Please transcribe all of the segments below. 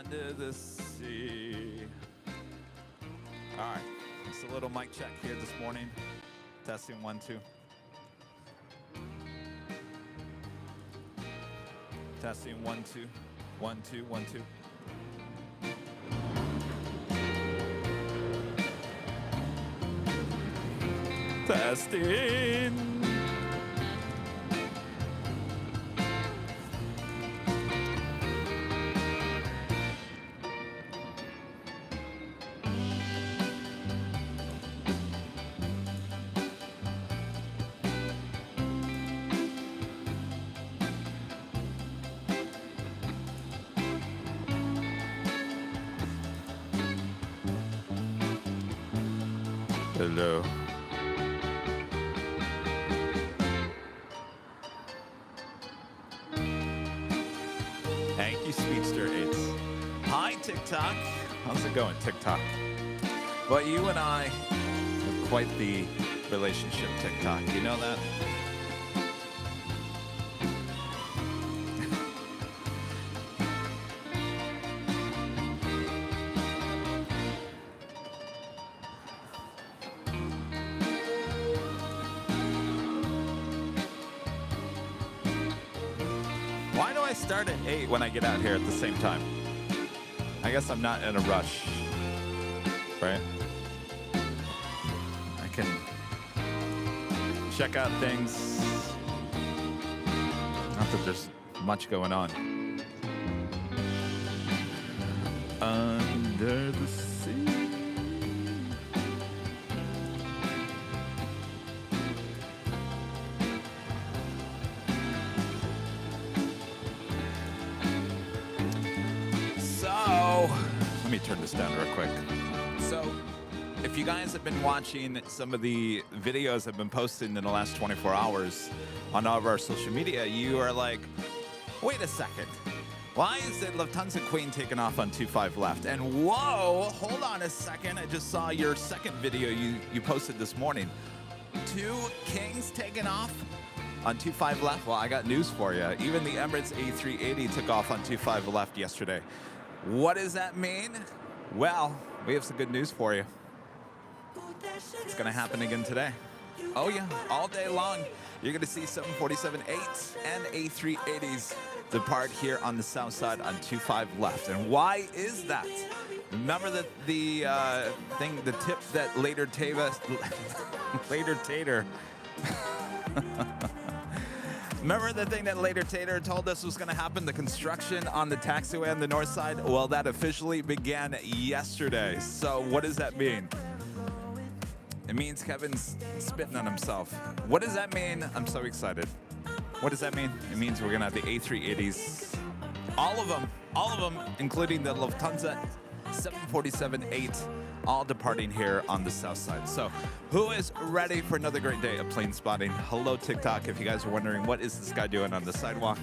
under the sea. All right, it's a little mic check here this morning. Testing 1, 2. Testing 1, 2. 1, 2, 1, 2. Testing. Hello. Thank you, Speedster 8. Hi, TikTok. How's it going, TikTok? Well, you and I have quite the relationship, TikTok. You know that? Why do I start at 8 when I get out here at the same time? I guess I'm not in a rush, right? I can check out things. Not that there's much going on. Under the sea. Let me turn this down real quick. So, if you guys have been watching some of the videos I've been posting in the last 24 hours on all of our social media, you are like, wait a second. Why is the Lufthansa Queen taking off on 25 left? And whoa, hold on a second. I just saw your second video you posted this morning. 2 Kings taking off on 25 left. Well, I got news for you. Even the Emirates A380 took off on 25 left yesterday. What does that mean? Well, we have some good news for you. It's going to happen again today. Oh yeah, all day long. You're going to see 747-8s and A380s depart here on the south side on 25 left. And why is that? Remember that the tip that later Tater. Remember the thing that later Tater told us was going to happen, the construction on the taxiway on the north side? Well, that officially began yesterday. So what does that mean? It means Kevin's spitting on himself. What does that mean? I'm so excited. What does that mean? It means we're going to have the A380s. All of them, including the Lufthansa 747-8, all departing here on the south side. So who is ready for another great day of plane spotting? Hello, TikTok. If you guys are wondering, what is this guy doing on the sidewalk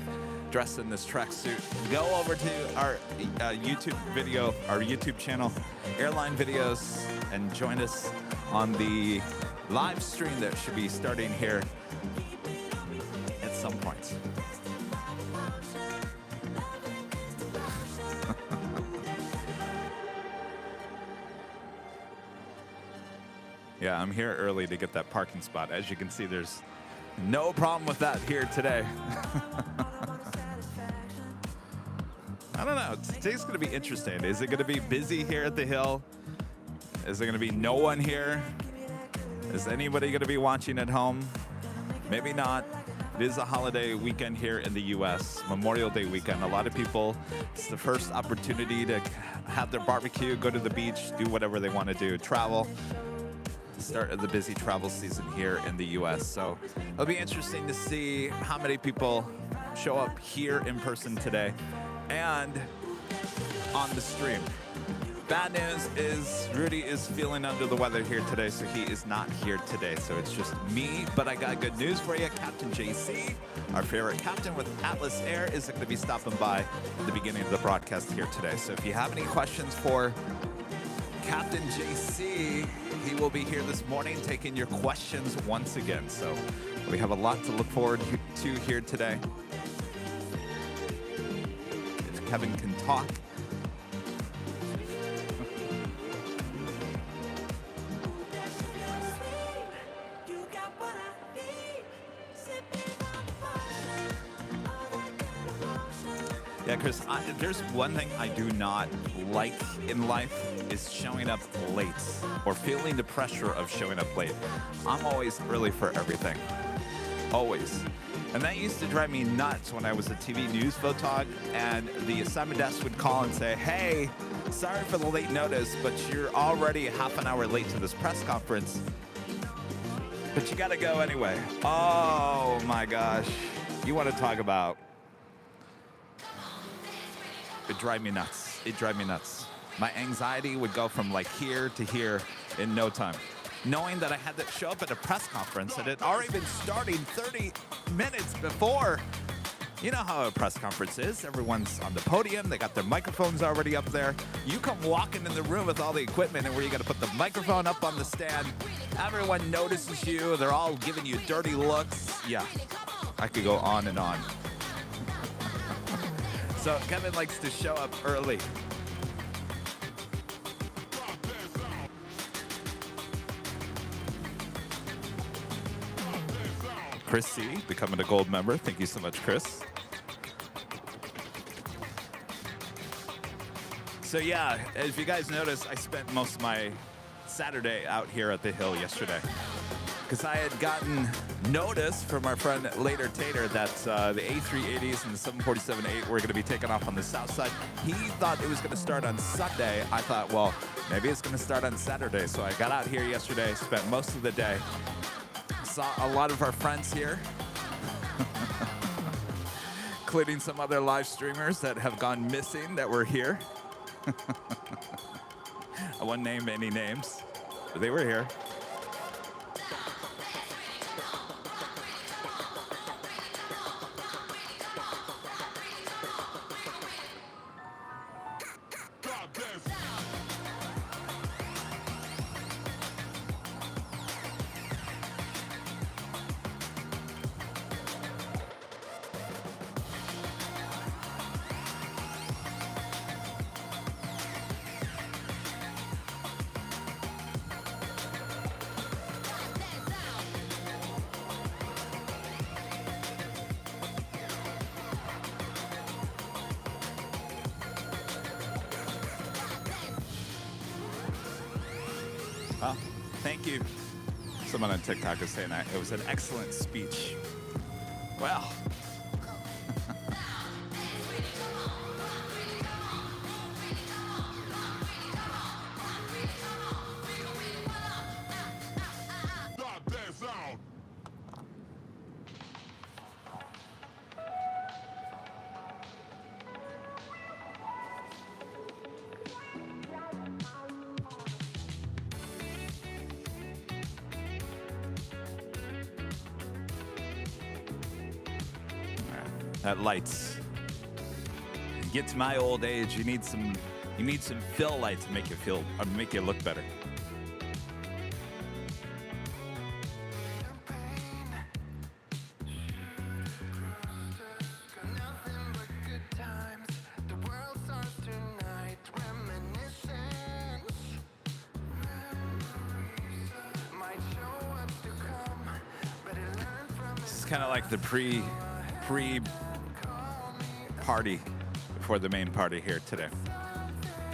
dressed in this tracksuit? Go over to our YouTube video, our YouTube channel, Airline Videos, and join us on the live stream that should be starting here at some point. Yeah, I'm here early to get that parking spot. As you can see, there's no problem with that here today. I don't know. Today's going to be interesting. Is it going to be busy here at the Hill? Is there going to be no one here? Is anybody going to be watching at home? Maybe not. It is a holiday weekend here in the U.S., Memorial Day weekend. A lot of people, it's the first opportunity to have their barbecue, go to the beach, do whatever they want to do, travel. Start of the busy travel season here in the U.S. So it'll be interesting to see how many people show up here in person today and on the stream. Bad news is Rudy is feeling under the weather here today, so he is not here today. So it's just me, but I got good news for you. Captain JC, our favorite captain with Atlas Air, is going to be stopping by at the beginning of the broadcast here today. So if you have any questions for Captain JC, he will be here this morning taking your questions once again. So we have a lot to look forward to here today. If Kevin can talk, Yeah, Chris, there's one thing I do not like in life is showing up late or feeling the pressure of showing up late. I'm always early for everything. Always. And that used to drive me nuts when I was a TV news photog and the assignment desk would call and say, hey, sorry for the late notice, but you're already half an hour late to this press conference. But you gotta go anyway. Oh my gosh. You want to talk about... It drive me nuts. It drive me nuts. My anxiety would go from like here to here in no time. Knowing that I had to show up at a press conference and it already been starting 30 minutes before. You know how a press conference is. Everyone's on the podium. They got their microphones already up there. You come walking in the room with all the equipment and where you got to put the microphone up on the stand. Everyone notices you. They're all giving you dirty looks. Yeah, I could go on and on. So Kevin likes to show up early. Chris C, becoming a gold member. Thank you so much, Chris. So yeah, as you guys noticed, I spent most of my Saturday out here at the Hill yesterday because I had gotten notice from our friend Later Tater that the A380s and the 747-8 were going to be taken off on the south side. He thought it was going to start on Sunday. I thought, well, maybe it's going to start on Saturday. So I got out here yesterday, spent most of the day. Saw a lot of our friends here, including some other live streamers that have gone missing that were here. I won't name any names, but they were here. Well, thank you. Someone on TikTok is saying that it was an excellent speech. Well. That lights. Get to my old age, you need some fill light to make you feel or make you look better. This is kind of like the pre-party before the main party here today.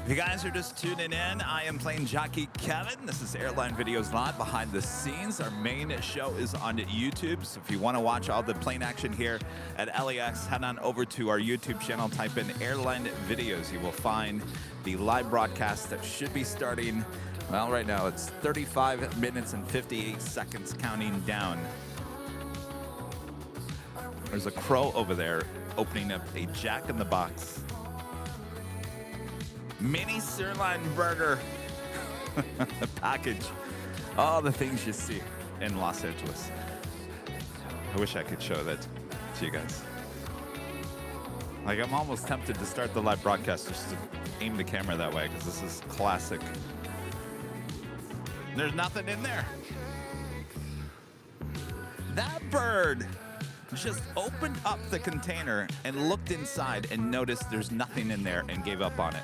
If you guys are just tuning in, I am Plane Jockey Kevin. This is Airline Videos Live behind the scenes. Our main show is on YouTube, so if you want to watch all the plane action here at LAX, head on over to our YouTube channel, type in Airline Videos. You will find the live broadcast that should be starting, well, right now it's 35 minutes and 58 seconds counting down. There's a crow over there opening up a Jack in the Box mini sirloin burger package. All the things you see in Los Angeles. I wish I could show that to you guys. Like, I'm almost tempted to start the live broadcast just to aim the camera that way, because this is classic. There's nothing in there. That bird just opened up the container and looked inside and noticed there's nothing in there and gave up on it.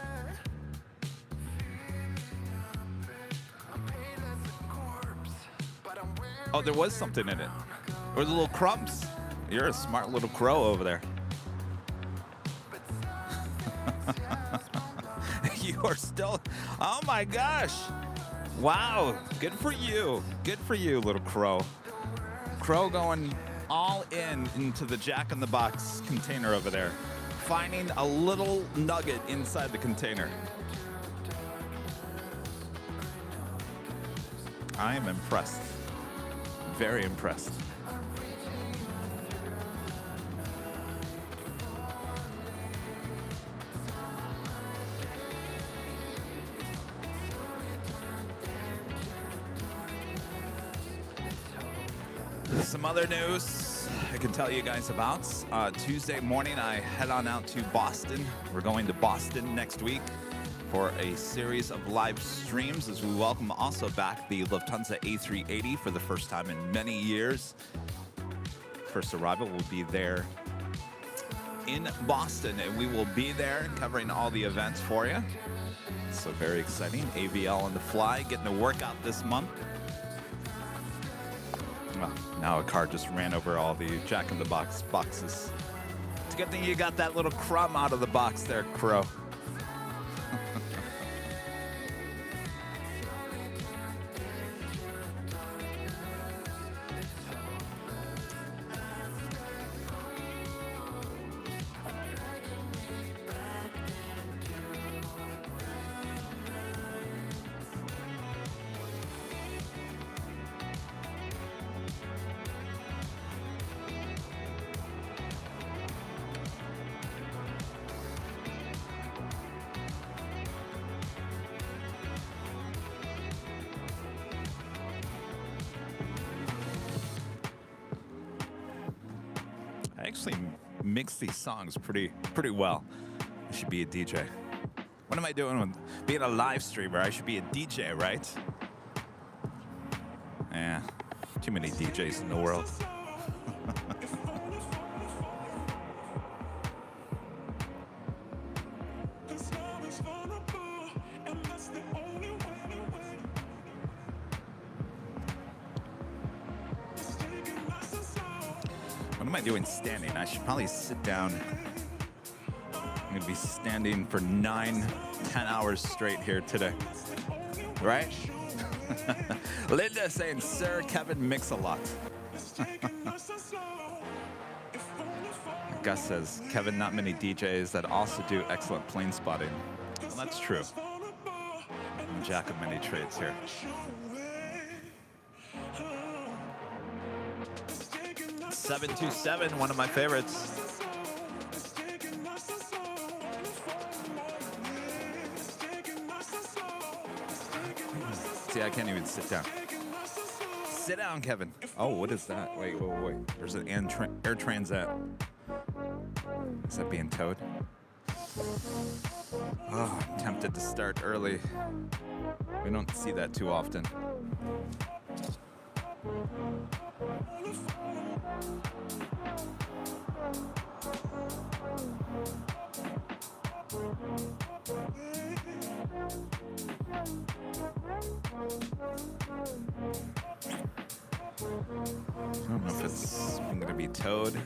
Oh, there was something in it. Or the little crumbs. You're a smart little crow over there. You are still, oh my gosh. Wow, good for you. Good for you, little crow. Crow going all into the Jack in the Box container over there, finding a little nugget inside the container. I am impressed. Very impressed. Some other news I can tell you guys about. Tuesday morning, I head on out to Boston. We're going to Boston next week for a series of live streams as we welcome also back the Lufthansa A380 for the first time in many years. First arrival will be there in Boston, and we will be there covering all the events for you. So very exciting. AVL on the fly, getting a workout this month. Well, now a car just ran over all the Jack in the Box boxes. It's a good thing you got that little crumb out of the box there, Crow. I actually mix these songs pretty well. I should be a DJ. What am I doing with being a live streamer? I should be a DJ, right? Yeah, too many DJs in the world. What am I doing standing? I should probably sit down. I'm going to be standing for 9-10 hours straight here today. Right? Linda saying, Sir Kevin Mix-a-Lot. Gus says, Kevin, not many DJs that also do excellent plane spotting. Well, that's true. I'm a jack of many trades here. $727, one of my favorites. See, I can't even sit down. Sit down, Kevin. Oh, what is that? Wait. There's an Air Transat. Is that being towed? Oh, I'm tempted to start early. We don't see that too often. I don't know if it's going to be towed.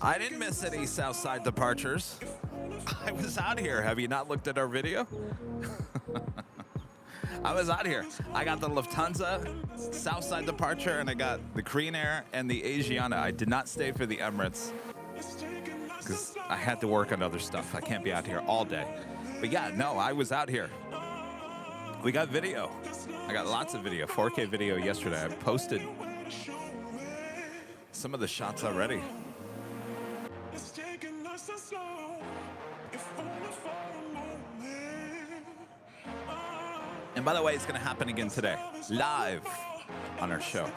I didn't miss any Southside departures. I was out here. Have you not looked at our video? I was out here. I got the Lufthansa Southside departure, and I got the Korean Air and the Asiana. I did not stay for the Emirates because I had to work on other stuff. I can't be out here all day. But yeah, no, I was out here. We got video. I got lots of video, 4K video yesterday. I posted some of the shots already. And by the way, it's going to happen again today, live on our show.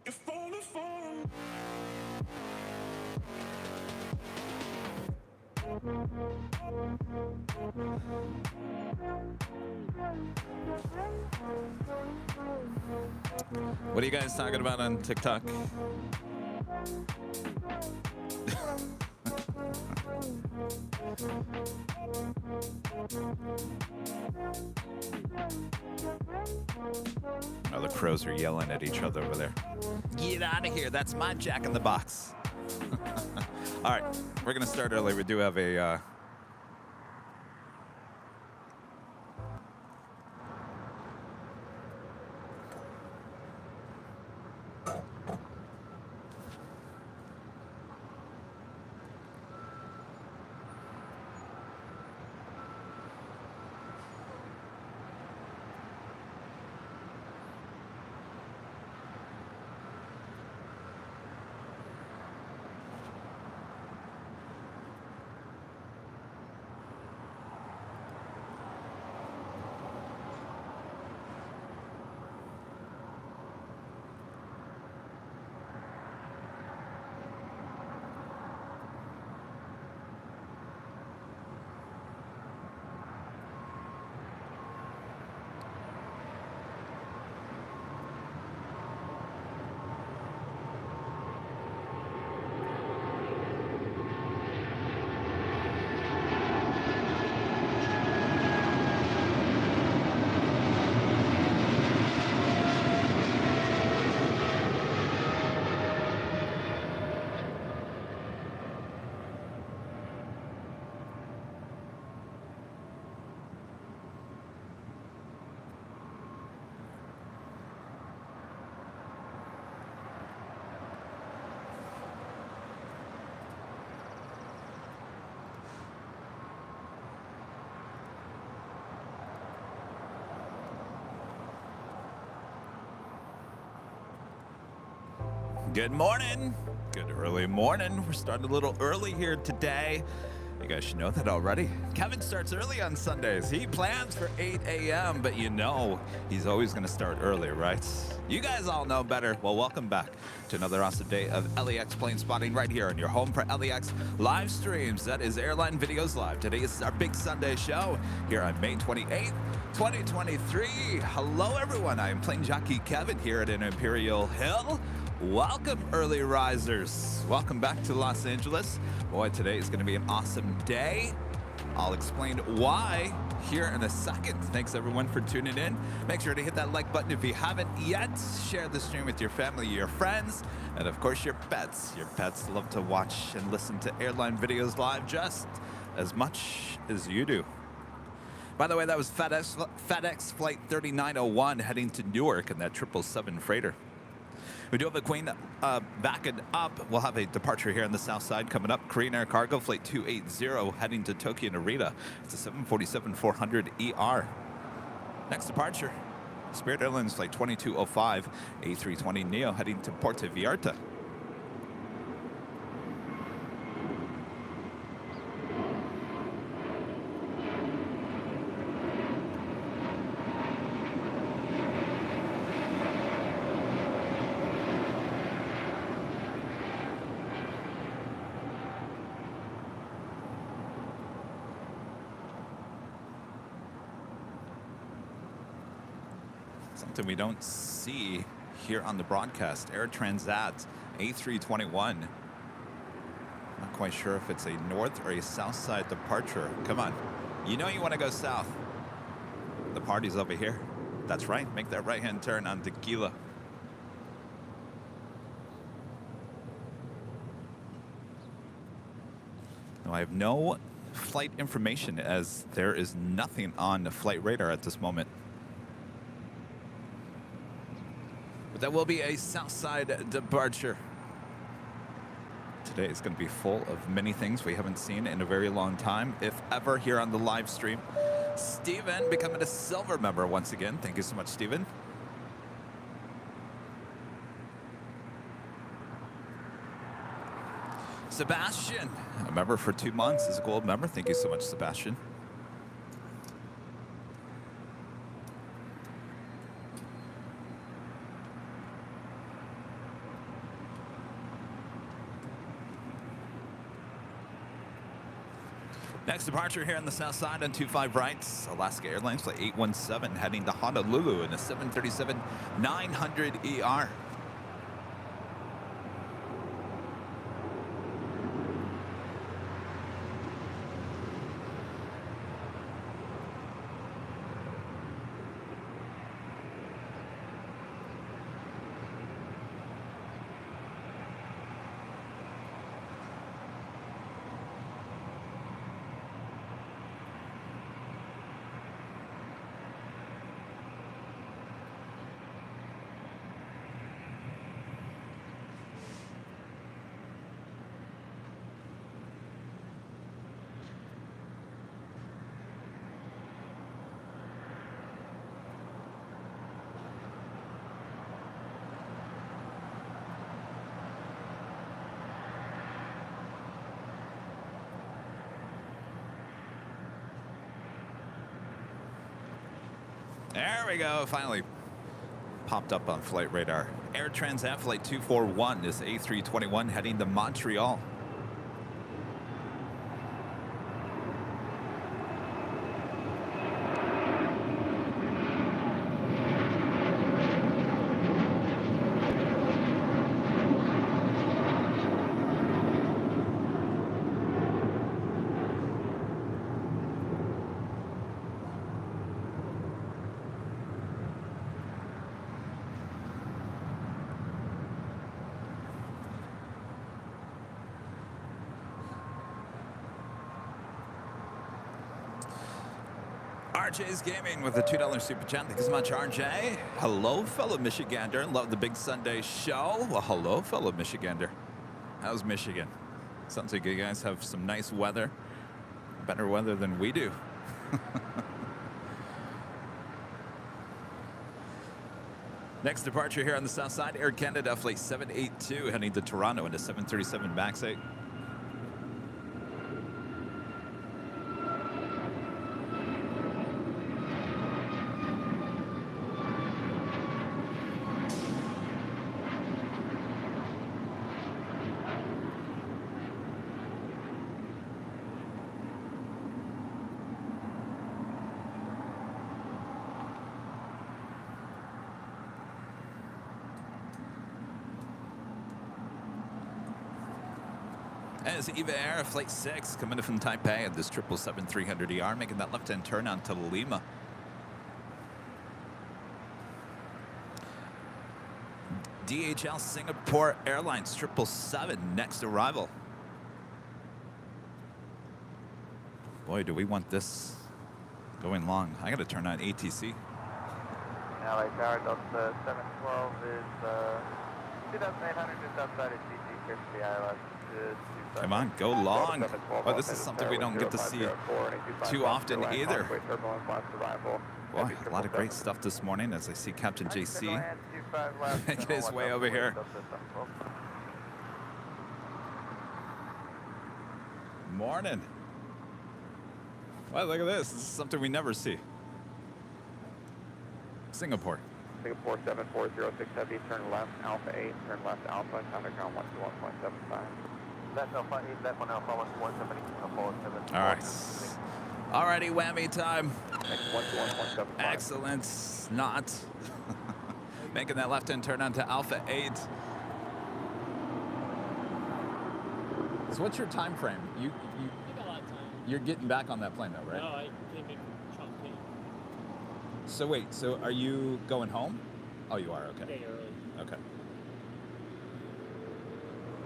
If What are you guys talking about on TikTok? Oh, the crows are yelling at each other over there. Get out of here. That's my Jack in the Box. All right, we're going to start early. We do have a... Good morning. Good early morning. We're starting a little early here today. You guys should know that already. Kevin starts early on Sundays. He plans for 8 a.m., but you know he's always going to start early, right? You guys all know better. Well, welcome back to another awesome day of LAX plane spotting right here on your home for LAX live streams. That is Airline Videos Live. Today is our big Sunday show here on May 28th, 2023. Hello, everyone. I am plane jockey Kevin here at an Imperial Hill. Welcome, early risers. Welcome back to Los Angeles. Boy, today is going to be an awesome day. I'll explain why here in a second. Thanks, everyone, for tuning in. Make sure to hit that like button if you haven't yet. Share the stream with your family, your friends, and, of course, your pets. Your pets love to watch and listen to Airline Videos Live just as much as you do. By the way, that was FedEx Flight 3901 heading to Newark in that 777 freighter. We do have a Queen backing up. We'll have a departure here on the south side coming up. Korean Air Cargo Flight 280 heading to Tokyo Narita. It's a 747-400ER. Next departure, Spirit Airlines Flight 2205, A320neo heading to Puerto Vallarta. Something we don't see here on the broadcast. Air Transat A321. Not quite sure if it's a north or a south side departure. Come on. You know you want to go south. The party's over here. That's right. Make that right-hand turn on Tequila. Now, I have no flight information as there is nothing on the flight radar at this moment. But that will be a south side departure. Today is going to be full of many things we haven't seen in a very long time, if ever, here on the live stream. Steven becoming a silver member once again. Thank you so much, Steven. Sebastian, a member for 2 months, is a gold member. Thank you so much, Sebastian. Next departure here on the south side on 25 right, Alaska Airlines flight 817 heading to Honolulu in a 737-900 ER. There we go, finally popped up on flight radar. Air Transat flight 241 is A321 heading to Montreal. RJ's Gaming with a $2 super chat. Thank you so much, RJ. Hello, fellow Michigander. Love the big Sunday show. Well, hello, fellow Michigander. How's Michigan? Sounds like you guys have some nice weather. Better weather than we do. Next departure here on the south side, Air Canada flight 782 heading to Toronto into 737 MAX 8. As Eva Air Flight 6 coming in from Taipei at this 777-300ER, making that left-hand turn onto Lima. DHL Singapore Airlines 777 next arrival. Boy, do we want this going long. I got to turn on ATC. LA Tower Delta 712 is 2,800 just outside of CG, here for the ILS. Come on, go long. Oh, this is something we don't get to see too often either. Boy, a lot of great stuff this morning as I see Captain JC making his way over here. Morning. Well, look at this. This is something we never see. Singapore. Singapore 7406 Heavy, turn left, Alpha 8, turn left, Alpha, contact ground 121.75. That's Alpha 8, that one Alpha 117, All right. Alrighty, whammy time. 121.75. Excellent. Not making that left-hand turn onto Alpha 8. So what's your time frame? You got a lot of time. You're getting back on that plane though, right? No, I came in from Chongqing. So wait, so are you going home? Oh, you are, okay. Day early. Okay.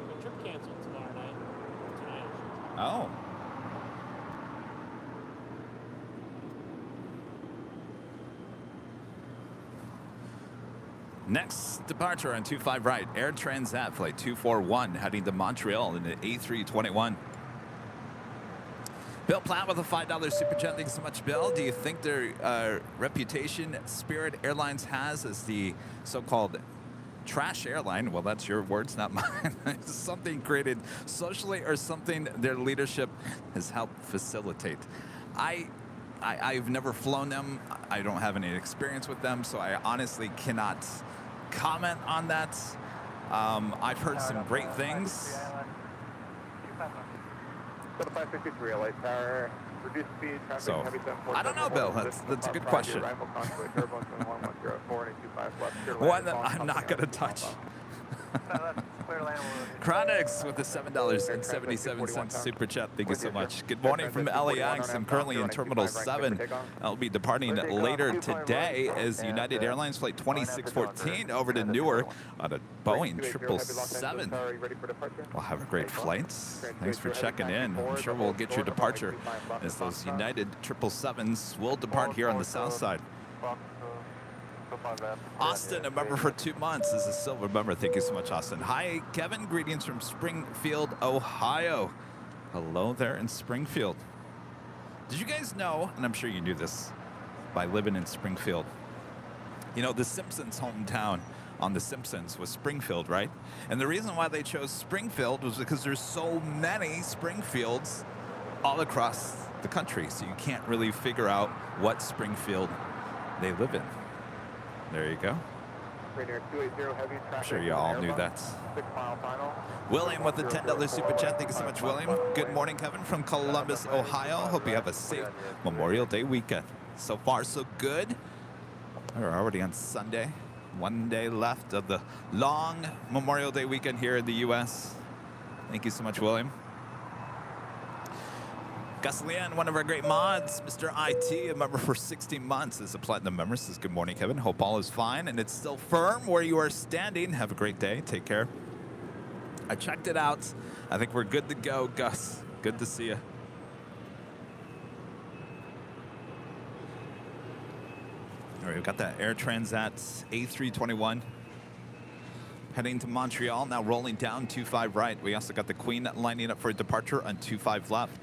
The trip canceled tomorrow night. Tonight, I should say. Oh. Next departure on 25 right, Air Transat flight 241 heading to Montreal in the A321. Bill Platt with a $5 super chat. Thanks so much, Bill. Do you think their reputation Spirit Airlines has as the so-called trash airline? Well, that's your words, not mine. It's something created socially or something their leadership has helped facilitate. I've never flown them. I don't have any experience with them, so I honestly cannot comment on that. I've heard some great things. So the 563 LA Tower, reduce speed, traffic, So, heavy 747. I don't know, Bill. That's a good question. One that I'm not going to touch. Chronix with the $7.77 super chat. Thank you so much. Good morning from LAX. I'm currently in Terminal 7. I'll be departing later today as United Airlines Flight 2614 over to Newark on a Boeing 777. Well, have a great flight. Thanks for checking in. I'm sure we'll get your departure as those United 777s will depart here on the south side. Austin, a member for 2 months, is a silver member. Thank you so much, Austin. Hi, Kevin. Greetings from Springfield, Ohio. Hello there in Springfield. Did you guys know, and I'm sure you knew this by living in Springfield, you know, the Simpsons' hometown on The Simpsons was Springfield, right? And the reason why they chose Springfield was because there's so many Springfields all across the country, so you can't really figure out what Springfield they live in. There you go. I'm sure you all knew that. William with the $10 super chat. Thank you so much, William. Good morning, Kevin from Columbus, Ohio. Hope you have a safe Memorial Day weekend. So far, so good. We're already on Sunday. 1 day left of the long Memorial Day weekend here in the U.S. Thank you so much, William. Gaslian, one of our great mods, Mr. IT, a member for 16 months, is a platinum member. Says, good morning, Kevin. Hope all is fine and it's still firm where you are standing. Have a great day. Take care. I checked it out. I think we're good to go, Gus. Good to see you. All right, we've got that Air Transat A321 heading to Montreal. Now rolling down 25 right. We also got the Queen lining up for a departure on 25 left.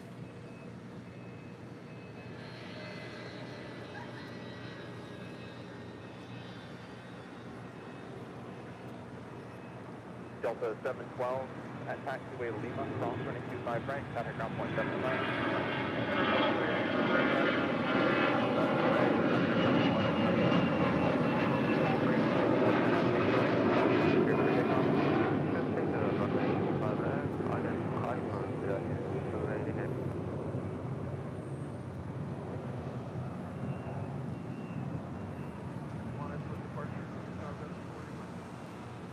Delta 712 at taxiway Lima, cross running 25 right, traffic ground 179.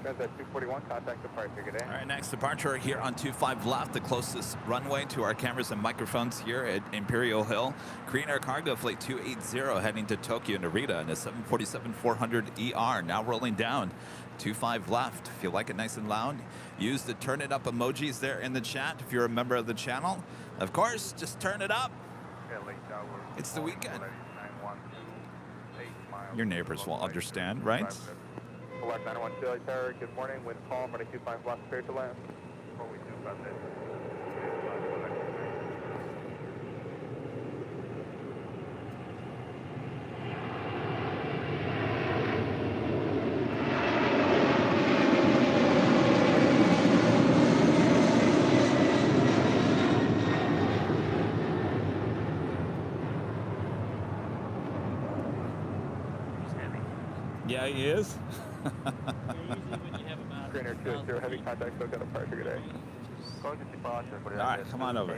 At 241, contact departure, good day. All right, next departure here on 25 left, the closest runway to our cameras and microphones here at Imperial Hill. Korean Air Cargo Flight 280 heading to Tokyo Narita in a 747-400ER, now rolling down. 25 left. If you like it nice and loud, use the turn it up emojis there in the chat if you're a member of the channel. Of course, just turn it up. It's the weekend. Your neighbors will understand, right? Select 912 Tower, good morning. Wind calm, running 25 left, clear to land. Yeah, he is. Trainer 280, heavy contact, so got a departure, good day. All right, come on over.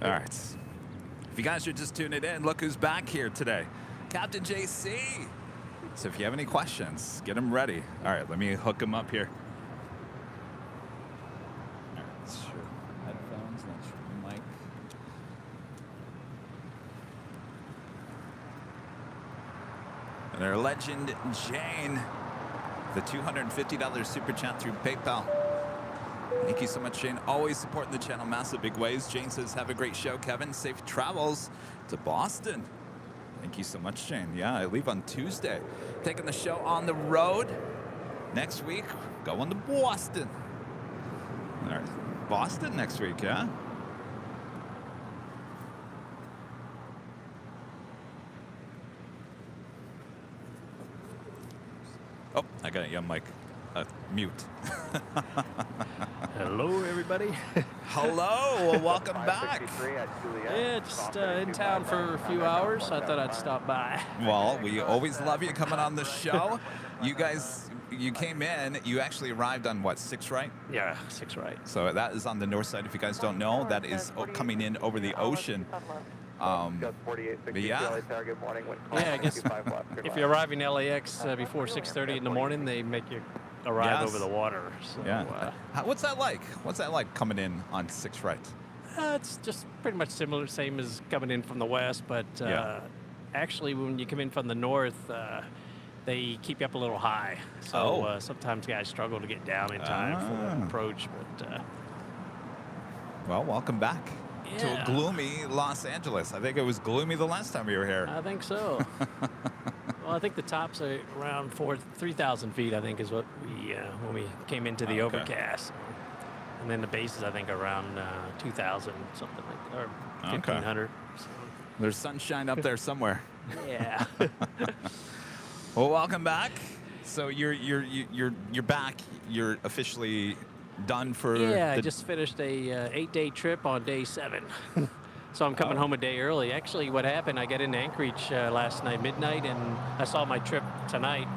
All right. If you guys are just tuning in, look who's back here today. Captain JC. So if you have any questions, get them ready. All right, let me hook them up here. All right, that's your headphones, that's your mic. And our legend, Jane, the $250 super chat through PayPal. Thank you so much, Jane. Always supporting the channel, massive big ways. Jane says, have a great show, Kevin. Safe travels to Boston. Thank you so much, Jane. Yeah, I leave on Tuesday. Taking the show on the road. Next week, going to Boston. All right, Boston next week, yeah? Oh, I got it. Yeah, Mike. Mute. Hello, everybody. Hello. Welcome back. Yeah, just in town for a few hours. I thought I'd stop by. Well, we always love you coming on the show. You guys, you came in, you actually arrived on what, 6 right? Yeah, 6 right. So that is on the north side. If you guys don't know, that is coming in over the ocean. But yeah. Yeah, I guess if you're arriving LAX before 6:30 in the morning, they make you arrive over the water. So, Yeah. What's that like? What's that like coming in on 6 right? it's just pretty much similar, same as coming in from the west, but actually when you come in from the north, they keep you up a little high. So sometimes guys struggle to get down in time for the approach. But well, welcome back to a gloomy Los Angeles. I think it was gloomy the last time we were here. I think so. Well, I think the tops are around 3,000 feet, I think, is what we when we came into the overcast. And then the bases, I think, are around 2,000, something like that, or 1,500. So. There's sunshine up there somewhere. Yeah. Well, welcome back. So you're back. You're officially done for. Yeah, I just finished a 8-day trip on day 7. So I'm coming home a day early. Actually, what happened, I got into Anchorage last night, midnight, and I saw my trip tonight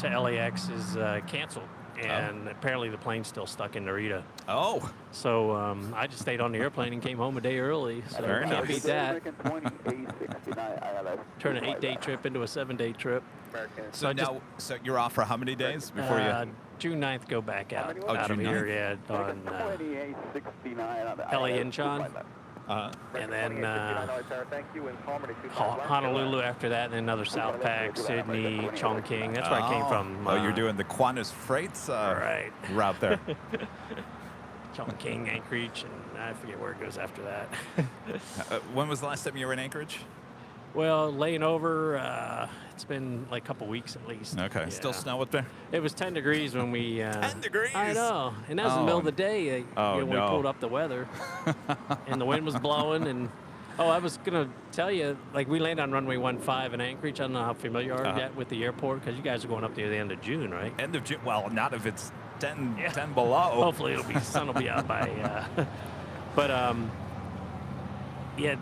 to LAX is canceled. And apparently the plane's still stuck in Narita. Oh. So I just stayed on the airplane and came home a day early. So can't beat that. Turn an 8-day trip into a 7-day trip. So now, so you're off for how many days before you? June 9th, go back out, out June of here, 9th? on LA Incheon. And then Honolulu after that, and then another South Pac, Sydney, Chongqing. That's where I came from. You're doing the Qantas Freights route there. Chongqing, Anchorage, and I forget where it goes after that. When was the last time you were in Anchorage? Well, laying over, it's been like a couple weeks at least. Okay. Yeah. Still snow up there? It was 10 degrees when we... 10 degrees? I know. And that was in the middle of the day when we pulled up the weather. And the wind was blowing. And I was going to tell you, like we landed on runway 15 in Anchorage. I don't know how familiar you are yet with the airport, because you guys are going up there the end of June, right? End of June. Well, not if it's 10 below. Hopefully sun will be out by... yeah,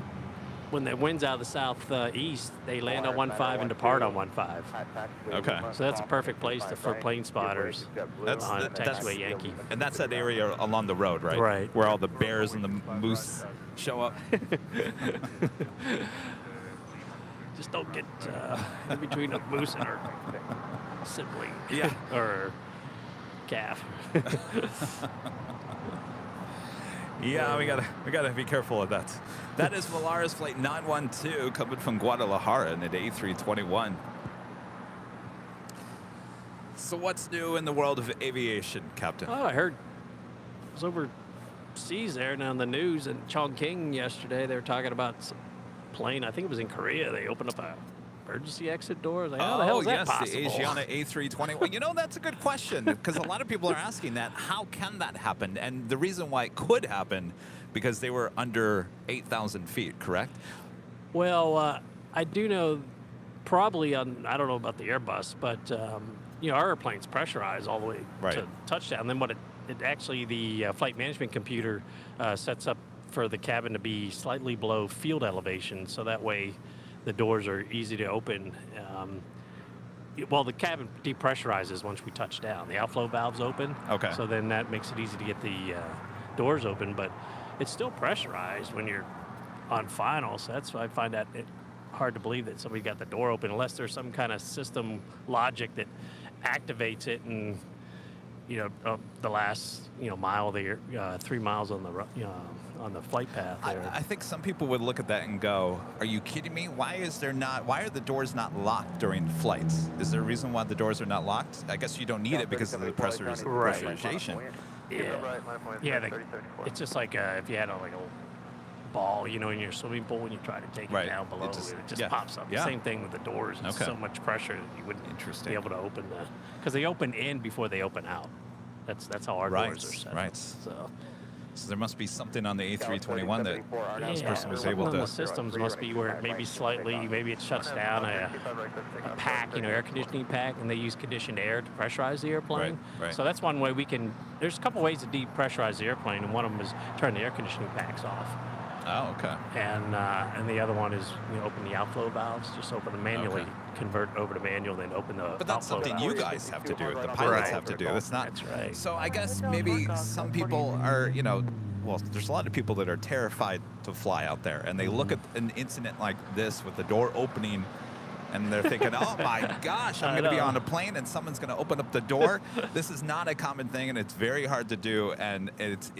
when the wind's out of the southeast, they land on 15 and depart on 15. Okay. So that's a perfect place for plane spotters on Taxiway Yankee. And that's that area along the road, right? Right. Where all the bears and the moose show up. Just don't get in between a moose and her sibling. Yeah. Or calf. Yeah, we gotta be careful of that. That is Volaris Flight 912 coming from Guadalajara in an A321. So what's new in the world of aviation, Captain? Oh, I heard I was overseas there now in the news in Chongqing yesterday. They were talking about some plane. I think it was in Korea. They opened up a emergency exit door. I was like, how the hell is that possible? The Asiana A320. Well, you know, that's a good question, because a lot of people are asking that. How can that happen? And the reason why it could happen, because they were under 8,000 feet, correct? Well, I do know probably on, I don't know about the Airbus, but, our airplane's pressurized all the way to touchdown. Then what it actually, the flight management computer sets up for the cabin to be slightly below field elevation, so that way the doors are easy to open. The cabin depressurizes once we touch down. The outflow valves open. Okay. So then that makes it easy to get the doors open, but it's still pressurized when you're on final. So that's why I find that hard to believe that somebody got the door open, unless there's some kind of system logic that activates it, and the last mile there, 3 miles on the flight path there. I think some people would look at that and go, "Are you kidding me? Why are the doors not locked during flights? Is there a reason why the doors are not locked? I guess you don't need it because of the pressurization." Yeah. It's just like if you had a ball, in your swimming pool, and you try to take it down below, it just pops up. Same thing with the doors. It's so much pressure that you wouldn't be able to open because they open in before they open out. That's how our doors are set. Right. So there must be something on the A321 that this person was able to. The systems must be where maybe it shuts down a pack, air conditioning pack, and they use conditioned air to pressurize the airplane. Right. So that's one way we can. There's a couple ways to depressurize the airplane, and one of them is turn the air conditioning packs off. Oh, okay. And the other one is open the outflow valves, just open them manually, Okay. convert over to manual, then open the But that's outflow something valves. you guys have to do. The pilots have to do. It's not. That's right. So I guess maybe some people are, well, there's a lot of people that are terrified to fly out there, and they look at an incident like this with the door opening, and they're thinking, oh my gosh, I'm going to be on a plane and someone's going to open up the door. This is not a common thing, and it's very hard to do, and it's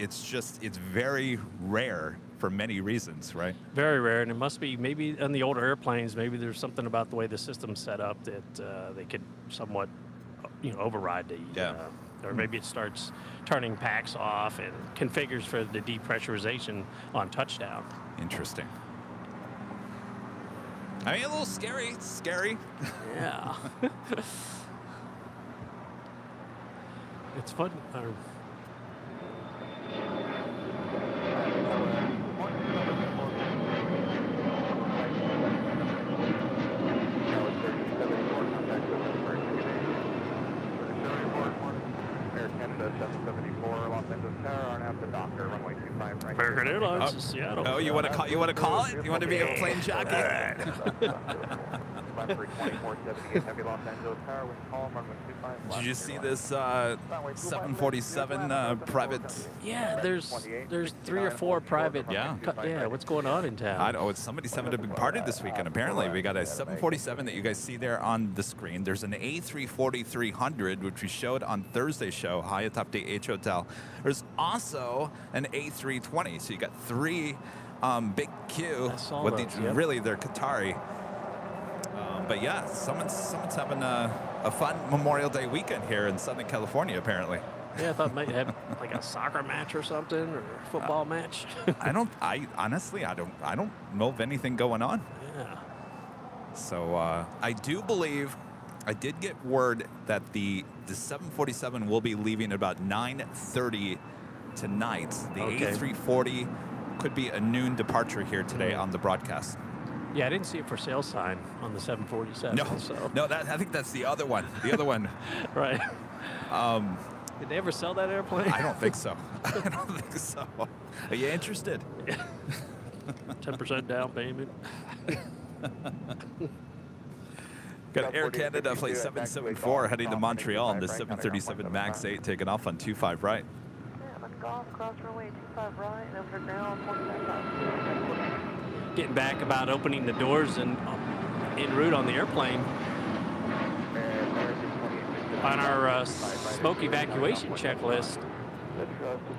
very rare for many reasons, right? Very rare, and it must be maybe on the older airplanes, maybe there's something about the way the system's set up that they could somewhat, override the, or maybe it starts turning packs off and configures for the depressurization on touchdown. Interesting. I mean, a little scary. It's scary. Yeah. It's fun. Air Canada 774, Los Angeles Tower, on after Docker, runway 25 right. American Airlines to Seattle. Oh, you want to call? You want to call it? You want to be a plane jockey? Left 324, heavy Los Angeles Tower, wind calm, runway 25. Did you see this 747 private? Yeah, there's 3 or 4 private. Yeah. Yeah, what's going on in town? I know somebody's having a big party this weekend. Apparently, we got a 747 that you guys see there on the screen. There's an A340-300, which we showed on Thursday's show, high atop the H Hotel. There's also an A320. So you got 3 big Q with those, yep. Really they're Qatari. But yeah, someone's having a fun Memorial Day weekend here in Southern California, apparently. Yeah, I thought maybe have like a soccer match or something, or a football match. I honestly don't know of anything going on. Yeah. So I do believe, I did get word that the 747 will be leaving at about 9:30 tonight. The A340 could be a noon departure here today on the broadcast. Yeah, I didn't see a for sale sign on the 747. No, so. no, I think that's the other one. The other one. Right. Did they ever sell that airplane? I don't think so. I don't think so. Are you interested? 10% down payment. Got Air Canada flight 774 heading to Montreal, and the 737 MAX 8 taking off on 25 right. Yeah, let's go off, cross runway 25 right, and over now, 45. Getting back about opening the doors and en route on the airplane. On our smoke evacuation checklist,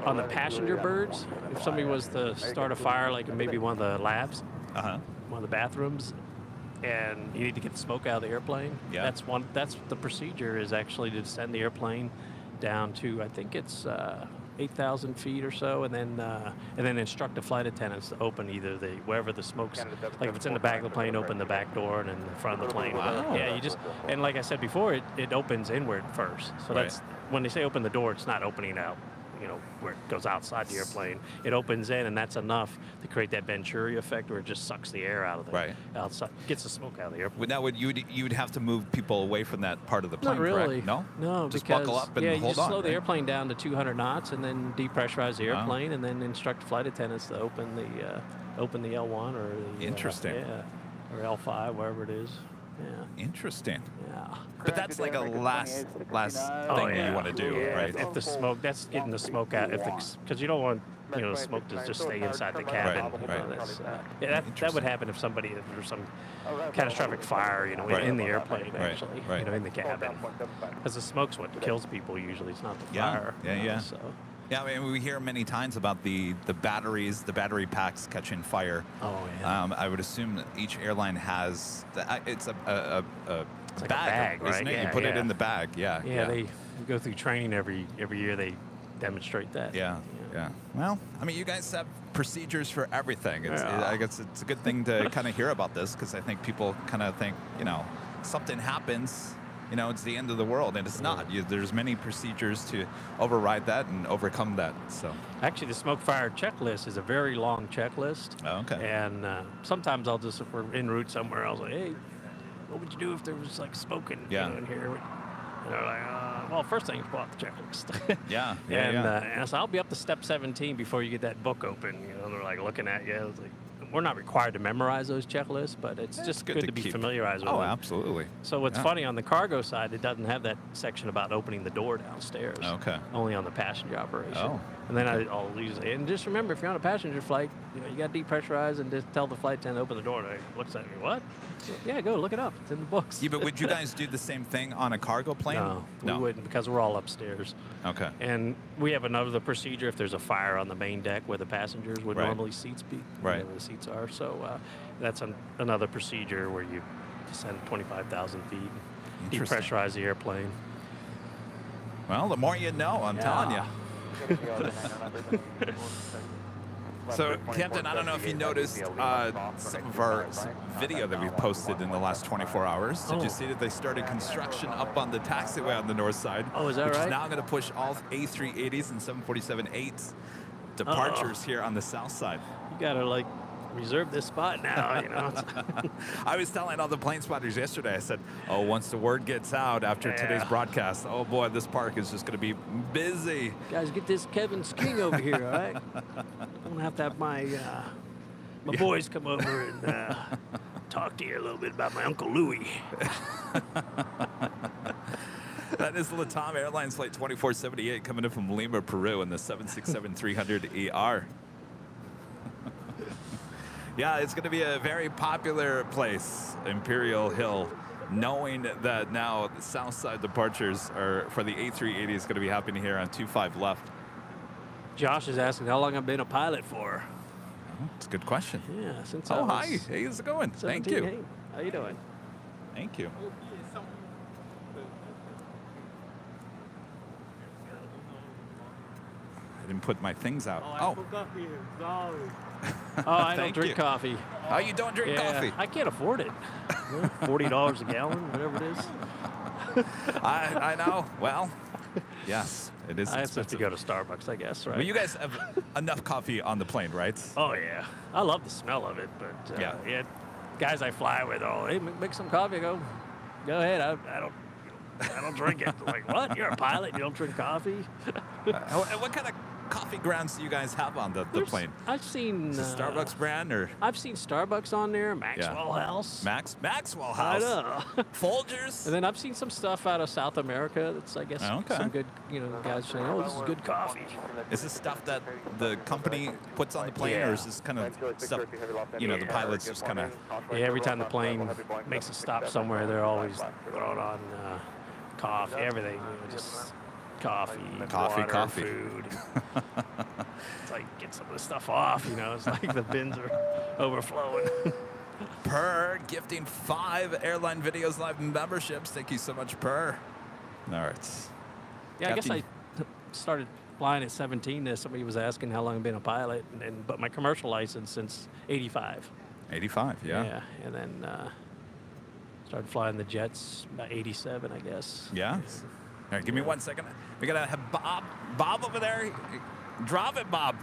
on the passenger birds, if somebody was to start a fire, like in maybe one of the labs, one of the bathrooms, and you need to get the smoke out of the airplane, that's the procedure, is actually to send the airplane down to, I think it's 8,000 feet or so, and then instruct the flight attendants to open either wherever the smoke's, like if it's in the back of the plane, open the back door, and in the front of the plane. Wow. Yeah, you just, and like I said before, it opens inward first. So that's, when they say open the door, it's not opening out, where it goes outside the airplane. It opens in, and that's enough to create that Venturi effect, where it just sucks the air out of the outside, gets the smoke out of the airplane. Now, you'd have to move people away from that part of the plane, Not really. correct? No, just because, buckle up and you hold just on. slow the airplane down to 200 knots, and then depressurize the airplane, and then instruct flight attendants to open the L1 or the Interesting. Or L5, wherever it is. Yeah. Interesting. Yeah. But that's like a last thing you want to do, right? If the smoke, that's getting the smoke out. Because you don't want the smoke to just stay inside the cabin. That would happen if there's some catastrophic fire, in the airplane, actually, in the cabin. Because the smoke's what kills people usually. It's not the fire. Yeah. So. Yeah, I mean, we hear many times about the batteries, the battery packs catching fire. Oh, yeah. I would assume that each airline has, it's a like bag, right? isn't it? Yeah, You put it in the bag, Yeah, they go through training every year. They demonstrate that. Yeah. Well, I mean, you guys have procedures for everything. I guess it's a good thing to kind of hear about this, because I think people kind of think, something happens, it's the end of the world, and it's not. There's many procedures to override that and overcome that. So actually, the smoke fire checklist is a very long checklist. Oh, okay. And sometimes I'll just, if we're en route somewhere, I'll say, hey, what would you do if there was like smoking in here? And they're like, well, first thing is pull out the checklist. Yeah. And so I'll be up to step 17 before you get that book open. You know, they're like looking at you. It's like, we're not required to memorize those checklists, but it's just good to be familiarized with them. Oh, absolutely. So what's funny, on the cargo side, it doesn't have that section about opening the door downstairs. Okay. Only on the passenger operation. Oh. And then I'll use it. And just remember, if you're on a passenger flight, you know, you got to depressurize and just tell the flight attendant to open the door. And he looks at me, what? Yeah, go look it up. It's in the books. Yeah, but would you guys do the same thing on a cargo plane? No, we wouldn't, because we're all upstairs. Okay. And we have another procedure if there's a fire on the main deck where the passengers would normally seats be, where the seats are. So that's another procedure where you descend 25,000 feet, depressurize the airplane. Well, the more you know, I'm telling you. So, Captain, I don't know if you noticed some of our video that we posted in the last 24 hours. Did you see that they started construction up on the taxiway on the north side? Oh, is that which right? Is now going to push all A380s and 747-8s departures here on the south side. You got to, like, reserve this spot now, you know. I was telling all the plane spotters yesterday, I said, oh, once the word gets out after today's broadcast, oh boy, this park is just going to be busy. Guys, get this Kevin's King over here, all right? I'm going to have my boys come over and talk to you a little bit about my Uncle Louie. That is Latam Airlines Flight 2478 coming in from Lima, Peru in the 767-300ER. Yeah, it's going to be a very popular place, Imperial Hill, knowing that now the south side departures are for the A380 is going to be happening here on 25 left. Josh is asking how long I've been a pilot for. It's a good question. Yeah, since Oh, hi. Hey, how's it going? 17. Thank you. Hey, how you doing? Thank you. I didn't put my things out. Oh. Oh, I don't drink coffee. Oh, you don't drink coffee? I can't afford it. $40 a gallon, whatever it is. I know. Well, yes, it is I have expensive. to go to Starbucks, I guess, right? Well, you guys have enough coffee on the plane, right? Oh, yeah. I love the smell of it, but yeah, guys I fly with, hey, make some coffee. I go ahead. I don't drink it. Like, what? You're a pilot? You don't drink coffee? What kind of coffee grounds do you guys have on the plane? I've seen Is it Starbucks brand or? I've seen Starbucks on there, Maxwell House. Maxwell House. I know. Folgers. And then I've seen some stuff out of South America that's, I guess, some good, guys saying, oh, this is good coffee. Is this stuff that the company puts on the plane, or is this kind of stuff, the pilots just kind of? Yeah, every time the plane makes a stop somewhere, they're always throwing on coffee, everything, just coffee, water, food. It's like, get some of the stuff off, It's like the bins are overflowing. Per gifting 5 Airline Videos Live memberships. Thank you so much, Per. All right. Yeah, I guess I started flying at 17. Somebody was asking how long I've been a pilot, but my commercial license since 85. 85, yeah. Yeah, and then started flying the jets about 87, I guess. Yeah. All right, give me 1 second. We gotta have Bob over there. Drop it, Bob.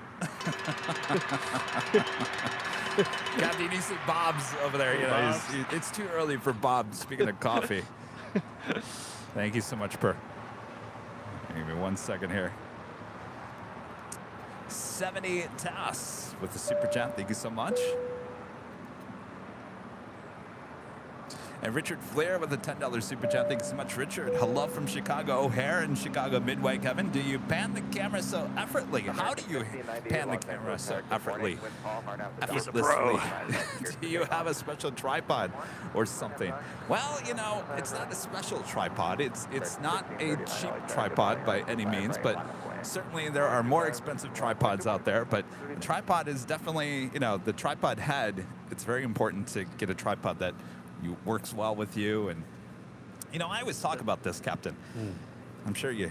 Captain, you see Bob's over there. It's too early for Bob. Speaking of coffee. Thank you so much, Per. Give me 1 second here. 70 tasks with the super chat. Thank you so much. And Richard Flair with a $10 super chat. Thank you so much, Richard. Hello from Chicago O'Hare and Chicago Midway. Kevin, do you pan the camera so effortlessly? How do you pan the camera so effortlessly? Effortlessly. Do you have a special tripod or something? Well, it's not a special tripod. It's not a cheap tripod by any means, but certainly there are more expensive tripods out there. But a tripod is definitely, the tripod head. It's very important to get a tripod that works well with you. And I always talk about this, Captain. I'm sure you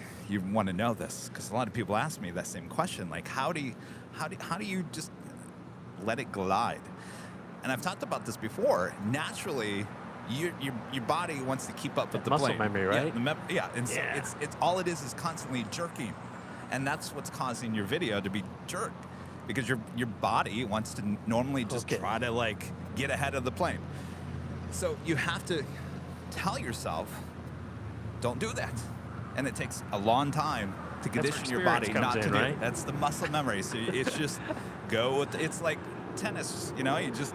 want to know this, because a lot of people ask me that same question, like how do you just let it glide? And I've talked about this before. Naturally, your body wants to keep up with the muscle plane. memory, right? So it's all it is constantly jerking, and that's what's causing your video to be jerked, because your body wants to normally just try to get ahead of the plane. So you have to tell yourself, don't do that. and it takes a long time to condition your body not to do it. That's the muscle memory. So it's just go with it's like tennis, you know, you just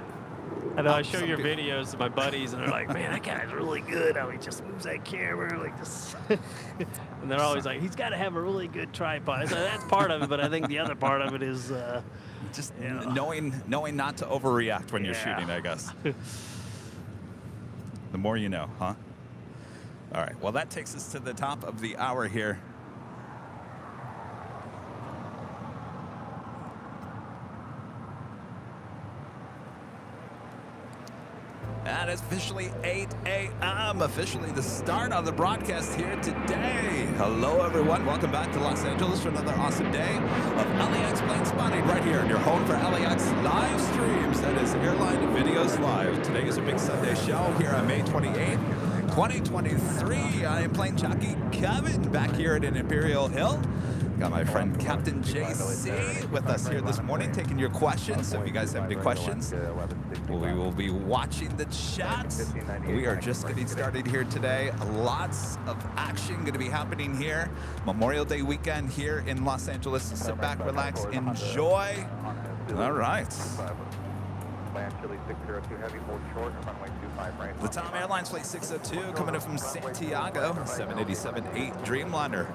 I know I show your videos to my buddies and they're like, man, that guy's really good how he just moves that camera like this. And they're always like, he's got to have a really good tripod. So that's part of it, but I think the other part of it is just knowing not to overreact when you're shooting, I guess. The more you know, huh? All right, well, that takes us to the top of the hour here. And it's officially 8 a.m., officially the start of the broadcast here today. Hello, everyone. Welcome back to Los Angeles for another awesome day of LAX plane spotting right here in your home for LAX live streams. That is Airline Videos Live. Today is a big Sunday show here on May 28th, 2023. I am plane jockey Kevin back here at Imperial Hill. Got my friend Captain JC with us here this morning taking your questions. So if you guys have any questions, we will be watching the chat. We are just getting started here today. Lots of action going to be happening here. Memorial Day weekend here in Los Angeles. Sit back, relax, enjoy. All right. The Tom Airlines Flight 602 coming in from Santiago, 787-8 Dreamliner.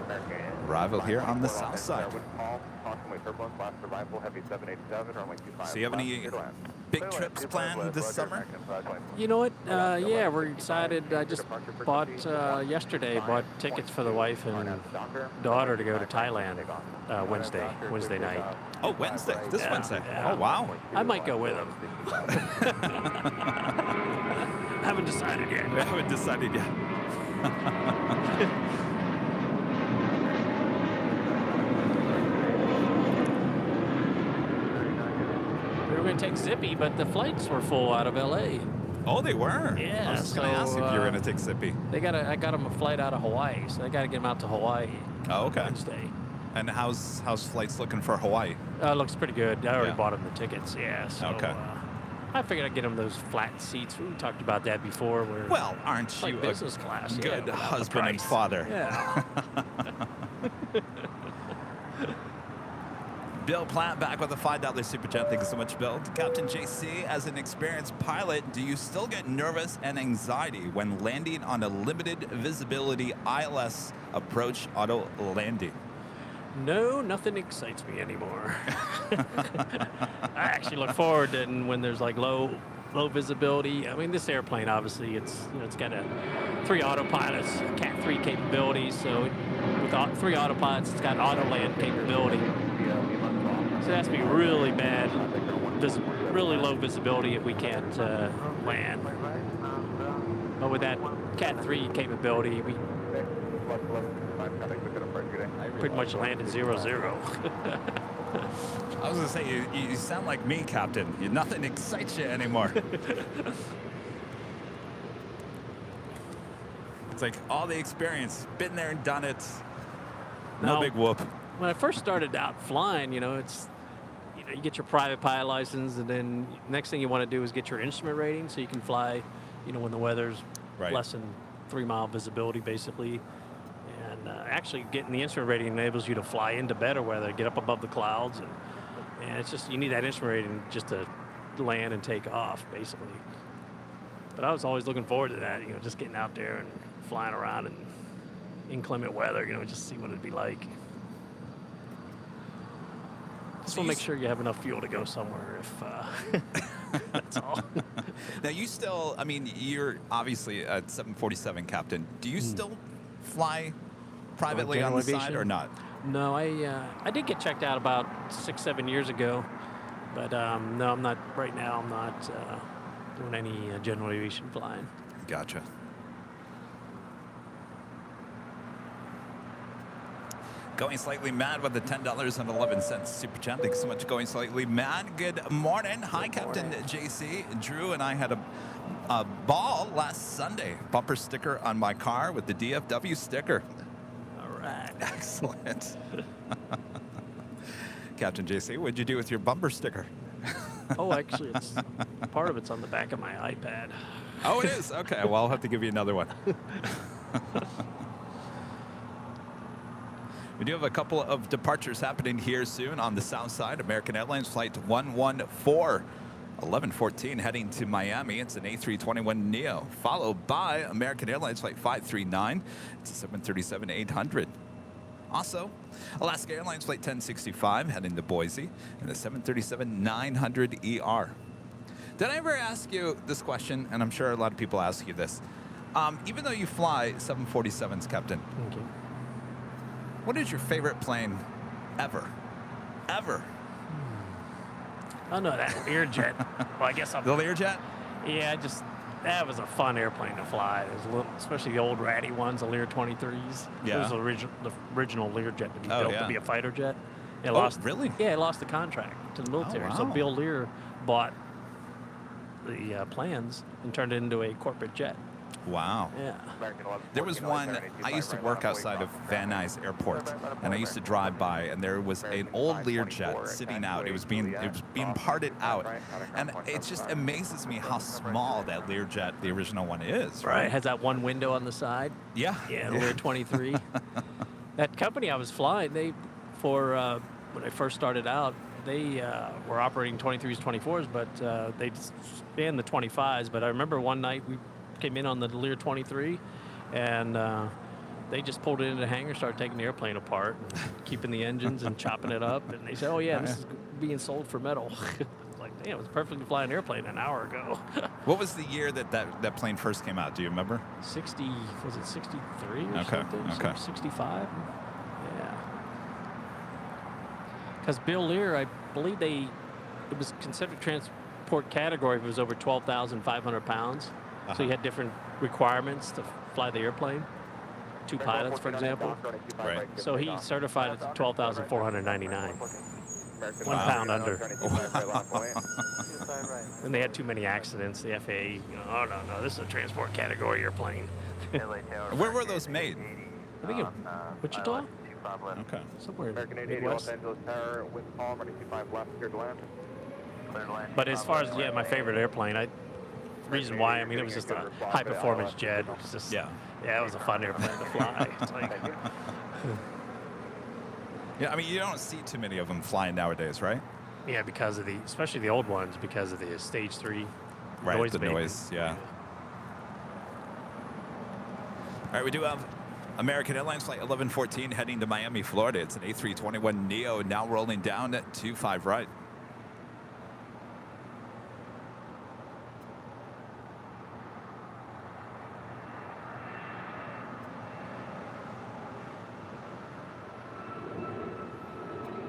Arrival here on the south side. So you have any big trips planned this summer? You know what? Yeah, we're excited. I just bought bought tickets for the wife and daughter to go to Thailand Wednesday night. Oh, Wednesday. This Wednesday. Yeah. Oh, wow. I might go with them. Haven't decided yet. I haven't decided yet. We were going to take Zippy, but the flights were full out of LA. Oh, they were? Yeah. I was just going to ask if you were going to take Zippy. I got them a flight out of Hawaii, so I got to get them out to Hawaii. Oh, okay. Wednesday. And how's flights looking for Hawaii? It looks pretty good. I already bought them the tickets. Yeah. So, okay. I figured I'd get them those flat seats. We talked about that before. Where well, aren't you like business class? Good husband and father? Yeah. Bill Platt back with a $5 super chat. Thank you so much, Bill. Captain JC, as an experienced pilot, do you still get nervous and anxiety when landing on a limited visibility ILS approach auto landing? No, nothing excites me anymore. I actually look forward to when there's like low visibility. I mean, this airplane obviously it's got 3 autopilots, Cat 3 capabilities. So with 3 autopilots, it's got auto land capability. So it has to be really bad, really low visibility if we can't land. But with that Cat 3 capability, we pretty much landed 0-0. I was going to say, you sound like me, Captain. Nothing excites you anymore. It's like all the experience, been there and done it. No big whoop. When I first started out flying, you get your private pilot license, and then next thing you want to do is get your instrument rating so you can fly, when the weather's less than 3-mile visibility, basically. And actually getting the instrument rating enables you to fly into better weather, get up above the clouds, and it's just, you need that instrument rating just to land and take off, basically. But I was always looking forward to that, just getting out there and flying around in inclement weather, just see what it'd be like. Just want to make sure you have enough fuel to go somewhere if that's all. Now, you're obviously a 747 captain. Do you still fly privately on the side or not? No, I did get checked out about 6-7 years ago, but no, I'm not right now. I'm not doing any general aviation flying. Gotcha. Going Slightly Mad with the $10.11 super chat. Thanks so much, Going Slightly Mad. Good morning. Hi, Captain JC. Drew and I had a ball last Sunday. Bumper sticker on my car with the DFW sticker. All right. Excellent. Captain JC, what'd you do with your bumper sticker? Oh, actually, part of it's on the back of my iPad. Oh, it is? Okay. Well, I'll have to give you another one. We do have a couple of departures happening here soon on the south side. American Airlines flight 114, 1114 heading to Miami. It's an A321neo, followed by American Airlines flight 539. It's a 737-800. Also, Alaska Airlines flight 1065 heading to Boise, and the 737-900ER. Did I ever ask you this question? And I'm sure a lot of people ask you this. Even though you fly 747s, Captain, Okay. what is your favorite plane ever? Ever? Oh no, that Learjet. Well, I guess I'm. The Learjet? Yeah, that was a fun airplane to fly. It was a little, especially the old ratty ones, the Lear 23s. Yeah. It was the original Learjet to be Oh, built yeah. to be a fighter jet. It Oh, lost. really? Yeah, it lost the contract to the military. wow. So Bill Lear bought the plans and turned it into a corporate jet. Wow. Yeah. There was one, I used to work outside of Van Nuys Airport, and I used to drive by, and there was an old Learjet sitting out. It was being parted out, and it just amazes me how small that Learjet, the original one, is. Right. It has that one window on the side. Yeah. Yeah, the Lear 23. That company I was flying, when I first started out, they were operating 23s, 24s, but they spanned the 25s. But I remember one night we came in on the Lear 23, and they just pulled it into the hangar, started taking the airplane apart, and keeping the engines and chopping it up. And they said, "Oh yeah, this is being sold for metal." It's like, damn, it was a perfectly flying airplane an hour ago. What was the year that plane first came out? Do you remember? 60, was it 63 or Okay, something? okay. 65? Yeah. Because Bill Lear, I believe it was considered transport category if it was over 12,500 pounds. So you had different requirements to fly the airplane. 2 pilots, for example. Right. So he certified it to 12,499. 1 pound under. And they had too many accidents. The FAA, oh no, this is a transport category airplane. Where were those made? I think in Wichita? Okay. Somewhere in American the 80 Los Midwest. Angeles Tower with Palm, running 25 left, cleared to land. But as far as, my favorite airplane, reason why, I mean, it was just a high performance jet. It was just, Yeah. it was a fun airplane to fly. It's like, Yeah, I mean, you don't see too many of them flying nowadays, right? yeah, because of especially the old ones, because of the stage 3 Right, noise the abatement. noise, yeah. All right, we do have American Airlines flight 1114 heading to Miami, Florida. It's an A321neo now rolling down at 25 right.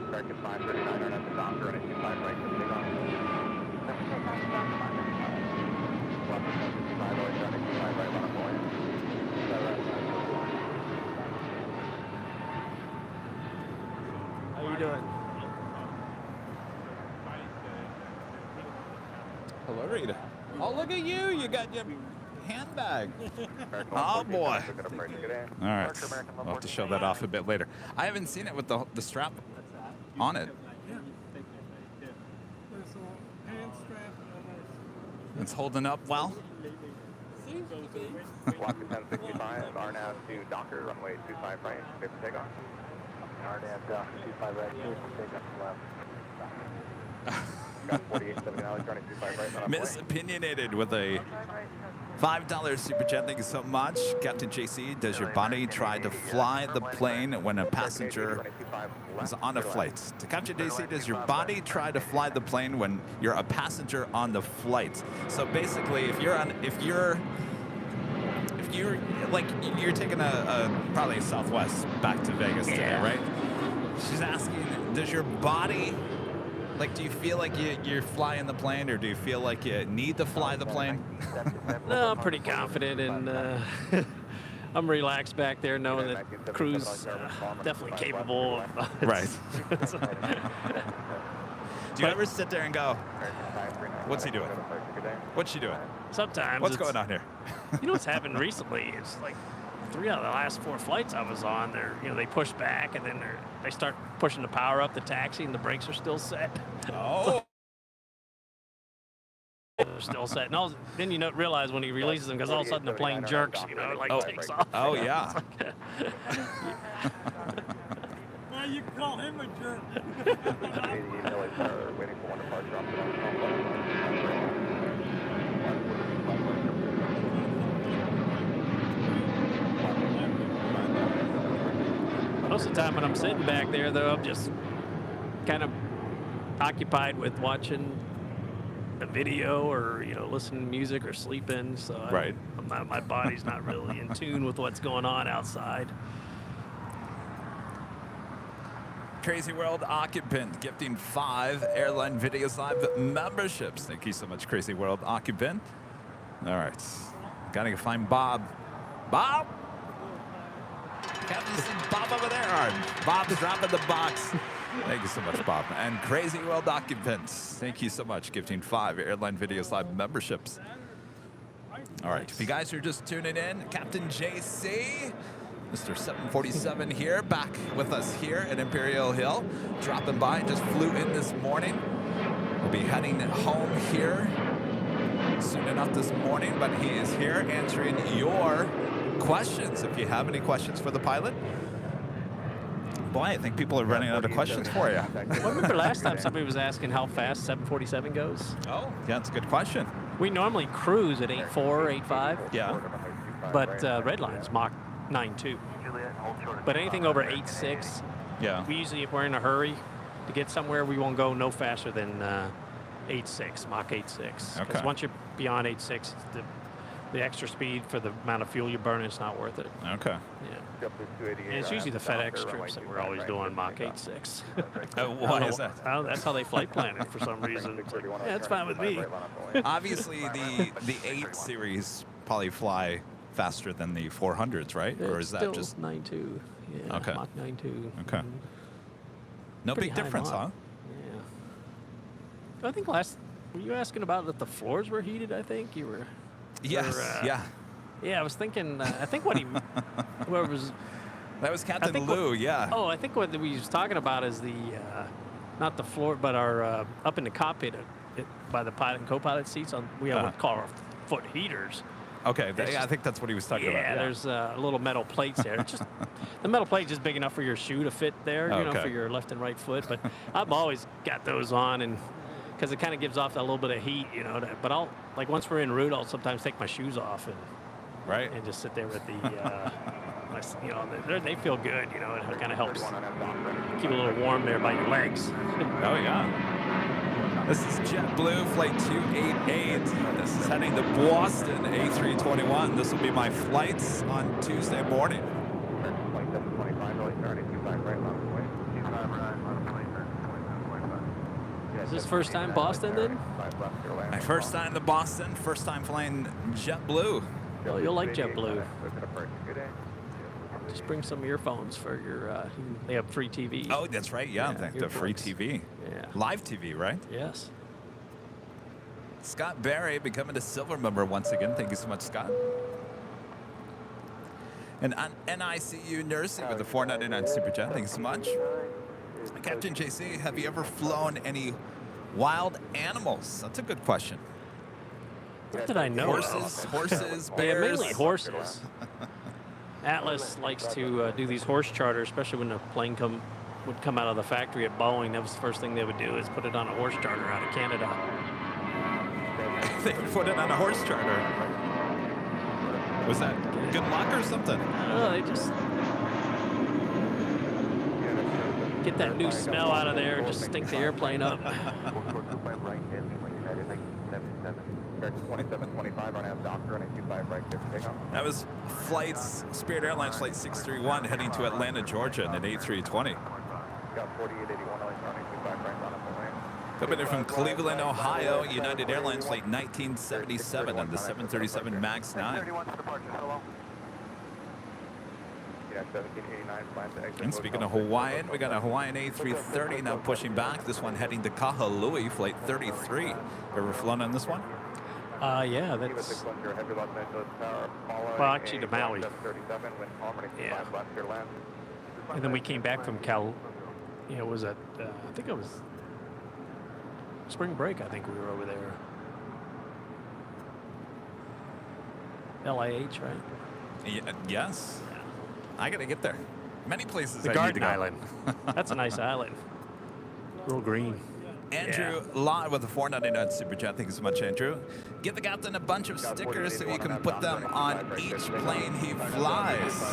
American 539 on the doctor, running 25 right, to take off. Left 25, always running 25 right, run up point. How you doing? Hello, Rita. Oh, look at you. You got your handbag. American Oh, 114, boy. took it up right to get in. All right. Departure, American We'll have to 114. show that off a bit later. I haven't seen it with the strap on it. It's holding up well. Block 1065, RNAV to Docker, runway 25 right, clear for takeoff. RNAV to 25 right, clear for takeoff left. Got 4870 now, running 25 right, run up Miss point. Opinionated with a $5 super chat. Thank you so much. Captain JC, does your body try to fly the plane when a passenger is on a flight? To Captain JC, does your body try to fly the plane when you're a passenger on the flight? So basically, if you're like, you're taking probably a Southwest back to Vegas today, Yeah. right? She's asking, does your body, like, do you feel like you're flying the plane, or do you feel like you need to fly the plane? No, I'm pretty confident, and I'm relaxed back there knowing that crew's definitely capable of Right. Do you ever sit there and go, what's he doing? What's she doing? Sometimes What's it's- going on here? You know what's happened recently? It's like 3 out of the last 4 flights I was on, they push back, and then they start pushing the power up the taxi, and the brakes are still set. Oh. They're still set. And then you don't realize when he releases them, because all of a sudden the plane jerks, takes off. Oh, yeah. Now you can call him a jerk. 88 LAX are waiting for one departure off the Most of the time when I'm sitting back there, though, I'm just kind of occupied with watching a video or, you know, listening to music or sleeping. So Right. my body's not really in tune with what's going on outside. Crazy World occupant gifting 5 Airline Videos Live memberships. Thank you so much, Crazy World occupant. All right. Gotta find Bob. Bob? Can't you see Bob over there? Bob's dropping the box. Thank you so much, Bob. And Crazy World occupants, thank you so much, gifting 5 Airline Videos Live memberships. All right, if you guys are just tuning in, Captain JC, Mr. 747 here, back with us here at Imperial Hill, dropping by, just flew in this morning. We'll be heading home here soon enough this morning, but he is here answering your questions. If you have any questions for the pilot, boy, I think people are running out of questions for you. Well, I remember last time somebody was asking how fast 747 goes. Oh, yeah, that's a good question. We normally cruise at 8.4, 8.5. Yeah. But Redline's Mach 9.2. But anything over 8.6, Yeah. we usually, if we're in a hurry to get somewhere, we won't go no faster than 8.6, Mach 8.6. Okay. Because once you're beyond 8.6, the extra speed for the amount of fuel you burn, it's not worth it. Okay. Yeah. And it's usually the FedEx trips that we're always doing Mach 8.6. Why is that? Well, that's how they flight plan it for some reason. It's like, yeah, it's fine with me. Obviously, the 8 series probably fly faster than the 400s, right? Or is that Still just 9.2? Yeah, Okay. Mach 9.2. okay? No Pretty big high difference, Mach. huh? Yeah. I think were you asking about if the floors were heated? I think you were. Yes. Or, Yeah, I was thinking. I think whoever was. That was Captain think Lou. Yeah. Oh, I think what we was talking about is the, not the floor, but our up in the cockpit by the pilot and co-pilot seats. We have what we call our foot heaters. Okay. I think that's what he was talking about. Yeah, there's little metal plates there. It's just the metal plate's just big enough for your shoe to fit there, you know, Okay. for your left and right foot. But I've always got those on, and because it kind of gives off that little bit of heat, you know. But I'll once we're en route, I'll sometimes take my shoes off Right. and just sit there with the, you know, they feel good, you know. It kind of helps keep a little warm there by your legs. Oh yeah. This is JetBlue Flight 288. This is heading to Boston A321. This will be my flights on Tuesday morning. Is this first time Boston then? My first time to Boston. First time flying JetBlue. Well, you'll like JetBlue. Just bring some earphones for your. They have free TV. Oh, that's right. Yeah, the free earplugs. TV. Yeah. Live TV, right? Yes. Scott Barry becoming a silver member once again. Thank you so much, Scott. And NICU Nursing with the $4.99 Super Chat. Thank you so much. Captain JC, have you ever flown any wild animals? That's a good question. What did I know? Horses, Yeah, bears. mainly horses. Atlas likes to do these horse charters, especially when the plane would come out of the factory at Boeing. That was the first thing they would do is put it on a horse charter out of Canada. They put it on a horse charter. Was that good luck or something? I don't know. They just get that new smell out of there, just stink the airplane up. 2725 on out doctor and a 25 right there for takeoff. That was Spirit Airlines Flight 631 heading to Atlanta, Georgia in an A320. Got 4881 running 25 right on up the lane. Coming in from Cleveland, Ohio, United Airlines Flight 1977 on the 737 MAX 9. 31 for departure, hello. Yeah, 1789 plan to exit. And speaking of Hawaiian, we got a Hawaiian A330 now pushing back. This one heading to Kahului, Flight 33. Ever flown on this one? Yeah, that's. Well, actually, to Maui. Yeah. And then we came back from was at, I think it was spring break, I think we were over there. LIH, right? Yes. I got to get there. Many places The I need to Garden go. Island. That's a nice island. Real green. Andrew Lott with a $4.99 super chat. Thank you so much, Andrew. Give the captain a bunch of stickers so you can put them on each plane he flies.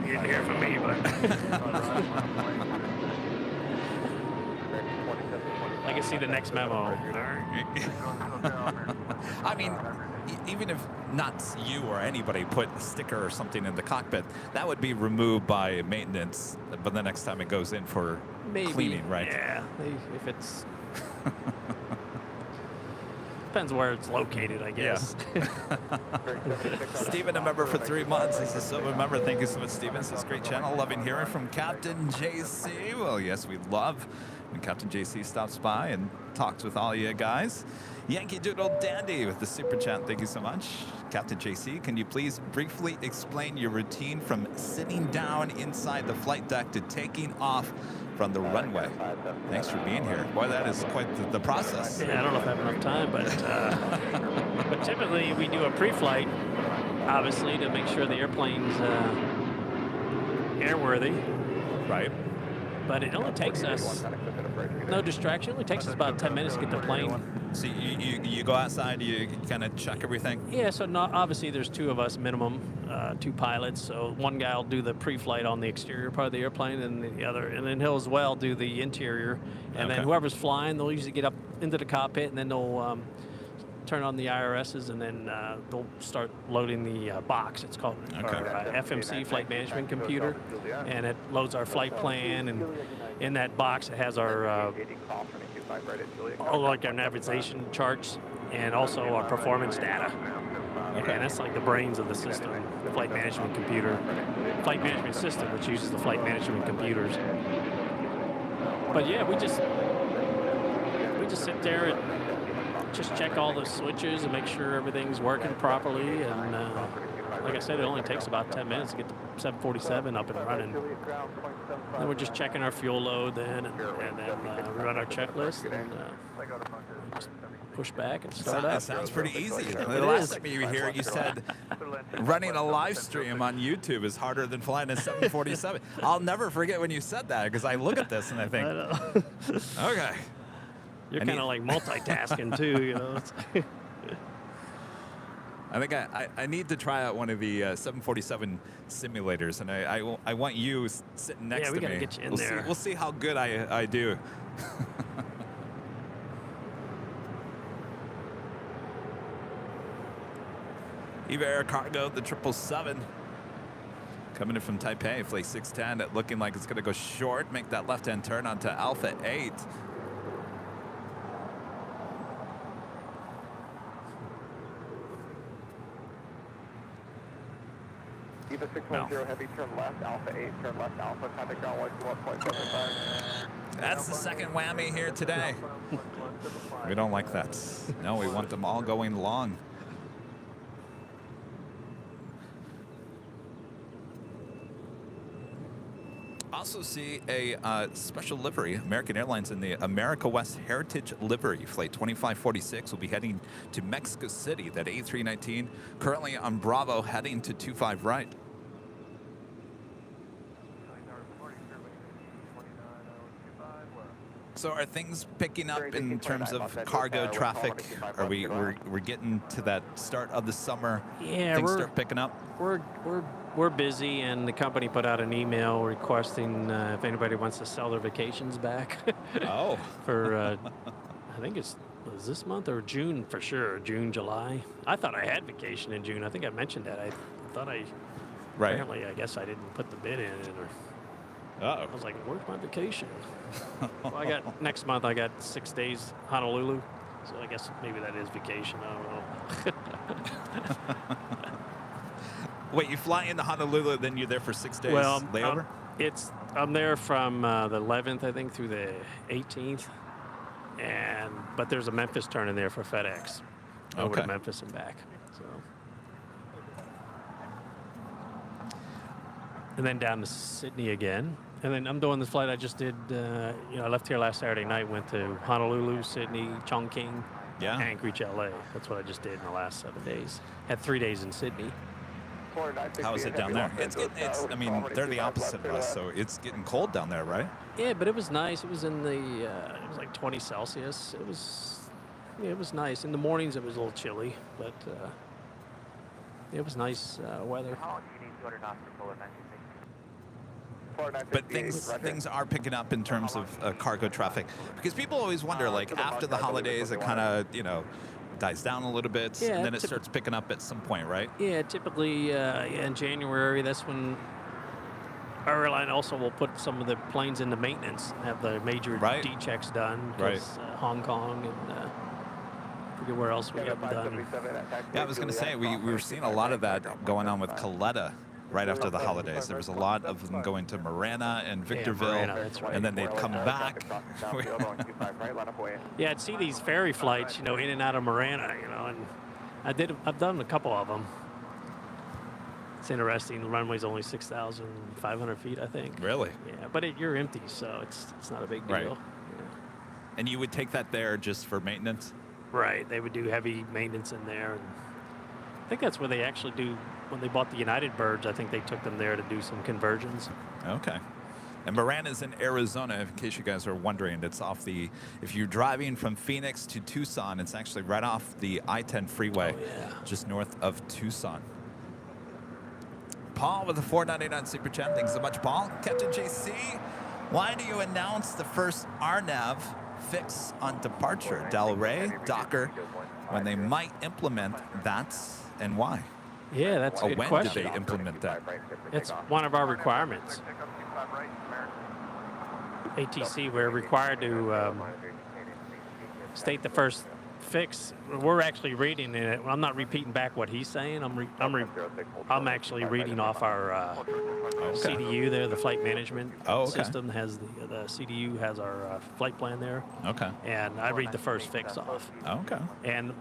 You didn't hear from me, but I can see the next memo. I mean, even if not you or anybody put a sticker or something in the cockpit, that would be removed by maintenance. But the next time it goes in for Maybe. cleaning, right? Yeah, if it's depends where it's located, I guess. Stephen, a member for 3 months. He's a silver member. Thank you so much, Stephen. This is a great channel. Loving hearing from Captain JC. Well, yes, we love when Captain JC stops by and talks with all you guys. Yankee Doodle Dandy with the super chat. Thank you so much. Captain JC, can you please briefly explain your routine from sitting down inside the flight deck to taking off from the runway? Thanks for being here. Boy, that is quite the process. Yeah, I don't know if I have enough time, but typically we do a pre-flight, obviously, to make sure the airplane's airworthy. Right. But it only takes us, no distraction, it only takes us about 10 minutes to get the plane. So you go outside, you kind of check everything? Yeah, so obviously there's 2 of us minimum, 2 pilots. So one guy will do the pre-flight on the exterior part of the airplane, and then he'll as well do the interior. And then whoever's flying, they'll usually get up into the cockpit, and then they'll turn on the IRSs, and then they'll start loading the box. It's called our FMC, Flight Management Computer, and it loads our flight plan, and in that box it has our like our navigation charts and also our performance data. And that's like the brains of the system, the flight management computer, flight management system, which uses the flight management computers. But yeah, we just sit there and just check all the switches and make sure everything's working properly. And like I said, it only takes about 10 minutes to get the 747 up and running. Then we're just checking our fuel load then, and then we run our checklist, and just push back and start up. That sounds pretty easy. The last time you were here, you said running a live stream on YouTube is harder than flying a 747. I'll never forget when you said that, because I look at this and I think, okay. You're kind of like multitasking too, you know. I think I need to try out one of the 747 simulators, and I want you sitting next to me. Yeah, we gotta get you in there. We'll see how good I do. Eva Air Cargo, the 777. Coming in from Taipei, flight 610, looking like it's going to go short, make that left-hand turn onto Alpha 8. Eva 610, heavy, turn left, Alpha 8, turn left, Alpha, contact ground 121.75. That's the second whammy here today. We don't like that. No, we want them all going long. Also see a special livery, American Airlines in the America West Heritage livery. Flight 2546 will be heading to Mexico City. That A319 currently on Bravo, heading to 25 right. So are things picking up in terms of cargo traffic? Are we're getting to that start of the summer? Yeah, things start picking up. We're busy, and the company put out an email requesting if anybody wants to sell their vacations back. Oh. For I think was this month or June for sure. June, July. I thought I had vacation in June. I think I mentioned that. I thought apparently I guess I didn't put the bid in, or I was like, where's my vacation? Well, next month I got 6 days Honolulu, so I guess maybe that is vacation. I don't know. Wait, you fly into Honolulu, then you're there for 6 days layover? I'm there from the 11th, I think, through the 18th, but there's a Memphis turn in there for FedEx over to Memphis and back. So. And then down to Sydney again. And then I'm doing the flight I just did. I left here last Saturday night, went to Honolulu, Sydney, Chongqing, Anchorage, LA. That's what I just did in the last 7 days. Had 3 days in Sydney. How is it down there? I mean, they're the opposite of us, so it's getting cold down there, right? Yeah, but it was nice. It was in the, it was like 20 Celsius. Yeah, it was nice. In the mornings, it was a little chilly, but it was nice weather. How long do you need 200 knots for polar 960? But things are picking up in terms of cargo traffic, because people always wonder, like, after the holidays, it kind of, dies down a little bit, Yeah, and then it starts picking up at some point, right? Yeah, typically in January, that's when our airline also will put some of the planes into maintenance, have the major D checks done. Because Hong Kong and I forget where else we have them done. Yeah, I was going to say, we were seeing a lot of that going on with Coletta right after the holidays. There was a lot of them going to Marana and Victorville, Marana, that's right. and then they'd come back. Yeah, I'd see these ferry flights, in and out of Marana, and I've done a couple of them. It's interesting. The runway's only 6,500 feet, I think. Really? Yeah, but you're empty, so it's not a big deal. Right. Yeah. And you would take that there just for maintenance? Right. They would do heavy maintenance in there. And I think that's where they actually do, when they bought the United Birds, I think they took them there to do some conversions. Okay. And Marana's in Arizona, in case you guys are wondering. It's off if you're driving from Phoenix to Tucson, it's actually right off the I-10 freeway, just north of Tucson. Paul with the $4.99 Super Chat. Thanks so much, Paul. Captain JC, why do you announce the first RNAV fix on departure, Delray, Docker, when they might implement that, and why? Yeah, that's a good when question. did they implement that? It's one of our requirements. ATC, we're required to state the first fix. We're actually reading it. I'm not repeating back what he's saying. I'm actually reading off our CDU there, the flight management system has the CDU has our flight plan there. Okay. And I read the first fix off. Okay. And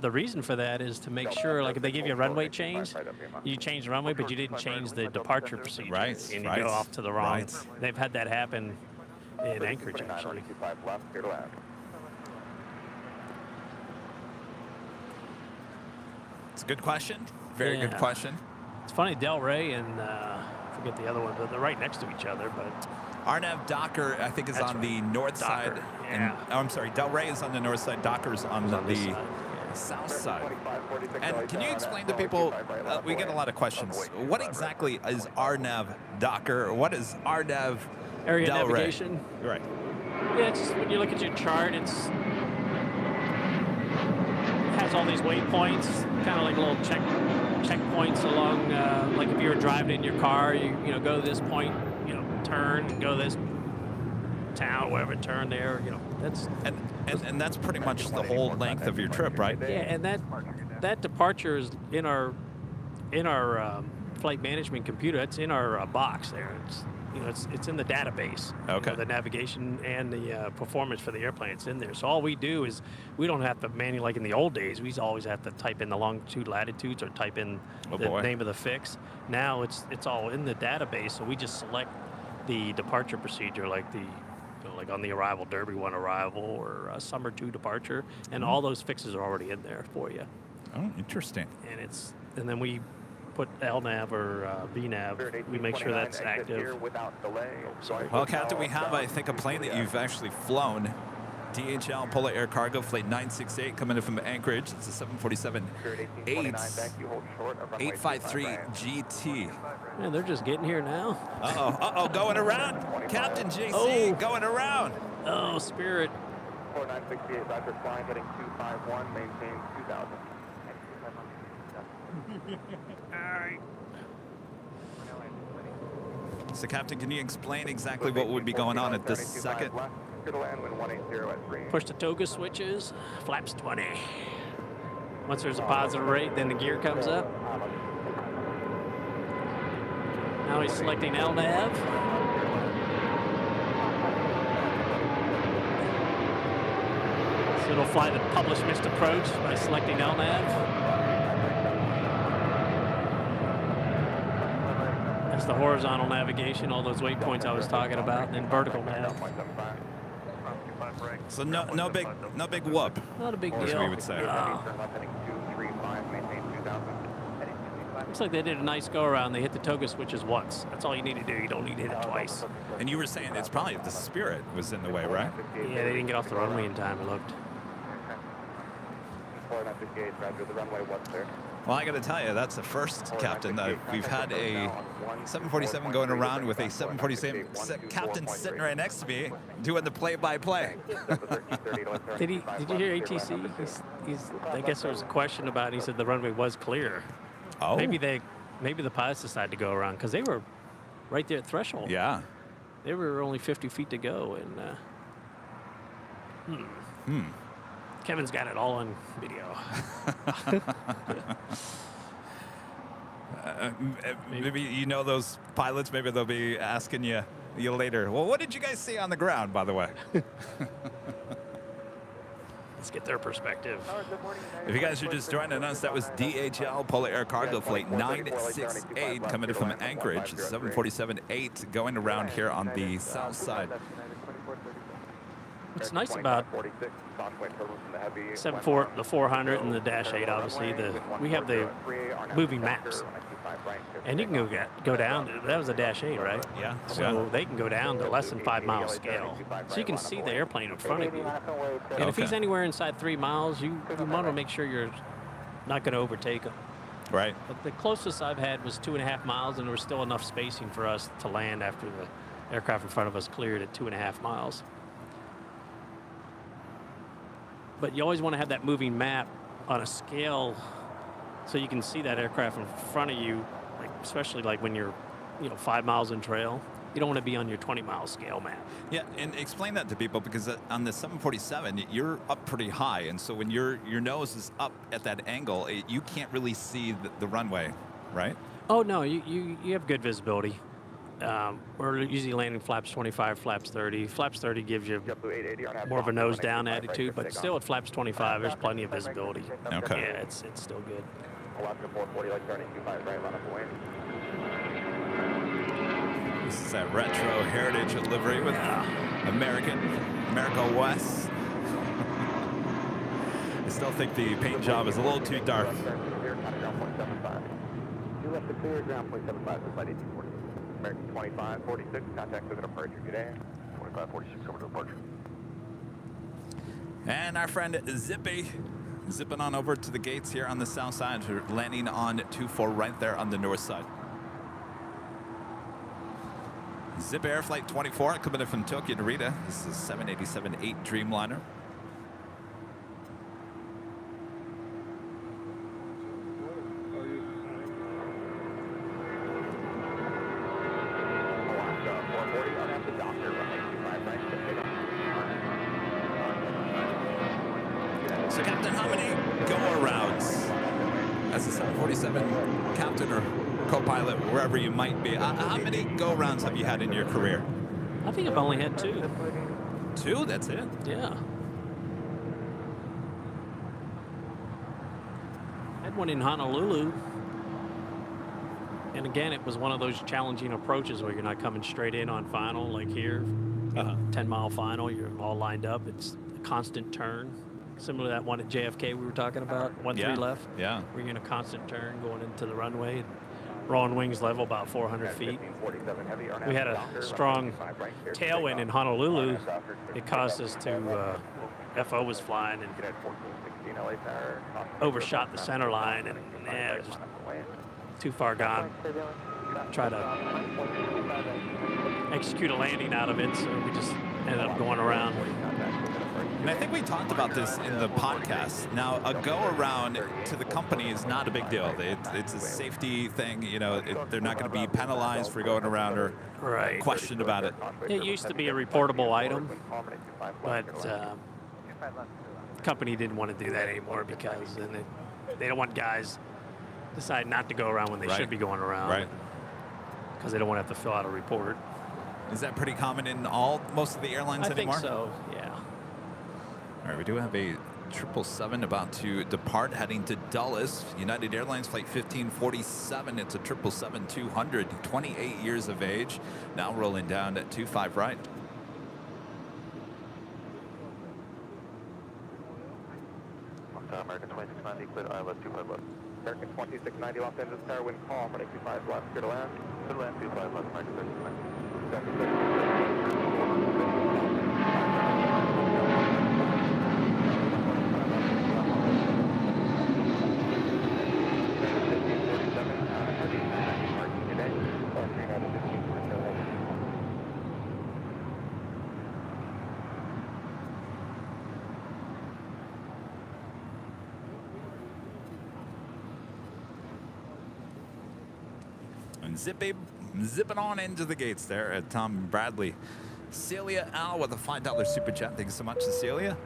the reason for that is to make sure, like if they give you a runway change, you change the runway, but you didn't change the departure procedure. Right. And you go off to the wrong. They've had that happen in Anchorage, actually. It's a good question. Very good question. It's funny, Delray and I forget the other one, but they're right next to each other. But RNAV Docker, I think, is on the north side. Yeah. I'm sorry, Delray is on the north side. Docker's on the south side. And can you explain to people, we get a lot of questions, what exactly is RNAV Docker? What is RNAV Area Delray? navigation? Right. Yeah, it's just when you look at your chart, it has all these waypoints, kind of like little checkpoints along. Like if you were driving in your car, you go to this point, turn, go to this town, whatever, turn there. That's and that's pretty much the whole length of your trip, right? Yeah, and that departure is in our flight management computer. It's in our box there. It's in the database. Okay. The navigation and the performance for the airplane, it's in there. So all we do is we don't have to manually, like in the old days, we always have to type in the longitude, latitudes, or type in the name of the fix. Now it's all in the database, so we just select the departure procedure, like like on the arrival, Derby 1 arrival or Summer 2 departure, and all those fixes are already in there for you. Oh, interesting. And then we put LNAV or VNAV, we make sure that's active. Well, Captain, we have, I think, a plane that you've actually flown. DHL Polar Air Cargo Flight 968 coming in from Anchorage. It's a 747 853 GT. Man, they're just getting here now. Uh-oh, going around. Captain JC going around. Oh, Spirit. 4968, Roger, flying, heading 251, maintain 2000. All right. So, Captain, can you explain exactly what would be going on at this second? Push the toga switches, flaps 20. Once there's a positive rate, then the gear comes up. Now he's selecting LNAV. So it'll fly the published missed approach by selecting LNAV. That's the horizontal navigation, all those waypoints I was talking about, and then vertical nav. So no big whoop. Not a big as deal. we would say. Looks like they did a nice go around. They hit the toga switches once. That's all you need to do. You don't need to hit it twice. And you were saying it's probably the Spirit was in the way, right? Yeah, they didn't get off the runway in time, it looked. 4958, roger, the runway was there. Well, I got to tell you, that's the first, Captain. We've had a 747 going around with a 747 captain sitting right next to me doing the play-by-play. Did you hear ATC? I guess there was a question about it. He said the runway was clear. Oh. Maybe the pilots decided to go around because they were right there at threshold. Yeah. They were only 50 feet to go, and Kevin's got it all on video. Maybe you know those pilots. Maybe they'll be asking you later. Well, what did you guys see on the ground, by the way? Let's get their perspective. If you guys are just joining us, that was DHL Polar Air Cargo Flight 968 coming in from Anchorage, 747-8 going around here on the south side. What's nice about the 400 and the Dash 8, obviously, we have the moving maps. And you can go down. That was a Dash 8, right? Yeah. So they can go down to less than 5 mile scale. So you can see the airplane in front of you. And if he's anywhere inside 3 miles, you want to make sure you're not going to overtake him. Right. But the closest I've had was 2.5 miles, and there was still enough spacing for us to land after the aircraft in front of us cleared at 2.5 miles. But you always want to have that moving map on a scale so you can see that aircraft in front of you, like, especially like when you're 5 miles in trail. You don't want to be on your 20-mile scale map. Yeah, and explain that to people, because on the 747, you're up pretty high, and so when your nose is up at that angle, you can't really see the runway, right? Oh, no, you have good visibility. We're usually landing flaps 25, flaps 30. Flaps 30 gives you more of a nose down attitude, but still at flaps 25, there's plenty of visibility. Okay. Yeah, it's still good. Alaska 440, like turning 25 right, line up away. This is that retro heritage livery with America West. I still think the paint job is a little too dark. You left the clear, ground point 75, flight 1840. American 2546, contact with an departure, good day. 2546 over to departure. And our friend Zippy zipping on over to the gates here on the south side. We're landing on 24 right there on the north side. Zip Air Flight 24 coming in from Tokyo Narita. This is 787-8 Dreamliner. So, Captain, how many go-arounds as a 747 captain or co-pilot, wherever you might be, how many go-arounds have you had in your career? I think I've only had 2. 2? That's it? Yeah. I had one in Honolulu. And again, it was one of those challenging approaches where you're not coming straight in on final like here. 10-mile final, you're all lined up. It's a constant turn. Similar to that one at JFK we were talking about, 1-3 left. Yeah. Where you're in a constant turn going into the runway. Rolling wings level about 400 feet. We had a strong tailwind in Honolulu. It caused us to, FO was flying and overshot the center line, and it was just too far gone. Try to execute a landing out of it, so we just ended up going around. And I think we talked about this in the podcast. Now, a go-around to the company is not a big deal. It's a safety thing. You know, they're not going to be penalized for going around or questioned about it. It used to be a reportable item, but the company didn't want to do that anymore because then they don't want guys decide not to go around when they should be going around. Right. Because they don't want to have to fill out a report. Is that pretty common in most of the airlines anymore? I think so, yeah. All right, we do have a 777 about to depart, heading to Dulles. United Airlines Flight 1547. It's a 777-200, 28 years of age. Now rolling down at 25 right. American 2690, clear ILS 25 left. American 2690 Los Angeles Tower, wind call, runway 25 left, clear to land. Clear to land, 25 left, Mike And zipping on into the gates there at Tom Bradley. Celia Al with a $5 super chat. Thanks so much, Cecilia.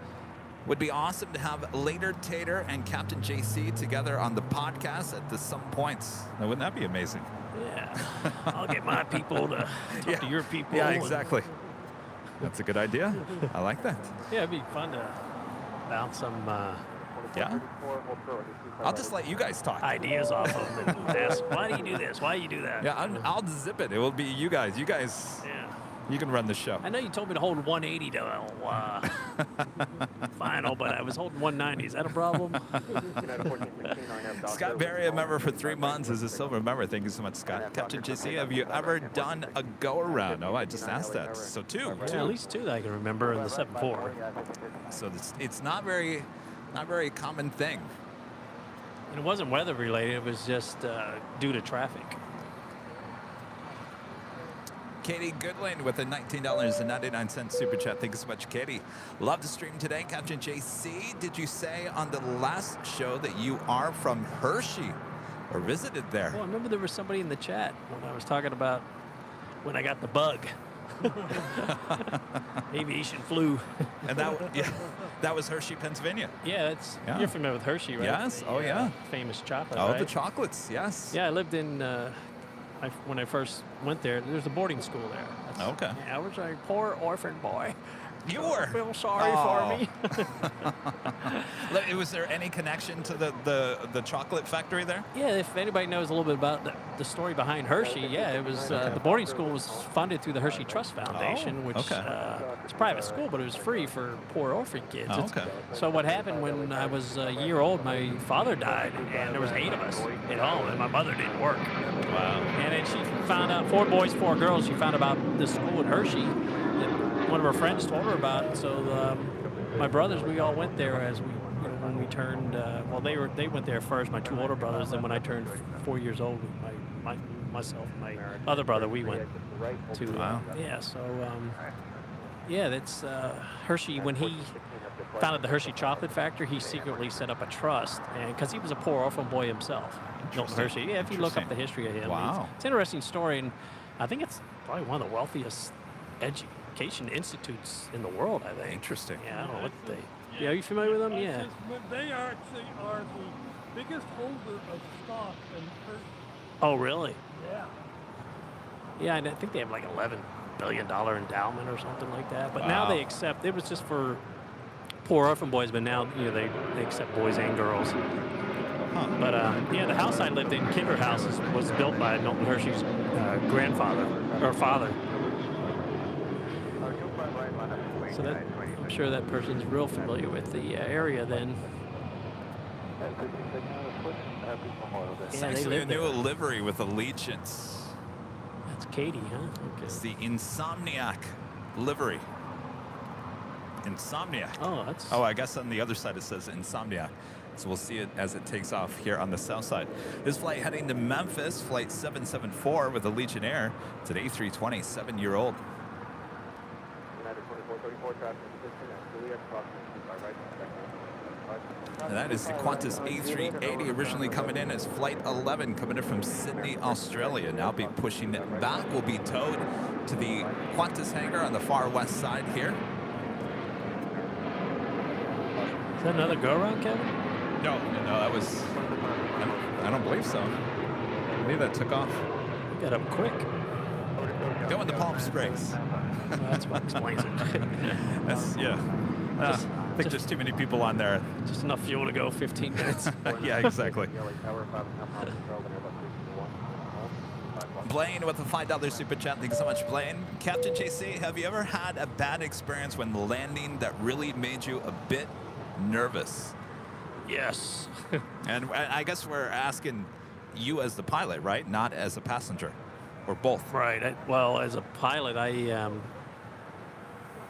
Would be awesome to have Later Tater and Captain JC together on the podcast at some points. Now, wouldn't that be amazing? Yeah. I'll get my people to talk to your people. Yeah, exactly. That's a good idea. I like that. Yeah, it'd be fun to bounce some Yeah. I'll just let you guys talk. ideas off of them and ask, why do you do this? Why do you do that? Yeah, I'll zip it. It will be you guys. You guys, Yeah. you can run the show. I know you told me to hold 180 to final, but I was holding 190. Is that a problem? Scott Berry, a member for 3 months, is a silver member. Thank you so much, Scott. Captain JC, have you ever done a go-around? Oh, I just asked that. So two. Yeah, at least two that I can remember in the 7-4. So it's not very common thing. And it wasn't weather related. It was just due to traffic. Katie Goodland with a $19.99 super chat. Thank you so much, Katie. Love the stream today. Captain JC, did you say on the last show that you are from Hershey or visited there? Well, I remember there was somebody in the chat when I was talking about when I got the bug. Aviation flu. And that was Hershey, Pennsylvania. Yeah, Yeah. you're familiar with Hershey, right? Yes. Oh, yeah. Famous chocolate, Oh, right? the chocolates. Yes. Yeah, I lived in, when I first went there, there's a boarding school there. Okay. Yeah, I was a poor orphan boy. You were. Feel sorry for me. Was there any connection to the chocolate factory there? Yeah, if anybody knows a little bit about the story behind Hershey, yeah, it was the boarding school was funded through the Hershey Trust Foundation, which it's a private school, but it was free for poor orphan kids. Oh, okay. So what happened when I was a year old, my father died, and there was 8 of us at home, and my mother didn't work. Wow. And then she found out, 4 boys, 4 girls, she found about this school in Hershey. One of her friends told her about it, so my brothers, we all went there as when we turned. Well, they went there first. My 2 older brothers. Then when I turned 4 years old, myself, and my other brother, we went to. Yeah, so yeah, that's Hershey. When he founded the Hershey Chocolate Factory, he secretly set up a trust, and because he was a poor orphan boy himself, Milton Hershey. Yeah, if you look up the history of him, it's an interesting story, and I think it's probably one of the wealthiest education institutes in the world, I think. Interesting. Yeah, I don't know what they. Yeah, are you familiar with them? Yeah. They actually are the biggest holder of stock in Hershey. Oh, really? Yeah. Yeah, and I think they have like $11 billion endowment or something like that. But now they accept. It was just for poor orphan boys, but now they accept boys and girls. But yeah, the house I lived in, Kinder House, was built by Milton Hershey's grandfather or father. So that, I'm sure that person's real familiar with the area then. It's Yeah, they actually a live new there. livery with Allegiance. That's Katie, huh? Okay. It's the Insomniac livery. Insomniac. Oh, that's. Oh, I guess on the other side it says Insomniac. So we'll see it as it takes off here on the south side. This flight heading to Memphis, flight 774 with Allegiant Air. It's an A320, 7-year-old. And that is the Qantas A380, originally coming in as Flight 11, coming in from Sydney, Australia. Now be pushing it back. Will be towed to the Qantas hangar on the far west side here. Is that another go-around, Kevin? No, that was, I don't believe so. I believe that took off. You got up quick. Going to Palm Springs. Well, that's what explains it. That's, yeah. I think there's too many people on there. Just enough fuel to go 15 minutes. Yeah, exactly. Blaine with a $5 super chat. Thank you so much, Blaine. Captain JC, have you ever had a bad experience when landing that really made you a bit nervous? Yes. And I guess we're asking you as the pilot, right? Not as a passenger, or both. Right. Well, as a pilot, I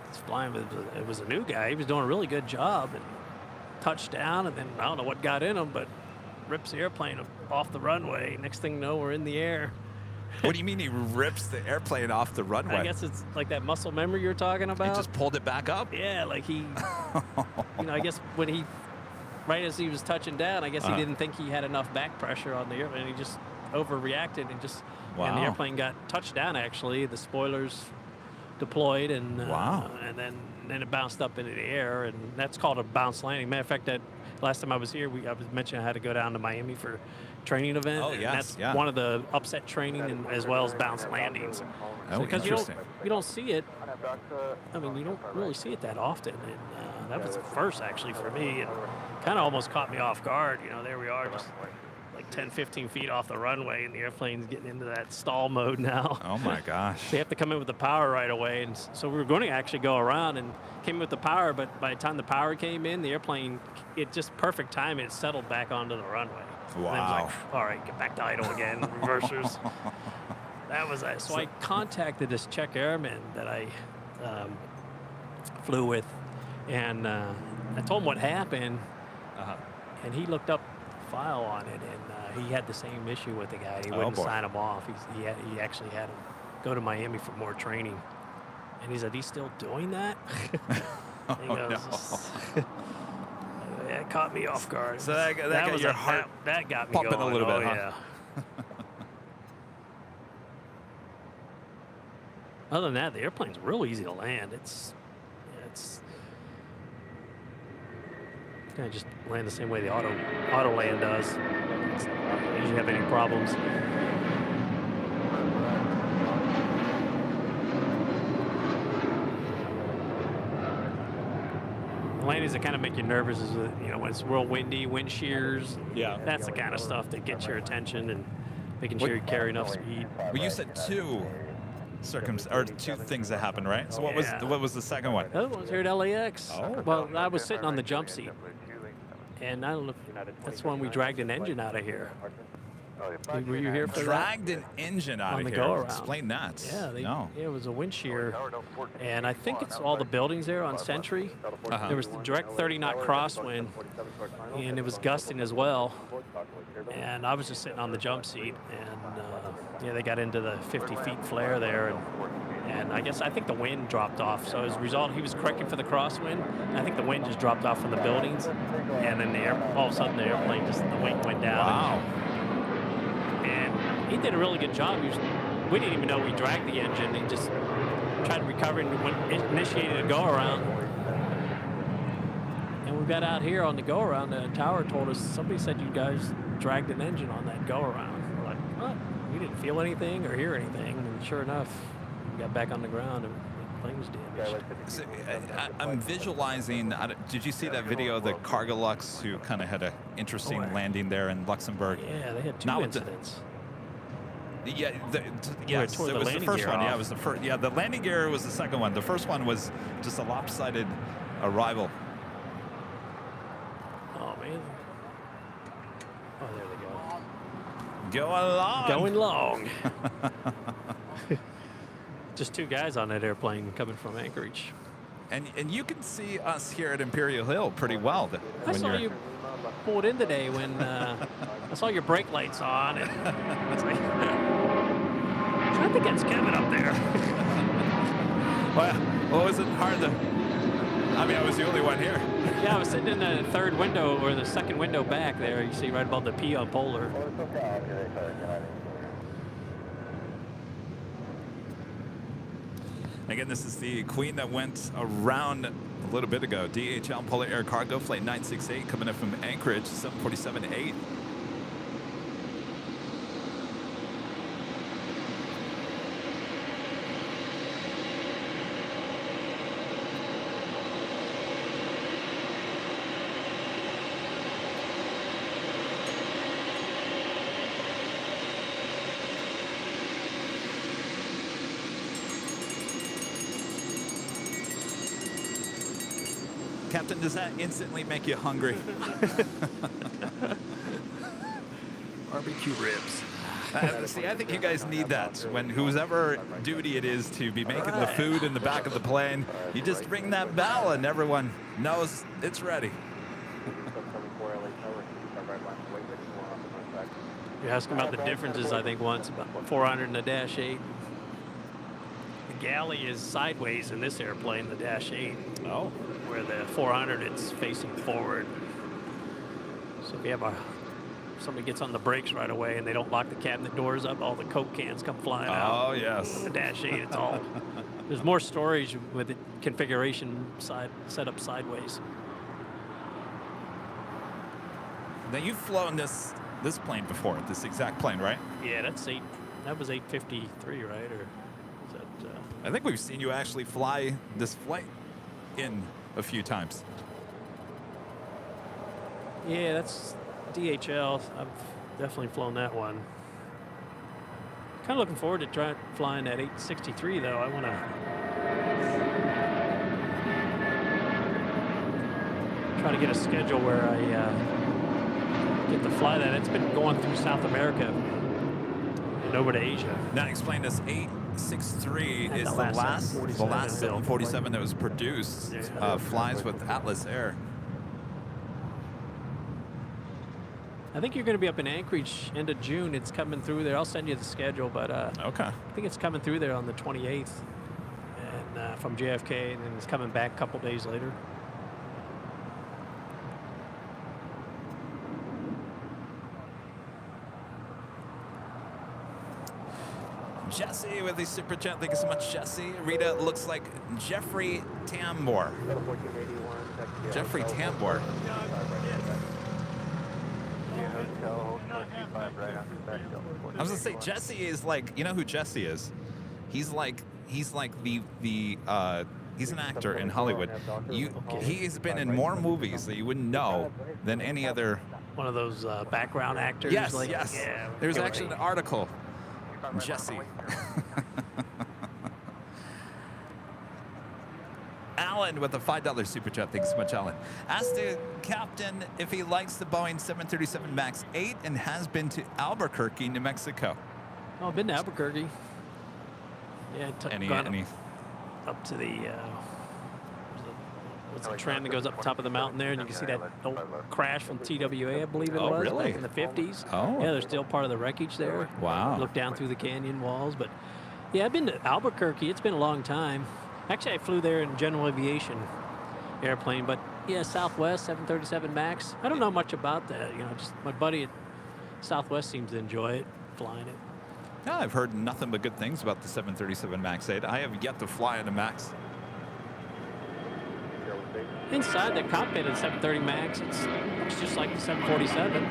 was flying with, it was a new guy. He was doing a really good job and touched down, and then I don't know what got in him, but rips the airplane off the runway. Next thing you know, we're in the air. What do you mean he rips the airplane off the runway? I guess it's like that muscle memory you're talking about. He just pulled it back up? Yeah, like he, I guess when he, right as he was touching down, I guess he didn't think he had enough back pressure on the airplane. He just overreacted and just, and the airplane got touched down, actually. The spoilers deployed, and and then it bounced up into the air, and that's called a bounce landing. Matter of fact, that last time I was here, I was mentioning I had to go down to Miami for a training event. Oh, and yes, that's one of the upset training, and as well as bounce landings. Oh, Because interesting. you don't see it. I mean, you don't really see it that often, and that was the first actually for me, and kind of almost caught me off guard. There we are, just like 10, 15 feet off the runway, and the airplane's getting into that stall mode now. Oh my gosh. So you have to come in with the power right away, and so we were going to actually go around and came in with the power, but by the time the power came in, the airplane, it just perfect time, it settled back onto the runway. Wow. And then it was like, all right, get back to idle again, reversers. That was it. So I contacted this Czech airman that I flew with, and I told him what happened, and he looked up the file on it, and he had the same issue with the guy. He wouldn't sign him off. He actually had him go to Miami for more training, and he said, he's still doing that? He goes, it caught me off guard. So that got was your heart that got me pumping going. a little bit, huh? Yeah. Other than that, the airplane's real easy to land. It's kind of just land the same way the auto land does. You usually have any problems. Landings that kind of make you nervous is, when it's real windy, wind shears. Yeah. That's the kind of stuff that gets your attention and making sure you carry enough speed. Well, you said two things that happened, right? So what was the second one? The other one was here at LAX. Oh. Well, I was sitting on the jump seat, and I don't know. That's when we dragged an engine out of here. Were you here for that? Dragged an engine out On of the here. go-around. Explain that. Yeah, No. it was a wind shear, and I think it's all the buildings there on Century. There was the direct 30-knot crosswind, and it was gusting as well. And I was just sitting on the jump seat, and they got into the 50 feet flare there, and I think the wind dropped off. So as a result, he was correcting for the crosswind, and I think the wind just dropped off from the buildings, and then all of a sudden the airplane the wing went down. Wow. And he did a really good job. We didn't even know we dragged the engine. He just tried to recover and initiated a go-around. And we got out here on the go-around. The tower told us, somebody said you guys dragged an engine on that go-around. We're like, what? We didn't feel anything or hear anything. And sure enough, we got back on the ground and the plane was damaged. So, I'm visualizing, did you see that video of the Cargolux who kind of had an interesting landing there in Luxembourg? Yeah, they had two Not with incidents. Yes, tore it the was the landing first gear one. Yeah, off. it was the first. Yeah, the landing gear was the second one. The first one was just a lopsided arrival. Oh, man. Oh, there they go. Go along. Going long. Just two guys on that airplane coming from Anchorage. And you can see us here at Imperial Hill pretty well. I saw you pulled in today when I saw your brake lights on, and it's like, I think that's Kevin up there. Well, was it hard to? I mean, I was the only one here. Yeah, I was sitting in the third window or the second window back there. You see right above the P on Polar. Again, this is the Queen that went around a little bit ago. DHL Polar Air Cargo Flight 968 coming up from Anchorage, 747-8. Captain, does that instantly make you hungry? Barbecue ribs. See, I think you guys need that. When whoever duty it is to be making the food in the back of the plane, you just ring that bell and everyone knows it's ready. You're asking about the differences, I think, once, about 400 and the Dash 8. The galley is sideways in this airplane, the Dash 8. Oh. Where the 400, it's facing forward. So if you have somebody gets on the brakes right away and they don't lock the cabinet doors up, all the Coke cans come flying out. Oh, yes. The Dash 8, it's all... There's more storage with the configuration set up sideways. Now, you've flown this plane before, this exact plane, right? Yeah, that was 853, right? Or is that, I think we've seen you actually fly this flight in a few times. yeah, that's DHL. I've definitely flown that one. Kind of looking forward to flying that 863, though. I want to try to get a schedule where I get to fly that. It's been going through South America and over to Asia. Now, explain this. 863 And is the the last last 747 747 that was produced. Flies with Atlas Air. I think you're going to be up in Anchorage end of June. It's coming through there. I'll send you the schedule, but Okay. I think it's coming through there on the 28th and from JFK, and then it's coming back a couple days later. Jesse with the super chat. Thank you so much, Jesse. Rita looks like Jeffrey Tambor. Jeffrey Tambor. I was gonna say Jesse is like, you know who Jesse is? He's like he's an actor in Hollywood. He's been in more movies that you wouldn't know than any other. One of those background actors. Yes, like, yes. Yeah, There's actually an article. Jesse. Alan with a $5 super chat. Thanks so much, Alan. Asked the captain if he likes the Boeing 737 MAX 8 and has been to Albuquerque, New Mexico. Oh, I've been to Albuquerque. Yeah, Any up to the what's the trend that goes up the top of the mountain there, and you can see that old crash from TWA, I believe it was, really? back in the 50s. Oh. Yeah, there's still part of the wreckage there. Wow. Look down through the canyon walls, but yeah, I've been to Albuquerque. It's been a long time. Actually, I flew there in general aviation airplane, but yeah, Southwest 737 MAX. I don't know much about that. You know, just my buddy at Southwest seems to enjoy it, flying it. Yeah, I've heard nothing but good things about the 737 MAX 8. I have yet to fly in a MAX. Inside the cockpit of the 730 MAX, it's just like the 747.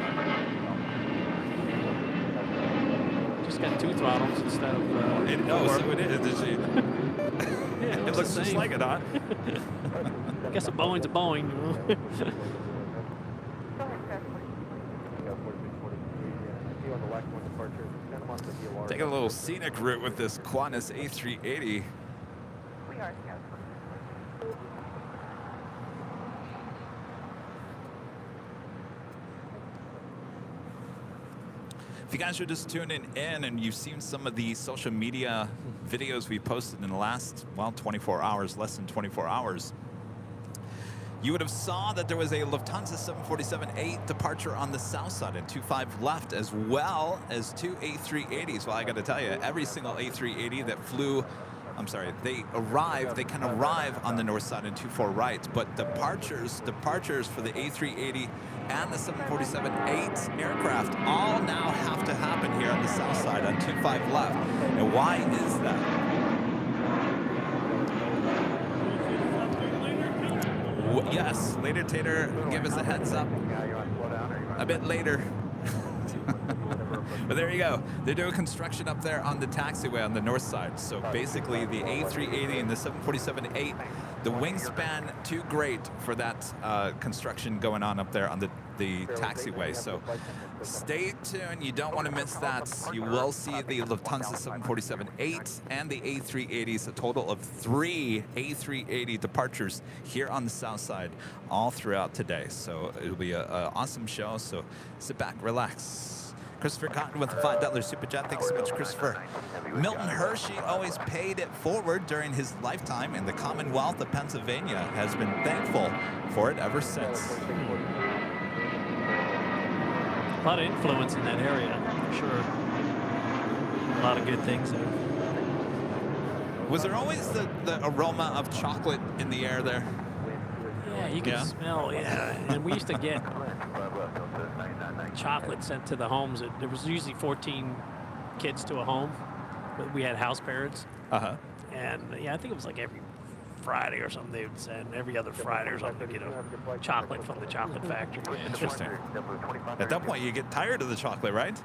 Just got 2 throttles instead of So it is. Yeah, It looks just like it, huh? I guess a Boeing's a Boeing. You know? Take a little scenic route with this Qantas A380. If you guys are just tuning in and you've seen some of the social media videos we posted in the last, 24 hours, less than 24 hours, you would have saw that there was a Lufthansa 747-8 departure on the south side and 25 left, as well as 2 A380s. Well, I got to tell you, every single A380 that flew, they can arrive on the north side and 24 right, but departures for the A380 and the 747-8 aircraft all now have to happen here on the south side on 25 left. And why is that? Yes, later, Tater, give us a heads up a bit later. But there you go. They're doing construction up there on the taxiway on the north side. So basically the A380 and the 747-8, the wingspan too great for that construction going on up there on the the taxiway. So stay tuned. You don't want to miss that. You will see the Lufthansa 747-8 and the A380s, a total of 3 A380 departures here on the south side all throughout today. So it'll be an awesome show. So sit back, relax. Christopher Cotton with a $5 super chat. Thanks so much, Christopher. Milton Hershey always paid it forward during his lifetime, and the Commonwealth of Pennsylvania has been thankful for it ever since. A lot of influence in that area, for sure. A lot of good things there. Was there always the aroma of chocolate in the air there? Yeah, you can smell, And we used to get chocolate sent to the homes. There was usually 14 kids to a home, but we had house parents. And yeah, I think it was like every Friday or something they would send, every other Friday or something, you know, chocolate from the chocolate factory. Interesting. At that point, you get tired of the chocolate, right?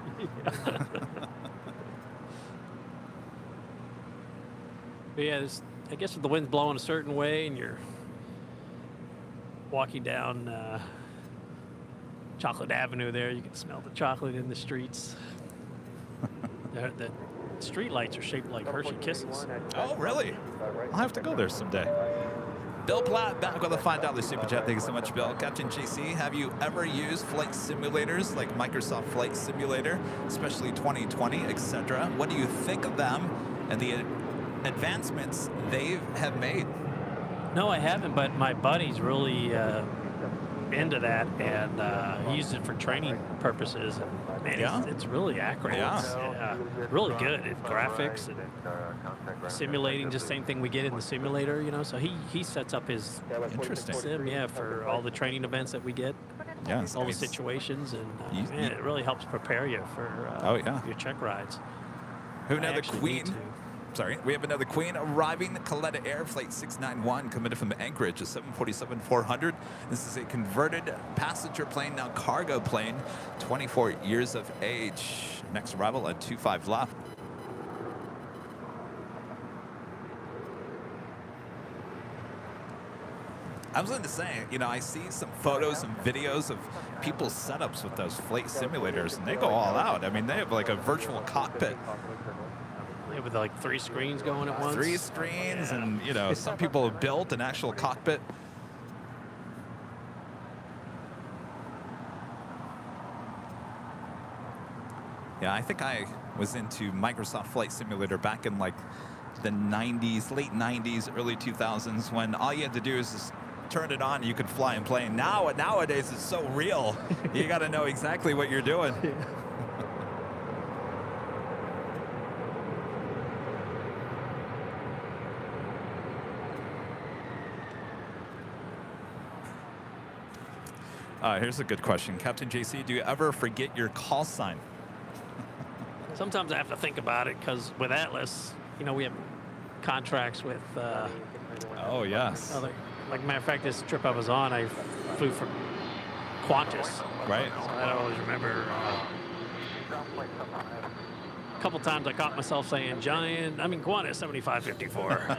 But yeah, I guess if the wind's blowing a certain way and you're walking down Chocolate Avenue there, you can smell the chocolate in the streets. The street lights are shaped like Hershey Kisses. Oh, really? I'll have to go there someday. Bill Platt back with a $5 super chat. Thank you so much, Bill. Captain JC, have you ever used flight simulators like Microsoft Flight Simulator, especially 2020, etc.? What do you think of them and the advancements they have made? No, I haven't, but my buddy's really into that, and he uses it for training purposes. And man, it's really accurate. It's really good at graphics and simulating. Just same thing we get in the simulator, you know. So he sets up his sim, for all the training events that we get. All the situations, and man, it really helps prepare you for your check rides. Who now the Queen? Sorry, we have another Queen arriving. Coletta Air Flight 691 committed from Anchorage, a 747-400. This is a converted passenger plane, now cargo plane, 24 years of age. Next arrival at 25 left. I was going to say, you know, I see some photos and videos of people's setups with those flight simulators, and they go all out. I mean, they have like a virtual cockpit. With like 3 screens going at once. 3 screens, and you know, some people have built an actual cockpit. Yeah, I think I was into Microsoft Flight Simulator back in like the 90s, late 90s, early 2000s, when all you had to do is just turn it on and you could fly and play. Nowadays it's so real. You got to know exactly what you're doing. Here's a good question. Captain JC, do you ever forget your call sign? Sometimes I have to think about it, because with Atlas, you know, we have contracts with oh, yes. Like a matter of fact, this trip I was on, I flew for Qantas. Right. So I always remember a couple times I caught myself saying Qantas 7554.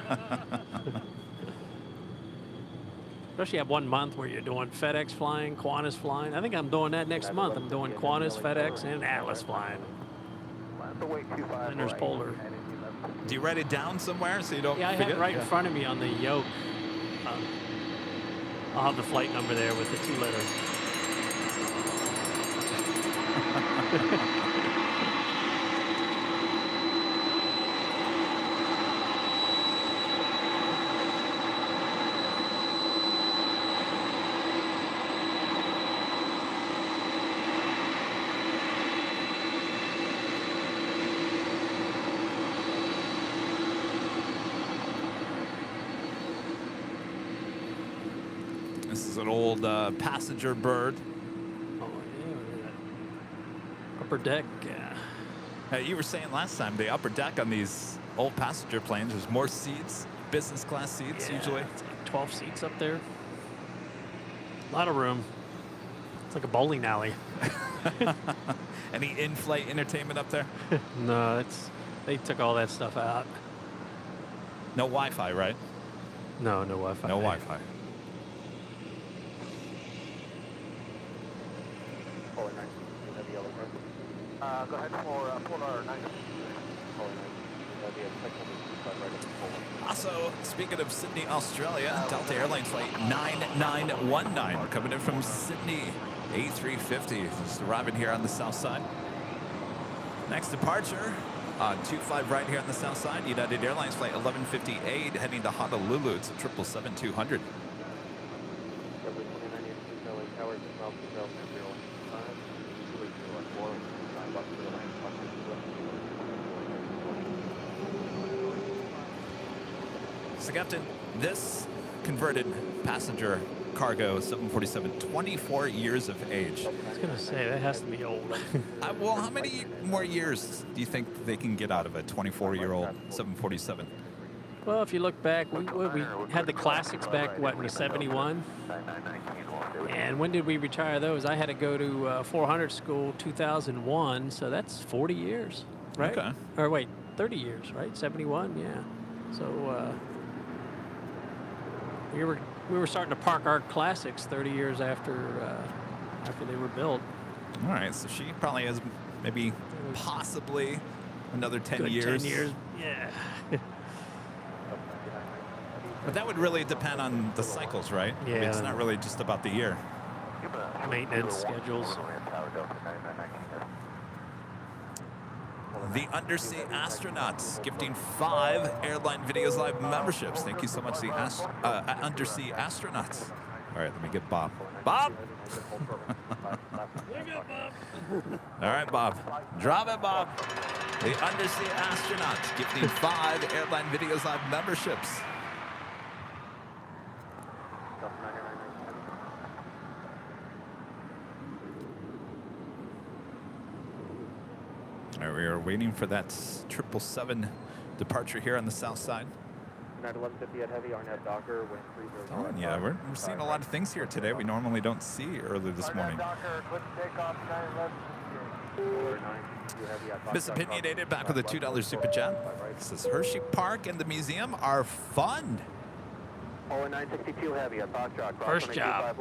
Especially have 1 month where you're doing FedEx flying, Qantas flying. I think I'm doing that next month. I'm doing Qantas, FedEx, and Atlas flying. And there's Polar. Do you write it down somewhere so you don't forget? I have it right in front of me on the yoke. I'll have the flight number there with the 2 letters. This is an old passenger bird. Oh, yeah. Upper deck. You were saying last time the upper deck on these old passenger planes, there's more seats, business class seats usually. It's like 12 seats up there. A lot of room. It's like a bowling alley. Any in-flight entertainment up there? No, they took all that stuff out. No Wi-Fi, right? No Wi-Fi. No Wi-Fi. Go ahead for our 9. Also, speaking of Sydney, Australia, Delta Airlines flight 9919 coming in from Sydney, A350. Just arriving here on the south side. Next departure on 25 right here on the south side, United Airlines flight 1158 heading to Honolulu. It's a 777-200. So, Captain, this converted passenger cargo 747, 24 years of age. I was going to say, that has to be old. Well, how many more years do you think they can get out of a 24-year-old 747? Well, if you look back, we had the classics back, what, in 71? And when did we retire those? I had to go to 400 school 2001, so that's 40 years, right? Okay. Or wait, 30 years, right? 71, yeah. So we were starting to park our classics 30 years after they were built. All right, so she probably has maybe possibly another 10 Good years. 10 years, yeah. But that would really depend on the cycles, right? I mean, Yeah. it's not really just about the year. Maintenance schedules. The Undersea Astronauts gifting 5 Airline Videos Live memberships. Thank you so much, the Undersea Astronauts. All right, let me get Bob. Bob! All right, Bob. Drop it, Bob. The Undersea Astronauts gifting 5 Airline Videos Live memberships. All right, we are waiting for that 777 departure here on the south side. 1150 at heavy, RNAV Docker, wind 30. Oh, yeah, we're seeing a lot of things here today we normally don't see early this morning. Miss Opinionated back with a $2 super chat. Says Hershey Park and the museum are fun. 962 heavy, a talk track. First job.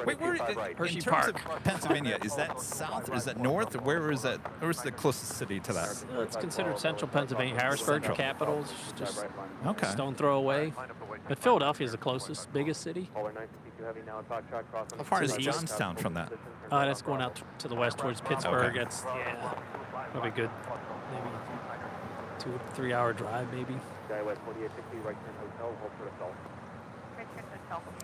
Wait, where Hershey in terms Park. of Pennsylvania, is that south or is that north? Where is that? Where's the closest city to that? It's considered central Pennsylvania. Harrisburg, the capital, is just Okay. stone throw away. But Philadelphia is the closest, biggest city. How far is to the east. Johnstown from that? That's going out to the west towards Pittsburgh. Okay. That's, yeah, probably good, maybe 2 to 3 hour drive, maybe.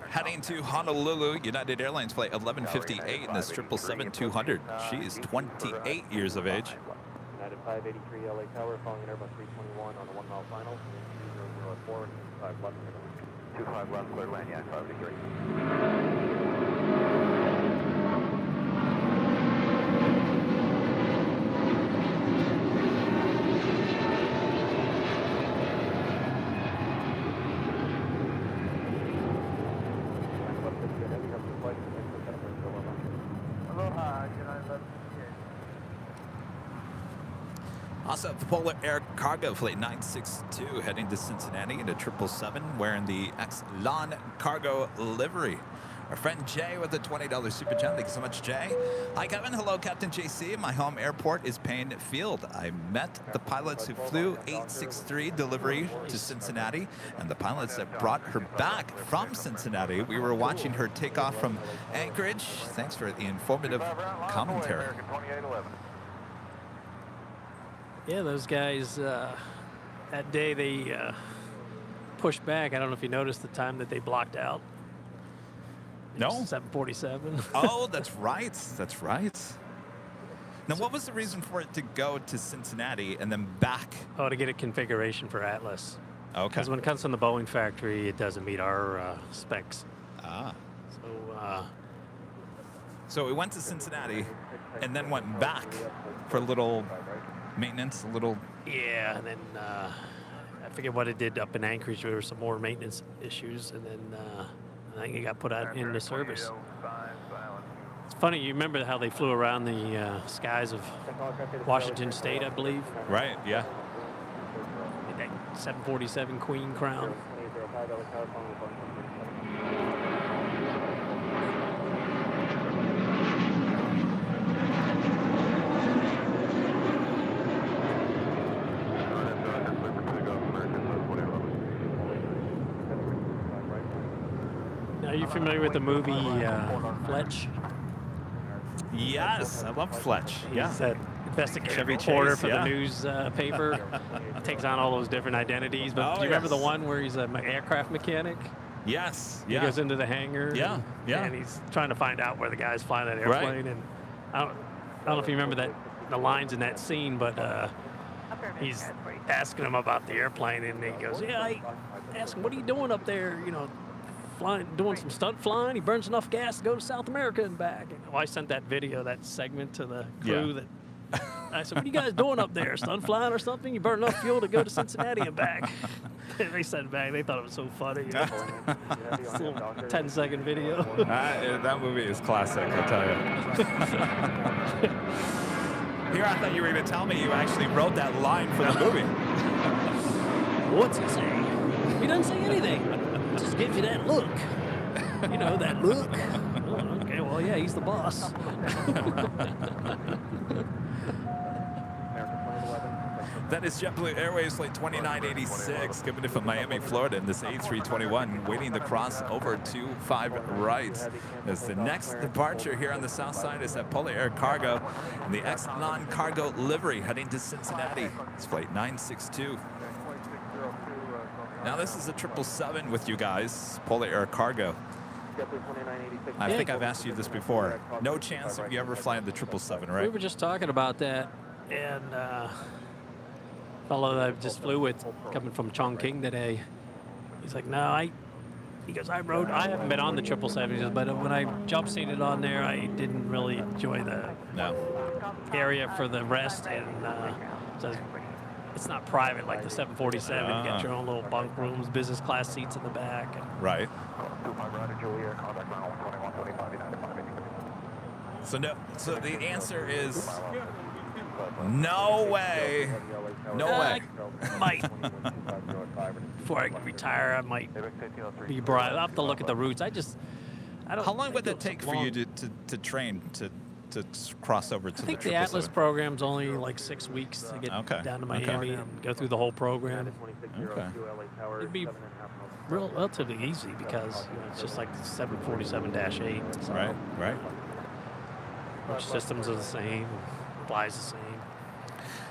Heading to Honolulu, United Airlines flight 1158 in this 777-200. She is 28 years of age. United 583 LA Tower, following Airbus 321 on a 1 mile final. 004 and 25 left. 25 left, clear land, yeah, 583. Also, the Polar Air Cargo Flight 962 heading to Cincinnati in a 777 wearing the Exelon Cargo livery. Our friend Jay with a $20 super chat. Thank you so much, Jay. Hi, Kevin. Hello, Captain JC. My home airport is Payne Field. I met the pilots who flew 863 delivery to Cincinnati and the pilots that brought her back from Cincinnati. We were watching her take off from Anchorage. Thanks for the informative commentary. Yeah, those guys, that day they pushed back. I don't know if you noticed the time that they blocked out. No. 747. Oh, that's right. That's right. Now, what was the reason for it to go to Cincinnati and then back? Oh, to get a configuration for Atlas. Okay. Because when it comes from the Boeing factory, it doesn't meet our specs. Ah. So, So we went to Cincinnati and then went back for a little maintenance, a little... yeah, and then I forget what it did up in Anchorage. There were some more maintenance issues, and then I think it got put out into service. It's funny, you remember how they flew around the skies of Washington State, I believe? Right, yeah. That 747 Queen Crown. Are you familiar with the movie Fletch? Yes, I love Fletch. Yeah. He's that investigative Chevy reporter Chase, for yeah. the news paper. Takes on all those different identities. But Oh, do you remember the yes. one where he's an aircraft mechanic? Yes. He Yeah. goes into the hangar. Yeah, And, yeah. and he's trying to find out where the guy's flying that Right. airplane. And I don't know if you remember the lines in that scene, but he's asking him about the airplane, and he goes, "Yeah." I asked him, "What are you doing up there? You know, flying, doing some stunt flying? He burns enough gas to go to South America and back." And, I sent that video, that segment to the crew. Yeah. That I said, "What are you guys doing up there? Stunt flying or something? You burn enough fuel to go to Cincinnati and back." They sent it back. They thought it was so funny. You know? It's a little 10-second video. That movie is classic, I'll tell you. Here, I thought you were going to tell me you actually wrote that line for the movie. What's he saying? He doesn't say anything. Just gives you that look. You know, that look. Oh, okay, well, yeah, he's the boss. That is JetBlue Airways Flight 2986 coming in from Miami, Florida, in this A321, waiting to cross over 25 right. As the next departure here on the south side is at Polar Air Cargo, and the Exelon Cargo livery heading to Cincinnati. It's Flight 962. Now this is a 777 with you guys, Polar Air Cargo. I think I've asked you this before. No chance of you ever flying the 777, right? We were just talking about that, and fellow that I just flew with, coming from Chongqing today, he's like, "No, he goes, I haven't been on the 777, but when I jump seated on there, I didn't really enjoy the area for the rest, and so it's not private like the 747. You got your own little bunk rooms, business class seats in the back." Right. So the answer is no way. No way. Might. Before I retire, I might be brought. I'll have to look at the routes. I don't. How long would think that take for you to train to cross over to I think the the Atlas 777? program's only like 6 weeks to get down to Miami and go through the whole program. Okay. It'd be relatively easy because it's just like 747-8. So Right. Which systems are the same, flies the same.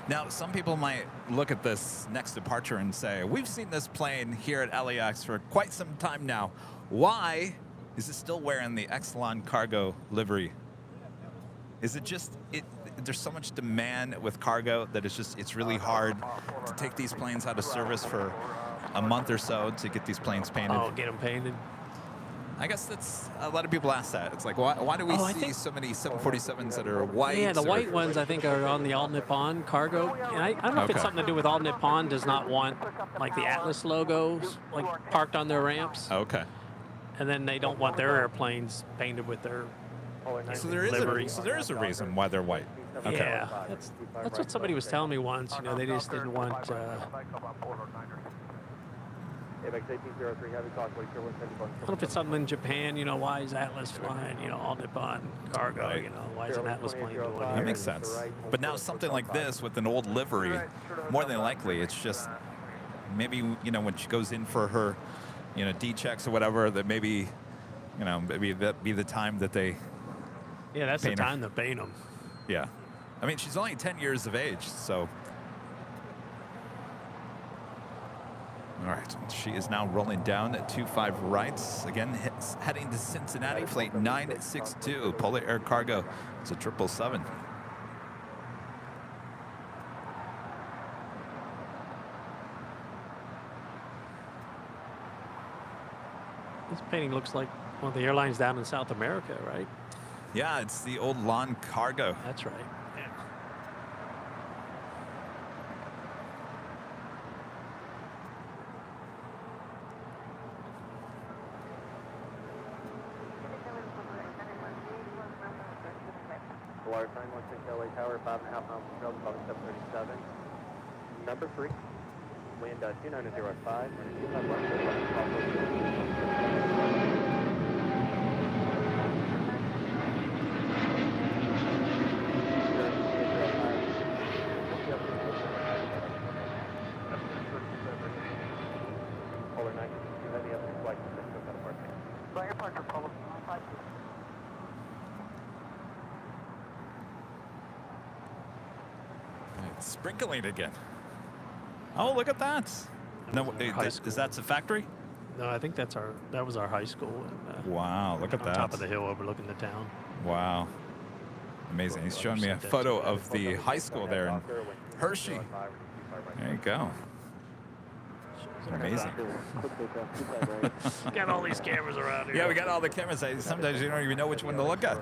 Now, some people might look at this next departure and say, we've seen this plane here at LAX for quite some time now. Why is it still wearing the Exelon Cargo livery? Is it just, there's so much demand with cargo that it's really hard to take these planes out of service for a month or so to get these planes painted? Oh, get them painted. I guess that's, a lot of people ask that. It's like, why do we see so many 747s that are white? Yeah, the white ones I think are on the All Nippon Cargo. And I don't know if it's something to do with All Nippon does not want like the Atlas logos like parked on their ramps. Okay. And then they don't want their airplanes painted with their So there is a reason why they're white. Okay. Yeah, that's what somebody was telling me once. You know, they just didn't want. I don't know if it's something in Japan. You know, why is Atlas flying? You know, All Nippon Cargo. Right. You know, why is an Atlas plane doing That here? makes sense. But now something like this with an old livery, more than likely, it's just maybe, when she goes in for her, D checks or whatever, that maybe that be the time that they. Yeah, that's the paint her. time to paint them. Yeah. I mean, she's only 10 years of age, so. All right, she is now rolling down at 25 rights. Again, heading to Cincinnati, flight 962, Polar Air Cargo. It's a 777. This painting looks like one of the airlines down in South America, right? Yeah, it's the old lawn cargo. That's right. Yeah. Florida 916 LA Tower, 5.5 miles from Charles, about 737. Number 3, wind 2905, wind 251. It's sprinkling again. Oh, look at that. No, is that the factory? No, I think that was our high school. Wow, look at on that. top of the hill overlooking the town. Wow. Amazing. He's showing me a photo of the high school there in Hershey. There you go. Amazing. Got all these cameras around here. Yeah, we got all the cameras. Sometimes you don't even know which one to look at.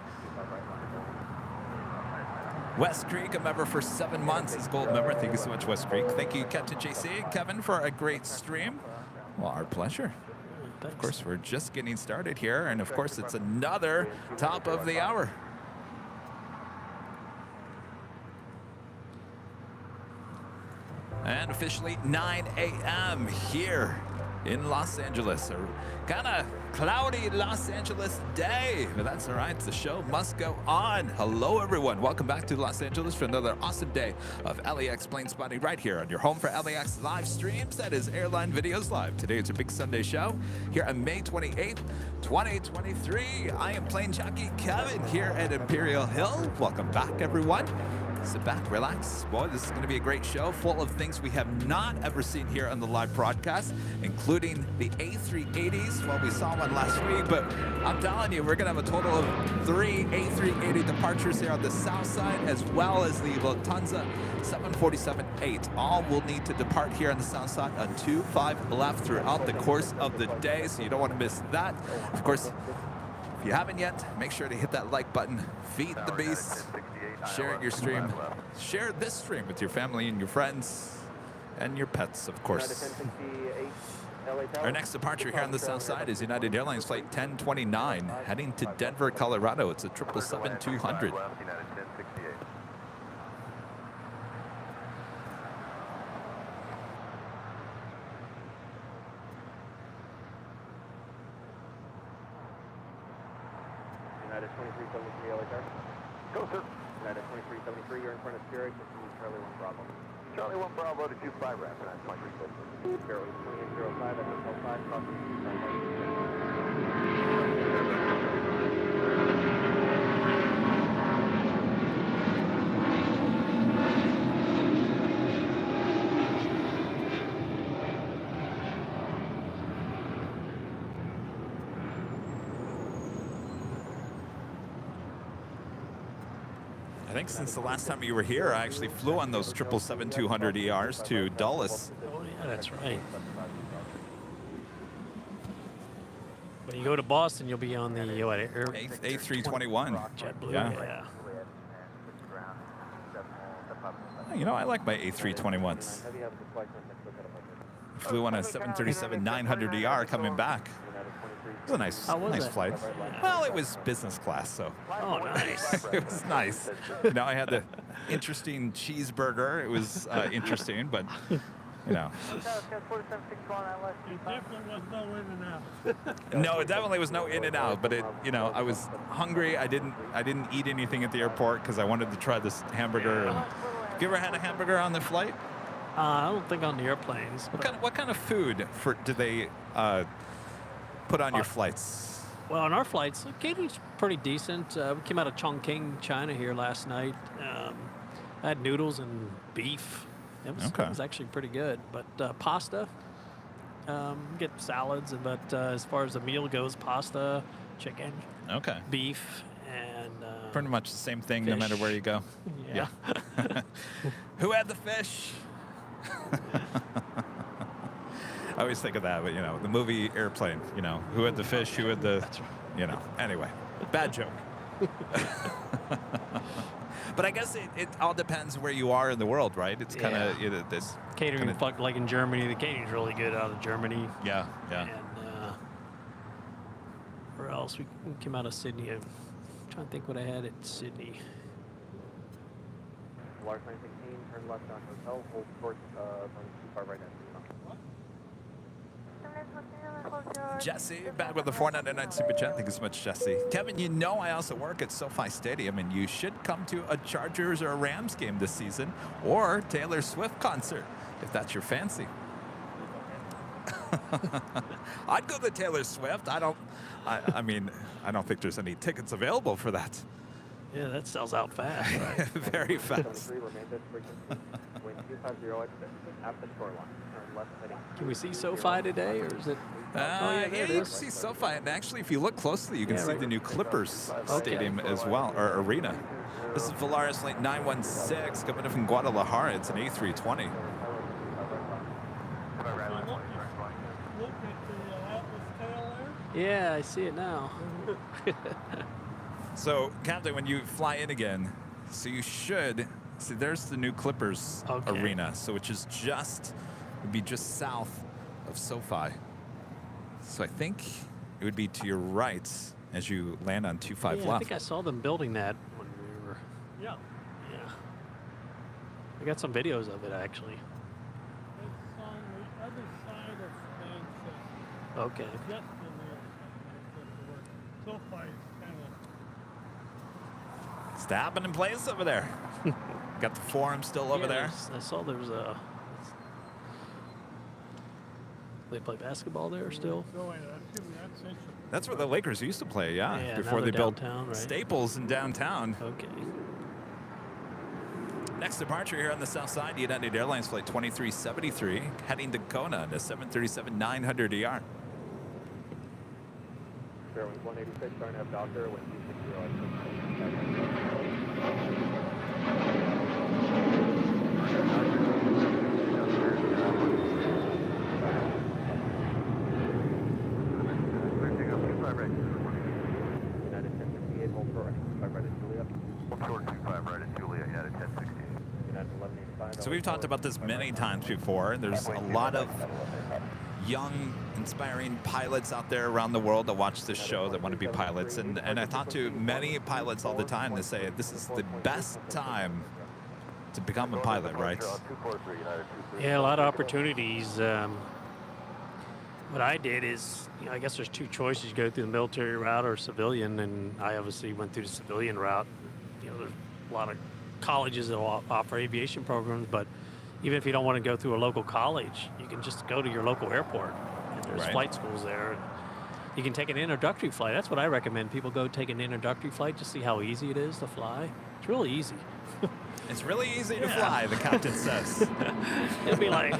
West Creek, a member for 7 months, is gold member. Thank you so much, West Creek. Thank you, Captain JC and Kevin, for a great stream. Well, our pleasure. Of course, we're just getting started here, and of course, it's another top of the hour. And officially 9 a.m. here in Los Angeles. A kind of cloudy Los Angeles day, but that's all right. The show must go on. Hello, everyone. Welcome back to Los Angeles for another awesome day of LAX plane spotting right here on your home for LAX live streams. That is Airline Videos Live. Today it's a big Sunday show here on May 28th, 2023. I am plane jockey Kevin here at Imperial Hill. Welcome back, everyone. Sit back, relax. Boy, this is going to be a great show full of things we have not ever seen here on the live broadcast, including the A380s. Well, we saw one last week, but I'm telling you, we're going to have a total of 3 A380 departures here on the south side, as well as the Lufthansa 747-8. All will need to depart here on the south side on 2-5 left throughout the course of the day, so you don't want to miss that. Of course, if you haven't yet, make sure to hit that like button. Feed the beast. Share your stream. Share this stream with your family and your friends and your pets, of course. Our next departure here on the south side is United Airlines Flight 1029, heading to Denver, Colorado. It's a 777-200. United 2373 LAX. Go, sir. United 2373, you're in front of Spirit. Charlie 1 Bravo. Charlie 1 Bravo to 25 ramp. United 2373. Spirit 2805, that's Hotel 5, crossing 25. I think since the last time you were here, I actually flew on those 777-200 ERs to Dulles. Oh, yeah, that's right. When you go to Boston, you'll be on the A321. JetBlue. Yeah. You know, I like my A321s. Flew on a 737-900 ER coming back. It was a nice flight. Well, it was business class, so. Oh, nice. It was nice. You know, I had the interesting cheeseburger. It was interesting, but, you know. It definitely was no in and out. No, it definitely was no in and out, but it, you know, I was hungry. I didn't eat anything at the airport because I wanted to try this hamburger. And, have you ever had a hamburger on the flight? I don't think on the airplanes. What kind of food do they put on your flights? Well, on our flights, catering's pretty decent. We came out of Chongqing, China here last night. I had noodles and beef. It was actually pretty good. But pasta, get salads. But as far as the meal goes, pasta, chicken, beef, and pretty much the same thing fish. No matter where you go. Yeah. Who had the fish? I always think of that, but, you know, the movie Airplane, you know, who had the fish, who had the, you know, anyway, bad joke. But I guess it all depends where you are in the world, right? It's kind of this catering, like in Germany, the catering's really good out of Germany. Yeah. And where else? We came out of Sydney. I'm trying to think what I had at Sydney. Large 916, turn left on hotel, hold short from too far right now. Jesse, back with the 499 Super Chat. Thank you so much, Jesse. Kevin, you know I also work at SoFi Stadium, and you should come to a Chargers or a Rams game this season, or Taylor Swift concert, if that's your fancy. I'd go to Taylor Swift. I mean, I don't think there's any tickets available for that. Yeah, that sells out fast, right? Very fast. 73, remain this frequency. Wind 250 at the shoreline. Turn left heading. Can we see SoFi today, or is it? Yeah, there it you can is. see SoFi. And actually, if you look closely, you can Yeah, see right. the new Clippers stadium as well, or arena. This is Valaris Flight 916 coming in from Guadalajara. It's an A320. So look at the Atlas tail there. Yeah, I see it now. So, Captain, when you fly in again, so you should see there's the new Clippers Okay. arena, so which is would be just south of SoFi. So I think it would be to your right as you land on 25 Yeah, I left. think I saw them building that when we were. Yeah. Yeah. I got some videos of it actually. It's on the other side of Manchester. Okay. Just on the other side of Manchester, where SoFi is kind of. Stopping in place over there. Got the forum still over Yeah, there. I saw there was a. They play basketball there still. So that's interesting. That's where the Lakers used to play, Yeah, before now they they're built downtown, right? Staples in downtown. Okay. Next departure here on the south side, United Airlines flight 2373, heading to Kona to 737-900 ER. Fairwinds 186, starting to have Doctor, wind 260. United 1068, hold correct. 5 right at Juliet. Short 25 right at Julia, United 1068. United 1185. So we've talked about this many times before. There's a lot of young, inspiring pilots out there around the world that watch this show that want to be pilots. And I talk to many pilots all the time that say this is the best time to become a pilot, right? Yeah, a lot of opportunities. What I did is, I guess there's two choices: you go through the military route or civilian, and I obviously went through the civilian route. There's a lot of colleges that offer aviation programs, but even if you don't want to go through a local college, you can just go to your local airport. And there's Right. flight schools there. You can take an introductory flight. That's what I recommend. People go take an introductory flight to see how easy it is to fly. It's really easy. It's really easy to fly, the captain says. It'll be like,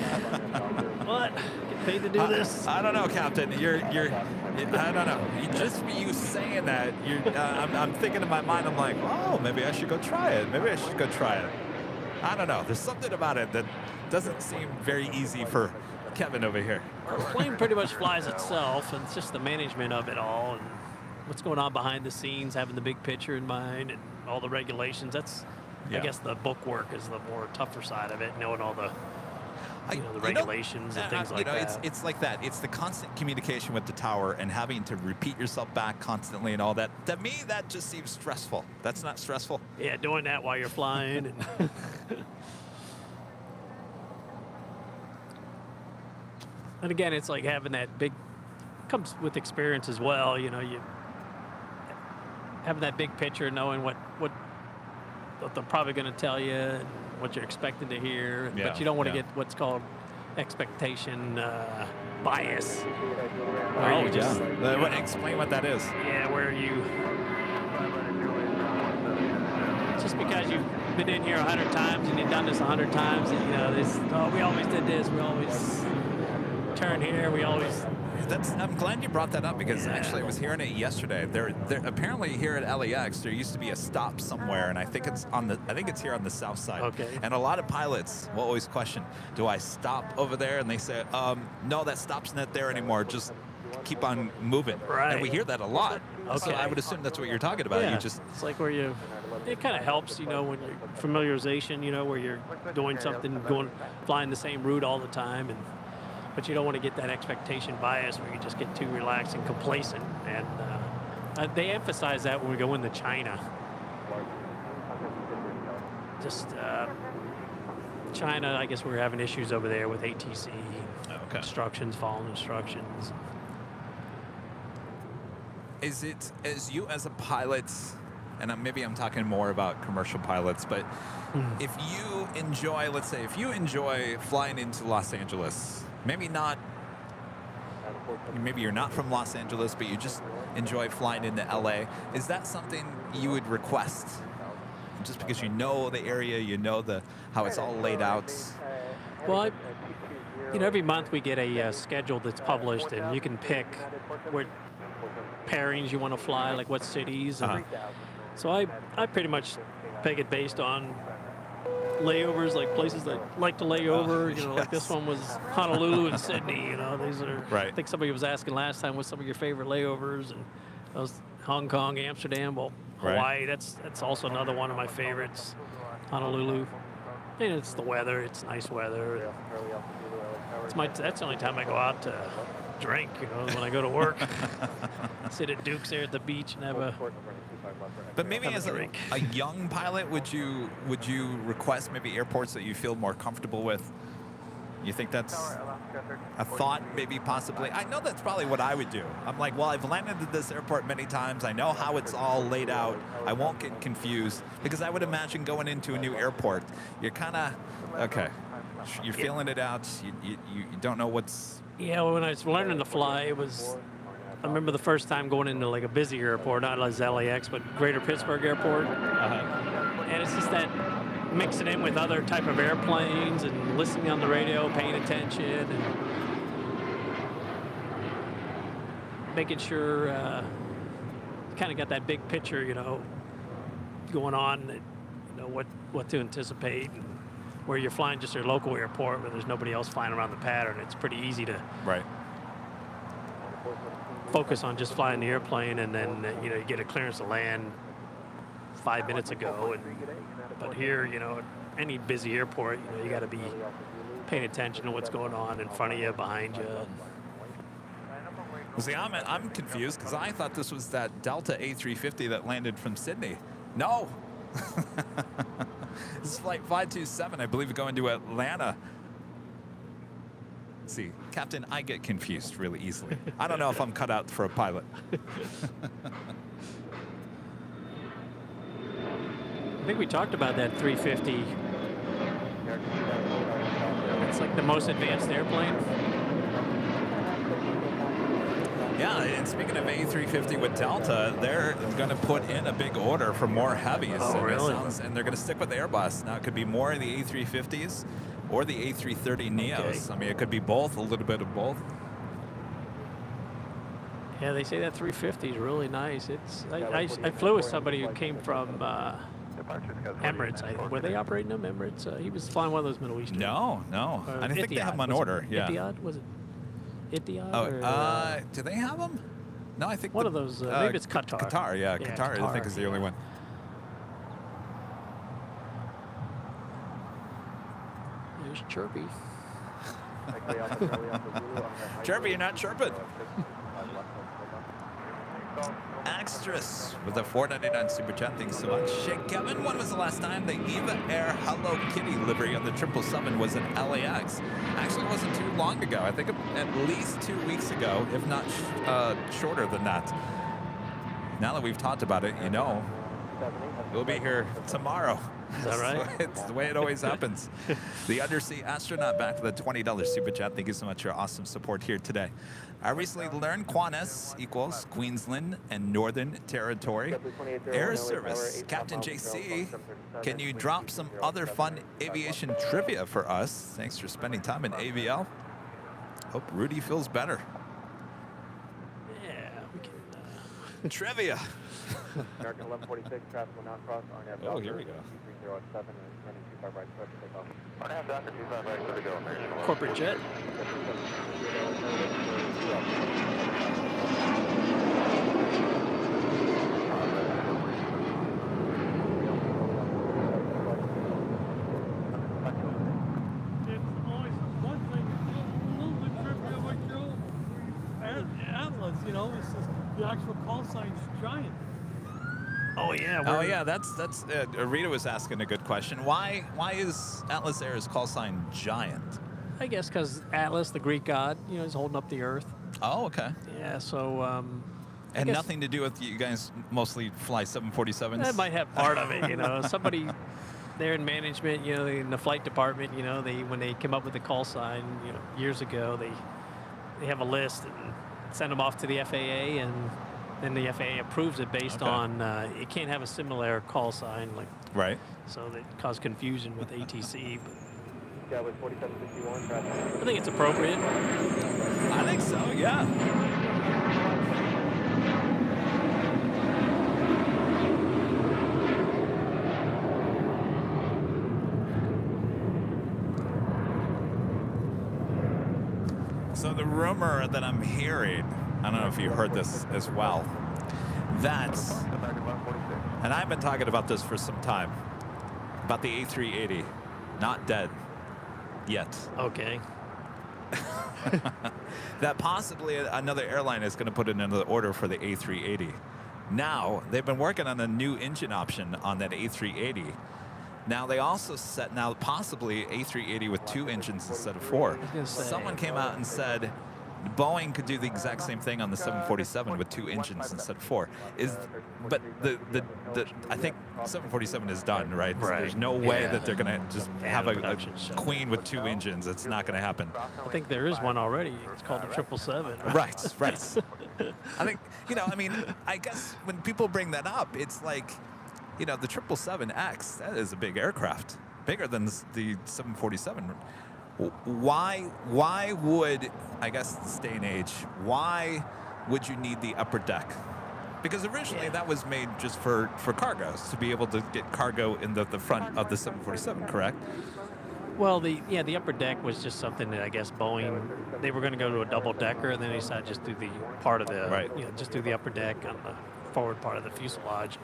what? Get paid to do this? I don't know, Captain. I don't know. Just you saying that, I'm thinking in my mind, I'm like, oh, maybe I should go try it. Maybe I should go try it. I don't know. There's something about it that doesn't seem very easy for Kevin over here. The plane pretty much flies itself, and it's just the management of it all and what's going on behind the scenes, having the big picture in mind and all the regulations. That's, Yeah. I guess, the book work is the more tougher side of it, knowing all the, the regulations and things like that. It's like that. It's the constant communication with the tower and having to repeat yourself back constantly and all that. To me, that just seems stressful. That's not stressful. Yeah, doing that while you're flying. And and again, it's like having that big, comes with experience as well. You having that big picture, knowing what they're probably going to tell you, and what you're expecting to hear, Yeah, but you don't want to yeah. get what's called expectation bias. Where you just, Explain what that is. yeah, where you just because you've been in here 100 times and you've done this 100 times, and this, oh, we always did this, we always turn here, we always. I'm glad you brought that up because actually I was hearing it yesterday. There apparently here at LAX there used to be a stop somewhere, and I think it's here on the south side. Okay. And a lot of pilots will always question, do I stop over there? And they say, no, that stop's not there anymore. Just keep on moving. Right. And we hear that a lot. So Okay. I would assume that's what you're talking about. Yeah, You just it's like where it kind of helps, when you're familiarization, where you're doing something, flying the same route all the time, but you don't want to get that expectation bias where you just get too relaxed and complacent. And they emphasize that when we go into China. Just China, I guess we're having issues over there with ATC, instructions, following instructions. Is it as you as a pilot, and maybe I'm talking more about commercial pilots, but if you enjoy, let's say, if you enjoy flying into Los Angeles, maybe not maybe you're not from Los Angeles, but you just enjoy flying into LA. Is that something you would request? Just because you know the area, you know how it's all laid out. Well, every month we get a schedule that's published, and you can pick what pairings you want to fly, like what cities. And so I pretty much pick it based on layovers, like places that like to lay over. Like this one was Honolulu and Sydney. These are. Right. I think somebody was asking last time, what's some of your favorite layovers, and those Hong Kong, Amsterdam. Well, Hawaii. That's also another one of my favorites. Honolulu. And it's the weather. It's nice weather. That's the only time I go out to drink. When I go to work. Sit at Duke's there at the beach and have a. But maybe as a young pilot, would you request maybe airports that you feel more comfortable with? You think that's a thought, maybe possibly? I know that's probably what I would do. I'm like, well, I've landed at this airport many times. I know how it's all laid out. I won't get confused, because I would imagine going into a new airport, you're kind of, okay, you're feeling it out. You don't know what's... Yeah, when I was learning to fly, I remember the first time going into like a busy airport, not as LAX, but Greater Pittsburgh Airport. And it's just that mixing in with other type of airplanes and listening on the radio, paying attention, and making sure kind of got that big picture, going on, what to anticipate, and where you're flying just your local airport where there's nobody else flying around the pattern. It's pretty easy to focus on just flying the airplane, and then you get a clearance to land 5 minutes ago. But here, any busy airport, you got to be paying attention to what's going on in front of you, behind you. Well, see, I'm confused, because I thought this was that Delta A350 that landed from Sydney. No. This is flight 527, I believe, going to Atlanta. Let's see, Captain, I get confused really easily. I don't know if I'm cut out for a pilot. I think we talked about that 350. It's like the most advanced airplane. Yeah, and speaking of A350 with Delta, they're going to put in a big order for more heavies. Oh, really? And they're going to stick with Airbus. Now, it could be more of the A350s or the A330 Neos. Okay. I mean, it could be both, a little bit of both. Yeah, they say that 350 is really nice. I flew with somebody who came from Emirates. Were they operating them, Emirates? He was flying one of those Middle Eastern. No. I don't think they have them on order. Yeah. Etihad? Was it Etihad? Oh, do they have them? No, I think one of those. Maybe it's Qatar. Qatar, yeah. Qatar, I think, is the only one. There's Chirpy. Chirpy, you're not chirping. Extras with a $4.99 super chat. Thanks so much. Shake Kevin, when was the last time the Eva Air Hello Kitty livery on the 777 was in LAX? Actually, it wasn't too long ago. I think at least 2 weeks ago, if not shorter than that. Now that we've talked about it, we'll be here tomorrow. Is that right? So it's the way it always happens. The Undersea Astronaut back with a $20 super chat. Thank you so much for your awesome support here today. I recently learned Qantas equals Queensland and Northern Territory Air Service. Captain JC, can you drop some other fun aviation trivia for us? Thanks for spending time in AVL. Hope Rudy feels better. Yeah, we can. Trivia. American 1146, traffic will not cross RNAV Doctor. Oh, here we go. 3307 and running 25 right, clear for takeoff. RNAV Doctor, 25 right, clear to go. American Corporate jet. It's always one thing, a little bit trippy about Atlas, it's just the actual call sign's giant. Oh yeah. Oh yeah, that's Rita was asking a good question. Why is Atlas Air's call sign giant? I guess because Atlas, the Greek god, is holding up the Earth. Oh, okay. Yeah. So. And nothing to do with you guys mostly fly 747s? That might have part of it. Somebody there in management, in the flight department, when they came up with the call sign, years ago, they have a list and send them off to the FAA, and then the FAA approves it based on it can't have a similar call sign, like Right. so that cause confusion with ATC. But Yeah, with 4761 traffic. I think it's appropriate. I think so, yeah. So the rumor that I'm hearing, I don't know if you heard this as well, that, and I've been talking about this for some time, about the A380, not dead yet. Okay. That possibly another airline is going to put in another order for the A380. Now, they've been working on a new engine option on that A380. Now, they also set, now possibly A380 with 2 engines instead of 4. Someone came out and said Boeing could do the exact same thing on the 747 with 2 engines instead of 4. But the I think 747 is done, right? So there's no way that they're going to just have a queen with 2 engines. It's not going to happen. I think there is one already. It's called the 777. Right, right. I think, I mean, I guess when people bring that up, it's like, the 777X, that is a big aircraft, bigger than the 747. Why would, I guess, this day and age, why would you need the upper deck? Because originally that was made just for cargos, to be able to get cargo in the front of the 747, correct? Well, the upper deck was just something that I guess Boeing, they were going to go to a double decker, and then they decided just do the part of the, just do the upper deck on the forward part of the fuselage.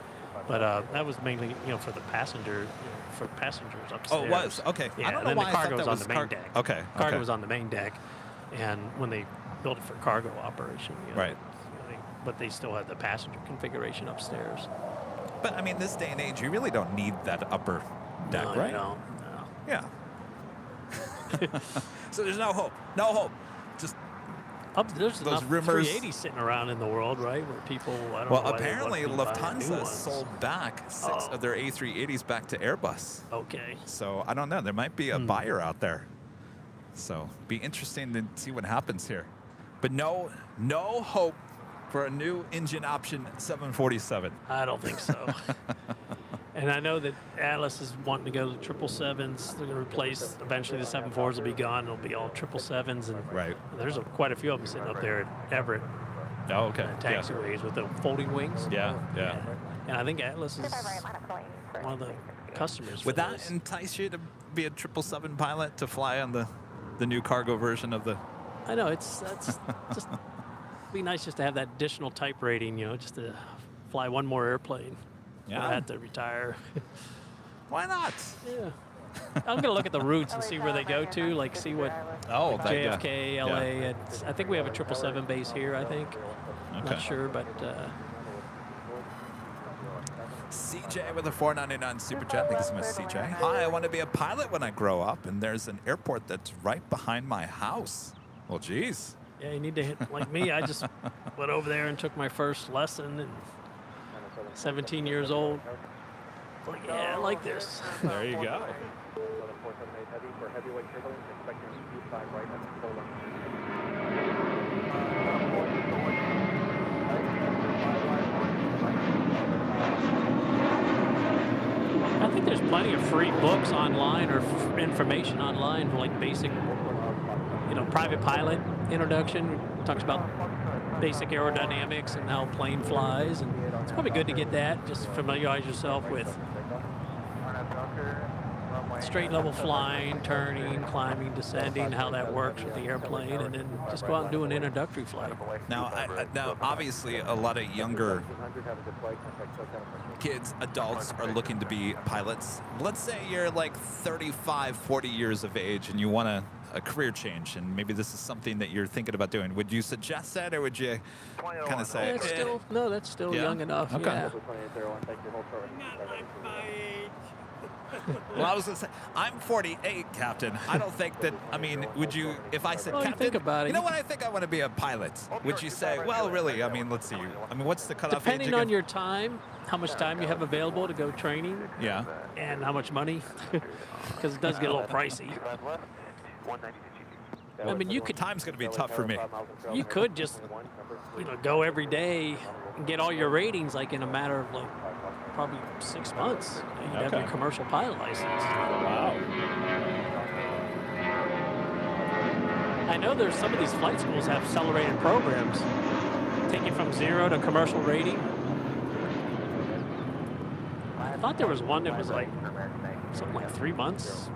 But that was mainly, for the passenger, for passengers upstairs. Oh, it was? Okay. Yeah, I don't know and then why the I thought cargo that was on was the main deck. Okay. Cargo was on the main deck, and when they built it for cargo operation, right. But they still had the passenger configuration upstairs. But I mean, this day and age, you really don't need that upper deck, right? No. Yeah. So there's no hope. No hope. Just there's those enough rumors 380 sitting around in the world, right? Where people, I don't know. Well, why apparently they want to buy new Lufthansa ones. sold back 6 of their A380s back to Airbus. Okay. So I don't know. There might be a buyer out there. So be interesting to see what happens here. But no hope for a new engine option 747. I don't think so. And I know that Atlas is wanting to go to 777s. They're going to replace, eventually the 74s will be gone. It'll be all 777s. And right. There's quite a few of them sitting up there at Everett. Oh, okay. Taxiways with the folding wings. Yeah. And I think Atlas is one of the customers. Would that entice you to be a 777 pilot, to fly on the new cargo version of the... I know, that's just be nice just to have that additional type rating, just to fly one more airplane. Yeah. I had to retire. Why not? Yeah. I'm going to look at the routes and see where they go to, like see what JFK, LA. I think we have a 777 base here, I think. Okay. Not sure, but... CJ with a $4.99 super chat. Thank you so much, CJ. Hi, I want to be a pilot when I grow up, and there's an airport that's right behind my house. Well, geez. Yeah, you need to hit, like me, I just went over there and took my first lesson, and 17 years old. Like, yeah, I like this. There you go. I think there's plenty of free books online or information online for like basic, private pilot introduction. Talks about basic aerodynamics and how a plane flies, and it's probably good to get that. Just familiarize yourself with straight level flying, turning, climbing, descending, how that works with the airplane, and then just go out and do an introductory flight. Now, now obviously, a lot of younger kids, adults, are looking to be pilots. Let's say you're like 35, 40 years of age, and you want a career change, and maybe this is something that you're thinking about doing. Would you suggest that, or would you kind of say, that's still young enough. Okay. Yeah. Well, I was going to say, I'm 48, Captain. I don't think that, would you, if I said, Well, you Captain, think about it. you know what, I think I want to be a pilot. Would you say, well, really, let's see. What's the cutoff age Depending again? on your time, how much time you have available to go training. Yeah. And how much money, because it does get a little pricey. I mean, you could Time's going to be tough for me. you could just go every day and get all your ratings like in a matter of like probably 6 months. You'd have Okay. your commercial pilot license. Wow. I know there's some of these flight schools have accelerated programs, take you from 0 to commercial rating. I thought there was one that was like something like 3 months,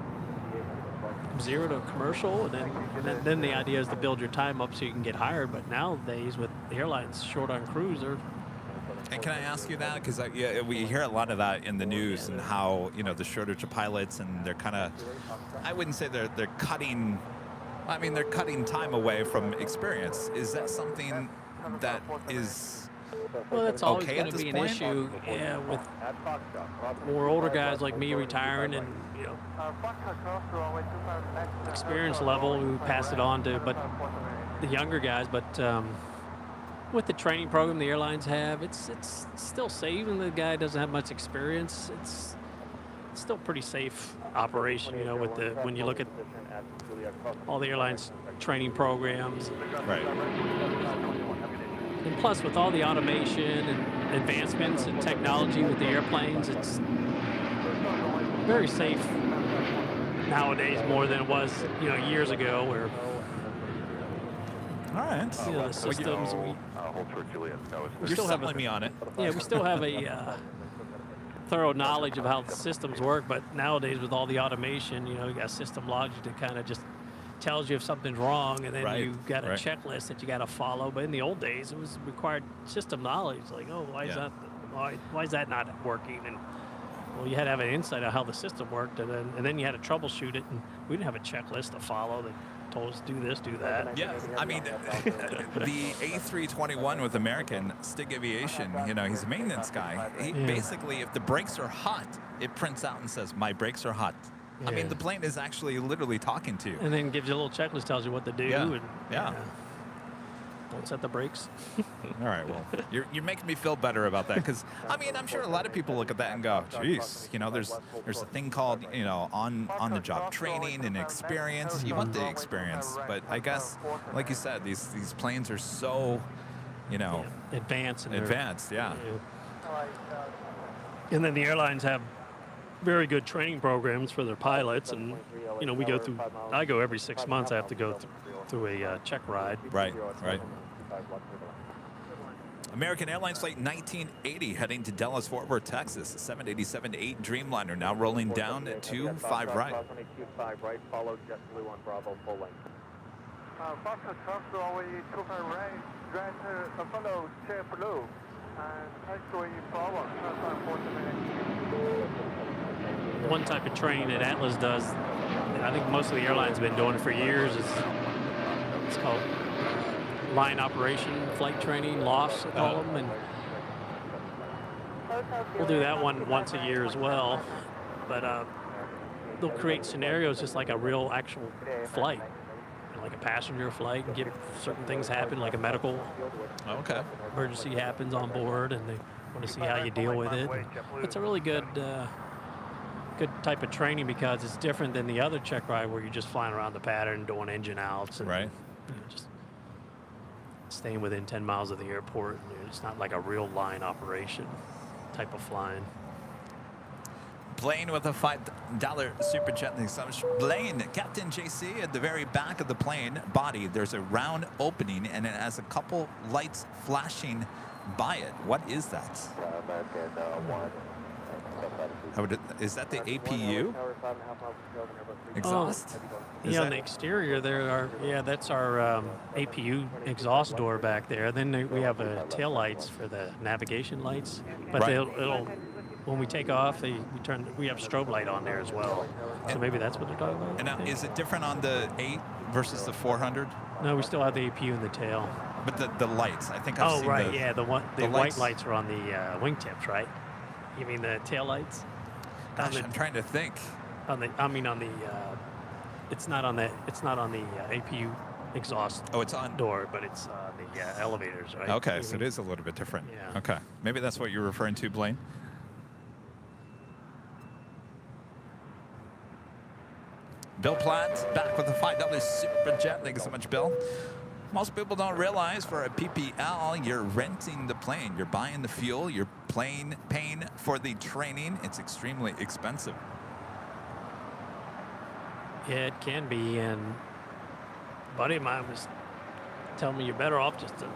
from 0 to commercial, and then the idea is to build your time up so you can get hired. But nowadays with the airlines short on crews, And can I ask you that? Because we hear a lot of that in the news and how, the shortage of pilots, and they're kind of, I wouldn't say they're cutting, I mean, they're cutting time away from experience. Is that something that is well, that's always okay going at to this be an point? issue. Yeah, with more older guys like me retiring, and experience level, we pass it on to, but the younger guys. But with the training program the airlines have, it's still safe. Even the guy doesn't have much experience, it's still pretty safe operation. With when you look at all the airlines training programs. right? And plus, with all the automation and advancements in technology with the airplanes, it's very safe nowadays, more than it was, years ago, where All right. the systems Hold short, Juliet. That was You're still have selling me on it. we still have a thorough knowledge of how the systems work. But nowadays, with all the automation, you got system logic that kind of just tells you if something's wrong, and then Right, you've got a right. checklist that you got to follow. But in the old days, it was required system knowledge, like, oh, why is Yeah. why is that not working? And well, you had to have an insight of how the system worked, and then you had to troubleshoot it. And we didn't have a checklist to follow that told us do this, do that. Yeah, I mean, the A321 with American Stig Aviation, he's a maintenance guy. He basically, if the brakes are hot, it prints out and says, "My brakes are hot." I mean, Yeah. the plane is actually literally talking to you. And then gives you a little checklist, tells you what to do. Yeah. And, Yeah. don't set the brakes. All right, well, you're making me feel better about that, because I mean, I'm sure a lot of people look at that and go, "Geez, there's a thing called on the job training and experience. You want the experience, but I guess, like you said, these planes are so, Advanced. And advanced. Yeah. And then the airlines have very good training programs for their pilots, and we go through. I go every 6 months. I have to go through a check ride. Right. American Airlines Flight 1980 heading to Dallas, Fort Worth, Texas. 787-8 Dreamliner now rolling down at 25 right. 25 right, follow JetBlue on Bravo, full length. Foxtrot Charles runway 25 right, right follow JetBlue, and taxiway Bravo, transfer 40 minutes. One type of training that Atlas does, and I think most of the airlines have been doing it for years, it's called line operation flight training, LOFs they call them, and we'll do that one once a year as well. But they'll create scenarios just like a real actual flight, like a passenger flight, and get certain things happen, like a medical Okay. emergency happens on board, and they want to see how you deal with it. And it's a really good type of training, because it's different than the other check ride where you're just flying around the pattern doing engine outs and Right. just staying within 10 miles of the airport. It's not like a real line operation type of flying. Blaine with a $5 super chat. Blaine, Captain JC, at the very back of the plane body, there's a round opening, and it has a couple lights flashing by it. What is that? Is that the APU exhaust? Is On that- the exterior that's our APU exhaust door back there. Then we have tail lights for the navigation lights, but Right. it'll when we take off, we have strobe light on there as well. So maybe that's what they're talking about. And now, is it different on the 8 versus the 400? No, we still have the APU in the tail. But the lights, I think I've Oh, seen right, the the white lights. lights are on the wingtips, right? You mean the tail lights? Gosh, I'm trying to think. It's not on the APU exhaust Oh, it's on. door, but it's the elevators, right? Okay, You so it mean- is a little bit different. Yeah. Okay, maybe that's what you're referring to, Blaine. Bill Platt back with a $5 super chat. Thank you so much, Bill. Most people don't realize for a PPL, you're renting the plane. You're buying the fuel. You're paying for the training. It's extremely expensive. Yeah, it can be. And a buddy of mine was telling me you're better off just to,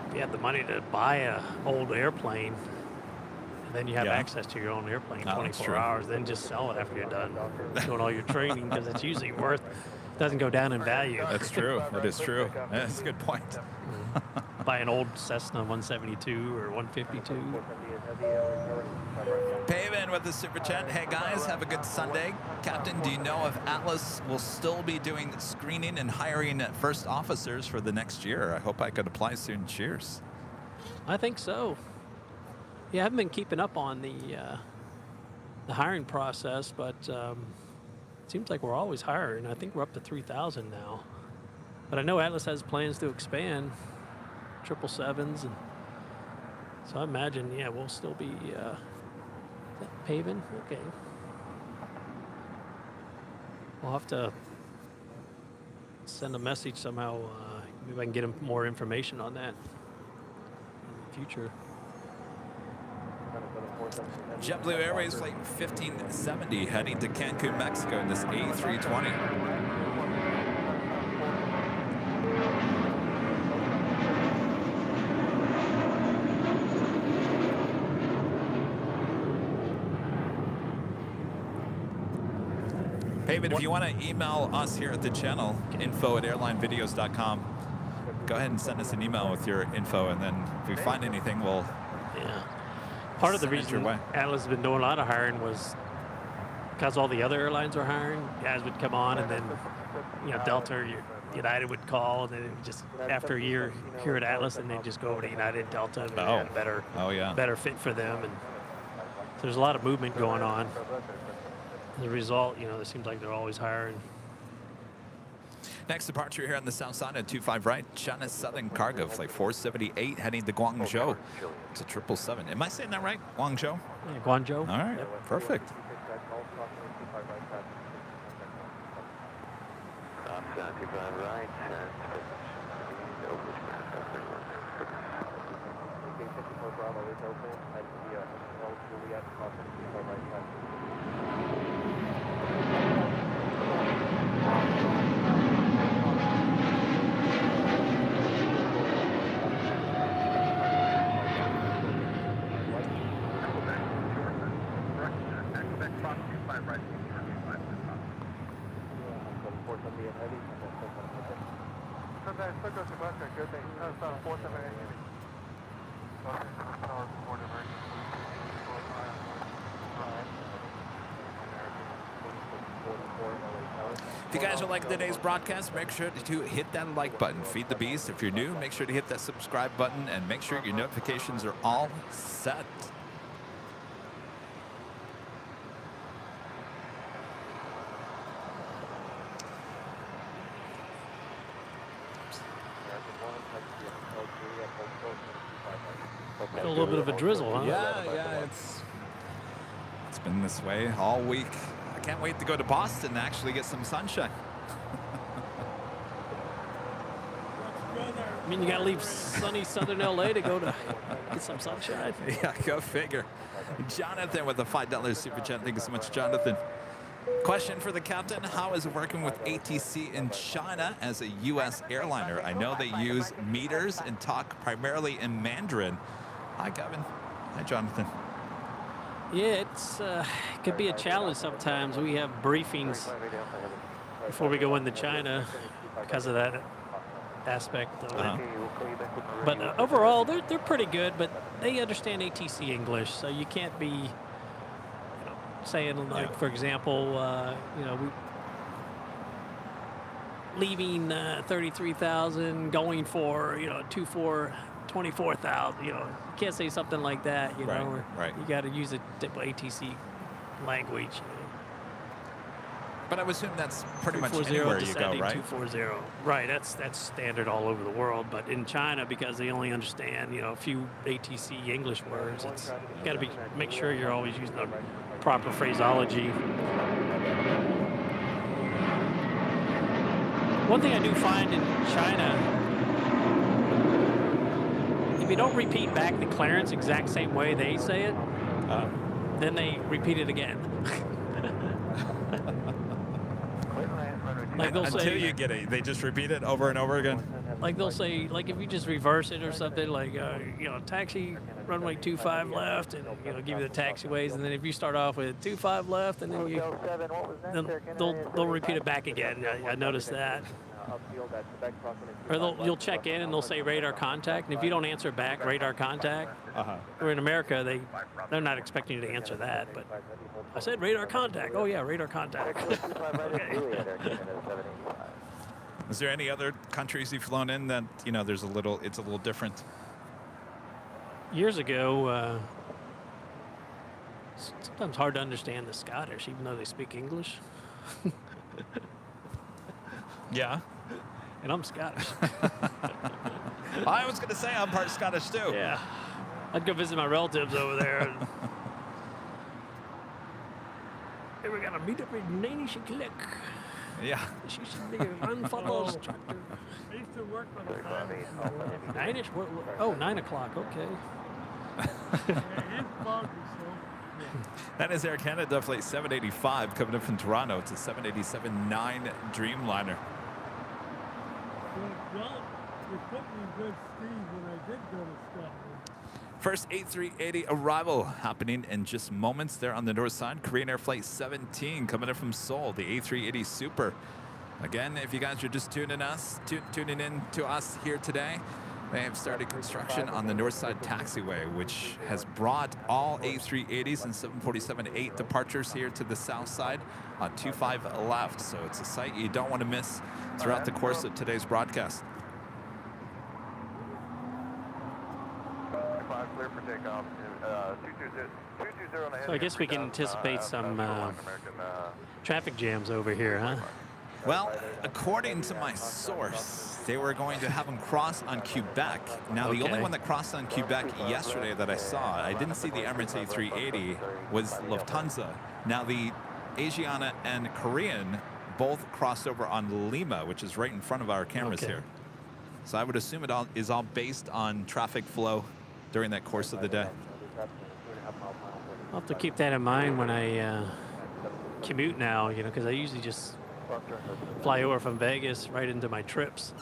if you have the money to buy a old airplane, and then you have access to your own airplane 24 hours, then just sell it after you're done doing all your training, because it's usually doesn't go down in value. That's true. That is true. That's a good point. Buy an old Cessna 172 or 152. Paven with the super chat. Hey guys, have a good Sunday. Captain, do you know if Atlas will still be doing screening and hiring first officers for the next year? I hope I could apply soon. Cheers. I think so. Yeah, I haven't been keeping up on the hiring process, but it seems like we're always hiring. I think we're up to 3,000 now. But I know Atlas has plans to expand 777s, and so I imagine, yeah, we'll still be Paven. Okay. We'll have to send a message somehow. Maybe I can get him more information on that in the future. JetBlue Airways Flight 1570 heading to Cancun, Mexico in this A320. David, if you want to email us here at the channel, info@airlinevideos.com, go ahead and send us an email with your info, and then if we find anything, we'll Part of the reason Atlas has been doing a lot of hiring was because all the other airlines were hiring. Guys would come on, and then Delta or United would call, and then it would just after a year here at Atlas, and they'd just go over to United and Delta, and had a better fit for them. And so there's a lot of movement going on. As a result, it seems like they're always hiring. Next departure here on the south side at 25 right, China Southern Cargo Flight 478 heading to Guangzhou. It's a 777. Am I saying that right? Guangzhou? Yeah, Guangzhou. All right, perfect. If you guys are liking today's broadcast, make sure to hit that like button. Feed the beast. If you're new, make sure to hit that subscribe button and make sure your notifications are all set. A little bit of a drizzle, huh? Yeah, it's been this way all week. I can't wait to go to Boston and actually get some sunshine. I mean, you got to leave sunny southern LA to go to get some sunshine. Yeah, go figure. Jonathan with a $5 super chat. Thank you so much, Jonathan. Question for the captain: how is it working with ATC in China as a U.S. airliner? I know they use meters and talk primarily in Mandarin. Hi, Kevin. Hi, Jonathan. Yeah, it could be a challenge sometimes. We have briefings before we go into China because of that aspect of it. But overall, they're pretty good, but they understand ATC English, so you can't be saying, like, for example, we leaving 33,000, going for 24,000. You can't say something like that. Right. You got to use a typical ATC language. But I would assume that's pretty much anywhere you go, right? 240. Right. That's standard all over the world. But in China, because they only understand a few ATC English words, you got to make sure you're always using the proper phraseology. One thing I do find in China, if you don't repeat back the clearance exact same way they say it, then they repeat it again. Like they'll Until say, you get it, they just repeat it over and over again. like they'll say, like if you just reverse it or something, like taxi runway 25 left, and give you the taxiways, and then if you start off with 25 left, and then they'll repeat it back again. I noticed that. Or you'll check in and they'll say radar contact, and if you don't answer back radar contact, or in America they're not expecting you to answer that, but I said radar contact. Oh yeah, radar contact. Okay. Is there any other countries you've flown in that it's a little different? Years ago, sometimes hard to understand the Scottish, even though they speak English. Yeah. And I'm Scottish. I was going to say I'm part Scottish too. Yeah. I'd go visit my relatives over there. And hey, we got to meet up in Danish click. Yeah. She should be an unfollows tractor. I used to work on the time. Danish? Oh, 9 o'clock. Okay. It's foggy, so. That is Air Canada flight 785 coming in from Toronto. It's a 787-9 Dreamliner. Well, you put me in good stead when I did go to Scotland. First A380 arrival happening in just moments there on the north side. Korean Air Flight 17 coming in from Seoul, the A380 Super. Again, if you guys are just tuning in to us here today, they have started construction on the north side taxiway, which has brought all A380s and 747-8 departures here to the south side on 25 left. So it's a site you don't want to miss throughout the course of today's broadcast. Clear for takeoff. 220. So I guess we can anticipate some traffic jams over here, huh? Well, according to my source, they were going to have them cross on Quebec. Now, the only one that crossed on Quebec yesterday that I saw, I didn't see the Emirates A380, was Lufthansa. Now, the Asiana and Korean both crossed over on Lima, which is right in front of our cameras here. So I would assume it is all based on traffic flow during that course of the day. I'll have to keep that in mind when I commute now, because I usually just fly over from Vegas right into my trips.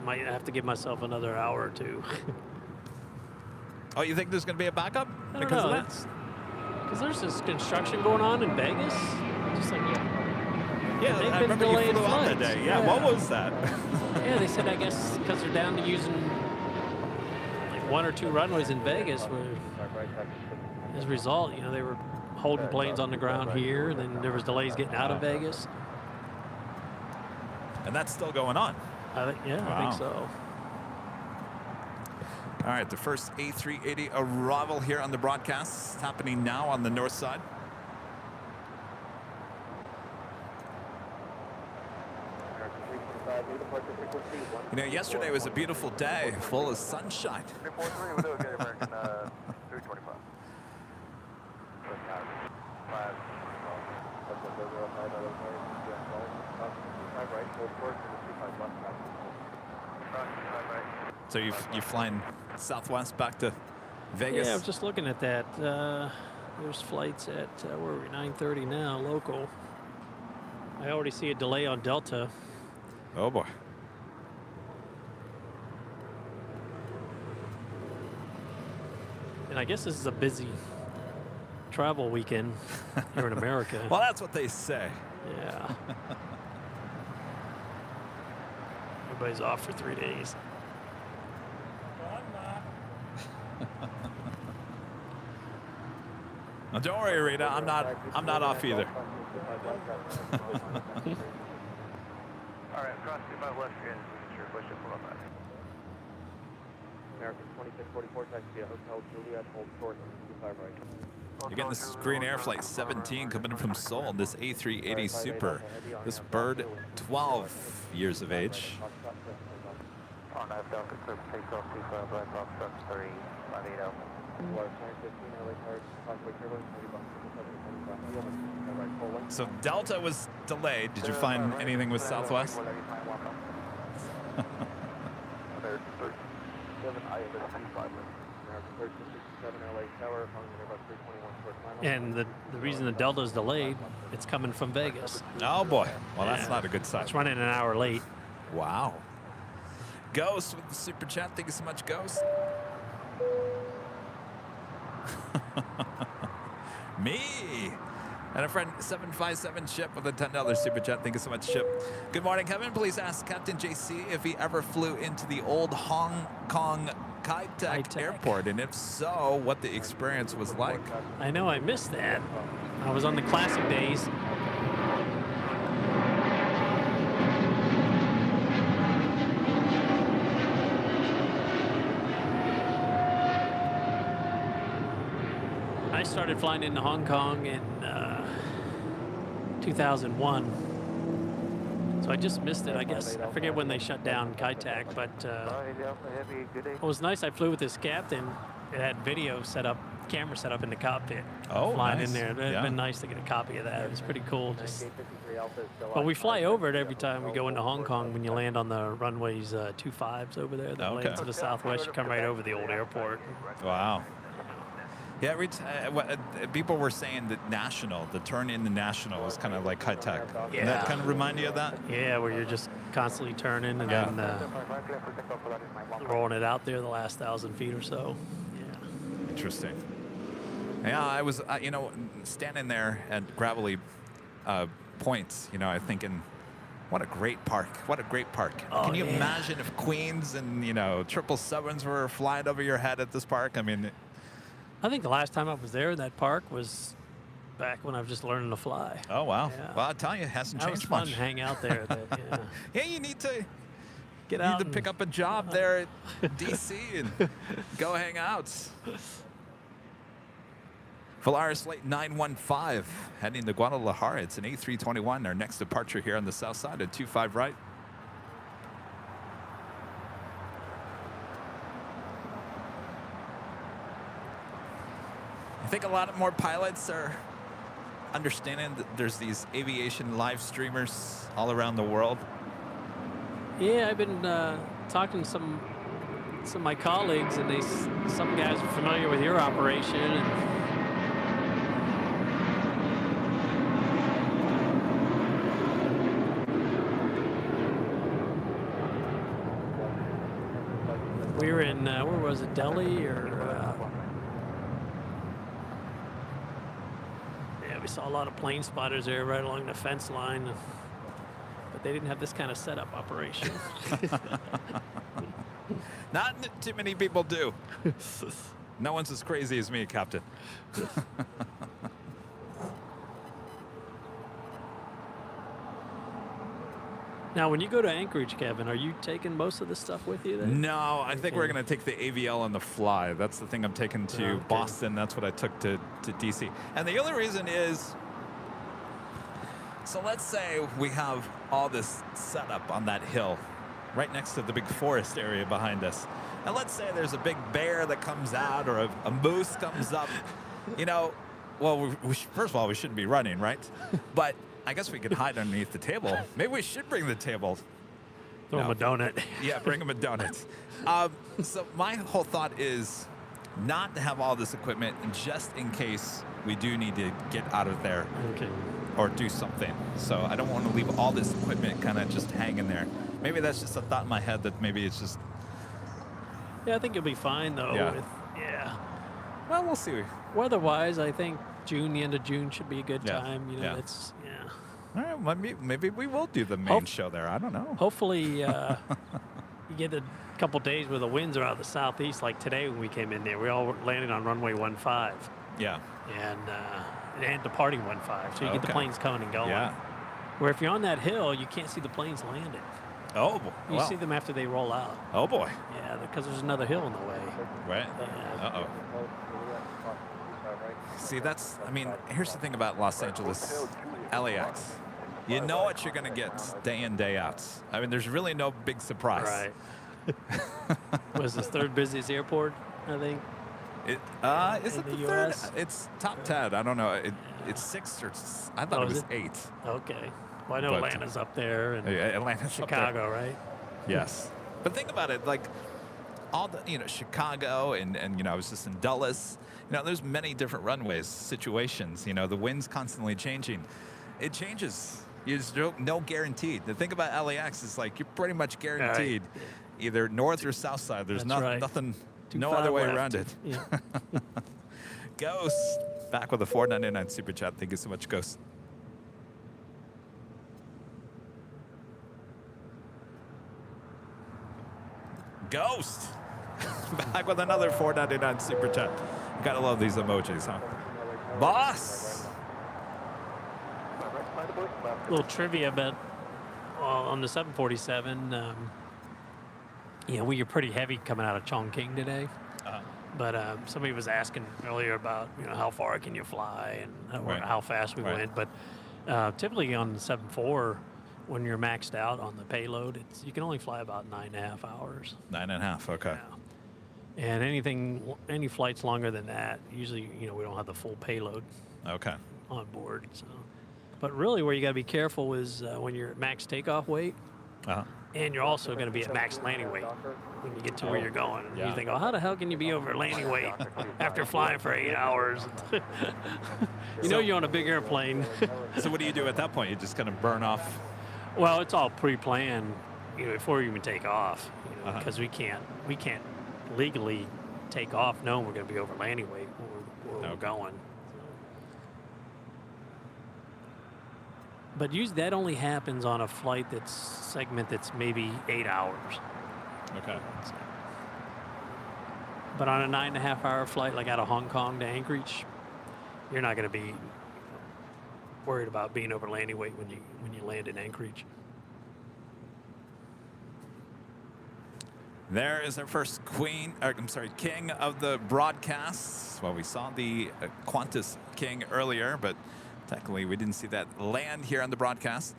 Might have to give myself another hour or two. Oh, you think there's going to be a backup because of that? Because there's this construction going on in Vegas. Just like, yeah, I remember you flew out that day. Yeah, what was that? Yeah, they said, I guess, because they're down to using like 1 or 2 runways in Vegas, where as a result, they were holding planes on the ground here, and then there was delays getting out of Vegas. And that's still going on. I think so. All right, the first A380 arrival here on the broadcast. It's happening now on the north side. Yesterday was a beautiful day, full of sunshine. So you're flying southwest back to Vegas? Yeah, I'm just looking at that. There's flights at, where are we, 9:30 now, local. I already see a delay on Delta. Oh, boy. And I guess this is a busy travel weekend here in America. Well, that's what they say. Yeah. Everybody's off for 3 days. Now, don't worry, Rita. I'm not off either. All right, cross 25 left again. Sure, push it on that. American 2644, taxi via Hotel Juliet, hold short, 25 right. You're getting this Korean Air Flight 17 coming in from Seoul, this A380 Super. This bird, 12 years of age. On that Delta, clear for takeoff, 25 right, box truck 3, 580. So Delta was delayed. Did you find anything with Southwest? American 37, ILS 25, American 1367, LA Tower, Hungary Airbus 321 short final. And the reason the Delta's delayed, it's coming from Vegas. Oh boy. Well, that's Yeah. not a good sign. It's running an hour late. Wow. Ghost with the super chat. Thank you so much, Ghost. Me. And a friend 757 Ship with a $10 super chat. Thank you so much, Ship. Good morning, Kevin. Please ask Captain JC if he ever flew into the old Hong Kong Kai-Tak airport, and if so, what the experience was like. I know I missed that. I was on the classic days. I started flying into Hong Kong in 2001. So I just missed it, I guess. I forget when they shut down Kai-Tak, but it was nice. I flew with this captain. It had video set up, camera set up in the cockpit. Oh, flying nice. in there. It'd Yeah. been nice to get a copy of that. It was pretty cool. But we fly over it every time we go into Hong Kong. When you land on the runways 25s over there, that Okay. land to the southwest, you come right over the old airport. Wow. Yeah, people were saying that National, the turn in the National was kind of like Kai-Tak. Yeah. Did that kind of remind you of that? Yeah, where you're just constantly turning and then rolling it out there the last 1,000 feet or so. Yeah. Interesting. Yeah, I was, standing there at gravelly points, I thinking, what a great park. What a great park. Oh, Can you yeah. imagine if Queens and, 777s were flying over your head at this park? I mean, I think the last time I was there in that park was back when I was just learning to fly. oh, wow. Yeah. Well, I'll tell you, it hasn't That was changed fun much. to hang out there. Yeah. Yeah, you need to Get You out need to and pick up a job there at DC and go hang out. Volaris Flight 915 heading to Guadalajara. It's an A321. Our next departure here on the south side at 25 right. I think a lot more pilots are understanding that there's these aviation live streamers all around the world. Yeah, I've been talking to some of my colleagues, and some guys are familiar with your operation. And we were in where was it, Delhi or? Yeah, we saw a lot of plane spotters there right along the fence line. But they didn't have this kind of setup operation. Not too many people do. No one's as crazy as me, Captain. Now, when you go to Anchorage, Kevin, are you taking most of the stuff with you then? No, I think we're going to take the AVL on the fly. That's the thing I'm taking to Okay. Boston. That's what I took to DC. And the only reason is, so let's say we have all this set up on that hill right next to the big forest area behind us. And let's say there's a big bear that comes out or a moose comes up. Well, first of all, we shouldn't be running, right? But I guess we could hide underneath the table. Maybe we should bring the table. Throw them a donut. Yeah, bring them a donut. So my whole thought is not to have all this equipment just in case we do need to get out of there Okay. or do something. So I don't want to leave all this equipment kind of just hanging there. Maybe that's just a thought in my head that maybe it's just, Yeah, I think you'll be fine though. Yeah. Yeah. well, we'll see. Weather-wise, I think the end of June should be a good Yeah, time. yeah. It's yeah. All right, maybe we will do the main show there. I don't know. Hopefully, you get a couple days where the winds are out of the southeast, like today when we came in there. We all landed on runway 15 Yeah. and departing 15, so you get the Okay. planes coming and going. Yeah. Where if you're on that hill, you can't see the planes landing. Oh, boy. You Well. see them after they roll out. Oh, boy. Yeah, because there's another hill in the way. Right. Yeah. Uh-oh. See, here's the thing about Los Angeles, LAX. You know what you're going to get day in, day out. I mean, there's really no big surprise. Right. Was this third busiest airport, I think? Is In it the the third? US? It's top 10. I don't know. It's sixth or I thought Oh, it is was it? eighth. Okay. Well, I know But, Atlanta's up there and Yeah, Atlanta's up there. Chicago, right? Yes. But think about it, like all the, Chicago and I was just in Dulles. There's many different runways, situations. The wind's constantly changing. It changes. There's no guaranteed. The thing about LAX is like you're pretty much guaranteed either north or south side. There's nothing, no other way around it. Yeah. Ghost back with a $4.99 super chat. Thank you so much, Ghost. Ghost back with another $4.99 super chat. Gotta love these emojis, huh? Boss. Little trivia, but on the 747, we are pretty heavy coming out of Chongqing today. But somebody was asking earlier about how far can you fly and how fast we went. But typically on the 747, when you're maxed out on the payload, you can only fly about 9.5 hours. 9.5, okay. Yeah. And any flights longer than that, usually we don't have the full payload. Okay. On board. So, but really, where you got to be careful is when you're at max takeoff weight, and you're also going to be at max landing weight when you get to where you're going. Yeah. You think, how the hell can you be over landing weight after flying for 8 hours? You're on a big airplane. So what do you do at that point? You just kind of burn off? Well, it's all pre-planned, before you even take off, because we can't legally take off knowing we're going to be over landing weight where we're going. But usually that only happens on a flight segment that's maybe 8 hours. Okay. But on a 9.5-hour flight, like out of Hong Kong to Anchorage, you're not going to be worried about being over landing weight when you land in Anchorage. There is our first king of the broadcasts. Well, we saw the Qantas king earlier, but technically we didn't see that land here on the broadcast.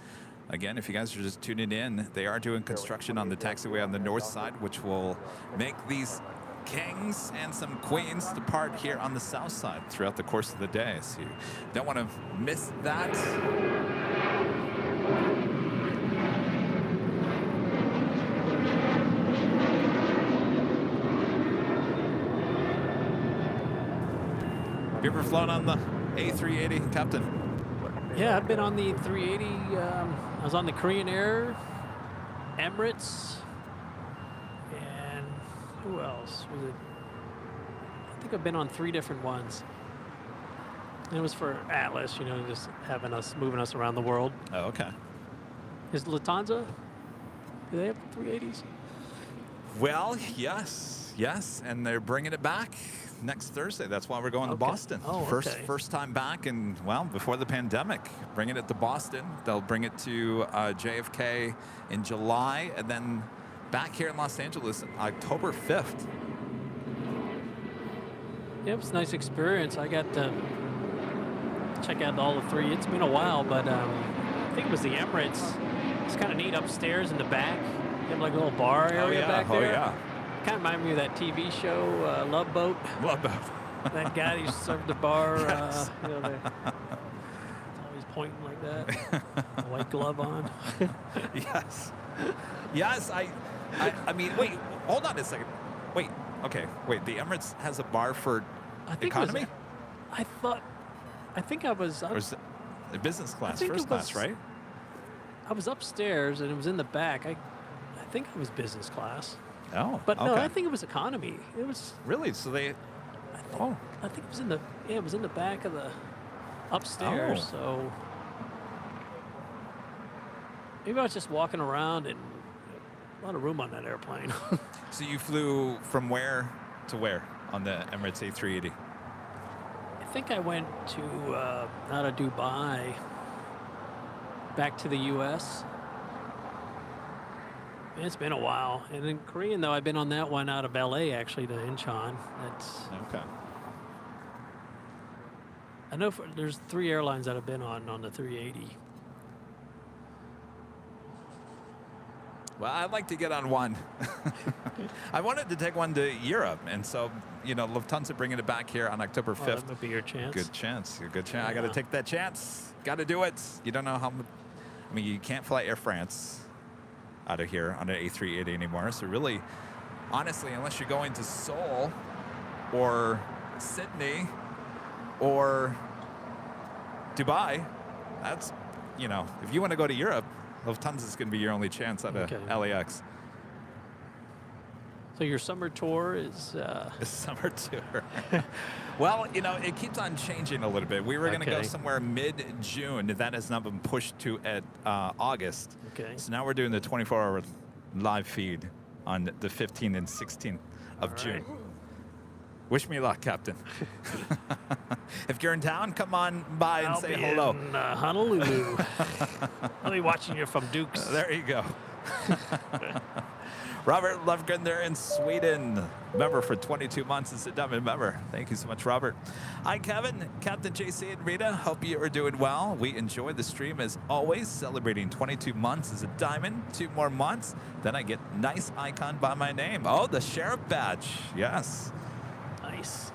Again, if you guys are just tuning in, they are doing construction on the taxiway on the north side, which will make these kings and some queens depart here on the south side throughout the course of the day. So you don't want to miss that. Have you ever flown on the A380, Captain? Yeah, I've been on the 380. I was on the Korean Air, Emirates, and who else was it? I think I've been on 3 different ones. And it was for Atlas, just moving us around the world. Oh, okay. Is Lufthansa? Do they have 380s? Well, yes, and they're bringing it back next Thursday. That's why we're going to Boston. Oh, first time back, and before the pandemic, bringing it to Boston. They'll bring it to JFK in July, and then back here in Los Angeles on October 5th. Yeah, it was a nice experience. I got to check out all the 3. It's been a while, but I think it was the Emirates. It's kind of neat upstairs in the back. They have like a little bar area back there. Oh, yeah. Kind of reminded me of that TV show, Love Boat. Love Boat. That guy who served the bar, yes. Always pointing like that. A white glove on. Yes. Yes, I mean, wait, hold on a second. Wait, the Emirates has a bar for economy? I think I was... Or is it business class, first class, right? I was upstairs, and it was in the back. I think it was business class. Oh, but no, I think it was economy. It was really. So they. I think it was in the it was in the back of the upstairs. Oh. So maybe I was just walking around, and a lot of room on that airplane. So you flew from where to where on the Emirates A380? I think I went to out of Dubai back to the U.S. It's been a while. And in Korean, though, I've been on that one out of L.A., actually, to Incheon. That's okay. I know there's 3 airlines that I've been on the 380. Well, I'd like to get on one. I wanted to take one to Europe, and so, Lufthansa bringing it back here on October 5th. That would be your chance. Good chance. Yeah. I got to take that chance. Got to do it. You don't know how... I mean, you can't fly Air France. out of here on an A380 anymore. So really, honestly, unless you're going to Seoul or Sydney or Dubai, that's, you know, if you want to go to Europe, Lufthansa is going to be your only chance out of LAX. So your summer tour is... The summer tour. Well, you know, it keeps on changing a little bit. We were going to go somewhere mid-June. That has now been pushed to August. Okay. So now we're doing the 24-hour live feed on the 15th and 16th of June. Wish me luck, Captain. If you're in town, come on by and say hello. In Honolulu. I'll be watching you from Dukes. There you go. Robert Levgren there in Sweden. Member for 22 months as a diamond member. Thank you so much, Robert. Hi, Kevin, Captain JC, and Rita. Hope you are doing well. We enjoy the stream as always, celebrating 22 months as a diamond. 2 more months, then I get nice icon by my name. Oh, the sheriff badge. Yes. Nice.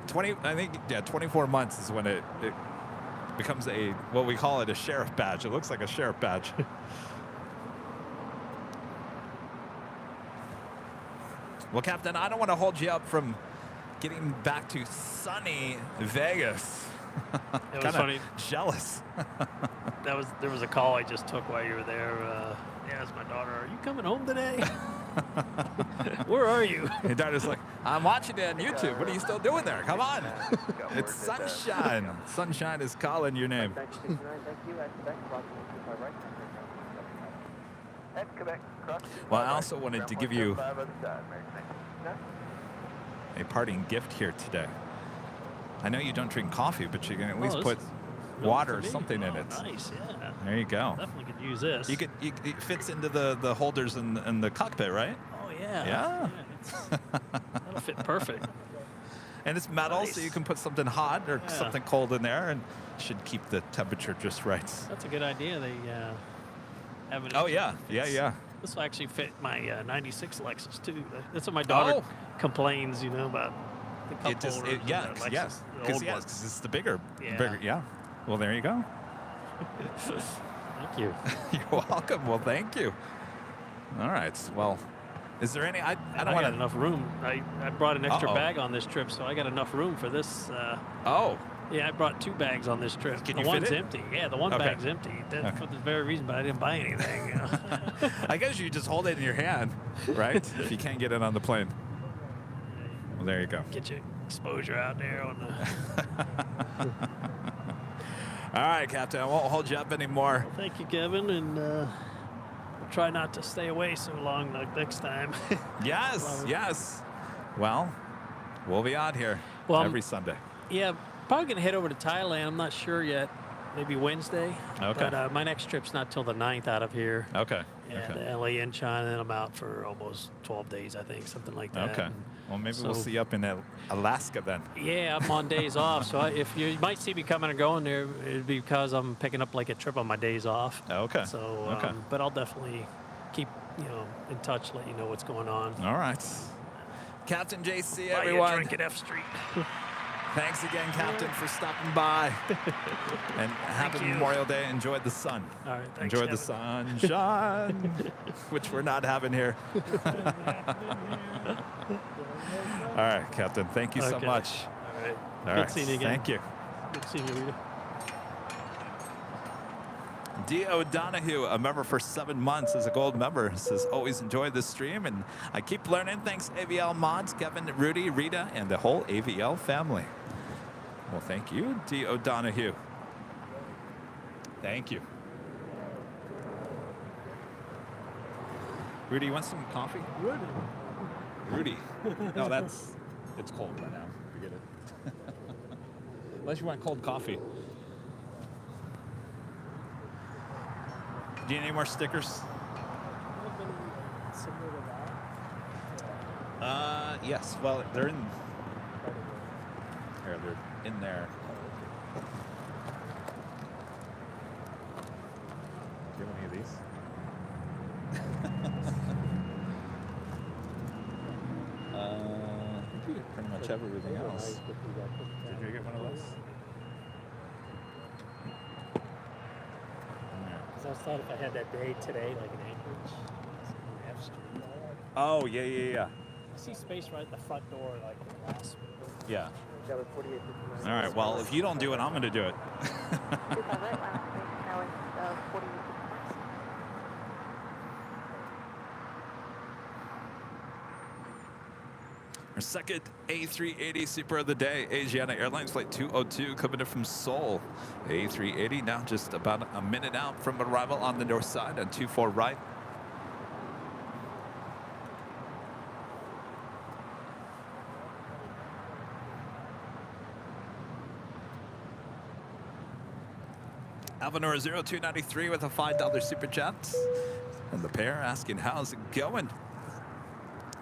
24 months is when it becomes what we call it, a sheriff badge. It looks like a sheriff badge. Well, Captain, I don't want to hold you up from getting back to sunny Vegas. It was funny. Jealous. There was a call I just took while you were there. Yeah, it's my daughter. Are you coming home today? Where are you? Your daughter's like, I'm watching it on YouTube. What are you still doing there? Come on. It's sunshine. Sunshine is calling your name. Well, I also wanted to give you a parting gift here today. I know you don't drink coffee, but you can at least put water or something in it. Nice, yeah. There you go. Definitely could use this. It fits into the holders in the cockpit, right? Oh, yeah. Yeah. That'll fit perfect. And it's metal, Nice. so you can put something hot or something cold in there, and should keep the temperature just right. That's a good idea. They have it. Oh, yeah. Yeah. This will actually fit my 96 Lexus, too. That's what my daughter complains, about the cup holders. Yes. Because it's the bigger. Yeah. Well, there you go. Thank you. You're welcome. Well, thank you. All right. Well, is there any? I don't want enough room. I brought an extra bag on this trip, so I got enough room for this. Yeah, I brought 2 bags on this trip. Can the you one's fit it? empty. Yeah, the one bag's empty. That's for the very reason, but I didn't buy anything. I guess you just hold it in your hand, right? If you can't get it on the plane. Well, there you go. Get your exposure out there on the. All right, Captain. I won't hold you up anymore. Well, thank you, Kevin, and we'll try not to stay away so long next time. Yes. Well, we'll be out here every Sunday. Yeah, probably going to head over to Thailand. I'm not sure yet. Maybe Wednesday. Okay. But my next trip's not till the 9th out of here. Okay. And LA and China, and I'm out for almost 12 days, I think, something like that. Okay. Well, maybe we'll see you up in Alaska then. Yeah, I'm on days off. So if you might see me coming or going there, it'd be because I'm picking up like a trip on my days off. Okay. So, but I'll definitely keep, in touch, let you know what's going on. All right. Captain JC, Buy everyone. you a drink at F Street. Thanks again, Captain, for stopping by. And happy Memorial Day. Enjoy the sun. All right, thanks, Enjoy the sunshine, which we're not having here. All right, Captain. Thank you so much. All right. All Good right. seeing you again. Thank you. Good seeing you, Rita. D. O'Donohue, a member for 7 months, is a gold member. Says, always enjoy the stream, and I keep learning. Thanks, AVL mods, Kevin, Rudy, Rita, and the whole AVL family. Well, thank you, D. O'Donohue. Thank you. Rudy, you want some coffee? Rudy. No, it's cold right now. Forget it. Unless you want cold coffee. Do you need any more stickers? Yes. Well, they're in. Here, they're in there. Do you have any of these? I think you pretty much have everything else. Did you get one of those? I thought if I had that day today, like an Anchorage, an F Street. Oh, yeah, yeah, yeah. I see space right at the front door, like the glass. Yeah. Galley 4859. All right, well, if you don't do it, I'm going to do it. 25 right, line space, Galley 4859. Our second A380 Super of the day, Asiana Airlines Flight 202, coming in from Seoul. A380 now just about a minute out from arrival on the north side on 24 right. Alvanor 0293 with a $5 super chat. And the pair asking, how's it going?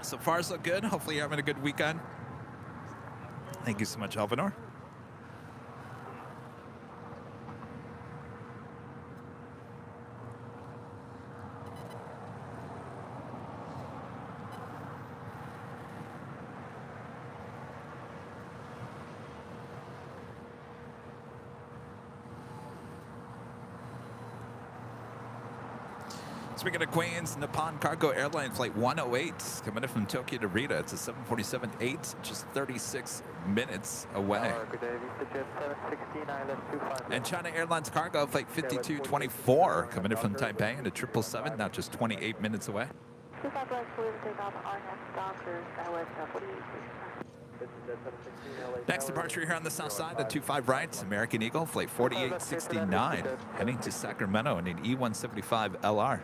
So far, so good. Hopefully you're having a good weekend. Thank you so much, Alvanor. Speaking of Queens, Nippon Cargo Airline Flight 108 coming in from Tokyo to Rita. It's a 747-8, just 36 minutes away. Good day, Vista Jet 769, left 25. And China Airlines Cargo Flight 5224 coming in from Taipei in a 777, now just 28 minutes away. 25 right, clear to take off RNF Doctor, Skywest 4869. Next departure here on the south side at 25 right, American Eagle Flight 4869 heading to Sacramento in an E175 LR.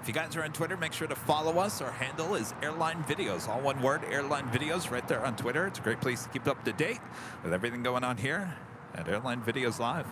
If you guys are on Twitter, make sure to follow us. Our handle is Airline Videos, all one word, Airline Videos, right there on Twitter. It's a great place to keep up to date with everything going on here at Airline Videos Live.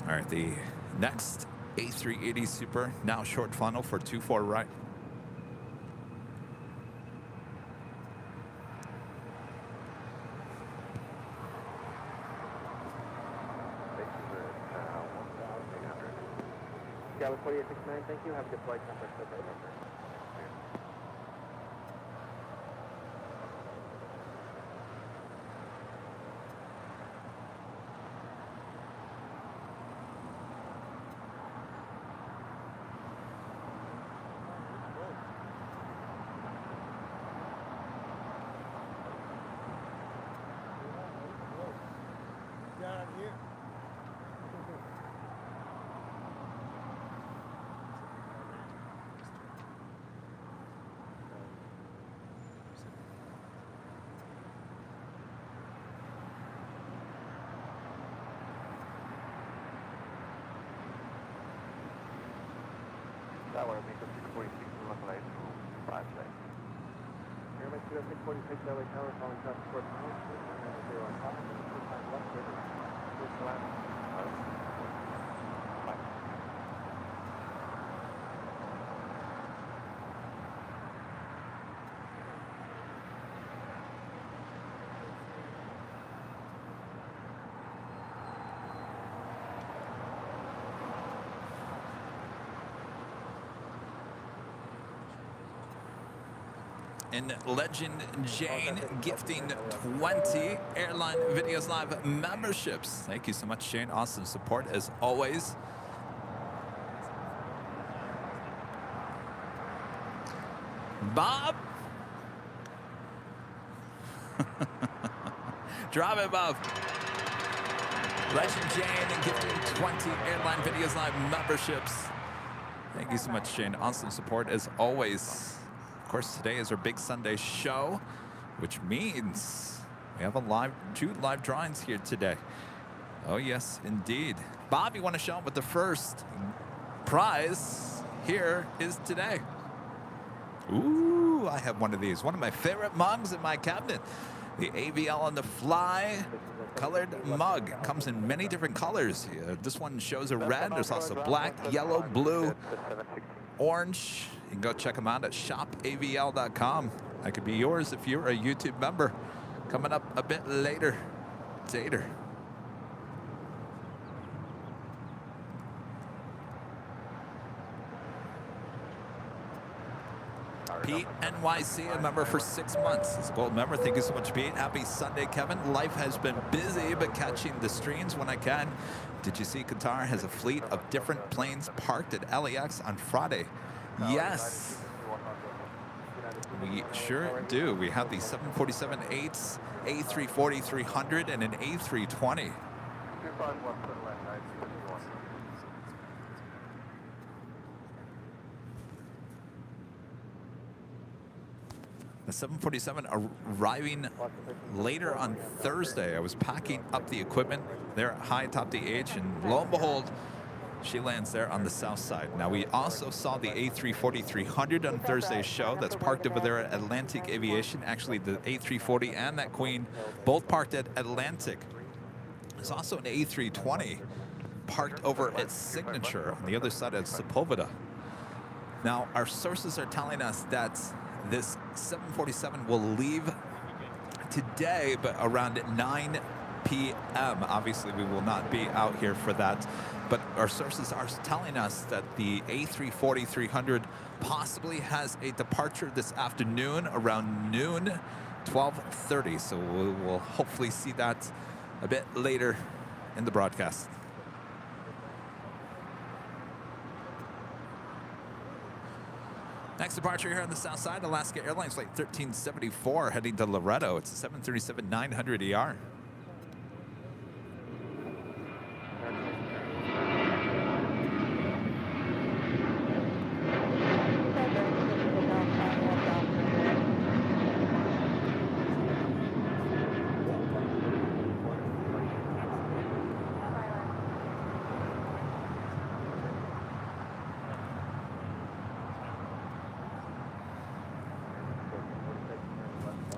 All right, the next A380 Super, now short funnel for 24 right. Galley 4869, thank you. Have a good flight. Number 7. Down here. That way, make a 646 local light to 5 lane. Airline 646 LA Tower, calling traffic for pounds, 0 on top, 2 times left, 2 left, 5. And Legend Jane gifting 20 Airline Videos Live memberships. Thank you so much, Jane. Awesome support as always. Bob. Drop it, Bob. Legend Jane and gifting 20 Airline Videos Live memberships. Thank you so much, Jane. Awesome support as always. Of course, today is our big Sunday show, which means we have two live drawings here today. Oh, yes, indeed. Bob, you want to show up with the first prize? Here is today. Ooh, I have one of these. One of my favorite mugs in my cabinet. The AVL on the Fly colored mug. Comes in many different colors. This one shows a red. There's also black, yellow, blue, orange. You can go check them out at shopavl.com. That could be yours if you're a YouTube member. Coming up a bit later. Pete NYC, a member for 6 months. He's a gold member. Thank you so much, Pete. Happy Sunday, Kevin. Life has been busy, but catching the streams when I can. Did you see Qatar has a fleet of different planes parked at LAX on Friday? Yes, we sure do. We have the 747-8s, A340-300, and an A320. The 747 arriving later on Thursday. I was packing up the equipment there at high atop the H, and lo and behold, she lands there on the south side. Now, we also saw the A340-300 on Thursday's show. That's parked over there at Atlantic Aviation. Actually, the A340 and that Queen both parked at Atlantic. There's also an A320 parked over at Signature on the other side of Sepulveda. Now, our sources are telling us that this 747 will leave today, but around 9 p.m. Obviously, we will not be out here for that. But our sources are telling us that the A340-300 possibly has a departure this afternoon around noon, 12:30. So we will hopefully see that a bit later in the broadcast. Next departure here on the south side, Alaska Airlines Flight 1374 heading to Loretto. It's a 737-900ER.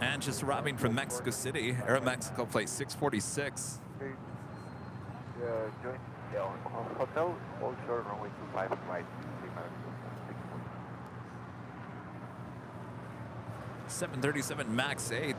And just arriving from Mexico City, Aeromexico Flight 646. Hotel, Old Shore, runway 25, right. 737 MAX 8.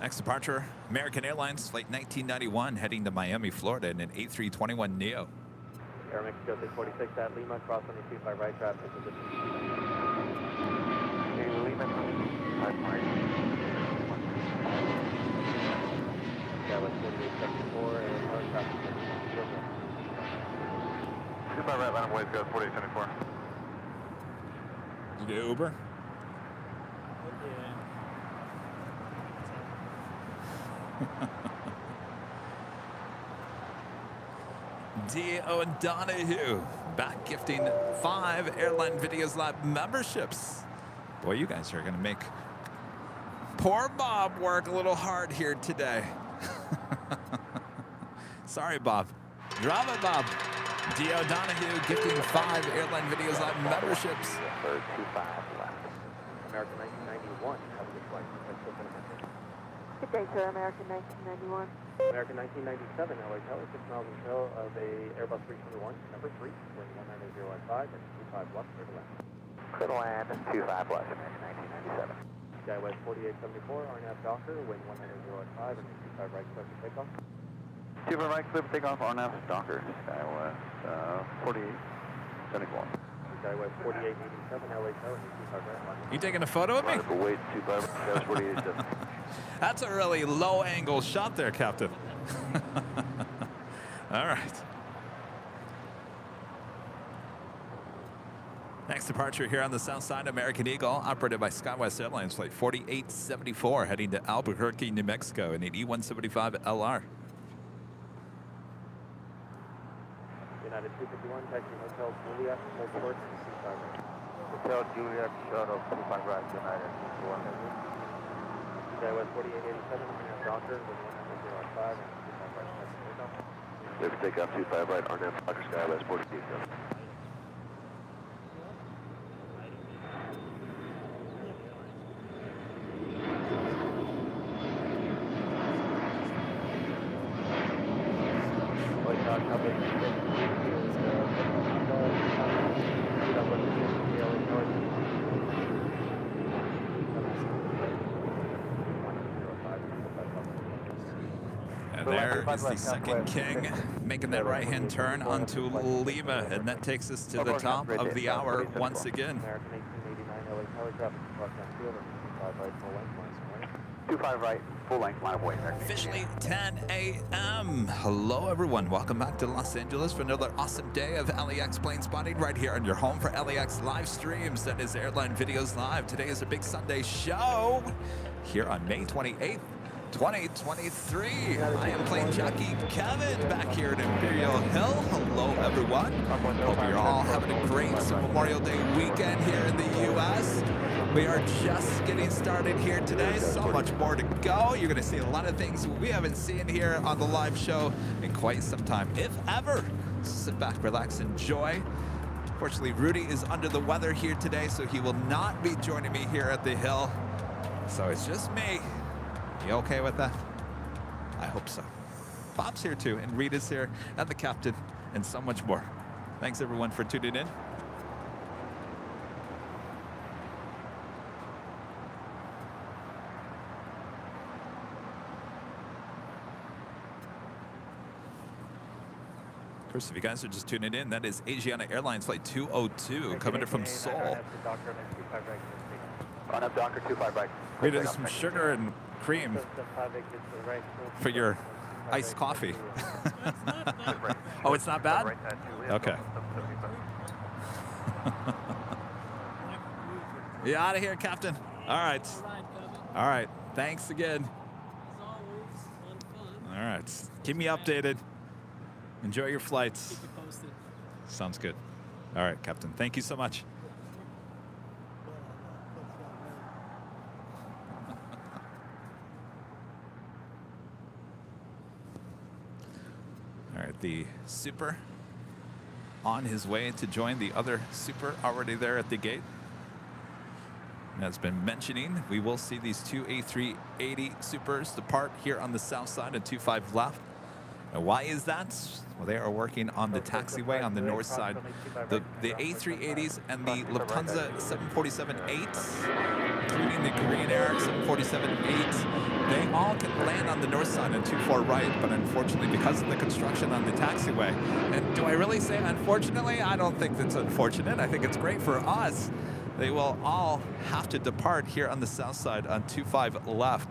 Next departure, American Airlines Flight 1991 heading to Miami, Florida in an A321neo. Aeromexico 646 at Lima, cross 125 right, traffic position. Lima, 5 Mark. Yeah, that's 4874 and hard traffic position. Goodbye, right line ways, go 4874. You get Uber? D.O. and Donahue back gifting 5 Airline Videos Live memberships. Boy, you guys are going to make poor Bob work a little hard here today. Sorry, Bob. Drop it, Bob. D.O. Donahue gifting 5 Airline Videos Live memberships. American 1991, have a good flight. Good day, sir. American 1991. American 1997, LA Tower, 6 miles until of a Airbus 321, number 3, wind 190.05 and 25 left, clear to land. Clear to land, 25 left, American 1997. Skywest 4874, RNAV Docker, wind 190.05 and 25 right, clear for takeoff. 25 right, clear for takeoff, RNAV Docker, Skywest 4874. Skyway 4887, LA Tower, 25 right. You taking a photo of me? For weight 25, Skyway 4887. That's a really low angle shot there, Captain. All right. Next departure here on the south side, American Eagle, operated by SkyWest Airlines, flight 4874, heading to Albuquerque, New Mexico, in an E175 LR. United 251, taxi Hotel Juliet, hold course, 25 right. Hotel Juliet, shuttle 25 right, United 251. Skywest 4887, Doctor, with 105 and 25 right, taxi takeoff. Clear for takeoff 25 right, RNAV Fokker Skywest 4887. And there is the second king making that right-hand turn onto Lima, and that takes us to the top of the hour once again. American 1889, LA Tower, traffic, left-hand field, 25 right, full length, line of way. 25 right, full length line of way. Officially 10 a.m. Hello, everyone. Welcome back to Los Angeles for another awesome day of LAX plane spotting right here on your home for LAX live streams. That is Airline Videos Live. Today is a big Sunday show here on May 28th. 2023. I am plane jockey Kevin back here at Imperial Hill. Hello, everyone. Hope you're all having a great Memorial Day weekend here in the U.S. We are just getting started here today. So much more to go. You're going to see a lot of things we haven't seen here on the live show in quite some time, if ever. Sit back, relax, enjoy. Unfortunately, Rudy is under the weather here today, so he will not be joining me here at the Hill. So it's just me. You okay with that? I hope so. Bob's here too, and Rita's here, and the captain, and so much more. Thanks everyone for tuning in. Of course, if you guys are just tuning in, that is Asiana Airlines flight 202 coming in from Seoul. On up, Doctor, 25 right. Rita, some sugar and cream for your iced coffee. Oh, it's not bad? Okay. You out of here, Captain. All right. All right. Thanks again. All right. Keep me updated. Enjoy your flights. Sounds good. All right, Captain. Thank you so much. All right, the Super on his way to join the other Super already there at the gate. And as been mentioning, we will see these two A380 Supers depart here on the south side at 25 left. And why is that? Well, they are working on the taxiway on the north side. The A380s and the Lufthansa 747-8s, including the Korean Air 747-8, they all can land on the north side at 24 right, but unfortunately, because of the construction on the taxiway, and do I really say unfortunately? I don't think that's unfortunate. I think it's great for us. They will all have to depart here on the south side on 25 left.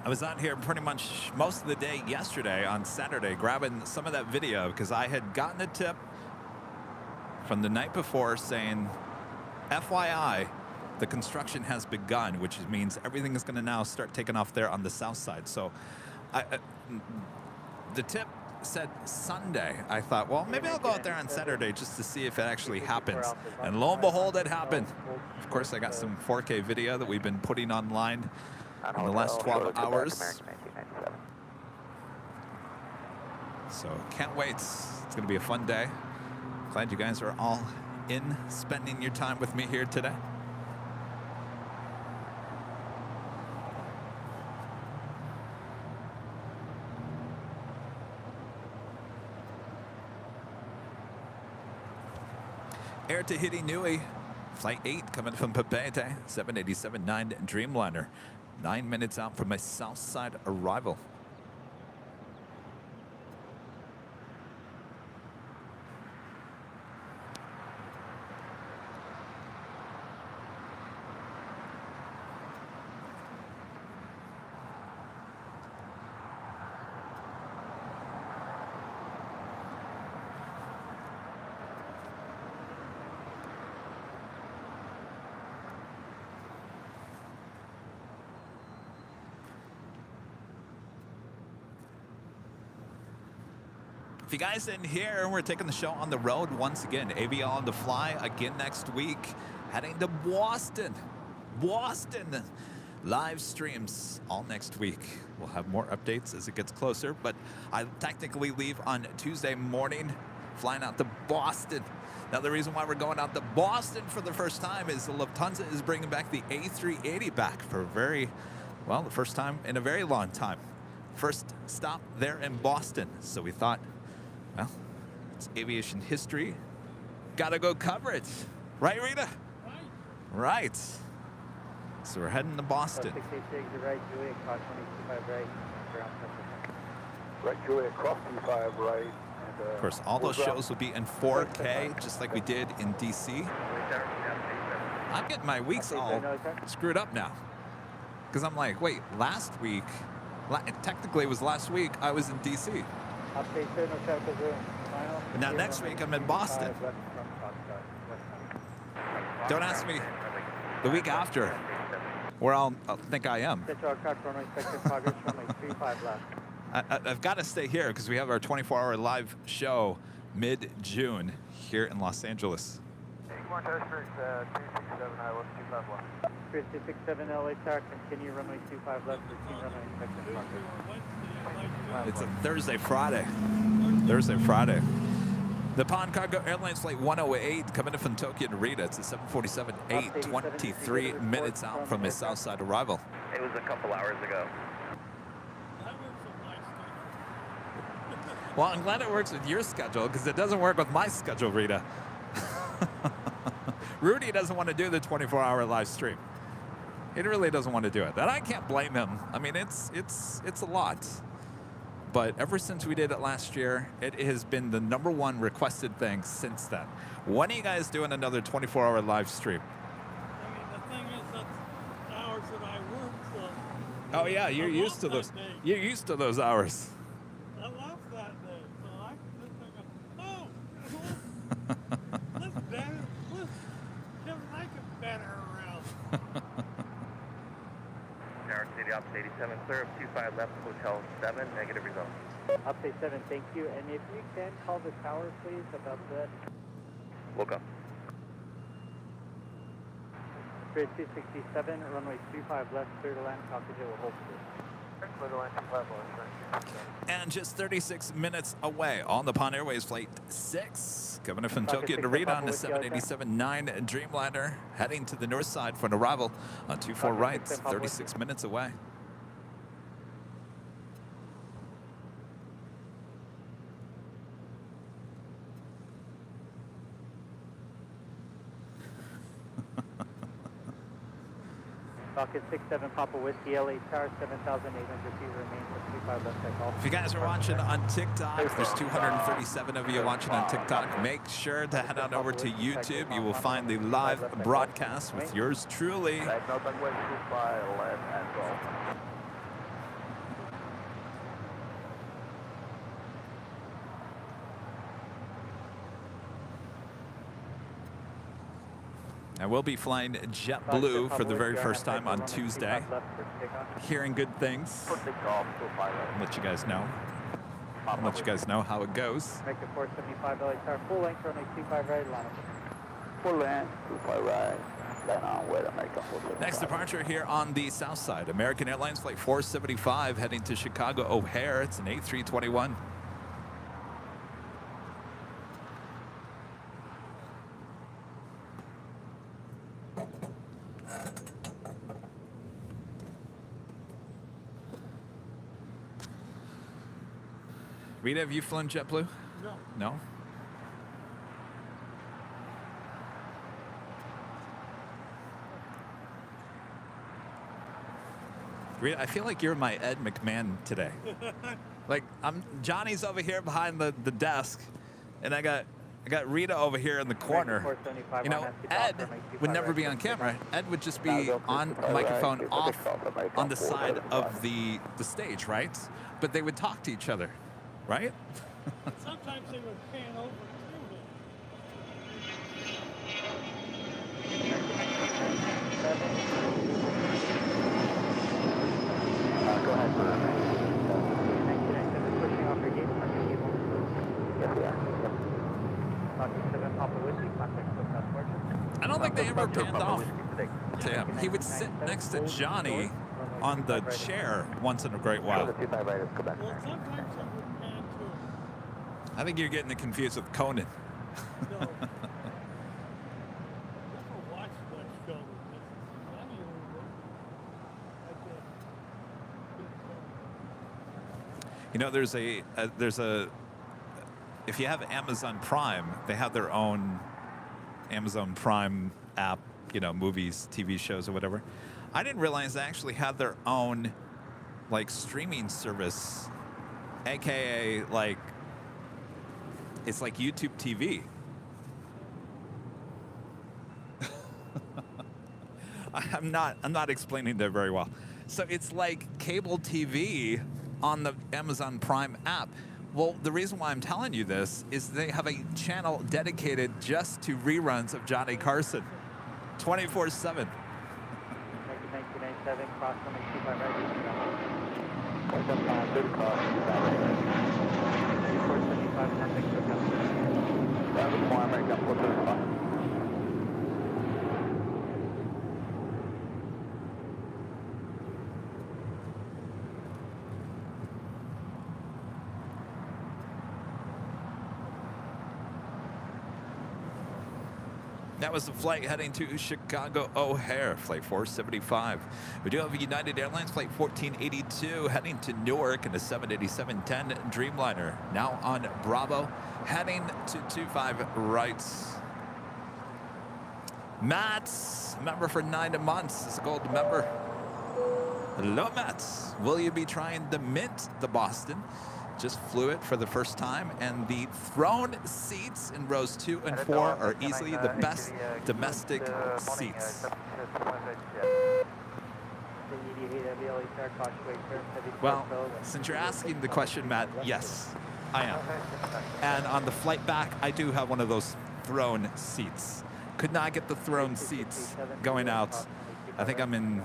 I was out here pretty much most of the day yesterday on Saturday grabbing some of that video because I had gotten a tip from the night before saying, FYI, the construction has begun, which means everything is going to now start taking off there on the south side. So the tip said Sunday. I thought, well, maybe I'll go out there on Saturday just to see if it actually happens. And lo and behold, it happened. Of course, I got some 4K video that we've been putting online in the last 12 hours. So can't wait. It's going to be a fun day. Glad you guys are all in spending your time with me here today. O'Hare to Hirinui. Flight 8 coming from Papeete, 787-9 Dreamliner. 9 minutes out from a south side arrival. If you guys didn't hear, we're taking the show on the road once again. AVL on the fly again next week. Heading to Boston. Boston. Live streams all next week. We'll have more updates as it gets closer, but I technically leave on Tuesday morning, flying out to Boston. Now, the reason why we're going out to Boston for the first time is the Lufthansa is bringing back the A380 back for the first time in a very long time. First stop there in Boston. So we thought, well, it's aviation history. Gotta go cover it. Right, Rita? Right. So we're heading to Boston. Right, Juliet, cross 25 right, ground right, Juliet, cross 25 right. And, of course, all those shows will be in 4K, just like we did in DC. I'm getting my weeks all screwed up now. Because I'm like, wait, last week, technically it was last week, I was in DC. But now next week I'm in Boston. Don't ask me the week after where I'll think I am. I've got to stay here because we have our 24-hour live show mid-June here in Los Angeles. 267, high left, 25 left. 367 LA Tower, continue runway 25 left, 13 runway inspection progress. It's a Thursday, Friday. The Pan Cargo Airlines Flight 108 coming in from Tokyo to Rita. It's a 747, 23 minutes out from his south side arrival. It was a couple hours ago. Well, I'm glad it works with your schedule because it doesn't work with my schedule, Rita. Rudy doesn't want to do the 24-hour live stream. He really doesn't want to do it. And I can't blame him. I mean, it's a lot. But ever since we did it last year, it has been the #1 requested thing since then. When are you guys doing another 24-hour live stream? I mean, the thing is, that's hours that I work, so... Oh, yeah, you're used to those. You're used to those hours. I love that day, so I can just think of, let's better, let's just make it better around. Tower City, Ops 87, clear of 25 left, Hotel 7, negative result. Update 7, thank you. And if you can call the tower, please, about that. Woke up. Spirit 267, runway 25 left, clear to land, Cockpit will hold still. Clear to land, 25 left, And just 36 minutes away on the Pan Airways Flight 6, coming in from Tokyo to Rita on the 787-9 Dreamliner, heading to the north side for an arrival on 24 right, 36 minutes away. Rocket 67 Papa Whiskey, LA Tower, 7,800 feet remains at 25 left take off. If you guys are watching on TikTok, there's 237 of you watching on TikTok. Make sure to head on over to YouTube. You will find the live broadcast with yours truly. I will be flying JetBlue for the very first time on Tuesday. Hearing good things. I'll let you guys know. I'll let you guys know how it goes. Make it 475 LA Tower, full length, runway 25 right, line up. Full land, 25 right, land on way to America 475. Next departure here on the south side. American Airlines Flight 475 heading to Chicago O'Hare. It's an A321. Rita, have you flown JetBlue? No. No? I feel like you're my Ed McMahon today. Like Johnny's over here behind the desk, and I got Rita over here in the corner. You know, Ed would never be on camera. Ed would just be on a microphone off on the side of the stage, right? But they would talk to each other, right? Sometimes they would pan over to Go ahead, sir. Pushing off your gate. Yes, we are. I don't think they ever panned off to him. He would sit next to Johnny on the chair once in a great while. Well, sometimes they would pan to I think you're getting it confused with Conan. No. Never watched much show with Mrs. Sammy over. You know, there's a if you have Amazon Prime, they have their own Amazon Prime app, you know, movies, TV shows, or whatever. I didn't realize they actually had their own, like, streaming service, aka like it's like YouTube TV. I'm not explaining that very well. So it's like cable TV on the Amazon Prime app. Well, the reason why I'm telling you this is they have a channel dedicated just to reruns of Johnny Carson, 24/7. 1997, cross 125 right. 175, cross 475, nothing to come. That was more American 435. That was the flight heading to Chicago O'Hare, flight 475. We do have a United Airlines flight 1482 heading to Newark in a 787-10 Dreamliner. Now on Bravo, heading to 25 rights. Matt, member for 9 months, is a gold member. Hello, Matt. Will you be trying the Mint, the Boston? Just flew it for the first time, and the throne seats in rows 2 and 4 are easily the best domestic seats. Well, since you're asking the question, Matt, yes, I am. And on the flight back, I do have one of those throne seats. Could not get the throne seats going out. I think I'm in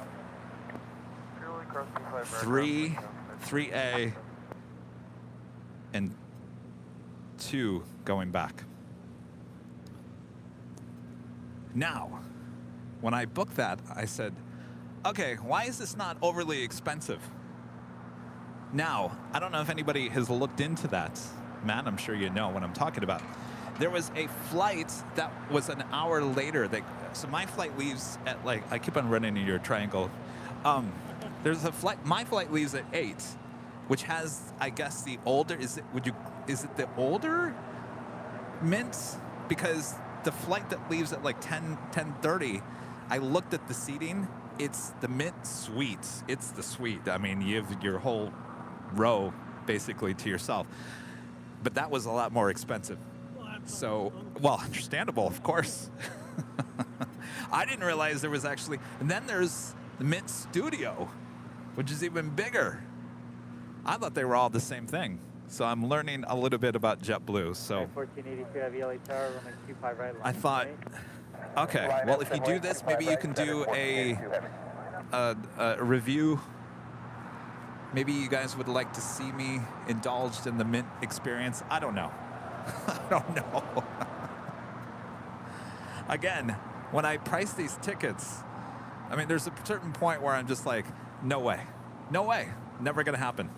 3A, and 2 going back. Now, when I booked that, I said, okay, why is this not overly expensive? Now, I don't know if anybody has looked into that. Matt, I'm sure you know what I'm talking about. There was a flight that was an hour later. So my flight leaves at, like, I keep on running in your triangle. There's a flight, my flight leaves at 8. Which has, I guess, the older, is it the older Mint? Because the flight that leaves at like 10:30, I looked at the seating, it's the Mint suite. It's the suite. I mean, you have your whole row basically to yourself. But that was a lot more expensive. So, well, understandable, of course. I didn't realize there was actually, and then there's the Mint Studio, which is even bigger. I thought they were all the same thing. So I'm learning a little bit about JetBlue. So 1482 Heavy LA Tower, runway 25 right. I thought, okay, well, if you do this, maybe you can do a review. Maybe you guys would like to see me indulged in the Mint experience. I don't know. I don't know. Again, when I price these tickets, I mean, there's a certain point where I'm just like, no way. No way. Never going to happen.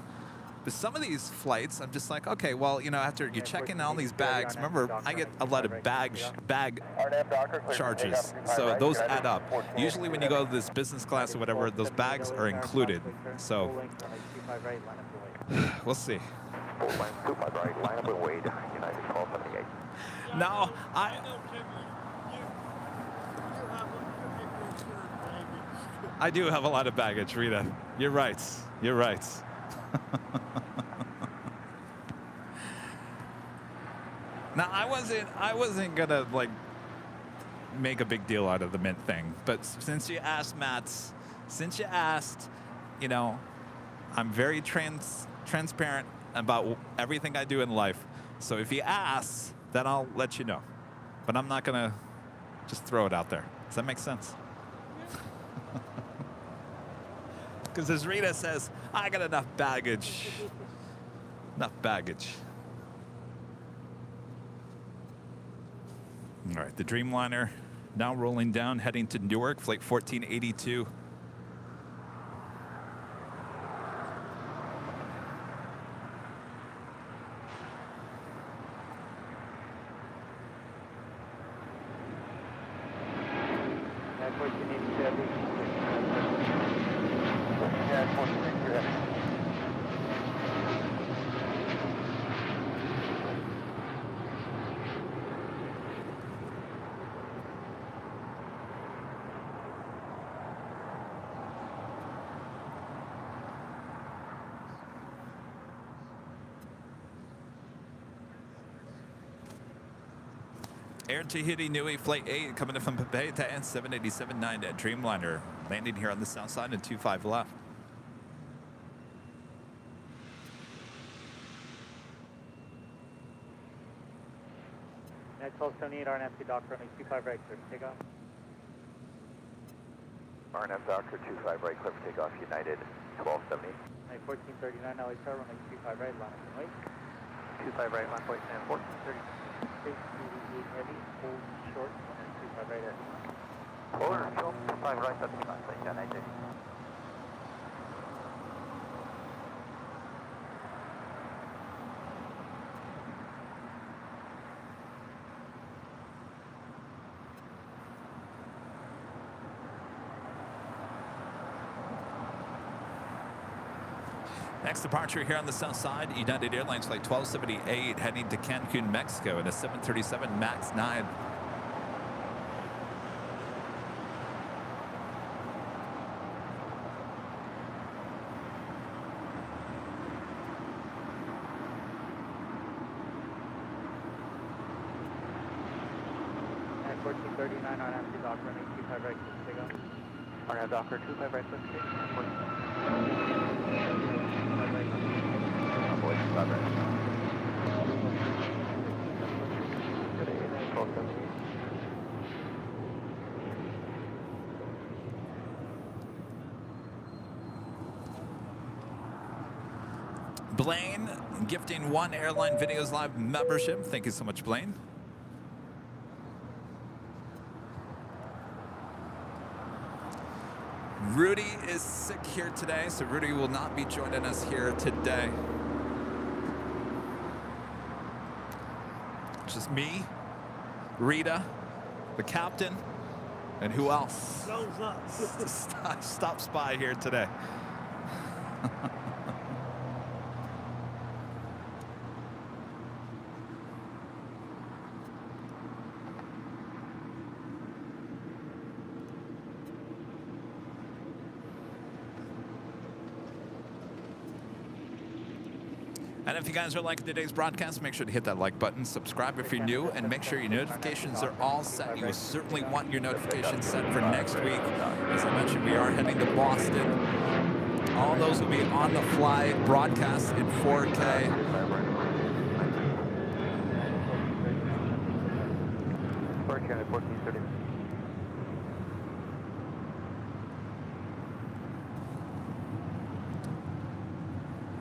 But some of these flights, I'm just like, okay, well, you know, after you check in all these bags, remember, I get a lot of bag charges, so those add up. Usually when you go to this business class or whatever, those bags are included. So we'll see. No, I do have a lot of baggage, Rita. You're right. You're right. Now, I wasn't gonna like make a big deal out of the mint thing, but since you asked, Matt, you know, I'm very transparent about everything I do in life. So if you ask, then I'll let you know. But I'm not gonna just throw it out there. Does that make sense? Because as Rita says, I got enough baggage. Enough baggage. All right, the Dreamliner now rolling down, heading to Newark, flight 1482. Air Tahiti Nui Flight 8 coming in from Papeete and 787-9 at Dreamliner. Landing here on the south side and 25 left. Net 1278, RNF dock runway 25 right, clear for takeoff. RNF Doctor 25 right, clear for takeoff, United 1270. Night 1439, LA Tower, runway 25 right, line up and wait. 25 right, line point and 1430. Heavy, hold short, and 25 right air. Hold short, 25 right, that's me, line 90. Next departure here on the south side, United Airlines flight 1278 heading to Cancun, Mexico in a 737 MAX 9. At 1439 on empty dock running 25 right, clear for takeoff. RNF Doctor 25 right, clear for takeoff. 25 right. Good evening, 1270. Blaine gifting one Airline Videos Live membership. Thank you so much, Blaine. Rudy is sick here today, so Rudy will not be joining us here today. Just me, Rita, the captain, and who else? Stops by here today. And if you guys are liking today's broadcast, make sure to hit that like button, subscribe if you're new, and make sure your notifications are all set. You will certainly want your notifications set for next week. As I mentioned, we are heading to Boston. All those will be on the fly broadcast in 4K.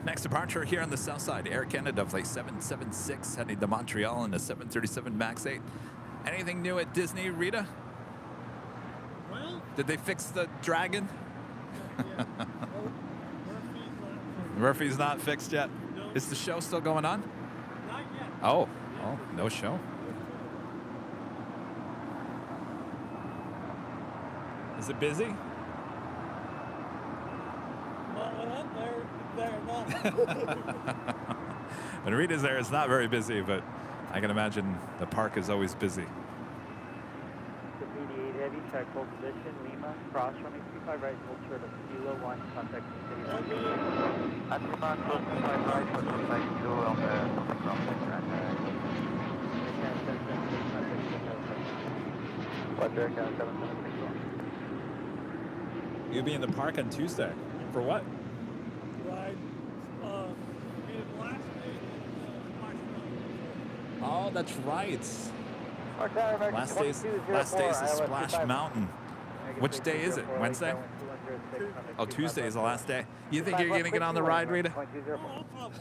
Next departure here on the south side, Air Canada flight 776 heading to Montreal in a 737 MAX 8. Anything new at Disney, Rita? Well, Did they fix the dragon? yeah. Murphy's not fixed yet. No. Is the show still going on? Not yet. Oh, no show. Is it busy? Well, when I'm there not. When Rita's there, it's not very busy, but I can imagine the park is always busy. The 88 heavy, check, hold position, Lima, cross runway 25 right, hold short of Kilo 1, contact the city. At Lima, close 25 right, for contact Kilo on the something crossing. Roger, 776. You'll be in the park on Tuesday. For what? Ride, in last day, Oh, that's right. Qatar, American Last day's 2204, Splash Mountain. Which day is it? Wednesday? Oh, Tuesday is the last day. You think you're going to get on the ride, Rita? no problem.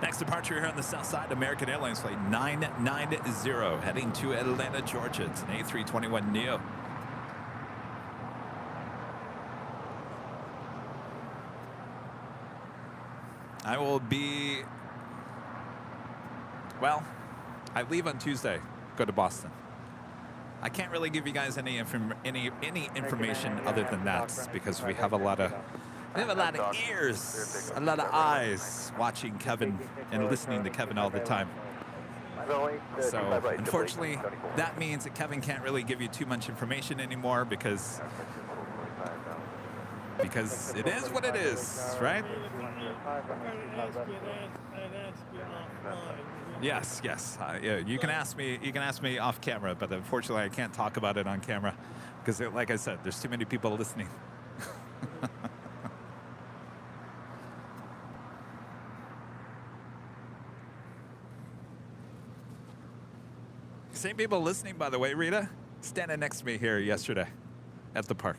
Next departure here on the south side, American Airlines flight 990, heading to Atlanta, Georgia. It's an A321neo. I will be, well, I leave on Tuesday, go to Boston. I can't really give you guys any information other than that because we have a lot of ears, a lot of eyes watching Kevin and listening to Kevin all the time. So unfortunately, that means that Kevin can't really give you too much information anymore because it is what it is, right? Yes, yes. Yeah, you can ask me. You can ask me off camera, but unfortunately, I can't talk about it on camera because, like I said, there's too many people listening. Same people listening, by the way, Rita, standing next to me here yesterday at the park.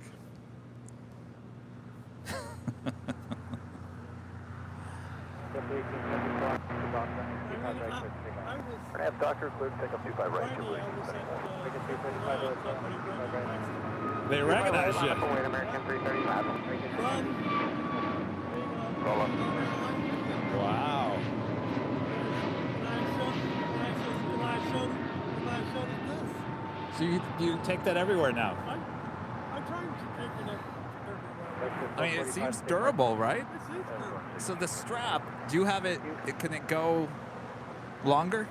I have Dr. Clear to take up 25 right. They recognize you. Wait, American 330 Roll up. Wow. So you take that everywhere now? I'm trying to take it everywhere. I mean, it seems durable, right? It seems good. So the strap, do you have it? Can it go longer?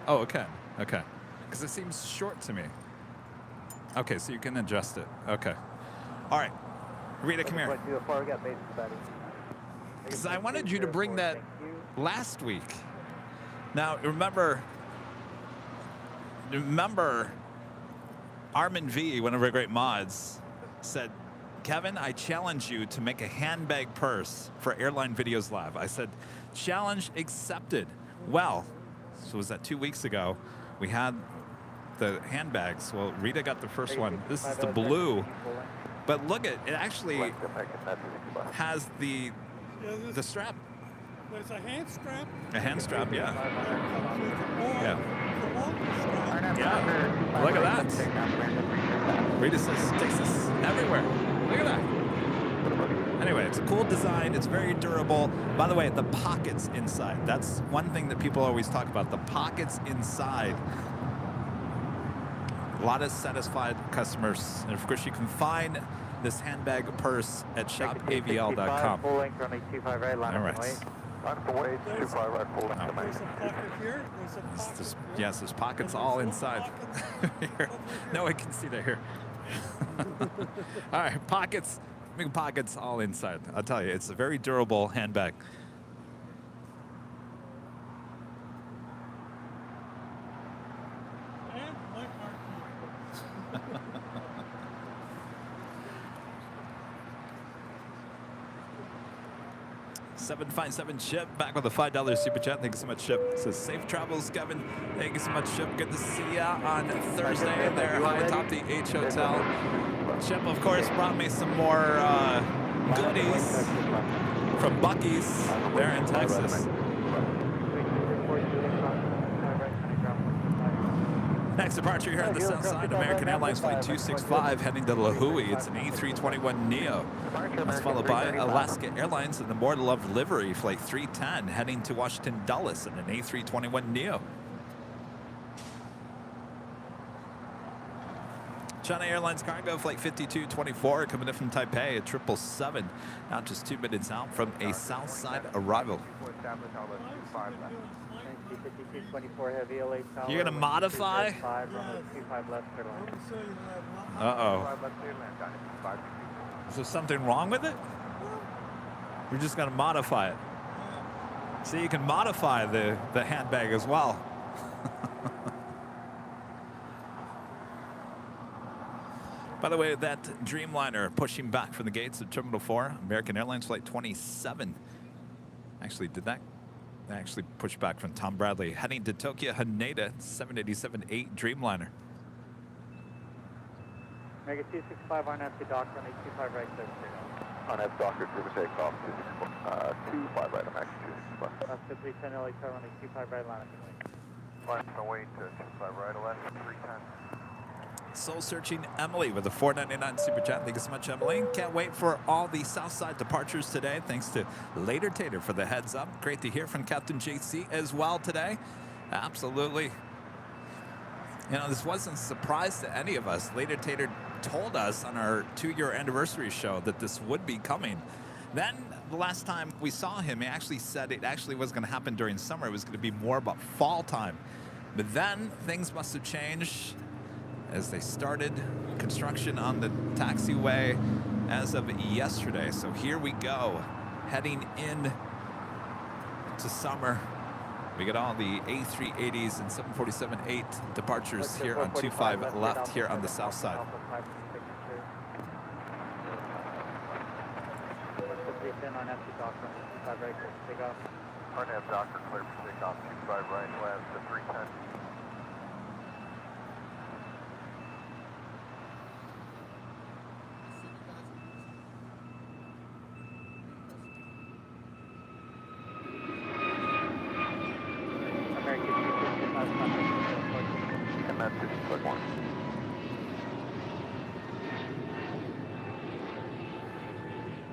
Oh, okay, okay. Because it seems short to me. Okay, so you can adjust it. Okay. All right, Rita, come here. Because I wanted you to bring that last week. Now, remember, Armin V, one of our great mods, said, Kevin, I challenge you to make a handbag purse for Airline Videos Live. I said, challenge accepted. Well, so was that 2 weeks ago? We had the handbags. Well, Rita got the first one. This is the blue. But look at it, actually has the strap. There's a hand strap. A hand strap, yeah. Yeah. Yeah. Look at that. Rita says takes this everywhere. Look at that. Anyway, it's a cool design. It's very durable. By the way, the pockets inside. That's one thing that people always talk about. The pockets inside. A lot of satisfied customers. And of course, you can find this handbag purse at shopavl.com. Full length runway 25 right, line All up right. and wait. On the way, 25 right, full length. There's a pocket here. There's a pocket. Yes, there's pockets all inside. Here. No one can see that here. All right, pockets. Big pockets all inside. I'll tell you, it's a very durable handbag. And my heart. 757 Chip back with a $5 super chat. Thank you so much, Chip. Says safe travels, Kevin. Thank you so much, Chip. Good to see ya on Thursday there high atop the H Hotel. Chip, of course, brought me some more goodies from Buc-ee's there in Texas. Next departure here on the south side, American Airlines Flight 265 heading to La Hui. It's an A321neo. That's followed by Alaska Airlines and the more loved livery Flight 310 heading to Washington Dulles in an A321neo. China Airlines cargo flight 5224 coming in from Taipei at 777, now just 2 minutes out from a south side arrival. 24 established, I'll let 25 left. 5224 heavy LA Tower. You're gonna modify? 5, runway 25 left, clear to land. Uh-oh. 25 left, clear to land, China 25. Is there something wrong with it? We're just gonna modify it. See, you can modify the handbag as well. By the way, that Dreamliner pushing back from the gates of Terminal 4, American Airlines Flight 27. Actually, did that actually push back from Tom Bradley? Heading to Tokyo Haneda, 787-8 Dreamliner. Mega 265 on empty dock, runway 25 right, 7 On F Docker, service takeoff, 25 right, American 265. Left to 310 LA Tower, runway 25 right, line Flying on the way to 25 right, 11, 310. Soul Searching Emily with a $4.99 super chat. Thank you so much, Emily. Can't wait for all the Southside departures today. Thanks to Later Tater for the heads up. Great to hear from Captain JC as well today. Absolutely. You know, this wasn't a surprise to any of us. Later Tater told us on our 2-year anniversary show that this would be coming. Then the last time we saw him, he actually said it actually was going to happen during summer. It was going to be more about fall time. But then things must have changed as they started construction on the taxiway as of yesterday. So here we go, heading in to summer. We got all the A380s and 747-8 departures here on 25 left here on the south side. on empty dock, runway 25 right, clear for takeoff. On F Docker, clear for takeoff, 25 right, land to 310. American 265 contact, MS 51.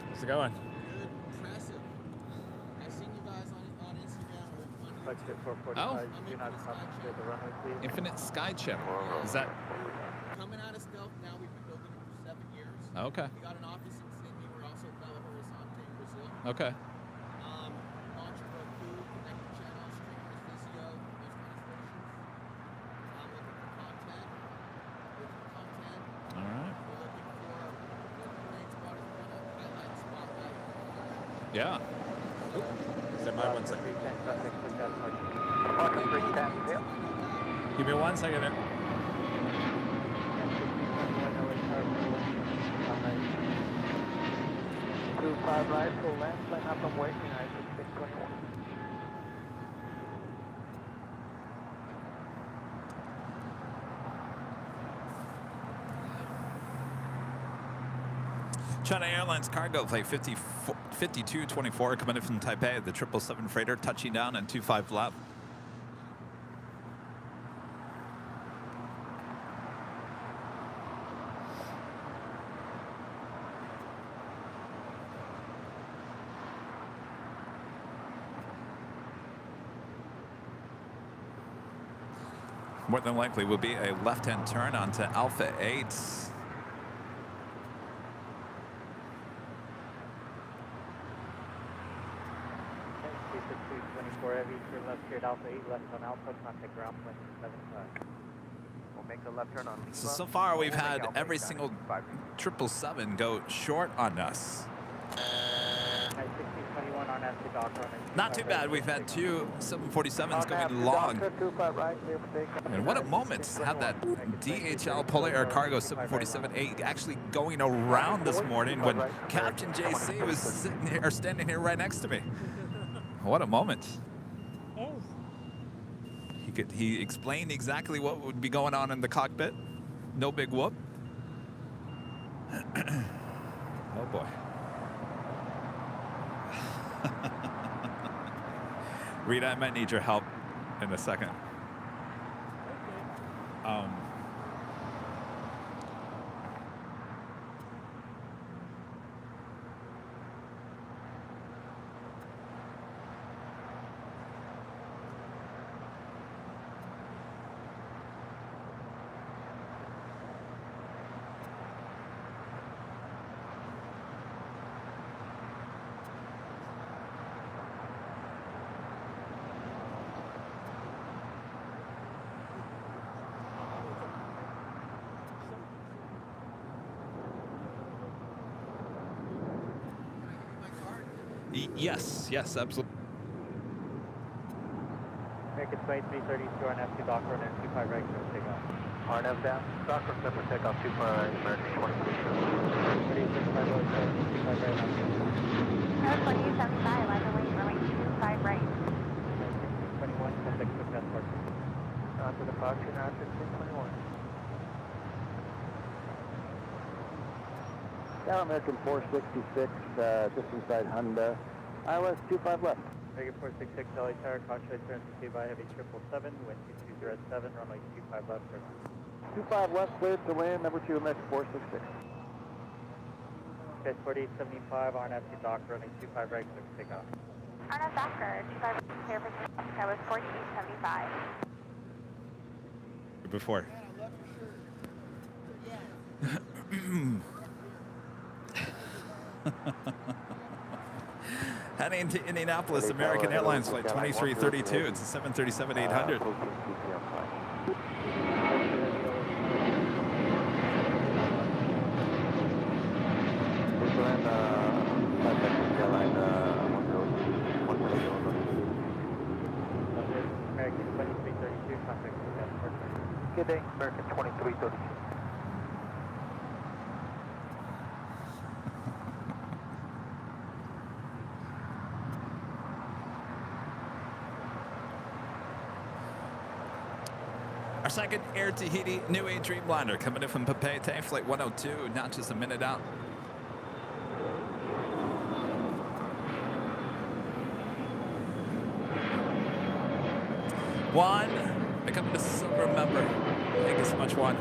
How's it going? Good, impressive. I've seen you guys on Instagram or on Flight YouTube. 445, do not concentrate the runway, please. Infinite Sky Channel. Is that Coming out of stealth now, we've been building it for 7 years. okay? We got an office in Sydney. We're also Belo Horizonte in Brazil. Okay. Launching Roku, connecting channels, streamers, Vizio, those kind of stations. Looking for content. All right. We're looking for the main spot is kind of highlight spotlight. Yeah. Stand by 1 second. 310 contact, push out parking. Parking 310, yeah. Give me 1 second there. LA Tower, runway 25 right. 25 right, full land, plane up, I'm waiting, I 621. China Airlines cargo flight 5224 coming in from Taipei, the 777 freighter touching down on 25 left. More than likely will be a left-hand turn onto Alpha 8. 24 heavy, turn left here at Alpha 8, left on Alpha, contact ground plane 75. We'll make the left turn on Lima. So far we've We'll make had Alpha every 8 down single at 777 go short on us. 1621 on empty dock, runway Not too 25 bad. right, We've had clear for 2 747s going long. 25 right, clear for takeoff. And what a moment to have that DHL Polar Air Cargo 747-8 actually going around this morning when Captain JC was sitting here, or standing here right next to me. What a moment. He explained exactly what would be going on in the cockpit. No big whoop. Oh boy. Rita, I might need your help in a second. Yes, absolutely. American 2332 on FC Dock Runner 25 right, clear for takeoff. RNF down. Docker, clear for takeoff 25 right, American 2875 right, 2875, on the way, runway 25 right. 21, contact with passport. to departure now, 1621. Down American 466, just inside Honda. ILS 25 left. American 466, LA Tower, caution turn to by heavy 777, wind 2207, runway 25 left, turn on. 25 left, cleared to land, number 2 American 466. Okay, 4875 on FC Dock, running 25 right, clear for takeoff. RNF Docker, 25 right, clear for takeoff. That was 1475. Before. Heading to Indianapolis, American Airlines flight 2332. It's a 737-800. American 2332, contact with passport. Good day, American 2332. Our second Air Tahiti New Age Dreamliner coming in from Papeete, flight 102, not just a minute out. One, becoming a silver member. Thank you so much, Juan.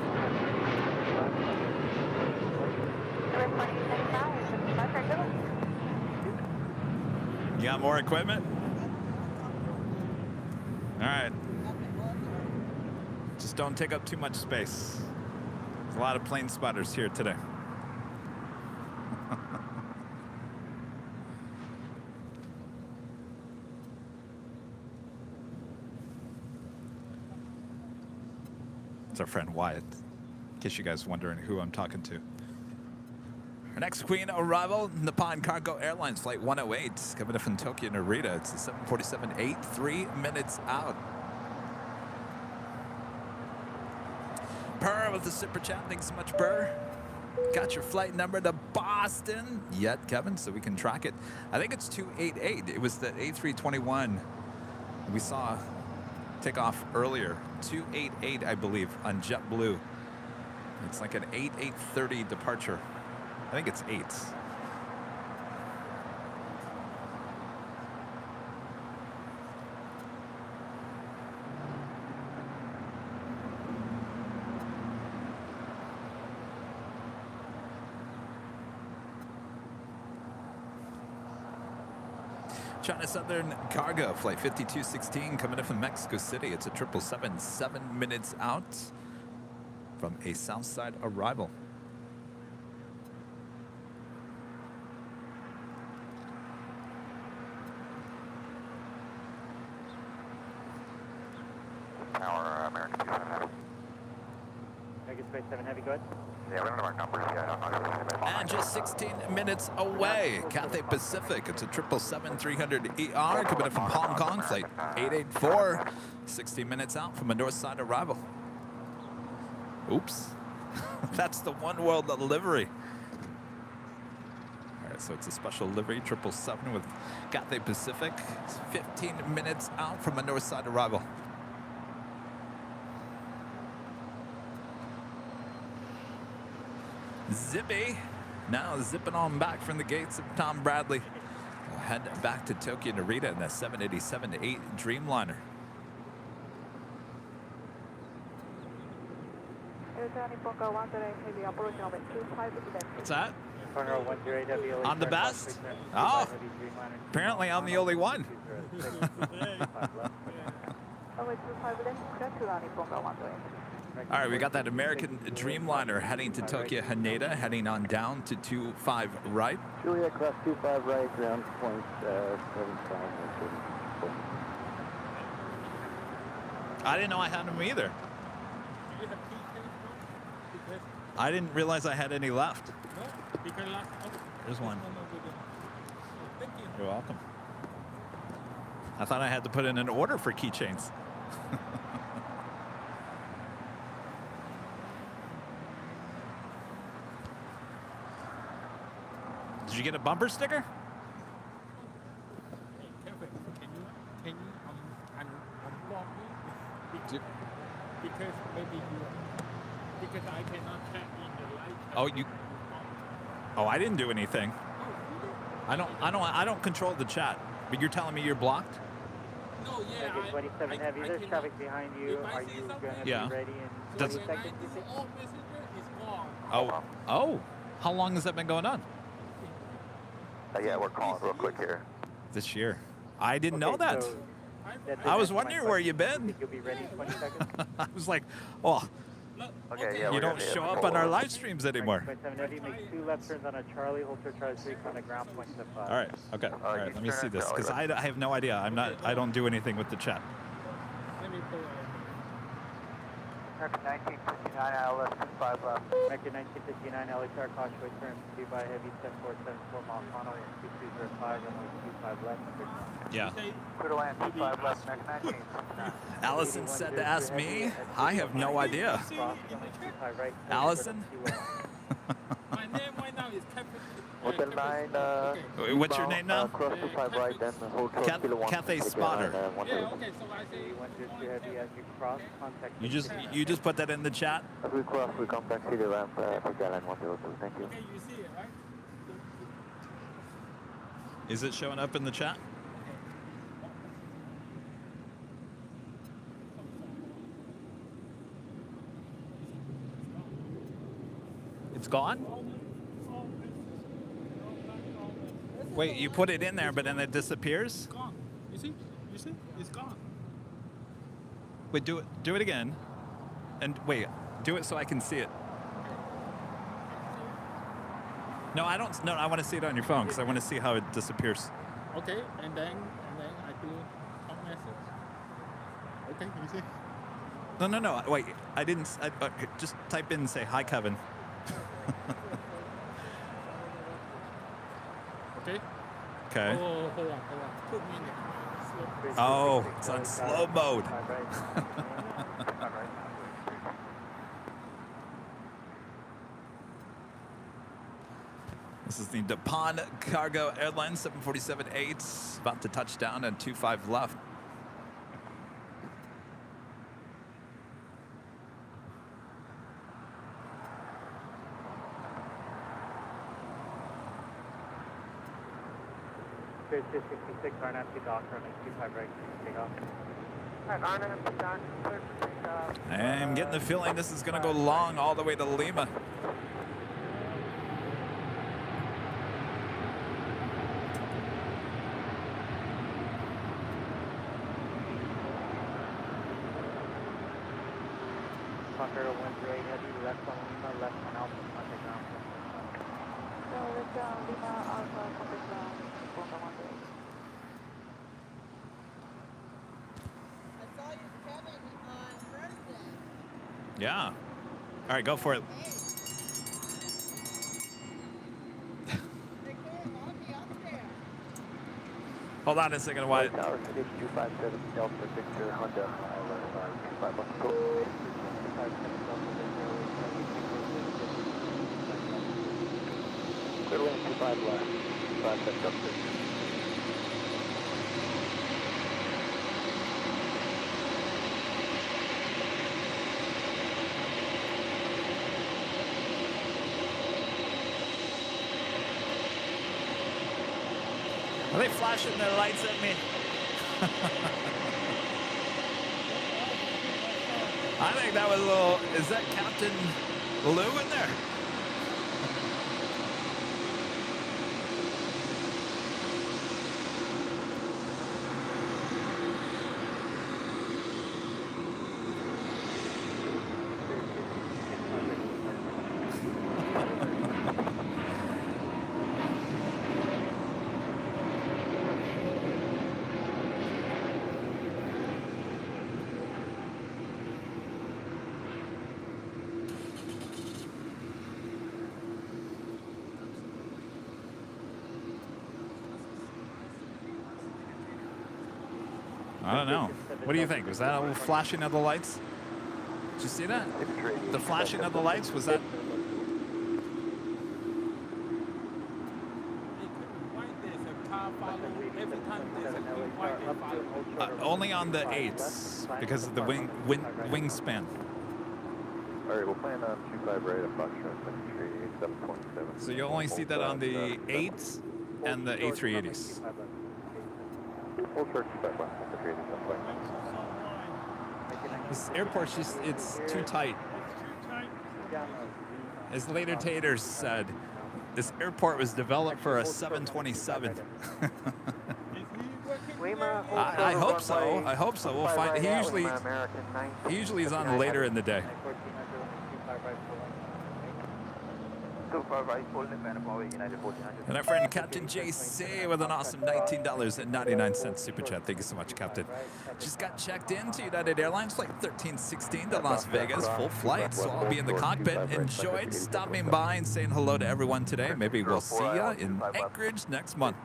That was 1475, perfect. You got more equipment? All right. Just don't take up too much space. There's a lot of plane spotters here today. It's our friend Wyatt, in case you guys wondering who I'm talking to. Our next Queen arrival, Nippon Cargo Airlines Flight 108, coming in from Tokyo Narita. It's a 747-8, 3 minutes out. Purr with the super chat. Thanks so much, Purr. Got your flight number to Boston yet, Kevin, so we can track it. I think it's 288. It was the A321 we saw take off earlier. 288, I believe, on JetBlue. It's like an 8:30 departure. I think it's 8. China Southern Cargo Flight 5216 coming in from Mexico City. It's a 777, 7 minutes out from a Southside arrival. Tower, American 27 Heavy. American 27 Heavy, go ahead. Yeah, we don't know our numbers yet. I'm not sure if anybody- And just 16 minutes away, Cathay Pacific. It's a 777-300ER coming in from Hong Kong, flight 884. 60 minutes out from a north side arrival. Oops. That's the One World livery. All right, so it's a special livery, 777 with Cathay Pacific. It's 15 minutes out from a north side arrival. Zippy, now zipping on back from the gates of Tom Bradley. We'll head back to Tokyo Narita in that 787-8 Dreamliner. What's that? Corner 108 Heavy, LA I'm the Tower, best? contact with Oh, Heavy Dreamliner. apparently I'm the only one. 205 All right, we got that American Dreamliner heading to Tokyo Haneda, heading on down to 25 right. Juliet cross 25 right, ground point 75. I didn't know I had them either. You have key case, no? I didn't realize I had any left. No? Speaker last. Oh, There's one. no, no, good. Thank you. You're welcome. I thought I had to put in an order for keychains. Did you get a bumper sticker? Hey, Kevin, can you unblock me? Because maybe because I cannot tap in the light. Oh, you. Oh, I didn't do anything. I don't control the chat. But you're telling me you're blocked? No, yeah. Tiger 27 Heavy, there's cannot- traffic behind you. if I Are see you something- going to Yeah. be ready in Does 20 it- seconds, you This think? old messenger is gone. Oh. How long has that been going on? Yeah, we're calling real quick here. This year. I didn't know Okay, that. so that's I was my wondering where question. you been. Think you'll be ready in 20 seconds? I was like, oh, Look, Okay, yeah, you we're don't gonna show be able up to on our pull live streams anymore. 27 Heavy, make 2 left turns on a Charlie, hold for Charlie 3 on the ground, point to 5. All right. Okay. All right. you Let me turn see it this down, because I have no idea. I don't do anything with the chat. let me pull American 1959, ILS 25 left. American 1959, LHR, Causeway turn to by Heavy 7474 mile final, 2205, runway 25 left. Yeah. Clear to land 25 left, American 1959. Allison said to ask me. I have no idea. Cross, runway 25 right. Allison? my name right now is Captain. Hotel 9, What's your name now? cross 25 right, then hold short Cath- kilo 1. Cathay Spotter. Yeah, okay, so I say 102 Heavy, as you cross, contact. You just put that in the chat. As we cross, we contact city ramp for Airline 102. Thank you. okay, you see it, right? Is it showing up in the chat? It's gone? Wait, you put it in there, but then it disappears? It's gone. You see, it's gone. Wait, do it again. And wait, do it so I can see it. No, I don't. No, I want to see it on your phone because I want to see how it disappears. Okay, and then I do some message. Okay, you see. No. Wait, I didn't. Just type in and say hi, Kevin. Okay. Okay. Oh, hold on. 2 minutes. Oh, it's on slow mode. This is the Dupont Cargo Airline 747-8, about to touch down and 25 left. Clear 266, RNFP dock, runway 25 right, take off. RNFP dock, clear to take off. I'm getting the feeling this is going to go long all the way to Lima. Conqueror 108 Heavy, left on Lima, left on Alpha, contact ground. So it's Lima Alpha, contact ground, Boca 108. I saw you, Kevin, on Thursday. Yeah. All right, go for it. Hey. They can't all be up there. Hold on a second, Wyatt. Tower 6257 Delta Victor Honda, ILS 25 left. Cool. Clear to land 25 left, 25 left, Delta. Are they flashing their lights at me? I think that was a little. Is that Captain Lou in there? I don't know. What do you think? Was that a little flashing of the lights? Did you see that? The flashing of the lights, was that? Only on the 8s because of the wingspan. All right, we'll plan on 25 right at Foxtrot, Secretary 8727. So you only see that on the 8s and the A380s. Full short 25 left, Secretary 8727. This airport's just, it's too tight. As Later Taters said, this airport was developed for a 727. I hope so. I hope so. We'll find. He usually is on later in the day. And our friend Captain JC with an awesome $19.99 super chat. Thank you so much, Captain. Just got checked into United Airlines flight 1316 to Las Vegas, full flight. So I'll be in the cockpit. Enjoyed stopping by and saying hello to everyone today. Maybe we'll see ya in Anchorage next month.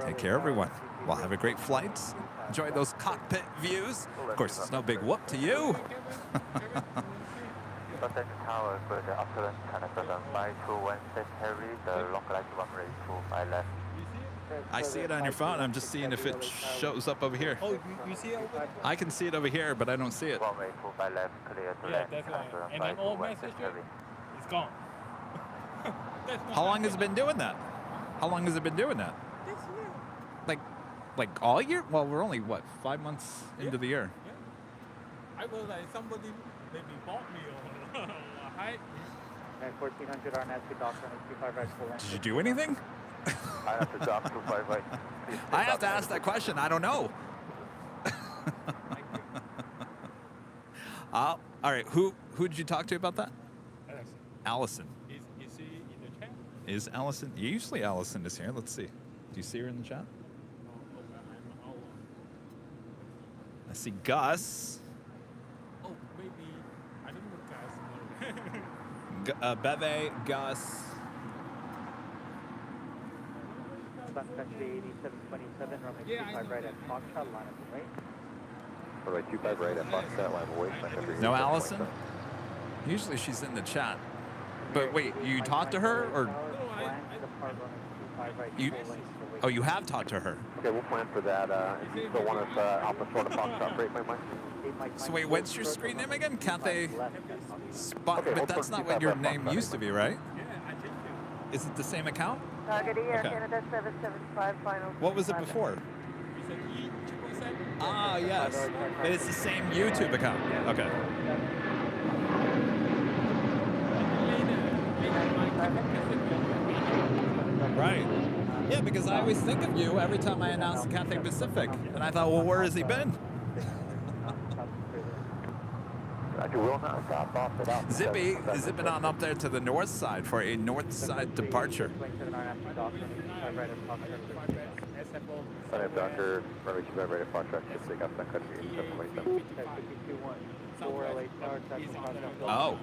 Take care, everyone. Well, have a great flight. Enjoy those cockpit views. Of course, it's no big whoop to you. Tower for the upland Canada 5216 Harry, the localized runway 25 left. I see it on your phone. I'm just seeing if it shows up over here. Oh, you see it over? I can see it over here, but I don't see it. Runway 25 left, clear to land. That's right. And then old message, it's gone. How long has it been doing that? How long has it been doing that? This year. Like all year? Well, we're only, what, 5 months into the year. Yeah. I was like, somebody maybe bought me or hi. 1400 RNAS to dock on 25 right full length. Did you do anything? I have to dock 25 right. I have to ask that question. I don't know. All right. Who did you talk to about that? Allison. Is she in the chat? Is Allison? Usually Allison is here. Let's see. Do you see her in the chat? I see Gus. Oh, maybe. I don't know, guys. Beve, Gus. Sun Country 8727, runway 25 right at Foxtrot, line up right. Runway 25 right at Foxtrot, line away. No Allison? Usually she's in the chat. But wait, you talked to her or? You have talked to her. Okay, we'll plan for that. If you still want us Alpha Florida Foxtrot, break my mind. So wait, what's your screen name again? Cathay Spot, but that's not what your name used to be, right? Is it the same account? Target Air Canada 775 final. What was it before? Ah, yes. But it's the same YouTube account. Okay. Right. Yeah, because I always think of you every time I announce the Cathay Pacific. And I thought, well, where has he been? Zippy is zipping on up there to the north side for a north side departure. I have Dr. Runway 25 right at Foxtrot, just take off Sun Country 8727. Oh.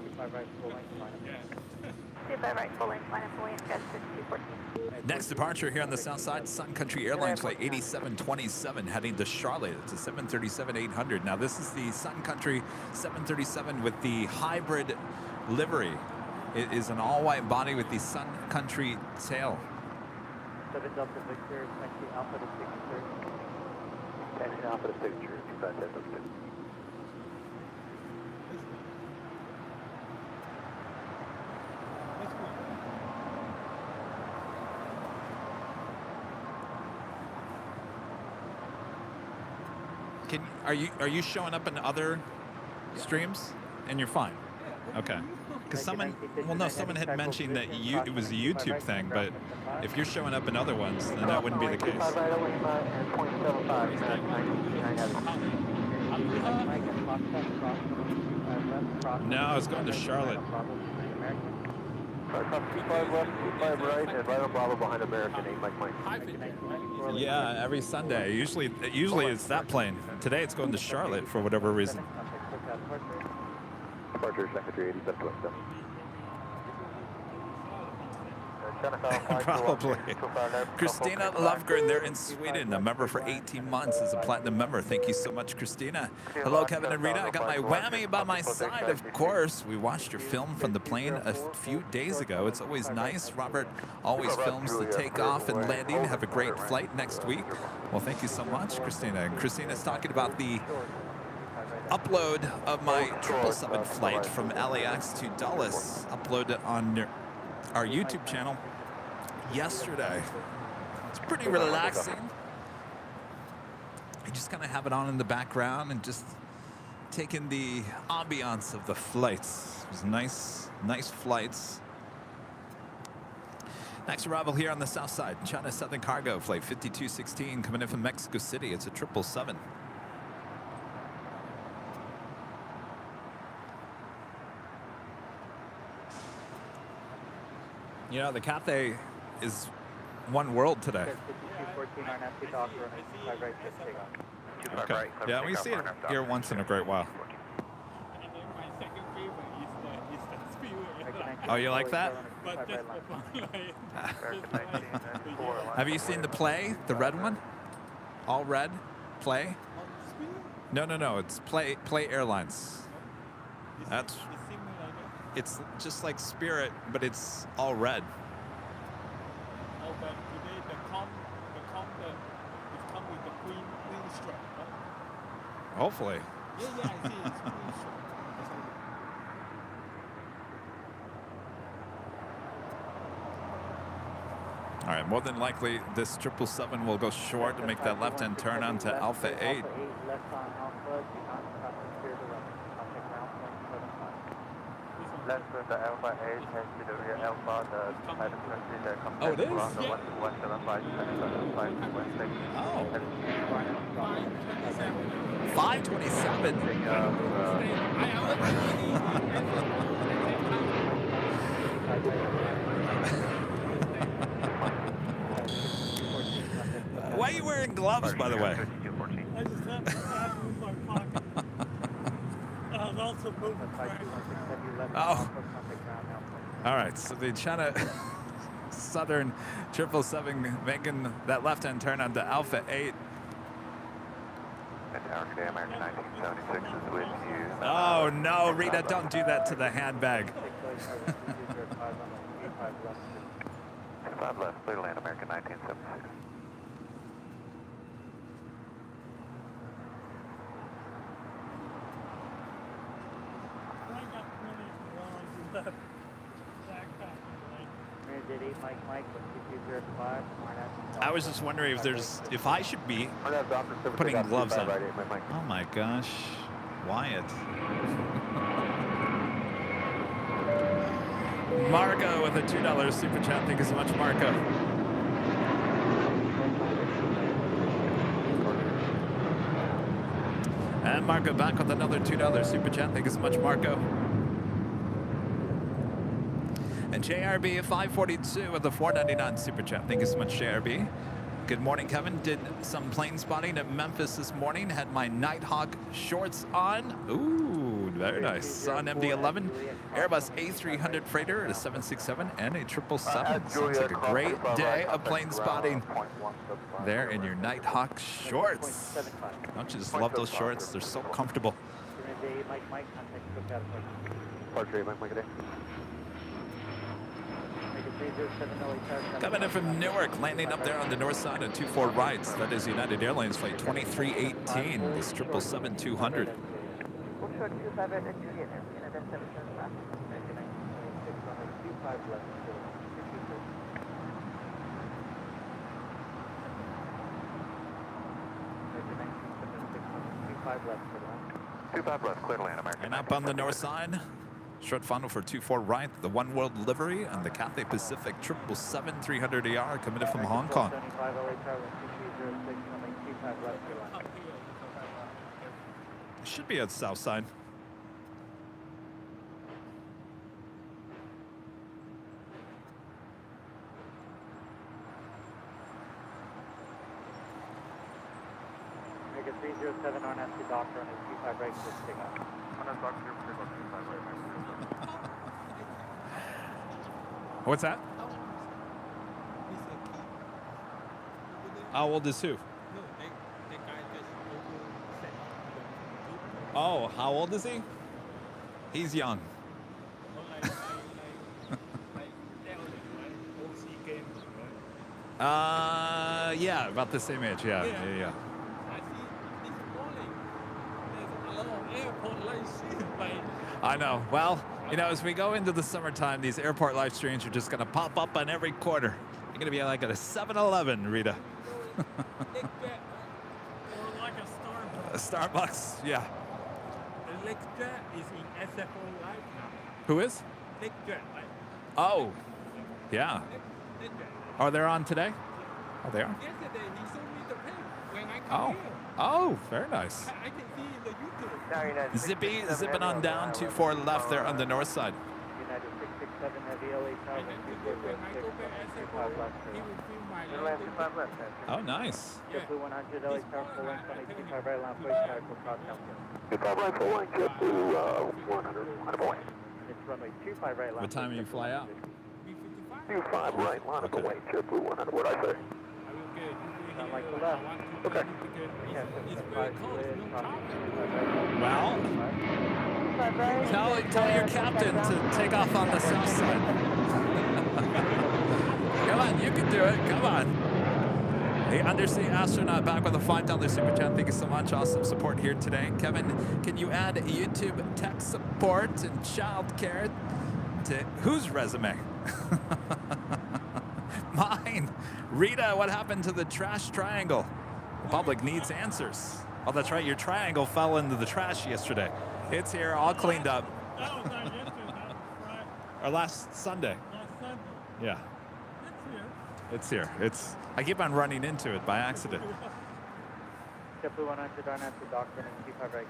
25 right full length, line up away, got 6214. Next departure here on the south side, Sun Country Airlines flight 8727 heading to Charlotte. It's a 737-800. Now this is the Sun Country 737 with the hybrid livery. It is an all-white body with the Sun Country tail. 7 Delta Victor, taxi Alpha to signature. Taxi Alpha to signature, 25 Delta Victor. Are you showing up in other streams and you're fine? Okay. Because someone had mentioned that it was a YouTube thing, but if you're showing up in other ones, then that wouldn't be the case. No, it's going to Charlotte. 25 left, 25 right, and right on Bravo behind American 8 Mike Mike. Yeah, every Sunday. Usually it's that plane. Today it's going to Charlotte for whatever reason. Departure Secretary 8727. Probably. Christina Lovgren, they're in Sweden, a member for 18 months as a platinum member. Thank you so much, Christina. Hello, Kevin and Rita. I got my whammy by my side, of course. We watched your film from the plane a few days ago. It's always nice. Robert always films the takeoff and landing. Have a great flight next week. Well, thank you so much, Christina. And Christina's talking about the upload of my 777 flight from LAX to Dulles, uploaded on our YouTube channel yesterday. It's pretty relaxing. I just kind of have it on in the background and just taking the ambiance of the flights. It was nice flights. Next arrival here on the south side, China Southern Cargo Flight 5216 coming in from Mexico City. It's a 777. You know, the Cathay is one world today. Okay. Yeah, we see it here once in a great while. And then my second favorite is the Spirit. Oh, you like that? But just Have you seen the play, the red one? All red play? No. It's play Airlines. That's. It's just like Spirit, but it's all red. Oh, but today the com is come with the green stripe, right? Hopefully. Yeah, I see it's green stripe. All right, more than likely, this 777 will go short to make that left-hand turn onto Alpha 8. Left on Alpha, do not cross the clear to run. Contact ground 175. Let's go to Alpha 8, head to the rear Alpha, the pilot currently the Oh, it is? around the 175, 526. Oh. 527. Why are you wearing gloves, by the way? I just have to have in my pocket. And I was also moving frame. Oh. All right, so the China Southern 777 making that left-hand turn onto Alpha 8. American 1976 is with you. Oh, no, Rita, don't do that to the handbag. 5 left, clear to land, American 1976. I got plenty of lines left. Backpack, I was just wondering if I should be putting gloves on. Oh my gosh, Wyatt. Marco with a $2 super chat. Thank you so much, Marco. And Marco back with another $2 super chat. Thank you so much, Marco. And JRB 542 with the $4.99 super chat. Thank you so much, JRB. Good morning, Kevin. Did some plane spotting at Memphis this morning. Had my Nighthawk shorts on. Ooh, very nice. On MD-11, Airbus A300 freighter at a 767 and a 777. Sounds like a great day of plane spotting. There in your Nighthawk shorts. Don't you just love those shorts? They're so comfortable. Coming in from Newark, landing up there on the north side of 24 rights. That is United Airlines flight 2318, this 777-200. And up on the north side, short funnel for 24 right, the One World livery, and the Cathay Pacific 777-300ER coming in from Hong Kong. Should be at south side. Make a 307 on empty doctor on a 25 right to stick up. What's that? How old is who? No, the guy just said. Oh, how old is he? He's young. Like OC games, right? Yeah, about the same age. Yeah. I see this morning there's a lot of airport lights like I know. Well, as we go into the summertime, these airport live streams are just going to pop up on every corner. You're going to be like at a 7-Eleven, Rita. Big jet, or like a Starbucks. A Starbucks, yeah. The LAX jet is in SFO right now. Who is? LAX jet, right? Oh, yeah. LAX jet. Oh, they're on today? Oh, they are? Yesterday he showed me the page when I come here. Oh, very nice. I can see in the YouTube. Zipping on down, 24 left there on the north side. United 667 Heavy LA Tower, And then when I go back SFO, he will film my Inland 25 left. Oh, nice. JetBlue 100 LA Tower, full length on a 25 right line, place back for cross downfield. 25 right full line, JetBlue 100, line of away. It's runway 25 right line. What time do you fly out? 25 right, line of away, JetBlue 100, what'd I say? Sound like the left. Okay. It's very close, no Well, tell your captain to take off on the south side. Come on, you can do it. Come on. The undersea astronaut back with a $5 super chat. Thank you so much. Awesome support here today. Kevin, can you add YouTube tech support and childcare to whose resume? Mine. Rita, what happened to the trash triangle? The public needs answers. Oh, that's right. Your triangle fell into the trash yesterday. It's here, all cleaned up. That was not yesterday, that was Friday. Or last Sunday. Last Sunday. Yeah, It's here. it's here. I keep on running into it by accident. JetBlue 100 on after dock, running 25 right,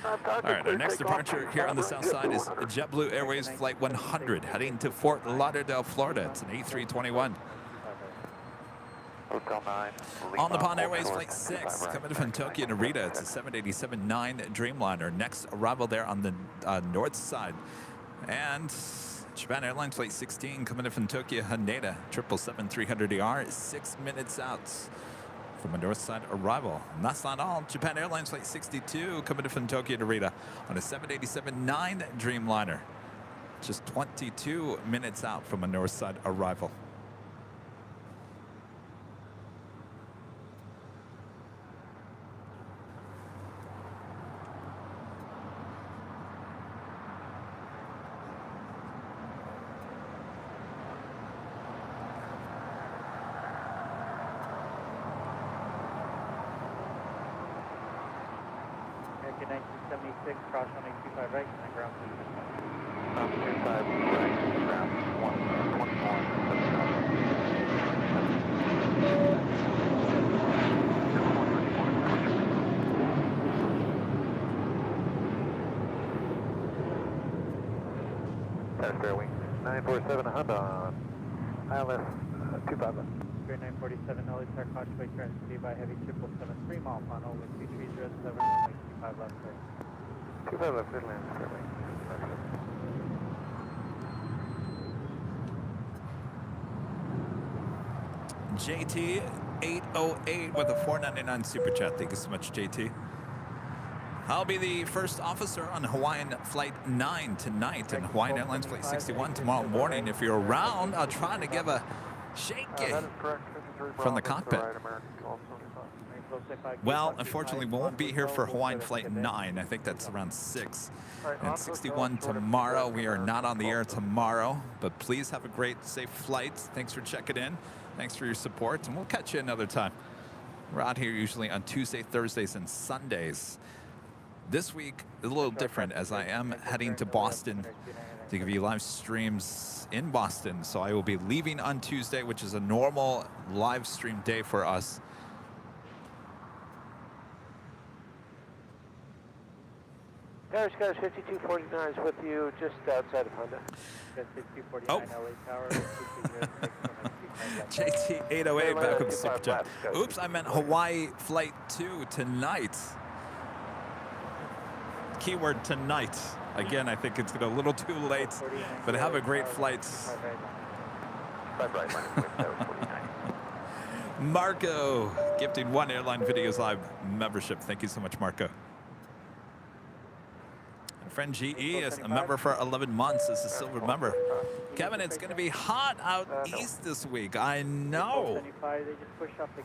All right, our next departure here on the south side is JetBlue Airways Flight 100, heading to Fort Lauderdale, Florida. It's an A321. Hotel 9. On the Pond Airways Flight 6, coming from Tokyo to Narita. It's a 787-9 Dreamliner. Next arrival there on the north side. And Japan Airlines Flight 16, coming in from Tokyo Haneda. 777-300ER is 6 minutes out from a north side arrival. And that's not all. Japan Airlines Flight 62, coming in from Tokyo to Narita on a 787-9 Dreamliner. Just 22 minutes out from a north side arrival. American 1976, cross runway 25 right, and ground. 25 right, ground 121. Test airwing 947 Honda, ILS 25 left. 947 LA Tower, Causeway, transmitted by Heavy 777 mile final with 2307, runway 25 left, sir. 25 left, Inland airwing. JT 808 with a $4.99 super chat. Thank you so much, JT. I'll be the first officer on Hawaiian Flight 9 tonight and Hawaiian Airlines Flight 61 tomorrow morning. If you're around, I'll try to give a shake from the cockpit. Well, unfortunately, we won't be here for Hawaiian Flight 9. I think that's around 6. And 61 tomorrow. We are not on the air tomorrow, but please have a great, safe flight. Thanks for checking in. Thanks for your support, and we'll catch you another time. We're out here usually on Tuesday, Thursdays, and Sundays. This week is a little different as I am heading to Boston to give you live streams in Boston. So I will be leaving on Tuesday, which is a normal live stream day for us. Guys, 5249 is with you just outside of Honda. Oh. JT 808 back with the super chat. Oops, I meant Hawaii Flight 2 tonight. Keyword tonight. Again, I think it's a little too late, but have a great flight. Marco gifting 1 Airline Videos Live membership. Thank you so much, Marco. And friend GE is a member for 11 months as a silver member. Kevin, it's going to be hot out east this week. I know.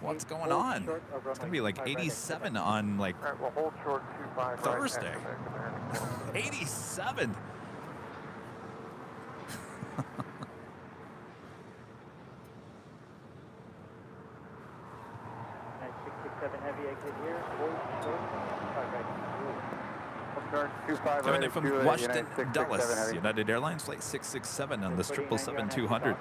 What's going on? It's going to be like 87 on like All right, we'll hold short 25 Thursday. right. 87. Heavy exit here. Hold short. 25 right. Turn 25 Coming in right. from to Washington, United 667 Dulles, heavy. United Airlines, flight 667 on the 777-200.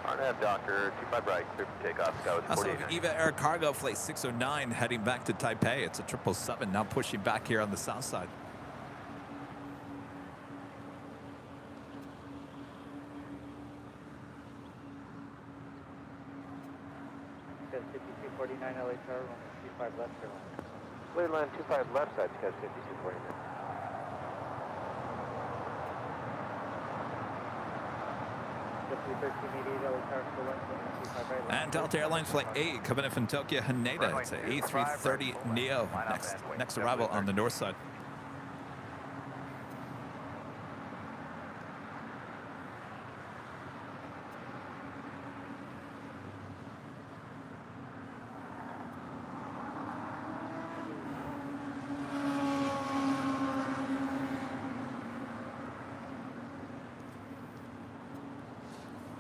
RNAV Docker, 25 right, clear for takeoff. Skywards Also, 48. Eva Air Cargo flight 609 heading back to Taipei. It's a 777 now pushing back here on the south side. Says 5249 LA Tower, 25 left airline. Lead line 25 left side, Sky 5249. And Delta Airlines flight 8 coming in from Tokyo Haneda. It's an A330 Neo. Next arrival on the north side.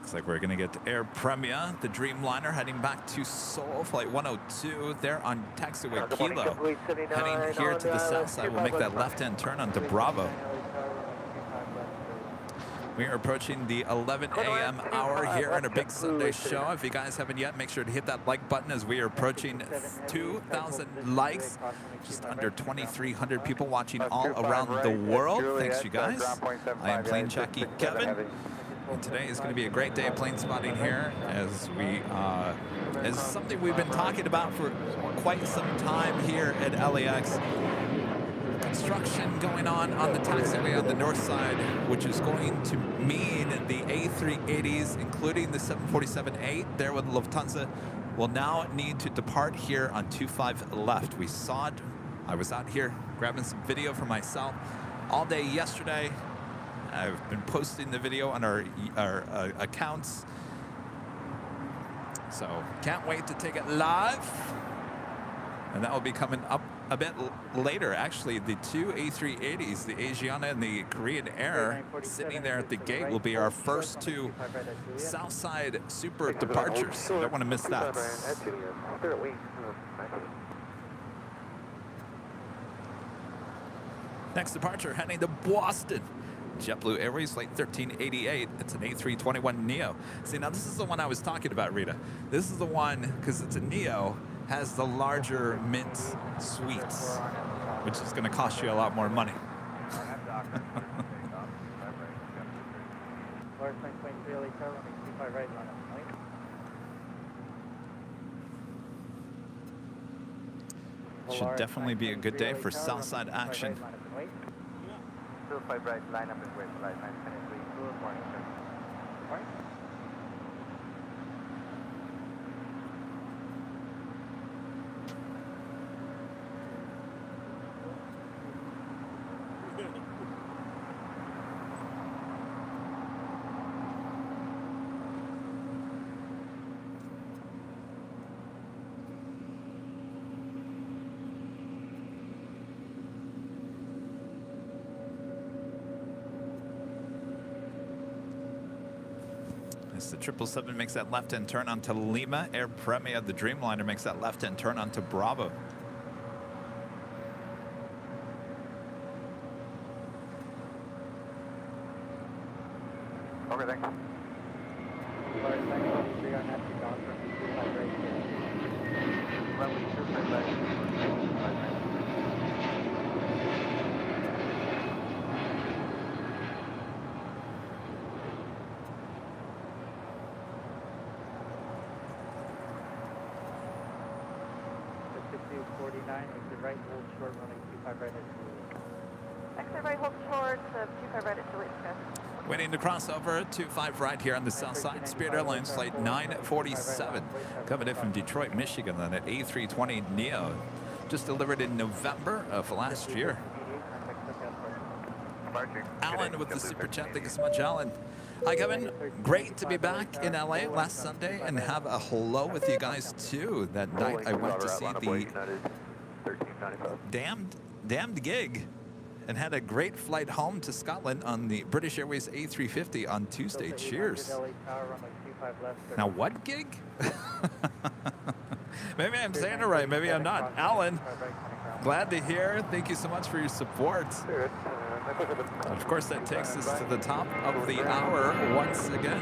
Looks like we're going to get Air Premia, the Dreamliner, heading back to Seoul, flight 102. They're on taxiway Kilo, heading here to the south side. We'll make that left-hand turn onto Bravo. We are approaching the 11 a.m. hour here on a big Sunday show. If you guys haven't yet, make sure to hit that like button as we are approaching 2,000 likes. Just under 2,300 people watching all around the world. Thanks, you guys. I am Plane Jockey Kevin. And today is going to be a great day of plane spotting here as as something we've been talking about for quite some time here at LAX. Construction going on the taxiway on the north side, which is going to mean the A380s, including the 747-8 there with Lufthansa, will now need to depart here on 25 left. We saw it. I was out here grabbing some video for myself all day yesterday. I've been posting the video on our accounts. So can't wait to take it live. And that will be coming up a bit later. Actually, the 2 A380s, the Asiana and the Korean Air, sitting there at the gate will be our first 2 Southside Super departures. So don't want to miss that. Next departure, heading to Boston. JetBlue Airways flight 1388. It's an A321 Neo. See, now this is the one I was talking about, Rita. This is the one, because it's a Neo, has the larger mint suites, which is going to cost you a lot more money. Should definitely be a good day for Southside action. 5 right, line up and wait, line 923. Good morning, sir. Good morning. The 777 makes that left-hand turn onto Lima. Air Premia, the Dreamliner, makes that left-hand turn onto Bravo. Okay, thanks. Right, hold short, running 25 right at Exit right, hold short, 25 right at Juliet Smith. Waiting to cross over 25 right here on the south side. Spirit Airlines flight 947 coming in from Detroit, Michigan on an A320 Neo. Just delivered in November of last year. Alan with the super chat. Thank you so much, Alan. Hi, Kevin. Great to be back in LA last Sunday and have a hello with you guys too. That night I went to see the damned gig and had a great flight home to Scotland on the British Airways A350 on Tuesday. Cheers. Now, what gig? Maybe I'm saying it right. Maybe I'm not. Alan, glad to hear. Thank you so much for your support. And of course, that takes us to the top of the hour once again.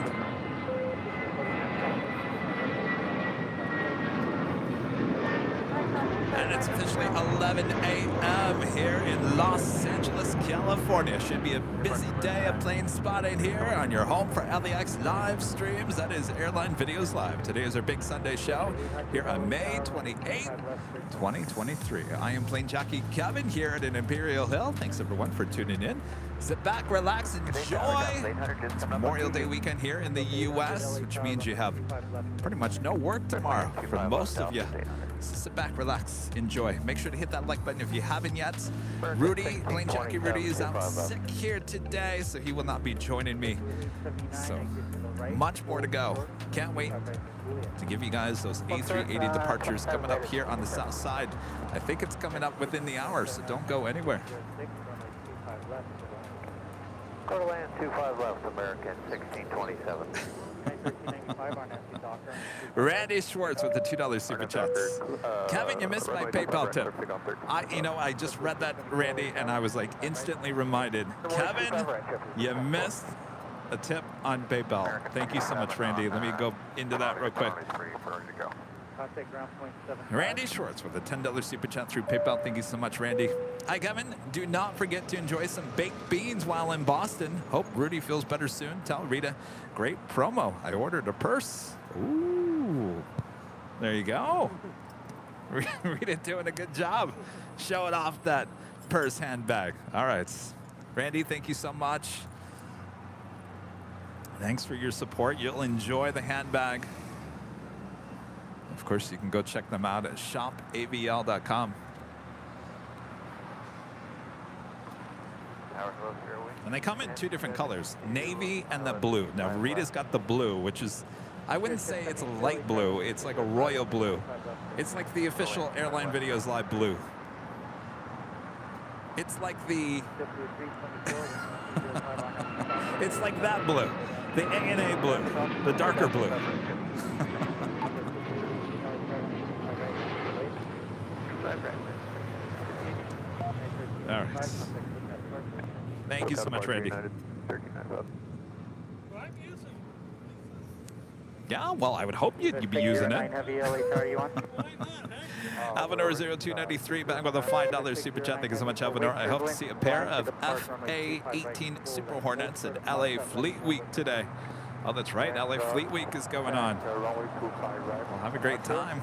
And it's officially 11 a.m. here in Los Angeles, California. Should be a busy day of plane spotting here on your home for LAX live streams. That is Airline Videos Live. Today is our big Sunday show here on May 28th, 2023. I am plane jockey Kevin here at an Imperial Hill. Thanks everyone for tuning in. Sit back, relax, enjoy. It's Memorial Day weekend here in the U.S., which means you have pretty much no work tomorrow for most of you. So sit back, relax, enjoy. Make sure to hit that like button if you haven't yet. Rudy, plane jockey Rudy, is out sick here today, so he will not be joining me. So much more to go. Can't wait to give you guys those A380 departures coming up here on the south side. I think it's coming up within the hour, so don't go anywhere. Quarter land 25 left, American 1627. Randy Schwartz with the $2 super chats. Kevin, you missed my PayPal tip. I just read that, Randy, and I was like instantly reminded. Kevin, you missed a tip on PayPal. Thank you so much, Randy. Let me go into that real quick. Randy Schwartz with a $10 super chat through PayPal. Thank you so much, Randy. Hi, Kevin. Do not forget to enjoy some baked beans while in Boston. Hope Rudy feels better soon. Tell Rita, great promo. I ordered a purse. Ooh, there you go. Rita doing a good job showing off that purse handbag. All right, Randy, thank you so much. Thanks for your support. You'll enjoy the handbag. Of course, you can go check them out at shopavl.com. And they come in two different colors, navy and the blue. Now, Rita's got the blue, which is, I wouldn't say it's a light blue. It's like a royal blue. It's like the official Airline Videos Live blue. It's like the... it's like that blue. The A&A blue. The darker blue. All right. Thank you so much, Randy. Yeah, well, I would hope you'd be using it. Alvanor 0293 back with a $5 super chat. Thank you so much, Alvanor. I hope to see a pair of FA-18 Super Hornets at LA Fleet Week today. Oh, that's right. LA Fleet Week is going on. Well, have a great time.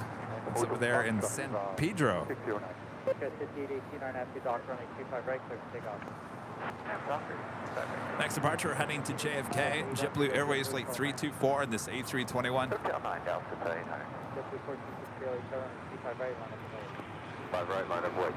It's over there in San Pedro. Next departure, we're heading to JFK, JetBlue Airways Flight 324 in this A321. 5 right, line up, wait,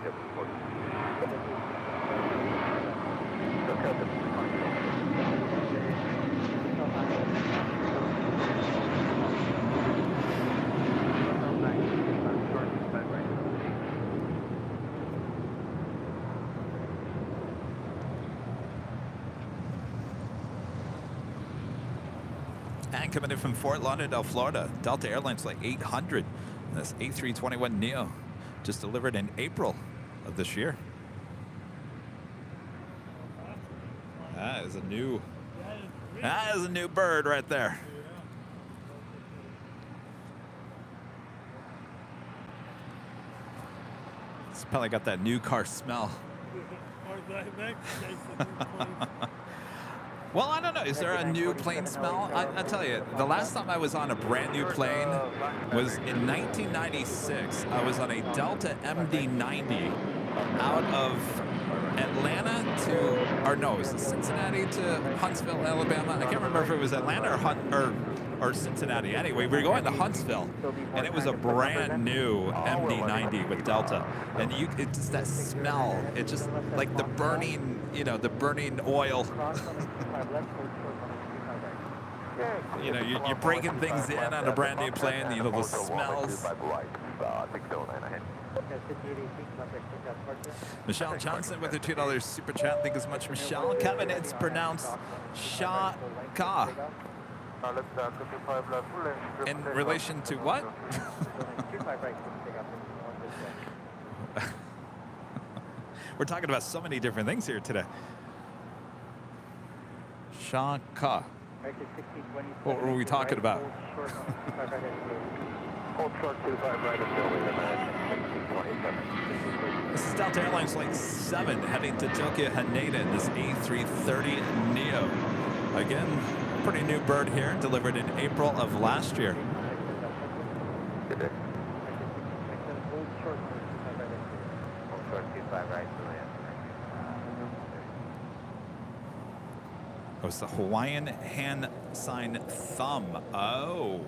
And coming in from Fort Lauderdale, Florida, Delta Airlines Flight 800. This A321 Neo just delivered in April of this year. That is a new bird right there. It's probably got that new car smell. Well, I don't know. Is there a new plane smell? I tell you, the last time I was on a brand new plane was in 1996. I was on a Delta MD-90 out of Atlanta to, or no, it was Cincinnati to Huntsville, Alabama. I can't remember if it was Atlanta or Cincinnati. Anyway, we were going to Huntsville, and it was a brand new MD-90 with Delta, and it's just that smell. It's just like the burning, the burning oil. You're breaking things in on a brand new plane. The smells. Michelle Johnson with her $2 super chat. Thank you so much, Michelle. Kevin, it's pronounced Shaka. In relation to what? We're talking about so many different things here today. Shaka. What were we talking about? This is Delta Airlines Flight 7 heading to Tokyo Haneda in this A330neo. Again, pretty new bird here, delivered in April of last year. Oh, it's the Hawaiian hand sign thumb. Oh.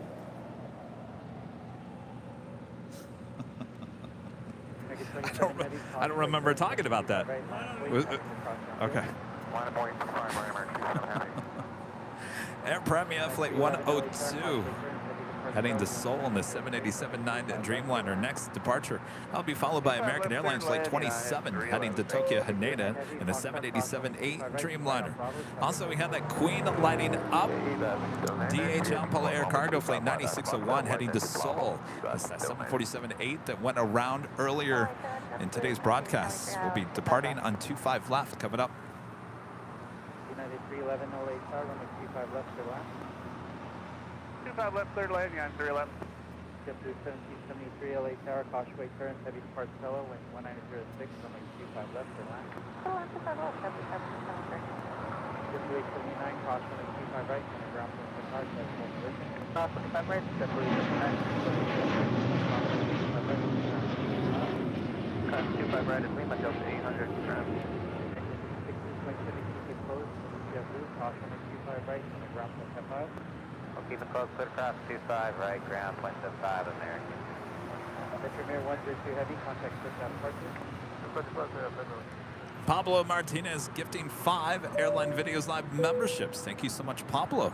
I don't remember talking about that. Okay. Air Premia Flight 102 heading to Seoul in the 787-9 Dreamliner. Next departure, I'll be followed by American Airlines Flight 27 heading to Tokyo Haneda in the 787-8 Dreamliner. Also, we have that Queen lighting up. DHL Polo Air Cargo Flight 9601 heading to Seoul. That's that 747-8 that went around earlier in today's broadcast. We'll be departing on 25 left coming up. United 311 LA Tower, runway 25 left to land. 25 left, clear to land, United 311. JetBlue 1773 LA Tower, Causeway turn, heavy depart Stella, wind 1906, runway 25 left to land. JetBlue 879, cross runway 25 right, and ground from Qatar, decimal position. 25 right, JetBlue 879, 25 right is Lima, Delta 800, turn. 6.72 close, JetBlue, cross runway 25 right, and ground from Qatar. Okay, the close, clear cross 25 right, ground, point 5 American. Metro Mirror 102 Heavy, contact switch out departure. Pablo Martinez gifting 5 Airline Videos Live memberships. Thank you so much, Pablo.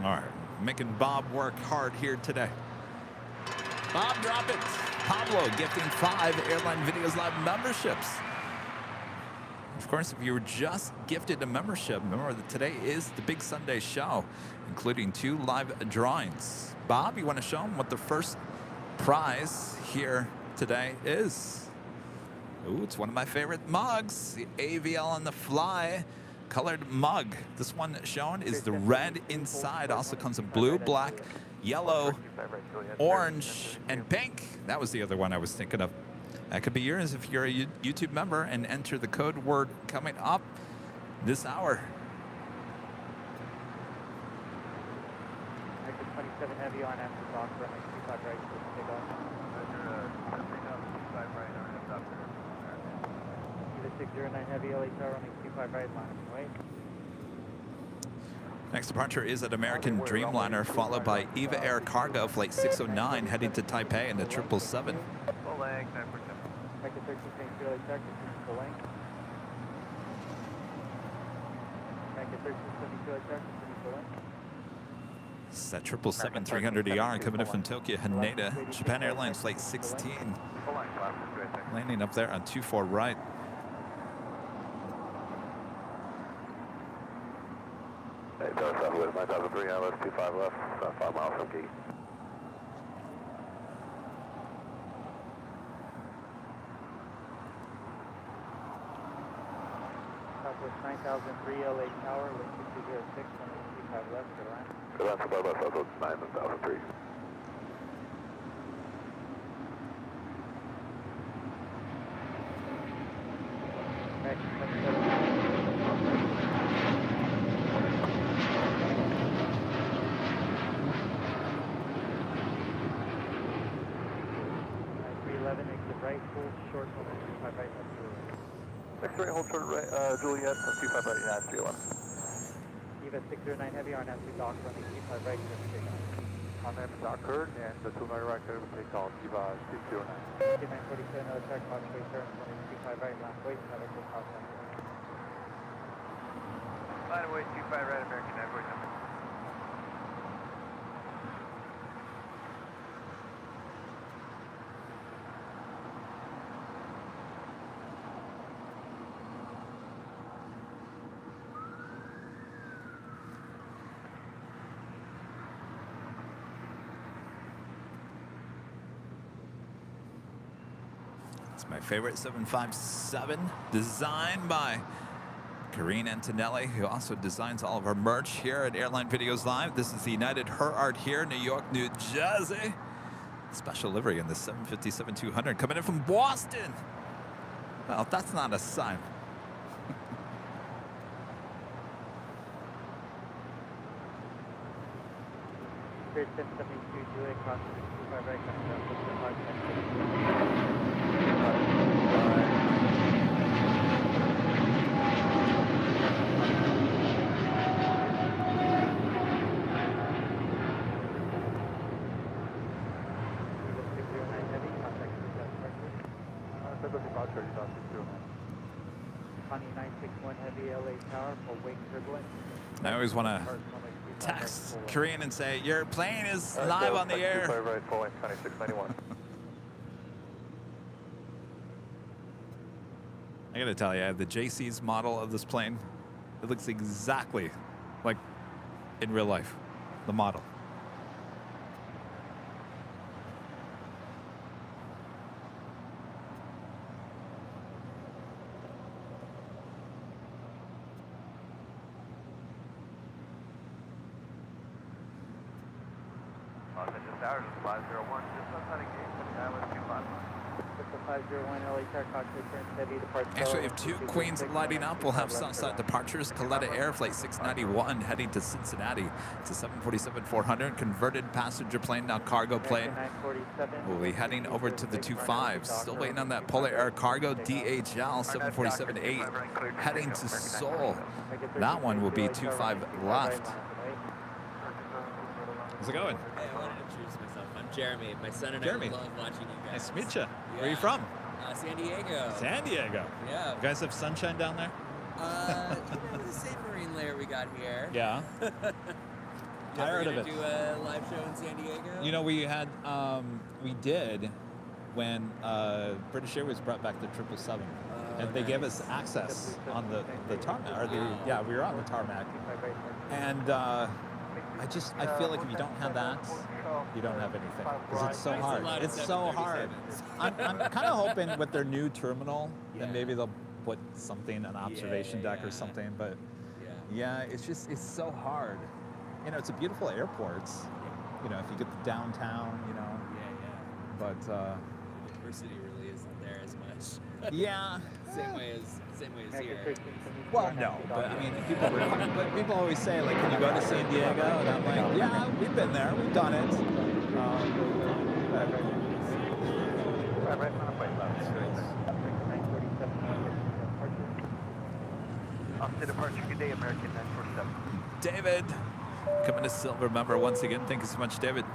All right, making Bob work hard here today. Bob, drop it. Pablo gifting 5 Airline Videos Live memberships. Of course, if you were just gifted a membership, remember that today is the big Sunday show, including 2 live drawings. Bob, you want to show them what the first prize here today is? Ooh, it's one of my favorite mugs, the AVL on the Fly colored mug. This one shown is the red inside. Also comes in blue, black, yellow, orange, and pink. That was the other one I was thinking of. That could be yours if you're a YouTube member and enter the code word coming up this hour. American 27 Heavy on after dock, runway 25 right, take off. Either 609 Heavy, LA Tower, runway 25 right, line away. Next departure is at American Dreamliner, followed by Eva Air Cargo Flight 609 heading to Taipei in the 777. Full leg, 9%. American 13 St. LA Tower, full length. American 13 LA Tower, full length. It's that 777-300ER coming in from Tokyo Haneda, Japan Airlines Flight 16. Landing up there on 24 right. Hey, Southwest 9003, LS 25 left, about 5 miles from Key. Southwest 9003 LA Tower, wind 2206, runway 25 left, to land. Good on, Southwest 9003. American 27. hold short, 25 right, left Juliet. X-ray, hold short right, Juliet, 25 right, United 311. Eva 609 heavy, RNAV to dock, runway 25 right, clear for takeoff. On them, Docker, and the 200 right, clear for takeoff, Eva 609. K947, LHR, crossway turn, runway 25 right, last way, medical cross center. Line away 25 right, American Airways number. It's my favorite 757, designed by Karine Antonelli, who also designs all of our merch here at Airline Videos Live. This is the United Her Art here, New York, New Jersey. Special livery in the 757-200 coming in from Boston. Well, that's not a sign. Spirit 1072, Juliet, crossing 25 right, coming down, Victor 609 heavy, contact Connie 961 heavy, LA Tower, for wake turbulence. I always want to text Korean and say, your plane is live on the air. Right, full length, Connie 691. I gotta tell you, I have the JC's model of this plane. It looks exactly like in real life, the model. Just hours is 501, just outside of gate, Island 251. 501 LA Tower, cockpit turns heavy, departs. Actually, we have two Queens lighting up. We'll have Southside departures. Coletta Air Flight 691 heading to Cincinnati. It's a 747-400 converted passenger plane, now cargo plane. We'll be heading over to the 25. Still waiting on that Polar Air Cargo DHL 747-8 heading to Seoul. That one will be 25 left. How's it going? Hey, I wanted to introduce myself. I'm Jeremy. My son and Jeremy. I love watching you guys. Nice to meet you. Yeah. Where are you from? San Diego. San Diego. Yeah. You guys have sunshine down there? The same marine layer we got here. Yeah. I heard of it. Do a live show in San Diego? You know, we had, we did when British Airways brought back the 777. And they gave us access on the tarmac, or yeah, we were on the tarmac. And I feel like if you don't have that, you don't have anything. Because it's so hard. It's so hard. I'm kind of hoping with their new terminal, then maybe they'll put something, an observation deck or something. But yeah, it's so hard. You know, it's a beautiful airport. You know, if you get the downtown, you know. But the diversity really isn't there as much. Yeah. Same way as here. Well, no, but I mean, people always say, like, can you go to San Diego? And I'm like, yeah, we've been there, we've done it. Opposite departure, good day, American 947. David, coming to Silver member once again. Thank you so much, David.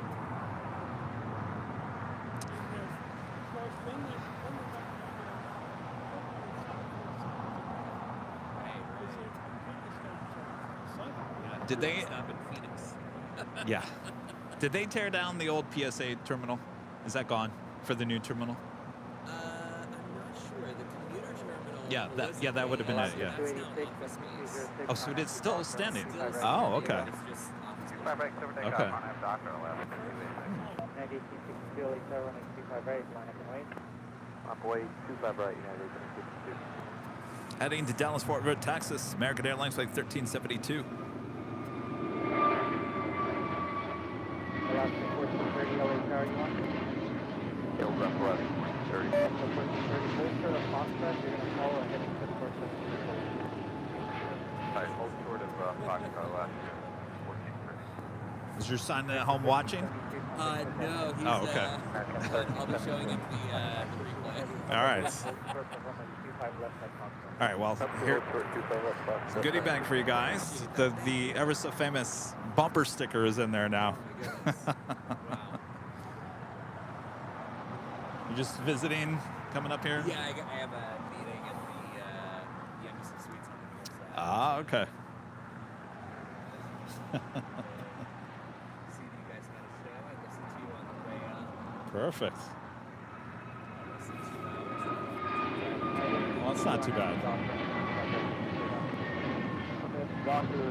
Did they? Stop in Phoenix. Yeah. Did they tear down the old PSA terminal? Is that gone for the new terminal? I'm not sure. The commuter terminal. Yeah, that would have been it. Yeah. That's now office space. Oh, so it's still standing. Still standing. Oh, okay. It's just office space. Right, silver takeoff, Okay. on have Docker 11. 9862 LA Tower, running 25 right, line up and wait. Up way 25 right, United 52. Heading to Dallas, Fort Worth, Texas. American Airlines Flight 1372. Last 1430 LA Tower, you want? Hill left, left, 30. 1430, hold short of Foxtrot, you're going to follow a heading to 47. Alright, hold short of Foxtrot left, 1430. Is your son at home watching? No, he's. Oh, okay. I'll be showing him the replay. All right. All right, well, here, some goodie bag for you guys. The ever so famous bumper sticker is in there now. You just visiting, coming up here? Yeah, I have a meeting at the Embassy Suites on the north side. Ah, okay. See you guys got a show. I listened to you on the way up. Perfect. I listened to Well, it's not too bad. Doctor,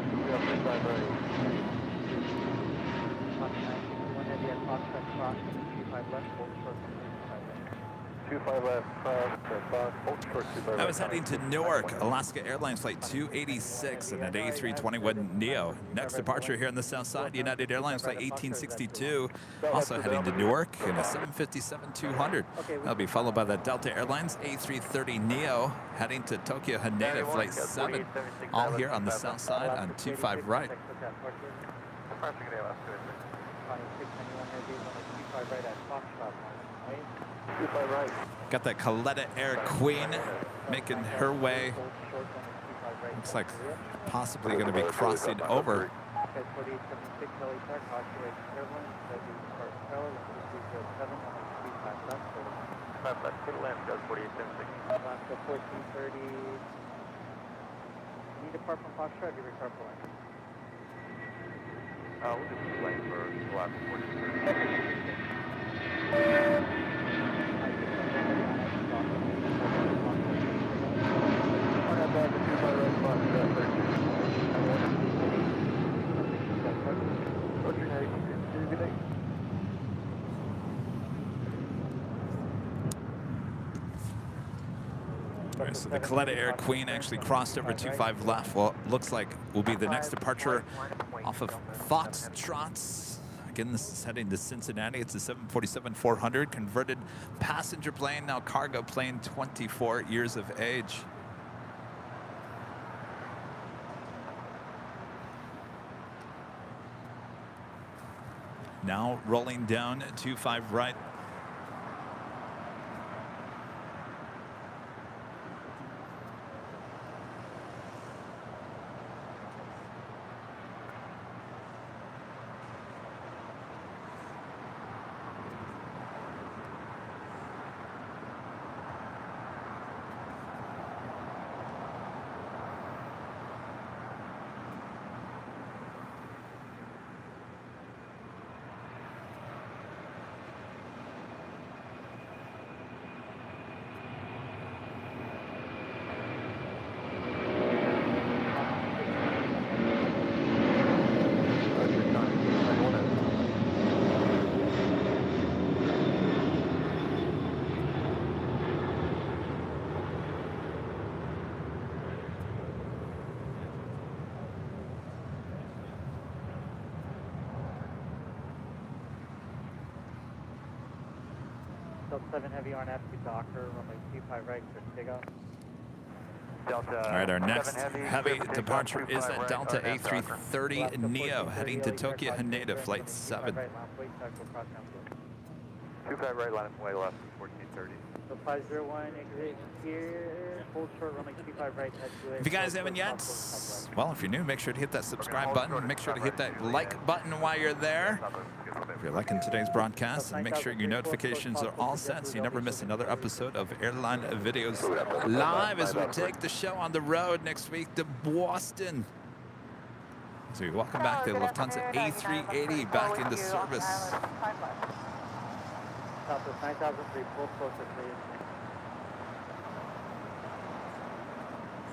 25 left, I was heading to Newark, Alaska Airlines Flight 286 and an A321neo. Next departure here on the south side, United Airlines Flight 1862. Also heading to Newark in a 757-200. That'll be followed by the Delta Airlines A330neo heading to Tokyo Haneda Flight 7. All here on the south side on 25 right. Got that Coletta Air Queen making her way. Looks like possibly going to be crossing over. Need to depart from Foxtrot, give your car for line. We'll just wait for last 40. All right, so the Coletta Air Queen actually crossed over 25 left. Well, it looks like will be the next departure off of Foxtrots. Again, this is heading to Cincinnati. It's a 747-400 converted passenger plane, now cargo plane, 24 years of age. Now rolling down 25 right. Delta 7 Heavy RNF to Docker, runway 25 right, clear for takeoff. Delta. All right, our next 7 heavy clear for departure takeoff, is 25 at Delta right, A330 Neo, heading to Tokyo Haneda, Flight 7. 25 right, line of way left, 1430. So 501, exit here, hold short, runway 25 right, head to If you guys haven't yet, well, if you're new, make sure to hit that subscribe button. Make sure to hit that like button while you're there. If you're liking today's broadcast, and make sure your notifications are all set so you never miss another episode of Airline Videos live as we take the show on the road next week to Boston. So we welcome back the Lufthansa A380 back into service. Southwest 9003, pull closer, please.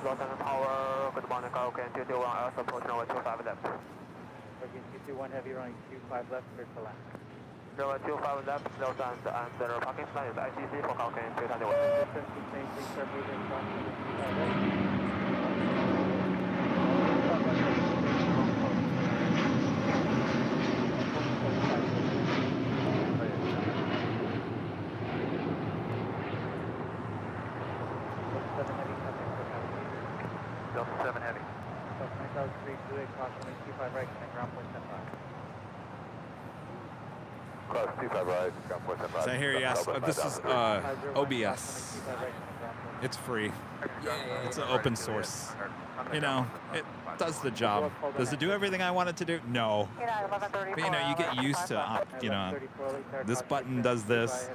Lufthansa Tower, good morning, Falcon 221, also approaching over 25 left. Again, 221 Heavy, running 25 left, clear to land. Runway 25 left, Lufthansa and the parking plan is ICC for Falcon 221. 17, please start moving from 25 right. Delta 7 Heavy. Delta 9003, 28, cross runway 25 right, connect ground point 10-5. Class 25 right, ground 475. So I hear you ask, this is OBS. It's free. It's an open source. You know, it does the job. Does it do everything I want it to do? No. But you know, you get used to, you know, this button does this.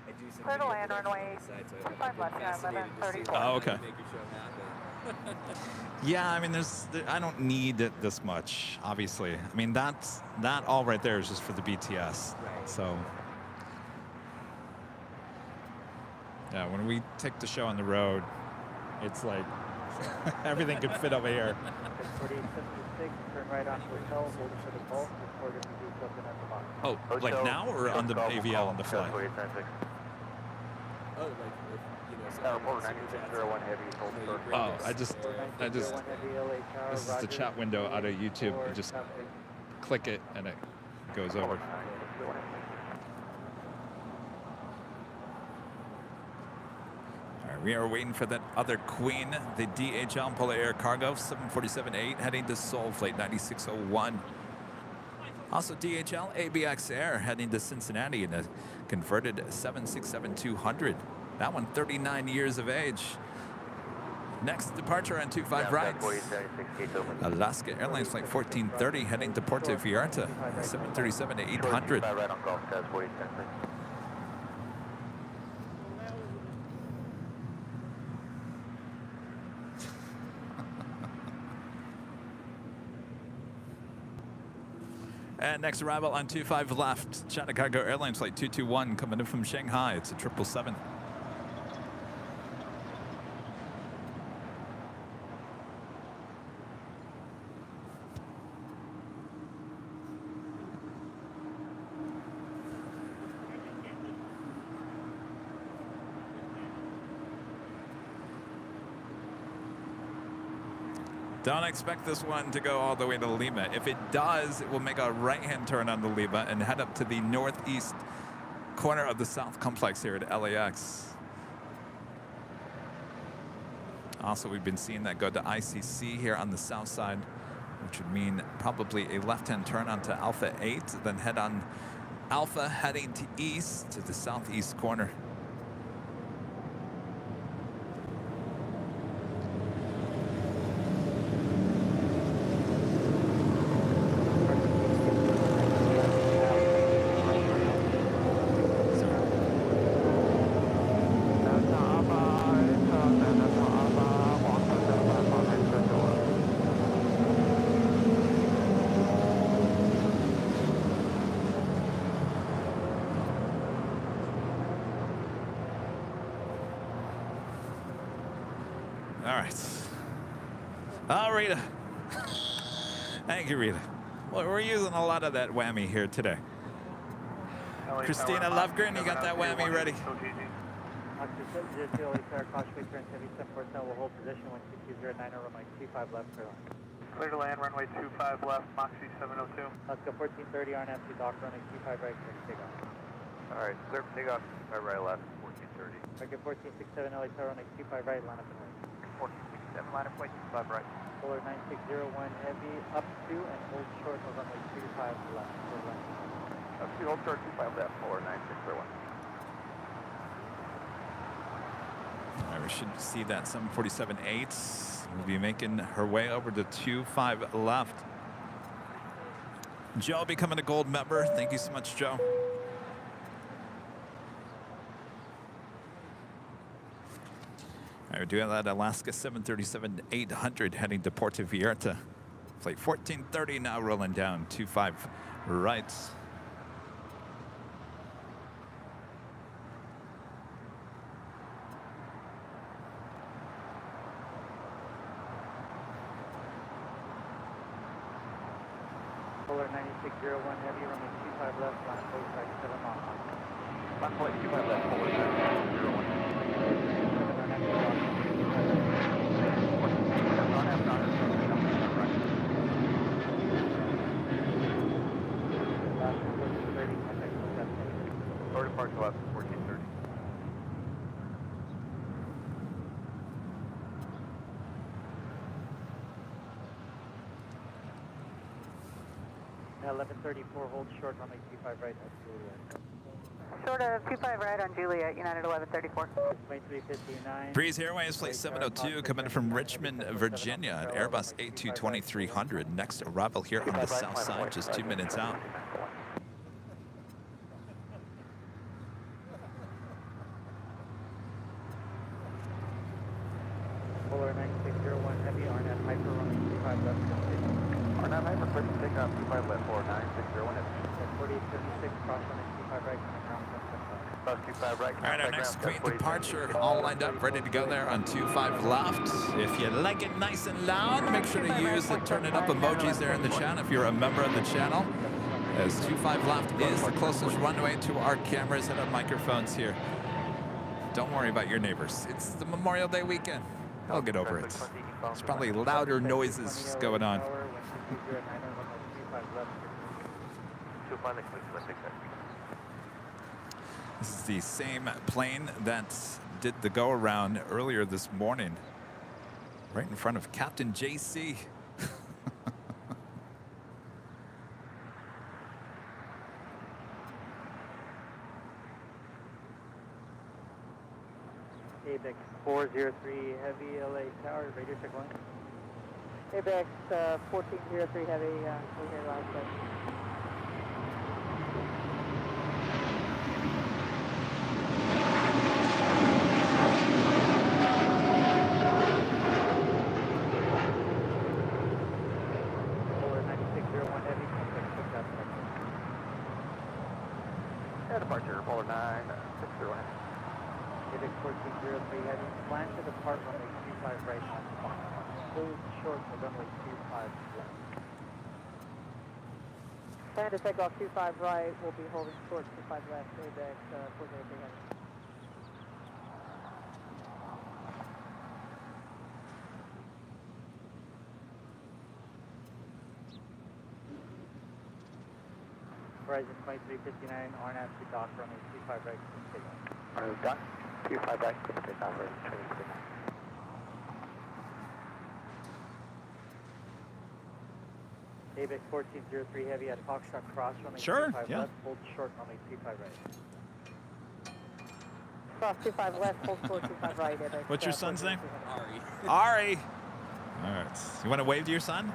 I do some Clear to video land, production runway on the side, so 25 I've been left, fascinated to see 11:34. how Oh, okay. you make your show happen. Yeah, I mean, I don't need it this much, obviously. I mean, that all right there is just for the BTS. Right. So, yeah, when we take the show on the road, it's like everything could fit over here. 4876, turn right onto hotel, hold it for the call, report if you do something at the bottom. Oh, like now or on the AVL on the fly? Oh, like if, you know, so Report 9601 heavy, hold you for. bring Oh, this- this is the chat window out of YouTube. You just click it and it goes over. All right, we are waiting for that other queen, the DHL Polar Air Cargo 747-8 heading to Seoul, flight 9601. Also DHL ABX Air heading to Cincinnati in a converted 767-200. That one 39 years of age. Next departure on 25 rights. Alaska Airlines flight 1430 heading to Puerto Vallarta, 737-800. Right on Gulf Coast, 4876. And next arrival on 25 left, China Cargo Airlines flight 221 coming in from Shanghai. It's a 777. Don't expect this one to go all the way to Lima. If it does, it will make a right-hand turn on the Lima and head up to the northeast corner of the South Complex here at LAX. Also, we've been seeing that go to ICC here on the south side, which would mean probably a left-hand turn onto Alpha 8, then head on Alpha heading to east to the southeast corner. All right. Oh, Rita. Thank you, Rita. Well, we're using a lot of that whammy here today. Christina Lovegren, you got that whammy ready? Will hold position 12209 runway 25 left, clear line. Clear to land, runway 25 left, Moxie 702. Let's go 1430 RNF to dock, runway 25 right, clear to take off. Alright, clear for takeoff, 25 right left, 1430. Target 1467 LA Tower, runway 25 right, line up and wait. 1467, line up, 25 right. Polar 9601 heavy, up to and hold short of runway 25 left, clear line. Up to hold short, 25 left, Polar 9601. All right, we should see that 747-8 will be making her way over to 25 left. Joe becoming a gold member. Thank you so much, Joe. All right, we're doing that Alaska 737-800 heading to Puerto Vallarta. Flight 1430 now rolling down 25 right. Polar 9601 heavy, runway 25 left, line up 47 miles. 1.25 left, Polar 9601. Door departure left, 1430. 1134, hold short, runway 25 right, that's Juliet. Short of 25 right on Juliet, United 1134. 2359. Breeze Airways, flight 702, coming in from Richmond, Virginia, at Airbus A220-300. Next arrival here on the south side, just 2 minutes out. Polar 9601 heavy, RNAV Hyper, runway 25 left. RNAV Hyper, clear to take off 25 left for 9601 heavy. 4876, cross runway 25 right, coming ground 175. Bus 25 right. All right, our next Queen departure, all lined up, ready to go there on 25 left. If you like it nice and loud, make sure to use the turn it up emojis there in the chat if you're a member of the channel. As 25 left is the closest runway to our cameras and our microphones here. Don't worry about your neighbors. It's the Memorial Day weekend. I'll get over it. There's probably louder noises going on. This is the same plane that did the go-around earlier this morning, right in front of Captain JC. ABEX 403 heavy, LA Tower, radio check line. ABEX 1403 heavy, we're here last day. Polar 9601 heavy, contact picked up. Air departure, Polar 9601 heavy. ABEX 1403 heavy, plan to depart runway 25 right, close short for runway 25 left. Plan to take off 25 right, we'll be holding short 25 left, ABEX 403 heavy. Horizon 2359, RNAV to dock runway 25 right, take off. RNAV dock, 25 right, clear to take off, Horizon 2359. ABEX 1403 heavy at Foxtrot Cross, runway Sure, 25 yeah. left, hold short, runway 25 right. Cross 25 left, hold short 25 right, ABEX. What's your son's name? Ari. Ari. All right. You want to wave to your son?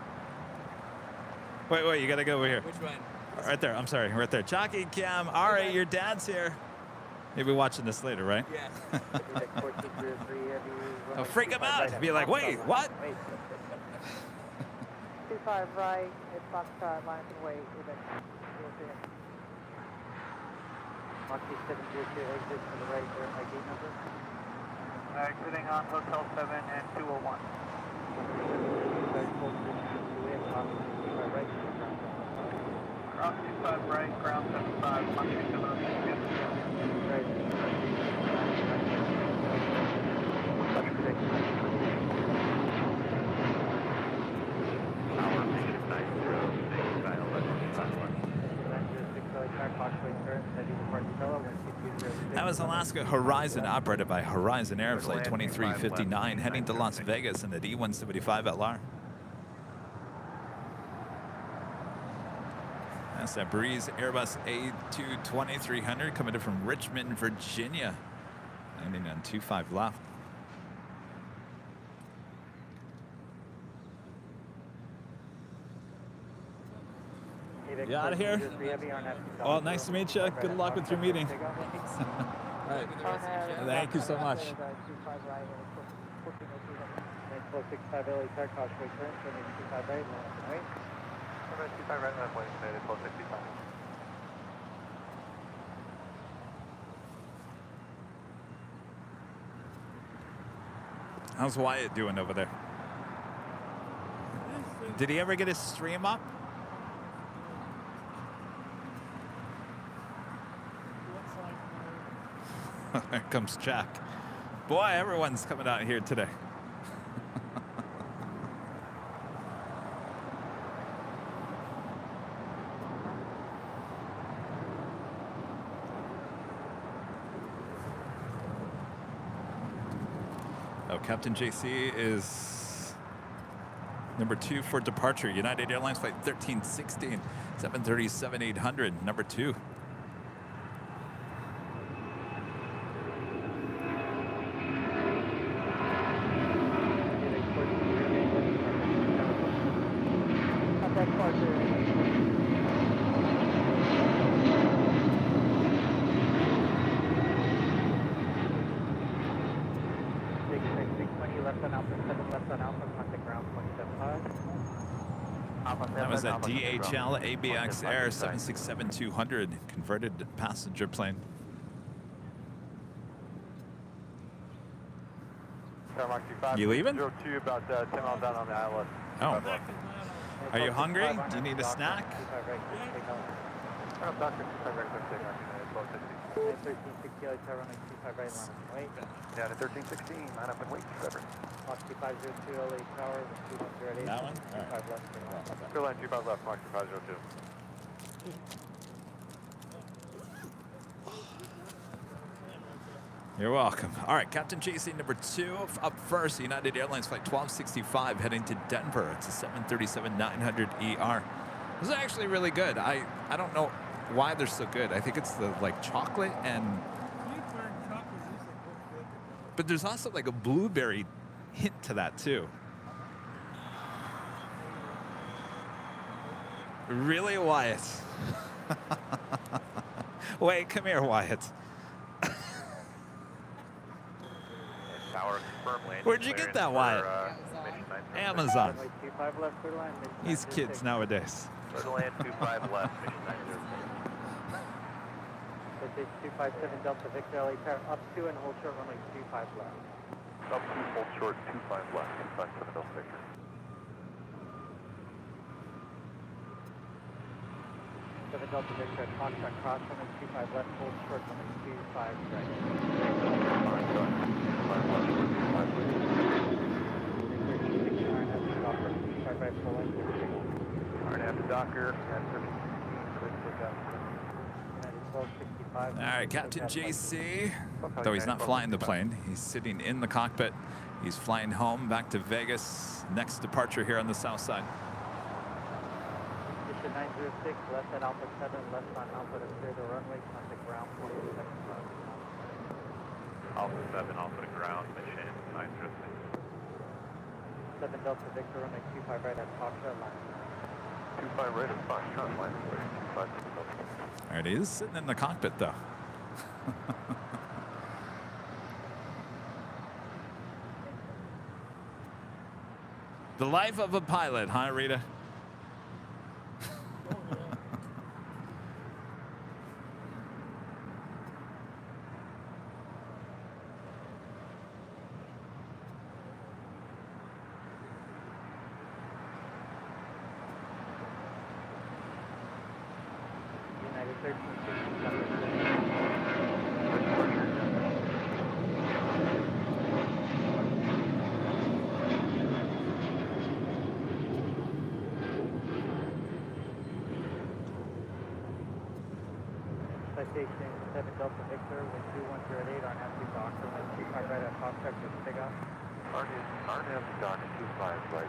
Wait, you got to go over here. Which one? Right there. I'm sorry. Right there. Jockey Cam. Ari, your dad's here. You'll be watching this later, right? Yeah. ABEX 1403 heavy. Oh, freak him out. Be like, wait, what? Wait. 25 right, at Foxtrot, lines and wait, ABEX 403 heavy. Moxie 702 exit to the right, verify gate number. Exiting on Hotel 7 and 201. Cross 25 right, ground 75, Moxie 706. That was Alaska Horizon, operated by Horizon Air Flight 2359, heading to Las Vegas in the D175LR. That's that Breeze Airbus A220-300 coming in from Richmond, Virginia, landing on 25 left. You out of here? Well, nice to meet you. Good luck with your meeting. Right. Thank you so much. 465 LA Tower, causeway turn, 25 right, wait. 25 right, left, wait, 465. How's Wyatt doing over there? Did he ever get his stream up? There comes Jack. Boy, everyone's coming out here today. Oh, Captain JC is Number 2 for departure, United Airlines flight 1316, 737-800, number 2. That was a DHL ABX Air 767-200 converted passenger plane. You leaving? Drove to about 10 miles down on the island. Oh. Are you hungry? Do you need a snack? Yeah, to 1316, line up and wait, Trevor. Mark 2502 LA Tower, 2108. That one? 25 left. Fill line 25 left, Mark 2502. You're welcome. All right, Captain JC number 2 up first. United Airlines flight 1265 heading to Denver. It's a 737-900ER. This is actually really good. I don't know why they're so good. I think it's the like chocolate and, but there's also like a blueberry hint to that too. Really, Wyatt? Wait, come here, Wyatt. Where'd you get that, Wyatt? Amazon. These kids nowadays. Land 25 left, mission 90. 257 Delta Victor LA Tower, up 2 and hold short runway 25 left. Up 2, hold short, 25 left, 257 Delta Victor. Delta Victor at contract cross runway 25 left, hold short runway 25 right. RNAV to Docker, All right, Captain JC, though he's not flying the plane, he's sitting in the cockpit. He's flying home back to Vegas. Next departure here on the south side. Mission 906, left at Alpha 7, left on Alpha to clear the runway, contact ground 27 left. Alpha 7, Alpha to ground, mission 906. 7 Delta Victor, runway 25 right at Foxtrot line. 25 right at Foxtrot line, 25 to Delta. All right, he is sitting in the cockpit though. The life of a pilot, huh, Rita? Citation 7 Delta Victor, wind 2108 on F2 Docker, wind 25 right at Foxtrot to take off. RNAV to Docker, 25 right,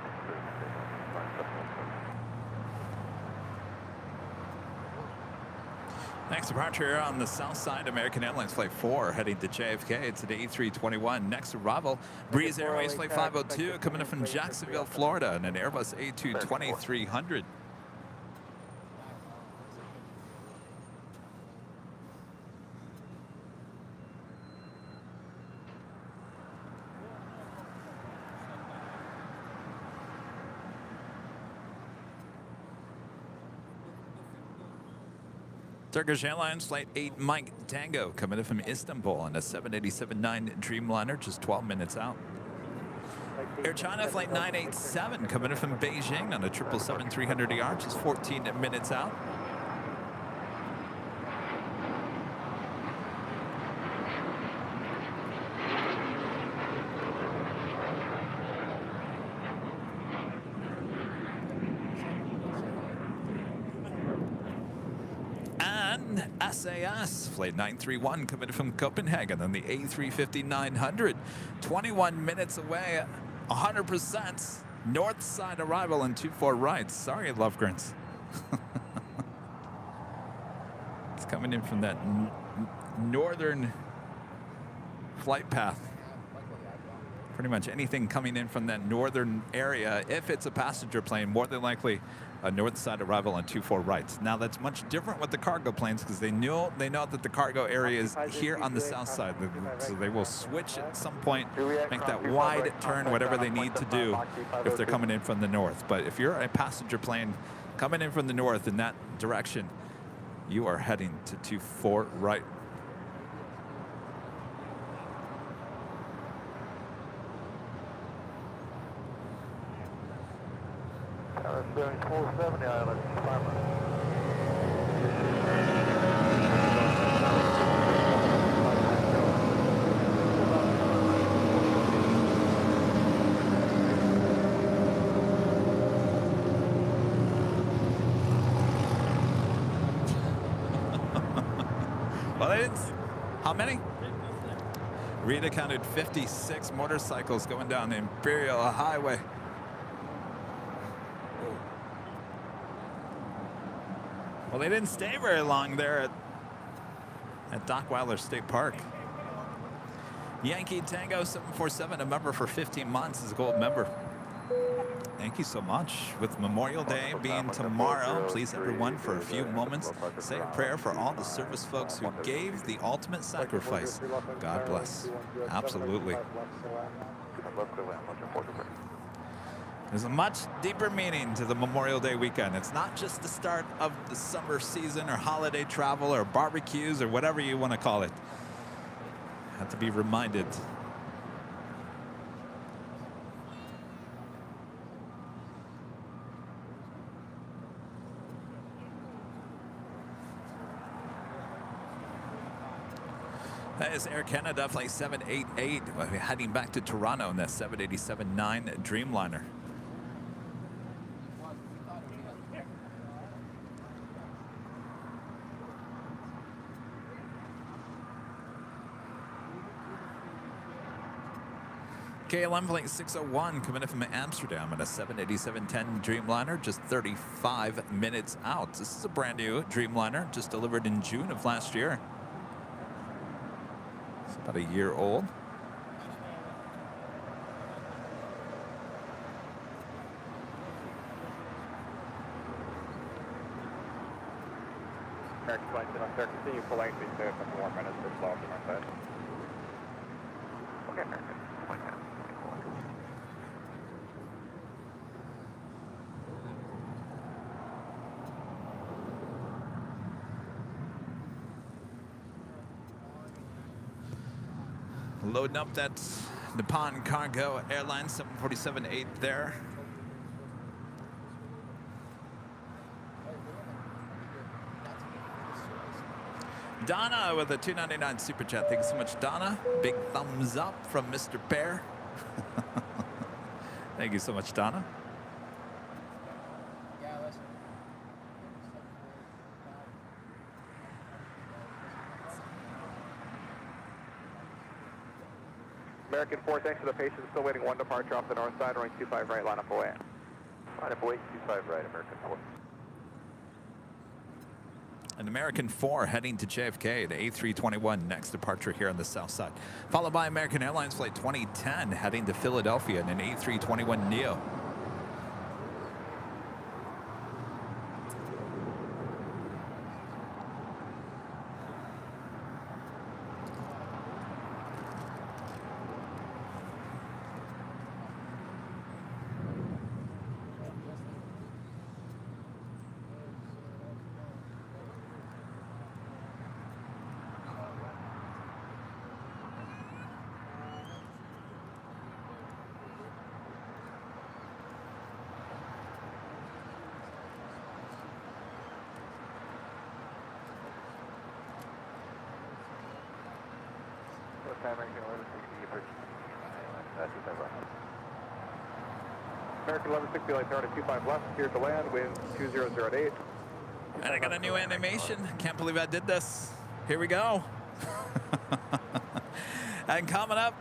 Next departure on the south side, American Airlines Flight 4 heading to JFK. It's an A321. Next arrival, Breeze Airways Flight 502 coming in from Jacksonville, Florida, and an Airbus A220-300. Turkish Airlines Flight 8 Mike Tango coming in from Istanbul on a 787-9 Dreamliner, just 12 minutes out. Air China Flight 987 coming in from Beijing on a 777-300ER, just 14 minutes out. SAS Flight 931 coming from Copenhagen on the A350-900, 21 minutes away, 100%. North side arrival on 24 right. Sorry, Lovegrins. It's coming in from that northern flight path. Pretty much anything coming in from that northern area, if it's a passenger plane, more than likely a north side arrival on 24 right. Now that's much different with the cargo planes because they know that the cargo area is here on the south side. So they will switch at some point, make that wide turn, whatever they need to do if they're coming in from the north. But if you're a passenger plane coming in from the north in that direction, you are heading to 24 right. Bearing 470, island, Farmer. Well, it's how many? Rita counted 56 motorcycles going down the Imperial Highway. Well, they didn't stay very long there at Dockweiler State Park. Yankee Tango 747, a member for 15 months, is a gold member. Thank you so much. With Memorial Day being tomorrow, please everyone for a few moments say a prayer for all the service folks who gave the ultimate sacrifice. God bless. Absolutely. There's a much deeper meaning to the Memorial Day weekend. It's not just the start of the summer season or holiday travel or barbecues or whatever you want to call it. Have to be reminded. That is Air Canada Flight 788. We're heading back to Toronto in that 787-9 Dreamliner. KLM Flight 601 coming in from Amsterdam on a 787-10 Dreamliner, just 35 minutes out. This is a brand new Dreamliner, just delivered in June of last year. It's about a year old. American Flight 7 continue full length, please stay a couple more minutes for slow from our side. Okay, American. Loading up that Nippon Cargo Airline 747-8 there. Donna with a $2.99 super chat. Thank you so much, Donna. Big thumbs up from Mr. Bear. Thank you so much, Donna. American 4, thanks for the patience. Still waiting one departure off the north side, running 25 right, line up away. Line up away, 25 right, American 4. An American 4 heading to JFK, the A321, next departure here on the south side. Followed by American Airlines Flight 2010 heading to Philadelphia in an A321neo. American 1160, light turn at 25 left, cleared to land, wind 2008. And I got a new animation. Can't believe I did this. Here we go. And coming up,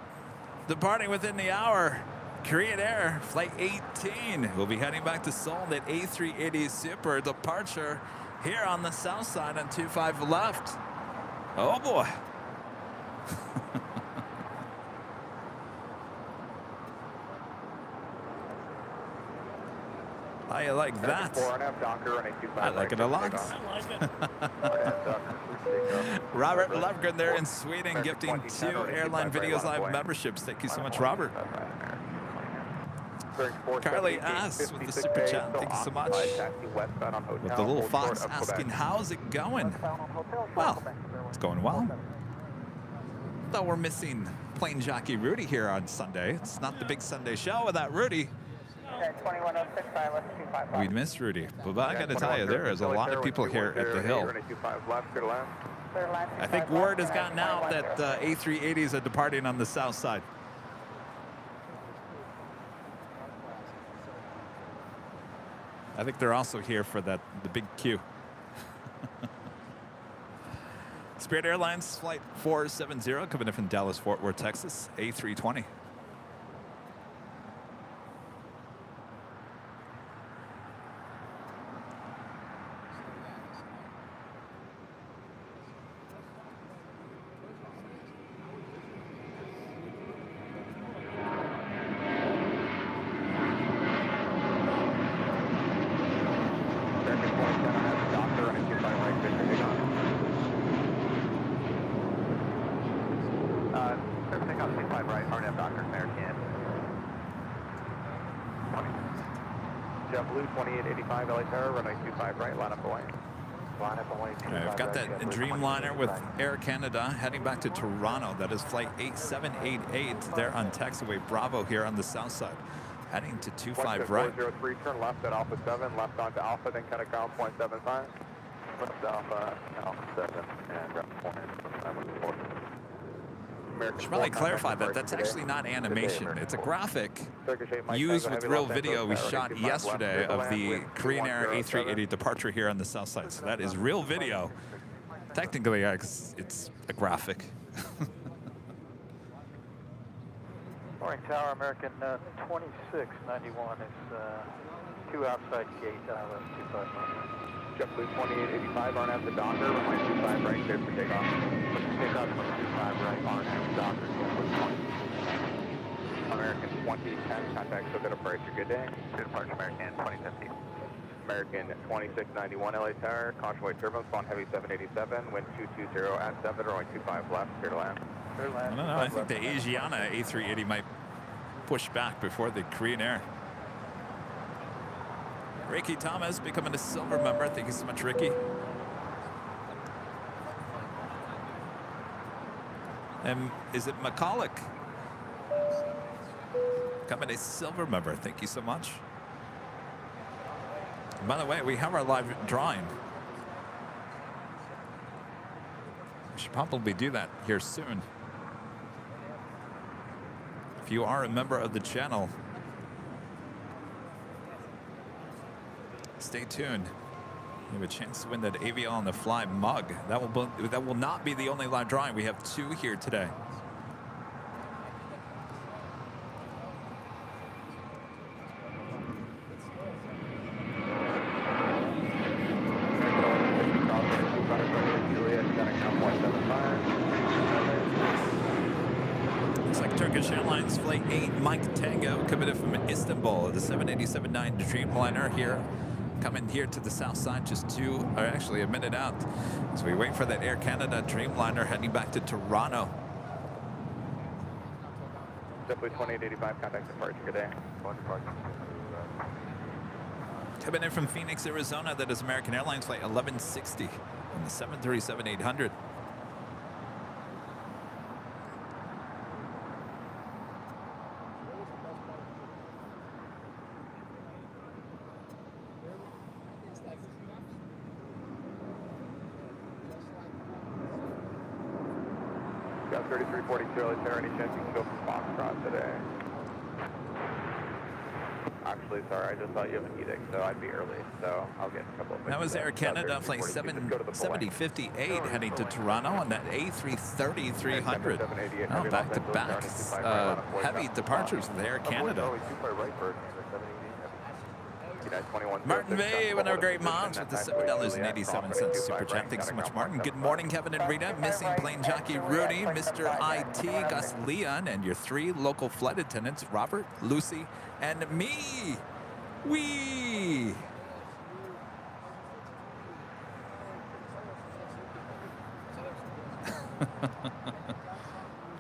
departing within the hour, Korean Air Flight 18 will be heading back to Seoul at A380 Super departure here on the south side on 25 left. Oh boy. How you like that? I like it a lot. Robert Levgren there in Sweden gifting 2 Airline Videos Live memberships. Thank you so much, Robert. Carly asks with the super chat. Thank you so much. With the little fox asking, how's it going? Well, it's going well. Though we're missing plain jockey Rudy here on Sunday. It's not the big Sunday show without Rudy. We miss Rudy, but I got to tell you, there is a lot of people here at the Hill. I think word has gotten out that A380s are departing on the south side. I think they're also here for the big queue. Spirit Airlines Flight 470 coming in from Dallas, Fort Worth, Texas, A320. I've got that Dreamliner with Air Canada heading back to Toronto. That is flight 8788 there on taxiway Bravo here on the south side. Heading to 25 right. 403, turn left at Alpha 7, left onto Alpha, then cut a ground point 75. Left Alpha 7, and ground point 74. Should probably clarify that that's actually not animation. It's a graphic used with real video we shot yesterday of the Korean Air A380 departure here on the south side. So that is real video. Technically, it's a graphic. Morning Tower, American 2691 is 2 outside gate, ILS 251. JetBlue 2885, RNAV to Docker, runway 25 right, clear for takeoff. Takeoff from 25 right, RNAV to Docker, JetBlue 20. American 2010, contact so good approach, good day. Good departure, American 2050. American 2691, LA Tower, caution wait turbulence, spawn heavy 787, wind 220 at 7, runway 25 left, clear to land. I don't know, I think the Asiana A380 might push back before the Korean Air. Ricky Thomas becoming a silver member. Thank you so much, Ricky. And is it McCulloch? Becoming a silver member. Thank you so much. And by the way, we have our live drawing. We should probably do that here soon. If you are a member of the channel, stay tuned. You have a chance to win that AVL on the Fly mug. That will not be the only live drawing. We have 2 here today. Looks like Turkish Airlines Flight 8 Mike Tango coming in from Istanbul. The 787-9 Dreamliner here. Coming here to the south side, just a minute out. So we wait for that Air Canada Dreamliner heading back to Toronto. JetBlue 2885, contact departure, good day. Coming in from Phoenix, Arizona, that is American Airlines Flight 1160 on the 737-800. Got 3342, is there any chance you can go for Foxtrot today? Actually, sorry, I just thought you have an edict, so I'd be early, so I'll get a couple of That was Air Canada Flight 7058 heading to Toronto on that A330-300. Oh, back-to-back heavy departures with Air Canada. Martin Bay, one of our great moms with the $7.87 super chat. Thanks so much, Martin. Good morning, Kevin and Rita. Missing plane jockey Rudy, Mr. IT, Gus Leon, and your 3 local flight attendants, Robert, Lucy, and me. Wee!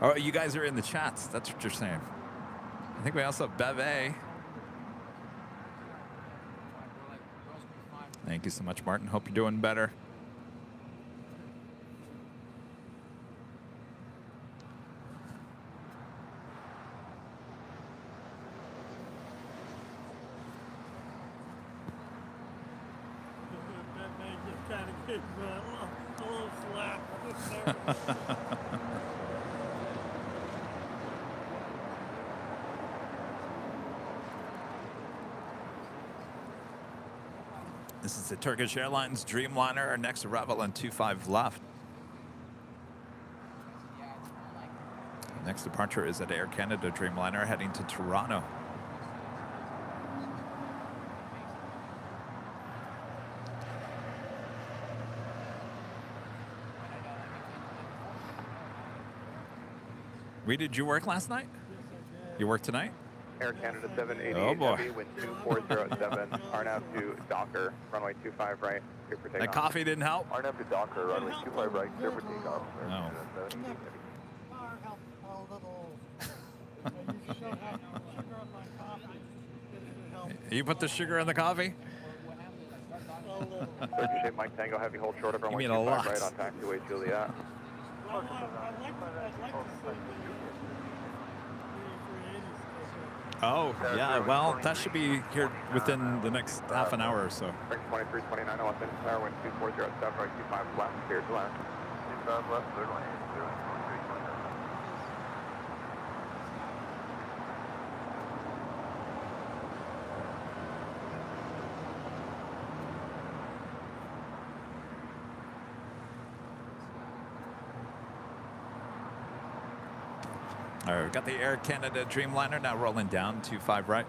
Oh, you guys are in the chats. That's what you're saying. I think we also have Beve. Thank you so much, Martin. Hope you're doing better. That man just kind of gave a little slap. This is the Turkish Airlines Dreamliner. Our next arrival on 25 left. Next departure is at Air Canada Dreamliner heading to Toronto. Reed, did you work last night? You work tonight? Air Canada 788 Oh boy. Heavy, wind 2407, RNAV to Docker, runway 25 right, clear for takeoff. That coffee didn't help? RNAV to Docker, runway 25 right, clear for takeoff. No. Bar helped a little. I used to have sugar on my coffee. It helped You put the sugar in the coffee? a little. Turkish Shape Mike Tango Heavy, hold short of runway mean a 25 lot. right on taxiway Juliet. I'd like to see the 380s. Oh, yeah. Well, that should be here within the next half an hour or so. Range 2329 on center tower, wind 2407, right 25 left, clear to left. 25 left, third one, 2329. All right, we've got the Air Canada Dreamliner now rolling down 25 right.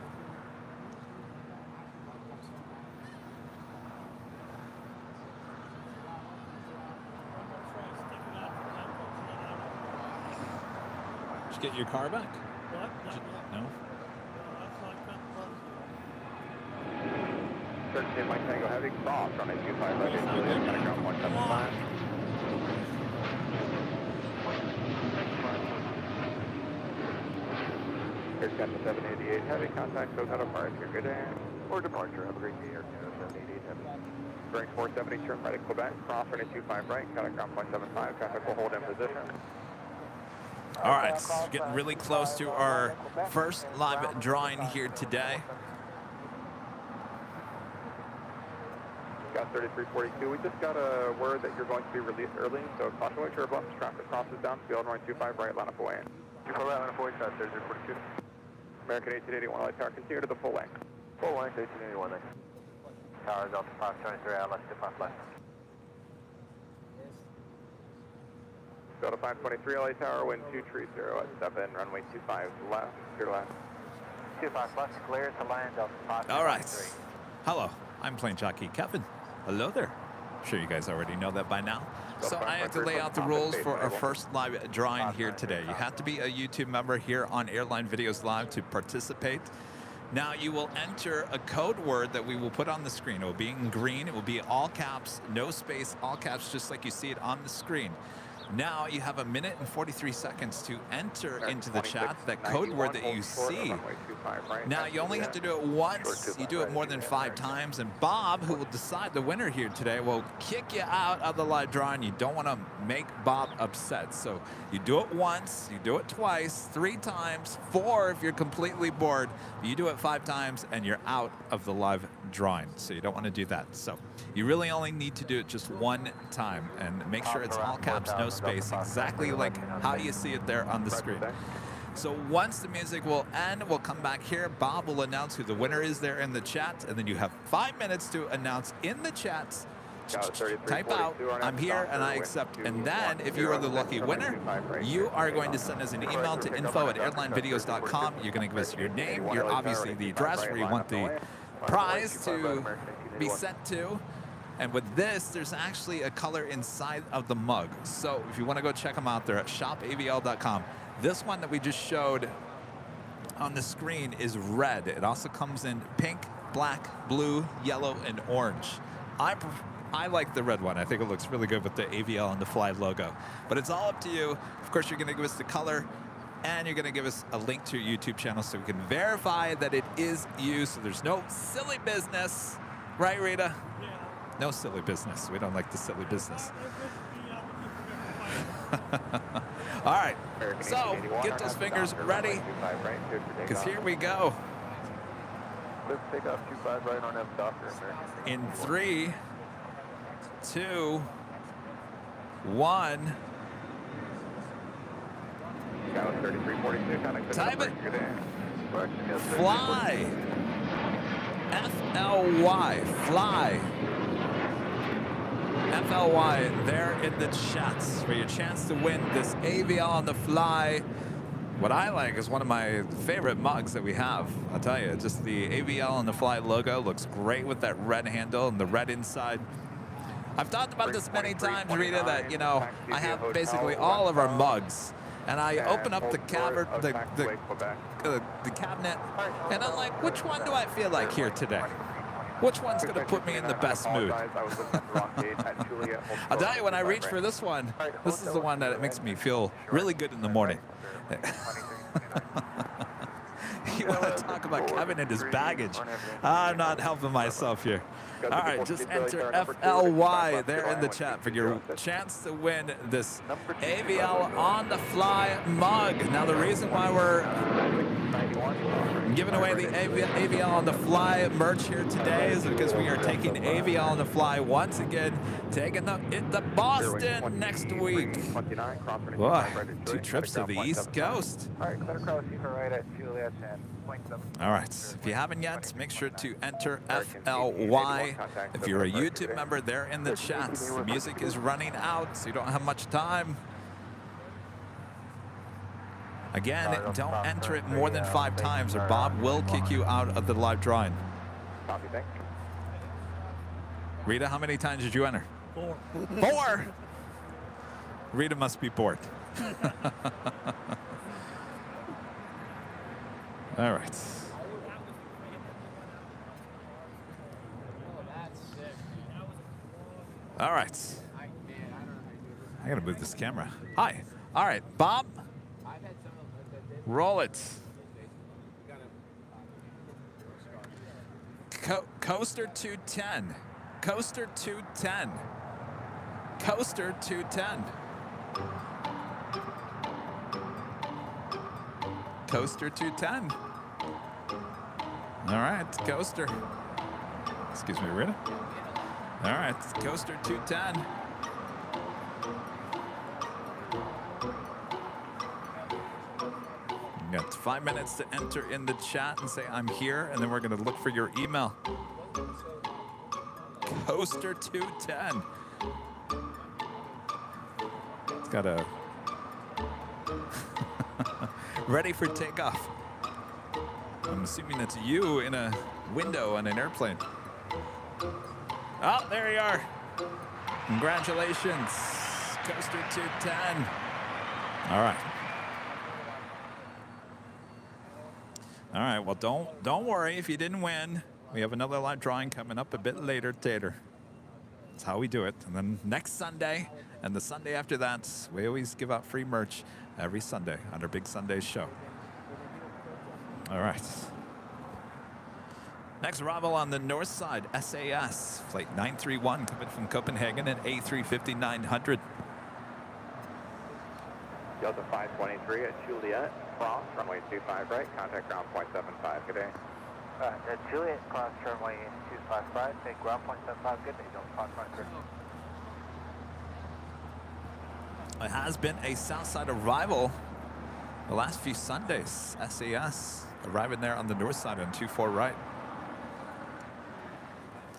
Did you get your car back? What? No? That's like that close. Turkish Shape Mike Tango Heavy, cross, runway 25 right, Juliet, kind of ground 175. Air Canada 788 Heavy, contact Hotel Departure, good day. Or departure, have a great day, Air Canada 788 Heavy. Bearing 470, turn right at Quebec, cross runway 25 right, contact ground 175, traffic will hold in position. All right, getting really close to our first live drawing here today. Got 3342, we just got a word that you're going to be released early, so caution away turbulence, traffic crosses downfield, runway 25 right, line up away. 25 right, line up away, 3342. American 1881, light tower, continue to the full length. Full length, 1881, then. Tower Delta 523, left to 5 left. Delta 523, LA Tower, wind 230 at 7, runway 25 left, clear to left. 25 left, clear to land, Delta 523. All right. Hello, I'm plane jockey Kevin. Hello there. I'm sure you guys already know that by now. So I have to lay out the rules for our first live drawing here today. You have to be a YouTube member here on Airline Videos Live to participate. Now you will enter a code word that we will put on the screen. It will be in green. It will be all caps, no space, all caps, just like you see it on the screen. Now you have 1 minute and 43 seconds to enter into the chat that code word that you see. Now you only have to do it once. You do it more than 5 times, and Bob, who will decide the winner here today, will kick you out of the live drawing. You don't want to make Bob upset, so you do it once, you do it twice, 3 times, 4 if you're completely bored. You do it 5 times, and you're out of the live drawing. So you don't want to do that. So you really only need to do it just 1 time, and make sure it's all caps, no space, exactly like how you see it there on the screen. So once the music will end, we'll come back here. Bob will announce who the winner is there in the chat, and then you have 5 minutes to announce in the chat. Type out, I'm here and I accept. And then if you are the lucky winner, you are going to send us an email to info@airlinevideos.com. You're going to give us your name, your obviously the address where you want the prize to be sent to. And with this, there's actually a color inside of the mug. So if you want to go check them out, they're at shopavl.com. This one that we just showed on the screen is red. It also comes in pink, black, blue, yellow, and orange. I like the red one. I think it looks really good with the AVL on the fly logo. But it's all up to you. Of course, you're going to give us the color, and you're going to give us a link to your YouTube channel so we can verify that it is you. So there's no silly business. Right, Rita? Yeah. No silly business. We don't like the silly business. All right. So get those fingers ready, because here we go. Let's take off 25 right on F Docker. In 3, 2, 1. Time it. Fly. FLY. Fly. FLY there in the chats for your chance to win this AVL on the fly. What I like is one of my favorite mugs that we have. I'll tell you, just the AVL on the fly logo looks great with that red handle and the red inside. I've talked about this many times, Rita, that, you know, I have basically all of our mugs, and I open up the cabinet, and I'm like, which one do I feel like here today? Which one's going to put me in the best mood? I'll tell you, when I reach for this one, this is the one that makes me feel really good in the morning. You want to talk about Kevin and his baggage? I'm not helping myself here. All right, just enter FLY there in the chat for your chance to win this AVL on the fly mug. Now, the reason why we're giving away the AVL on the fly merch here today is because we are taking AVL on the fly once again, taking it to Boston next week. Boy, 2 trips to the East Coast. All right, if you haven't yet, make sure to enter FLY. If you're a YouTube member, there in the chat. The music is running out, so you don't have much time. Again, don't enter it more than 5 times, or Bob will kick you out of the live drawing. Rita, how many times did you enter? 4. 4? Rita must be bored. All right. All right. I gotta move this camera. Hi. All right, Bob. Roll it. Coaster 210. Coaster 210. Coaster 210. Coaster 210. All right, coaster. Excuse me, Rita. All right, coaster 210. You got 5 minutes to enter in the chat and say I'm here, and then we're going to look for your email. Coaster 210. It's got a ready for takeoff. I'm assuming that's you in a window on an airplane. Oh, there you are. Congratulations, Coaster 210. All right. All right, well, don't worry if you didn't win. We have another live drawing coming up a bit later, Tater. That's how we do it. And then next Sunday and the Sunday after that, we always give out free merch every Sunday on our Big Sunday show. All right. Next arrival on the north side, SAS, flight 931 coming from Copenhagen at A350-900. Delta 523 at Juliet, cross runway 25 right, contact ground point 75, good day. At Juliet, cross runway 255, take ground point 75, good day, Delta 523. It has been a south side arrival the last few Sundays. SAS arriving there on the north side on 24 right.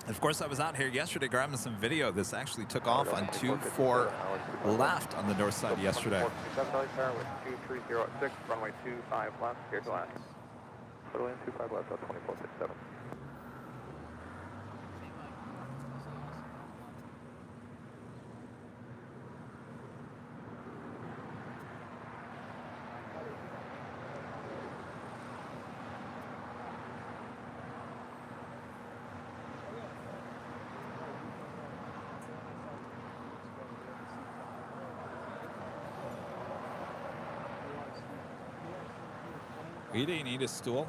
Of course, I was out here yesterday grabbing some video. This actually took off on 24 left on the north side yesterday. 427 with 2306, runway 25 left, clear to land. Total in 25 left, 2467. You didn't need a stool.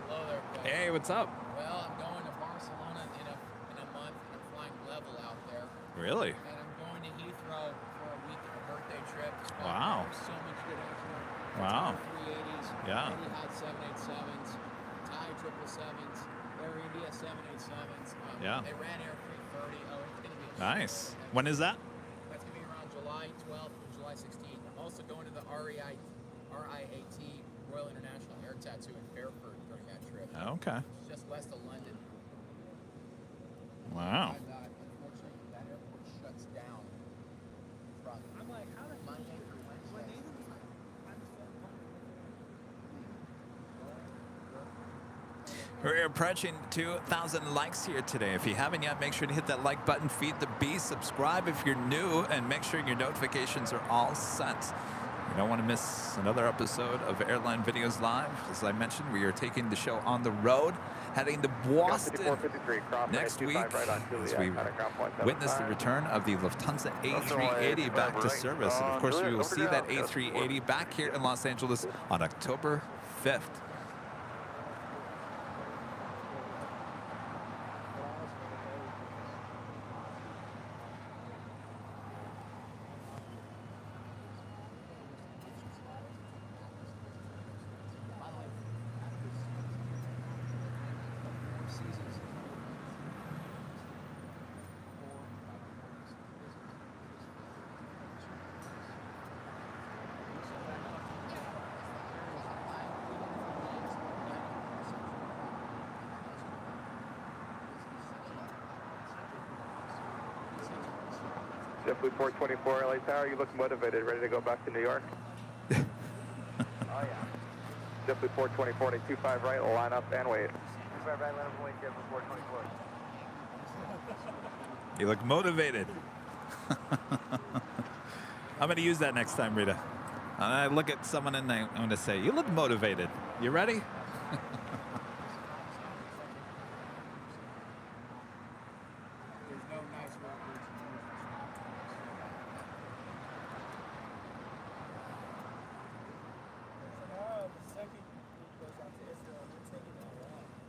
Hello there, Bill. Hey, what's up? Well, I'm going to Barcelona in a month, and I'm flying level out there. Really? And I'm going to Heathrow for a week of a birthday trip. Wow. There's so much good action. Wow. 380s, Yeah. Etihad 787s, Thai 777s, Air India 787s. Yeah. They ran Air 330. Oh, it's going to be a Nice. When is that? That's going to be around July 12th through July 16th. I'm also going to the RIAT Royal International Air Tattoo in Fairford during that trip. Okay. It's just west of London. Wow. And, unfortunately, that airport shuts down from Monday through Wednesday. We're approaching 2,000 likes here today. If you haven't yet, make sure to hit that like button, feed the beast, subscribe if you're new, and make sure your notifications are all set. You don't want to miss another episode of Airline Videos Live. As I mentioned, we are taking the show on the road, heading to Boston next week as we witness the return of the Lufthansa A380 back to service. And of course, we will see that A380 back here in Los Angeles on October 5th. JetBlue 424 LA Tower, you look motivated, ready to go back to New York? Oh yeah. JetBlue 424 to 25 right, line up and wait. 25 right, line up and wait, JetBlue 424. You look motivated. I'm going to use that next time, Rita. I look at someone and I'm going to say, you look motivated. You ready?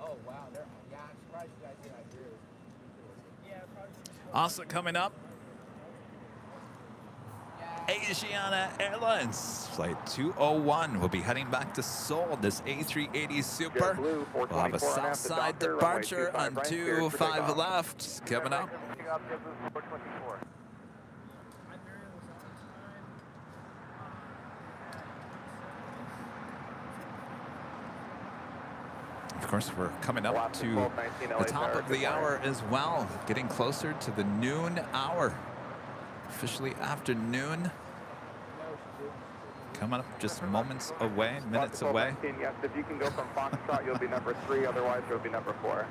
Oh, wow. Yeah, I'm surprised you guys did. I agree. Also coming up, Asiana Airlines Flight 201 will be heading back to Seoul. This A380 Super will have a south side departure on 25 left. Coming up. Of course, we're coming up to the top of the hour as well, getting closer to the noon hour. Officially afternoon. Coming up just moments away, minutes away. Yes, if you can go from Foxtrot, you'll be number 3, otherwise you'll be number 4.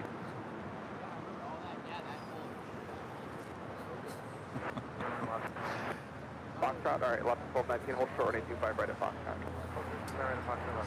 Foxtrot, all right, left 1219, hold short, 825 right at Foxtrot. Right at Foxtrot.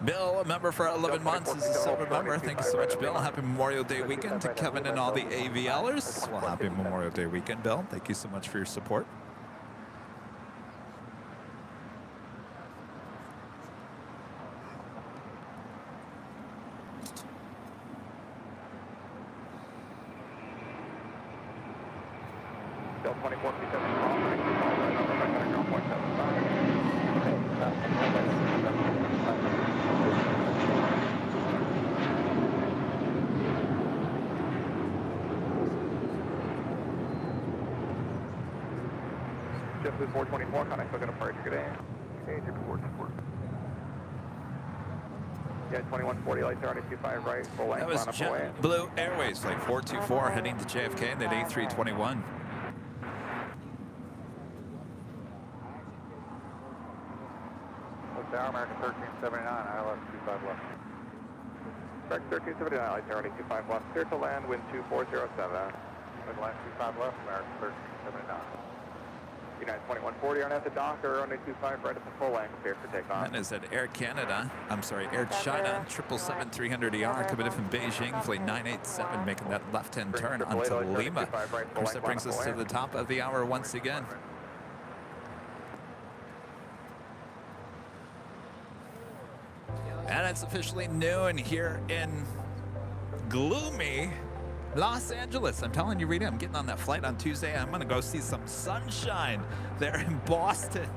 Bill, a member for 11 months, is a silver member. Thank you so much, Bill. Happy Memorial Day weekend to Kevin and all the AVLers. Well, happy Memorial Day weekend, Bill. Thank you so much for your support. Bill 24, 1.75. JetBlue 424, contact looking apart, good day. Okay, JetBlue 424. Yeah, 2140, lights are on 25 right, full length, That was line up away. JetBlue Airways, flight 424, heading to JFK, and then A321. What's the hour, American 1379, ILS 25 left. American 1379, lights are on 25 left, clear to land, wind 2407. Wind line 25 left, American 1379. United 2140 on at the dock or on 25 right at the full length, clear for takeoff. That is at Air Canada, I'm sorry, Air China, 777-300ER, coming in from Beijing, flight 987, making that left-hand turn onto Lima. Of course, that brings us to the top of the hour once again. And it's officially noon here in gloomy Los Angeles. I'm telling you, Rita, I'm getting on that flight on Tuesday. I'm going to go see some sunshine there in Boston.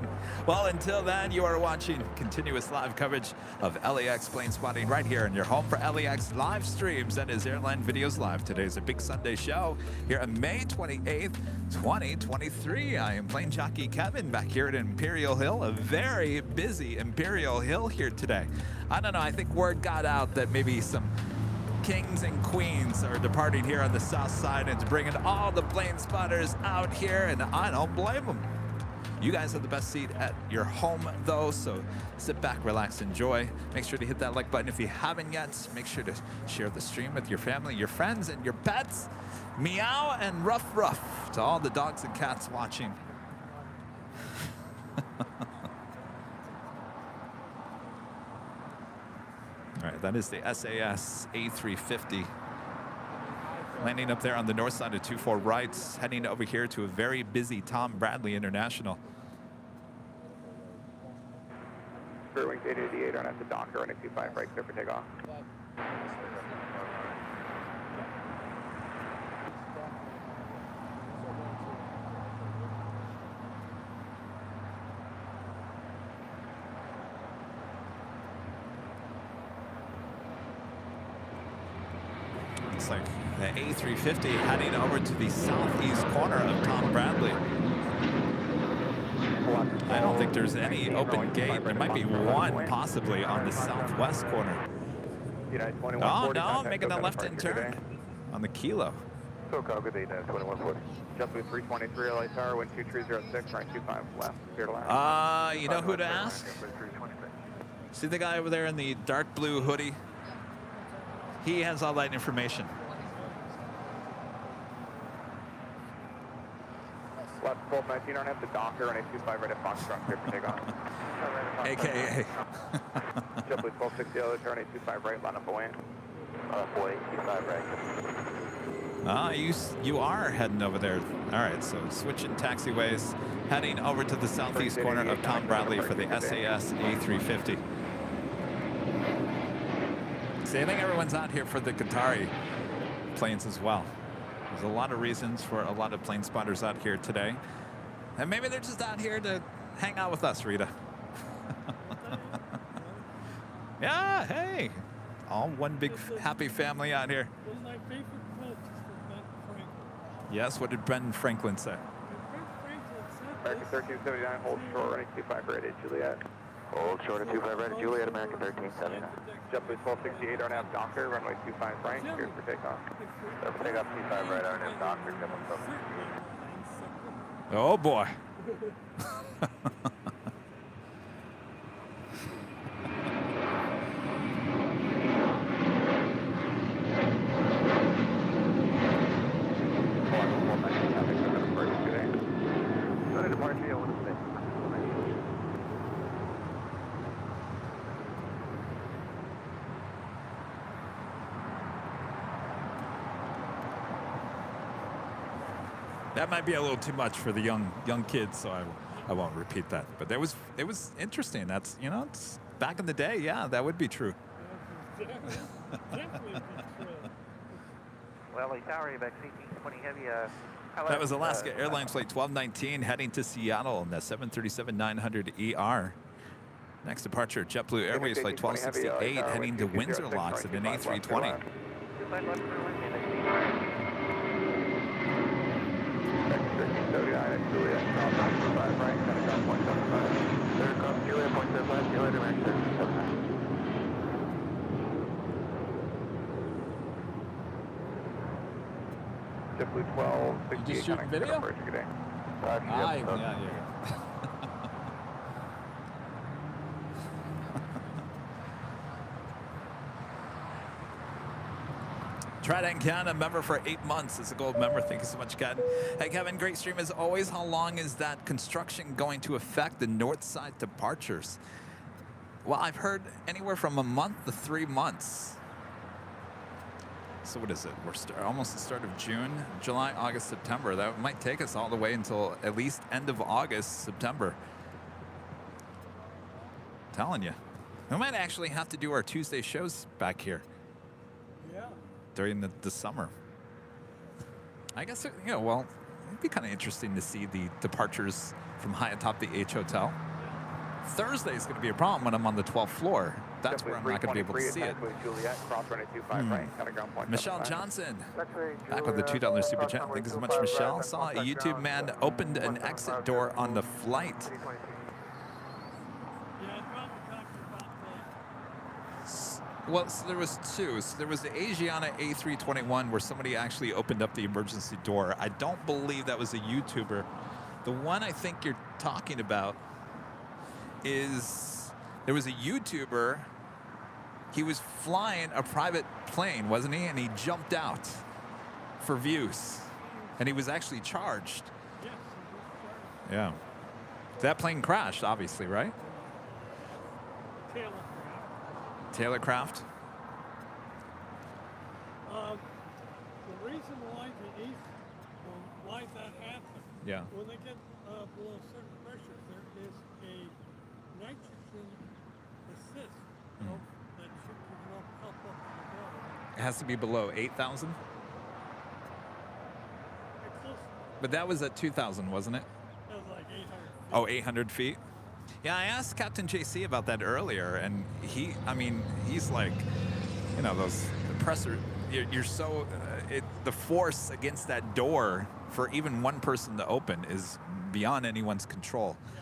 Well, until then, you are watching continuous live coverage of LAX plane spotting right here in your home for LAX live streams. That is Airline Videos Live. Today's a big Sunday show here on May 28th, 2023. I am plane jockey Kevin back here at Imperial Hill, a very busy Imperial Hill here today. I don't know, I think word got out that maybe some kings and queens are departing here on the south side, and it's bringing all the plane spotters out here, and I don't blame them. You guys have the best seat at your home, though, so sit back, relax, enjoy. Make sure to hit that like button if you haven't yet. Make sure to share the stream with your family, your friends, and your pets. Meow and ruff ruff to all the dogs and cats watching. All right, that is the SAS A350 landing up there on the north side of 24 right, heading over here to a very busy Tom Bradley International. Rear wings 888 on at the dock or on 25 right, clear for takeoff. Looks like the A350 heading over to the southeast corner of Tom Bradley. I don't think there's any open gate. There might be one possibly on the southwest corner. Oh no, making a left-hand turn on the kilo. SoCal, good day, 2140. JetBlue 323, LA Tower, wind 2306, right 25 left, clear to land. You know who to ask? See the guy over there in the dark blue hoodie? He has all that information. Left 1219 on at the docker and 825 right at Foxtrot, clear for takeoff. AKA. JetBlue 1260, LA Tower, 825 right, line up away. Line up away, 25 right. You are heading over there. All right, so switching taxiways, heading over to the southeast corner of Tom Bradley for the SAS A350. See, I think everyone's out here for the Qatari planes as well. There's a lot of reasons for a lot of plane spotters out here today. And maybe they're just out here to hang out with us, Rita. Yeah, hey. All one big happy family out here. One of my favorite quotes is from Ben Franklin. Yes, what did Brendan Franklin say? Ben Franklin said American 1379, hold short, running 25 right at Juliet. Hold short at 25 right at Juliet, American 1379. JetBlue 1268, RNAV Docker, runway 25 right, cleared for takeoff. Takeoff 25 right, RNAV Docker, 717. Oh boy. That might be a little too much for the young kids, so I won't repeat that. But it was interesting. That's, you know, it's back in the day. Yeah, that would be true. Definitely true. Well, Tower, back 1820 heavy. That was Alaska Airlines Flight 1219 heading to Seattle in the 737-900ER. Next departure, JetBlue Airways Flight 1268 heading to Windsor Locks at an A320. JetBlue 1268. You just shooting video? Yeah. Trident Canada member for 8 months. It's a gold member. Thank you so much, Ken. Hey, Kevin, great stream as always. How long is that construction going to affect the north side departures? Well, I've heard anywhere from a month to 3 months. So what is it? We're almost the start of June, July, August, September. That might take us all the way until at least end of August, September. I'm telling you. We might actually have to do our Tuesday shows back here. Yeah. During the summer. I guess, you know, well, it'd be kind of interesting to see the departures from high atop the H Hotel. Thursday is going to be a problem when I'm on the 12th floor. That's where I'm not going to be able to see it. Michelle Johnson, back with the $2 super chat. Thank you so much, Michelle. Saw a YouTube man opened an exit door on the flight. Yeah, I'd probably talk about that. Well, so there was two. So there was the Asiana A321 where somebody actually opened up the emergency door. I don't believe that was a YouTuber. The one I think you're talking about is there was a YouTuber. He was flying a private plane, wasn't he? And he jumped out for views. And he was actually charged. Yes, Yeah. That plane crashed, obviously, right? Taylor Craft. The reason why why that happened, Yeah. when they get below certain pressures, there is a nitrogen assist that should help up the water. It has to be below 8,000. But that was at 2,000, wasn't it? That was like 800 feet. Oh, 800 feet? Yeah, I asked Captain JC about that earlier, and he's like, you know, those pressure, you're so, the force against that door for even one person to open is beyond anyone's control. Yeah.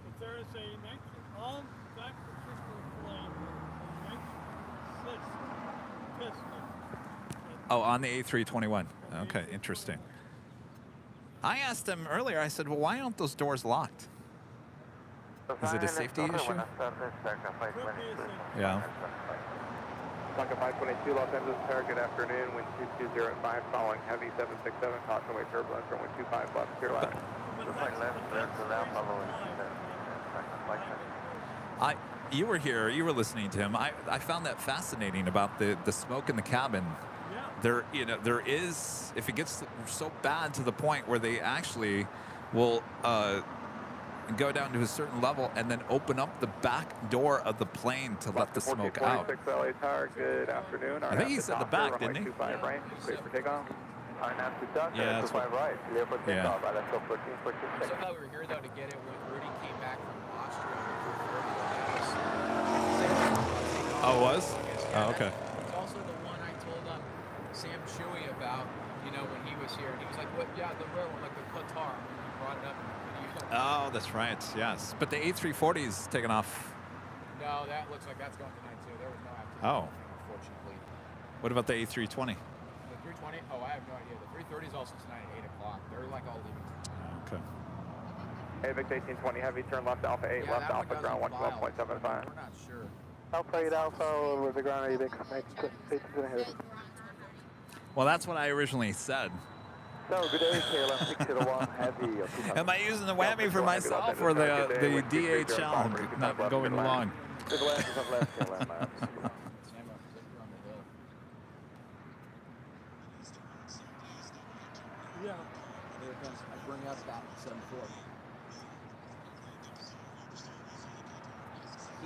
But there is a nitrogen, on that particular plane, there is a nitrogen assist piston. Oh, on the A321. Okay, interesting. I asked him earlier, I said, well, why aren't those doors locked? Is it a safety issue? Yeah. Tonka 522, Los Angeles Tower, good afternoon. Wind 2205, following heavy 767, caution wave turbulence, runway 25 left, clear left. You were here, you were listening to him. I found that fascinating about the smoke in the cabin. There is, if it gets so bad to the point where they actually will go down to a certain level and then open up the back door of the plane to let the smoke out. LA Tower, good afternoon. I think he said the back, didn't he? 25 range, clear for takeoff. Yeah, that's what, right, clear for yeah. takeoff. LSO 1446. So I thought we were here though to get it when Rudy came back from Austria. Oh, it was? Oh, okay. It's also the one I told Sam Chewy about, you know, when he was here. And he was like, what? Yeah, the rare one, like the Qatar. He brought it up. Oh, that's right, yes. But the A340 is taken off. No, that looks like that's going tonight too. There was no activity. Oh. Unfortunately. What about the A320? The 320? Oh, I have no idea. The 330 is also tonight at 8 o'clock. They're like all leaving tonight. Okay. AVIX 1820, heavy turn left Alpha 8, Yeah, left that one Alpha goes ground in file. 112.75. We're not sure. Alpha 8 Alpha with the ground AVIX, next station's gonna hit it. Well, that's what I originally said. So, good day, KLM 601 heavy. Am I using the whammy for myself or the DHL not going along? Good land is up left, KLM. Sam, zipper on the hill. Yeah.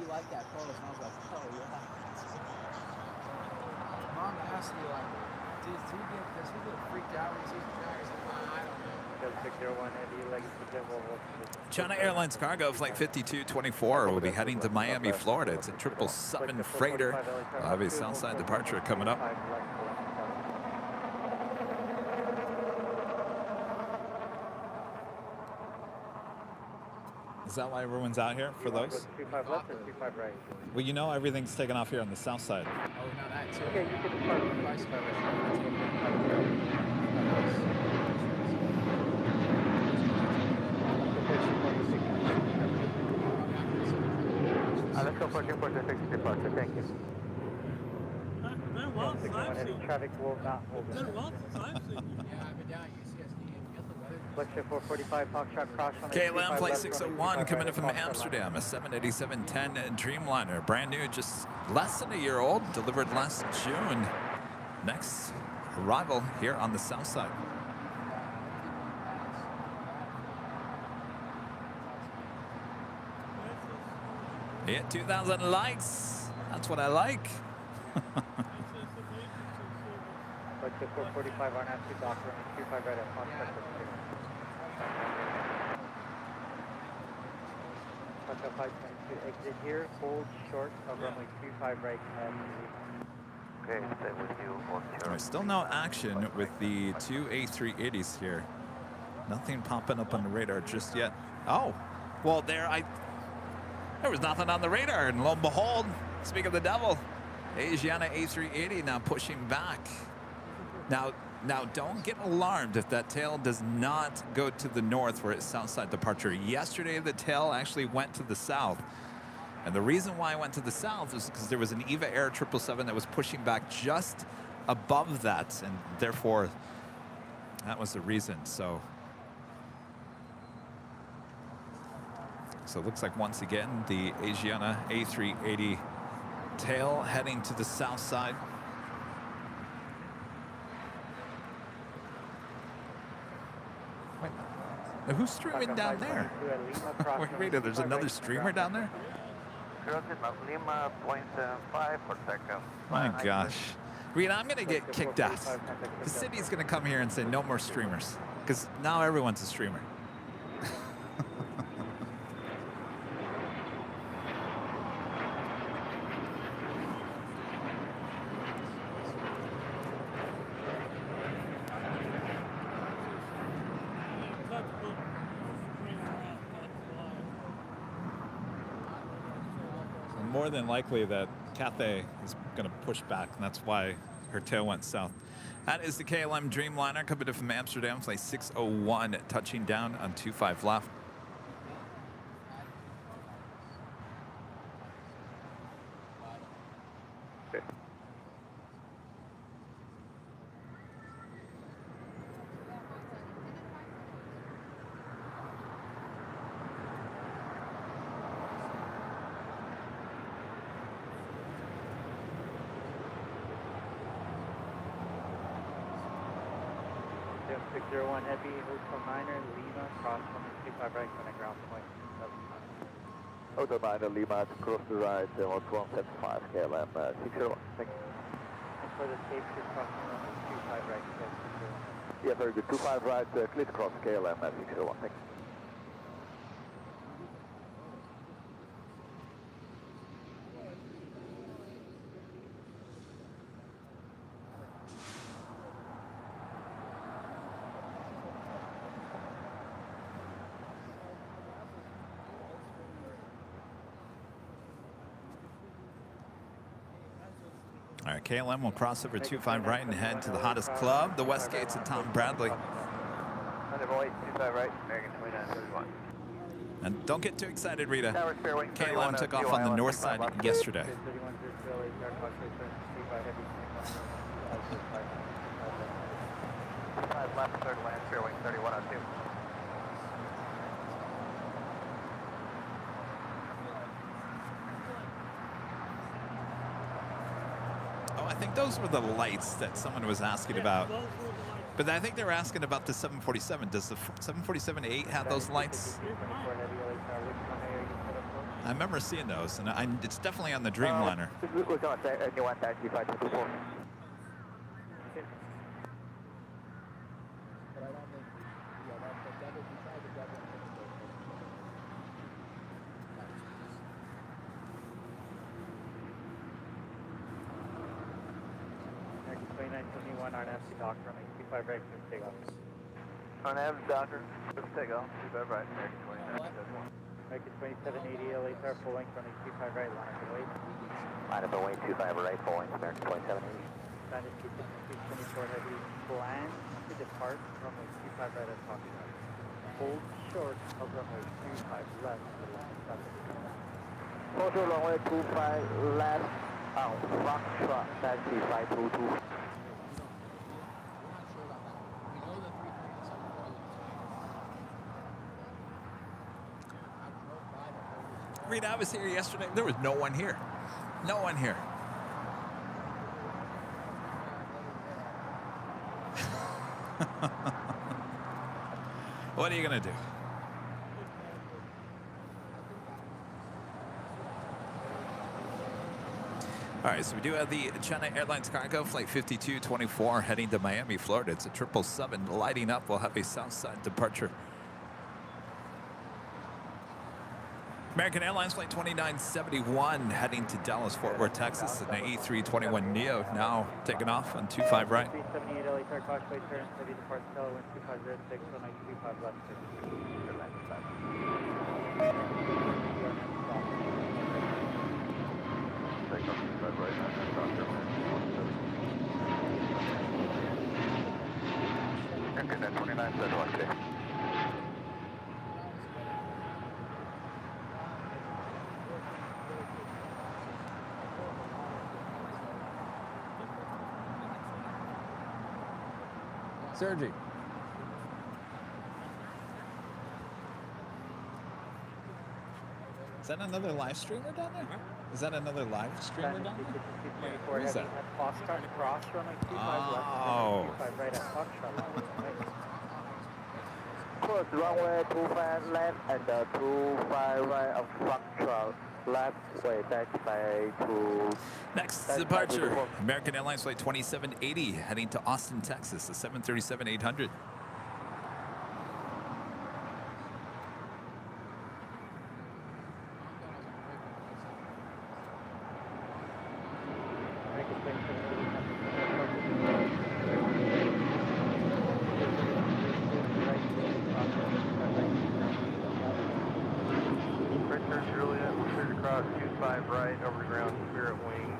like that pose? And I was like, oh yeah. Mom asked me like, does he get freaked out when he sees the drag? He's like, I don't know. 601 Eddie, legacy Denver. China Airlines cargo flight 5224 will be heading to Miami, Florida. It's a 777 freighter. I'll have a Southside departure coming up. Is that why everyone's out here for those? 25 left or 25 right? Well, you know everything's taken off here on the south side. Oh, no, that too. Okay, you can depart from the let's go for 246 departure, thank you. Been well since I've seen you. Traffic will not hold. Been well since I've seen you. Yeah, I've been down at UCSD and get the weather. Lecture 445, Foxtrot cross on KLM Flight 601 coming in from Amsterdam, a 787-10 Dreamliner, brand new, just less than a year old, delivered last June. Next arrival here on the south side. Yeah, 2,000 likes. That's what I like. Lecture 445, RNAV to Doctor, 25 right at Foxtrot. Foxtrot 522, exit here, hold short of runway 25 right and Okay, stay with you. There's still no action with the two A380s here. Nothing popping up on the radar just yet. Oh, well, there was nothing on the radar, and lo and behold, speak of the devil, Asiana A380 now pushing back. Now don't get alarmed if that tail does not go to the north for its south side departure. Yesterday, the tail actually went to the south. And the reason why it went to the south is because there was an EVA Air 777 that was pushing back just above that, and therefore that was the reason. So it looks like once again the Asiana A380 tail heading to the south side. Wait, now who's streaming down there? Wait, Rita, there's another streamer down there? Lima, 0.5 per second. My gosh. Rita, I'm going to get kicked out. The city's going to come here and say no more streamers, because now everyone's a streamer. More than likely that Cathay is going to push back, and that's why her tail went south. That is the KLM Dreamliner coming in from Amsterdam, flight 601, touching down on 25 left. Heavy, Hotel Niner, Lima, cross from 25 right, on the ground point. Hotel Niner, Lima, cross the right, 175, KLM 601. Thank you. And for the safe, just cross from 25 right, 601. Yeah, very good. 25 right, clear to cross KLM 601. Thank you. All right, KLM will cross over 25 right and head to the hottest club, the Westgates and Tom Bradley. 25 right, American 2931. And don't get too excited, Rita. KLM took off on the north side yesterday. 5 left, third land, fairway 3102. I think those were the lights that someone was asking about. But I think they were asking about the 747. Does the 747-8 have those lights? I remember seeing those, and it's definitely on the Dreamliner. We're going to anyone taxi 5224. But I don't think, yeah, that double, we tried the double and didn't go for it. American 2971, RNAV to Dock, runway 25 right, clear for takeoff. RNAV Docker, clear for takeoff, 25 right, American 2971. American 2780, LHR, full length, runway 25 right, line up and wait. Line up and wait, 25 right, full length, American 2780. Standard 224 heavy, plan to depart, runway 25 right at Fox Trot. Hold short of runway 25 left to the line of Hold short runway 25 left on Fox Trot, taxi 522. We're not sure about that. We know the 337 I drove by the Rita, I was here yesterday. There was no one here. No one here. What are you going to do? All right, so we do have the China Airlines cargo, flight 5224, heading to Miami, Florida. It's a 777 lighting up. We'll have a south side departure. American Airlines flight 2971 heading to Dallas, Fort Worth, Texas. An A321neo now taking off on 25 right. 378 LHR, Causeway turn, heavy departs, tailwind 2506, runway 25 left. American 2971. Sergi. Is that another live streamer down there? Is that another live streamer down there? Where is that? At Foxtrot cross, runway 25 left, Oh. 25 right at Foxtrot. Close runway 25 left and 25 right of Foxtrot. Left way, taxi by to... Next departure, American Airlines flight 2780 heading to Austin, Texas, a 737-800. Richard Juliet, cleared across 25 right over the ground, Spirit Wings,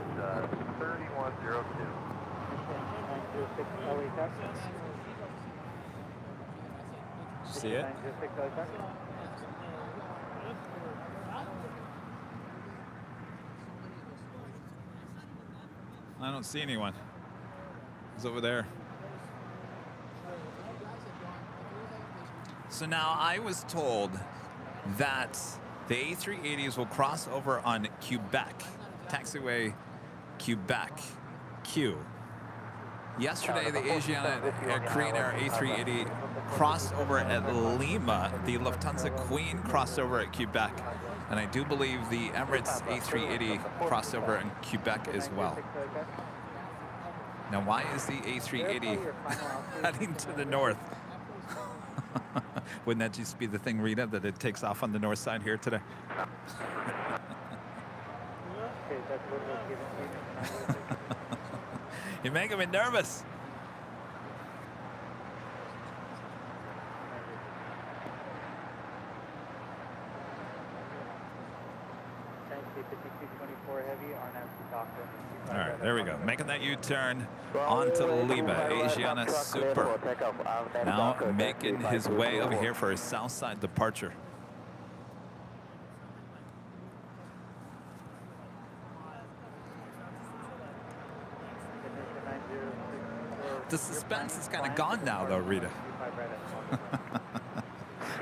3102. 906 LHR. See it? 906 LHR. I don't see anyone. He's over there. So now I was told that the A380s will cross over on Quebec, taxiway Quebec, Q. Yesterday, the Asiana Korean Air A380 crossed over at Lima. The Lufthansa Queen crossed over at Quebec. And I do believe the Emirates A380 crossed over in Quebec as well. Now, why is the A380 heading to the north? Wouldn't that just be the thing, Rita, that it takes off on the north side here today? You're making me nervous. All right, there we go. Making that U-turn onto Lima. Asiana Super. Now making his way over here for his south side departure. The suspense is kind of gone now, though, Rita.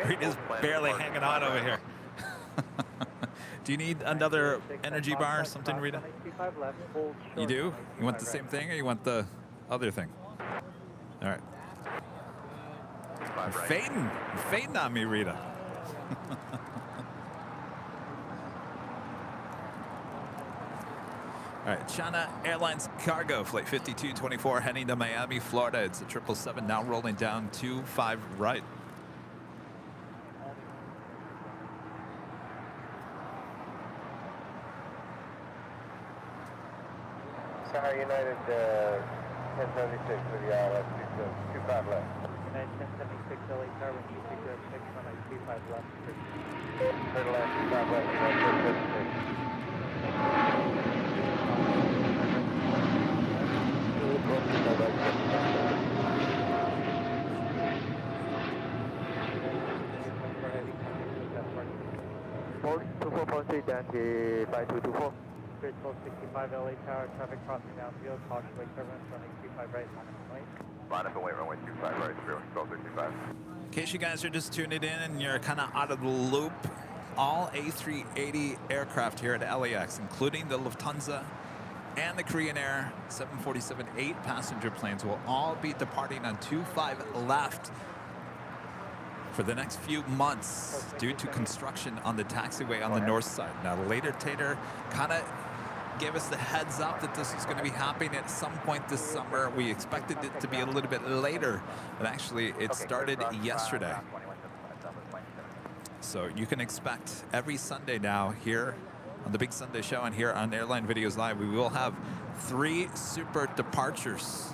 Rita's barely hanging on over here. Do you need another energy bar or something, Rita? You do? You want the same thing, or you want the other thing? All right. You're fading on me, Rita. All right, China Airlines Cargo, Flight 5224, heading to Miami, Florida. It's a 777 now rolling down 25 right. Sorry, United 1076 with the ILS 25 left. United 1076 LA Tower, when you speak to 6 runway 25 left. Turn left, 25 left, United 1076. Down to 5224. Bridge 1265 LA Tower, traffic crossing downfield, Hawksway turbulence, running 25 right, Line up and wait, runway 25 right, 1265. In case you guys are just tuning in and you're kind of out of the loop, all A380 aircraft here at LAX, including the Lufthansa and the Korean Air 747-8 passenger planes, will all be departing on 25 left for the next few months due to construction on the taxiway on the north side. Now, later Tater kind of gave us the heads up that this is going to be happening at some point this summer. We expected it to be a little bit later, but actually it started yesterday. So you can expect every Sunday now here on the Big Sunday Show and here on Airline Videos Live, we will have 3 super departures,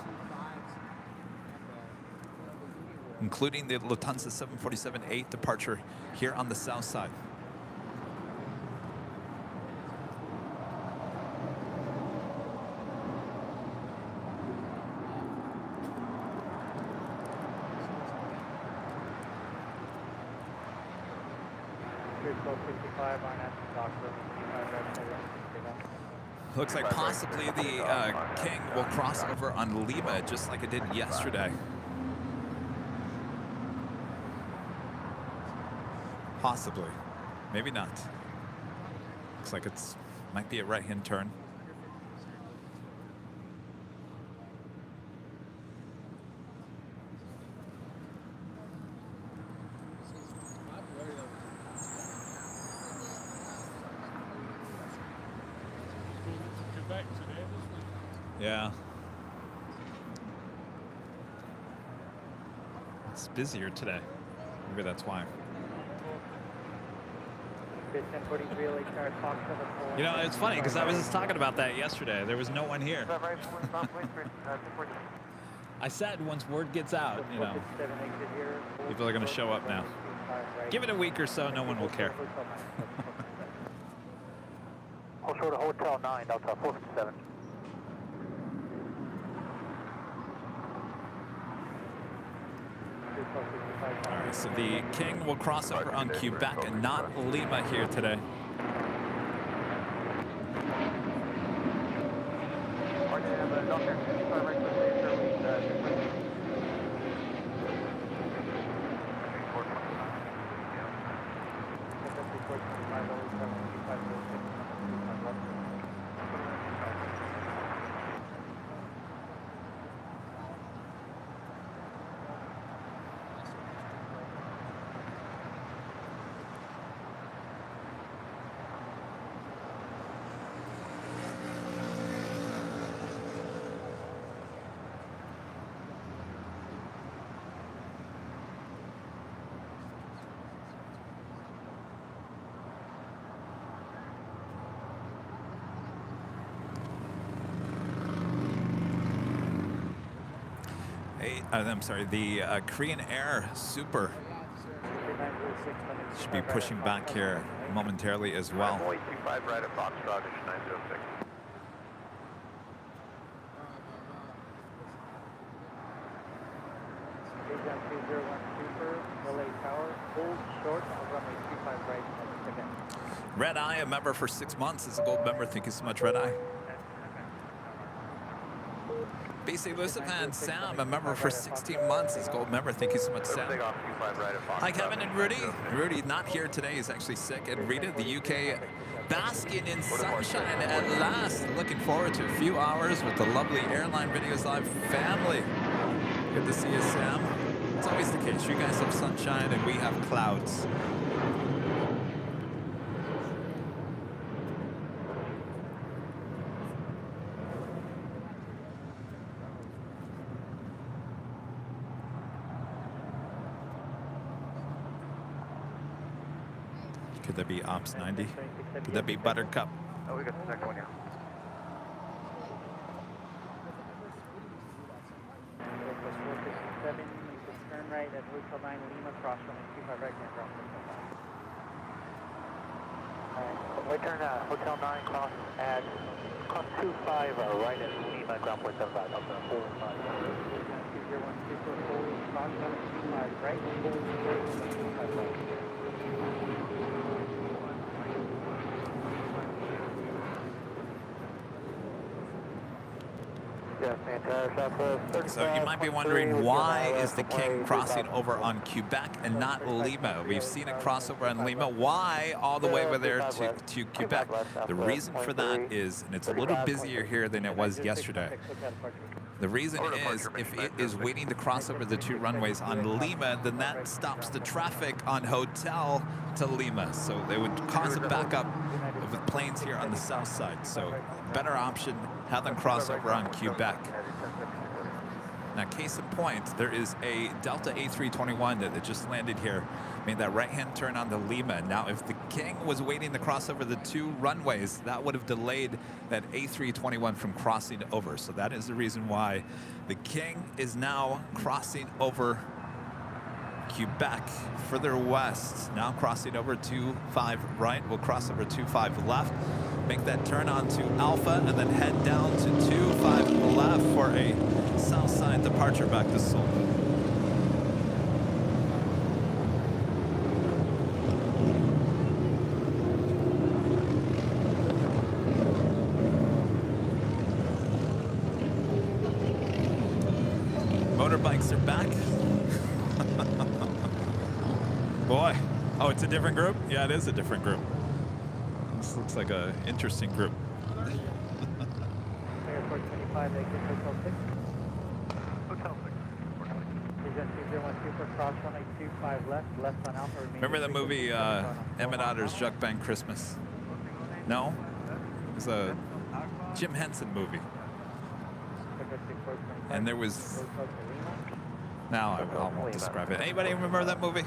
including the Lufthansa 747-8 departure here on the south side. Looks like possibly the King will cross over on Lima just like it did yesterday. Possibly. Maybe not. Looks like it's might be a right-hand turn. Yeah. It's busier today. Maybe that's why. You know, it's funny because I was just talking about that yesterday. There was no one here. I said once word gets out, you know, people are going to show up now. Give it a week or so, no one will care. Hold short of Hotel 9, Delta 457. All right, so the King will cross over on Quebec and not Lima here today. I'm sorry, the Korean Air Super should be pushing back here momentarily as well. 25 right at Foxtrot, 906. Red Eye, a member for 6 months, is a gold member. Thank you so much, Red Eye. BC Lucifan, Sam, a member for 16 months, is gold member. Thank you so much, Sam. Hi, Kevin and Rudy. Rudy not here today. He's actually sick. And Rita, the UK, basking in sunshine at last. Looking forward to a few hours with the lovely Airline Videos Live family. Good to see you, Sam. It's always the case. You guys have sunshine and we have clouds. Could that be Ops 90? Could that be Buttercup? Oh, we got the second one here. Airport 457, you can turn right at Hotel 9 Lima, cross runway 25 right, and ground 605. Alright, we turn Hotel 9, cross 25 right at Lima, ground point 75, up to 45. 20124, cross runway 25 right, 25 right. So you might be wondering, why is the King crossing over on Quebec and not Lima? We've seen it cross over on Lima. Why all the way over there to Quebec? The reason for that is, and it's a little busier here than it was yesterday. The reason is, if it is waiting to cross over the 2 runways on Lima, then that stops the traffic on Hotel to Lima. So they would cause a backup with planes here on the south side. So better option, have them cross over on Quebec. Now, case in point, there is a Delta A321 that just landed here, made that right-hand turn on the Lima. Now, if the King was waiting to cross over the 2 runways, that would have delayed that A321 from crossing over. So that is the reason why the King is now crossing over Quebec, further west, now crossing over 25 right. We'll cross over 25 left, make that turn onto Alpha, and then head down to 25 left for a south side departure back to Seoul. Motorbikes are back. Boy. Oh, it's a different group? Yeah, it is a different group. This looks like an interesting group. Airport 25, exit Hotel 6. Hotel 6. Present 201 Super, cross runway 25 left on Alpha. Remember the movie Emmett Otter's Jug Band Christmas? No? It was a Jim Henson movie. And there was... Now I won't describe it. Anybody remember that movie?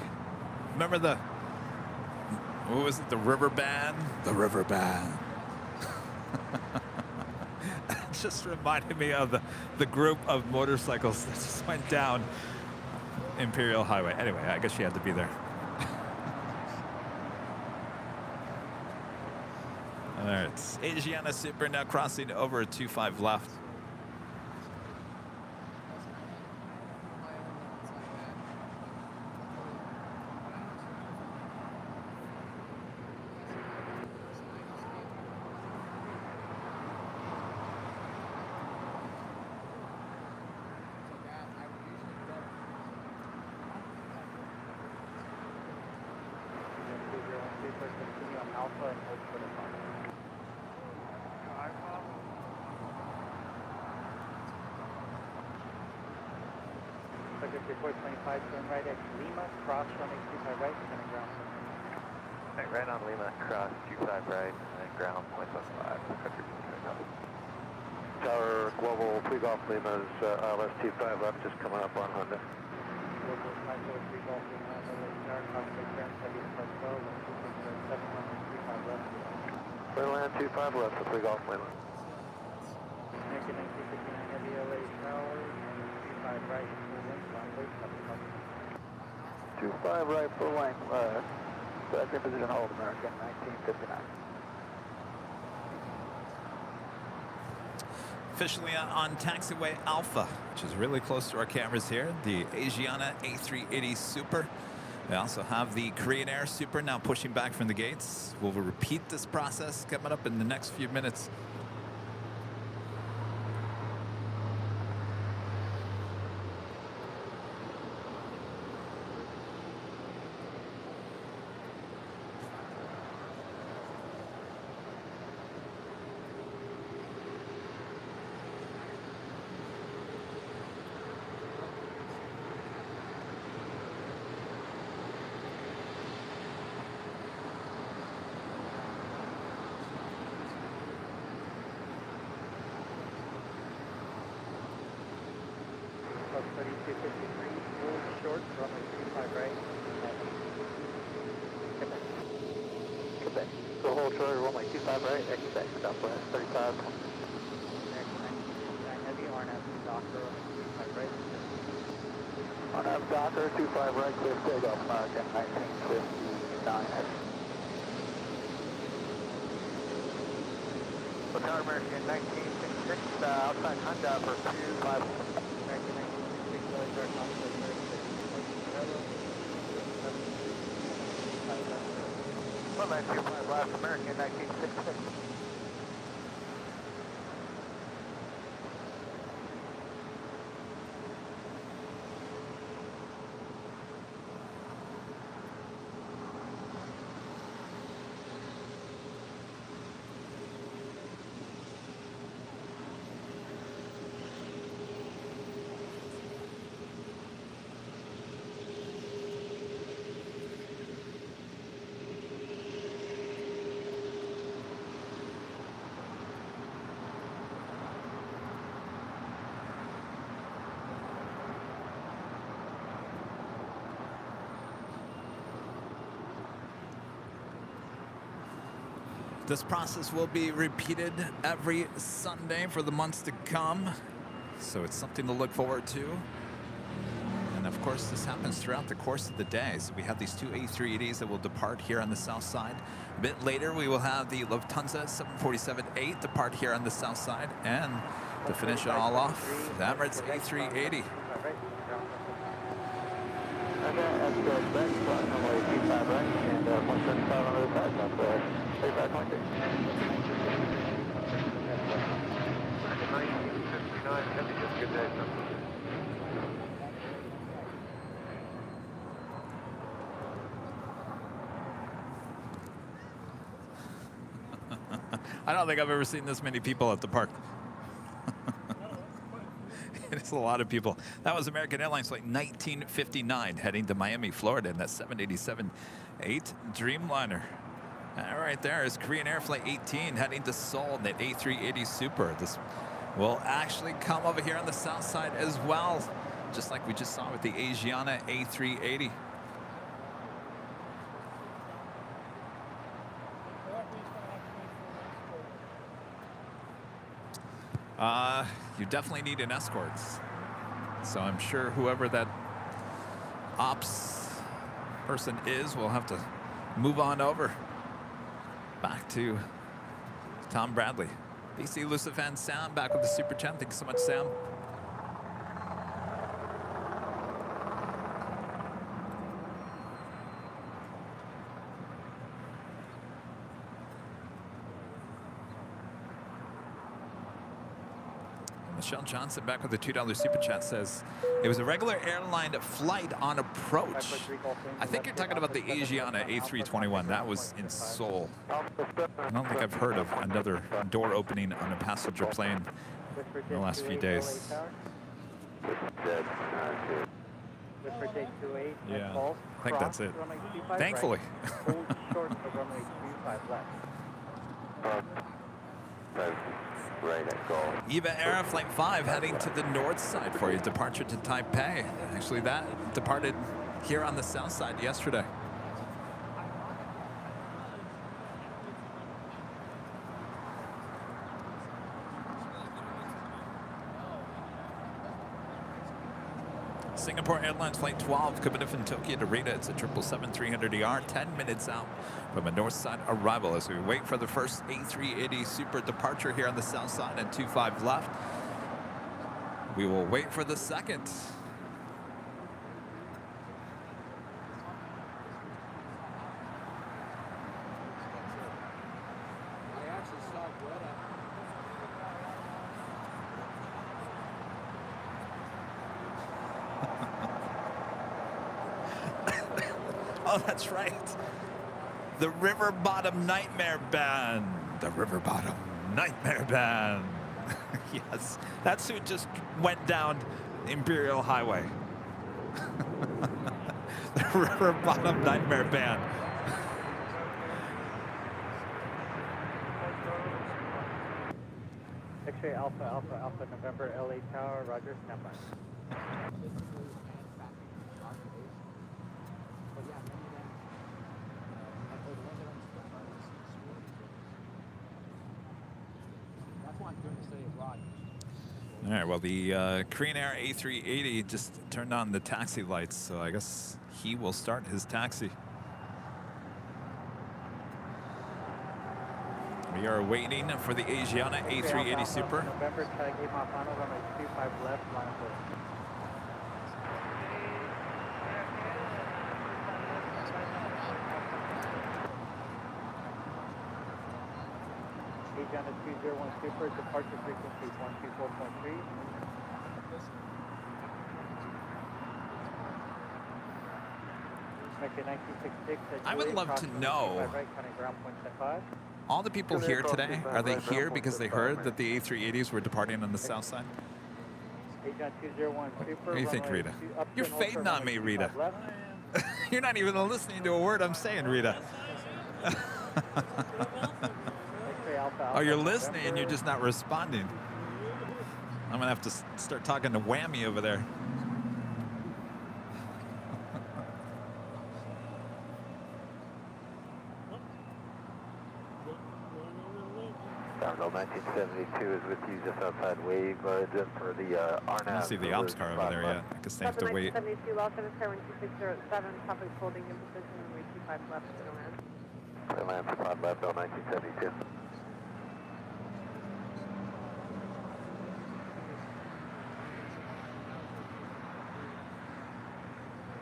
Remember the... What was it? The River Band? The River Band. It just reminded me of the group of motorcycles that just went down Imperial Highway. Anyway, I guess she had to be there. All right, Asiana Super now crossing over 25 left. Report 25, turn right at Lima, cross runway 25 right, and then ground. Right on Lima, cross 25 right, and then ground 0.75. Tower Global, please off Lima's LS 25 left, just coming up on Honda. Global 503 Golf Lima, LA cross the ground, 75 12, and 7 runway 25 left. Clear land 25 left, so 3 Golf Lima. American 1959 Heavy LA Tower, 25 right, 25 right, full length left. Second position, hold American 1959. Officially on taxiway Alpha, which is really close to our cameras here, the Asiana A380 Super. We also have the Korean Air Super now pushing back from the gates. We'll repeat this process coming up in the next few minutes. Shore, runway 25 right, expect Southwest 35. Heavy, RNAV Docker, runway 25 right. RNAV Docker, 25 right, clear takeoff, American 1959. Hotel American 1966, outside Honda for 25. American 1966, direct conflict, 1925 last American 1966. This process will be repeated every Sunday for the months to come, so it's something to look forward to. And of course, this happens throughout the course of the day. So we have these two A380s that will depart here on the south side. A bit later, we will have the Lufthansa 747-8 depart here on the south side. And to finish it all off, the Emirates A380. Okay, that's good. That's runway 25 right, and 135 on the other side, that's 35.6. 1959, have a good day, sir. I don't think I've ever seen this many people at the park. It's a lot of people. That was American Airlines flight 1959 heading to Miami, Florida in that 787-8 Dreamliner. And right there is Korean Air Flight 18 heading to Seoul in that A380 Super. This will actually come over here on the south side as well, just like we just saw with the Asiana A380. You definitely need an escort. So I'm sure whoever that ops person is will have to move on over back to Tom Bradley. BC Lucifan Sam back with the Super Chat. Thank you so much, Sam. Michelle Johnson back with the $2 Super Chat says, it was a regular airline flight on approach. I think you're talking about the Asiana A321. That was in Seoul. I don't think I've heard of another door opening on a passenger plane in the last few days. Yeah, I think that's it. Thankfully. Right at goal. EVA Air Flight 5 heading to the north side for you. Departure to Taipei. Actually, that departed here on the south side yesterday. Singapore Airlines Flight 12 coming in from Tokyo to Rita. It's a 777-300ER, 10 minutes out from a north side arrival as we wait for the first A380 Super departure here on the south side and 25 left. We will wait for the second. Oh, that's right. The River Bottom Nightmare Band. The River Bottom Nightmare Band. Yes, that's who just went down Imperial Highway. The River Bottom Nightmare Band. X-ray Alpha, Alpha, Alpha, November, LA Tower, Roger, standby. one during the study abroad. All right, well, the Korean Air A380 just turned on the taxi lights, so I guess he will start his taxi. We are waiting for the Asiana A380 Super. November, try to game off on runway 25 left, line of foot. Asiana 201 Super, departure frequency 124.3. American 1966. I would love to know, all the people here today, are they here because they heard that the A380s were departing on the south side? What do you think, Rita? You're fading on me, Rita. You're not even listening to a word I'm saying, Rita. Oh, you're listening and you're just not responding. I'm gonna have to start talking to Whammy over there. Downhill 1972 is with you just outside Wave. Then for the RNAV. I don't see the ops car over there yet. I guess they have to wait. 1972, welcome to Skyline 2607, public holding in position, runway 25 left, to land. Land for 5 left, L1972.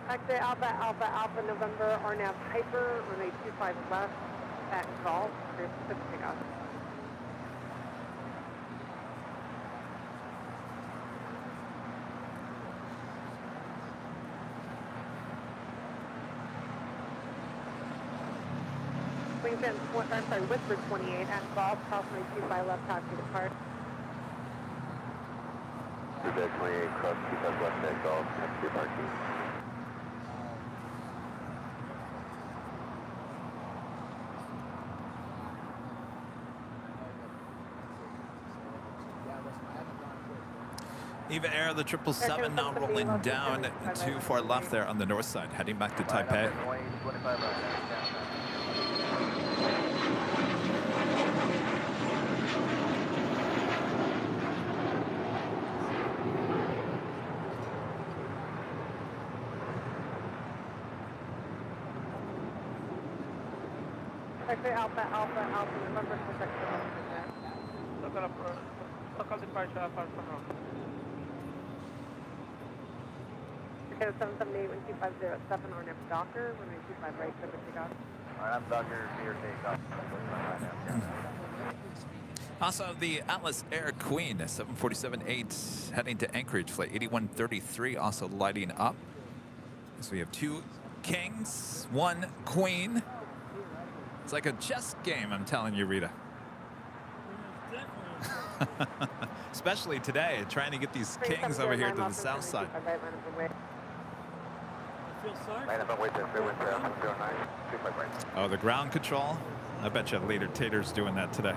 Taxi Alpha, Alpha, Alpha, November, RNAV Hyper, runway 25 left, at Golf, clear for takeoff. Wingspan, I'm sorry, Whisper 28 at Golf, cross runway 25 left, taxi depart. Quebec 28, cross 25 left at Golf, taxi departure. Eva Air, the 777 now rolling down too far left there on the north side, heading back to Taipei. Taxi Alpha, Alpha, Alpha, November, contact Local departure, Alpha, from Okay, 778, 12507, RNAV Docker, runway 25 right, clear for takeoff. RNAV Docker, clear takeoff. Also, the Atlas Air Queen 747-8 heading to Anchorage, flight 8133, also lighting up. So we have 2 kings, 1 queen. It's like a chess game, I'm telling you, Rita. Especially today, trying to get these kings over here to the south side. Oh, the ground control? I bet you Leader Tater's doing that today.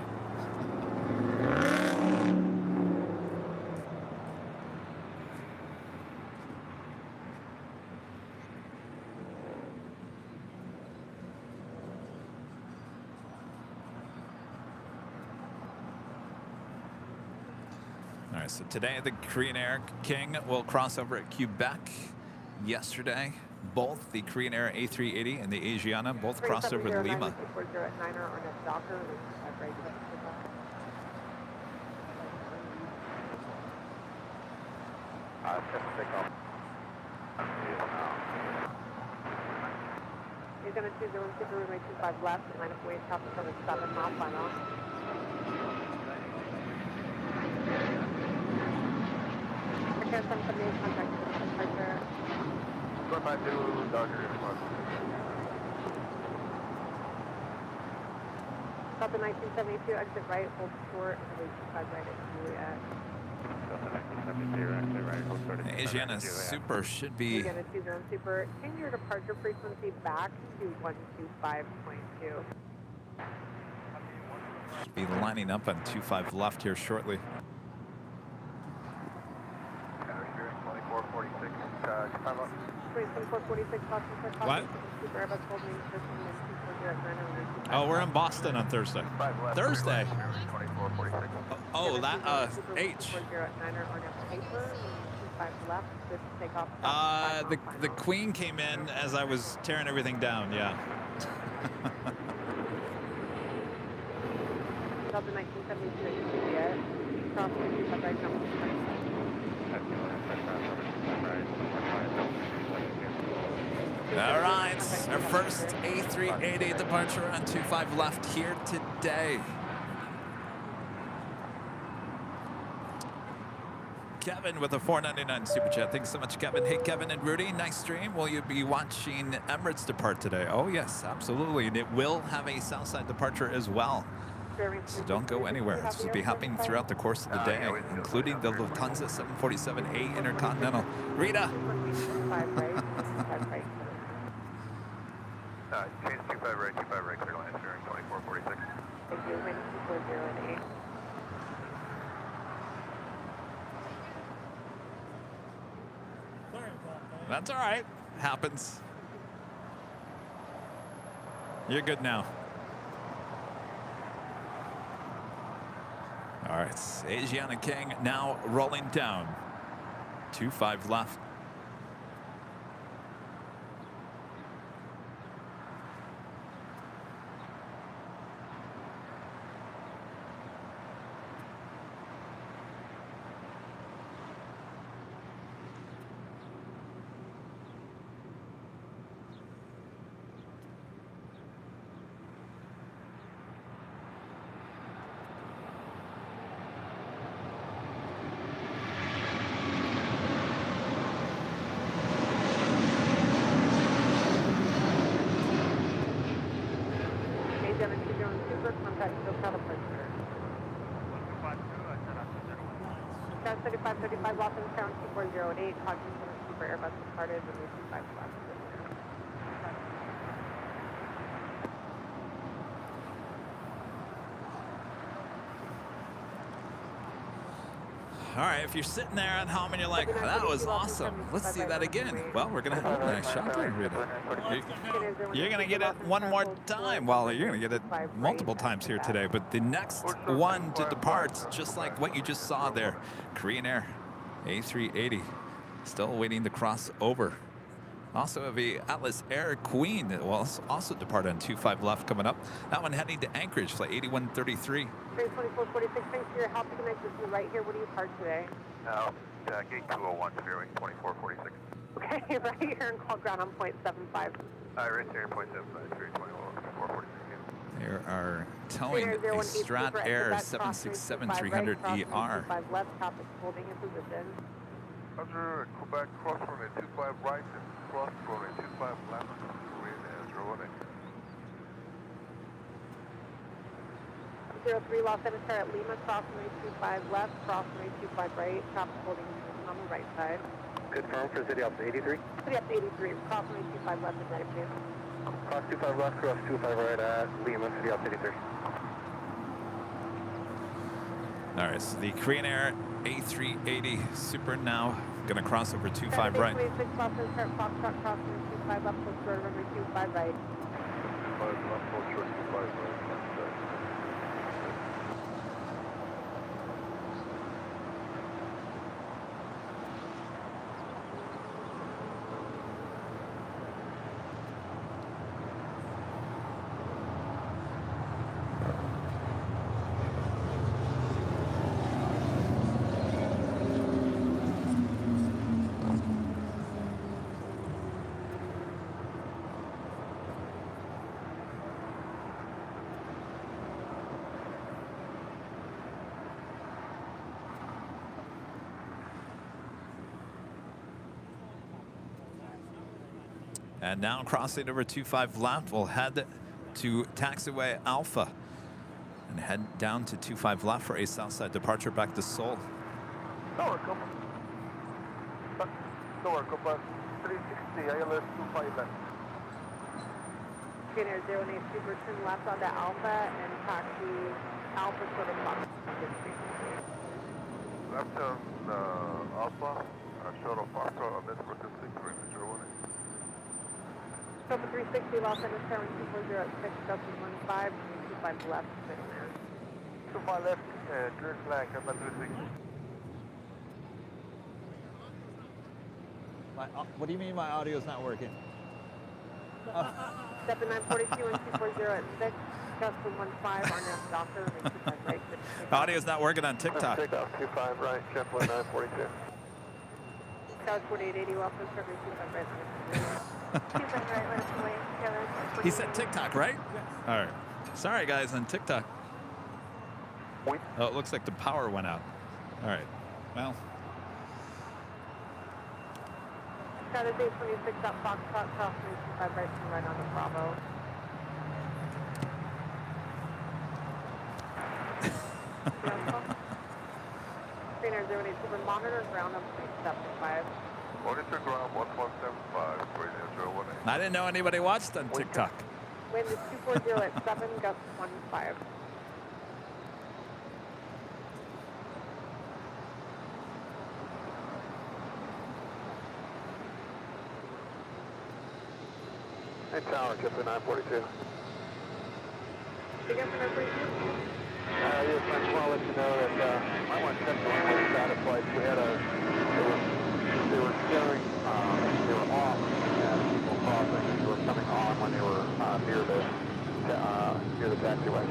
All right, so today the Korean Air King will cross over at Quebec. Yesterday, both the Korean Air A380 and the Asiana both crossed over at Lima. He's going to choose the room, super runway 25 left, line of way, top of 7 mile final. Okay, 778, contact departure. 452, Dodger, Delta 1972, exit right, hold short, and wait 25 right at Juliet. The Asiana Super should be Again, a 20 Super, change your departure frequency back to 125.2. should be lining up on 25 left here shortly. 2446, 2446, What? Super Airbus holding position in Oh, we're in Boston on Thursday. Thursday. 2446. Oh, that H. The Queen came in as I was tearing everything down. Yeah. Delta 1976, yeah. Cross 55 right now. All right, our first A380 departure on 25 left here today. Kevin with a $4.99 super chat. Thanks so much, Kevin. Hey, Kevin and Rudy, nice stream. Will you be watching Emirates depart today? Oh, yes, absolutely. And it will have a Southside departure as well. So don't go anywhere. This will be happening throughout the course of the day, including the Lufthansa 747A Intercontinental. Rita! Change 25 right, clear line, steering 2446. Thank you, wind 240 Sorry about that. That's all right. Happens. You're good now. All right, Asiana King now rolling down. 25 left. South 3535 Los Angeles Town 2408, Hodgson Super Airbus departed, runway 25 left. All right, if you're sitting there at home and you're like, that was awesome, let's see that again. Well, we're going to have a nice shot there, Rita. You're going to get it one more time. Well, you're going to get it multiple times here today. But the next one to depart, just like what you just saw there, Korean Air A380, still waiting to cross over. Also, the Atlas Air Queen that will also depart on 25 left coming up. That one heading to Anchorage, flight 8133. 2446, thanks for your help. You can exit to the right here. What do you park today? Gate 201, steering 2446. Okay, right here in call ground on .75. Right steering 0.75, steering 2446. They are towing a Strat Air 767-300ER. Left, traffic holding in position. Roger, Quebec, cross runway 25 right and cross runway 25 left. Korean Air, running. 03 Los Angeles at Lima, cross runway 25 left, cross runway 25 right, traffic holding on the right side. Confirm for City Alpha 83. City Alpha 83, cross runway 25 left is ready, please. Cross 25 left, cross 25 right at Lima, City Alpha 83. All right, so the Korean Air A380 Super now going to cross over 25 right. 26 Los Angeles, Foxtrot, cross runway 25 left, close to runway 25 right. 25 left, close short 25 right. And now crossing over 25 left, we'll head to taxiway Alpha and head down to 25 left for a Southside departure back to Seoul. Tower, come on. Tower, come back. 360, ILS 25 left. Skinner 08 Super, turn left onto Alpha and taxi Alpha sort of box. Left on Alpha, short of Foxtrot on network 6, range 01. Delta 360, Los Angeles Tower 240 at 6, Delta 15, 25 left, middle there. 25 left, clear flag, Delta 360. What do you mean my audio is not working? Delta 942 and 240 at 6, Delta 15, RNAV Doctor, and 25 right. Audio is not working on TikTok. Takeoff 25 right, JetBlue 942. Tower 4880, welcome, service 25 right. 25 right, let us away. Taylor, He said TikTok, right? All right. Sorry, guys, on TikTok. Oh, it looks like the power went out. All right. Well. Saturday 26 at Foxtrot, cross 25 right, turn right on the Bravo. Trainer 082, monitor ground on 375. Monitor ground 1175, radio 018. I didn't know anybody watched on TikTok. Wind is 240 at 7, gust 15. Hey, Tower, JetBlue 942. Big up for 942. Yes, I just want to let you know that I want to check the runway status lights. We had they were showing, they were off as people crossing. They were coming on when they were near the taxiway.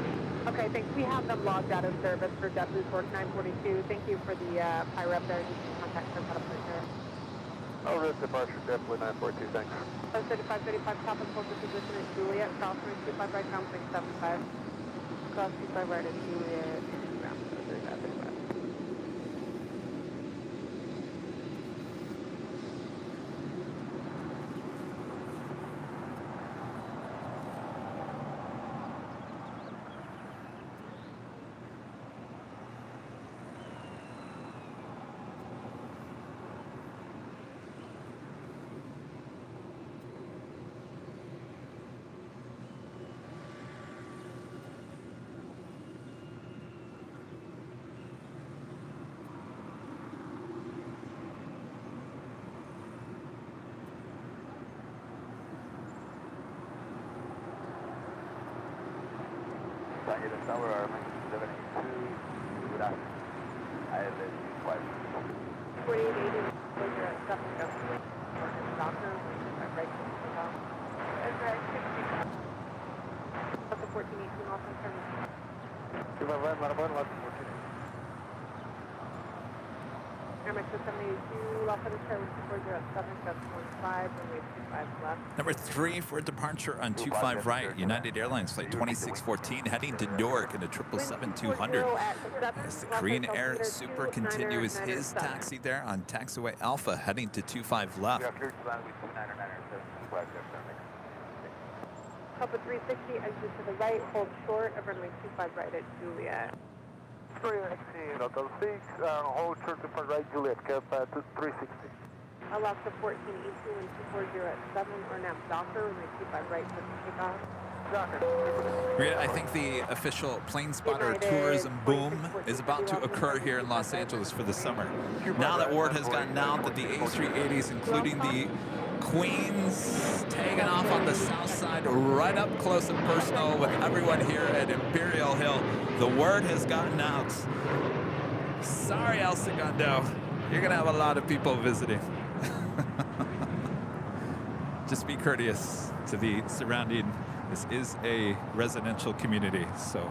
Okay, thanks. We have them logged out of service for JetBlue Torque 942. Thank you for the PIREP there. You can contact us at a pleasure. Oh, risk departure, JetBlue 942, thanks. 3535, top and closest position is Juliet, cross 25 right, ground 675. Cross 25 right is Juliet, ground 35. Daniel Tower, Airline 72, good afternoon. ILS 5. 4880, closure at 7, go to Doctor, 25 right, that's right, 60. Delta 1418, also turn. 25 right, Marabon, 14. Airmax 782, Los Angeles Tower 240 at 7, go 25, runway 25 left. Number 3 for departure on 25 right. United Airlines flight 2614 heading to Newark in a 777-200. As the Korean Air Super continues his taxi there on taxiway Alpha heading to 25 left. We are cleared to land with 2997, 25 Papa 360, exit to the right, hold short of runway 25 right at Juliet. 360, local 6, hold short to right, Juliet, cap 360. Alaska 1482 and 240 at 7, or now Doctor, runway 25 right, for takeoff. Rita, I think the official plane spotter tourism boom is about to occur here in Los Angeles for the summer. Now that word has gotten out that the A380s, including the Queens, taking off on the south side, right up close and personal with everyone here at Imperial Hill. The word has gotten out. Sorry, El Segundo. You're going to have a lot of people visiting. Just be courteous to the surrounding. This is a residential community, so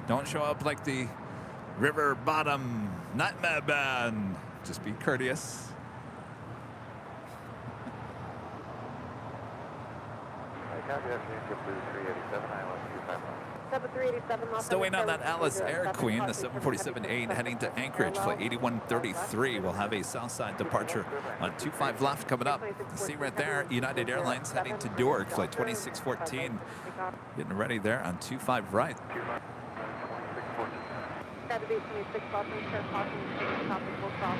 don't show up like the River Bottom Nightmare Band. Just be courteous. Still waiting on that Alice Air Queen, the 747-8 heading to Anchorage. Flight 8133 will have a Southside departure on 25 left coming up. See right there, United Airlines heading to Newark. Flight 2614 getting ready there on 25 right. Saturday 26, Los Angeles, top and full cross.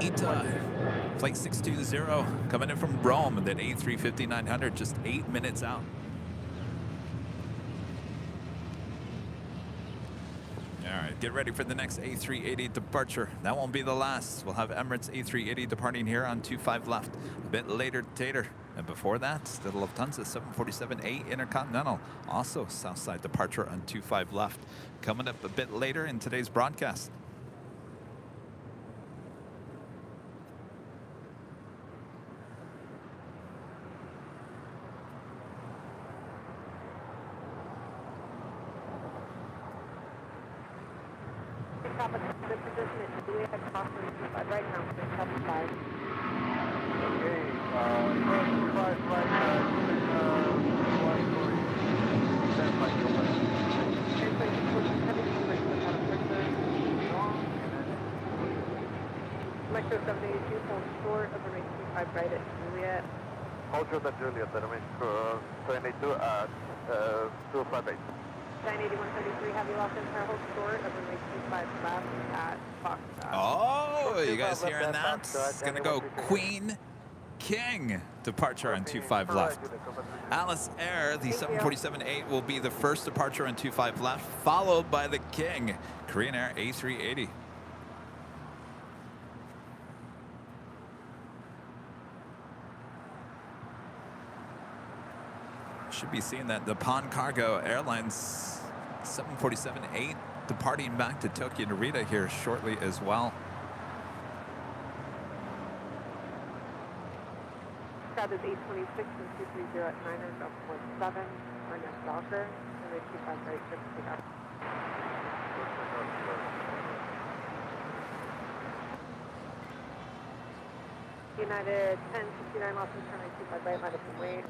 Ita, flight 620 coming in from Rome, and then A350-900 just 8 minutes out. All right. Get ready for the next A380 departure. That won't be the last. We'll have Emirates A380 departing here on 25 left. A bit later, Tater. And before that, still Lufthansa 747-8 Intercontinental. Also Southside departure on 25 left. Coming up a bit later in today's broadcast. Right now, 75. Okay, 25 right, Metro 782 falls short of the range 25 right at Juliet. hold short at Juliet, that means 782 at 258. 98133, have you lost entire hold short of the range 25 left at Foxtrot. Oh, you guys hearing that? It's going to go Queen King departure on 25 left. Alice Air, the 747-8 will be the first departure on 25 left, followed by the King, Korean Air A380. Should be seeing that the Pan Cargo Airlines 747-8 departing back to Tokyo Narita here shortly as well. Crowd is 826 and 230 at 9er, 17, Ernest Docker, and they 25 right, 15 up. United 1069 Los Angeles, 25 right, minus and wait.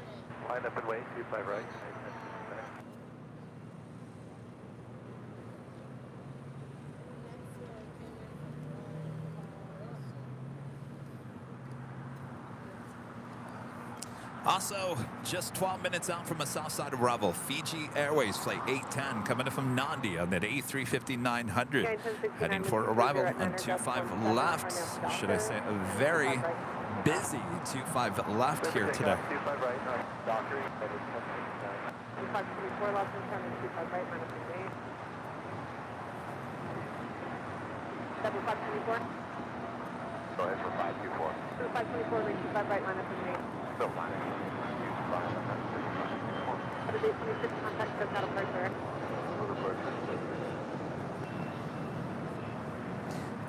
Line up and wait, 25 right. Also, just 12 minutes out from a southside arrival, Fiji Airways Flight 810 coming in from Nandi on that A350-900, heading for arrival on 25 left. Should I say a very busy 25 left here today. 25 right, Doctor, 2524 Los Angeles, 25 right, minus and wait. 7524. Go ahead for 524. 7524, 25 right, minus and wait. Still minus. Have a day 26 contact, just out of departure.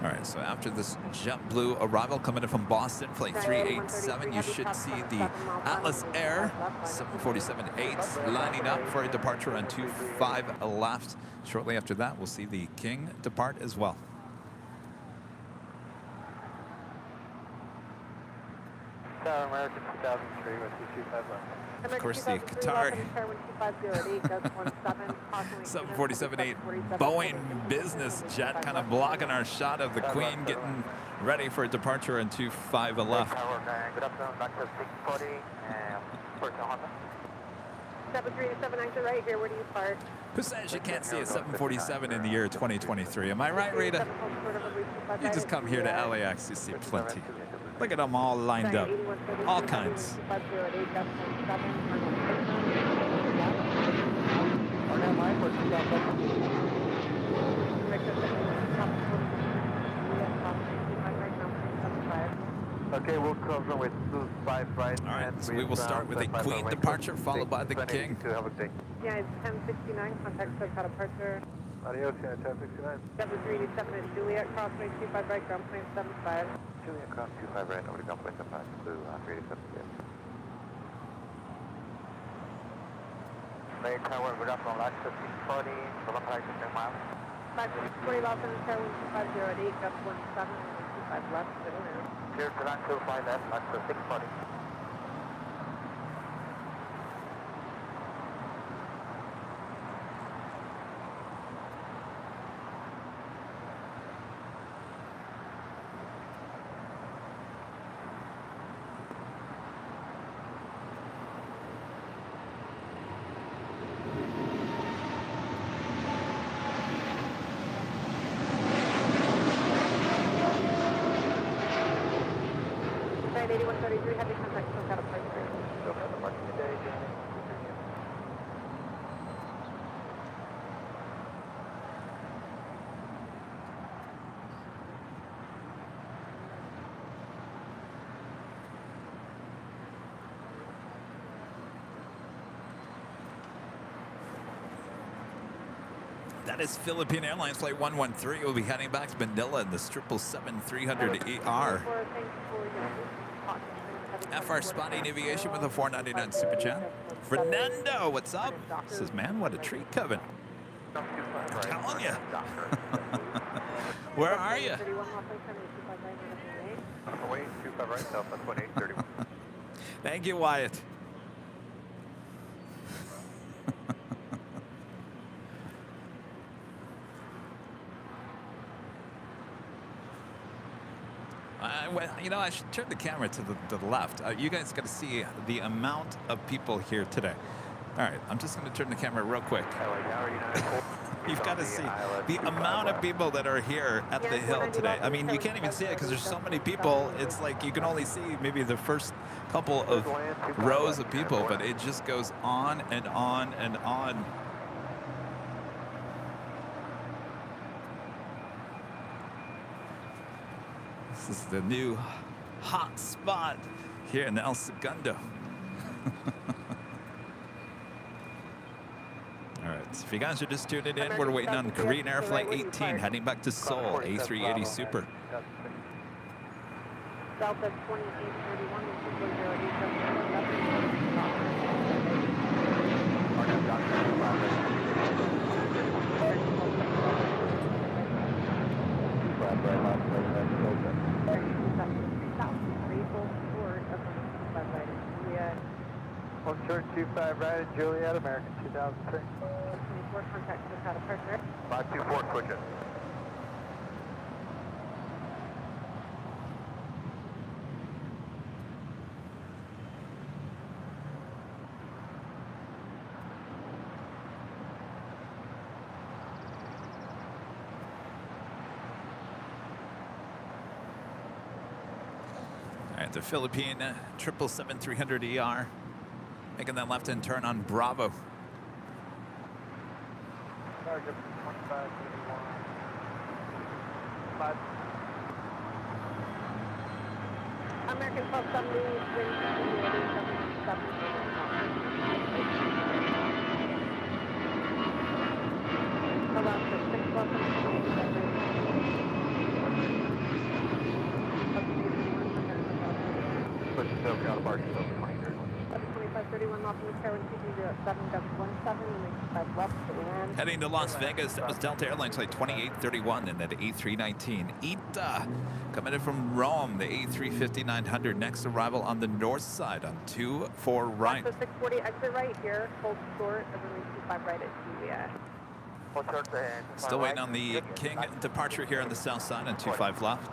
All right, so after this JetBlue arrival coming in from Boston, flight 387, you should see the Atlas Air 747-8 lining up for a departure on 25 left. Shortly after that, we'll see the King depart as well. American 2003 with 225 left. Of course, the Qatar 747-8 Boeing business jet kind of blocking our shot of the Queen getting ready for a departure on 25 left. Good afternoon, Dr. 640 and Porto Honda. 7387 exit right here, where do you park? Who says you can't see a 747 in the year 2023? Am I right, Rita? You just come here to LAX, you see plenty. Look at them all lined up. All kinds. Okay, we'll cover with 25 right. All right, so we will start with a Queen departure, followed by the King. Yeah, it's 1069, contact SoCal departure. Adios, 1069. 7387 at Juliet, crossway 25 right, ground plane 75. Juliet, cross 25 right, over to ground plane 75, blue 387. May Tower, good afternoon, LAX 1540, Southern Pacific 10 miles. 540 Los Angeles, Tower 12508, gust 17, 25 left, middle now. Clear to land 25 left, LAX 640. That is Philippine Airlines Flight 113. We'll be heading back to Manila in this 777-300ER. FR Spotting Aviation with a $4.99 super chat. Fernando, what's up? Says, man, what a treat, Kevin. I'm telling you. Where are you? Away, 25 right, Southwest 1831. Thank you, Wyatt. Well, you know, I should turn the camera to the left. You guys got to see the amount of people here today. All right, I'm just going to turn the camera real quick. You've got to see the amount of people that are here at the hill today. I mean, you can't even see it because there's so many people. It's like you can only see maybe the first couple of rows of people, but it just goes on and on and on. This is the new hot spot here in El Segundo. All right, so if you guys are just tuning in, we're waiting on Korean Air Flight 18 heading back to Seoul, A380 Super. Delta 2831 Church 25 right at Juliet, American 2003. 24 contact with Qatar departure. 524 Quidget. All right, the Philippine 777-300ER. Making that left-hand turn on Bravo. Target 2531. American 1270, Around for 6 welcome. Push yourself out of bar, yourself 2531 off the Airline 717 and 5 left to land. Heading to Las Vegas, that was Delta Airlines Flight 2831 and that A319. ITA coming in from Rome, the A350-900. Next arrival on the north side on 24 right. So 640 exit right here, hold short, and then 25 right at Juliet. Still waiting on the King departure here on the south side on 25 left.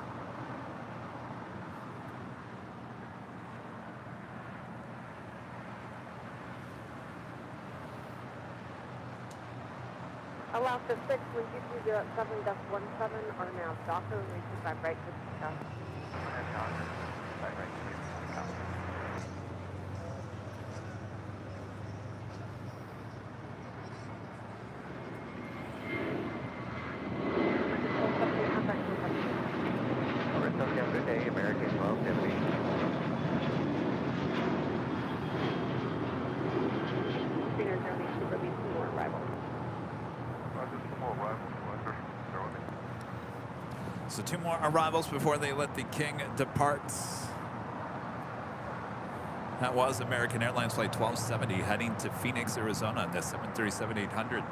Allow for 6, when GC 07-17 are now Docker, and 25 right to discuss. Good day, American 1270. Senior Germany to release more arrivals. So 2 more arrivals before they let the King depart. That was American Airlines Flight 1270 heading to Phoenix, Arizona, the 737-800.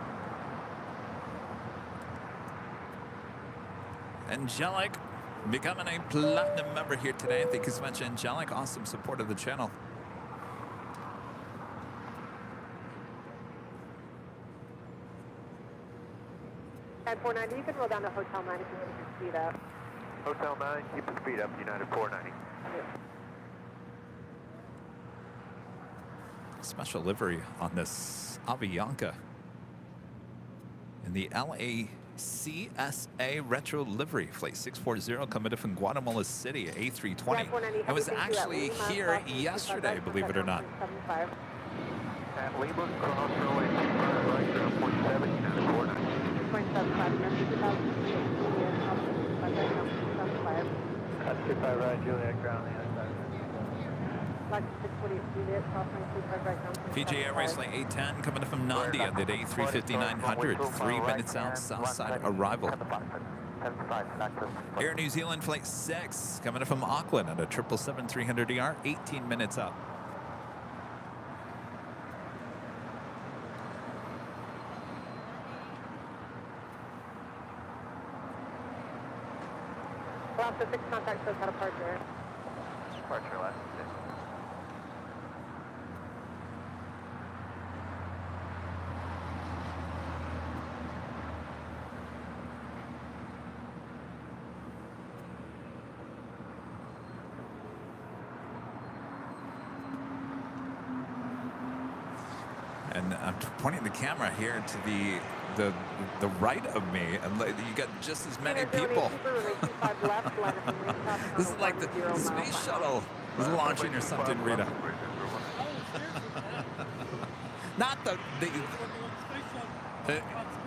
Angelic becoming a platinum member here today. Thank you so much, Angelic. Awesome support of the channel. At 490, you can roll down to Hotel 9 if you want to speed up. Hotel 9, keep the speed up, United 490. Special livery on this Avianca in the LACSA retro livery. Flight 640 coming in from Guatemala City, A320. I was actually here yesterday, believe it or not. At Lima, cross runway 25 right, ground 47, United 490. 2.75, Cut 25 right, Juliet, ground the other side. LAX 648 Juliet, crossing 25 right down. Fiji Airways Flight 810 coming in from Nandi on the day 35900, 3 minutes out, south side arrival. Air New Zealand Flight 6 coming in from Auckland on a 777-300ER, 18 minutes out. Alaska 6 contact says how to departure. Departure Alaska 6. And I'm pointing the camera here to the right of me, and you got just as many people. This is like the space shuttle is launching or something, Rita. Not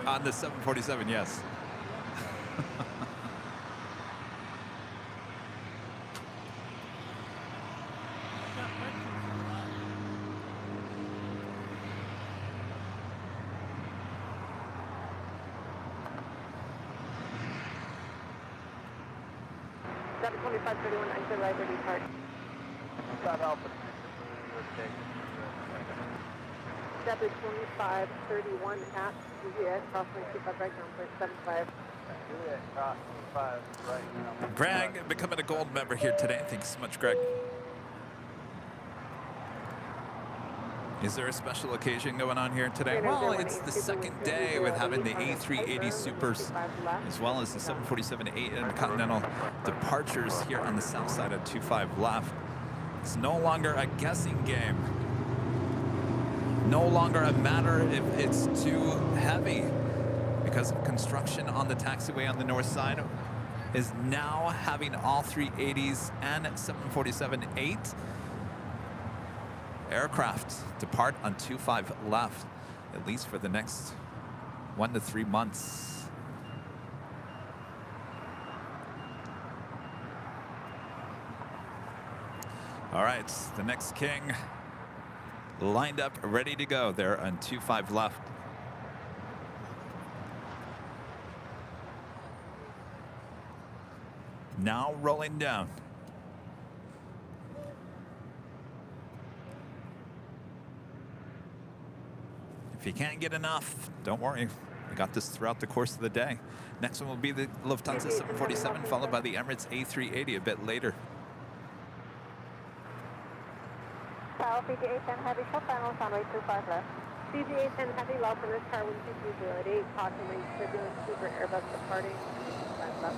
on the 747, yes. Seven 2531 exit right ready park. South Alpha. Chapter 2531 at Juliet, crossing 25 right down, 0.75. Juliet, cross 25 right now. Greg, becoming a gold member here today. Thank you so much, Greg. Is there a special occasion going on here today? Well, it's the second day with having the A380 Supers as well as the 747-8 Intercontinental departures here on the south side of 25 left. It's no longer a guessing game. No longer a matter if it's too heavy because of construction on the taxiway on the north side is now having all 380s and 747-8 aircraft depart on 25 left, at least for the next 1 to 3 months. All right, the next king lined up, ready to go there on 25 left. Now rolling down. If you can't get enough, don't worry. We got this throughout the course of the day. Next one will be the Lufthansa 747, followed by the Emirates A380 a bit later. Tower Fiji 810 Heavy, short final, runway 25 left. Fiji 810 Heavy, low for this car, wind 2308, caution range turbulence, Super Airbus departing, 25 left.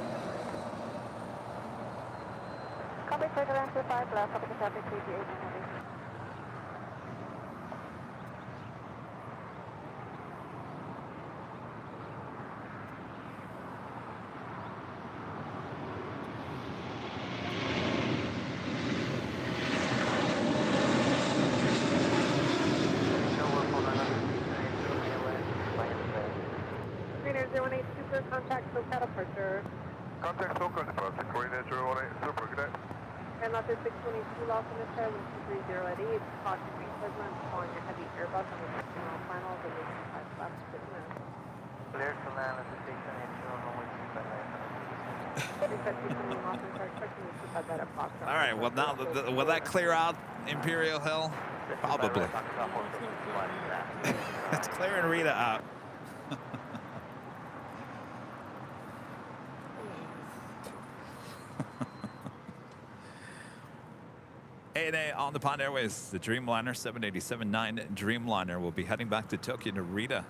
Copy, turbulence 25 left, copy the traffic, Fiji 810 Heavy. Contact SoCal departure. Contact SoCal departure, coordinate 018 Super, good day. And left is 622 lost in the sky, wind 230 at 8. Caution range turbulence, following a heavy Airbus on the 16 mile final, the wind 25 left, good to know. Clear to land at the station, All right, well now, will that clear out Imperial Hill? Probably. It's clearing Rita out. ANA on the Pond Airways, the Dreamliner 787-9 Dreamliner will be heading back to Tokyo to Rita.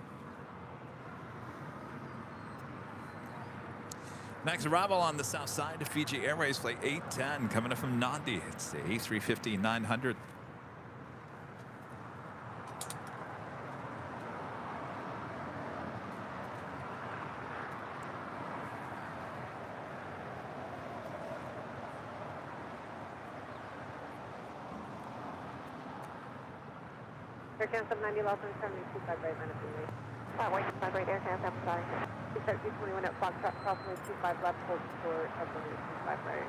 Next arrival on the south side, Fiji Airways Flight 810 coming in from Nandi. It's the A350-900. Air 790 Lawson 725 right, minus delay. Flat white 25 right, Air 7, sorry. We start 221 at Foxtrot, crossing 25 left, hold short of the 25 right.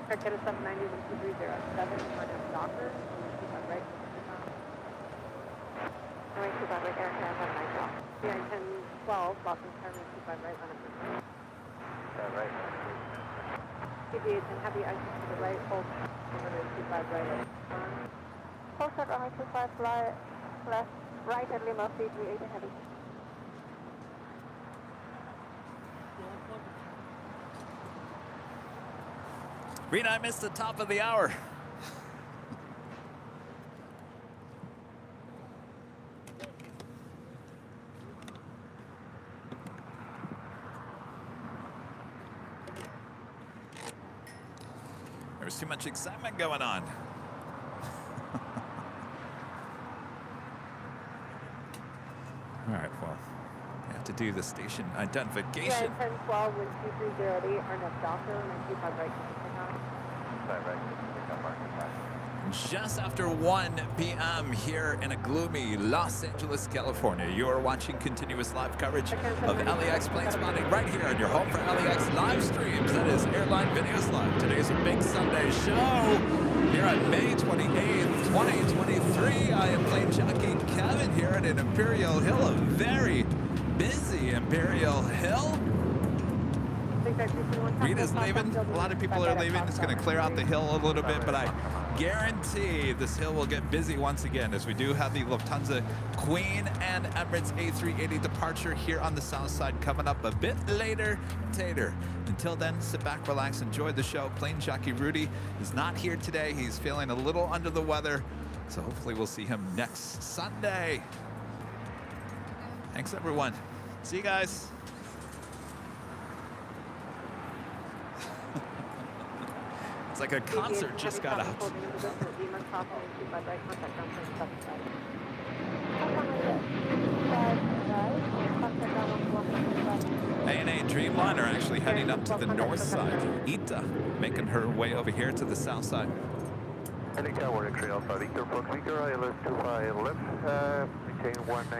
Cricket is 790, 12307, Martin Docker, 125 right. Runway 25 right, Airline 190. Behind 1012, Boston Star, 125 right, line up for Right. CG8 and heavy exit to the right, hold 125 right. Full start, runway 25 left, right at Lima, CG8 and heavy. Rita, I missed the top of the hour. There's too much excitement going on. All right, well, I have to do the station identification. Yeah, 1012, 12308, Arnett Docker, 125 right. Just after 1 p.m. here in a gloomy Los Angeles, California, you are watching continuous live coverage of LAX plane spotting right here on your home for LAX live streams. That is Airline Videos Live. Today's a big Sunday show here on May 28th, 2023. I am plane jockey Kevin here at an Imperial Hill, a very busy Imperial Hill. Rita's leaving. A lot of people are leaving. It's going to clear out the hill a little bit, but I guarantee this hill will get busy once again as we do have the Lufthansa Queen and Emirates A380 departure here on the south side coming up a bit later. Until then, sit back, relax, enjoy the show. Plane jockey Rudy is not here today. He's feeling a little under the weather, so hopefully we'll see him next Sunday. Thanks, everyone. See you guys. It's like a concert just got out. ANA Dreamliner actually heading up to the north side. Ita making her way over here to the south side.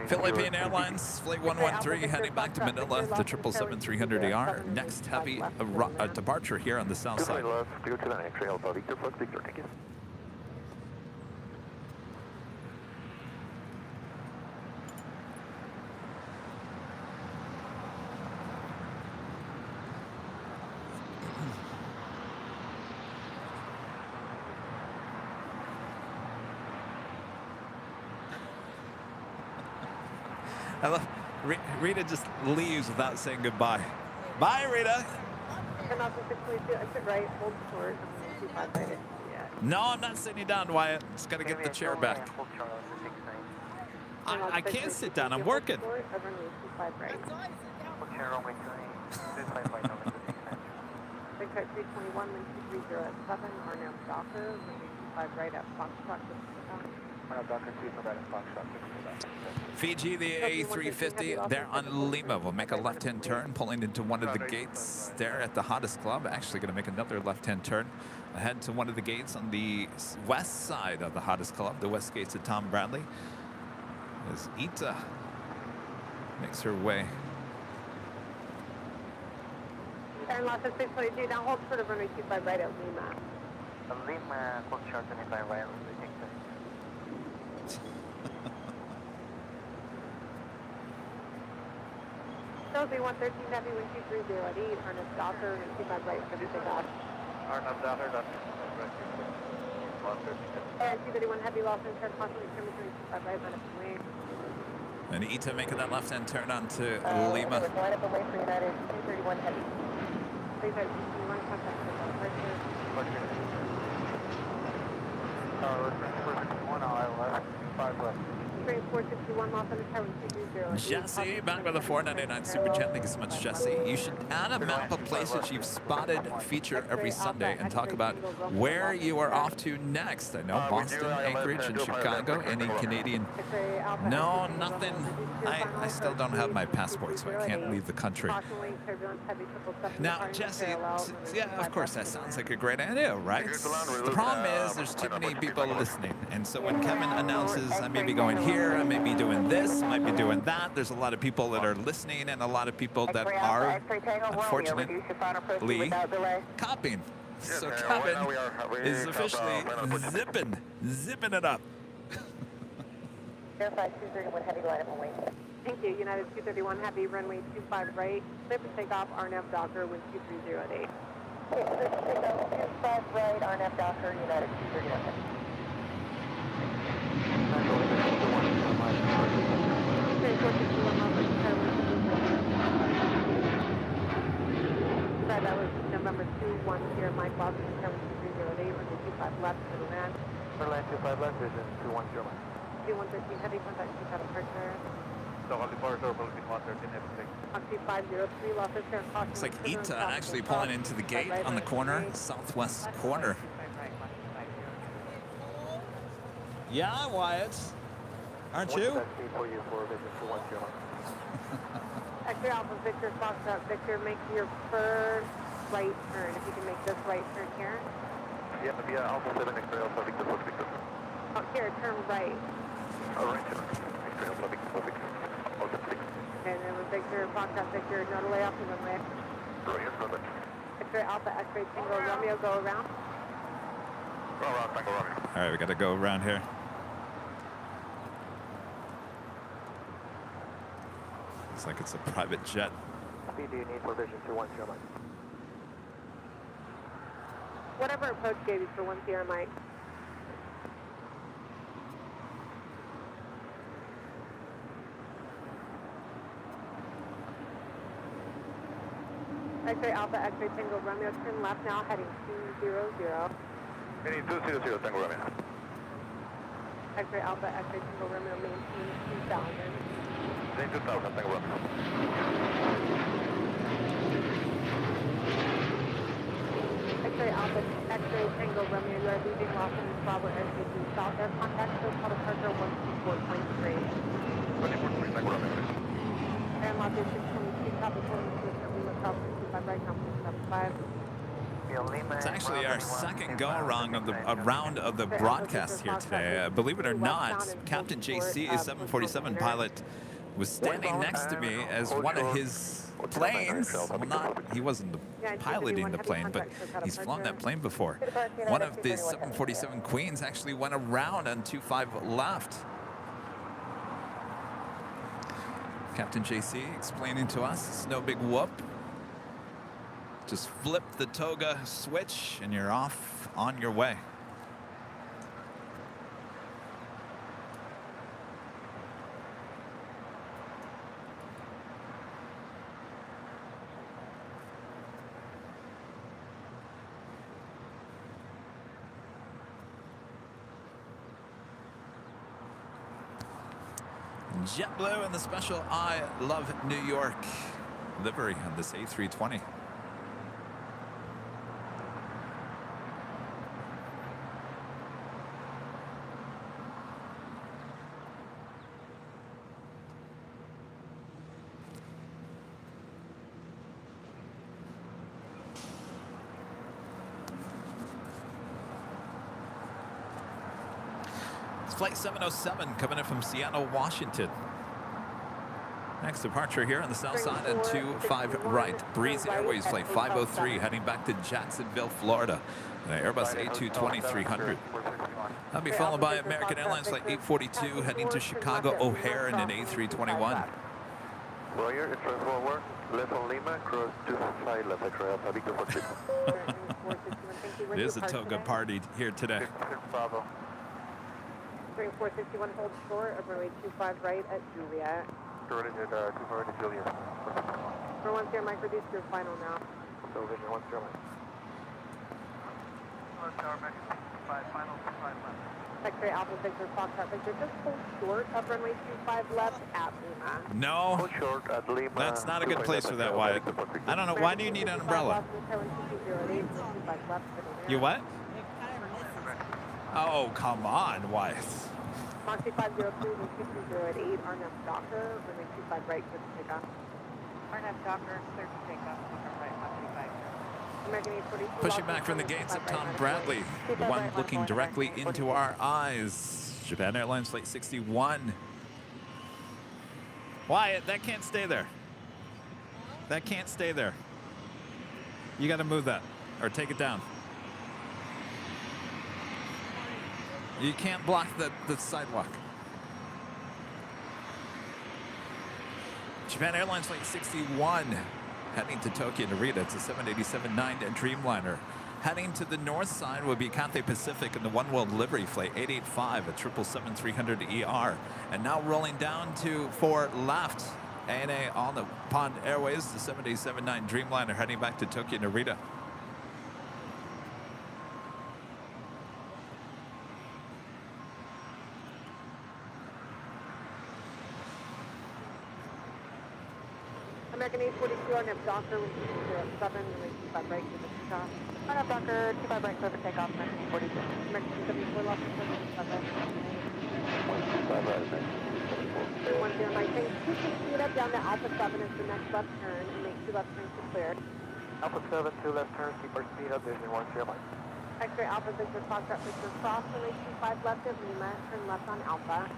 Philippine Airlines Flight 113 heading back to Manila, the 777-300ER. Next heavy departure here on the south side. Clear to the X-ray Alpha Victor, Fox Victor, thank you. I love Rita just leaves without saying goodbye. Bye, Rita. No, I'm not sitting down, Wyatt. Just gotta get the chair back. I can't sit down. I'm working. Fiji, the A350, they're on Lima. We'll make a left-hand turn, pulling into one of the gates there at the hottest club. Actually going to make another left-hand turn ahead to one of the gates on the west side of the hottest club, the west gates of Tom Bradley. As Ita makes her way. And Los Angeles 622, now hold for the runway 25 right at Lima. Lima, hold short 25 right. Chelsea 113 Heavy 12308, Ernest Docker, 25 right, everything off. Ernest Docker, that's And 231 Heavy, Los Angeles, constantly coming 25 right, line up and wing. And Ita making that left-hand turn onto Lima. Line up and wait for United, 231 Heavy. Please have one contact with the departure. One hour left, 5 left. Train 461 Los Angeles, Tower 220. Jesse, back with a 499 Super Chat. Thank you so much, Jesse. You should add a map of places you've spotted feature every Sunday and talk about where you are off to next. I know Boston, Anchorage, and Chicago. Any Canadian? No, nothing. I still don't have my passport, so I can't leave the country. Now, Jesse, yeah, of course, that sounds like a great idea, right? The problem is there's too many people listening. And so when Kevin announces I may be going here, I may be doing this, might be doing that, there's a lot of people that are listening and a lot of people that are, unfortunately, copying. So right Kevin now we is officially zipping it up. Verify 231 heavy line up and wait. Thank you. United 231 heavy, runway 25 right. Clear for takeoff, RNAV Docker, wind 2308. Okay, clear for takeoff, 25 right, RNAV Docker, United 231 heavy. Sorry, that was November 210, Mike Boston, 7308, runway 25 left, middle man. Airline 25 left, vision 210 Mike. 2113 heavy, contact 2 departure. So I'll depart over 113 heavy take. Oxy 503, lost of clearance caution. Looks like Ita actually pulling into the gate on the corner, southwest corner. Yeah, Wyatt. Aren't you? For you for vision 210 Mike. X-ray Alpha Victor, Foxtrot Victor, make your first right turn. If you can make this right turn here. Yeah, via Alpha 7 X-ray Alpha Victor for Victor. Oh, here, turn right. Right turn. X-ray Alpha Victor for Victor. Alpha 6. And then with Victor, Foxtrot Victor, no delay off the runway. Yes, brother. X-ray Alpha, X-ray Tango Romeo, go around. Go around, Tango Romeo. All right, we got to go around here. Looks like it's a private jet. Speed do you need for vision 210 Mike? Whatever approach gave you for 1 Sierra Mike. X-ray Alpha, X-ray Tango Romeo, turn left now, heading 200. Heading 200 Tango Romeo. X-ray Alpha, X-ray Tango Romeo, maintain 2000. Heading 2000 Tango Romeo. X-ray Alpha, X-ray Tango Romeo, you are leaving Los Angeles Bravo Airspace South Air contact, so call departure 124.3. 24.3 Tango Romeo. Air Los Angeles 622, copy 42, Lima South 65 right, company 75. It's actually our second go-around of the broadcast here today. Believe it or not, Captain JC, a 747 pilot, was standing next to me as one of his planes. Well, he wasn't piloting the plane, but he's flown that plane before. One of the 747 Queens actually went around on 25 left. Captain JC explaining to us, it's no big whoop. Just flip the toga switch and you're off on your way. JetBlue and the special I Love New York livery on this A320. Flight 707 coming in from Seattle, Washington. Next departure here on the south side at 25 right. Breeze Airways flight 503 heading back to Jacksonville, Florida. An Airbus A220-300. That'll be followed by American Airlines flight 842 heading to Chicago O'Hare in an A321. Roger, it's forward. Left on Lima, cross 25 left, X-ray Alpha Victor for 6. It is a toga party here today. Bravo. Spring 461, hold short of runway 25 right at Juliet. Jordan at 200 Juliet. For 1 Sierra Mike, reduce your final now. So vision 1 Sierra Mike. 1 Sierra Mike, 5 final, 5 left. X-ray Alpha Victor, Foxtrot Victor, just hold short of runway 25 left at Lima. No, Hold short at Lima. that's not a good place for that, Wyatt. I don't know, why do you need an umbrella? You what? Oh, come on, Wyatt. Moxie 503, wind 2308, RNAV Docker, runway 25 right, clear for takeoff. RNAV Docker, clear for takeoff, right, Moxie 5. American 842. Pushing back from the gates of Tom Bradley, the one looking directly into our eyes. Japan Airlines flight 61. Wyatt, that can't stay there. That can't stay there. You got to move that or take it down. You can't block the sidewalk. Japan Airlines Flight 61 heading to Tokyo Narita. It's a 787-9 Dreamliner. Heading to the north side will be Cathay Pacific in the One World Livery Flight 885 at 777-300ER. And now rolling down for left. ANA on the Pond Airways, the 787-9 Dreamliner heading back to Tokyo Narita. American 842 on Docker with 07, release 25 right to the takeoff. On Docker, 25 right for the takeoff, American 842. American 274 lost in service, 25 right. 25 right, American 274. 10 maintain 2 speed up down to Alpha 7 is the next left turn and make 2 left turns to clear. Alpha 7, 2 left turns, keep our speed up, vision 1 0 Mike. X-ray Alpha Victor Foxtrot Victor cross runway 25 left at Lima, turn left on Alpha.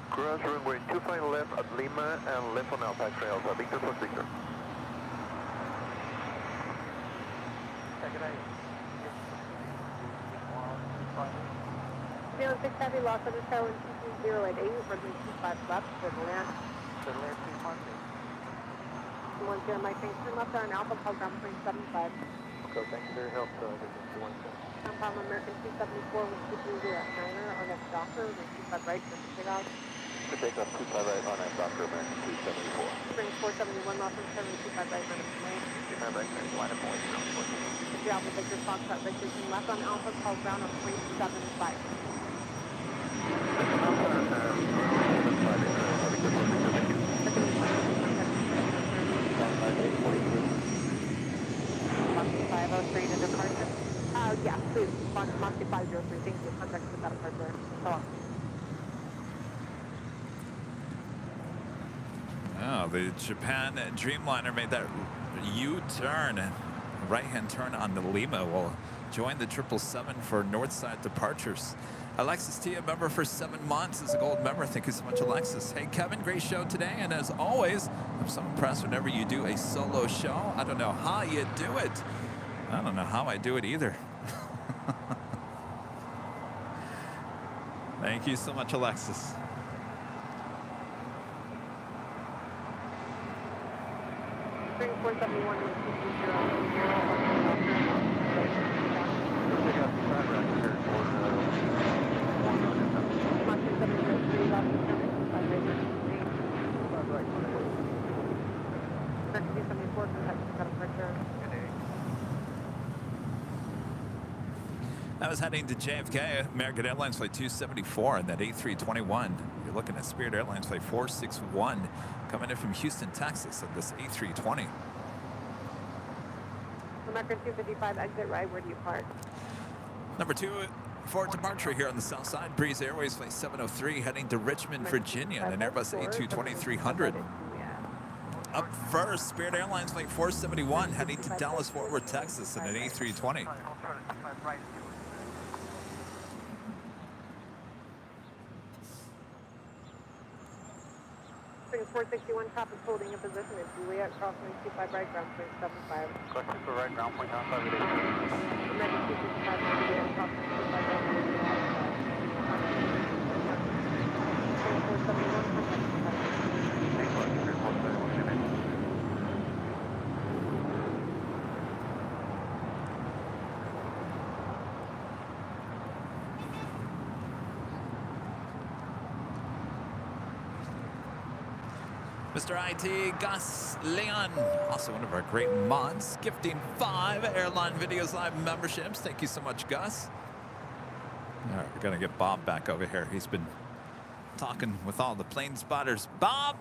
Cross runway 25 left at Lima and left on Alpha, X-ray Alpha, Victor plus Victor. Zealand 6 Heavy, Los Angeles Tower 220 at 8, runway 25 left, for the land. To the land, 10 Mike, thanks, turn left on Alpha, call ground point 75. Okay, thank you for your help, vision 217. Compound American 274 with 230 at Niner, our next Docker, with 25 right, for the takeoff. To take off 25 right on that Docker, American 274. Spring 471, Los Angeles 25 right, line of point. 25 right, line of point, 0 Alpha Victor Foxtrot Victor, turn left on Alpha, call ground on point 75. Monkey 503 to departure. Yeah, please. Monkey 503. Thank you. Contact with that departure. So long. Oh, the Japan Dreamliner made that U-turn, right-hand turn on the Lima. Will join the 777 for north side departures. Alexis T, a member for 7 months, is a gold member. Thank you so much, Alexis. Hey, Kevin, great show today. And as always, I'm so impressed whenever you do a solo show. I don't know how you do it. I don't know how I do it either. Thank you so much, Alexis. Spring 471 is 274. I was heading to JFK, American Airlines Flight 274, and that A321. You're looking at Spirit Airlines Flight 461, coming in from Houston, Texas, at this A320. American 255, exit right. Where do you park? Number 2 for departure here on the south side. Breeze Airways Flight 703, heading to Richmond, Virginia, and an Airbus A220-300. Up first, Spirit Airlines Flight 471, heading to Dallas-Fort Worth, Texas, and an A320. Spring 461, top is holding a position at Juliet, crossing 25 right, ground point 75. Question for right, ground point 95 at 8. American 255, Juliet, crossing 25 right, Spring 471, Mr. IT, Gus Leon, also one of our great mods, gifting 5 Airline Videos Live memberships. Thank you so much, Gus. All right, we're going to get Bob back over here. He's been talking with all the plane spotters. Bob!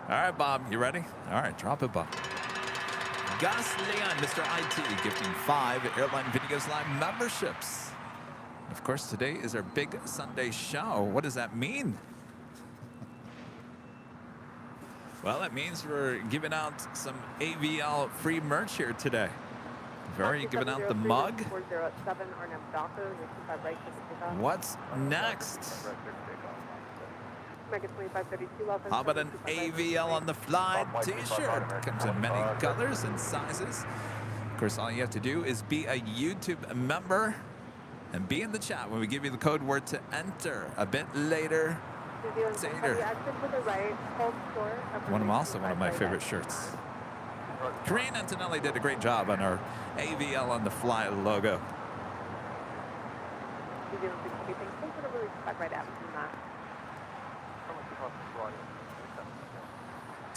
All right, Bob, you ready? All right, drop it, Bob. Gus Leon, Mr. IT, gifting 5 Airline Videos Live memberships. Of course, today is our big Sunday show. What does that mean? Well, it means we're giving out some AVL free merch here today. We've already given out the mug. 407, Arnhem Docker, 25 right, What's next? American 2532, Los Angeles. How about an AVL on the fly t-shirt? Comes in many colors and sizes. Of course, all you have to do is be a YouTube member and be in the chat when we give you the code word to enter a bit later. Also one of my favorite shirts. Corinne Antonelli did a great job on our AVL on the fly logo.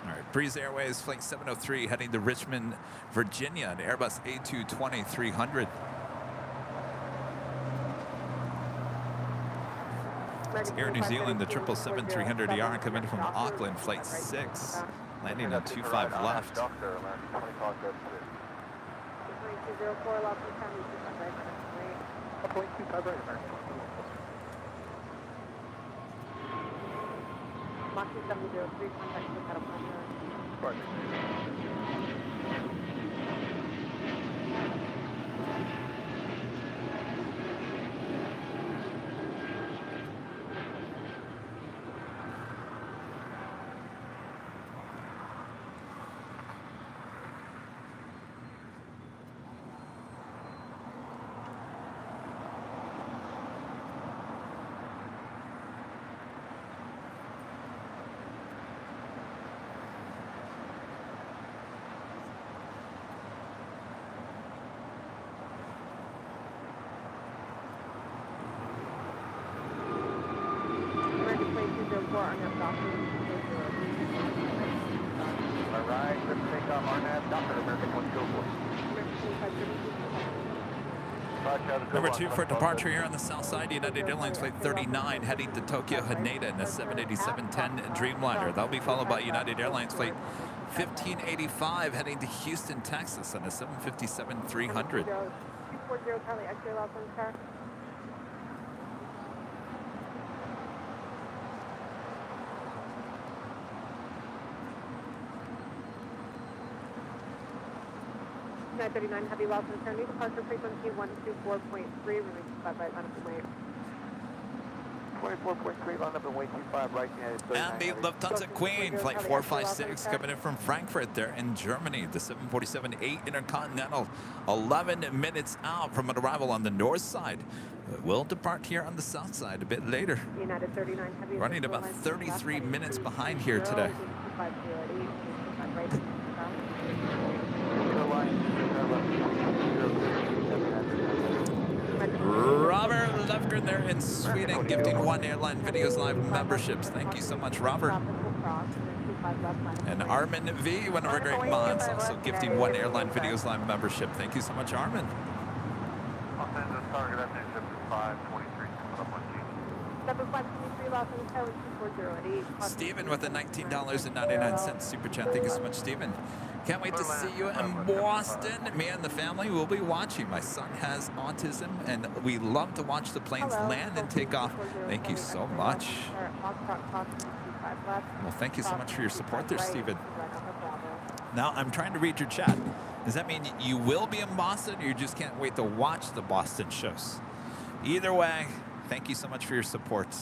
All right, Breeze Airways Flight 703 heading to Richmond, Virginia, an Airbus A220-300. It's Air New Zealand, the 777-300ER coming from Auckland, Flight 6, landing on 25 left. Mach 703, contact the Qatar Plaza. Number 2 for departure here on the south side, United Airlines Flight 39 heading to Tokyo Haneda in the 787-10 Dreamliner. That'll be followed by United Airlines Flight 1585 heading to Houston, Texas on the 757-300. United 39 Heavy Loss and Return, departure frequency 124.3, release 5 right, line up and wait. 24.3, line up and wait, 25 right, United 39. And the Lufthansa Queen, Flight 456, coming in from Frankfurt there in Germany. The 747-8 Intercontinental, 11 minutes out from an arrival on the north side. We'll depart here on the south side a bit later. United 39 Heavy running about 33 minutes behind here today. Robert Lefgren there in Sweden, gifting 1 Airline Videos Live memberships. Thank you so much, Robert. And Armin V, one of our great mods, also gifting 1 Airline Videos Live membership. Thank you so much, Armin. Stephen with a $19.99 super chat. Thank you so much, Stephen. Can't wait to see you in Boston. Me and the family will be watching. My son has autism, and we love to watch the planes land and take off. Thank you so much. Well, thank you so much for your support there, Stephen. Now, I'm trying to read your chat. Does that mean you will be in Boston, or you just can't wait to watch the Boston shows? Either way, thank you so much for your support.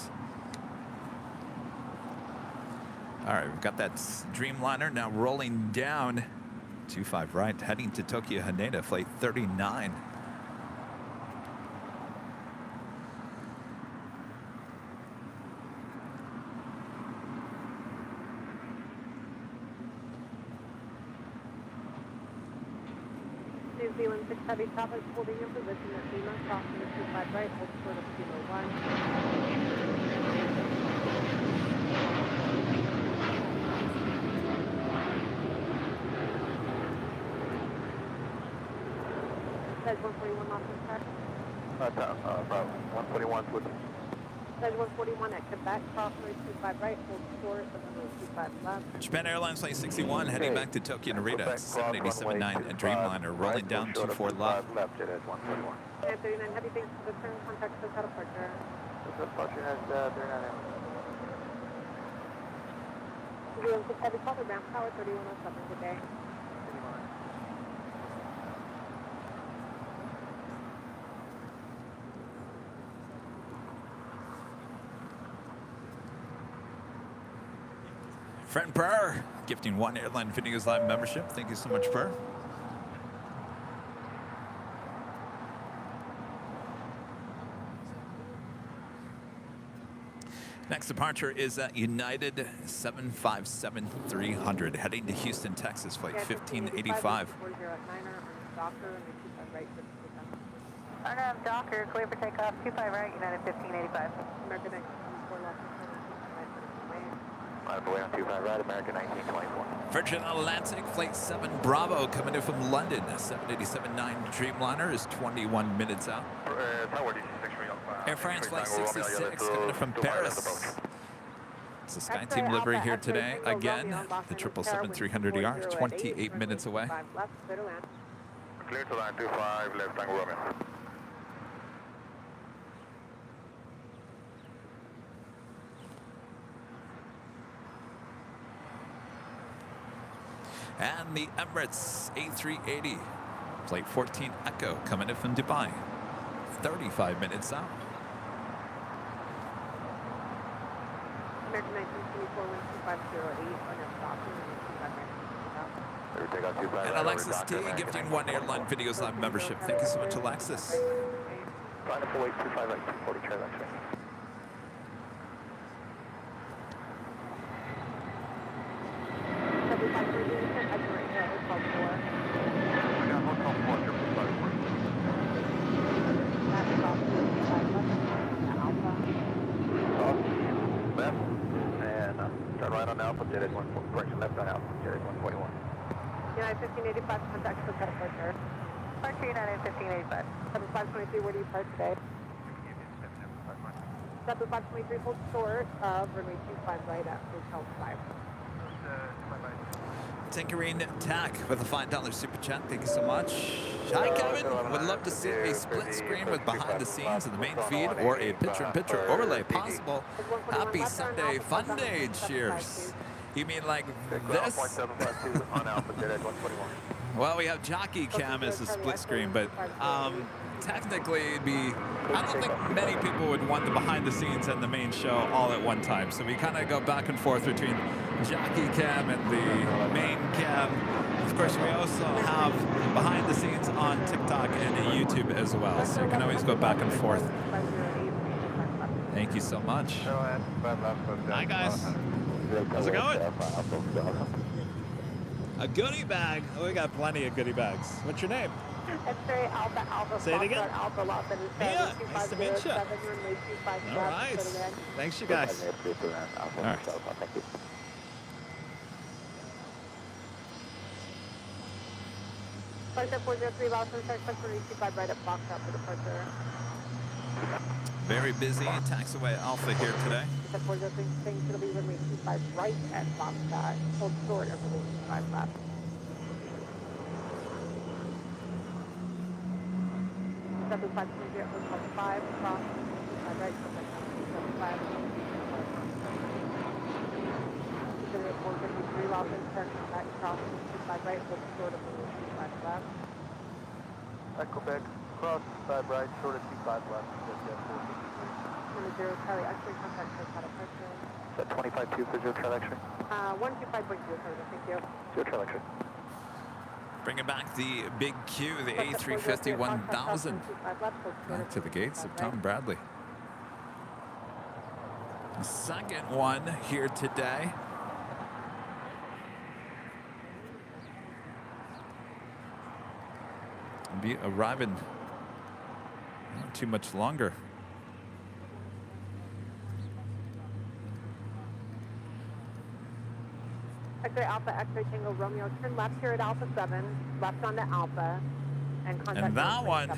All right, we've got that Dreamliner now rolling down 25 right, heading to Tokyo Haneda, Flight 39. New Zealand 6 Heavy traffic holding in position at Lima, crossing the 25 right, hold short of Kilo 1. Edge 141 lost in track. About 141 switching. Edge 141 at Quebec, cross road 25 right, hold short of runway 25 left. Japan Airlines Flight 61 heading back to Tokyo Narita, 787-9 Dreamliner, rolling down 24 left. Left at Edge 141. And 39 Heavy, thanks for the turn, contact the departure. The departure has 39 New Zealand 6 Heavy, call the ramp tower 3107, good day. Friend Purr, gifting 1 Airline Videos Live membership. Thank you so much, Purr. Next departure is United 757-300, heading to Houston, Texas, flight 1585. RNAV Docker, clear for takeoff, 25 right, United 1585. American 1924 left. Away on 25 right, American 1924. Virgin Atlantic, flight 7 Bravo, coming in from London. 787-9 Dreamliner is 21 minutes out. Air France flight 66, coming in from Paris. It's a SkyTeam livery here today. Again, the 777-300ER, 28 minutes away. Clear to line 25, left Tango Romeo. And the Emirates A380, flight 14 Echo, coming in from Dubai. 35 minutes out. American 1924, 12508, And Alexis T gifting 1 Airline Videos Live membership. Thank you so much, Alexis. Line up 25 right, 240 trailer. Turn right on Alpha, Jet 141, correction left on Alpha, Jet 141. United 1585, contact for departure. Departure United 1585. 7523, where do you park today? 7523, hold short of runway 25 right at Hotel 5. Tinkering Tack with a $5 super chat. Thank you so much. Hi, Kevin. Would love to see a split screen with behind the scenes of the main feed or a picture-in-picture overlay possible. Happy Sunday Fun Day. Cheers. You mean like this? Well, we have Jockey Cam as a split screen, but technically it'd be, I don't think many people would want the behind the scenes and the main show all at one time. So we kind of go back and forth between Jockey Cam and the main cam. Of course, we also have behind the scenes on TikTok and YouTube as well. So you can always go back and forth. Thank you so much. Hi, guys. How's it going? A goodie bag. Oh, we got plenty of goodie bags. What's your name? X-ray Alpha Alpha. Say it again. Alpha Los Angeles. Mia, nice to meet you. All right. Thanks, you guys. All right. Departure 403 Los Angeles, Spectrum 25 right at Foxtrot for departure. Very busy taxiway Alpha here today. The 403 thing should be runway 25 right at Foxtrot. Hold short of runway 25 left. Seven 5 cross 25 right, 75. Consider 453 Los Angeles, back cross 25 right, hold short of runway 25 left. Quebec, cross 5 right, short of 25 left. 0 Charlie X-ray contact for departure. Is that 25-2 for 0 Charlie X-ray? 125.0, thank you. 0 Charlie X-ray. Bringing back the big Q, the A350-1000. Back to the gates of Tom Bradley. Second one here today. Be arriving not too much longer. X-ray Alpha, X-ray Tango Romeo, turn left here at Alpha 7, left on the Alpha, and contact And that one,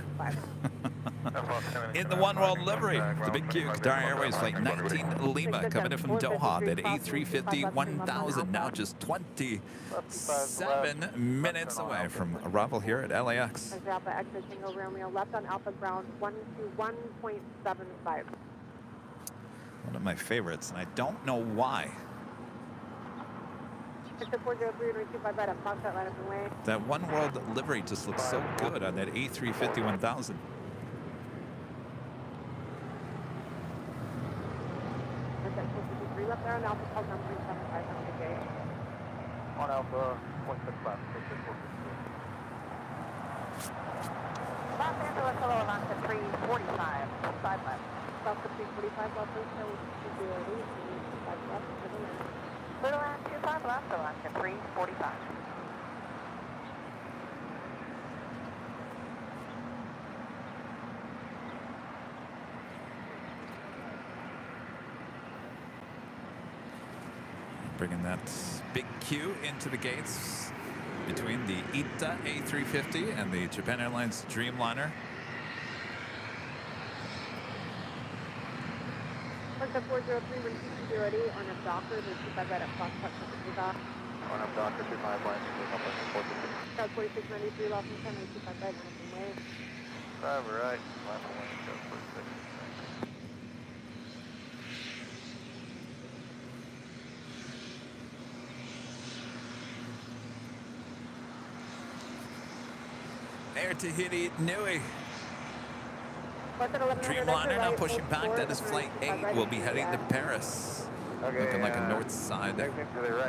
in the One World livery, the big Q, Qatar Airways Flight 19 Lima, coming in from Doha, that A350-1000, now just 27 minutes away from arrival here at LAX. X-ray Alpha, X-ray Tango Romeo, left on Alpha ground, 121.75. One of my favorites, and I don't know why. That One World livery just looks so good on that A350-1000. On Alpha, 165. Los Angeles, hello, Alonso 345, 5 left. Delta 345, Delta Tower 208, 25 left, middle land. Middle land 25 left, Alaska 345. Bringing that big queue into the gates between the ITA A350 and the Japan Airlines Dreamliner. Delta 403, wind 2208, on a Docker, the 25 right at Foxtrot, takeoff. On up Docker 25 line, up on 450. South 4693, Los Angeles, 25 right, nothing way. 5 right, left wing, go 46. Air Tahiti Nui. Dreamliner now pushing back. That is flight 8. We'll be heading to Paris. Okay, Looking like a north side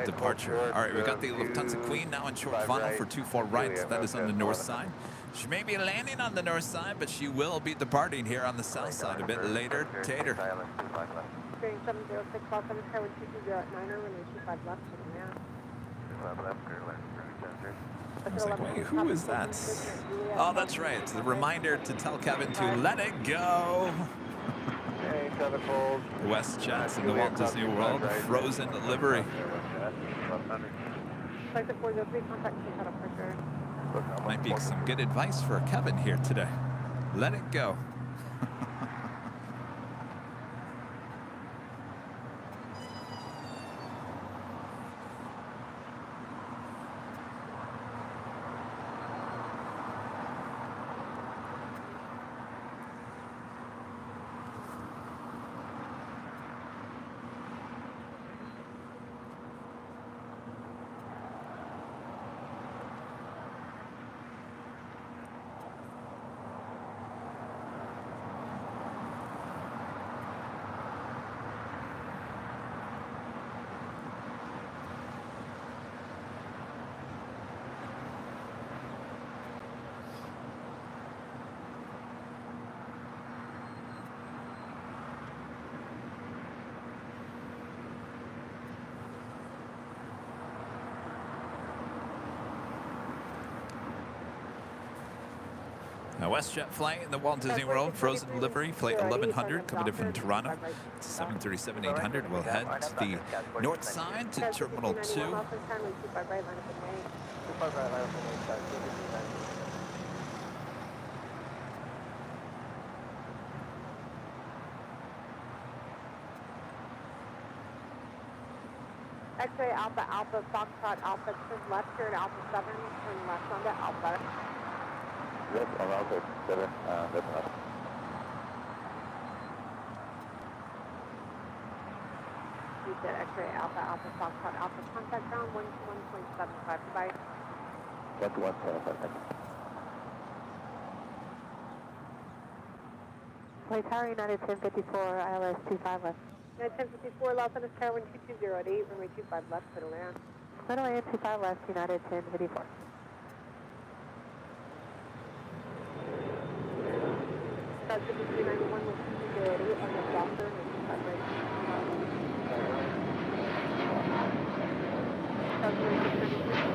departure. All right, we've got the Lufthansa Queen now in short final for 24 right. That is on the north side. She may be landing on the north side, but she will be departing here on the south side a bit later. Tater. Bearing 706, Los Angeles, Tower 2209, runway 25 left, heading now. I was like, wait, who is that? Oh, that's right. It's the reminder to tell Kevin to let it go. Hey, 7 fold. WestJet's in the Walt Disney World frozen livery. Flight 403, contact out of pressure. Might be some good advice for Kevin here today. Let it go. Now, WestJet flight in the Walt Disney World, frozen livery, flight 1100, coming in from Toronto. 737-800 will head to the north side to Terminal 2. X-ray Alpha Alpha Foxtrot Alpha, turn left here at Alpha 7, turn left onto Alpha. Yes, I'm out there. 7, that's enough. You said X-ray Alpha Alpha Foxtrot Alpha, contact ground 121.75, goodbye. 121.75. Play Tower United 1054, ILS 25 left. United 1054, Los Angeles Tower 12208, runway 25 left, middle land. Middle land 25 left, United 1054. South 5391 with 2208 on the doctor and 25 right. South 3632.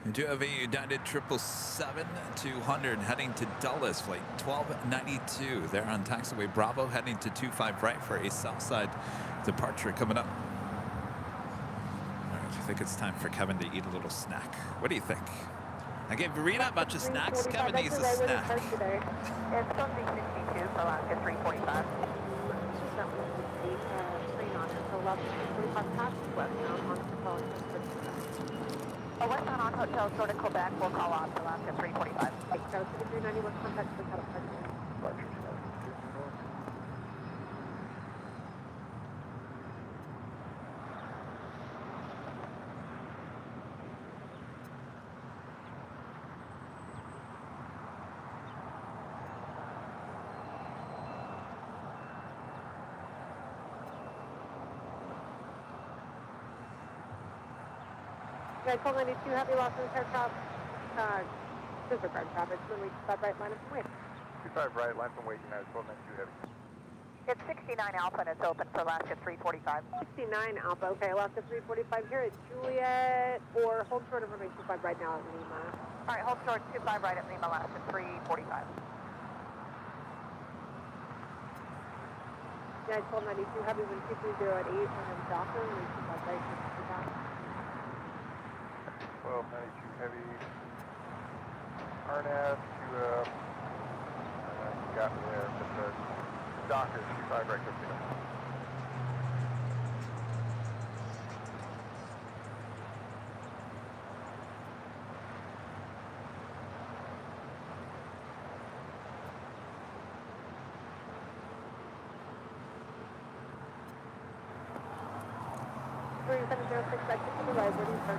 We do have a United 777-200 heading to Dulles, flight 1292. They're on taxiway Bravo, heading to 25 right for a Southside departure coming up. All right, I think it's time for Kevin to eat a little snack. What do you think? I gave Verena a bunch of snacks. Kevin needs a snack. It's something 62 for Alaska 345. A westbound on Hotel Short of Quebec will call off to Alaska 345. So 5391 contact the cut of pressure. Yeah, 1292 Heavy, lost in aircraft. Disregard traffic. Runway 25 right, line up and wait. 25 right, line from wait, United 1292 Heavy. It's 69 Alpha and it's open for Alaska 345. 69 Alpha, okay, Alaska 345 here at Juliet, or hold short of runway 25 right now at Lima. All right, hold short 25 right at Lima, Alaska 345. Yeah, 1292 Heavy, wind 230 at 8, and then Docker, runway 25 right, 1292 Heavy. RNAV to, you got me there, but Docker, 25 right, 50.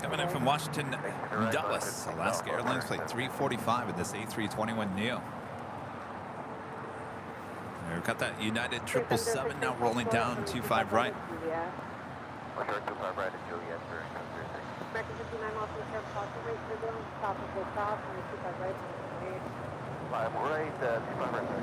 Coming in from Washington, Dulles, Alaska Airlines Flight 345 in this A321neo. We've got that United 777 now rolling down 25 right. Sure, 25 right at Juliet, sir. American 59 miles from the air, crossing rate, turbulence, stop and full stop, and 25 right, 5 right, 25 right, sir.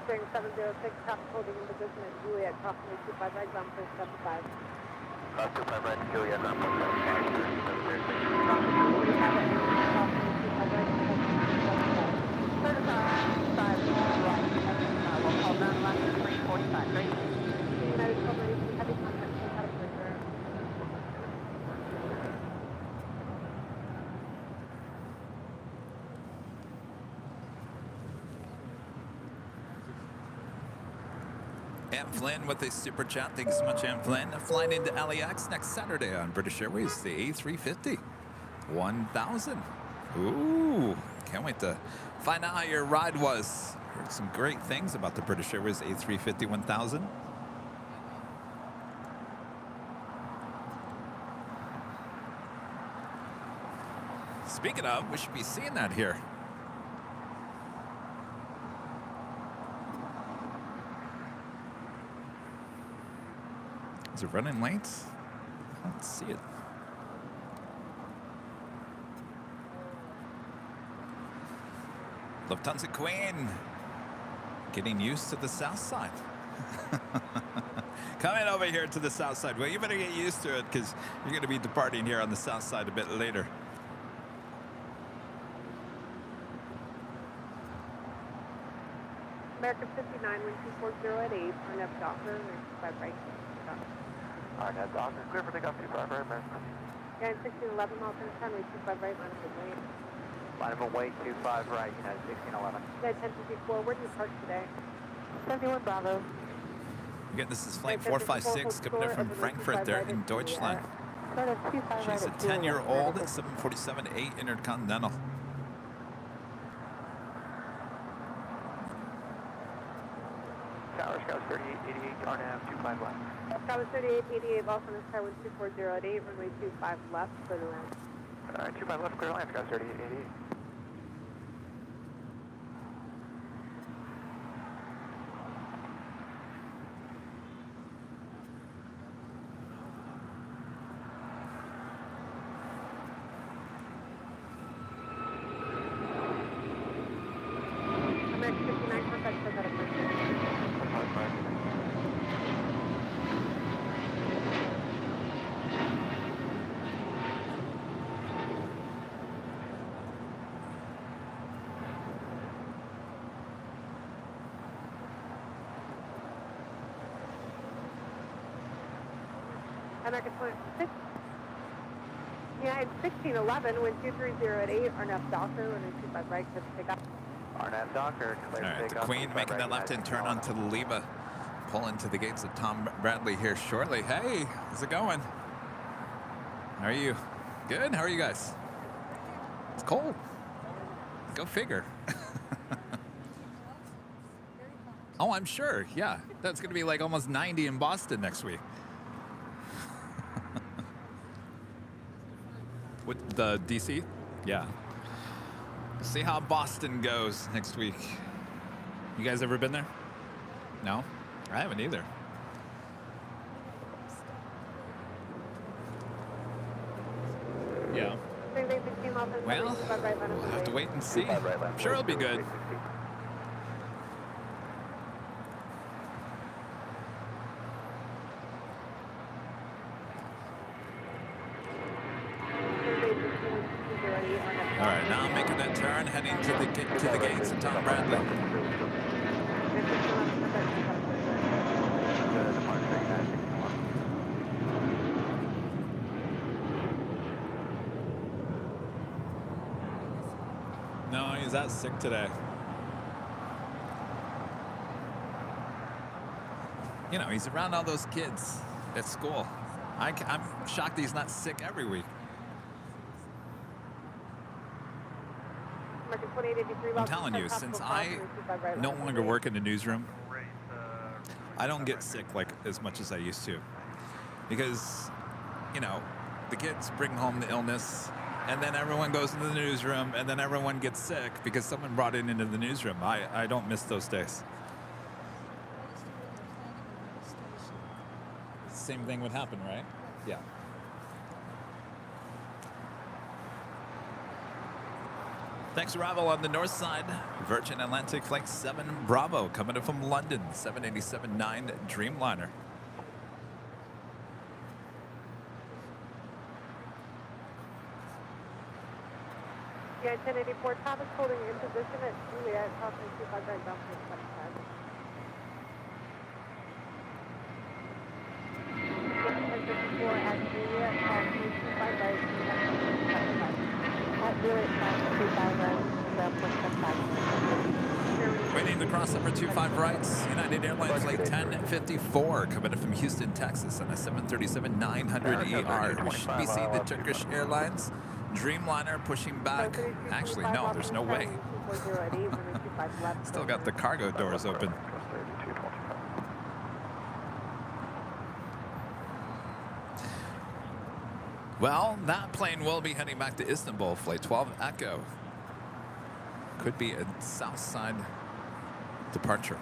Bearing 706, traffic holding in position at Juliet, crossing rate 25 right, ground clear 75. Cross 25 right at Juliet, ground clear 75, sir. We'll call down Alaska 345, great. United 1292, heavy contact, sir. Ann Flynn with a super chat. Thanks so much, Ann Flynn. Flying into LAX next Saturday on British Airways, the A350 1000. Ooh, can't wait to find out how your ride was. Heard some great things about the British Airways A350 1000. Speaking of, we should be seeing that here. Is it running late? I don't see it. Lufthansa Queen. Getting used to the south side. Coming over here to the south side. Well, you better get used to it because you're going to be departing here on the south side a bit later. American 59, wind 240 at 8, RNF Docker, 25 right. RNAV Docker, clear for takeoff 25 right, American. Yeah, and 1611 miles per time, 25 right, line up and wait. Line up and wait, 25 right, United 1611. Yeah, 1054, where do you park today? 71 Bravo. Again, this is flight 456 coming in from Frankfurt there in Deutschland. She's a 10-year-old at 747-8 Intercontinental. Tower, Scout 3888, RNAV 25 left. Scout 3888, Los Angeles Tower, wind 240 at 8, runway 25 left for the land. Alright, 25 left, clear line, Scout 3888. American 59, contact for that approach. American 26. United 1611, wind 230 at 8, RNF Docker, runway 25 right, clear for takeoff. RNAV Docker, clear All for right, the takeoff. Queen 25 making right, that left-hand United turn onto the Lima. Pull into the gates of Tom Bradley here shortly. Hey, how's it going? How are you? Good, how are you guys? It's cold. Go figure. Oh, I'm sure, yeah. That's gonna be like almost 90 in Boston next week. With the DC? Yeah. See how Boston goes next week. You guys ever been there? No? I haven't either. Well, we'll have to wait and see. I'm sure it'll be good. All right, now I'm making that turn, heading to the gates of Tom Bradley. No, he's out sick today. You know, he's around all those kids at school. I'm shocked he's not sick every week. I'm telling you, since I no longer work in the newsroom, I don't get sick like as much as I used to. Because, you know, the kids bring home the illness, and then everyone goes into the newsroom, and then everyone gets sick because someone brought it into the newsroom. I don't miss those days. Same thing would happen, right? Yeah. Thanks, arrival on the north side. Virgin Atlantic Flight 7 Bravo coming in from London, 787-9 Dreamliner. Yeah, 1084, Thomas holding in position at Juliet, crossing 25 right down to 25. At Juliet, crossing 25 right, at Juliet, crossing 25 right, Waiting to cross over 25 rights. United Airlines Flight 1054 coming in from Houston, Texas on a 737-900ER. We should be seeing the Turkish Airlines Dreamliner pushing back. Actually, no, there's no way. Still got the cargo doors open. Well, that plane will be heading back to Istanbul, Flight 12 Echo. Could be a south side departure.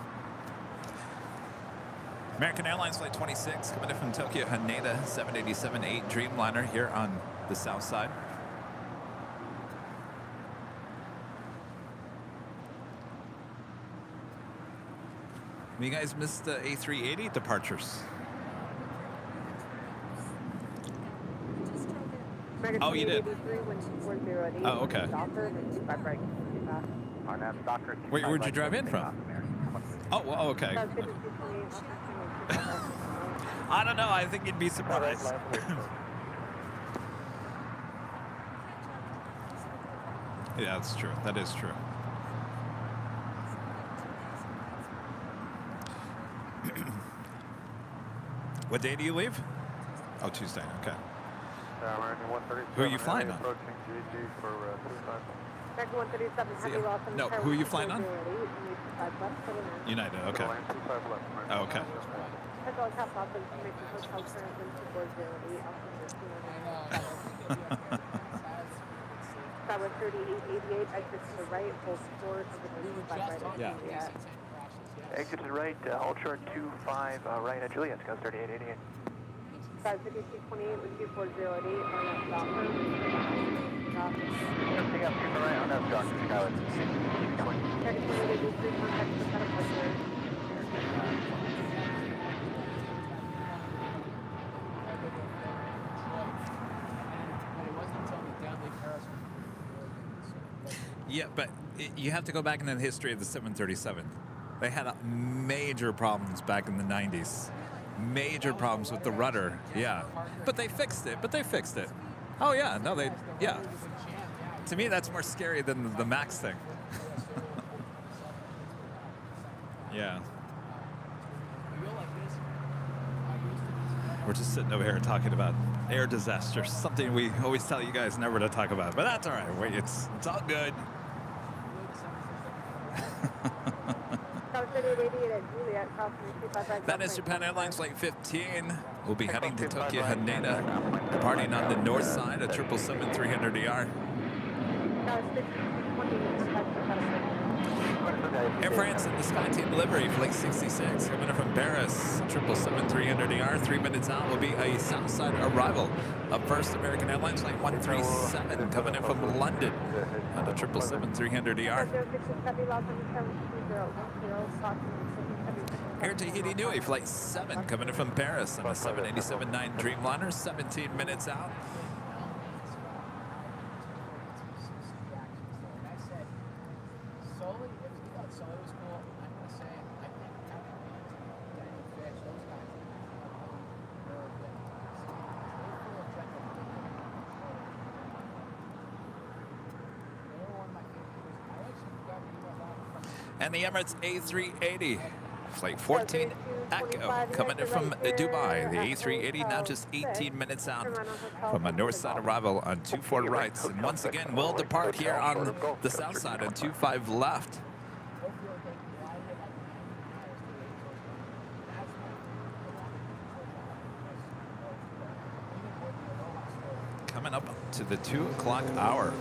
American Airlines Flight 26 coming in from Tokyo Haneda, 787-8 Dreamliner here on the south side. You guys missed the A380 departures. Oh, you did? Oh, okay. Wait, where'd you drive in from? Oh, well, okay. I don't know. I think you'd be surprised. Yeah, that's true. That is true. What day do you leave? Oh, Tuesday. Okay. Who are you flying on? No, who are you flying on? United, okay. Oh, okay. Yeah. Exit to the right, Ultra 25 right at Juliet, goes 3888. 55228 with 2408, Everything up to the right on that dock, Skyline. Yeah, but you have to go back into the history of the 737. They had major problems back in the 90s. Major problems with the rudder. Yeah. But they fixed it. Oh, yeah. No, yeah. To me, that's more scary than the MAX thing. Yeah. We're just sitting over here talking about air disasters, something we always tell you guys never to talk about. But that's all right. Wait, it's all good. That is Japan Airlines Flight 15. We'll be heading to Tokyo Haneda, departing on the north side of 777-300ER. Air France and the Sky Team delivery, Flight 66, coming in from Paris, 777-300ER, 3 minutes out will be a Southside arrival. Up first, American Airlines, Flight 137, coming in from London, on the 777-300ER. Air Tahiti Nui, Flight 7, coming in from Paris, on a 787-9 Dreamliner, 17 minutes out. And the Emirates A380, Flight 14 Echo, coming in from Dubai. The A380 now just 18 minutes out from a north side arrival on 24 rights. And once again, we'll depart here on the south side on 25 left. Coming up to the 2 o'clock hour.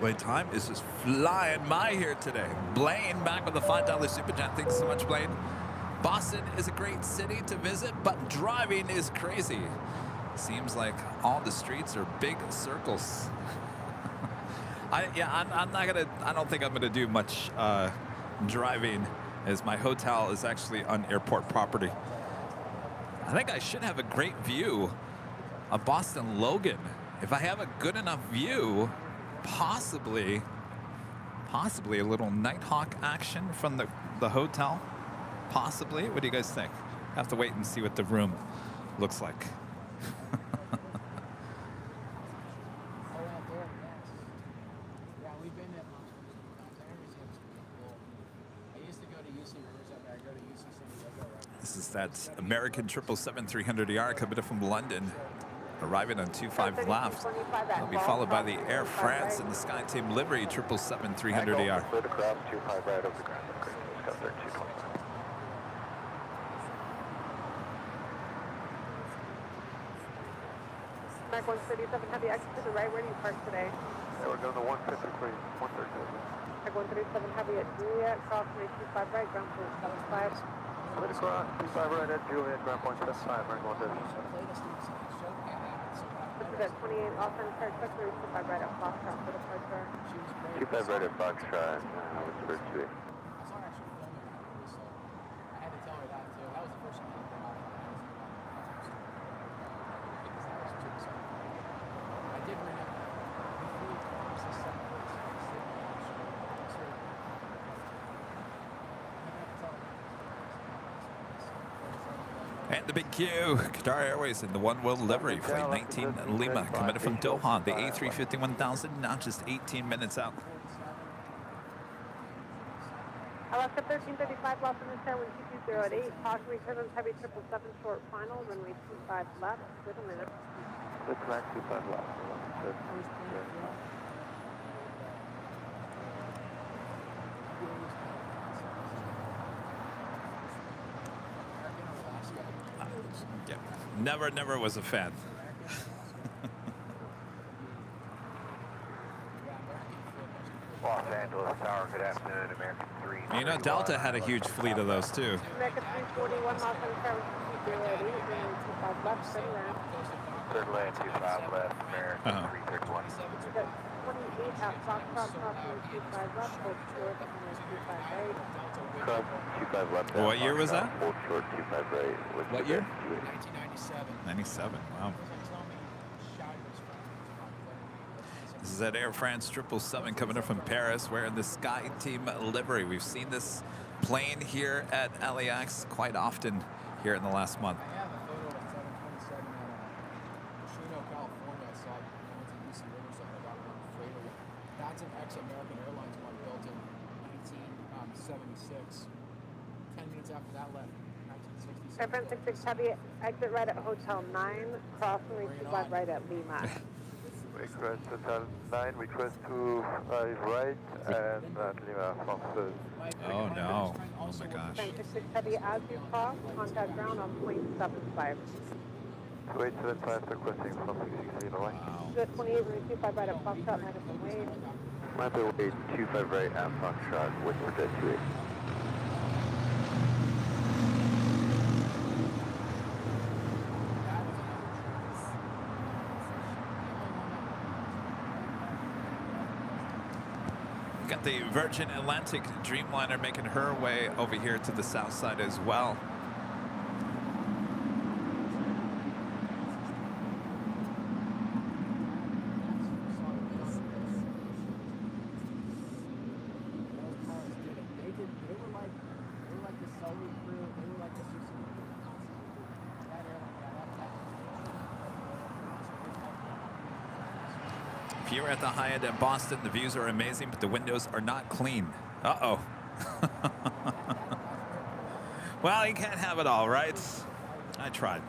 Wait, time is just flying by here today. Blaine back with the $5 super chat. Thanks so much, Blaine. Boston is a great city to visit, but driving is crazy. Seems like all the streets are big circles. I'm not gonna. I don't think I'm gonna do much driving, as my hotel is actually on airport property. I think I should have a great view of Boston Logan. If I have a good enough view, possibly a little Nighthawk action from the hotel. Possibly. What do you guys think? Have to wait and see what the room looks like. This is that American 777-300ER coming in from London, arriving on 25 left. It'll be followed by the Air France and the Sky Team livery 777-300ER. Mark 137 Heavy, exit to the right. Where do you park today? We're going to 153, 137. Mark 137 Heavy at Juliet, crossway 25 right, ground point 75. Let it cross, 25 right at Juliet, ground point 75, Mark 137. This is at 28 off and start quickly, 25 right at Foxtrot for departure. 25 right at Foxtrot, what's for 28? And the big Q, Qatar Airways in the one-wheel livery, Flight 19 Lima, coming in from Doha. The A350-1000 now just 18 minutes out. Alaska 1335, Los Angeles Airlines 2208, Caution Turbines Heavy 777 short final, runway 25 left, with a minute. That's right, 25 left. Yeah, never was a fan. Los Angeles Tower, good afternoon, American 3. You know, Delta had a huge fleet of those too. American 341, Los Angeles Airlines 2208, runway 25 left, third lane. Third lane, 25 left, American 331. 28 at Foxtrot, crossing 25 left, hold short, runway 25 right. Cross 25 left. What year was that? Hold short, 25 right. What year? 1997. 97, wow. This is at Air France 777 coming in from Paris, wearing the Sky Team livery. We've seen this plane here at LAX quite often here in the last month. I have a photo of 727 in Chino, California. I saw it when I went to UC Riverside. I got one freighter. That's an ex-American Airlines one built in 1976. 10 minutes after that left, 1966. Air France 66 Heavy, exit right at Hotel 9, crossing 25 right at Lima. Request Hotel 9, request 25 right, and Lima, Foxtrot. Oh no, oh my gosh. 66 Heavy, as you cross, contact ground on point 75. 2875, requesting from 66 Lima right. Wow. Good 28, runway 25 right at Foxtrot, Madison Wade. Mapaway 25 right at Foxtrot, Westward Jet 28. Got the Virgin Atlantic Dreamliner making her way over here to the south side as well. If you're at the high end at Boston, the views are amazing, but the windows are not clean. Uh-oh. Well, you can't have it all, right? I tried.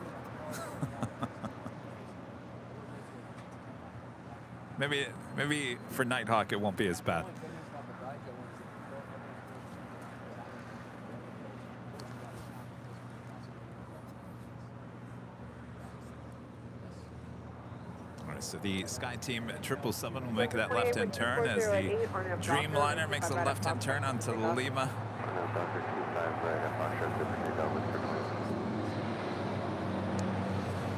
maybe for Nighthawk it won't be as bad. So the Sky Team 777 will make that left-hand turn as the Dreamliner makes a left-hand turn onto Lima.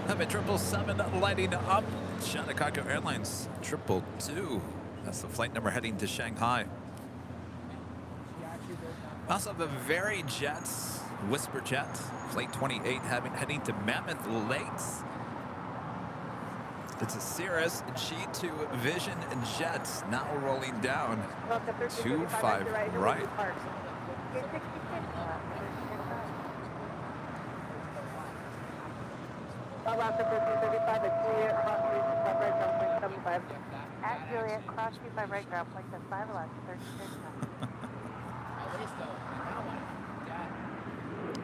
Have a 777 lighting up. Chicago Airlines 222. That's the flight number heading to Shanghai. Also have a very Jets, Whisper Jet, flight 28 heading to Mammoth Lakes. It's a Cirrus G2 Vision Jets now rolling down 25 right. At Juliet, cross 25 right, ground, flight 5 left, 36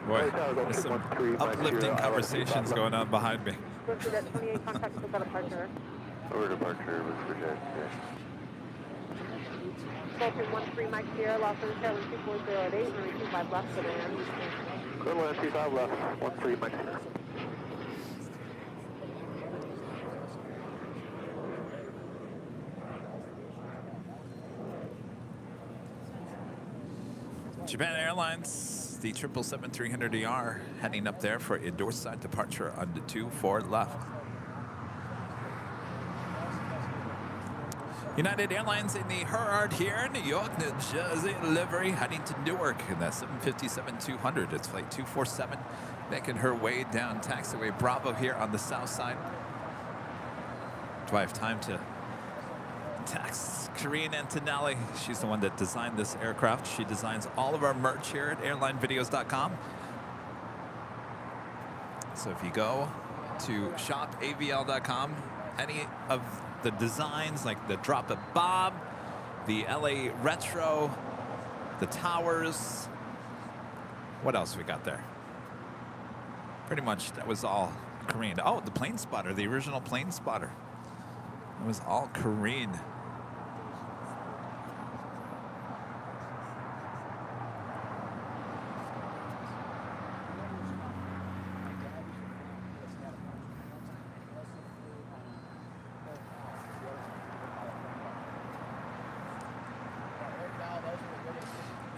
Boy, there's some uplifting conversations going on behind me. Over departure, Whisper Jet. Vulcan 13 Mike Sierra, Los Angeles, Airline 2408, runway 25 left, for the land. Runway 25 left, 13 Mike Sierra. Japan Airlines, the 777-300ER heading up there for a door-side departure on the 24 left. United Airlines in the Herald here, New York, New Jersey livery heading to Newark in that 757-200. It's flight 247 making her way down taxiway Bravo here on the south side. Do I have time to tax Karine Antonelli? She's the one that designed this aircraft. She designs all of our merch here at AirLineVideos.com. So if you go to shopavl.com, any of the designs like the Drop It Bob, the LA Retro, the towers, what else we got there? Pretty much that was all Karine. Oh, the plane spotter, the original plane spotter. It was all Karine.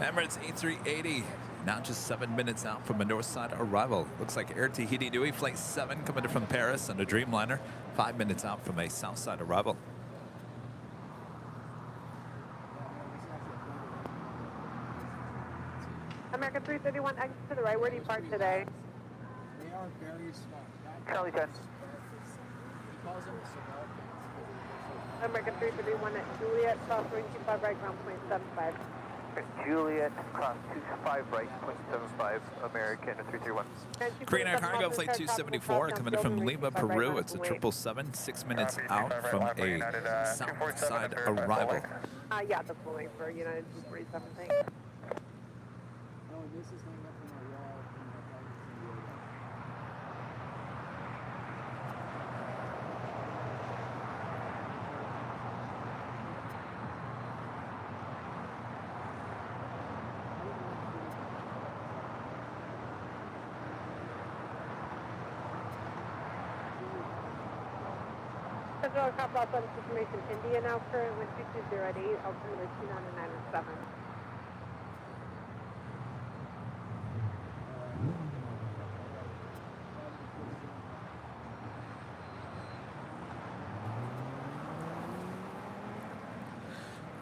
Emirates A380, now just 7 minutes out from a north side arrival. Looks like Air Tahiti Nui, flight 7 coming in from Paris on a Dreamliner, 5 minutes out from a south side arrival. American 331, exit to the right. Where do you park today? They are very small. Charlie 10. He calls them American 331 at Juliet, cross 25 right, ground point 75. Juliet, cross 25 right, 0.75, American 331. Green Air Cargo, flight 274, coming in from Lima, Peru. It's a 777, 6 minutes out from a south side arrival. Yeah, that's the link for United 247 thing. Oh, this is hanging up from my wall. Central Cop Loss on Information India now current with 2208, altimeter 29907.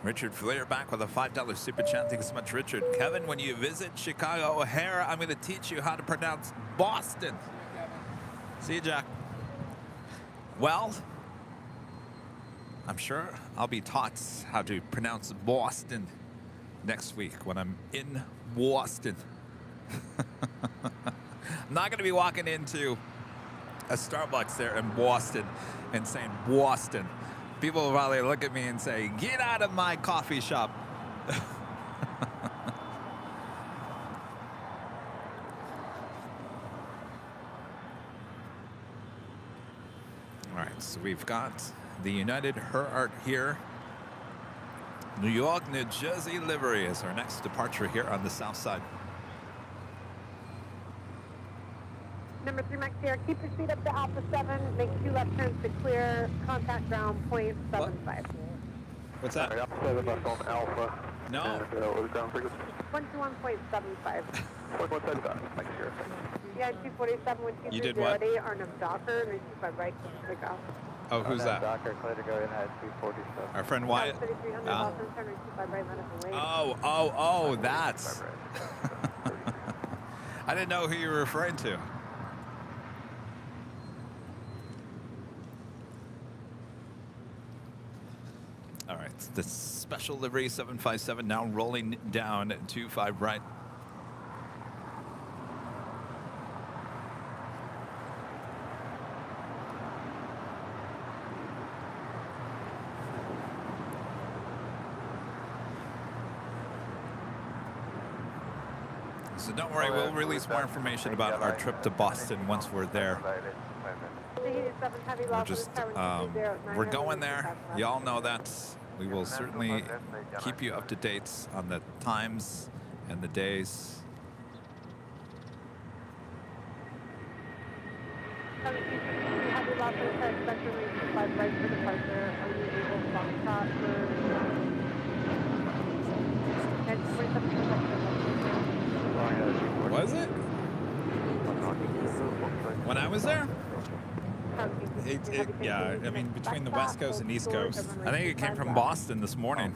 Richard Flair back with a $5 super chat. Thanks so much, Richard. Kevin, when you visit Chicago O'Hare, I'm going to teach you how to pronounce Boston. See you, Jack. Well, I'm sure I'll be taught how to pronounce Boston next week when I'm in Boston. I'm not going to be walking into a Starbucks there in Boston and saying Boston. People will probably look at me and say, "Get out of my coffee shop." All right, so we've got the United Herart here. New York, New Jersey livery is our next departure here on the south side. Number 3 Max Sierra, keep your speed up to Alpha 7, make 2 left turns to clear, contact ground .75. What's that? Alpha 7 left on Alpha. No. And what is ground frequency? 121.75. 1.75, Max Sierra. Yeah, 247 with You did what? 2308, Arnhem Docker, and 25 right, pick off. Oh, who's that? Docker, clear to go in at 247. Our friend Wyatt? 3300, Oh. Boston, turn 25 right, let us away. Oh, that's. I didn't know who you were referring to. All right, the special livery 757 now rolling down 25 right. So don't worry, we'll release more information about our trip to Boston once we're there. We're just, we're going there. Y'all know that. We will certainly keep you up to date on the times and the days. Was it? When I was there? Yeah, I mean, between the West Coast and East Coast. I think it came from Boston this morning.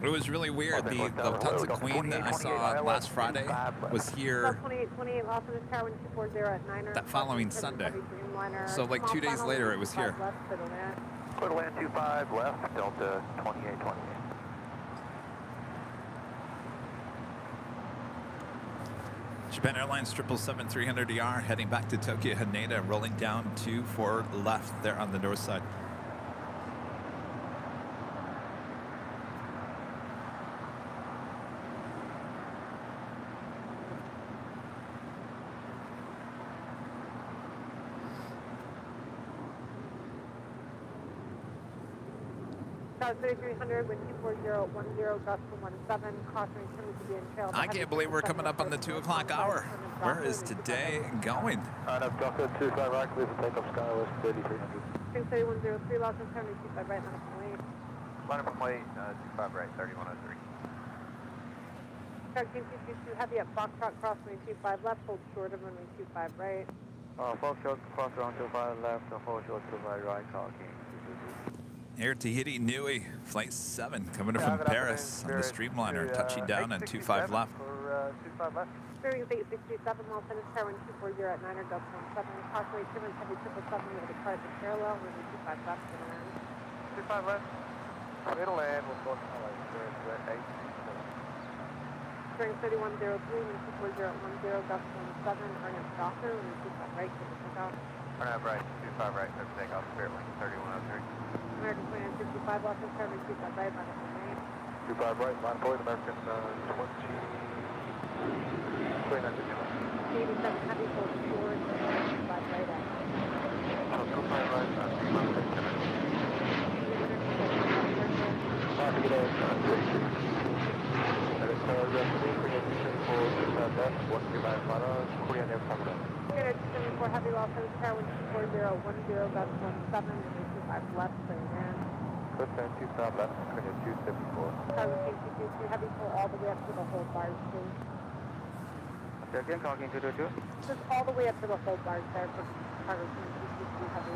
It was really weird. The Lufthansa Queen that I saw last Friday was here that following Sunday. So like 2 days later, it was here. Clear to land 25 left, Delta 2828. Japan Airlines 777-300ER heading back to Tokyo Haneda, rolling down 24 left there on the north side. Tower 3300 with 24010, gust for 17, caution returning to be in trail. I can't believe we're coming up on the 2 o'clock hour. Where is today going? Alright, Delta 25 right, clear for takeoff, Skywest 3300. 63103, lost and 25 right, line up and wait. Line up and wait, 25 right, 3103. Tower 2222 heavy at Foxtrot, cross runway 25 left, hold short of runway 25 right. Foxtrot, cross around 25 left, hold short 25 right, talking. Air Tahiti Nui, Flight 7, coming in from Paris on the Streamliner, touching down at 25 left. For 25 left. Bearing 867, Los Angeles Tower 124 at 9er, gust 17, caution returning heavy 777 with a departure parallel, runway 25 left, and land. 25 left. Middle land, we'll go to 8. Bearing 3103, 124 at 10, gust 17, Arnhem Docker, runway 25 right, clear for takeoff. Arnhem right, 25 right, clear for takeoff, Spirit Link 3103. American 2965, Los Angeles Tower 25 right, line up and wait. 25 right, line forward, American 2965. 87 heavy, hold short, 25 right at. 25 right, 3 Good, 74 4 heavy loss service car, 4010, gust 17, runway 25 left, clear in. Clip 25 left, clear 274. Cargo 222, heavy pull all the way up to the hold bars, please. Say again, talking 222. Just all the way up to the hold bars there for cargo 222 heavy.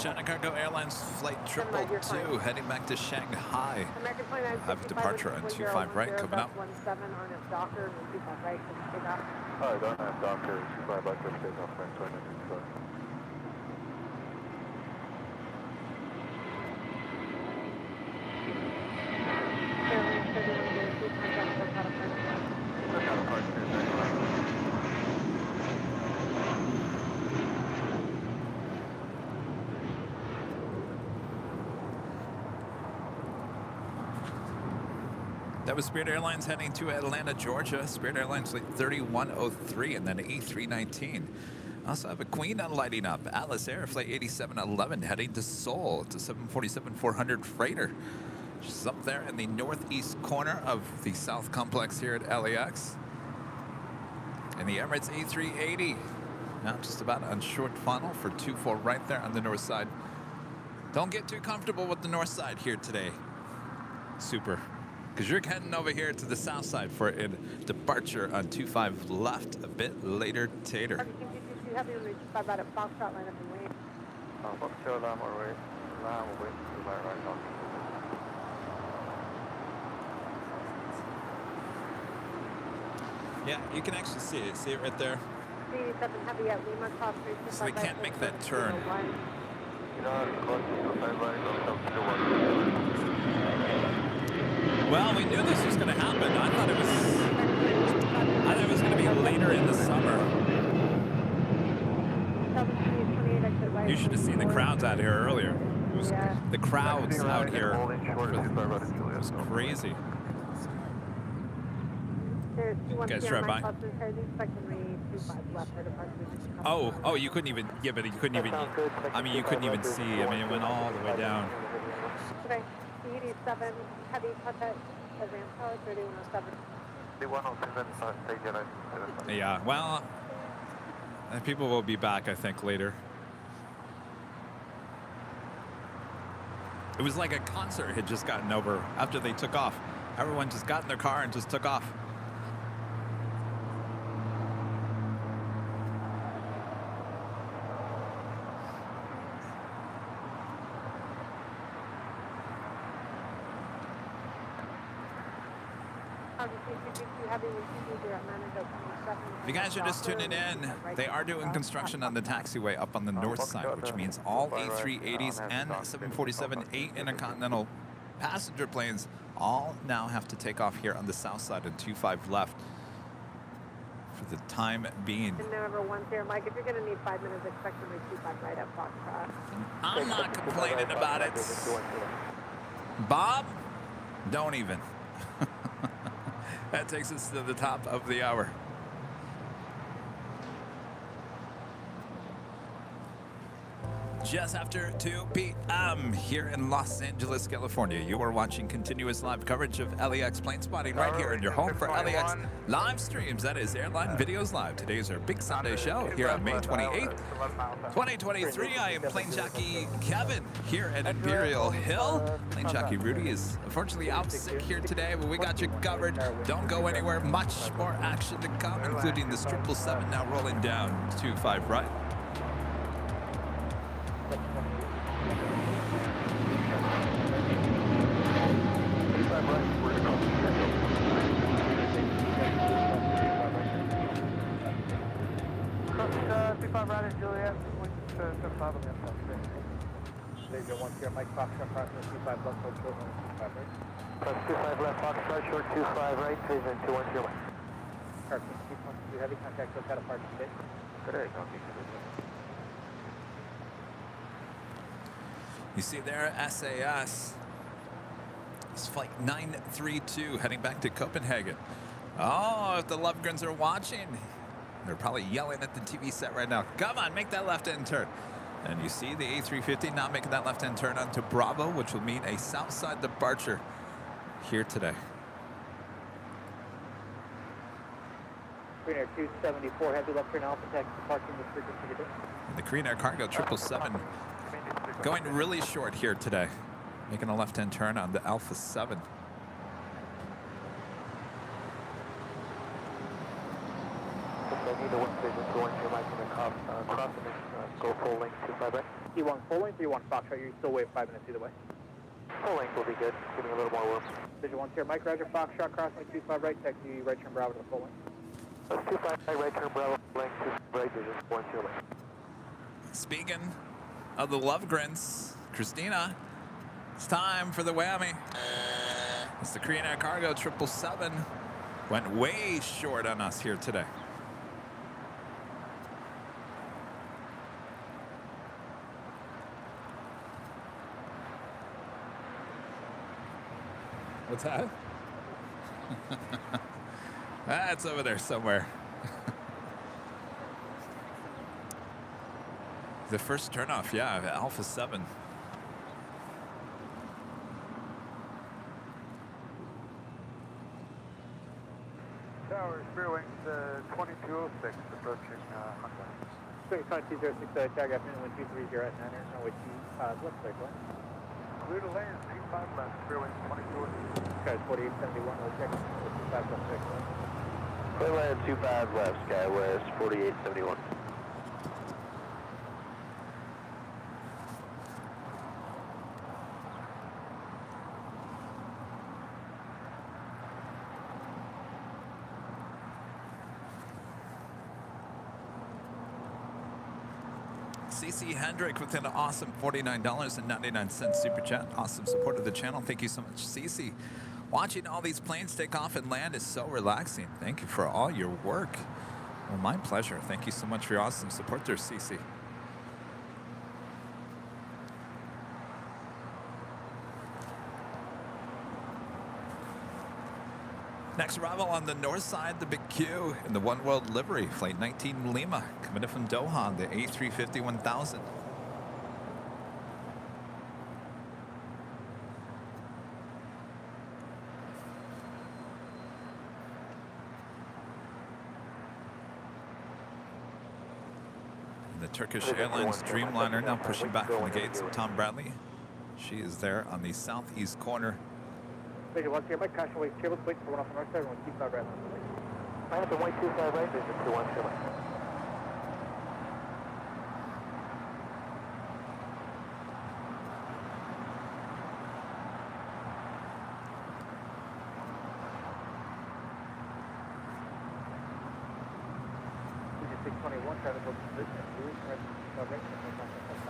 Shanghai Cargo Airlines Flight 222 heading back to Shanghai. American 29, Have a departure on 25 right coming up. 17, RNF Docker, and 25 right, take off. Alright, RNF Docker, 25 left, take off, right, 25. That was Spirit Airlines heading to Atlanta, Georgia. Spirit Airlines Flight 3103 and then A319. Also have a Queen lighting up. Alice Air Flight 8711 heading to Seoul. It's a 747-400 freighter. Just up there in the northeast corner of the South Complex here at LAX. And the Emirates A380. Now just about on short funnel for 24 right there on the north side. Don't get too comfortable with the north side here today. Super. Because you're heading over here to the south side for a departure on 25 left a bit later, Tater. Heavy on 25 right at Foxtrot, line up and wait. Foxtrot, line or wait. Line or wait. Right now. Yeah, you can actually see it. See it right there? 87 heavy at Lima, cross 325 So they can't make that turn. Well, we knew this was going to happen. I thought it was going to be later in the summer. You should have seen the crowds out here earlier. It was, the crowds out here. It was crazy. You guys drive by? Oh, you couldn't even. Yeah, but you couldn't even. I mean, you couldn't even see. I mean, it went all the way down. Okay, 87 heavy contact advance power 3107. 3107, Yeah, well, people will be back, I think, later. It was like a concert had just gotten over after they took off. Everyone just got in their car and just took off. If you guys are just tuning in, they are doing construction on the taxiway up on the north side, which means all A380s and 747-8 Intercontinental passenger planes all now have to take off here on the south side of 25 left for the time being. And number 10, Mike, if you're going to need 5 minutes, expect them to 25 right up Foxtrot. I'm not complaining about it. Bob, don't even. That takes us to the top of the hour. Just after 2 p.m. here in Los Angeles, California. You are watching continuous live coverage of LAX plane spotting right here in your home for LAX live streams. That is Airline Videos Live. Today is our big Sunday show here on May 28th, 2023. I am plane jockey Kevin here at Imperial Hill. Plane jockey Rudy is unfortunately out sick here today, but we got you covered. Don't go anywhere. Much more action to come, including the 777 now rolling down 25 right. Mike Foxtrot, approximately 25 left, hold short 125 right. Press 25 left, Foxtrot, short 25 right, vision 210 left. Car 212 heavy contact, look at apart today. Correct, okay. You see there, SAS. It's flight 932 heading back to Copenhagen. Oh, if the Lovegrens are watching, they're probably yelling at the TV set right now. Come on, make that left-hand turn. And you see the A350 now making that left-hand turn onto Bravo, which will mean a south side departure here today. Green Air 274, heavy left turn Alpha taxi departing with frequency today. The Korean Air Cargo 777 going really short here today. Making a left-hand turn on the Alpha 7. Neither one vision going to Mike in the crossing, go full length 25 right. You want full length or you want Foxtrot? You still wait 5 minutes either way. Full length will be good, give me a little more room. Vision 1 here, Mike Roger, Foxtrot crossing 25 right, taxi right turn Bravo to the full length. 25 right turn Bravo, length 25 right, vision 1 2 length. Speaking of the Lovegrins, Christina, it's time for the whammy. It's the Korean Air Cargo 777. Went way short on us here today. What's that? That's over there somewhere. The first turnoff, yeah, Alpha 7. Tower, Spearwings 2206, approaching Honda. 2206, tag afternoon 1230 at 9 runway 25 left, clear flight. Clear to land, 25 left, Spearwings 2206. Sky 4871, we'll check 25 left, clear flight. Clear land 25 left, Skywest 4871. CC Hendrick with an awesome $49.99 super chat. Awesome support of the channel. Thank you so much, CC. Watching all these planes take off and land is so relaxing. Thank you for all your work. Well, my pleasure. Thank you so much for your awesome support there, CC. Next arrival on the north side, the big Q in the One World livery, Flight 19 Lima, coming in from Doha on the A350 1000. And the Turkish Airlines Dreamliner now pushing back from the gates of Tom Bradley. She is there on the southeast corner. Vision 1 here, Mike, caution wait, cable wait for one off the north side, 125 right. I have the 125 right, vision 21 here, Mike.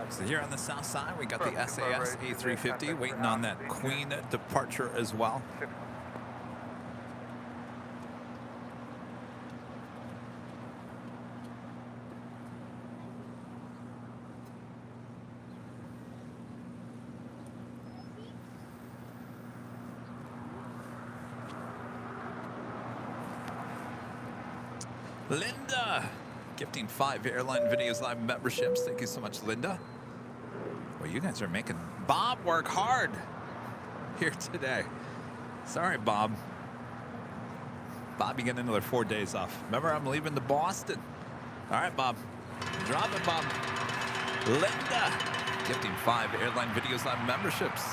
So here on the south side, we got the SAS A350 waiting on that Queen departure as well. Linda, gifting 5 Airline Videos Live memberships. Thank you so much, Linda. Well, you guys are making Bob work hard here today. Sorry, Bob. Bob, you get another 4 days off. Remember, I'm leaving to Boston. All right, Bob. Drop it, Bob. Linda, gifting 5 Airline Videos Live memberships.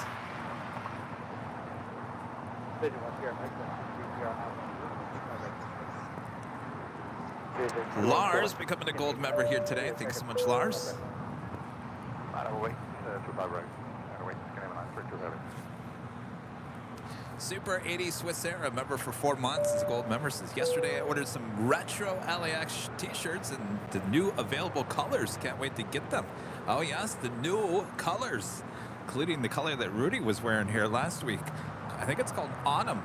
Lars becoming a gold member here today. Thank you so much, Lars. Super 80 Swiss Air, a member for 4 months, is a gold member. Since yesterday, I ordered some retro LAX t-shirts and the new available colors. Can't wait to get them. Oh yes, the new colors, including the color that Rudy was wearing here last week. I think it's called Autumn.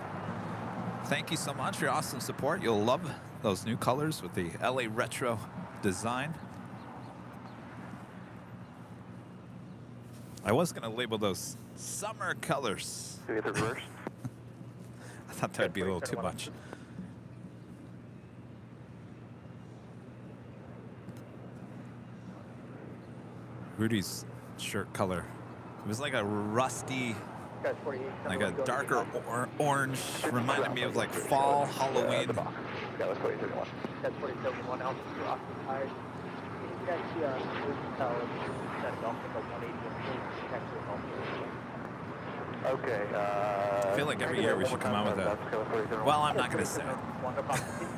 Thank you so much for your awesome support. You'll love those new colors with the LA retro design. I was going to label those summer colors. Do you get the reverse? I thought that would be a little too much. Rudy's shirt color. It was like a rusty, like a darker orange. Reminded me of like fall, Halloween. Skywest 4031. That's 4071, altitude occupied. Taxi on Hotel, setting off with a 180 and taxi off. Okay, I feel like every year we should come out with a. Well, I'm not going to say it.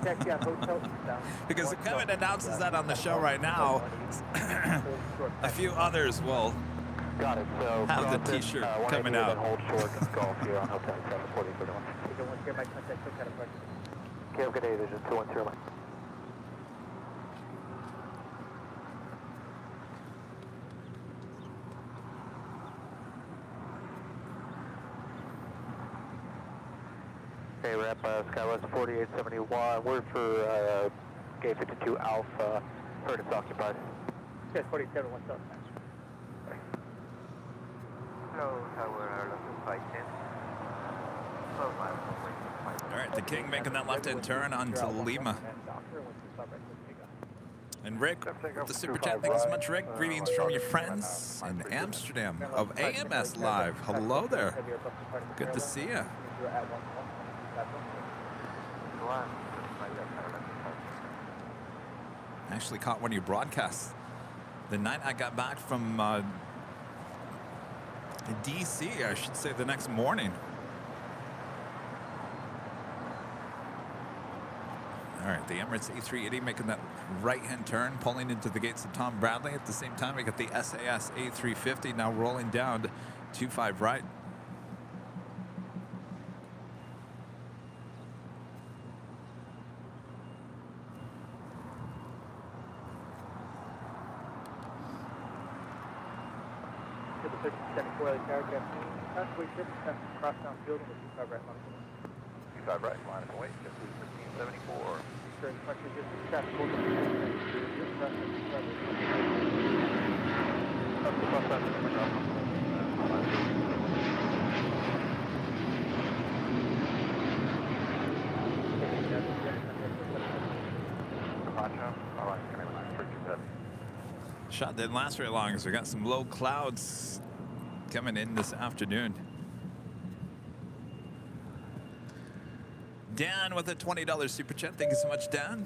Taxi on Hotel, Because if Kevin announces that on the show right now, a few others will got it. So have the T-shirt coming out. Hold short golf here on Hotel 4031. Okay, have a good day. There's just 210. Okay, we're at Skywest 4871. We're for gate 52 Alpha. Heard it's occupied. Okay, 47, what's up? Hello, Tower, looking 510. All right, the King making that left-hand turn onto Lima. And Rick, with the super chat, thank you so much, Rick. Greetings from your friends in Amsterdam of AMS Live. Hello there. Good to see you. I actually caught one of your broadcasts the night I got back from DC, I should say the next morning. All right, the Emirates A380 making that right-hand turn, pulling into the gates of Tom Bradley. At the same time, we got the SAS A350 now rolling down to 25 right. Crosstown Field with 25 right, 25 right, line of weight, 1574. Sure, as much as this is traffic, we'll just Shot didn't last very long, so we got some low clouds coming in this afternoon. Dan with a $20 super chat. Thank you so much, Dan.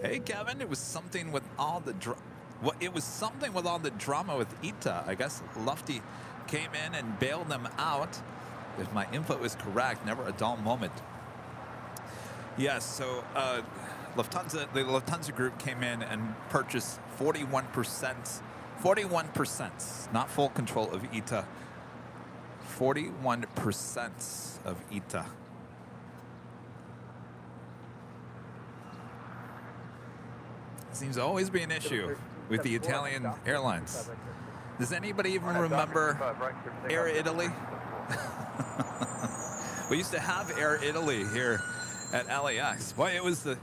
Hey, Kevin. It was something with all the drama with ITA. I guess Lufty came in and bailed them out. If my info is correct, never a dull moment. Yes. So the Lufthansa group came in and purchased 41%, not full control of ITA. 41% of ITA. Seems to always be an issue with the Italian airlines. Does anybody even remember Air Italy? We used to have Air Italy here at LAX. Boy, it was the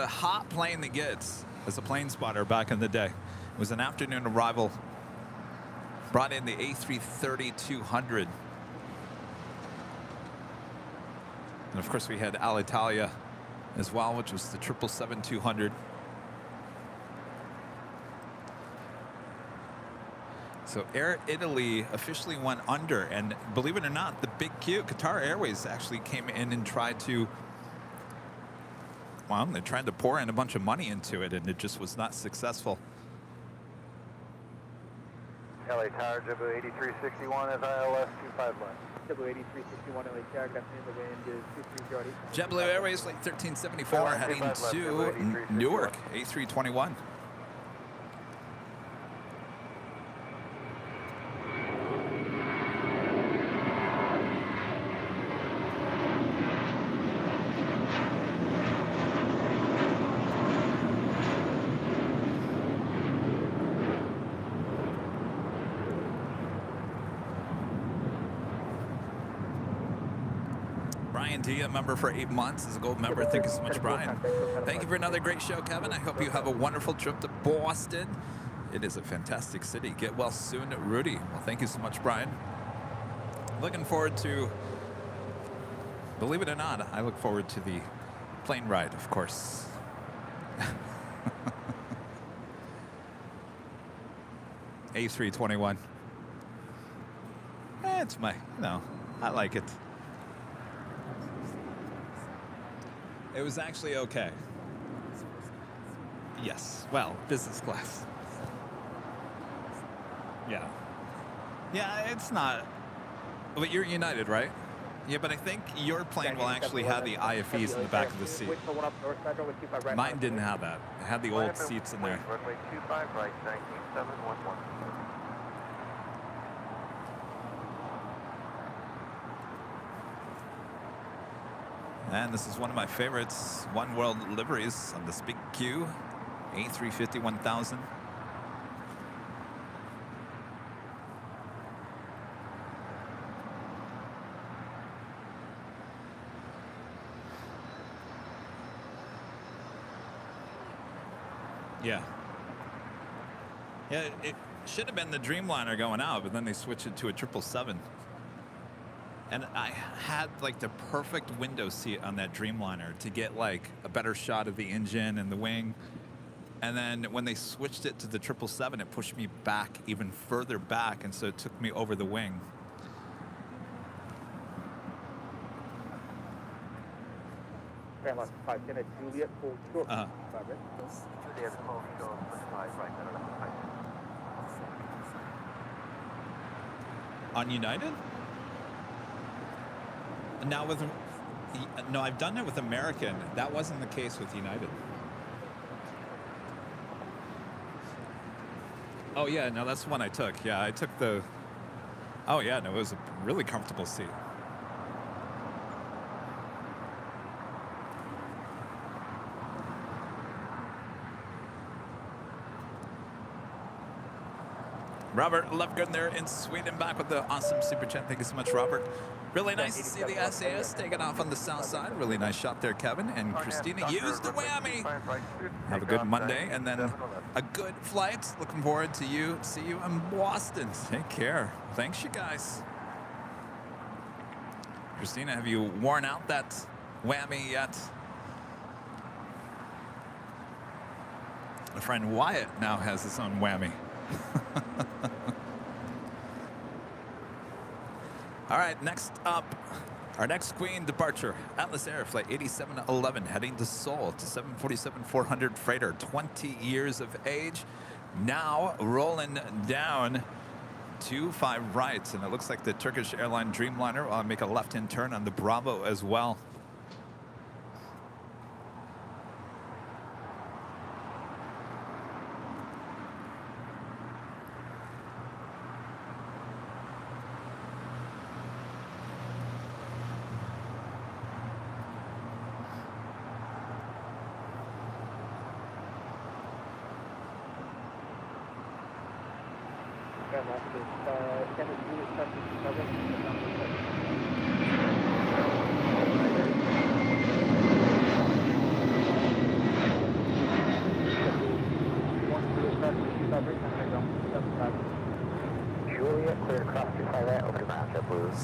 hot plane that gets as a plane spotter back in the day. It was an afternoon arrival. Brought in the A330-200. And of course we had Alitalia as well, which was the 777-200. So Air Italy officially went under, and believe it or not, the big Q, Qatar Airways, actually came in and tried to, well, they tried to pour in a bunch of money into it, and it just was not successful. LA Tower, JetBlue 8361 is ILS 25 left. JetBlue 8361 LA Tower, got me in the wind is 2308. JetBlue Airways, late 1374, heading to Newark, A321. A member for 8 months, as a gold member. Thank you so much, Brian. Thank you for another great show, Kevin. I hope you have a wonderful trip to Boston. It is a fantastic city. Get well soon, Rudy. Well, thank you so much, Brian. Looking forward to, believe it or not, I look forward to the plane ride, of course. A321. It's my, I like it. It was actually okay. Yes. Well, business class. Yeah. Yeah, it's not. But you're United, right? Yeah, but I think your plane will actually have the IFEs in the back of the seat. Mine didn't have that. It had the old seats in there. Runway 25 right, 19711. And this is one of my favorites, One World liveries on this big Q, A350 1000. Yeah. Yeah, it should have been the Dreamliner going out, but then they switched it to a 777. And I had like the perfect window seat on that Dreamliner to get like a better shot of the engine and the wing. And then when they switched it to the 777, it pushed me back even further back, and so it took me over the wing. Juliet, full short. On United? Now with, no, I've done it with American. That wasn't the case with United. Oh yeah, no, that's the one I took. Yeah, I took the, oh yeah, no, it was a really comfortable seat. Robert Lovegood there in Sweden, back with the awesome super chat. Thank you so much, Robert. Really nice to see the SAS taking off on the south side. Really nice shot there, Kevin. And Christina used the whammy. Have a good Monday and then a good flight. Looking forward to see you in Boston. Take care. Thanks, you guys. Christina, have you worn out that whammy yet? My friend Wyatt now has his own whammy. All right, next up, our next Queen departure, Atlas Air Flight 8711, heading to Seoul to 747-400 freighter, 20 years of age, now rolling down 25 rights, and it looks like the Turkish airline Dreamliner will make a left-hand turn on the Bravo as well.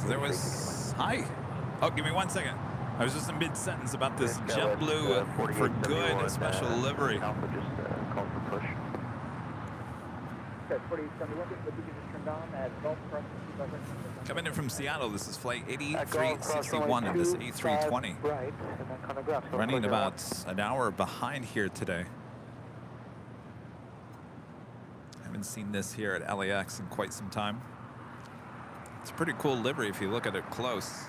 There was, hi. Oh, give me 1 second. I was just in mid-sentence about this JetBlue for good special livery. Coming in from Seattle, this is flight 8361 of this A320. Running about an hour behind here today. Haven't seen this here at LAX in quite some time. It's a pretty cool livery if you look at it close.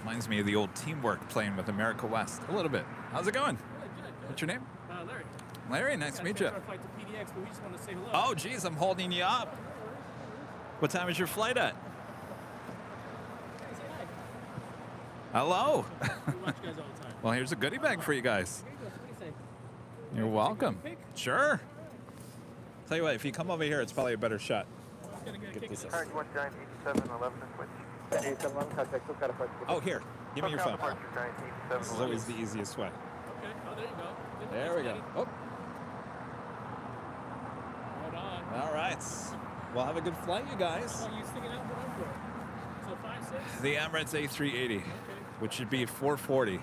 Reminds me of the old teamwork playing with America West. A little bit. How's it going? What's your name? Larry. Larry, nice to meet you. Flight to PDX, but we just want to say hello. Oh, geez, I'm holding you up. What time is your flight at? Hello. We watch you guys all the time. Well, here's a goodie bag for you guys. What do you say? You're welcome. Sure. Tell you what, if you come over here, it's probably a better shot. Get this up. Oh, here. Give me your phone. This is always the easiest way. Okay. Oh, there you go. There we go. Oh. Hold on. All right. Well, have a good flight, you guys. How long are you sticking out for? So 5, 6? The Emirates A380, which should be 440.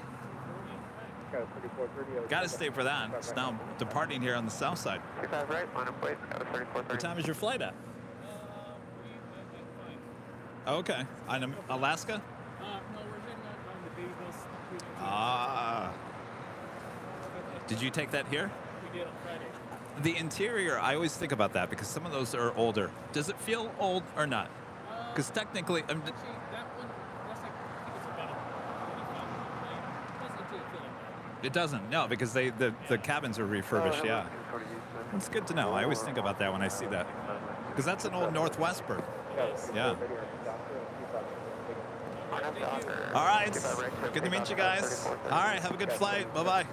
Got to stay for that. It's now departing here on the south side. What time is your flight at? We Okay. On Alaska? No, we're heading out on the baby bus. Ah. Did you take that here? We did on Friday. The interior, I always think about that because some of those are older. Does it feel old or not? Because technically, Actually, that one, that's like, I think it's about 25 doesn't feel like that. it doesn't. No, because the cabins are refurbished. Yeah. It's good to know. I always think about that when I see that. Because that's an old Northwestern. Yeah. All right. Good to meet you guys. All right. Have a good flight. Bye-bye.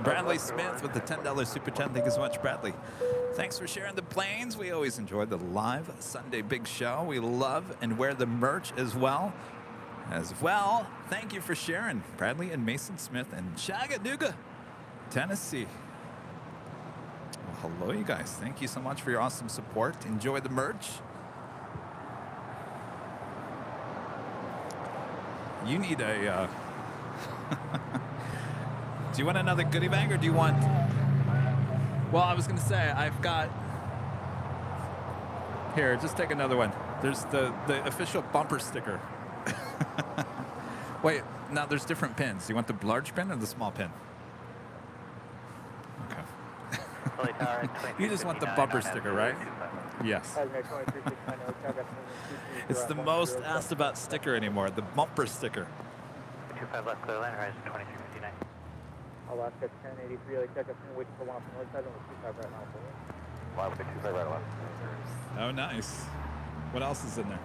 Bradley Smith with the $10 super chat. Thank you so much, Bradley. Thanks for sharing the planes. We always enjoy the live Sunday Big Show. We love and wear the merch as well. Thank you for sharing, Bradley and Mason Smith in Chattanooga, Tennessee. Well, hello, you guys. Thank you so much for your awesome support. Enjoy the merch. You need a... Do you want another goodie bag, or do you want... Well, I was going to say, I've got... Here, just take another one. There's the official bumper sticker. Wait, now there's different pins. Do you want the large pin or the small pin? Okay. You just want the bumper sticker, right? Yes. It's the most asked about sticker anymore, the bumper sticker. 25 left, clear line, horizon 2359. Alaska 1083, like check up, wait for one off the north side, and we'll 25 right now. Fly with the 25 right left. Oh, nice. What else is in there?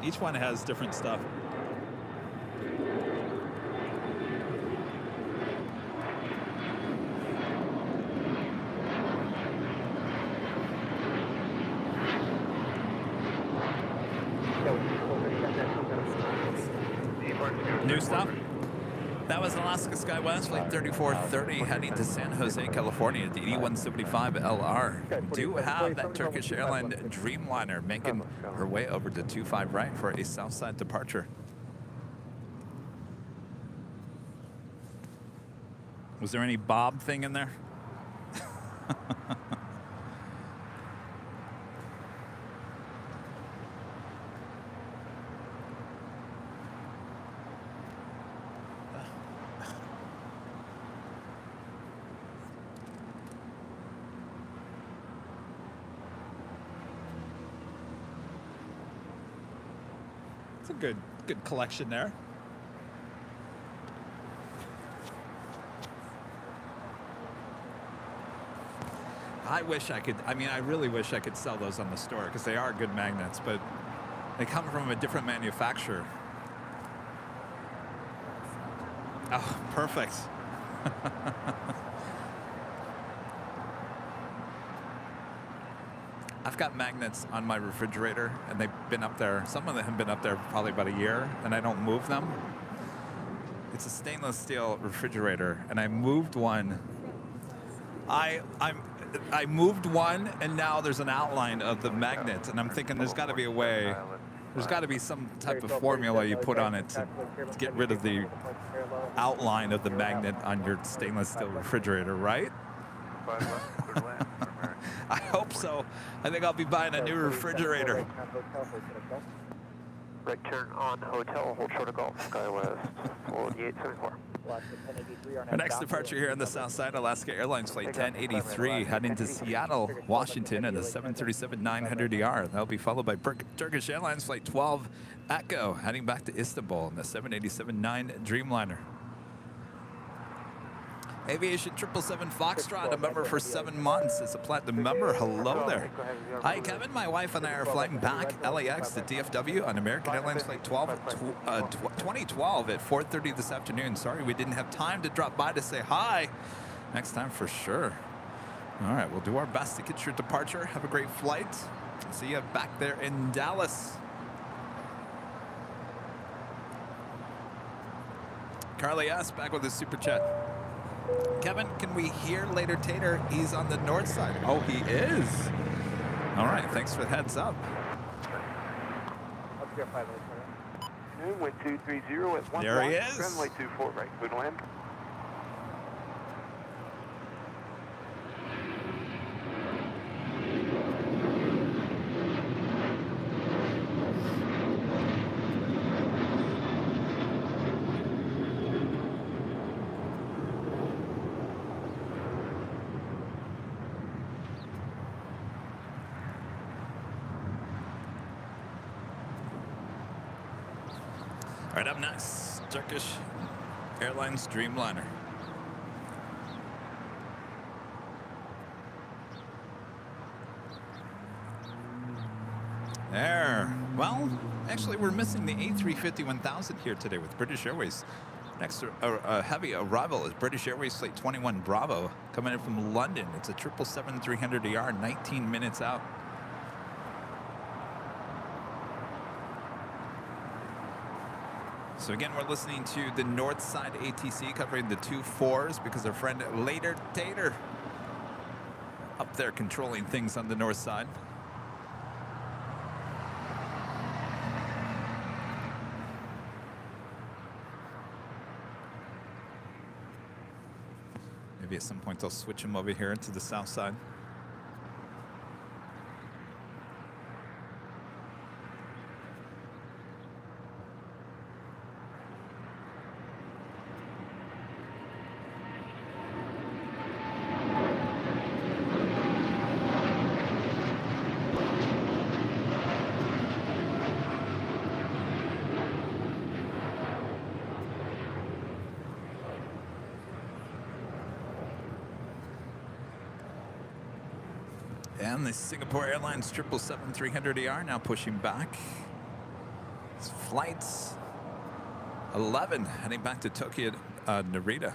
Each one has different stuff. New stuff? That was Alaska Skywest Flight 3430 heading to San Jose, California at the 8175 LR. We do have that Turkish Airline Dreamliner making her way over to 25 right for a Southside departure. Was there any Bob thing in there? It's a good collection there. I wish I could, I really wish I could sell those on the store because they are good magnets, but they come from a different manufacturer. Oh, perfect. I've got magnets on my refrigerator, and they've been up there. Some of them have been up there probably about a year, and I don't move them. It's a stainless steel refrigerator, and I moved one. I moved one, and now there's an outline of the magnet, and I'm thinking there's got to be a way. There's got to be some type of formula you put on it to get rid of the outline of the magnet on your stainless steel refrigerator, right? I hope so. I think I'll be buying a new refrigerator. Right turn on hotel, hold short of Golf, Skywest 4874. Our next departure here on the south side, Alaska Airlines Flight 1083, heading to Seattle, Washington at a 737-900ER. That'll be followed by Turkish Airlines Flight 12 Echo, heading back to Istanbul in the 787-9 Dreamliner. Aviation 777 Foxtrot, a member for 7 months. It's a platinum member. Hello there. Hi, Kevin. My wife and I are flying back LAX to DFW on American Airlines Flight 2012 at 4:30 this afternoon. Sorry we didn't have time to drop by to say hi. Next time for sure. All right, we'll do our best to get your departure. Have a great flight. See you back there in Dallas. Carly S. back with a super chat. Kevin, can we hear later Tater? He's on the north side. Oh, he is. All right, thanks for the heads up. Wind 230 at 1 There he is. Runway 24 right, good land. Right up next, Turkish Airlines Dreamliner. There. Well, actually, we're missing the A350-1000 here today with British Airways. Next, a heavy arrival is British Airways Flight 21 Bravo coming in from London. It's a 777-300ER, 19 minutes out. So again, we're listening to the North Side ATC covering the 2-4s because our friend Later Tater up there controlling things on the north side. Maybe at some point I'll switch him over here to the south side. And the Singapore Airlines 777-300ER now pushing back. It's flight 11 heading back to Tokyo, Narita.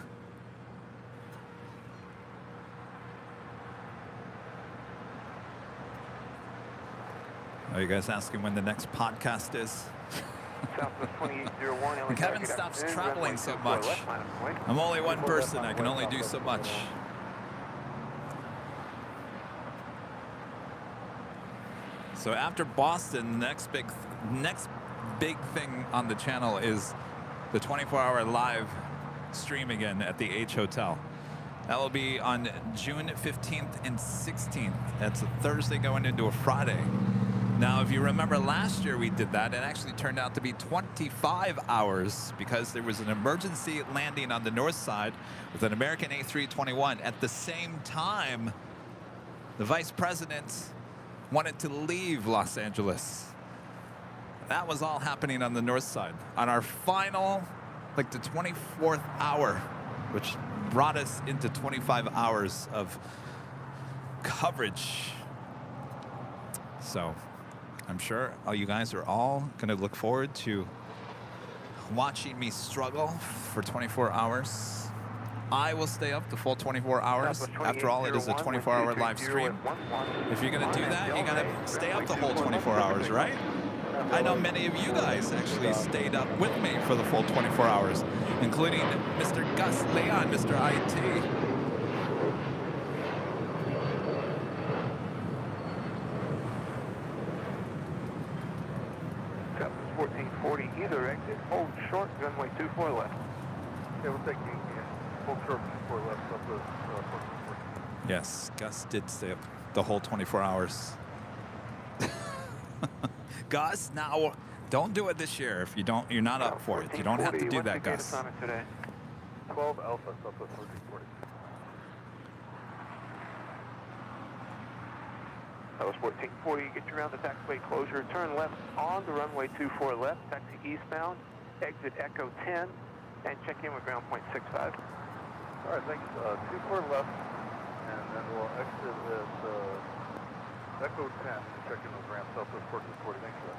Are you guys asking when the next podcast is? Kevin stops traveling so much. I'm only one person. I can only do so much. So after Boston, the next big thing on the channel is the 24-hour live stream again at the H Hotel. That will be on June 15th and 16th. That's a Thursday going into a Friday. Now, if you remember last year we did that, it actually turned out to be 25 hours because there was an emergency landing on the north side with an American A321. At the same time, the vice president wanted to leave Los Angeles. That was all happening on the north side. On our final, like the 24th hour, which brought us into 25 hours of coverage. So I'm sure you guys are all gonna look forward to watching me struggle for 24 hours. I will stay up the full 24 hours. After all, it is a 24-hour live stream. If you're going to do that, you got to stay up the whole 24 hours, right? I know many of you guys actually stayed up with me for the full 24 hours, including Mr. Gus Leon, Mr. IT. 1440, either exit, hold short, runway 24 left. Yeah, we'll take you. Hold short, 24 left, up to 1440. Yes, Gus did stay up the whole 24 hours. Gus, now don't do it this year if you're not up for it. You don't have to do that, Gus. 12 Alpha, Southwest 1440. That was 1440. Get you around the taxiway closure. Turn left on the runway 24 left. Taxi eastbound. Exit Echo 10. And check in with ground point 65. All right, thanks. 24 left. And then we'll exit at Echo 10. Check in with ground Southwest 1440. Thanks for that.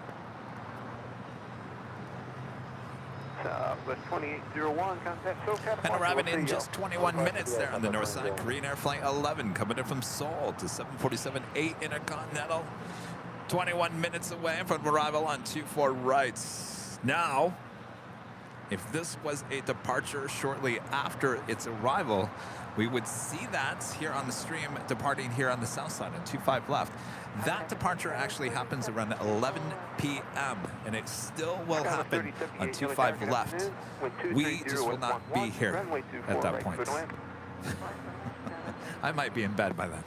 Southwest 2801. Contact SoCal. And arriving in just 21 minutes there on the north side. Korean Air Flight 11 coming in from Seoul to 747-8 Intercontinental. 21 minutes away from arrival on 24 rights. Now, if this was a departure shortly after its arrival, we would see that here on the stream departing here on the south side at 25 left. That departure actually happens around 11 p.m. and it still will happen on 25 left. We just will not be here at that point. I might be in bed by then.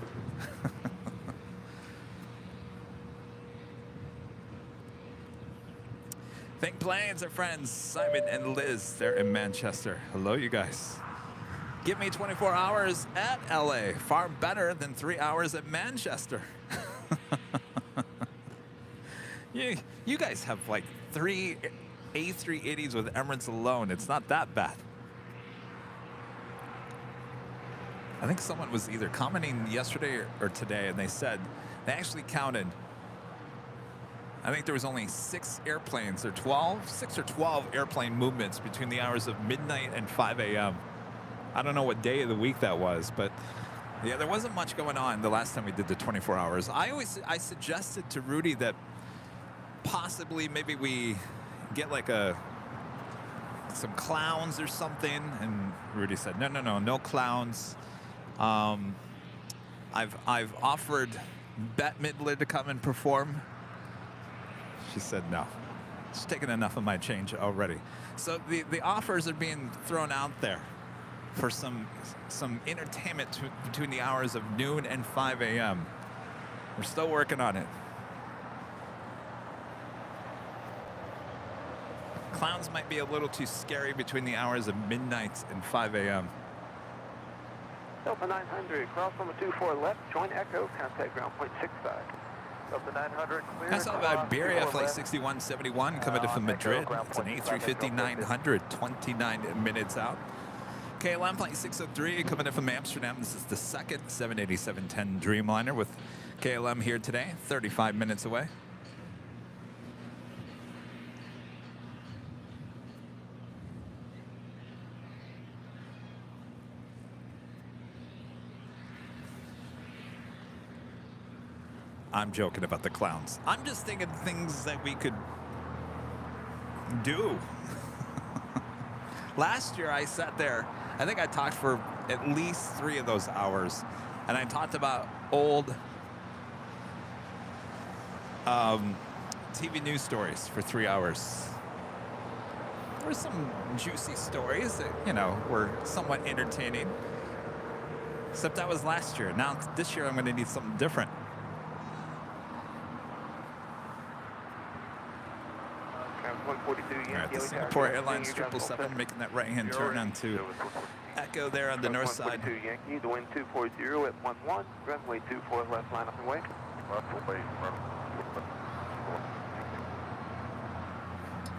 Think Planes, our friends Simon and Liz. They're in Manchester. Hello, you guys. Give me 24 hours at LA. Far better than 3 hours at Manchester. You guys have like A380s with Emirates alone. It's not that bad. I think someone was either commenting yesterday or today, and they said they actually counted. I think there was only 6 airplanes or 6 or 12 airplane movements between the hours of midnight and 5 a.m. I don't know what day of the week that was, but yeah, there wasn't much going on the last time we did the 24 hours. I suggested to Rudy that possibly maybe we get like some clowns or something, and Rudy said no clowns. I've offered Bette Midler to come and perform. She said no. She's taken enough of my change already. So the offers are being thrown out there for some entertainment between the hours of noon and 5 a.m. We're still working on it. Clowns might be a little too scary between the hours of midnight and 5 a.m. Delta 900, cross on the 24 left, join Echo, contact ground point 65. Delta 900, clear. I saw about Iberia flight 6171 coming in from Madrid. It's an A350-900, 29 minutes out. KLM flight 603 coming in from Amsterdam. This is the second 787-10 Dreamliner with KLM here today, 35 minutes away. I'm joking about the clowns. I'm just thinking things that we could do. Last year I sat there, I think I talked for at least 3 of those hours, and I talked about old TV news stories for 3 hours. There were some juicy stories that, you know, were somewhat entertaining. Except that was last year. Now this year I'm going to need something different. All right, the Singapore Airlines 777 making that right-hand turn onto Echo there on the north side. Yankee, the wind 240 at 11, runway 24 left line up and away.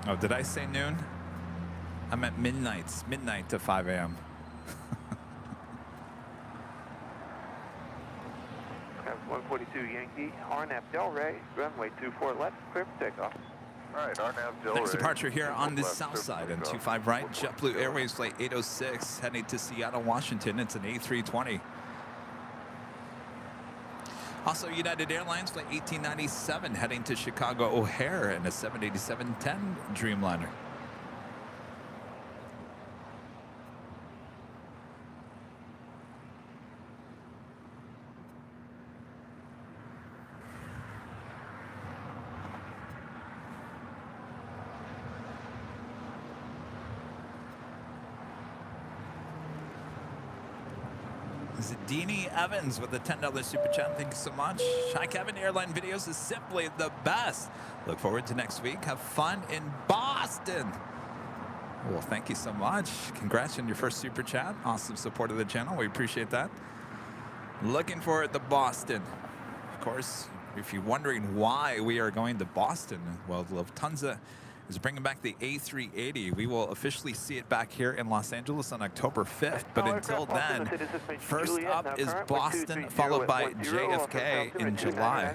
Oh, did I say noon? I meant midnight to 5 a.m. 142 Yankee, RNAV Delray, runway 24 left, clear for takeoff. All right, RNAV Delray. Next departure here on the south side on 25 right, JetBlue Airways flight 806 heading to Seattle, Washington. It's an A320. Also, United Airlines flight 1897 heading to Chicago O'Hare in a 787-10 Dreamliner. Deanie Evans with a $10 super chat. Thank you so much. Hi, Kevin. Airline Videos is simply the best. Look forward to next week. Have fun in Boston. Well, thank you so much. Congrats on your first super chat. Awesome support of the channel. We appreciate that. Looking forward to Boston. Of course, if you're wondering why we are going to Boston, well, Lufthansa is bringing back the A380. We will officially see it back here in Los Angeles on October 5th. But until then, first up is Boston, followed by JFK in July.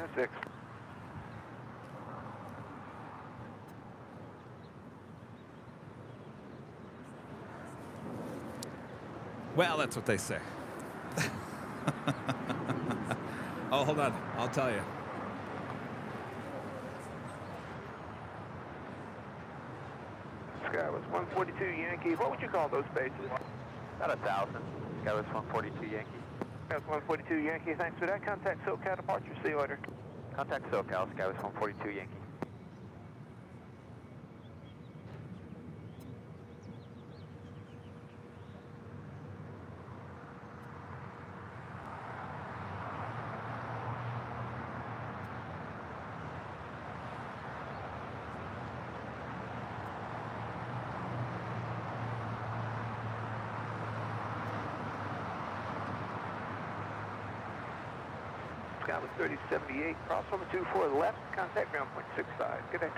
Well, that's what they say. Oh, hold on. I'll tell you. Sky was 142 Yankee. What would you call those bases? About 1,000. Sky was 142 Yankee. Sky was 142 Yankee. Thanks for that. Contact SoCal departure. See you later. Contact SoCal. Sky was 142 Yankee. Sky was 3078, cross on the 24 left, contact ground point 65. Good day.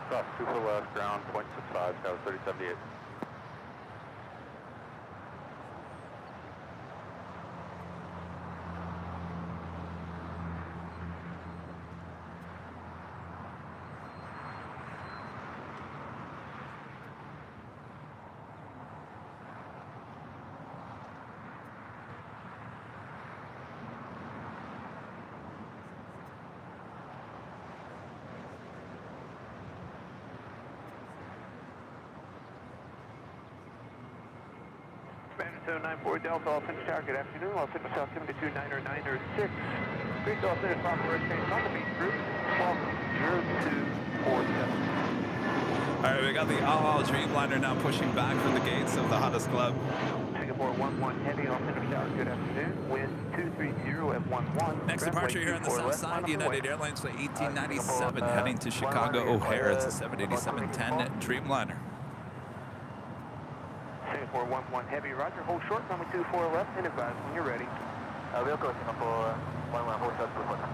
Cross 24 left, ground, 0.65, Sky 3078. Spanish 94 Delta, Los Angeles Tower, good afternoon. Los Angeles South 7290906. Great Los Angeles software exchange on the beach group, 120247. All right, we got the all Dreamliner now pushing back from the gates of the hottest club. Singapore 11 Heavy, Los Angeles Tower, good afternoon. Wind 230 at 11. Next departure here on the south side, United Airlines flight 1897, heading to Chicago O'Hare. It's a 787-10 Dreamliner. Singapore 11 Heavy, roger. Hold short, runway 24 left, and advise when you're ready. We'll go Singapore 11, hold short, 24 left.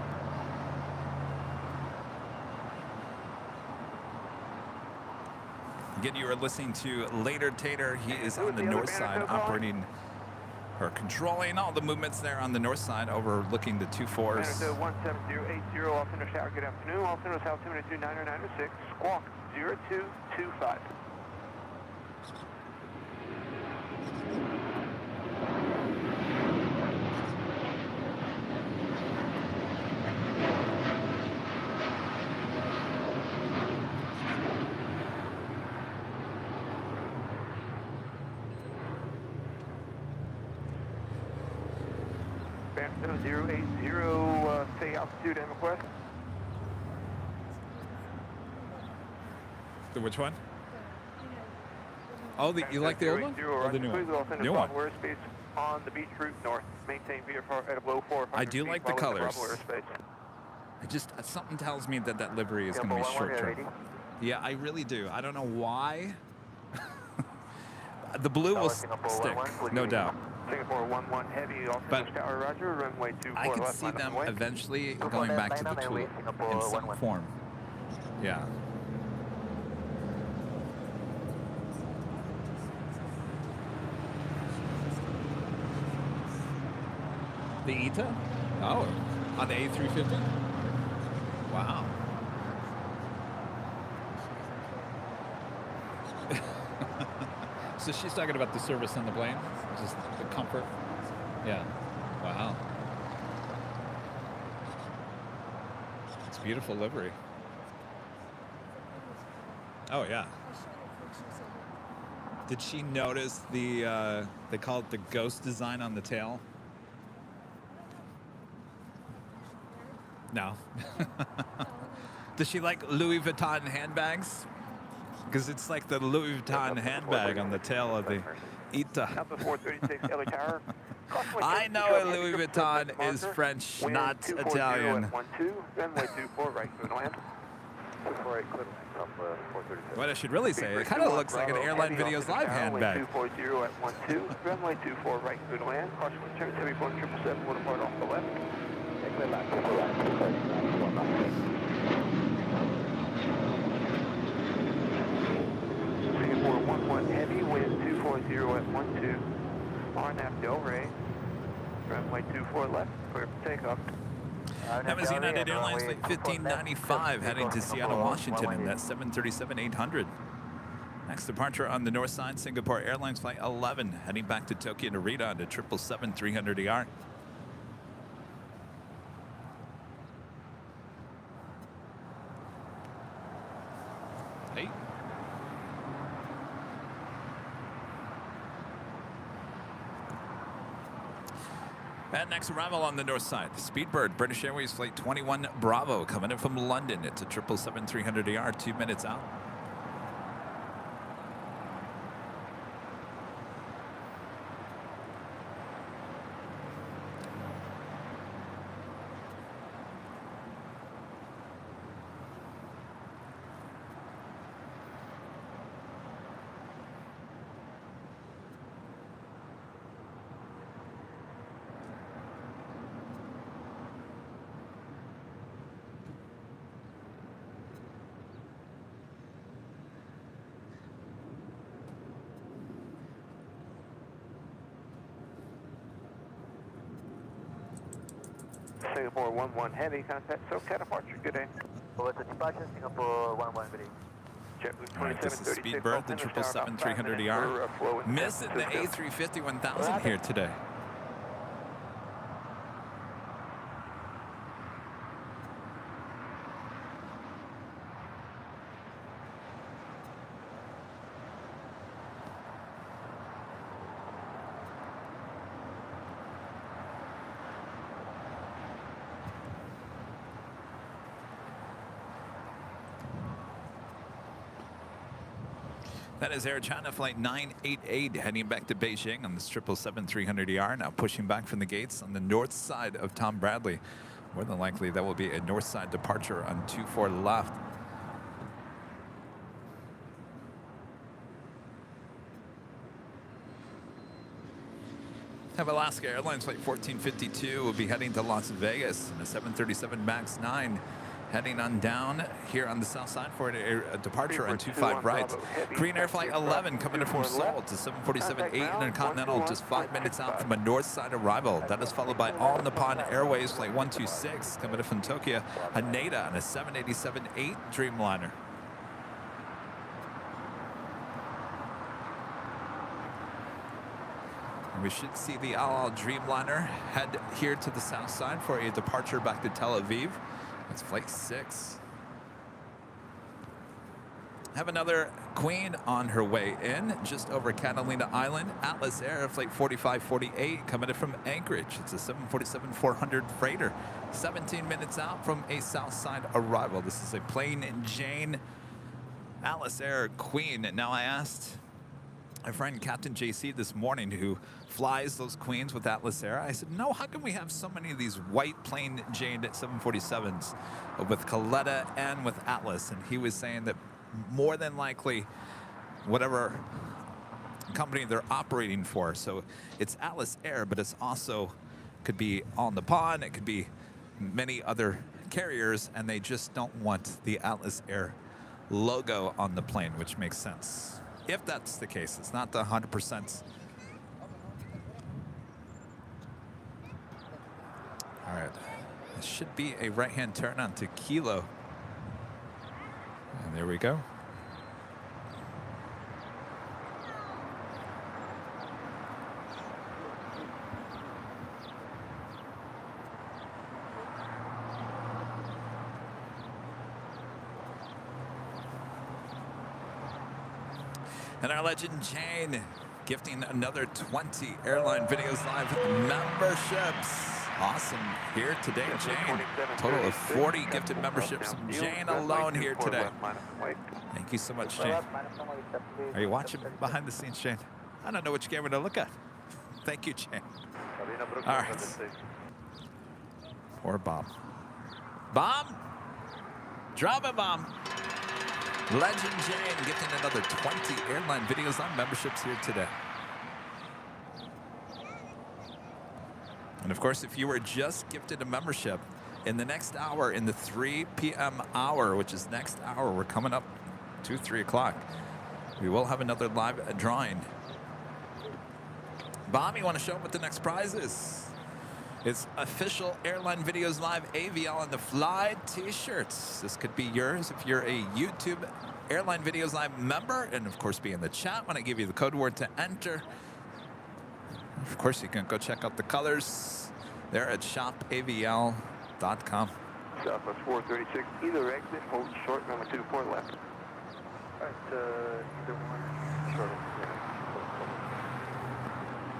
Again, you are listening to Later Tater. He is on the north side, operating or controlling all the movements there on the north side, overlooking the 2-4s. 17080, Los Angeles Tower, good afternoon. Los Angeles South 7290906, squawk 0225. Band 7080, say altitude and request. The which one? Oh, you like the old one or the new one? New one. Airspace on the beach route north. Maintain VFR at a low 400 I do like the colors. airspace. I just something tells me that that livery is going to be short term. Yeah, I really do. I don't know why. The blue will stick, no doubt. Singapore 11 Heavy, But Tower, roger, runway 24 I could left, see them runway. eventually going back to the tool in some form. Yeah. The ETA? Oh, on the A350? Wow. So she's talking about the service on the plane, just the comfort. Yeah. Wow. It's beautiful livery. Oh yeah. Did she notice the they call it the ghost design on the tail? No. Does she like Louis Vuitton handbags? Because it's like the Louis Vuitton handbag on the tail of the ITA. I know a Louis Vuitton is French, not Italian. What I should really say, it kind of looks like an Airline Videos live handbag. 240 at 12, runway 24 right, good land. Caution return, heavy 777, one apart off the left. Singapore 11 Heavy, wind 240 at 12. RNAV Del Rey, runway 24 left, clear for takeoff. That was United Airlines flight 1595 heading to Seattle, Washington in that 737-800. Next departure on the north side, Singapore Airlines flight 11 heading back to Tokyo Narita on the 777-300ER. Hey. And next arrival on the north side, Speedbird, British Airways flight 21 Bravo, coming in from London. It's a 777-300ER, 2 minutes out. Singapore 11 Heavy, contact SoCal departure, good day. Over to departure, Singapore 11 good day. All right, this is Speedbird, the 777-300ER. Missing the A350-1000 here today. That is Air China Flight 988 heading back to Beijing on this 777-300ER, now pushing back from the gates on the north side of Tom Bradley. More than likely, that will be a north side departure on 24 left. Have Alaska Airlines Flight 1452 will be heading to Las Vegas in a 737 MAX 9. Heading on down here on the south side for a departure on 25 right. Korean Air Flight 11 coming in from Seoul to 747-8 Intercontinental, just 5 minutes out from a north side arrival. That is followed by All Nippon Airways Flight 126 coming in from Tokyo Haneda on a 787-8 Dreamliner. And we should see the Al Al Dreamliner head here to the south side for a departure back to Tel Aviv. That's Flight 6. Have another Queen on her way in, just over Catalina Island. Atlas Air Flight 4548 coming in from Anchorage. It's a 747-400 freighter. 17 minutes out from a south side arrival. This is a plain Jane Atlas Air Queen. And now I asked my friend Captain JC this morning, who flies those Queens with Atlas Air, I said, no, how can we have so many of these white plain Jane 747s with Coletta and with Atlas? And he was saying that more than likely, whatever company they're operating for, so it's Atlas Air, but it's also could be All Nippon, it could be many other carriers, and they just don't want the Atlas Air logo on the plane, which makes sense. If that's the case, it's not the 100%. All right, this should be a right-hand turn onto Kilo. And there we go. And our legend Jane gifting another 20 Airline Videos Live memberships. Awesome here today, Jane. Total of 40 gifted memberships from Jane alone here today. Thank you so much, Jane. Are you watching behind the scenes, Jane? I don't know which camera to look at. Thank you, Jane. All right. Poor Bob. Bomb? Drop it, Bomb. Legend Jane gifting another 20 Airline Videos Live memberships here today. And of course, if you were just gifted a membership, in the next hour, in the 3 p.m. hour, which is next hour, we're coming up to 3 o'clock, we will have another live drawing. Bob, you want to show up what the next prize is? It's official Airline Videos Live AVL on the Fly t-shirts. This could be yours if you're a YouTube Airline Videos Live member. And of course, be in the chat when I give you the code word to enter. Of course, you can go check out the colors there at shopavl.com. Southwest 436, either exit, hold short, number 24 left. All right, either one, short.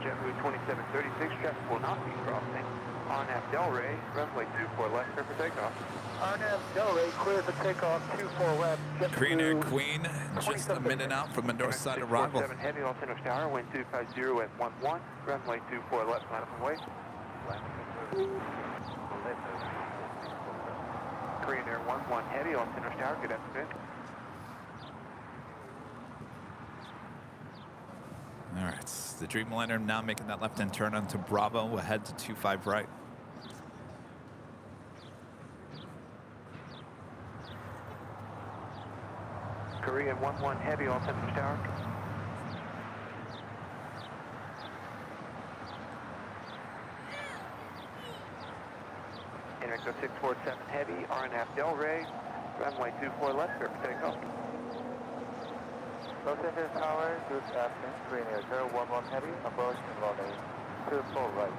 JetBlue 2736, traffic will not be crossing. RNAV Delray, runway 24 left, clear for takeoff. RNAV Delray, clear for takeoff, 24 left. Korean Air Queen, just a minute out from a north side arrival. 7 Heavy, Los Angeles Tower, wind 250 at 11, runway 24 left, line up and wait. Korean Air 11 Heavy, Los Angeles Tower, good afternoon. All right, the Dreamliner now making that left-hand turn onto Bravo. We'll head to 25 right. Korean 11 Heavy, Los Angeles Tower. America 647 Heavy, RNF Delray, runway 24 left, clear for takeoff. Los Angeles Tower, good afternoon, Green Air 011 Heavy, approach and runway 24 right.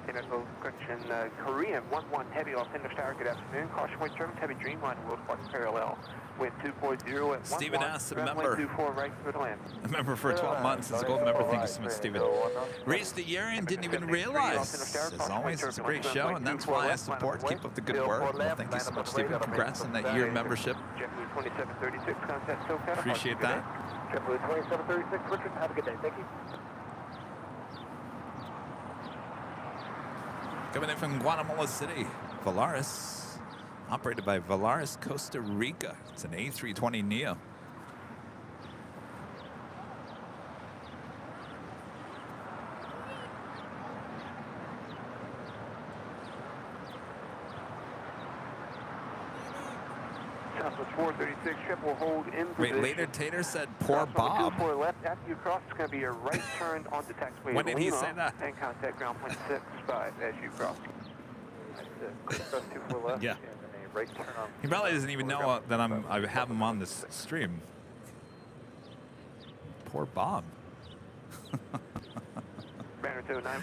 Pinnacle correction, Korean 11 Heavy, Los Angeles Tower, good afternoon. Caution weight turbulence, heavy Dreamliner, will park parallel. Wind 240 at Stephen 11, S., a runway member. 24 right, clear to land. A member for 12 months. It's a gold member. Thank you so much, Stephen. Raised the year and didn't even realize. As always, it's a great show, and that's why I support. Keep up the good work. Well, thank you so much, Stephen. Congrats on that year membership. JetBlue 2736, contact SoCal. Appreciate that. JetBlue 2736, Richard, have a good day. Thank you. Coming in from Guatemala City, Valaris. Operated by Valaris Costa Rica. It's an A320neo. Southwest 436, ship will hold in position. Wait, later Tater said, poor Bob. 24 left, after you cross, it's going to be a right turn onto taxiway. When did he say that? And contact ground point 65 as you cross. Cross 24 left. Yeah. And then a right turn on. He probably doesn't even know that I have him on this stream. Poor Bob.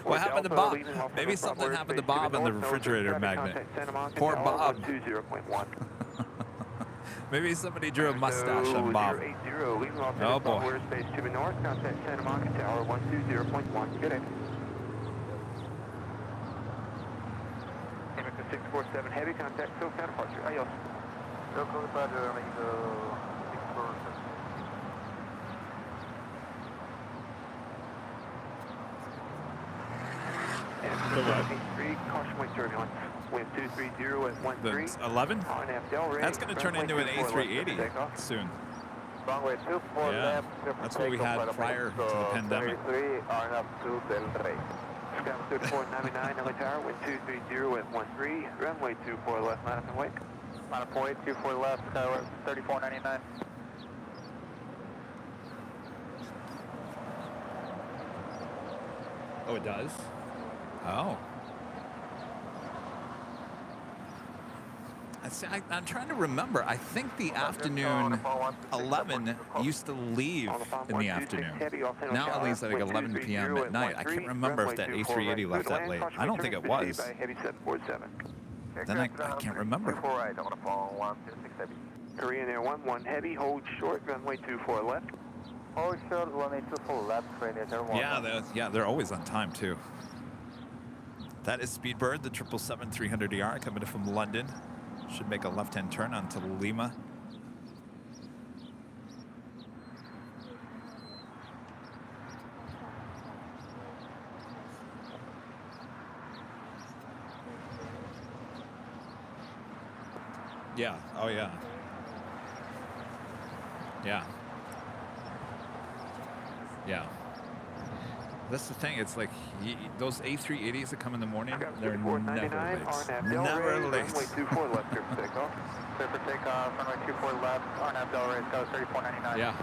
What happened to Bob? Maybe something happened to Bob in the refrigerator magnet. Poor Bob. Maybe somebody drew a mustache on Bob. Oh boy. Space to the north, contact Santa Monica Tower 120.1. Good day. America 647 Heavy, contact SoCal departure. Adios. Local departure, America 647. Caution weight turbulence. Wind 230 at 13. The 11? That's going to turn into an A380 soon. Runway 24 Yeah, left. that's what we had prior to the pandemic. 33, RNF to Del Rey. Sky 3499 LA Tower, wind 230 at 13. Runway 24 left, line up and wait. Line up and wait, 24 left, Skyward 3499. Oh, it does? Oh. I'm trying to remember. I think the afternoon 11 used to leave in the afternoon. Now it leaves at like 11 p.m. at night. I can't remember if that A380 left that late. I don't think it was. Then I can't remember. Korean Air 11 Heavy, hold short, runway 24 left. Hold short, runway 24 left, Korean Air 11. Yeah, they're always on time too. That is Speedbird, the 777-300ER coming in from London. Should make a left-hand turn onto Lima. Yeah, oh yeah. Yeah. Yeah. That's the thing. It's like those A380s that come in the morning, they're never late. Never late. Runway 24 left, clear for takeoff. Clear for takeoff, runway 24 left, RNF Del Rey, Sky 3499. Yeah.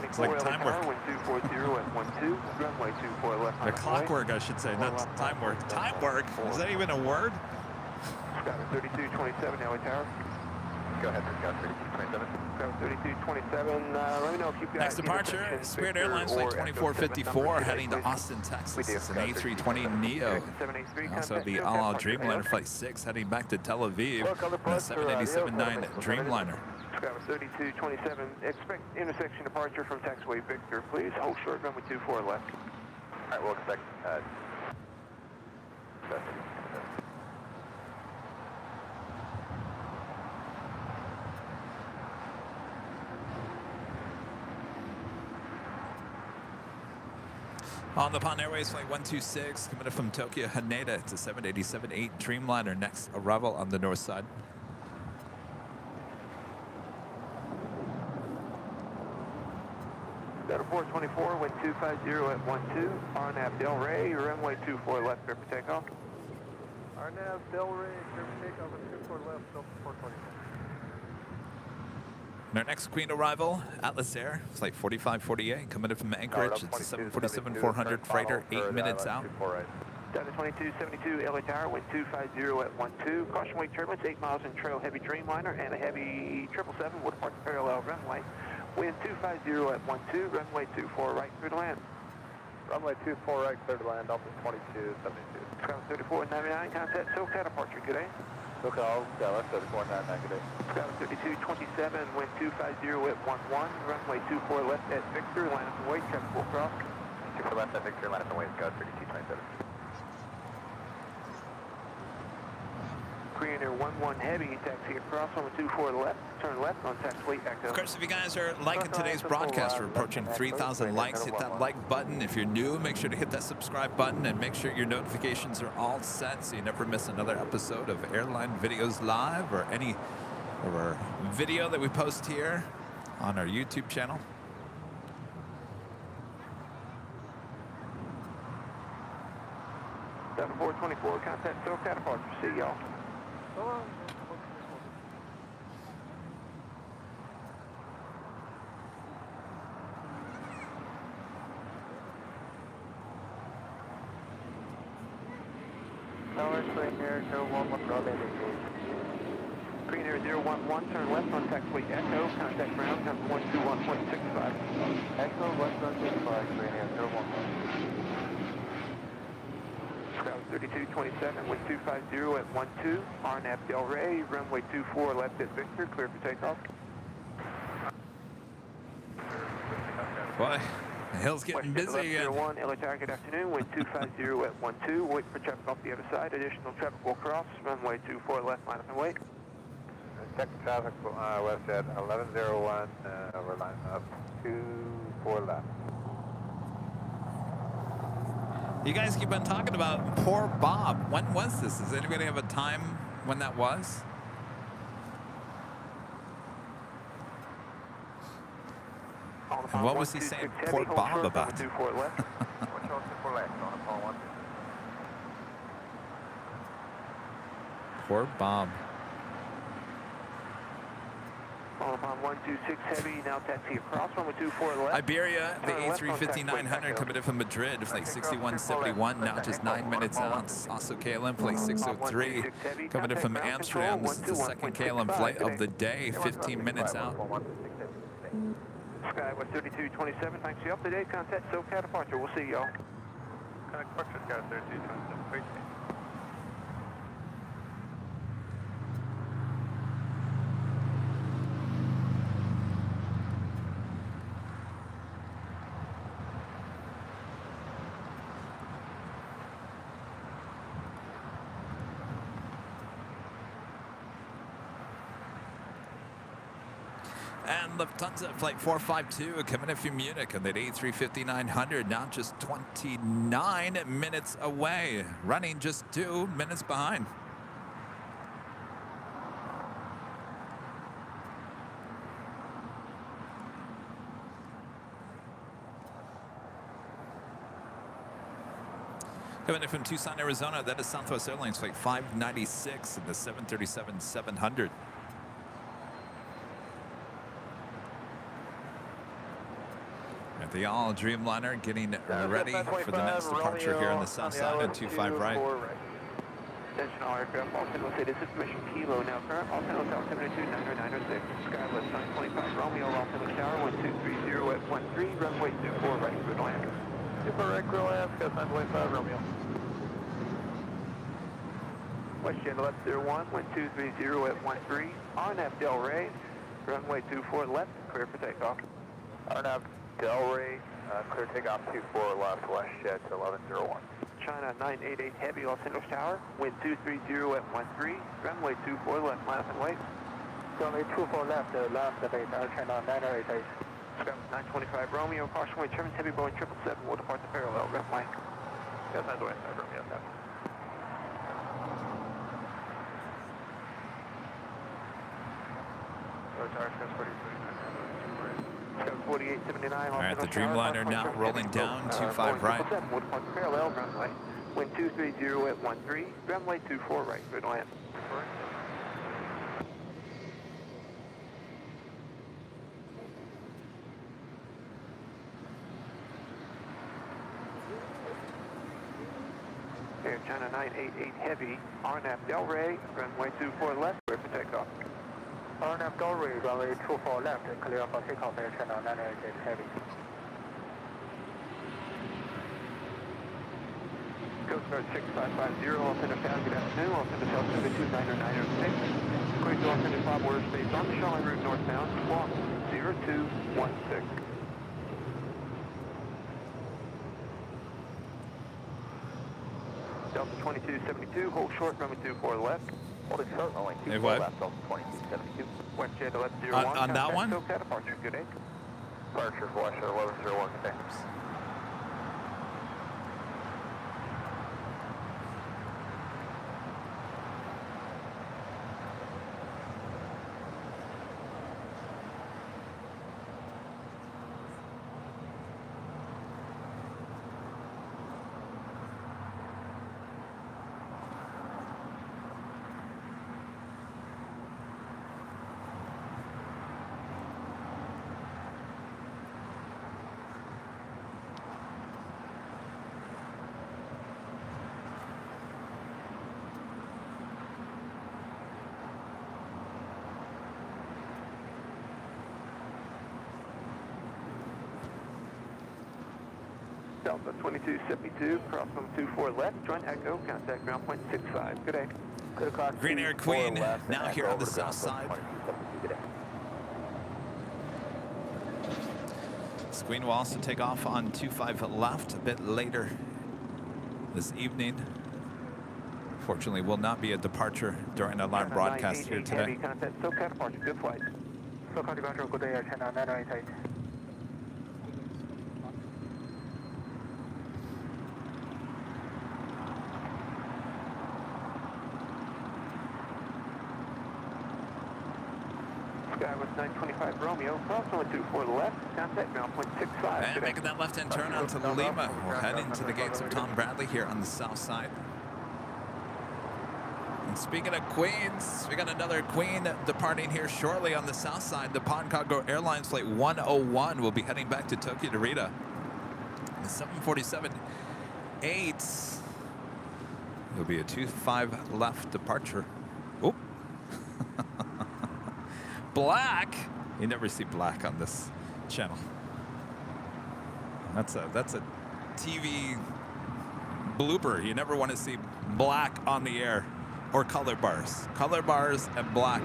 It's like time work. Wind 240 at 12, runway 24 left. The clockwork, I should say, not time work. Time work? Is that even a word? Sky 3227, LA Tower. Go ahead, Sky 3227. 3227, let me know if you've got... Next departure, Spirit Airlines Flight 2454 heading to Austin, Texas. It's an A320neo. Also have the Al Al Dreamliner Flight 6 heading back to Tel Aviv. And a 787-9 Dreamliner. Sky 3227, expect intersection departure from taxiway Victor, please. Hold short, runway 24 left. All right, we'll expect... On the Pond Airways Flight 126, coming in from Tokyo, Haneda. It's a 787-8 Dreamliner. Next arrival on the north side. Delta 424, wind 250 at 12, RNAV Del Rey, runway 24 left, clear for takeoff. RNAV Del Rey, clear for takeoff at 24 left, Delta 424. And our next Queen arrival, Atlas Air, Flight 4548, coming in from Anchorage. It's a 747-400 freighter, 8 minutes out. Delta 2272 LA Tower, wind 250 at 12. Caution wake turbulence, 8 miles in trail, heavy Dreamliner and a heavy 777 will depart the parallel runway. Wind 250 at 12, runway 24 right, clear to land. Runway 24 right, clear to land, Delta 2272. Sky 3499, contact SoCal departure, good day. SoCal, Dallas 3499, good day. Sky 3227, wind 250 at 11, runway 24 left at Victor, line up and wait, traffic will cross. 24 left at Victor, line up and wait, Sky 3227. Korean Air 11 Heavy, taxi across on the 24 left, turn left on taxiway back Of up. course, if you guys are liking today's broadcast, we're approaching 3,000 likes. Hit that like button. If you're new, make sure to hit that subscribe button and make sure your notifications are all set so you never miss another episode of Airline Videos Live or any of our video that we post here on our YouTube channel. Delta 424, contact SoCal departure, see y'all. Tower, Korean Air 011, Bravo, Korean Air 011, turn left on taxiway Echo, contact ground, number 121.65. Echo, 1165, Korean Air 011. Sky 3227, wind 250 at 12, RNAV Del Rey, runway 24 left at Victor, clear for takeoff. Boy, the hill's getting busy again. 01, LA Tower, good afternoon, wind 250 at 12, wait for traffic off the other side, additional traffic will cross, runway 24 left, line up and wait. Check traffic west at 1101, we're lining up 24 left. You guys keep on talking about poor Bob. When was this? Does anybody have a time when that was? And what was he saying poor Bob about? Poor Bob. On 126 heavy, now taxi across, runway 24 left. Iberia, the A350-900 coming in from Madrid, flight 6171, now just 9 minutes out. Also KLM, flight 603, coming in from Amsterdam. This is the second KLM flight of the day, 15 minutes out. Skywest 3227, thanks you up to date. Contact SoCal departure. We'll see y'all. Contact departure, Sky 3227, wait. And Lufthansa flight 452 coming in from Munich on that A350-900, now just 29 minutes away, running just 2 minutes behind. Coming in from Tucson, Arizona, that is Southwest Airlines flight 596 and the 737-700. At the all Dreamliner getting ready for the next departure here on the south side at 25 right. Attention all aircraft, all San Jose, this is Mission Kilo now current, all San Jose 7290906, Skywest 925 Romeo, Los Angeles Tower, 1230 at 13, runway 24 right, clear to land. 24 right, clear to land, Skywest 925 Romeo. WestJet 1101, 1230 at 13, RNAV Del Rey, runway 24 left, clear for takeoff. RNAV Del Rey, clear takeoff 24 left, WestJet 1101. China 988 Heavy, Los Angeles Tower, wind 230 at 13, runway 24 left, line up and wait. Runway 24 left, left at China 988. Skywest 925 Romeo, caution wait, German Heavy Boeing 777 will depart the parallel runway. Yes, that's west side Romeo, yes. Skywest 4879, All right, the Dreamliner now rolling down 25 right. Will depart the parallel runway. Wind 230 at 13, runway 24 right, clear to land. 988 Heavy, RNAV Delray, runway 24 left, clear for takeoff. RNAV Delray, runway 24 left, clear for takeoff, Air Channel 988 Heavy. Coast Guard 6550, Alternate Town, good afternoon, Alternate Altitude 29906. According to Alternate Bob, we're based on the Charlotte route northbound, squawk 0216. Delta 2272, hold short, runway 24 left. Holding short, runway Hey, 24 what? left, Delta 2272. WestJet 1101. On that one? SoCal departure, good day. Departure for WestJet 1101, good day. Delta 2272, cross from 24 left, join Echo, contact ground point 65. Good day. Good o'clock. Green Air 24 Queen, left, now and here echo on the over to ground south point side. 2272, good day. This Queen will also take off on 25 left a bit later this evening. Fortunately, will not be a departure during our live broadcast here today. Heavy, contact SoCal departure, good flight. SoCal departure, good day, Air Channel 988. Skywest 925 Romeo, cross runway 24 left, contact ground point 65. And Good day. making that left-hand turn onto Lima. We'll head into the gates of Tom Bradley here on the south side. And speaking of Queens, we got another Queen departing here shortly on the south side. The Ponkago Airlines flight 101 will be heading back to Tokyo Narita. The 747-8 will be a 25 left departure. Oh. Black. You never see black on this channel. That's a TV blooper. You never want to see black on the air or color bars. Color bars and black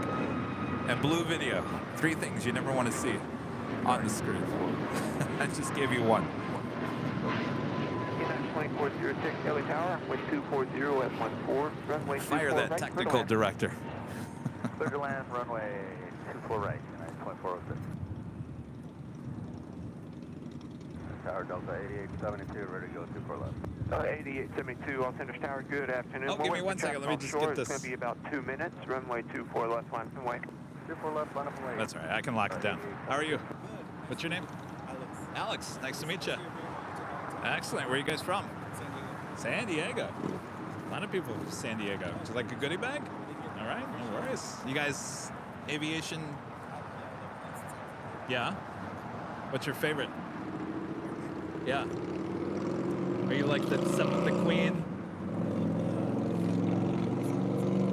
and blue video. Three things you never want to see on the screen. I just gave you one. 2406 LA Tower, wind 240 F14, runway 24 Fire that right, technical director. Clear to land, runway 24 right, 2406. Tower Delta 8872, ready to go 24 left. 8872, Los Angeles Tower, good afternoon. Oh, give me 1 second, let me just get It's this. going to be about 2 minutes, runway 24 left, line from way. 24 left, line up and wait. That's all right, I can lock it down. How are you? What's your name? Alex, nice to meet you. Excellent, where are you guys from? San Diego. A lot of people from San Diego. Would you like a goodie bag? All right, no worries. You guys, aviation? Yeah. What's your favorite? Yeah. Are you like the Queen?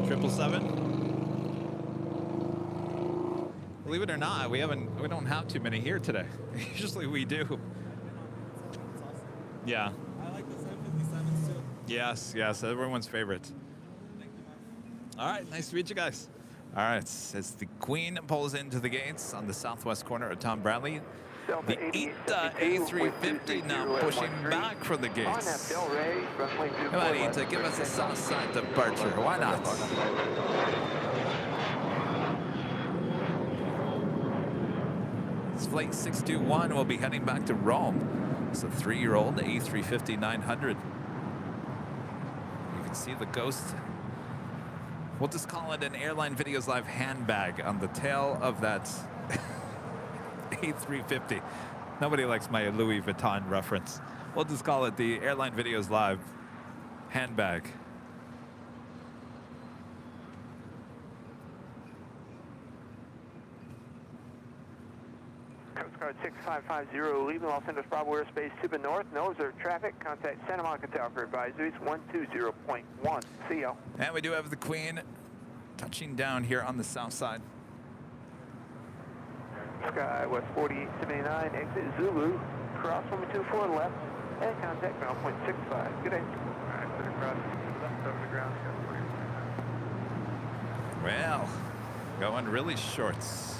777? Believe it or not, we don't have too many here today. Usually we do. Yeah. I like the 757s too. Yes, everyone's favorite. All right, nice to meet you guys. All right, as the Queen pulls into the gates on the southwest corner of Tom Bradley, the ITA A350 now pushing back from the gates. Come on, ITA, give us a south side departure. Why not? This flight 621 will be heading back to Rome. It's a 3-year-old A350-900. You can see the ghost. We'll just call it an Airline Videos Live handbag on the tail of that A350. Nobody likes my Louis Vuitton reference. We'll just call it the Airline Videos Live handbag. Coast Guard 6550, leaving Los Angeles Bravo airspace to the north. No observed traffic. Contact Santa Monica Tower for advisories 120.1. CO. And we do have the Queen touching down here on the south side. Sky West 4879, exit Zulu, cross 124 left, and contact ground point 65. Good day. Alright, so cross left over the ground, Well, going really shorts.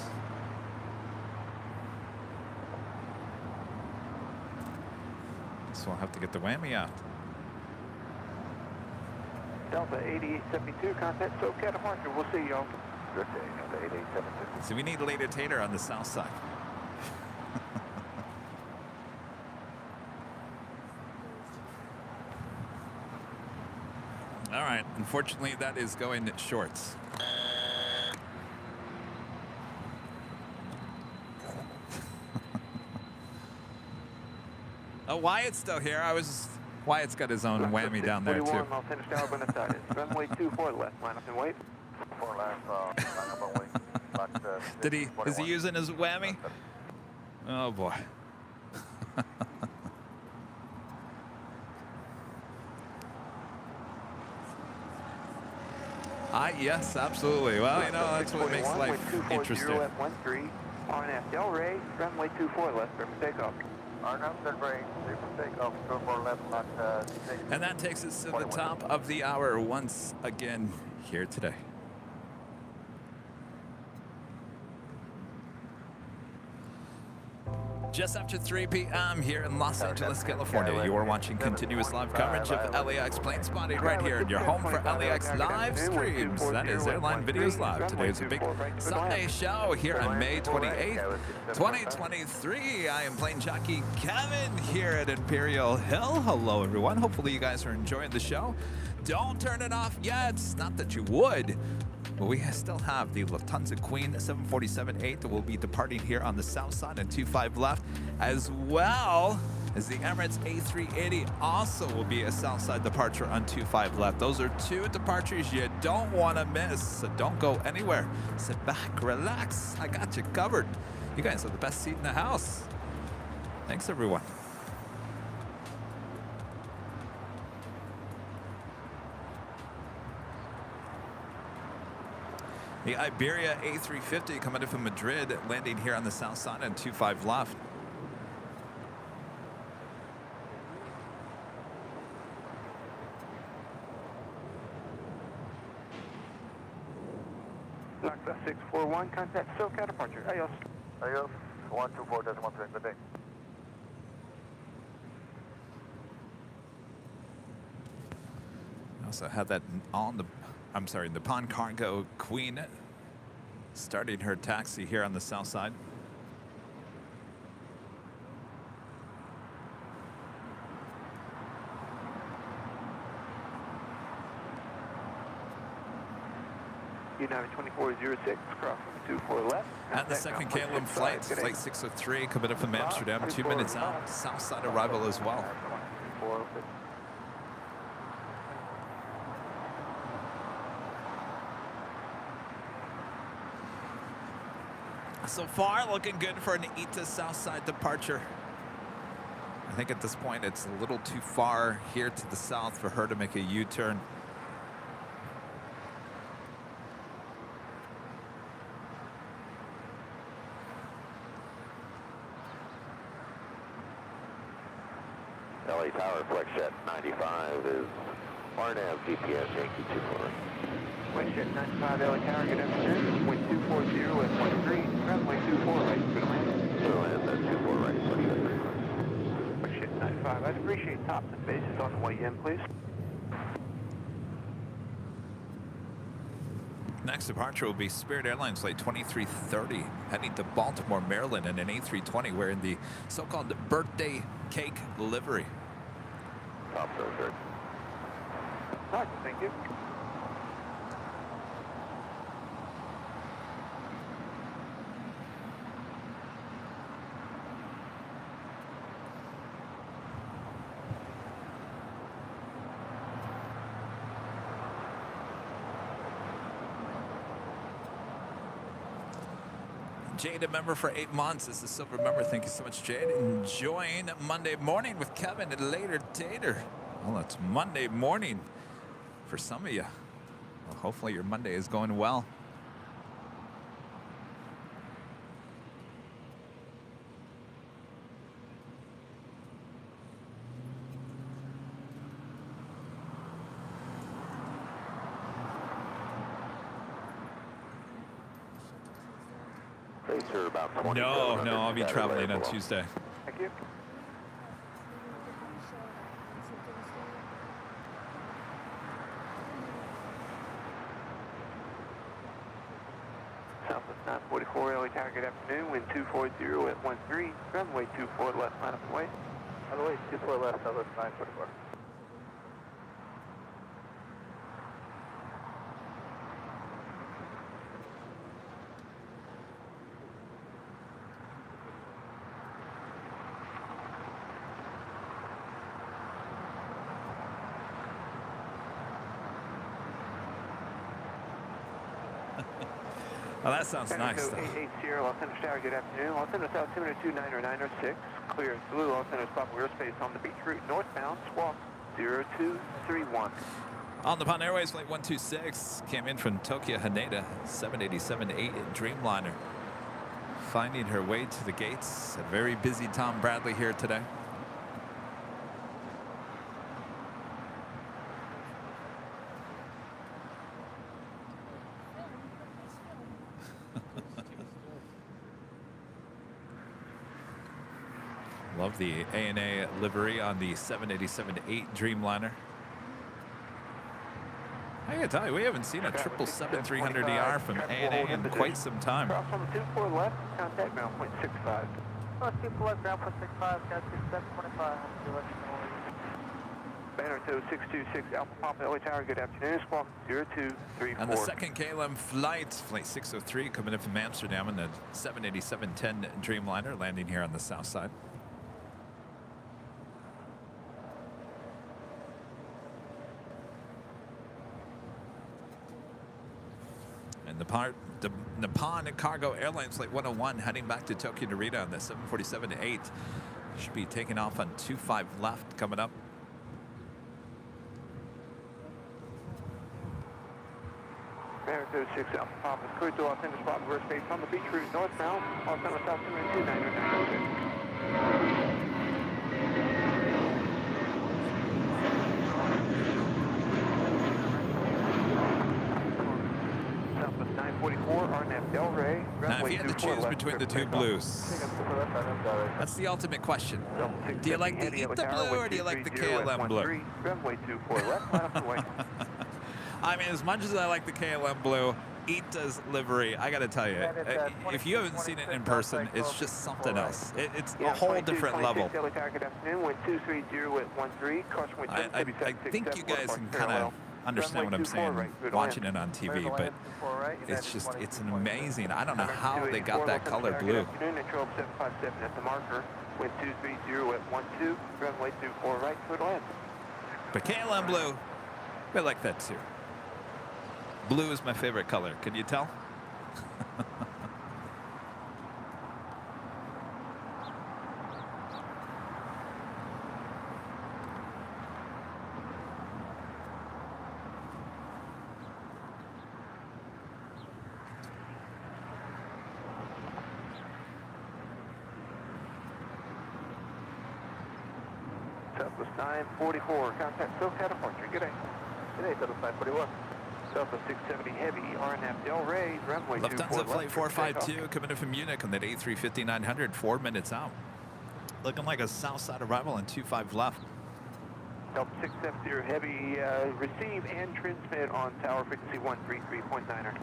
So we'll have to get the whammy out. Delta 8872, contact SoCal departure. We'll see y'all. Good day, Delta 8872. So we need Lady Tater on the south side. All right, unfortunately that is going shorts. Oh, Wyatt's still here. Wyatt's got his own whammy down there too. I'll finish down by the side. Runway 24 left, line up and wait. 4 left, line up and wait. Is he using his whammy? Oh boy. Yes, absolutely. Well, you know, that's what makes life interesting. RNF Delray, runway 24 left, for takeoff. RNF Delray, for takeoff, 24 left, And that takes us to the top of the hour once again here today. Just after 3 p.m. here in Los Angeles, California, you are watching continuous live coverage of LAX plane spotting right here in your home for LAX live streams. That is Airline Videos Live. Today is a big Sunday show here on May 28th, 2023. I am plane jockey Kevin here at Imperial Hill. Hello, everyone. Hopefully you guys are enjoying the show. Don't turn it off yet. Not that you would. But we still have the Lufthansa Queen 747-8 that will be departing here on the south side and 25 left, as well as the Emirates A380 also will be a south side departure on 25 left. Those are two departures you don't want to miss, so don't go anywhere. Sit back, relax. I got you covered. You guys are the best seat in the house. Thanks, everyone. The Iberia A350 coming in from Madrid, landing here on the south side and 25 left. LAX 641, contact SoCal departure. Adios. Adios. 124.13, good day. I also had that on the, Nippon Cargo Queen starting her taxi here on the south side. United 2406, cross 24 left. And the second KLM flight, flight 603, coming up from Amsterdam, 2 minutes out, south side arrival as well. So far, looking good for an ITA Southside departure. I think at this point, it's a little too far here to the south for her to make a U-turn. LA Tower, Flexjet 95 is RNAV GPS Yankee 24. Flexjet 95 LA Tower, good afternoon. Wind 240 at 13, runway 24 right, good land. Good land, that's 24 right, Flexjet 95, I'd appreciate tops and bases on the way in, please. Next departure will be Spirit Airlines flight 2330, heading to Baltimore, Maryland in an A320 wearing the so-called birthday cake livery. Top so sir. All right, thank you. Jade, a member for 8 months. This is Silver member. Thank you so much, Jade. Enjoying Monday morning with Kevin and later Tater. Well, it's Monday morning for some of you. Well, hopefully your Monday is going well. About 20 No, I'll be traveling on Tuesday. Thank you. Southwest 944 LA Tower, good afternoon. Wind 240 at 13. Runway 24 left, line up and wait. By the way, 24 left, Southwest 944. Well, that sounds nice, though. 880 Los Angeles Tower, good afternoon. Los Angeles altimeter 29906. Clear and blue. Los Angeles proper airspace on the beach route northbound. Squawk 0231. On the Nippon Airways flight 126 came in from Tokyo Haneda 787-8 Dreamliner. Finding her way to the gates. A very busy Tom Bradley here today. Love the ANA livery on the 787-8 Dreamliner. I gotta tell you, we haven't seen a 777-300ER from ANA in quite some time. Cross on the 24 left, contact ground point 65. Cross 24 left, ground point 65, got 6725. Banner 626 Alpha Papa LA Tower, good afternoon. Squawk 0234. On the second KLM flight, flight 603 coming in from Amsterdam in the 787-10 Dreamliner, landing here on the south side. And the Nippon Cargo Airlines flight 101 heading back to Tokyo Narita on the 747-8. Should be taking off on 25 left coming up. Banner 06 Alpha Papa, clear to Los Angeles proper airspace on the beach route northbound. Los Angeles altimeter 29906. Southwest 944, Arnett Del Rey. Now, if you had to choose between the two blues, that's the ultimate question. Do you like the ITA blue or do you like the KLM blue? Runway 24 left, line up and wait. I mean, as much as I like the KLM blue, ITA's livery, I gotta tell you, if you haven't seen it in person, it's just something else. It's a whole different level. I think you guys can kind of understand what I'm saying watching it on TV, but it's just, it's amazing. I don't know how they got that color blue. But KLM blue, I like that too. Blue is my favorite color. Can you tell? Southwest 944, contact SoCal departure. Good day. Good day, Southwest 941. Southwest 670 Heavy, RNF Del Rey, runway 24 Lufthansa flight 452 coming in from Munich on that A350-900, 4 minutes out. Looking like a south side arrival on 25 left. Delta 670 Heavy, receive and transmit on tower frequency 133.9er.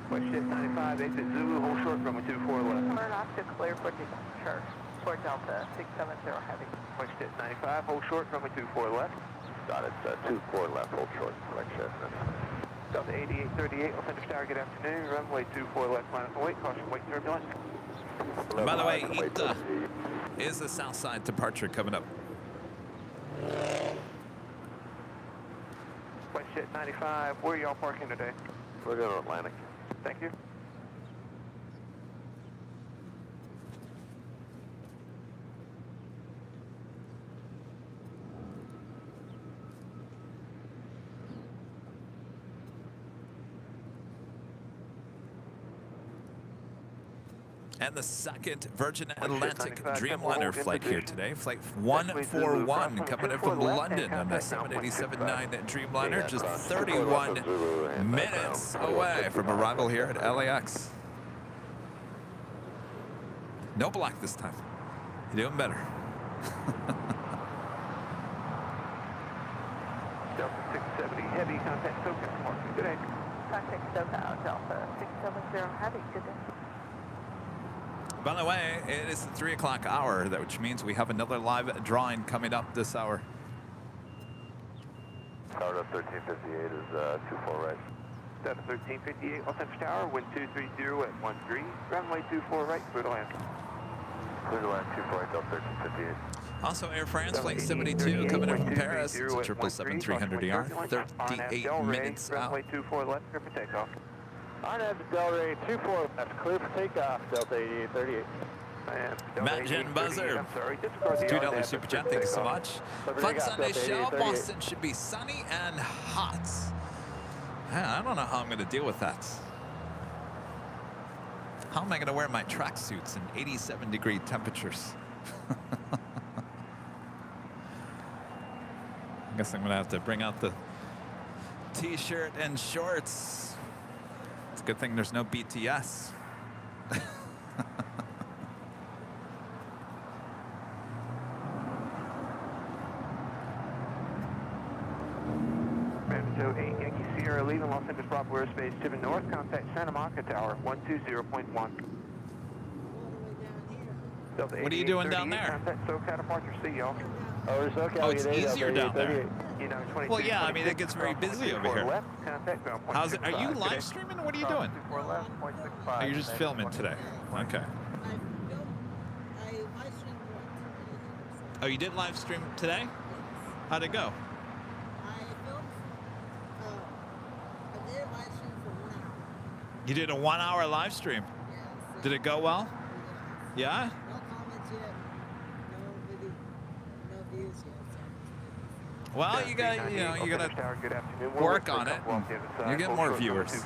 Westjet 95, exit Zulu, hold short, runway 24 left. Turn off to clear for departure for Delta 670 Heavy. Westjet 95, hold short, runway 24 left. Got it, 24 left, hold short, correction. Delta 8838, Los Angeles Tower, good afternoon, runway 24 left, line up and wait, caution, wait turbulence. And by the way, ITA is the south side departure coming up. Westjet 95, where are y'all parking today? We're going to Atlantic. Thank you. And the second Virgin Atlantic Dreamliner flight here today, flight 141, coming in from London on the 787-9 Dreamliner, just 31 minutes away from arrival here at LAX. No black this time. You're doing better. Delta 670 Heavy, contact SoCal Parking. Good day. Contact SoCal, Delta 670 Heavy, good day. By the way, it is the 3 o'clock hour, which means we have another live drawing coming up this hour. Tower 1358 is 24 right. Delta 1358, Los Angeles Tower, wind 230 at 13, runway 24 right, clear to land. Clear to land 24 right, Delta 1358. Also, Air France Flight 72 coming in from Paris. It's a 777-300ER, 38 minutes out. Runway 24 left, clear for takeoff. RNAV Delray 24 left, clear for takeoff, Delta 8838. Matt Jen Buzzer, $2 super chat, thank you so much. Fun Sunday show. Boston should be sunny and hot. Man, I don't know how I'm going to deal with that. How am I going to wear my tracksuits in 87-degree temperatures? I guess I'm going to have to bring out the t-shirt and shorts. It's a good thing there's no BTS. Bravo 8 Yankee Sierra leaving Los Angeles Bravo Airspace to the north. Contact Santa Monica Tower 120.1. What are you doing down there? Contact SoCal departure. See y'all. Oh, it's easier down there. Well, yeah, I mean, it gets very busy over here. How's it? Are you live streaming? What are you doing? Oh, you're just filming today. Okay. Oh, you did live stream today? How'd it go? You did a 1 hour live stream. Did it go well? Yeah? Well, you gotta work on it. You get more viewers.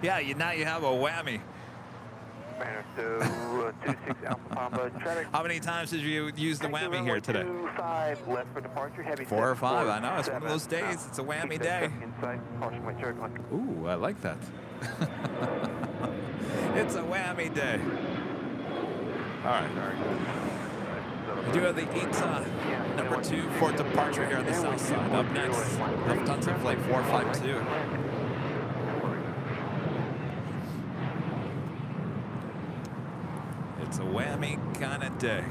Yeah, now you have a whammy. How many times did you use the whammy here today? 4 or 5. I know, it's one of those days. It's a whammy day. Ooh, I like that. It's a whammy day. All right. We do have the ITA number 2 for departure here on the south side. Up next, Lufthansa Flight 452. It's a whammy kind of day.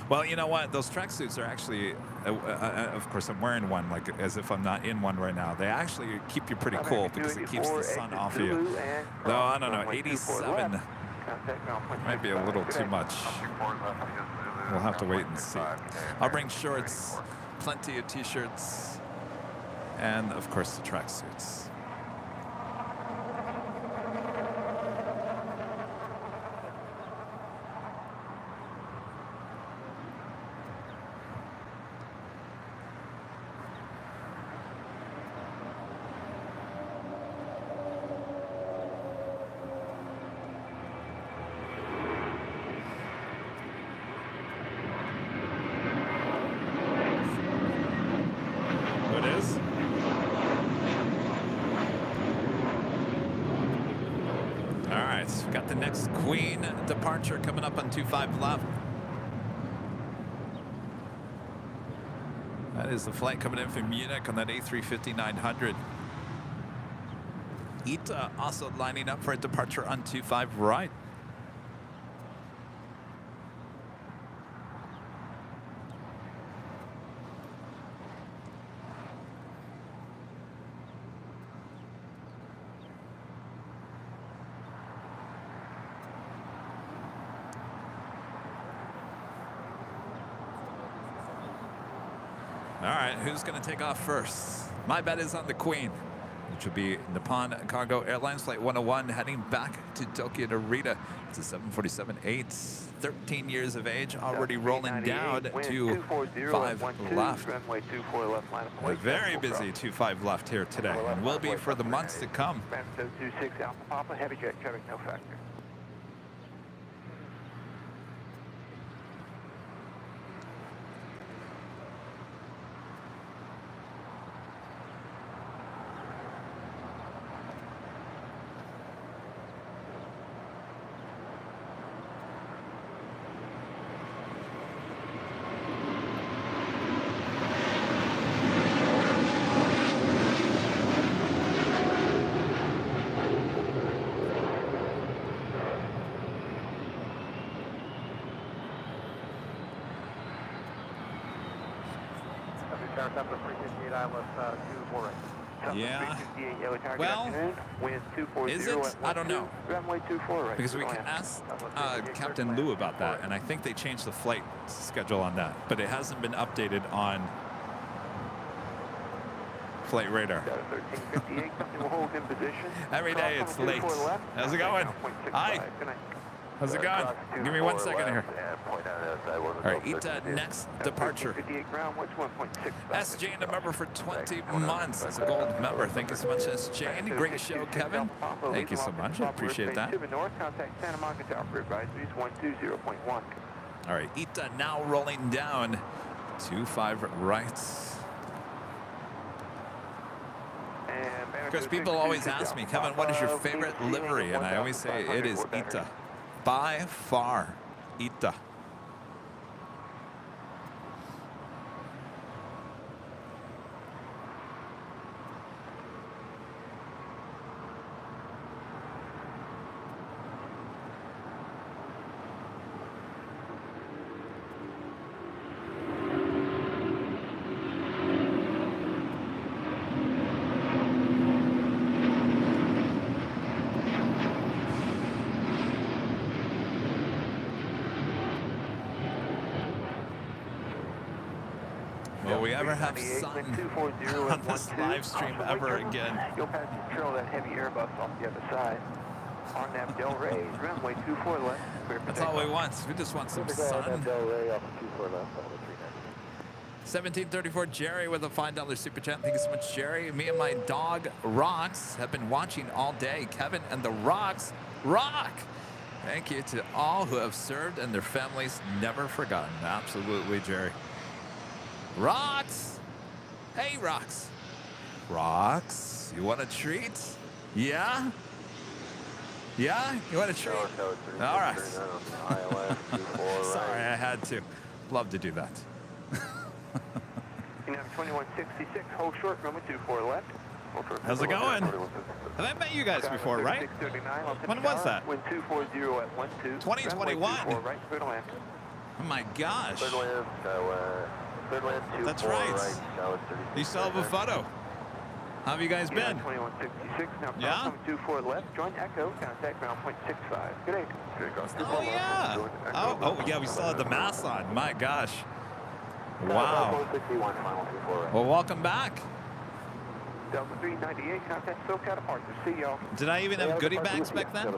Well, you know what? Those tracksuits are actually, of course, I'm wearing one like as if I'm not in one right now. They actually keep you pretty cool because it keeps the sun off of you. Though, I don't know, 87 might be a little too much. We'll have to wait and see. I'll bring shorts, plenty of t-shirts, and, of course, the tracksuits. Got the next Queen departure coming up on 25 left. That is the flight coming in from Munich on that A350-900. ITA also lining up for a departure on 25 right. All right, who's going to take off first? My bet is on the Queen. which will be Nippon Cargo Airlines Flight 101 heading back to Tokyo Narita. It's a 747-8, 13 years of age, already rolling down to 5 left. Runway 24 left line of A very busy 25 left here today, and will be for the months to come. 26 Alpha Papa, heavy jet traffic, no factor. Yeah. Well, is it? I don't know. Because we can ask Captain Lou about that, and I think they changed the flight schedule on that, but it hasn't been updated on Flight Radar. Every day it's late. How's it going? Hi. How's it going? Give me 1 second here. All right, ETA next departure. SJ and a member for 20 months. That's a gold member. Thank you so much, SJ. Great show, Kevin. Thank you so much. I appreciate that. All right, ETA now rolling down 25 rights. Because people always ask me, Kevin, what is your favorite livery? And I always say it is ETA. By far, ETA. Will we ever have sun on this live stream ever again? You'll pass control of that heavy Airbus off the other side. On that Del Rey, runway 24 left. That's all we want. We just want some sun. Del Rey off 24 left. 1734 Jerry with a $5 super chat. Thank you so much, Jerry. Me and my dog Rocks have been watching all day. Kevin and the Rocks rock. Thank you to all who have served and their families never forgotten. Absolutely, Jerry. Rocks! Hey, Rocks. Rocks, you want a treat? Yeah? Yeah? You want a treat? All right. Sorry, I had to. Love to do that. You have 2166, hold short, runway 24 left. How's it going? Have I met you guys before, right? When was that? 2021. Oh my gosh. That's right. You still have a photo. How have you guys been? 2166, now yeah? 24 left, join Echo, contact ground point 65. Good day. Oh yeah. Oh yeah, we still had the mask on. My gosh. Wow. Well, welcome back. Delta 398, contact SoCal departure. See y'all. Did I even have goodie bags back then?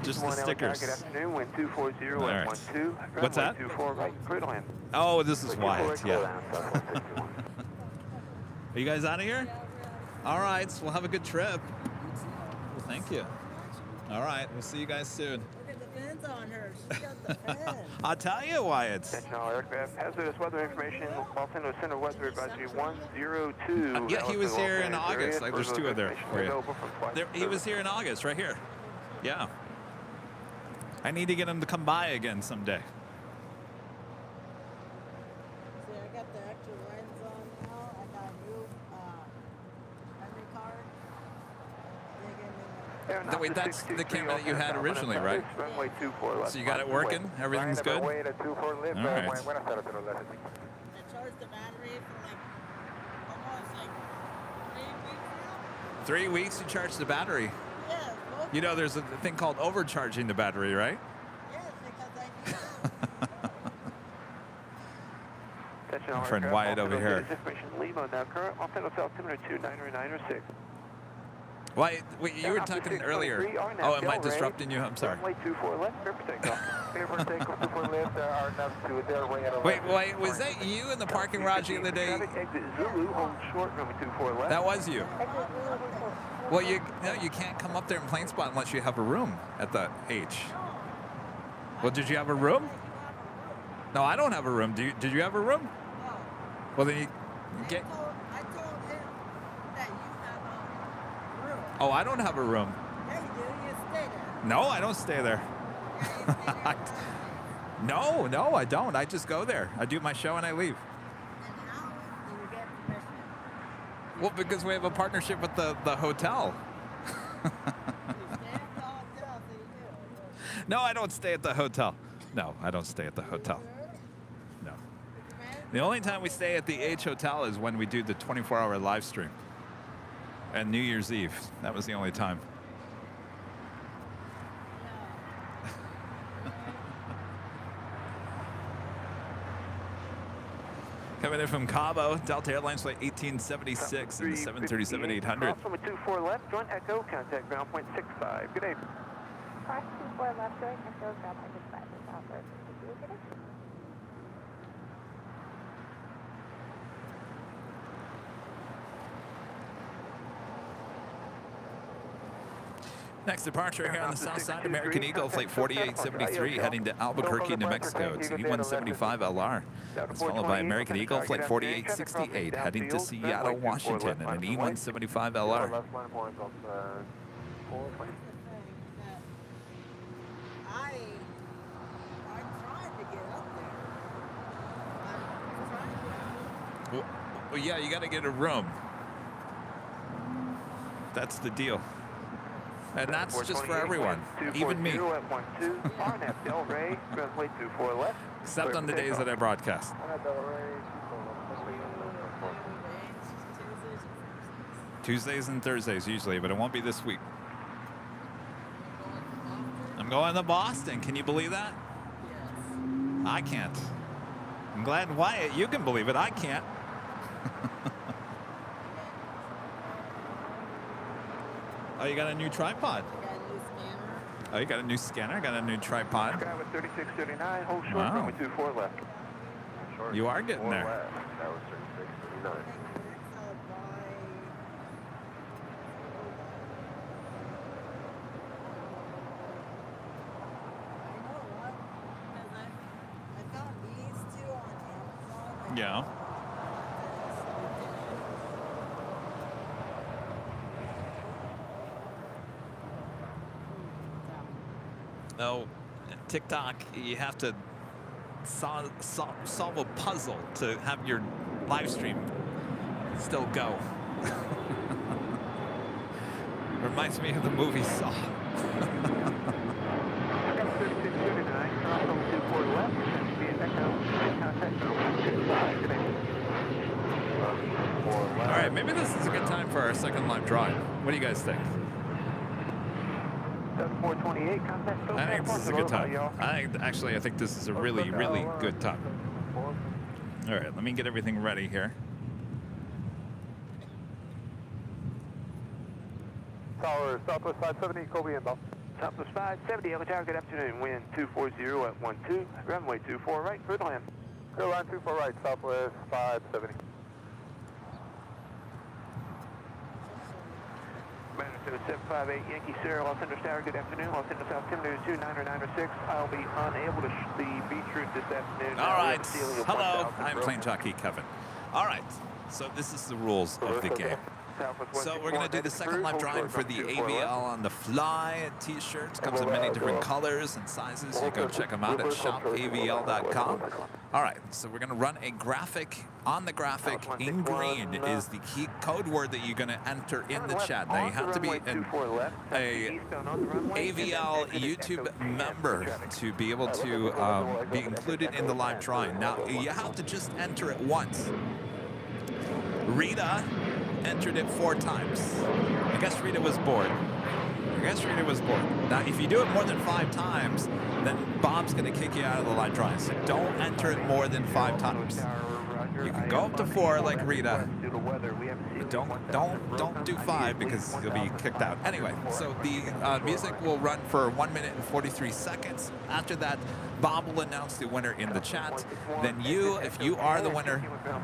Just the stickers. Good afternoon, wind 240 all right. 12. What's that? 24 right, clear to land. Oh, this is Wyatt, yeah. Are you guys out of here? All right, so we'll have a good trip. Well, thank you. All right, we'll see you guys soon. Look at the fins on her. She's got the fins. I'll tell you, Wyatt. Attention all aircraft, hazardous weather information, Los Angeles Center Weather Advisory 102. Yeah, he was here in August. Like, there's two of there for you. He was here in August, right here. Yeah. I need to get him to come by again someday. See, I got the extra lens on now. I got a new memory card. Wait, that's the camera that you had originally, right? So you got it working? Everything's good? All right. I charged the battery for like almost like 3 weeks now. 3 weeks you charge the battery? Yeah. You know, there's a thing called overcharging the battery, right? Yes, because I need it. Attention My friend Wyatt over here. Why? Wait, you were talking earlier. Oh, am I disrupting you? I'm sorry. Wait, was that you in the parking garage the other day? That was you. Well, you can't come up there in plain spot unless you have a room at the H. Well, did you have a room? No, I don't have a room. Did you have a room? Well, then you get. I told him that you have a room. Oh, I don't have a room. Yeah, you do. You stay there. No, I don't stay there. Yeah, you stay there. No, I don't. I just go there. I do my show and I leave. And how do you get permission? Well, because we have a partnership with the hotel. You stay at the hotel, so you do. No, I don't stay at the hotel. No, I don't stay at the hotel. No. The only time we stay at the H Hotel is when we do the 24-hour live stream. And New Year's Eve. That was the only time. Coming in from Cabo, Delta Airlines flight 1876 and the 737-800. Cross 24 left, joint Echo, contact ground point 65. Good day. Cross 24 left, joint Echo, ground point 65. Southwest. Next departure here on the south side, American Eagle, flight 4873, heading to Albuquerque, New Mexico, to E175LR. It's followed by American Eagle, flight 4868, heading to Seattle, Washington, and an E175LR. I tried to get up there. I'm trying to. Well, yeah, you got to get a room. That's the deal. And that's just for everyone, even me. Except on the days that I broadcast. Tuesdays and Thursdays usually, but it won't be this week. I'm going to Boston. Can you believe that? Yes. I can't. I'm glad, Wyatt, you can believe it. I can't. Oh, you got a new tripod. I got a new scanner. Oh, you got a new scanner, got a new tripod. Sky with 3639, hold short, Wow. runway 24 left. You are getting there. That was 3639. I found these two on Amazon. Yeah. No, TikTok, you have to solve a puzzle to have your live stream still go. Reminds me of the movie Saw. All right, maybe this is a good time for our second live drawing. What do you guys think? I think this is a good time. I think this is a really, really good time. All right, let me get everything ready here. Tower, Southwest 570, Kobe inbound. Southwest 570, Echo Tower, good afternoon. Wind 240 at 12, runway 24 right, clear to land. Clear line 24 right, Southwest 570. Magnitude 758 Yankee Sierra, Los Angeles Tower, good afternoon. Los Angeles altimeter 29906. I'll be unable to the beach route this afternoon. All right, hello, I'm Plane Jockey Kevin. All right, so this is the rules of the game. So we're going to do the second live drawing for the AVL on the Fly t-shirts. Comes in many different colors and sizes. You go check them out at shopavl.com. All right, so we're going to run a graphic. On the graphic in green is the key code word that you're going to enter in the chat. Now you have to be an AVL YouTube member to be able to be included in the live drawing. Now you have to just enter it once. Rita entered it 4 times. I guess Rita was bored. Now, if you do it more than 5 times, then Bob's going to kick you out of the live drawing. So don't enter it more than 5 times. You can go up to 4 like Rita. But don't do 5 because you'll be kicked out. Anyway, so the music will run for 1 minute and 43 seconds. After that, Bob will announce the winner in the chat. Then you, if you are the winner,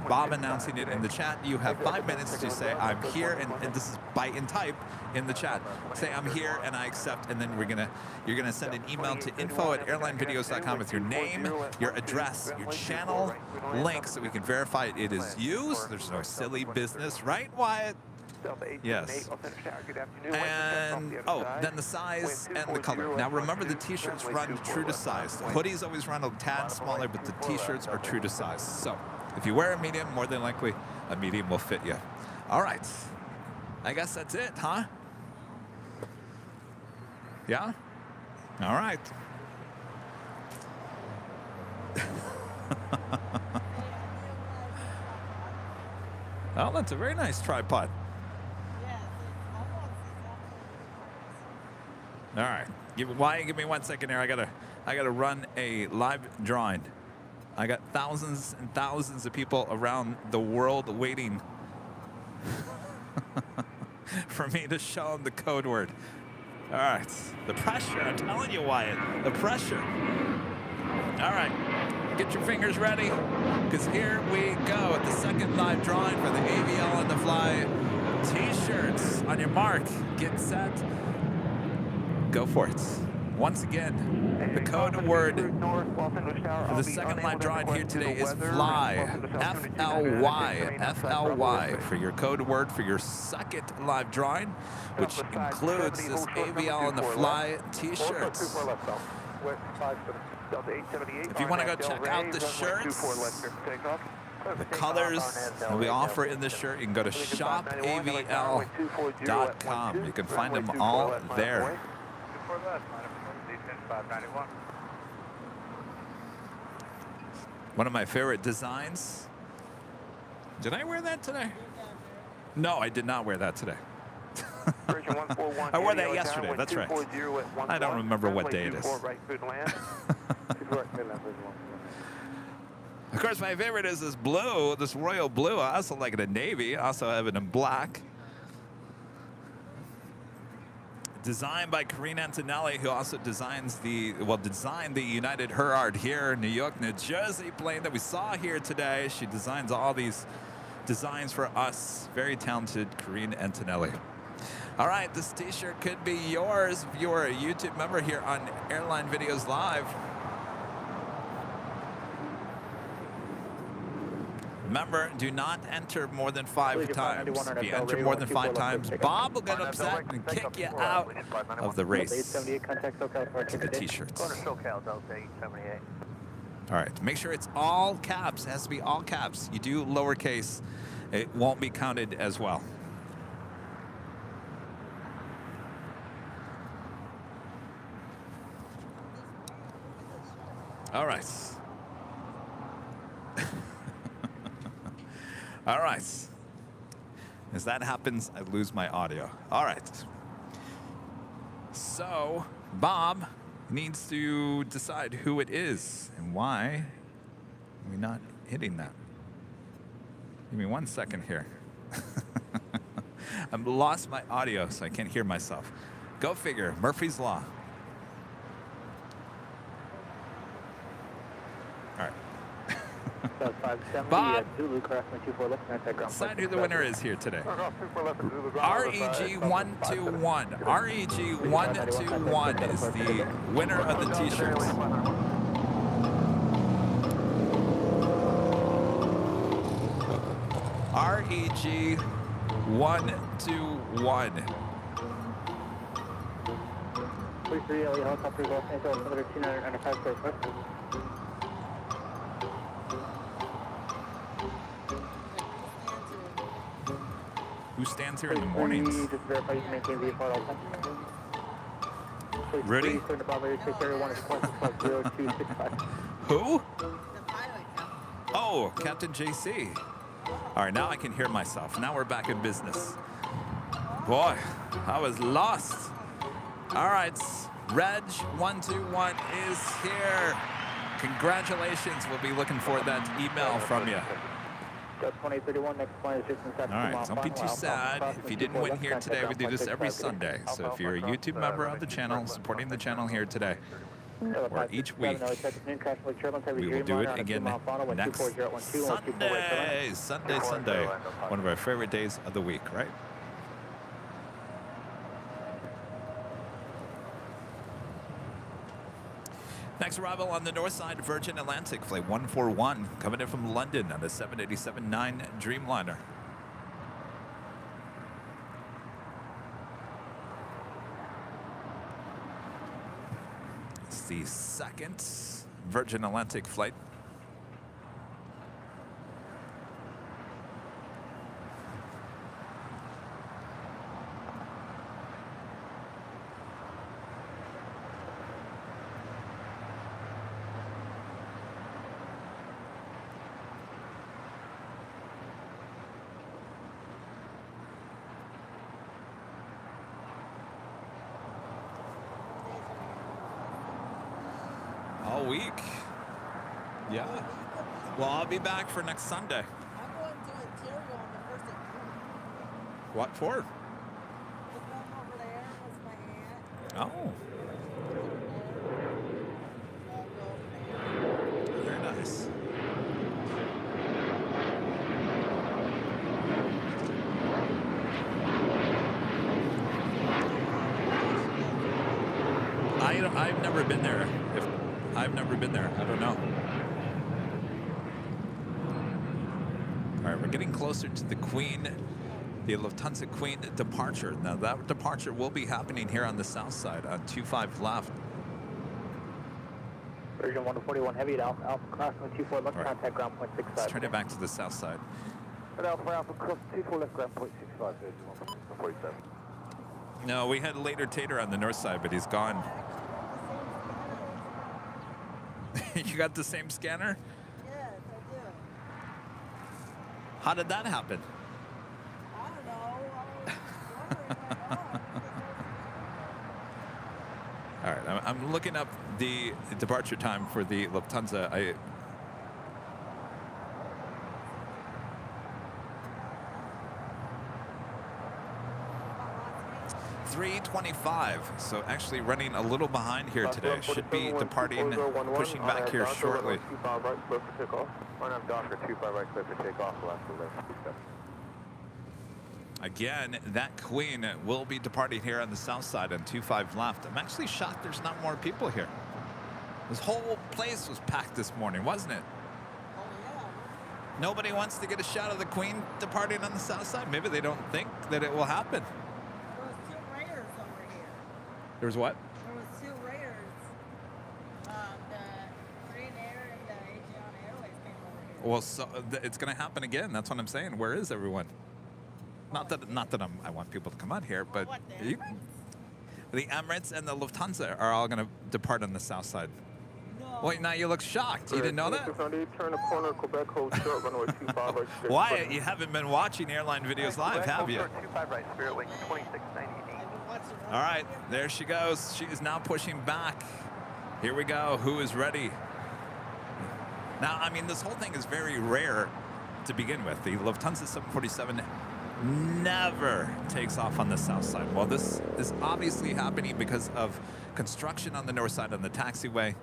Bob announcing it in the chat, you have 5 minutes to say, I'm here, and this is by in type in the chat. Say, I'm here, and I accept, and then you're gonna send an email to info@airlinevideos.com with your name, your address, your channel link, so we can verify it is you. So there's no silly business, right, Wyatt? Yes. And, then the size and the color. Now remember, the t-shirts run true to size. The hoodies always run a tad smaller, but the t-shirts are true to size. So if you wear a medium, more than likely a medium will fit you. All right. I guess that's it, huh? Yeah? All right. Oh, that's a very nice tripod. All right, give me 1 second here. I gotta run a live drawing. I got thousands and thousands of people around the world waiting for me to show them the code word. All right, the pressure. I'm telling you, Wyatt, the pressure. All right, get your fingers ready, because here we go at the second live drawing for the AVL on the Fly t-shirts. On your mark, get set. Go for it. Once again, the code word for the second live drawing here today is FLY. F-L-Y. F-L-Y for your code word for your second live drawing, which includes this AVL on the Fly t-shirts. If you want to go check out the shirts, the colors that we offer in this shirt, you can go to shopavl.com. You can find them all there. One of my favorite designs. Did I wear that today? No, I did not wear that today. I wore that yesterday, that's right. I don't remember what day it is. Of course, my favorite is this blue, this royal blue. I also like it in navy. I also have it in black. Designed by Karine Antonelli, who also designed the United Herald here in New York, New Jersey plane that we saw here today. She designs all these designs for us. Very talented Karine Antonelli. All right, this t-shirt could be yours if you're a YouTube member here on Airline Videos Live. Remember, do not enter more than 5 times. If you enter more than 5 times, Bob will get upset and kick you out of the race to the t-shirts. All right, make sure it's all caps. It has to be all caps. You do lowercase, it won't be counted as well. All right. All right. As that happens, I lose my audio. All right. So, Bob needs to decide who it is and why are we not hitting that. Give me 1 second here. I've lost my audio, so I can't hear myself. Go figure. Murphy's Law. All right. Bob, decide who the winner is here today. REG121. REG121 is the winner of the t-shirts. REG121. Please read LA helicopter Los Angeles 29 Enterprise request. Who stands here in the mornings? Rudy? Who? Oh, Captain JC. All right, now I can hear myself. Now we're back in business. Boy, I was lost. All right, Reg121 is here. Congratulations. We'll be looking for that email from you. Got 2031, next point is just inside. All right, don't be too sad if you didn't win here today. We do this every Sunday. So if you're a YouTube member of the channel, supporting the channel here today, or each week, we will do it again next Sunday. Sunday. One of our favorite days of the week, right? Next arrival on the north side, Virgin Atlantic, flight 141, coming in from London on a 787-9 Dreamliner. It's the second Virgin Atlantic flight. All week. Yeah. Well, I'll be back for next Sunday. I'm going to Ontario on the 1st of June. What for? Just going over there with my aunt. Oh, I'll go over there. very nice. I've never been there. I've never been there. I don't know. All right, we're getting closer to the Queen, the Lufthansa Queen departure. Now that departure will be happening here on the south side on 25 left. Version 141 heavy at Alpha crossing 24 left, contact ground point 65. Let's turn it back to the south side. At Alpha cross 24 left, ground point 65, Version 147. No, we had Later Tater on the north side, but he's gone. You got the same scanner? Yes, I do. How did that happen? I don't know. I was wondering why. All right, I'm looking up the departure time for the Lufthansa. 3:25, so actually running a little behind here today. Should be departing, pushing back here shortly. Again, that Queen will be departing here on the south side on 25 left. I'm actually shocked there's not more people here. This whole place was packed this morning, wasn't it? Oh, yeah. Nobody wants to get a shot of the Queen departing on the south side. Maybe they don't think that it will happen. There was 2 Raiders over here. There was what? There was 2 Raiders. The Green Air and the Asian Airways came over here. Well, so it's going to happen again. That's what I'm saying. Where is everyone? Not that I want people to come out here, but What, the the Emirates and the Lufthansa are all going to depart on the south side. No. Wait, now you look shocked. You didn't know that? Turn the corner, Quebec, hold short, runway 25 right. Wyatt, you haven't been watching Airline Videos live, have you? 25 right, Spirit Wing 2698. All right, there she goes. She is now pushing back. Here we go. Who is ready? Now, I mean, this whole thing is very rare to begin with. The Lufthansa 747 never takes off on the south side. Well, this is obviously happening because of construction on the north side on the taxiway.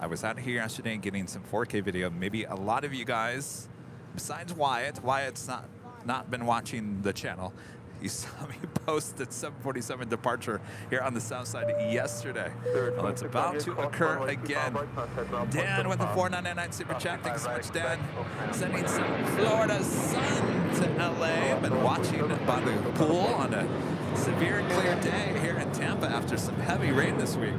I was out here yesterday getting some 4K video. Maybe a lot of you guys, besides Wyatt's not been watching the channel. You saw me post the 747 departure here on the south side yesterday. Well, it's about to occur again. Dan with the 499 super chat. Thanks so much, Dan. Sending some Florida sun to LA. I've been watching by the pool on a severe clear day here in Tampa after some heavy rain this week.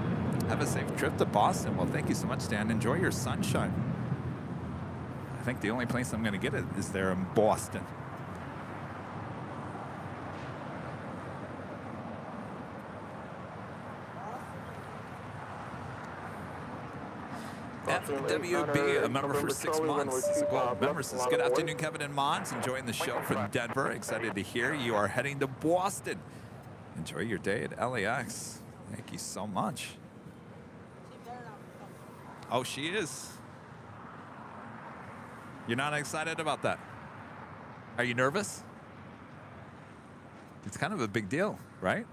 Have a safe trip to Boston. Well, thank you so much, Dan. Enjoy your sunshine. I think the only place I'm going to get it is there in Boston. FWB, a member for 6 months. It's a gold member says, good afternoon, Kevin and Mons. Enjoying the show from Denver. Excited to hear you are heading to Boston. Enjoy your day at LAX. Thank you so much. Oh, she is. You're not excited about that? Are you nervous? It's kind of a big deal, right?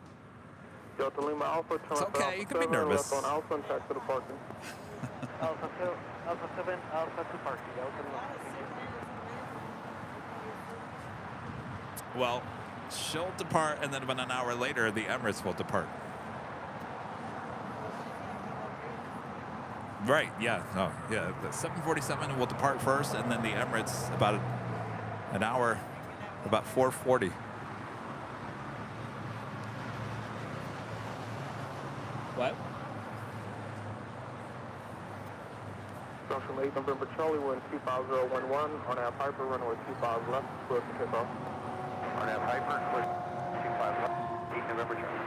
Delta Lima Alpha, It's okay. You can be nervous. on Alpha and taxi to parking. Alpha 7, Alpha 2 parking. Delta Lima. Well, she'll depart, and then about an hour later, the Emirates will depart. Right, yeah. Oh, yeah. The 747 will depart first, and then the Emirates about an hour, about 4:40. What? Junction 8 November Charlie, wind 25011, on our Piper, runway 25 left, clear for takeoff. On our Piper, clear 25 left, 8 November Charlie.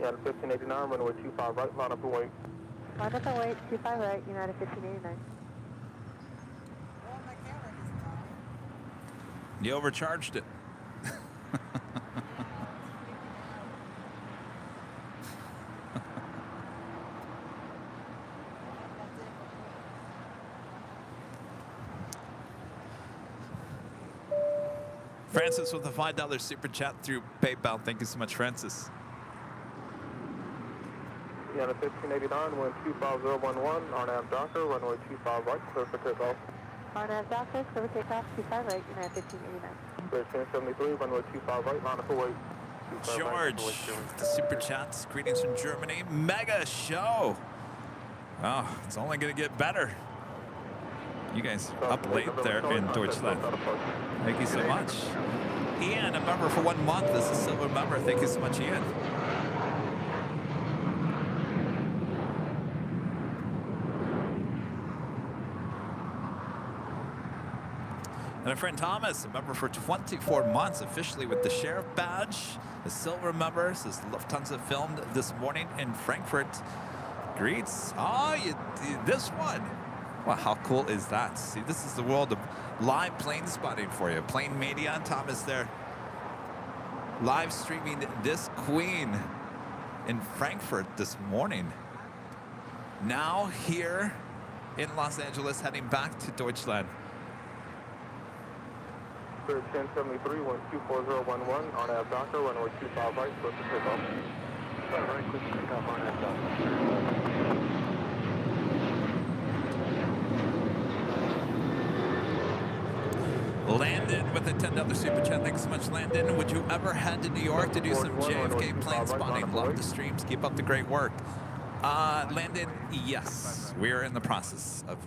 Yeah, 1589, runway 25 right, line up and wait. Line up and wait, 25 right, United 1589. Well, my camera just died. You overcharged it. Francis with a $5 super chat through PayPal. Thank you so much, Francis. Yeah, 1589, wind 25011, on our Docker, runway 25 right, clear for takeoff. RNAV Doctor, clear for takeoff, 25 right, United 1589. Clear 1073, runway 25 right, line up and wait. 25 right, George, the super chats. Greetings from Germany. Mega show. Oh, it's only going to get better. You guys up late there in Deutschland. Thank you so much. Ian, a member for 1 month. This is a silver member. Thank you so much, Ian. And a friend Thomas, a member for 24 months, officially with the Sheriff Badge. A silver member, says Lufthansa filmed this morning in Frankfurt. Greets. Oh, this one. Wow, how cool is that? See, this is the world of live plane spotting for you. Plane Media, Thomas there. Live streaming this queen in Frankfurt this morning. Now here in Los Angeles, heading back to Deutschland. Clear 1073, wind 24011, on our Docker, runway 25 right, clear for takeoff. Right, quick takeoff on that Docker. Landon with a $10 super chat. Thanks so much, Landon. Would you ever head to New York to do some JFK plane spotting? Love the streams. Keep up the great work. Landon, yes. We're in the process of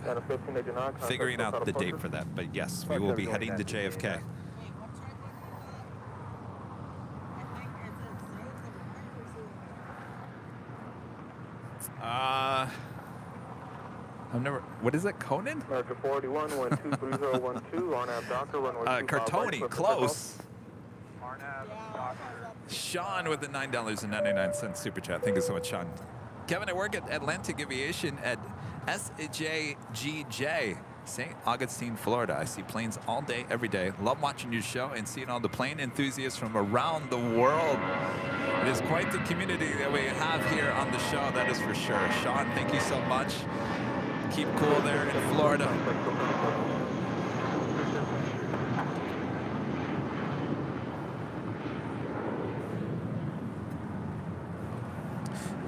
figuring out the date for that. But yes, we will be heading to JFK. Wait, what track is that? I think it's I've never. What is it, Conan? America 41, wind 23012, on our Docker, runway 25 Cartoni, right, close. yeah, Sean with the $9.99 super chat. Thank you so much, Sean. Kevin, I work at Atlantic Aviation at SJGJ, St. Augustine, Florida. I see planes all day, every day. Love watching your show and seeing all the plane enthusiasts from around the world. It is quite the community that we have here on the show, that is for sure. Sean, thank you so much. Keep cool there in Florida.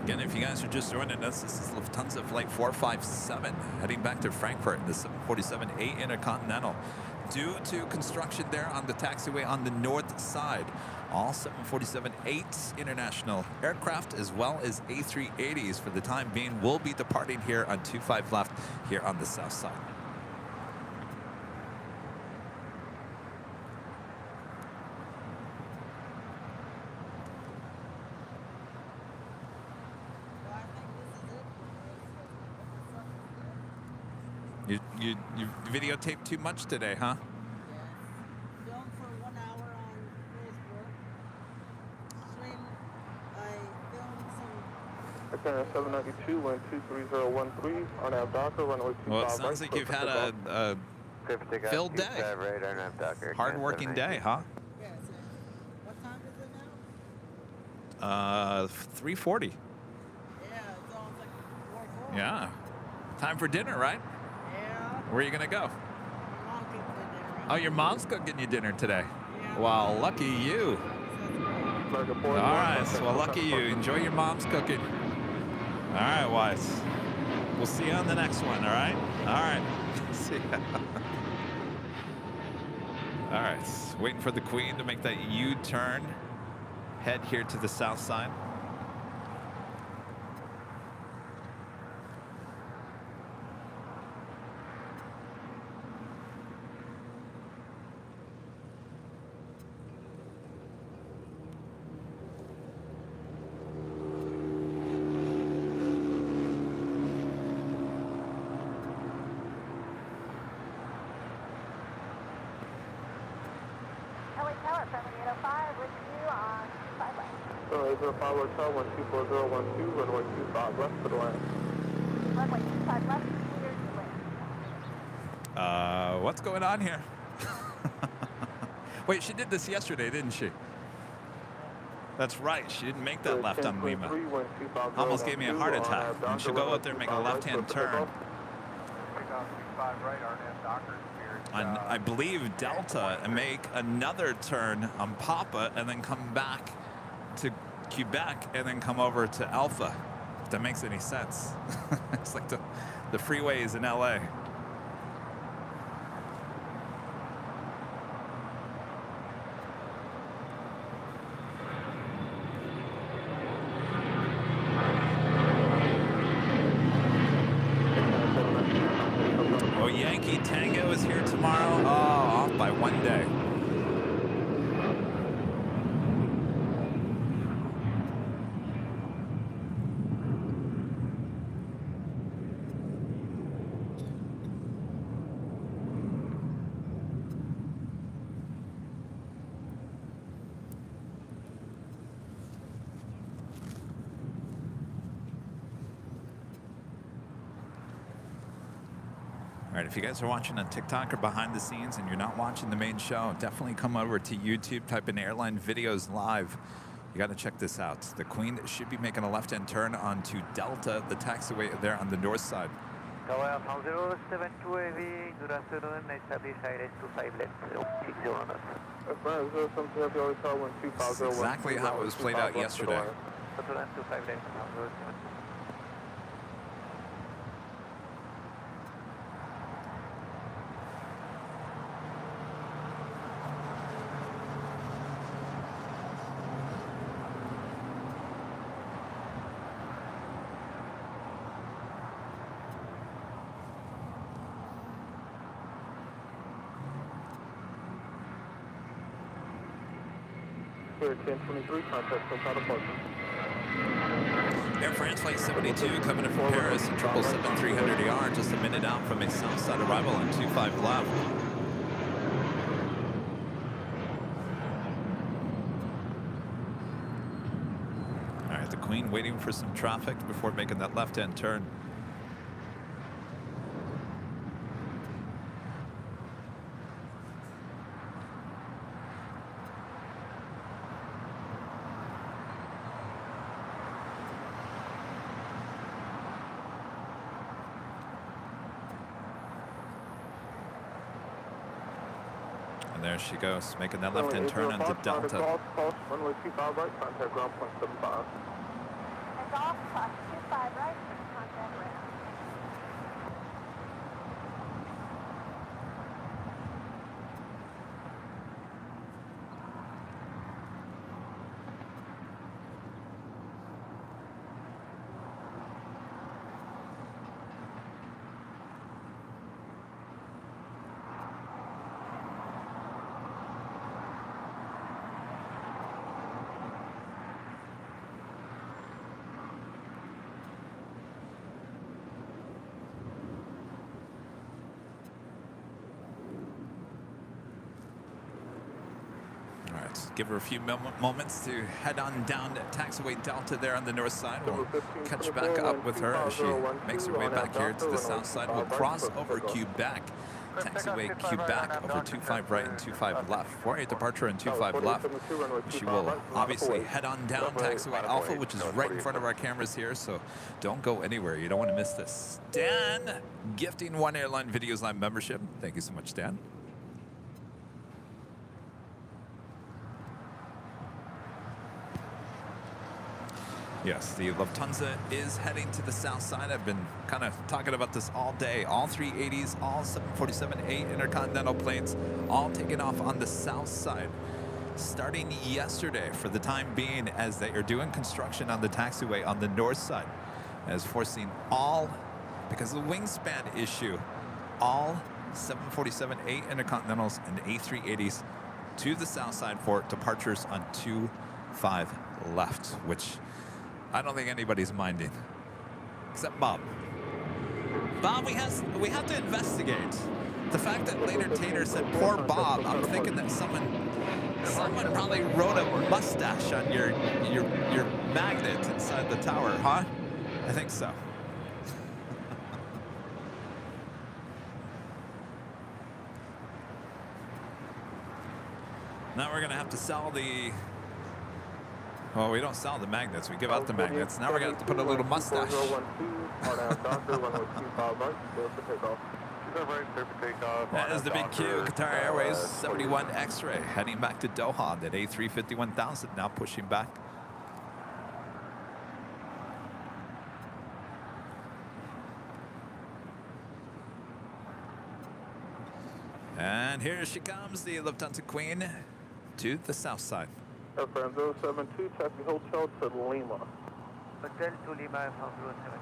Again, if you guys are just joining us, this is Lufthansa Flight 457 heading back to Frankfurt in the 747-8 Intercontinental. Due to construction there on the taxiway on the north side, all 747-8 international aircraft as well as A380s for the time being will be departing here on 25 left here on the south side. You videotaped too much today, huh? filmed for 1 hour on Facebook. Stream, I filmed some. Air 792, wind 23013, on our Docker, runway 25 Well, it right, sounds like clear you've for had takeoff. a filled day. Right, RNAV Docker. Hard-working day, huh? Yeah, so what time is it now? 3:40. Yeah, it's almost like 4:40. Yeah. Time for dinner, right? Yeah. Where are you gonna go? My mom cooked the dinner. Oh, your mom's cooking you dinner today. Well, lucky you. All right, well, lucky you. Enjoy your mom's cooking. All right, Wise. We'll see you on the next one, all right? All right. See ya. All right, waiting for the Queen to make that U-turn. Head here to the south side. LA Tower, friendly 805, with you on 25 left. So 805 Hotel 124012, runway 25 left for the land. Runway 25 left, clear to land. What's going on here? Wait, she did this yesterday, didn't she? That's right. She didn't make that left on Lima. Almost gave me a heart attack. And she'll go out there and make a left-hand turn. On, I believe, Delta, and make another turn on Papa and then come back to Quebec and then come over to Alpha. If that makes any sense. It's like the freeways in LA. Oh, Yankee Tango is here tomorrow. Oh, off by 1 day. All right, if you guys are watching on TikTok or behind the scenes and you're not watching the main show, definitely come over to YouTube, type in Airline Videos Live. You got to check this out. The Queen should be making a left-hand turn onto Delta, the taxiway there on the north side. Tower 072 AV, good afternoon, establish ILS 25 left, 609. This is exactly how it was played out yesterday. 25 left, 072. Clear 1023, contact Qatar departure. Air France Flight 72 coming in from Paris, 777-300ER, just a minute out from a south side arrival on 25 left. All right, the Queen waiting for some traffic before making that left-hand turn. There she goes, making that left-hand turn onto Delta. Runway 25 right, contact ground point 75. And golf, plus 25 right, contact ground. Give her a few moments to head on down to taxiway Delta there on the north side. We'll catch back up with her as she makes her way back here to the south side. We'll cross over Quebec, taxiway Quebec over 25 right and 25 left. For a departure and 25 left, she will obviously head on down taxiway Alpha, which is right in front of our cameras here, so don't go anywhere. You don't want to miss this. Dan, gifting one Airline Videos Live membership. Thank you so much, Dan. Yes, the Lufthansa is heading to the south side. I've been kind of talking about this all day. All 380s, all 747-8 intercontinental planes, all taking off on the south side. Starting yesterday for the time being, as they are doing construction on the taxiway on the north side, as forcing all, because of the wingspan issue, all 747-8 intercontinentals and A380s to the south side for departures on 25 left, which I don't think anybody's minding, except Bob. Bob, we have to investigate the fact that later Tater said poor Bob. I'm thinking that someone probably wrote a mustache on your magnet inside the tower, huh? I think so. Now we're gonna have to sell the. Well, we don't sell the magnets. We give out the magnets. Now we're gonna have to put a little mustache. That is the big Q. Qatar Airways 71 X-ray heading back to Doha. That A350-1000 now pushing back. And here she comes, the Lufthansa Queen to the south side. Airframe 072, taxi hotel to Lima. Hotel to Lima, from 072.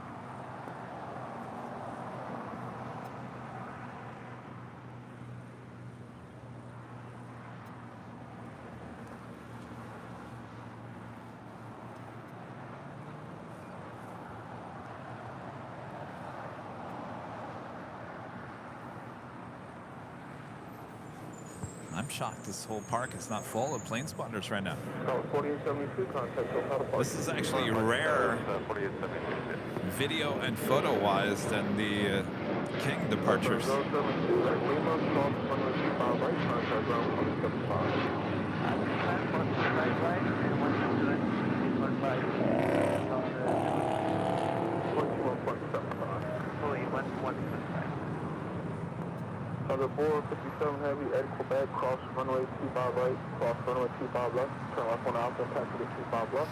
I'm shocked this whole park is not full of plane spotters right now. 4872, contact. This is actually rare video and photo wise than the King departures. Under 457 heavy, Ed Quebec, cross runway 25 right, cross runway 25 left, turn left 1 out, then taxi to 25 left.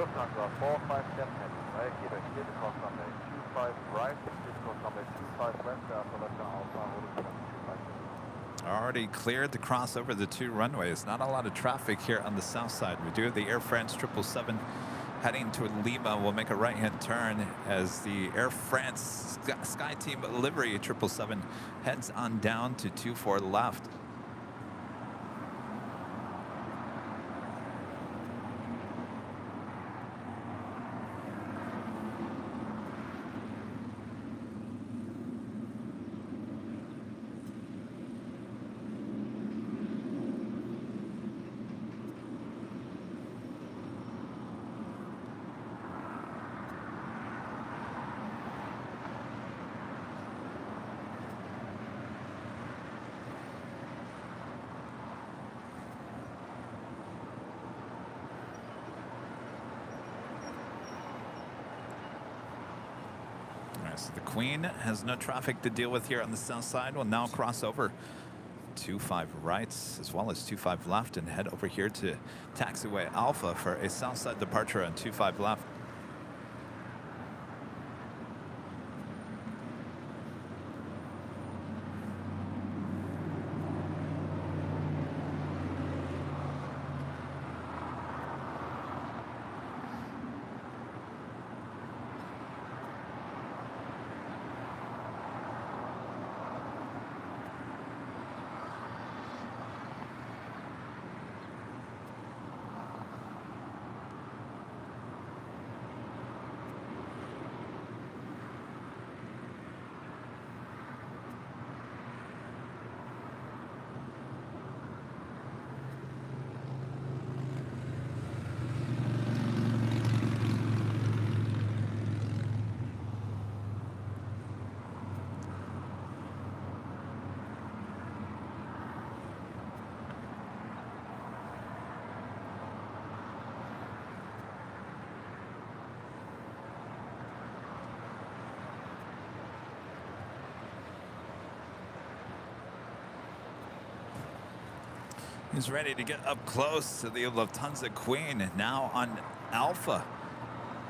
Lufthansa 457 heavy, right, keep it, clear to cross runway 25 right, clear to cross runway 25 left, after left Alpha, holding 25. Already cleared to cross over the two runways. Not a lot of traffic here on the south side. We do have the Air France 777 heading to Lima. We'll make a right-hand turn as the Air France Sky Team livery 777 heads on down to 24 left. So the Queen has no traffic to deal with here on the south side. We'll now cross over 25 rights as well as 25 left and head over here to taxiway Alpha for a south side departure on 25 left. He's ready to get up close to the Lufthansa Queen, now on Alpha.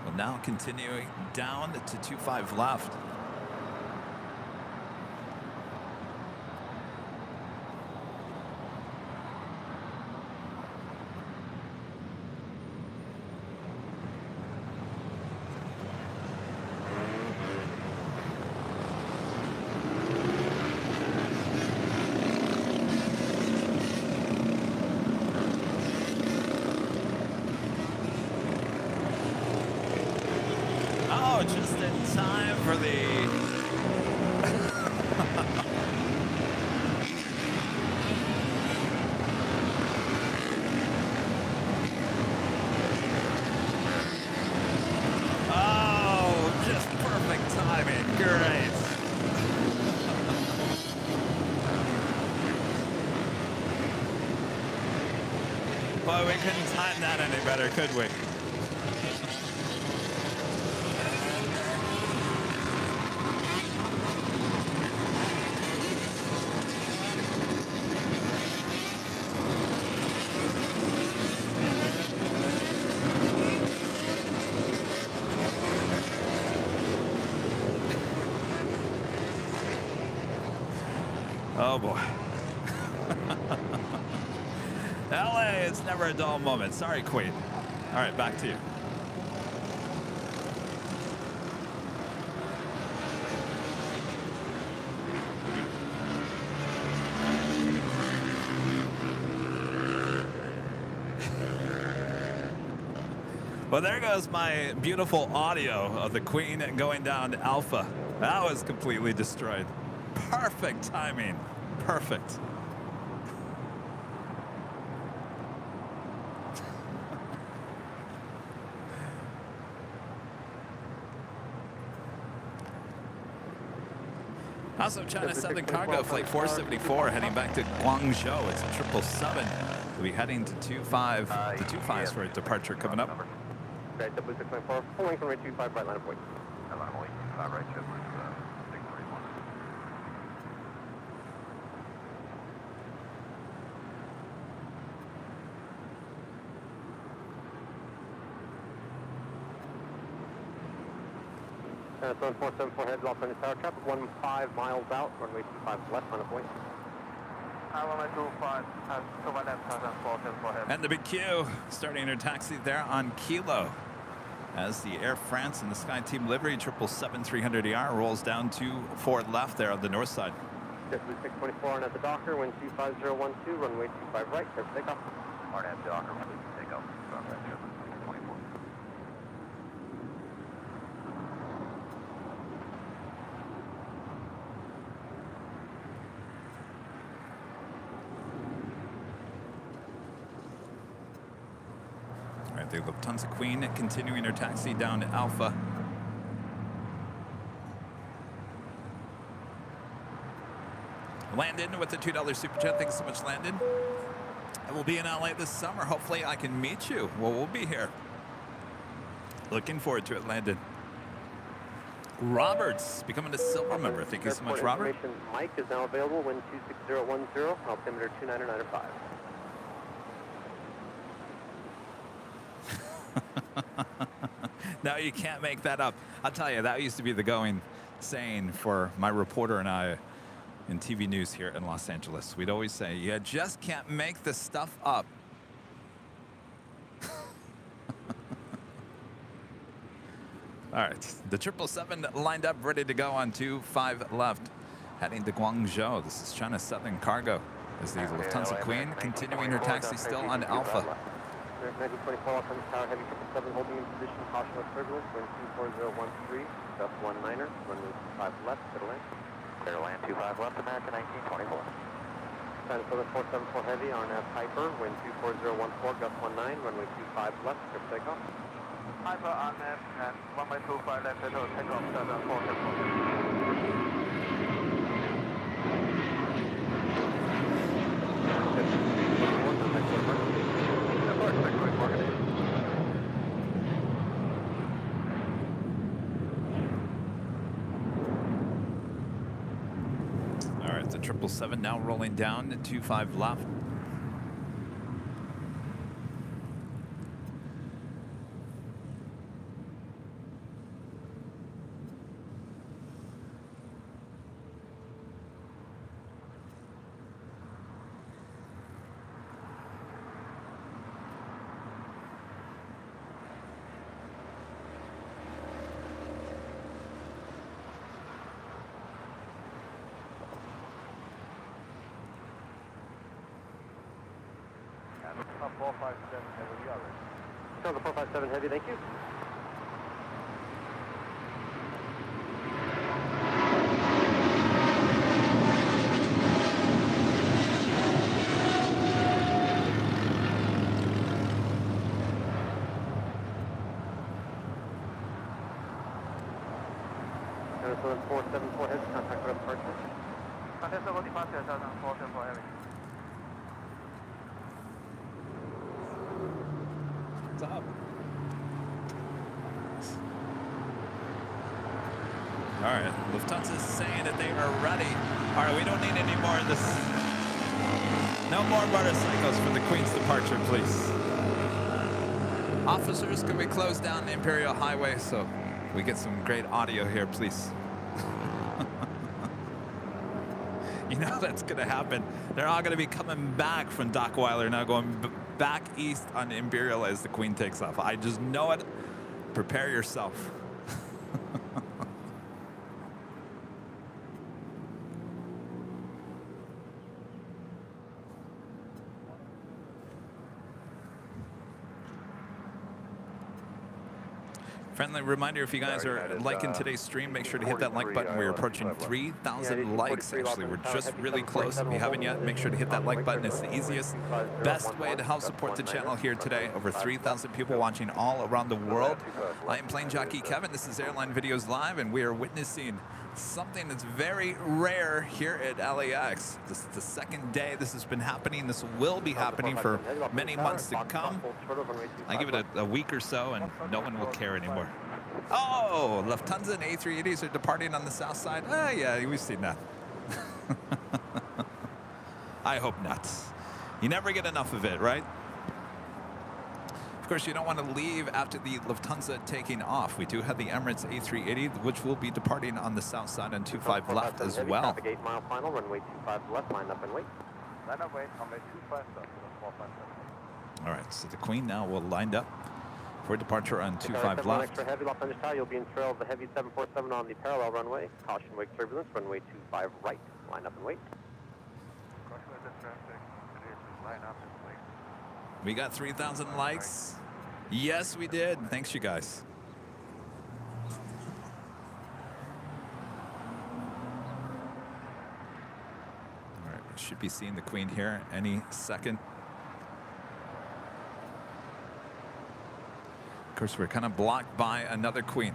Well, now continuing down to 25 left. Oh, just in time for the... Oh, just perfect timing. Great. Boy, we couldn't time that any better, could we? Oh boy. LA, it's never a dull moment. Sorry, Queen. All right, back to you. Well, there goes my beautiful audio of the Queen going down to Alpha. That was completely destroyed. Perfect timing. Perfect. Also, China Southern Cargo Flight 474 heading back to Guangzhou. It's 777. We'll be heading to 25 for a departure coming up. Okay, W694, pulling from 25 right line of point. Line of point, right ship was 631. Zone 474 head, lost on his tower traffic, 15 miles out, runway 25 left, line of point. Runway 25, to my left, 474 head. And the big Q starting her taxi there on Kilo as the Air France and the Sky Team livery 777-300ER rolls down to 4 left there on the north side. JetBlue 624 on at the Docker, wind 25012, runway 25 right, clear for takeoff. On at the Docker, runway takeoff, right ship was 624. All right, the Lufthansa Queen continuing her taxi down to Alpha. Landon with the $2 super chat. Thanks so much, Landon. I will be in LA this summer. Hopefully I can meet you. Well, we'll be here. Looking forward to it, Landon. Robert's becoming a silver member. Thank you so much, Robert. Mike is now available, wind 26010, altimeter 29905. No, you can't make that up. I'll tell you, that used to be the going saying for my reporter and I in TV news here in Los Angeles. We'd always say, you just can't make this stuff up. All right, the 777 lined up, ready to go on 25 left, heading to Guangzhou. This is China Southern Cargo as the Lufthansa Queen continuing her taxi still on Alpha. 1924 off on the tower, heavy 777 holding in position, caution with turbulence, wind 24013, gust 19er, runway 25 left, middle lane. Clear land 25 left, American 1924. China Southern 474 heavy, RNAV Piper, wind 24014, gust 19, runway 25 left, clear for takeoff. Piper on left and runway 25 left, takeoff 7474. All right, the 777 now rolling down to 25 left. 457 heavy, we are ready. Delta 457 Heavy, thank you. Airline 474 Heavy, contact for departure. Contact for departure, 474 heavy. What's up? All right, Lufthansa is saying that they are ready. All right, we don't need any more of this. No more motorcycles for the Queen's departure, please. Officers, can we close down the Imperial Highway so we get some great audio here, please? You know that's going to happen. They're all going to be coming back from Dockweiler now, going back east on Imperial as the Queen takes off. I just know it. Prepare yourself. Friendly reminder, if you guys are liking today's stream, make sure to hit that like button. We're approaching 3,000 likes. Actually, we're just really close. If you haven't yet, make sure to hit that like button. It's the easiest, best way to help support the channel here today. Over 3,000 people watching all around the world. I am Plane Jockey Kevin. This is Airline Videos Live, and we are witnessing something that's very rare here at LAX. This is the second day this has been happening. This will be happening for many months to come. I give it a week or so, and no one will care anymore. Oh, Lufthansa and A380s are departing on the south side. Ah, yeah, we've seen that. I hope not. You never get enough of it, right? Of course, you don't want to leave after the Lufthansa taking off. We do have the Emirates A380, which will be departing on the south side on 25 left as well. Traffic 8 mile final, runway 25 left, line up and wait. Line up, wait, runway 25 left, 457. All right, so the Queen now will lined up for departure on 25 left. left. Extra heavy, Los Angeles Tower, you'll be in trail of the heavy 747 on the parallel runway. Caution wake turbulence, runway 25 right, line up and wait. Caution with the traffic, line up and wait. We got 3,000 likes. Yes, we did. Thanks, you guys. All right, we should be seeing the Queen here any second. Of course, we're kind of blocked by another Queen.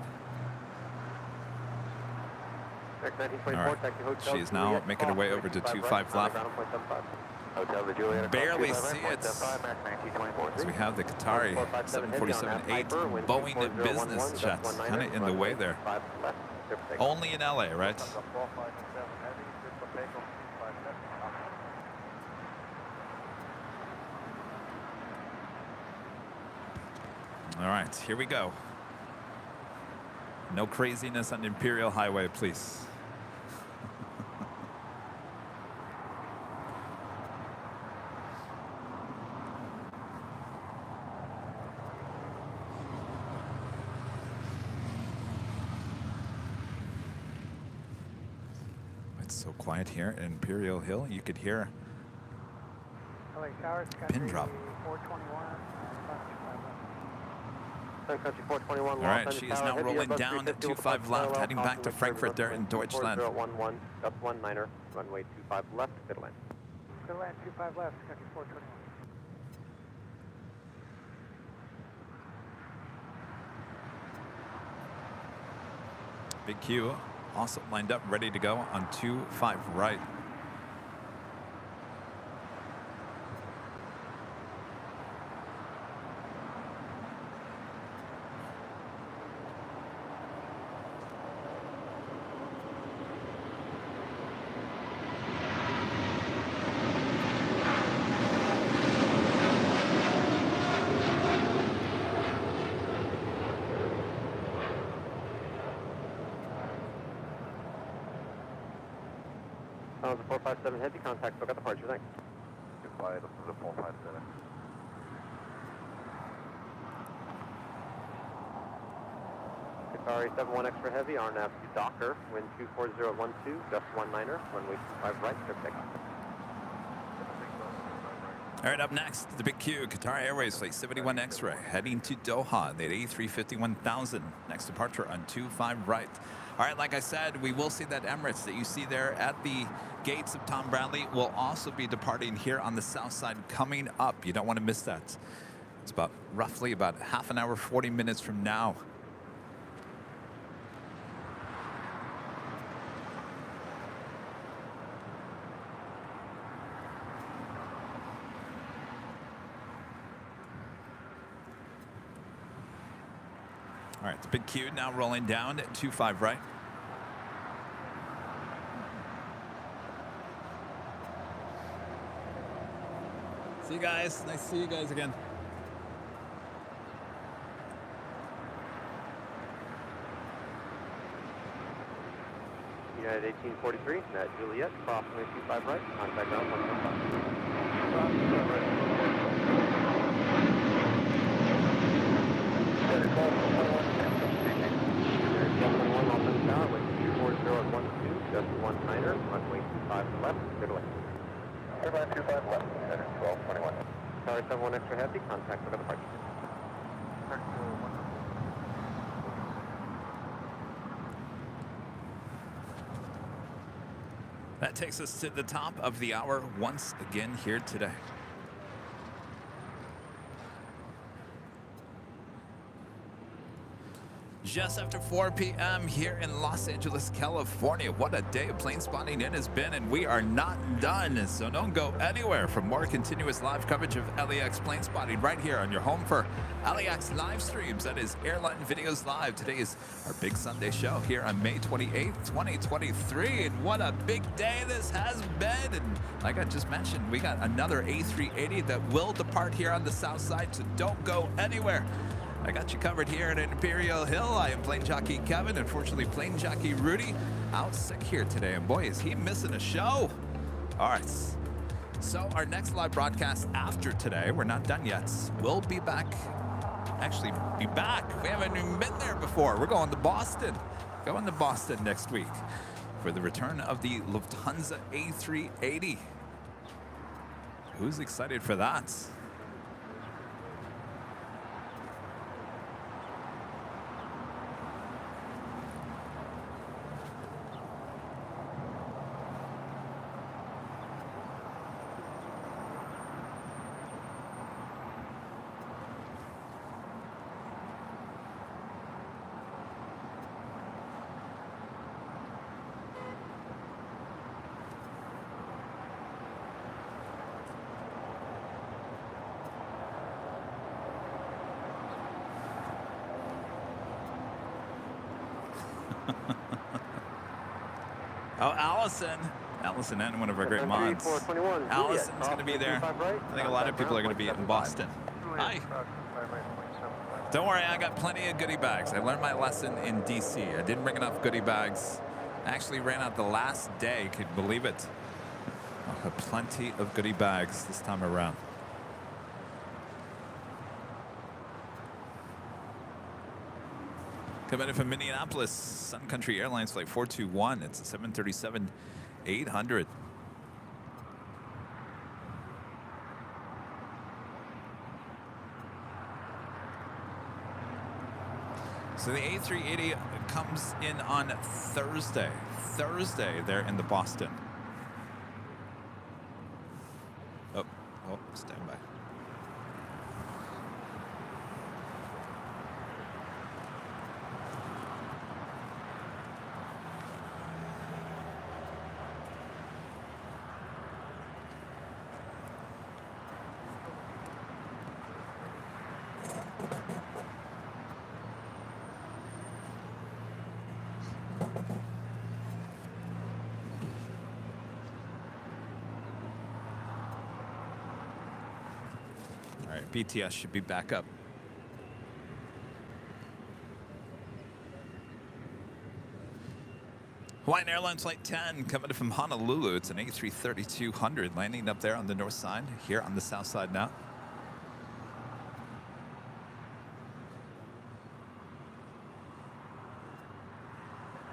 All right, she is now making her way over to 25 left. Barely see it. So we have the Qatari 747-8 Boeing business jets kind of in the way there. Only in LA, right? All right, here we go. No craziness on Imperial Highway, please. So quiet here at Imperial Hill. You could hear pin drop. 421. All right, she is now rolling down at 25 left, heading back to Frankfurt there in Deutschland. 4011, just 19er, runway 25 left, good land. Good land, 25 left, country 421. Big Q also lined up, ready to go on 25 right. The 457 Heavy, contact, book at departure, thanks. Goodbye, this is the 457. Qatari 71 extra heavy, RNAV to Docker, wind 24012, just 19er, runway 25 right, clear takeoff. All right, up next, the big Q, Qatar Airways Flight 71 X-ray, heading to Doha, the A350-1000. Next departure on 25 right. All right, like I said, we will see that Emirates that you see there at the gates of Tom Bradley will also be departing here on the south side coming up. You don't want to miss that. It's about roughly about half an hour, 40 minutes from now. All right, the big Q now rolling down at 25 right. See you guys. Nice to see you guys again. United 1843, Net Juliet, approximately 25 right, contact ground 115. Just 1-9er, runway 25 left, clear to land. Airline 25 left, United 1221. Tower 71 extra heavy, contact for the departure. That takes us to the top of the hour once again here today. Just after 4 p.m. here in Los Angeles, California. What a day of plane spotting it has been, and we are not done. So don't go anywhere for more continuous live coverage of LAX plane spotting right here on your home for LAX live streams. That is Airline Videos Live. Today is our big Sunday show here on May 28th, 2023. And what a big day this has been. And like I just mentioned, we got another A380 that will depart here on the south side, so don't go anywhere. I got you covered here at Imperial Hill. I am plane jockey Kevin. Unfortunately, plane jockey Rudy out sick here today. And boy, is he missing a show. All right. So our next live broadcast after today, we're not done yet. We'll be back. Actually, be back. We haven't even been there before. We're going to Boston. Going to Boston next week for the return of the Lufthansa A380. Who's excited for that? Oh, Allison and one of our great mods. Allison's going to be there. I think a lot of people are going to be in Boston. Hi. Don't worry, I got plenty of goodie bags. I learned my lesson in DC. I didn't bring enough goodie bags. I actually ran out the last day. Could you believe it? I have plenty of goodie bags this time around. Coming in from Minneapolis, Sun Country Airlines Flight 421. It's a 737-800. So the A380 comes in on Thursday. Thursday, they're in the Boston. Oh, stand by. BTS should be back up. Hawaiian Airlines Flight 10 coming from Honolulu. It's an A330-200 landing up there on the north side, here on the south side now.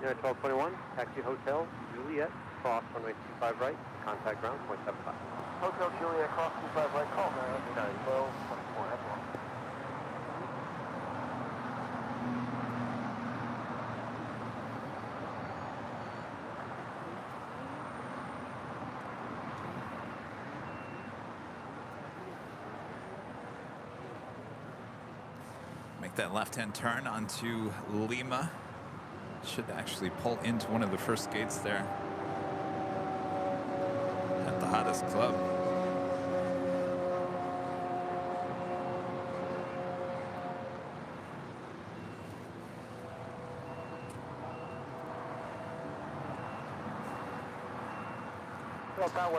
Unit 1221, taxi hotel, Juliet, cross runway 25 right, contact ground 0.75. Hotel Juliet, cross 25 right, call now, United 12, 24, that's one. Make that left-hand turn onto Lima. Should actually pull into one of the first gates there at the hottest club.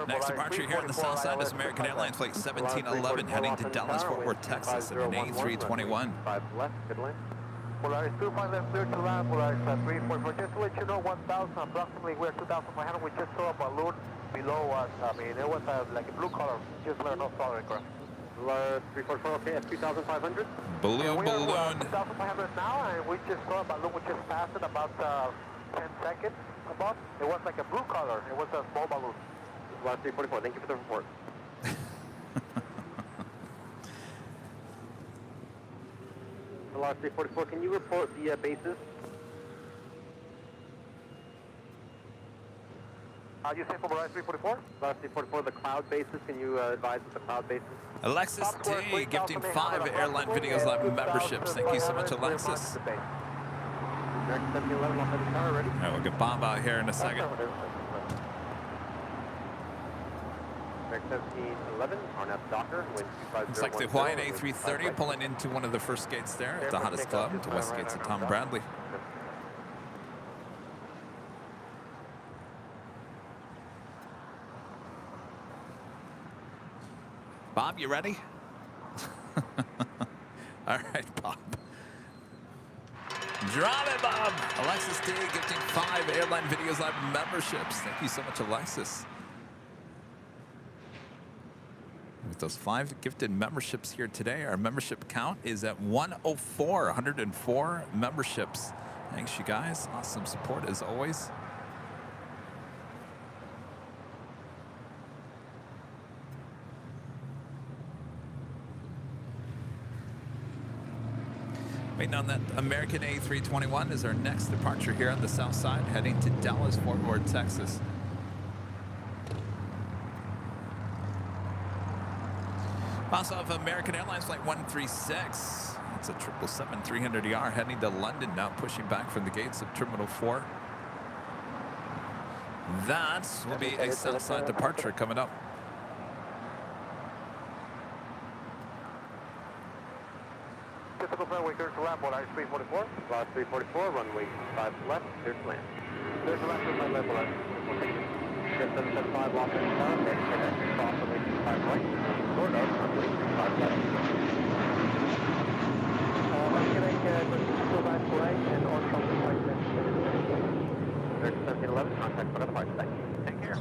Next departure here on the south side is American Airlines Flight 1711 heading to Dallas, Fort Worth, Texas in an A321. 5 left, good lane. Polaris 25 left, clear to land, Polaris 344. Just to let you know, 1,000, approximately, we're 2,500. We just saw a balloon below us. I mean, it was like a blue color. Just let us know, solid aircraft. Polaris 344, okay, at 2,500. Balloon, We are balloon. 2,500 now, and we just saw a balloon. We just passed it about 10 seconds above. It was like a blue color. It was a small balloon. Polaris 344, thank you for the report. Polaris 344, can you report the bases? You say for Polaris 344? Polaris 344, the cloud bases, can you advise with the cloud bases? Alexis T gifting 5 Airline Videos Live memberships. Thank you so much, Alexis. American 1711, off the tower, ready? All right, we'll get Bob out here in a second. American 1711, RNAV Docker, wind 250. Looks like the Hawaiian A330 pulling into one of the first gates there at the hottest club, the west gates of Tom Bradley. Bob, you ready? All right, Bob. Drop it, Bob. Alexis D gifting 5 Airline Videos Live memberships. Thank you so much, Alexis. With those 5 gifted memberships here today, our membership count is at 104 memberships. Thanks, you guys. Awesome support as always. Waiting on that American A321 is our next departure here on the south side, heading to Dallas, Fort Worth, Texas. Also have American Airlines Flight 136. It's a 777-300ER heading to London now, pushing back from the gates of Terminal 4. That will be a south side departure coming up. Typical runway, clear to land, Polaris 344. Polaris 344, runway 5 left, clear to land. Clear to land, 5 left, Polaris 344. 775, lost in tower, ready, connect, cross runway 25 right, short of runway 25 left. and on from the right left. American 1711, contact for the departure. Thank you. Take care.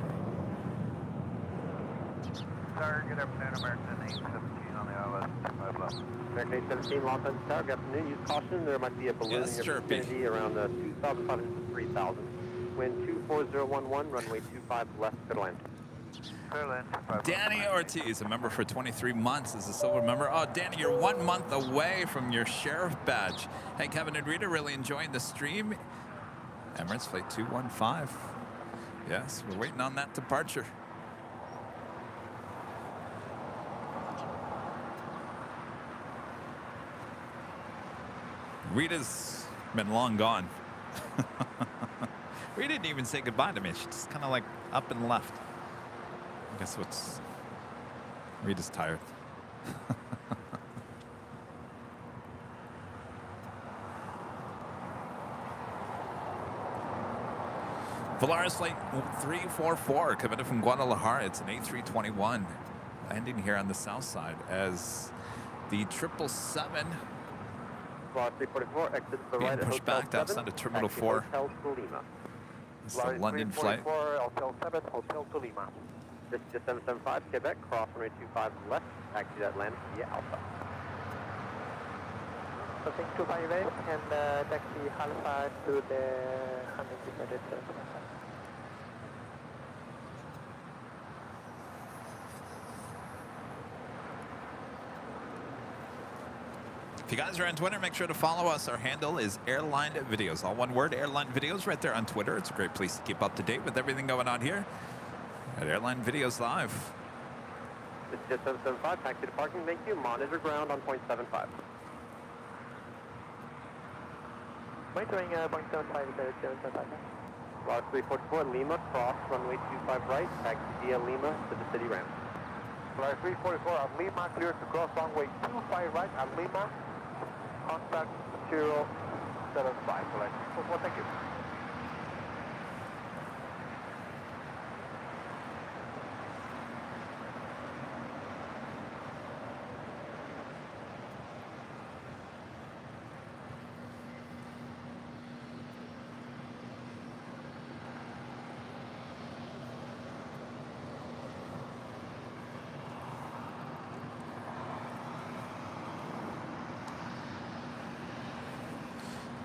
Sir, good afternoon, American 817 on the ILS 25 left. American 817, Los Angeles Tower, good afternoon. Use caution, there might be a balloon in your vicinity around 2,500 to 3,000. Wind 24011, runway 25 left, clear to land. Danny Ortiz, a member for 23 months, is a silver member. Oh, Danny, you're 1 month away from your sheriff badge. Hey, Kevin and Rita, really enjoying the stream. Emirates Flight 215. Yes, we're waiting on that departure. Rita's been long gone. Rita didn't even say goodbye to me. She just kind of like up and left. I guess what's... Rita's tired. Polaris Flight 344 coming in from Guadalajara. It's an A321 landing here on the south side as the 777 being pushed back outside of Terminal 4. It's the London flight. Hotel 7, Hotel to Lima. This is 775, Quebec, cross runway 25 left, taxi that land via Alpha. Crossing 25 left and taxi Alpha to the 100 meter. If you guys are on Twitter, make sure to follow us. Our handle is Airline Videos. All one word, Airline Videos, right there on Twitter. It's a great place to keep up to date with everything going on here at Airline Videos Live. It's just 775, taxi to parking, thank you. Monitor ground on point 75. Monitoring 0.75 is 775. Route 344, Lima, cross, runway 25 right, taxi via Lima to the city ramp. Flight 344 on Lima, clear to cross runway 25 right on Lima. Contact 075. Flight 344, thank you.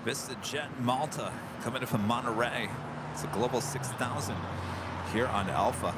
VistaJet Malta coming in from Monterey. It's a Global 6000 here on Alpha.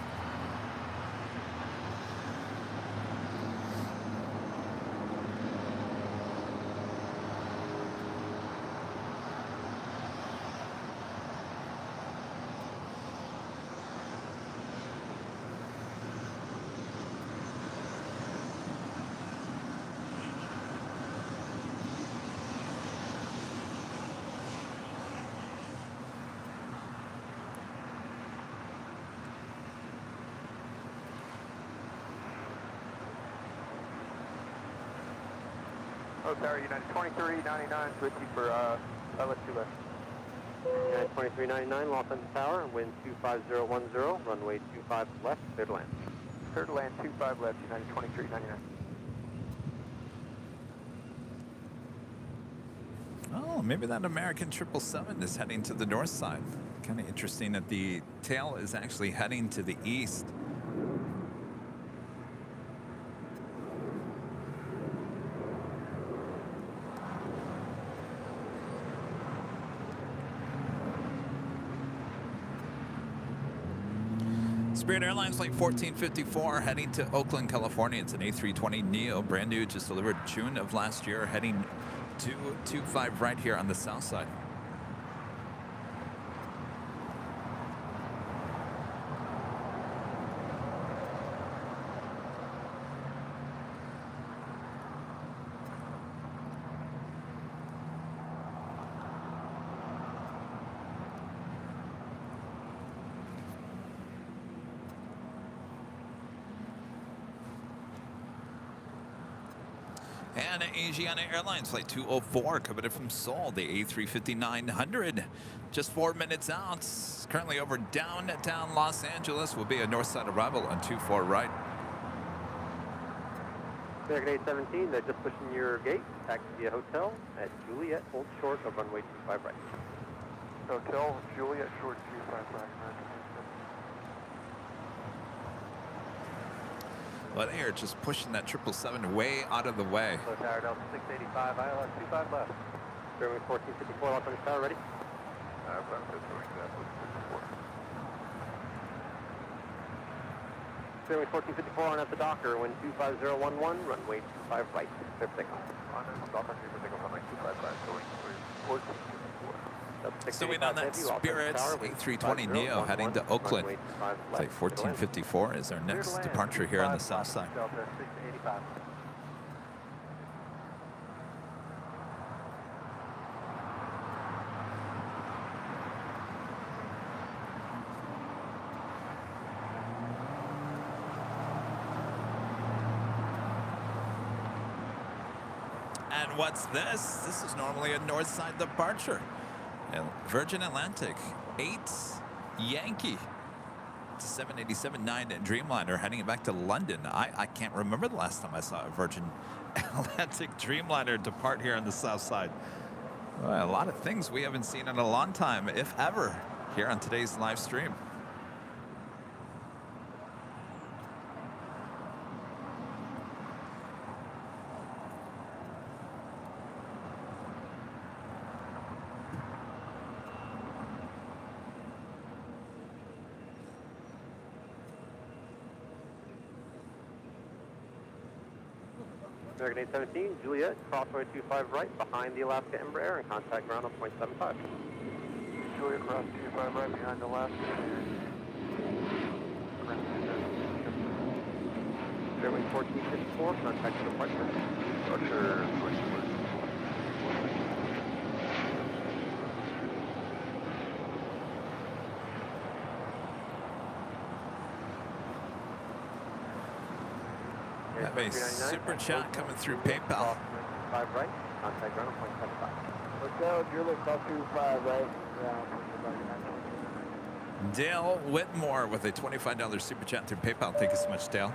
Oh, sorry, United 2399, switching for let's do left. United 2399, Los Angeles Tower, wind 25010, runway 25 left, clear to land. Clear to land 25 left, United 2399. Oh, maybe that American 777 is heading to the north side. Kind of interesting that the tail is actually heading to the east. Spirit Airlines Flight 1454 heading to Oakland, California. It's an A320neo, brand new, just delivered June of last year, heading to 25 right here on the south side. And Asiana Airlines Flight 204 coming in from Seoul, the A350-900. Just 4 minutes out. Currently over downtown Los Angeles. Will be a north side arrival on 24 right. American 817, they're just pushing your gate. Taxi via hotel at Juliet, hold short of runway 25 right. Hotel, Juliet, short 25 right, American 817. Well, they are just pushing that 777 way out of the way. Hello, Tower Delta 685, ILS 25 left. Runway 1454, Los Angeles Tower, ready? Runway 1454 on at the Docker, wind 25011, runway 25 right. Clear for takeoff. On at the Docker, clear for takeoff, runway 25 right, going 1454. So we on that Spirit A320neo heading to Oakland. Flight 1454 is our next departure here on the south side. Delta 685. And what's this? This is normally a north side departure. Virgin Atlantic 8 Yankee. It's a 787-9 Dreamliner heading back to London. I can't remember the last time I saw a Virgin Atlantic Dreamliner depart here on the south side. Well, a lot of things we haven't seen in a long time, if ever, here on today's live stream. American 817, Juliet, crossway 25 right, behind the Alaska Embraer, and contact ground on .75. Julia, cross 25 right behind Alaska. Airway 1454, contact the departure. Roger, I have a super chat coming through PayPal. 5 right, contact ground on .75. Hotel, Julia, cross 25 right. Dale Whitmore with a $25 super chat through PayPal. Thank you so much, Dale.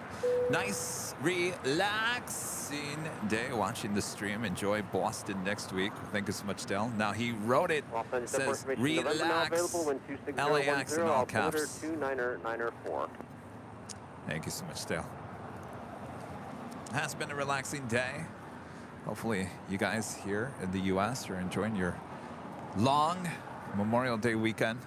Nice, relaxing day watching the stream. Enjoy Boston next week. Thank you so much, Dale. Now he wrote it. Says relax. LAX in all caps. 2994. Thank you so much, Dale. Has been a relaxing day. Hopefully you guys here in the US are enjoying your long Memorial Day weekend.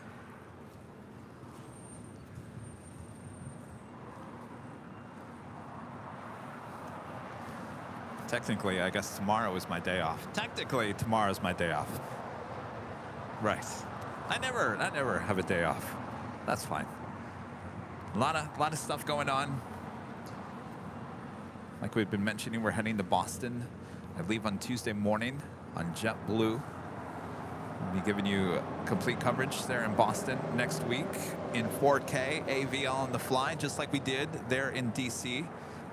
Technically, I guess tomorrow is my day off. Technically, tomorrow's my day off. Right. I never have a day off. That's fine. A lot of stuff going on. Like we've been mentioning, we're heading to Boston. I leave on Tuesday morning on JetBlue. I'll be giving you complete coverage there in Boston next week in 4K AVL on the fly, just like we did there in DC,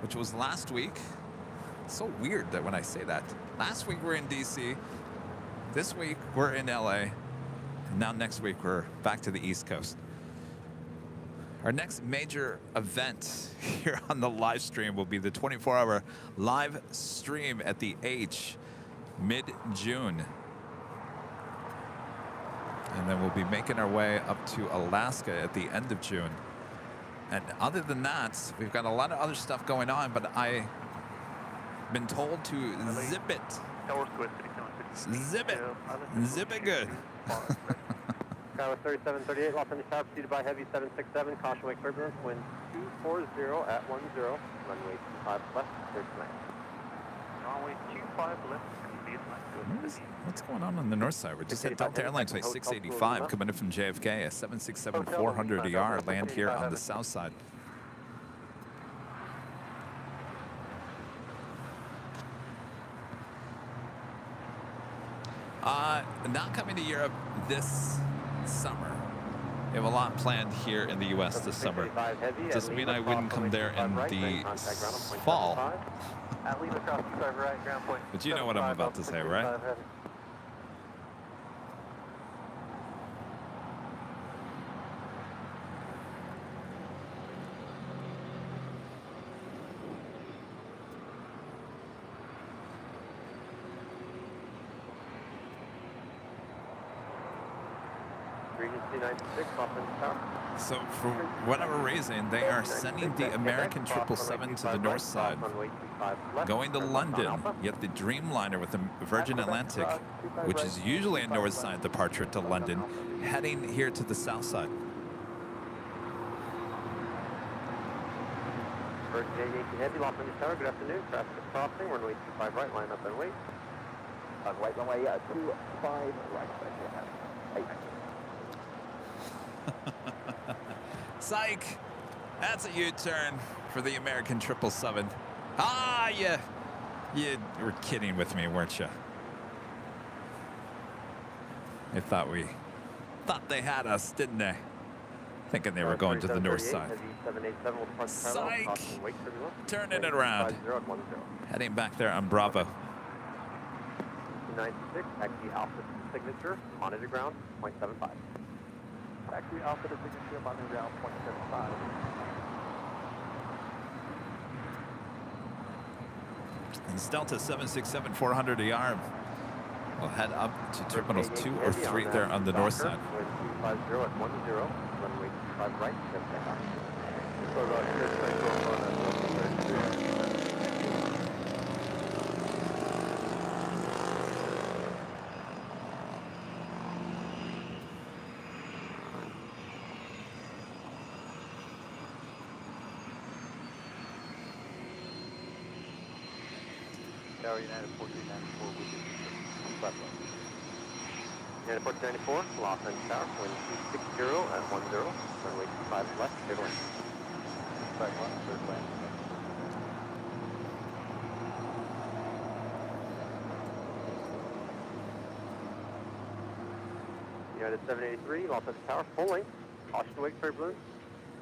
which was last week. It's so weird that when I say that. Last week we're in DC. This week we're in LA. And now next week we're back to the East Coast. Our next major event here on the live stream will be the 24-hour live stream at the H mid-June. And then we'll be making our way up to Alaska at the end of June. And other than that, we've got a lot of other stuff going on, but I've been told to zip it. Zip it. Zip it good. Skyway 3738, Los Angeles Tower, preceded by heavy 767, caution wake turbulence, wind 240 at 10, runway 25 left, clear to land. Runway 25 left, clear to land. What's going on the north side? We're just at Delta Airlines Flight 685 coming in from JFK, a 767-400ER, land here on the south side. Not coming to Europe this summer. We have a lot planned here in the U.S. this summer. Doesn't mean I wouldn't come there in the fall. But you know what I'm about to say, right? So for whatever reason, they are sending the American 777 to the north side, going to London, yet the Dreamliner with the Virgin Atlantic, which is usually a north side departure to London, heading here to the south side. First J-Yankee Heavy, Los Angeles Tower, good afternoon. Traffic is crossing, runway 25 right, line up and wait. Right, runway 25 right, hey. Psych! That's a U-turn for the American 777. Ah, you were kidding with me, weren't you? They thought they had us, didn't they? Thinking they were going to the north side. Psych! Turning it around. Heading back there on Bravo. 296, taxi Alpha signature, monitor ground, 0.75. Taxi Alpha to signature, monitor ground, 0.75. It's Delta 767-400ER. We'll head up to terminals 2 or 3 there on the north side. 50 at 10, runway 25 right, Tower, United 1494, will be 25 left. United 1494, Los Angeles Tower, wind 260 at 10, runway 25 left, clear to land. 25 left, third land. United 783, Los Angeles Tower, full length, caution to wake turbulence,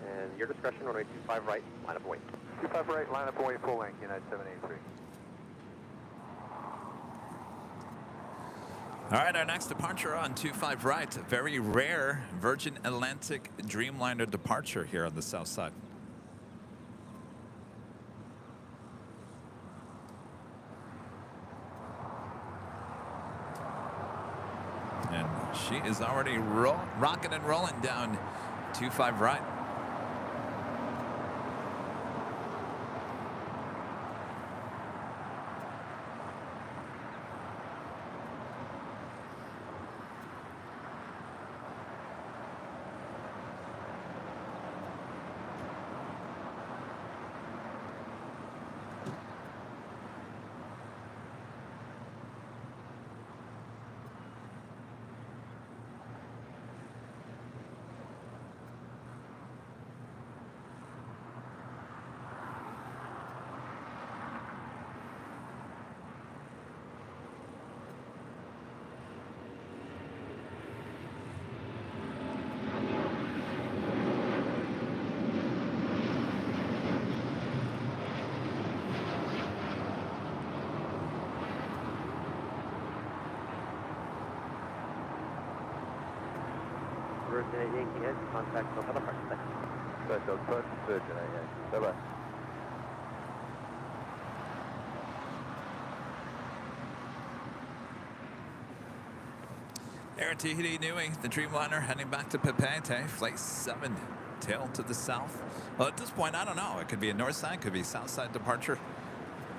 and your discretion, runway 25 right, line up away. 25 right, line up away, full length, United 783. All right, our next departure on 25 right. Very rare Virgin Atlantic Dreamliner departure here on the south side. And she is already rocking and rolling down 25 right. Virgin 8 Yankee Head, contact on the park. Special touch, Virgin 8 Yankee. Bye-bye. Air Tahiti Nui, the Dreamliner heading back to Papeete, flight 7, tail to the south. Well, at this point, I don't know. It could be a north side, could be south side departure.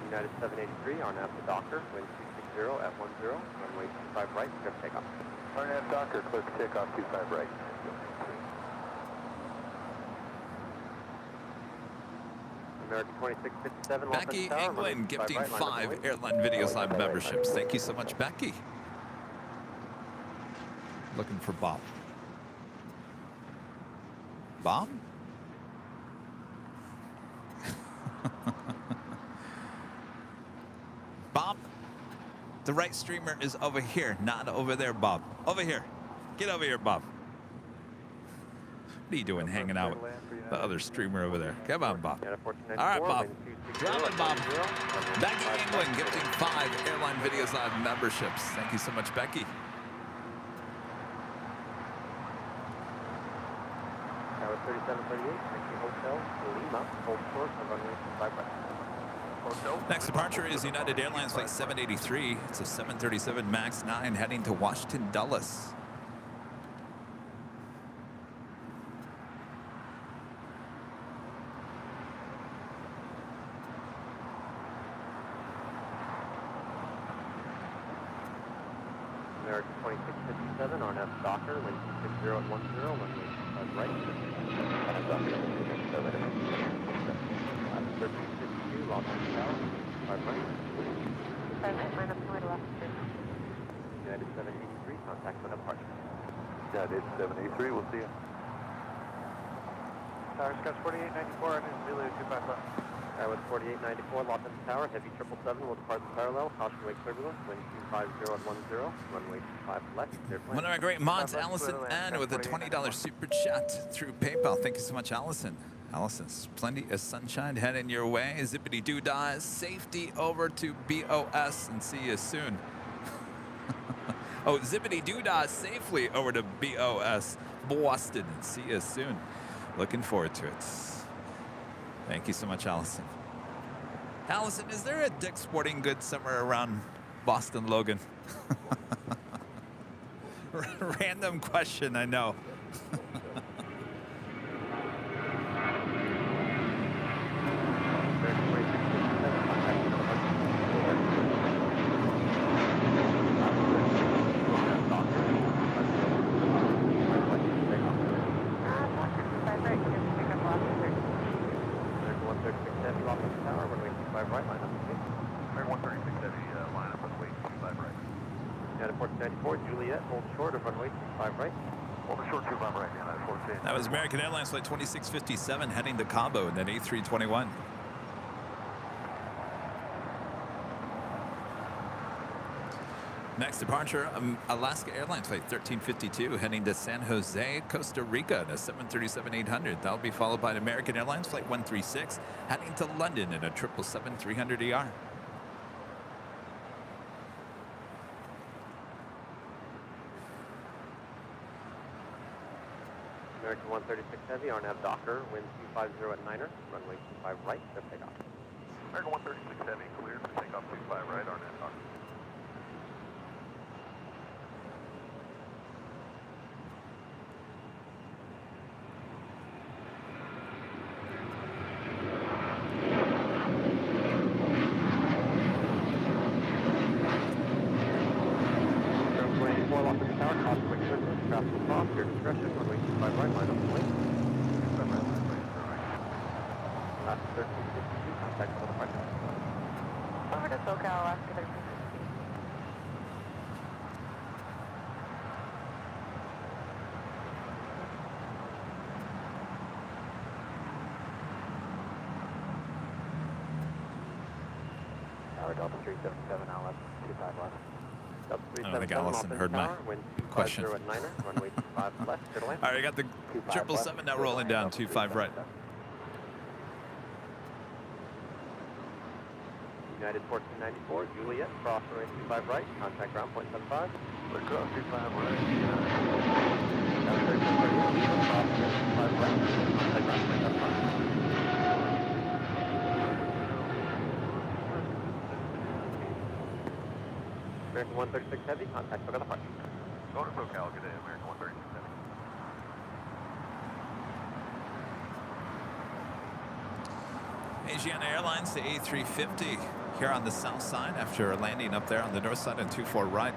United 783, RNAV to Docker, wind 260 at 10, runway 25 right, clear for takeoff. RNAV Docker, clear for takeoff, 25 right. American 2657, Los Becky Angeles Tower, runway England 25 gifting right, line up 5 away. Airline Videos Live memberships. Thank you so much, Becky. Looking for Bob. Bob? Bob? The right streamer is over here, not over there, Bob. Over here. Get over here, Bob. What are you doing hanging out with the other streamer over there? Come on, Bob. All right, Bob. Drop it, Bob. Becky England gifting 5 Airline Videos Live memberships. Thank you so much, Becky. Tower 3738, Yankee Hotel, Lima, hold course on runway 25 right. Hotel. Next departure is United Airlines Flight 783. It's a 737 MAX 9 heading to Washington Dulles. American 2657, RNAV Docker, wind 260 at 10, runway 25 right. Docker, 1352, Los Angeles Tower, 25 right. 5 right, line up to left. United 783, contact on departure. United 783, we'll see you. Tower Scotch 4894, I didn't really 25 left. Tower 4894, Los Angeles Tower, heavy 777 will depart the parallel, caution wake turbulence, wind 250 at 10, runway 25 left, clear for One of our great mods, Allison N, with a $20 super chat through PayPal. Thank you so much, Allison. Allison's plenty of sunshine heading your way. Zippity doo dah. Safety over to BOS and see you soon. Oh, zippity doo dah safely over to BOS Boston and see you soon. Looking forward to it. Thank you so much, Allison. Allison, is there a Dick's Sporting Goods somewhere around Boston, Logan? Random question, I know. Tower, runway 25 right, line up. American 136 Heavy. hold short of runway 25 right. Hold short 25 right, United 14. That was American Airlines flight 2657 heading to Cabo in that A321. Next departure, Alaska Airlines flight 1352 heading to San Jose, Costa Rica in a 737-800. That'll be followed by an American Airlines flight 136 heading to London in a 777-300ER. American 136 Heavy, RNAV Docker, wind 250 at 9er, runway 25 right, for takeoff. American 136 Heavy, cleared for takeoff 25 right, RNAV Docker. Delta 377 LS 25 left. Delta I don't think 377 Allison heard my wind question. 250 at 9er, runway 25 left, clear to land. All right, I got the 777 now rolling down 25 right. United 1494, Juliet, cross runway 25 right, contact ground point 75. We're cross 25 right. Delta 378, cross runway 25 right, contact ground point 75. American 136 Heavy, contact for departure. Go to SoCal, good day, American 136 Heavy. Asiana Airlines, the A350 here on the south side after landing up there on the north side on 24 right.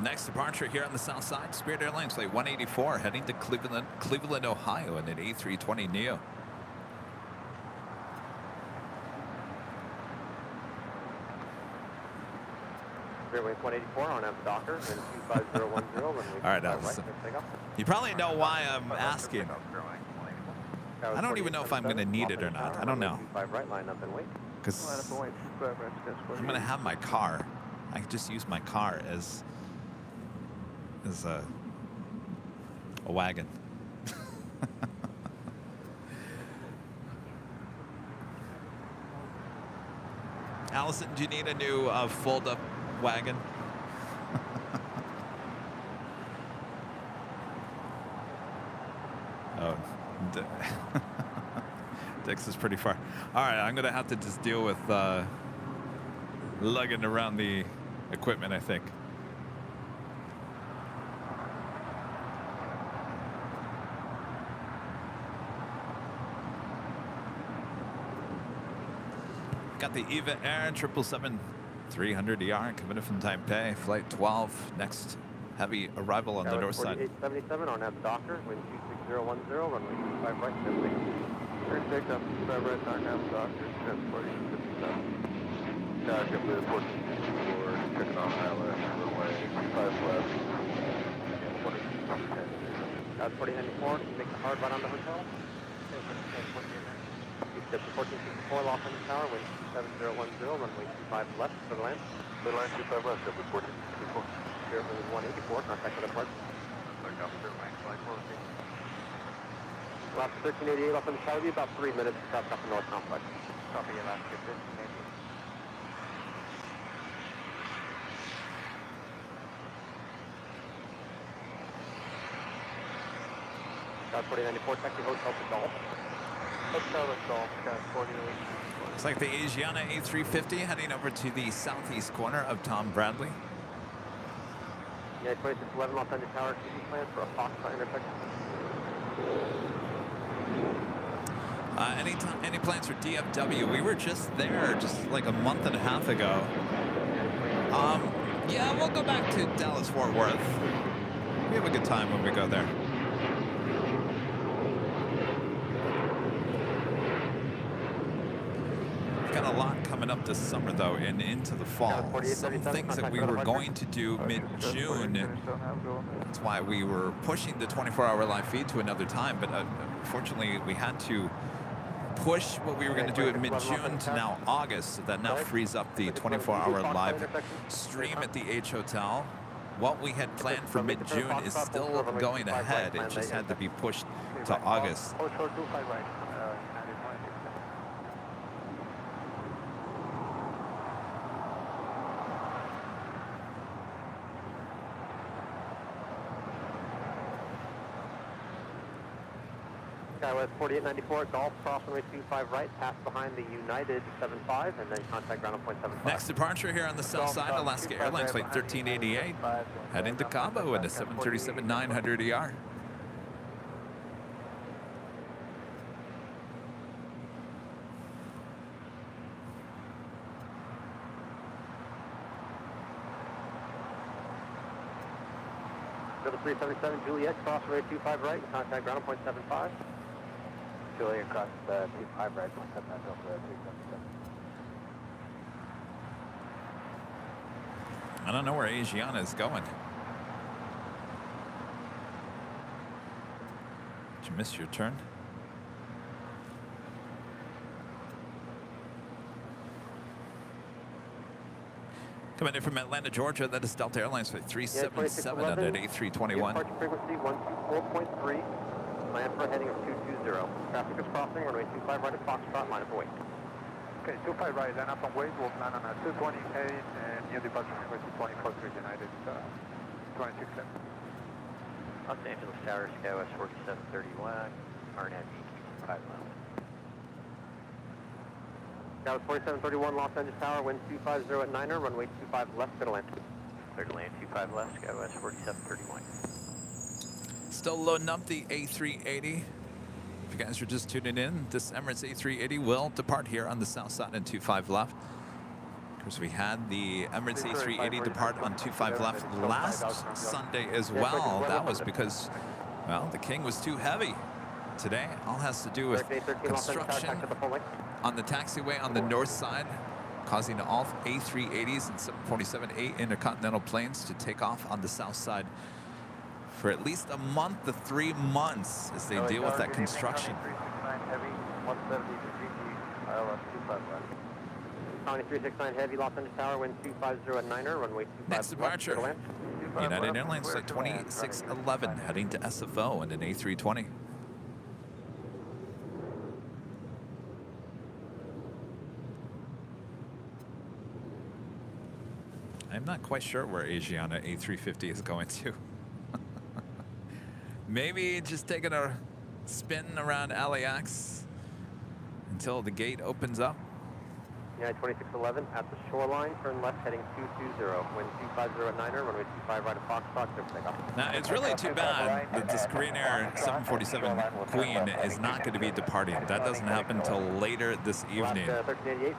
Next departure here on the south side, Spirit Airlines flight 184 heading to Cleveland, Ohio in an A320 Neo. Airway 184 on F Docker, wind 25010, runway All right, Allison. You probably know why I'm asking. I don't even know if I'm going to need it or not. I don't know. 25 right, line up and wait. Because I'm going to have my car. I can just use my car as a wagon. Allison, do you need a new fold-up wagon? Oh, Dix is pretty far. All right, I'm going to have to just deal with lugging around the equipment, I think. Got the EVA Air 777-300ER coming in from Taipei, flight 12. Next heavy arrival on the north side. 4877 on F Docker, wind 26010, runway 25 right, Turn takeoff 25 right, RNAV Docker, transporting 57. Tower complete 1464, checking on ILS, runway 25 left. 4094, make the hard right on the hotel. Keep the 1464 lock on the tower, wind 7010, runway 25 left for the land. Clear line 25 left, up with 1464. Here for 184, contact for the park. Last 1388 off on the tower, be about 3 minutes to cross off the north complex. Copy your last 1588. Got 4094, taxi hotel to Golf. Hotel to Golf, got 48. Looks like the Asiana A350 heading over to the southeast corner of Tom Bradley. Yeah, 2611 Los Angeles Tower, TV plan for a Foxtrot intersection. Any plans for DFW? We were just there just like a month and a half ago. Yeah, we'll go back to Dallas-Fort Worth. We have a good time when we go there. We've got a lot coming up this summer, though, and into the fall. Some things that we were going to do mid-June. That's why we were pushing the 24-hour live feed to another time, but unfortunately, we had to push what we were going to do in mid-June to now August, so that now frees up the 24-hour live stream at the H Hotel. What we had planned for mid-June is still going ahead. It just had to be pushed to August. Skywest 4894, Golf, cross runway 25 right, pass behind the United 75, and then contact ground on point 75. Next departure here on the south side, Alaska Airlines flight 1388, heading to Cabo in a 737-900 ER. Go to 377 Juliet, cross runway 25 right, contact ground on point 75. Juliet, cross 25 right, 179 Delta 377. I don't know where Asiana is going. Did you miss your turn? Coming in from Atlanta, Georgia, that is Delta Airlines flight 377 on an A321. Departure frequency 124.3, land for a heading of 220. Traffic is crossing, runway 25 right at Foxtrot, line of wait. Okay, 25 right, line up and wait. We'll land on a 228 and near departure frequency 24.3 United 26 left. Los Angeles Tower, Skywest 4731, RNAV 5 miles. Skywest 4731, Los Angeles Tower, wind 250 at 9er, runway 25 left, clear to land. Clear to land 25 left, Skywest 4731. Still loading up the A380. If you guys are just tuning in, this Emirates A380 will depart here on the south side and 25 left. Of course, we had the Emirates A380 depart on 25 left last Sunday as well. That was because, well, the King was too heavy. Today, all has to do with construction on the taxiway on the north side, causing all A380s and 747-8 intercontinental planes to take off on the south side for at least a month to 3 months as they deal with that construction. 369 heavy, 170 to 3G, ILS 25 left. 369 heavy, Los Angeles Tower, wind 250 at 9er, runway 25 Next departure, United Airlines flight 2611, heading to SFO in an A320. I'm not quite sure where Asiana A350 is going to. Maybe just taking a spin around LAX until the gate opens up. United 2611 at the shoreline, turn left heading 220, wind 250 at 9er, runway 25 right at Foxtrot, clear for takeoff. Now, it's really too bad that this Korean Air 747 Queen is not going to be departing. That doesn't happen until later this evening.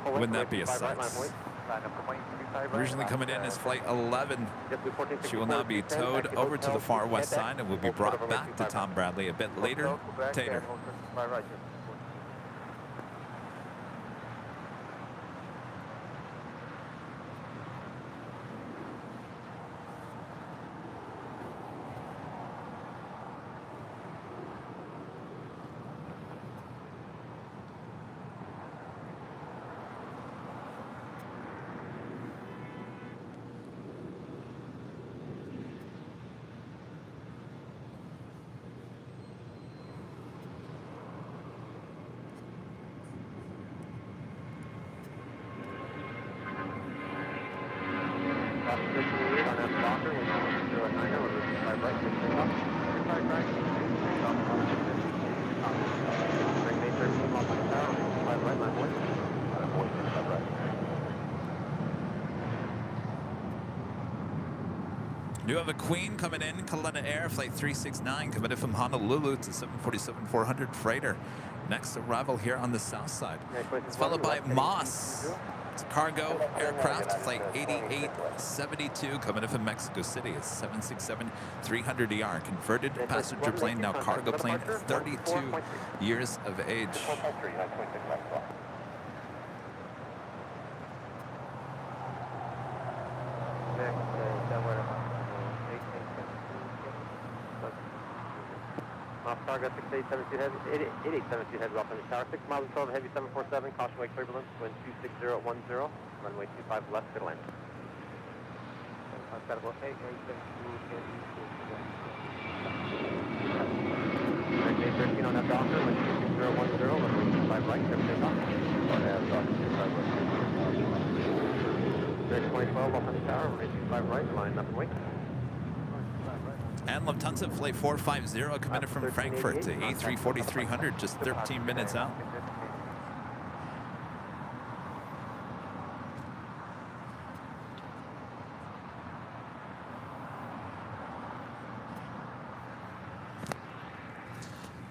Wouldn't that be a sight? Originally coming in is flight 11. She will now be towed over to the far west side and will be brought back to Tom Bradley a bit later. Tater. You have a Queen coming in, Kalena Air, flight 369, coming in from Honolulu to 747-400 freighter. Next arrival here on the south side. It's followed by Moss It's a cargo aircraft, flight 8872, coming in from Mexico City. It's 767-300 ER, converted passenger plane, now cargo plane, 32 years of age. Target 6872 heavy, 8872 heavy off on the tower, 6 miles and 12 heavy 747, caution wake turbulence, wind 26010, runway 25 left, good land. Unsettable 8872. 13 on that Docker, wind 26010, runway 25 right, clear for takeoff. On that Docker, 25 right. Direct 2012 off on the tower, runway 25 right, line up and wait. And Lufthansa flight 450 coming in from Frankfurt to A340-300, just 13 minutes out.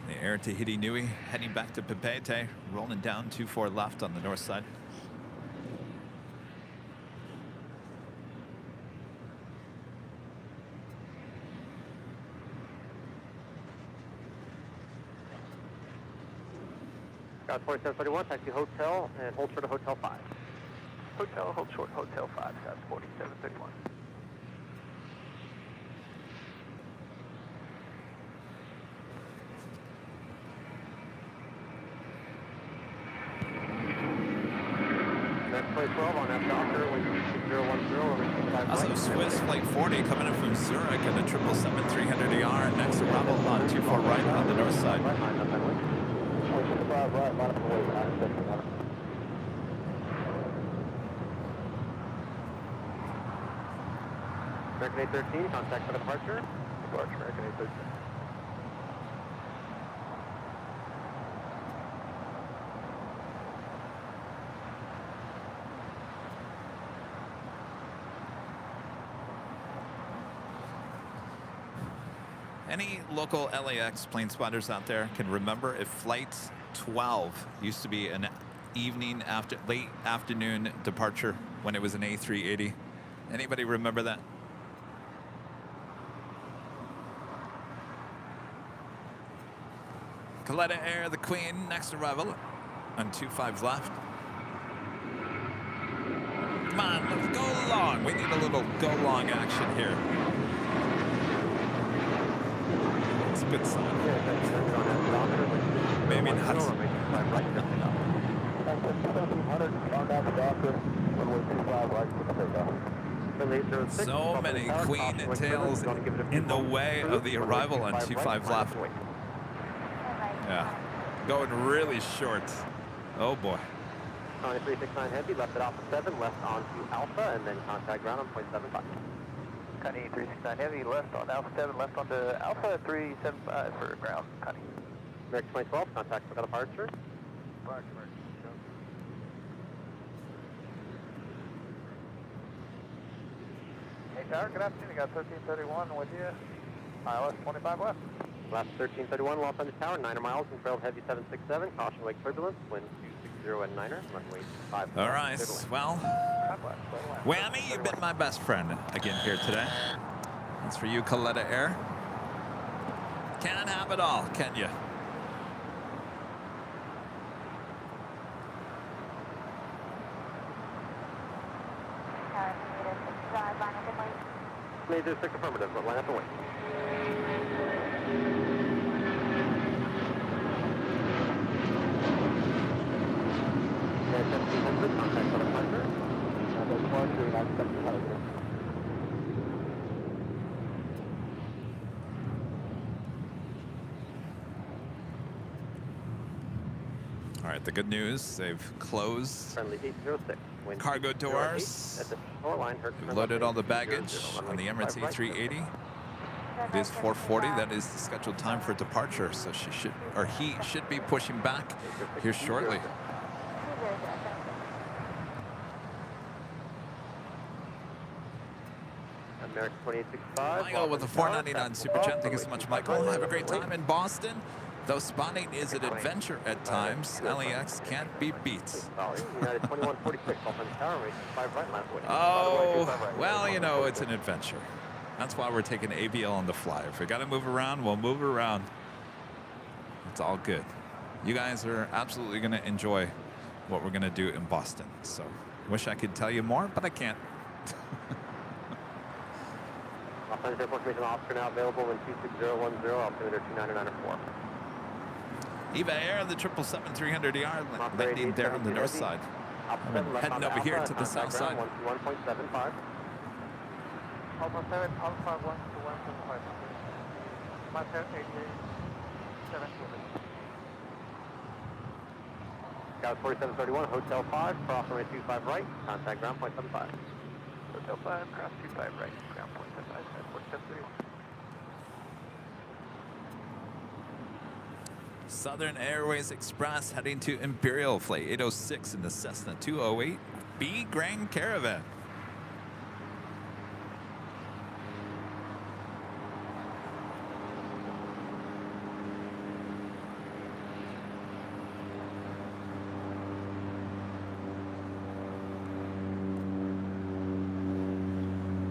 The Air Tahiti Nui heading back to Papeete, rolling down 24 left on the north side. Got 4731, taxi hotel, and hold short of hotel 5. Hotel, hold short, hotel 5, Scott 4731. Next flight 12 on F Docker, wind 26010, Also, Swiss flight 40 coming in from Zurich and a 777-300 ER. Next arrival on 24 right on the north side. Right, line up and wait, American 813, contact for departure. Departure, American 813. Any local LAX plane spotters out there can remember if flight 12 used to be an late afternoon departure when it was an A380. Anybody remember that? Coletta Air, the Queen, next arrival on 25 left. Come on, let's go long. We need a little go long action here. It's a good sign. Maybe not. So many queen tails in the way of the arrival on 25 left. Yeah, going really short. Oh boy. 369 heavy, left at Alpha 7, left onto Alpha, and then contact ground on 0.75. Connie 369 heavy, left on Alpha 7, left onto Alpha 375 for ground, Connie. American 2012, contact for departure. Departure, American. Hey, Tower, good afternoon. I got 1331 with you. ILS 25 left. Last 1331, lost on the tower, 9 miles, and trailed heavy 767, caution wake turbulence, wind 260 at 9er, runway 5. All right, well, Whammy, you've been my best friend again here today. That's for you, Coletta Air. Can't have it all, can you? Major 6 affirmative, but line up and wait. Contact for departure. All right, the good news, they've closed Friendly 806. cargo doors. At the shoreline, They've loaded all the baggage on the Emirates A380. It is 4:40. That is the scheduled time for departure. So he should be pushing back here shortly. American 2865. Michael with the 4.99 super chat. Thank you so much, Michael. Have a great time in Boston. Though spotting is an adventure at times, LAX can't be beat. United 2146, off on the tower, rate 5 right, line of Oh, well, you know, it's an adventure. That's why we're taking ABL on the fly. If we got to move around, we'll move around. It's all good. You guys are absolutely going to enjoy what we're going to do in Boston. So, wish I could tell you more, but I can't. Offensive information Oscar now available in 26010, altimeter 2994. Eva Air, the 777-300ER, landing there on the north side. I'm heading over here to the south side. 1.75. Alpha 7, Alpha 1 to 175. Master 88, 7 Scout 4731, Hotel 5, cross runway 25 right, contact ground point 75. Hotel 5, cross 25 right, ground point 75, 4731. Southern Airways Express heading to Imperial, flight 806 in the Cessna 208B Grand Caravan.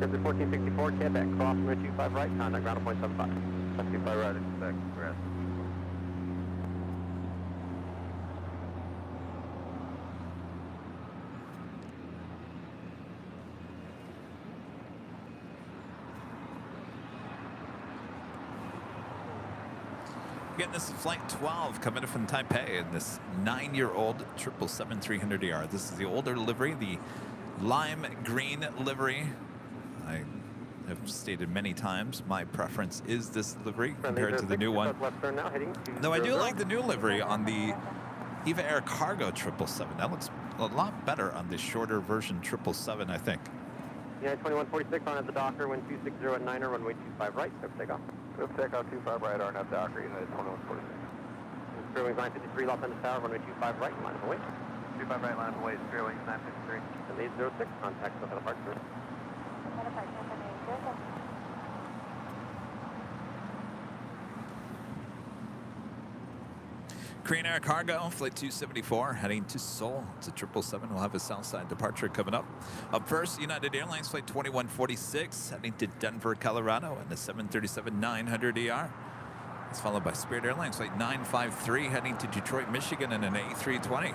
Scripted 1464, Quebec, cross runway 25 right, contact ground point 75. 25 right, expect, grass. Again, this is flight 12 coming in from Taipei in this 9-year-old 777-300ER. This is the older livery, the lime green livery. I have stated many times my preference is this livery compared to the new one. Though I do like the new livery on the Eva Air Cargo 777. That looks a lot better on the shorter version 777, I think. United 2146 on at the Docker, wind 260 at 9er, runway 25 right, script takeoff. Script takeoff 25 right, RNAV Docker, United 2146. Spearwings 953, Los Angeles Tower, runway 25 right, line of away. 25 right, line of away, Spearwings 953. And 806, contact with the departure. Korean Air Cargo, flight 274, heading to Seoul. It's a 777. We'll have a Southside departure coming up. Up first, United Airlines, flight 2146, heading to Denver, Colorado, and the 737-900ER. It's followed by Spirit Airlines, flight 953, heading to Detroit, Michigan, in an A320.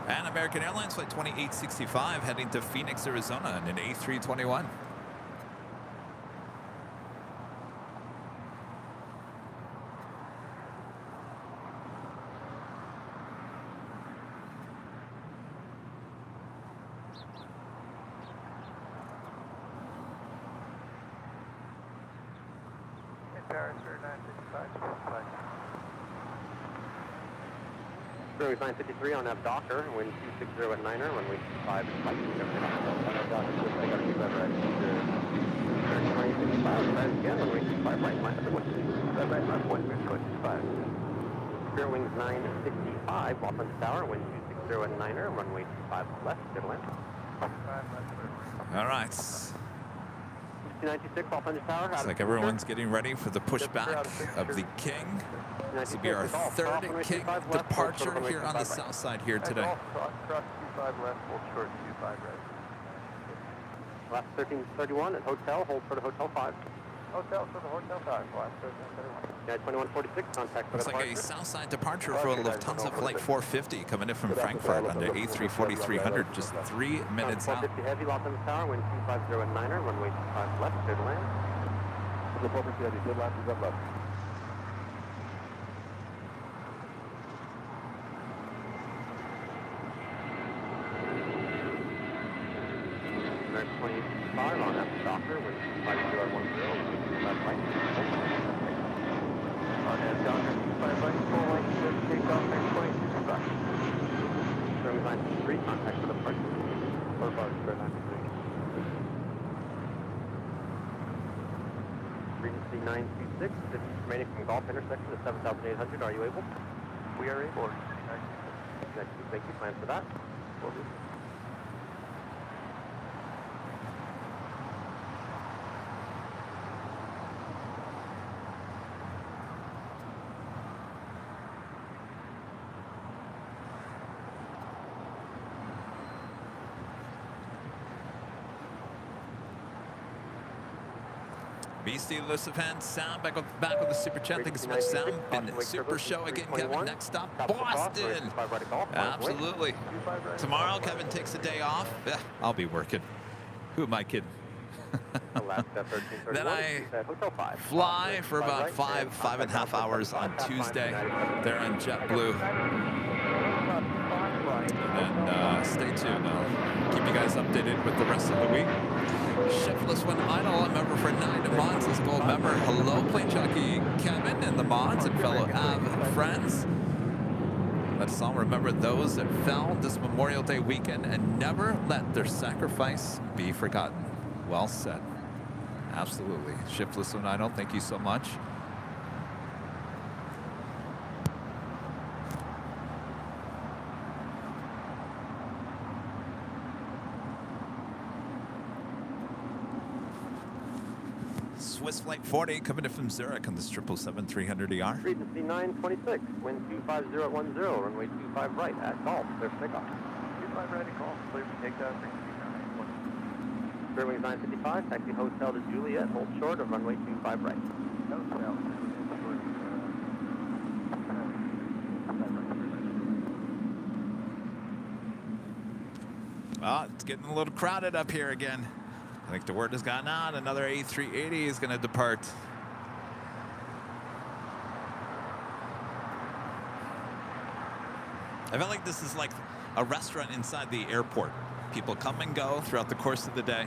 And American Airlines, flight 2865, heading to Phoenix, Arizona, in an A321. Spearwings 953 on that Docker, wind 260 at 9er, runway 25 and flight Spearwings 955, Los Angeles Tower, wind 260 at 9er, runway 25 left, clear to land. All right. 296, Los Angeles Tower. Looks like everyone's getting ready for the pushback of the King. This will be our third King departure here on the south side here today. Cross 25 left, hold short 25 right. Last 1331 at Hotel, hold for the Hotel 5. Hotel for the Hotel 5, last 1331. Yeah, 2146, contact. Looks like a Southside departure for Lufthansa Flight 450 coming in from Frankfurt on their A340-300, just 3 minutes out. 450 heavy, Los Angeles Tower, wind 250 at 9er, runway 25 left, clear to land. The 450 heavy, good left, is up left. American 25 on that Docker, wind 250 left right. On that Docker, 25 right, full length, good, take off, next point, back. Spearwings 953, contact for the departure. 45, square 93. Regency 926, this is remaining from Gulf intersection at 7,800, are you able? We are able. Thank you, plan for that. Will do. BC Lucifan, Sam back with the super chat. Thank you so much, Sam. Been super show again, Kevin. Next stop, Boston. Absolutely. Tomorrow, Kevin takes a day off. I'll be working. Who am I kidding? Then I fly for about 5.5 hours on Tuesday. They're on JetBlue. And then stay tuned. I'll keep you guys updated with the rest of the week. Shiftless when idle, a member for 9 months, is a gold member. Hello, Plane Jockey Kevin and the mods and fellow Av friends. Let's all remember those that fell this Memorial Day weekend and never let their sacrifice be forgotten. Well said. Absolutely. Shiftless when idle, thank you so much. Swiss Flight 40 coming in from Zurich on this 777-300ER. Regency 926, wind 25010, runway 25 right at Golf, clear for takeoff. 25 right at Golf, clear for takeoff, Clear wings 955, taxi hotel to Juliet, hold short of runway 25 right. Hotel. Well, it's getting a little crowded up here again. I think the word has gotten out. Another A380 is going to depart. I feel like this is like a restaurant inside the airport. People come and go throughout the course of the day.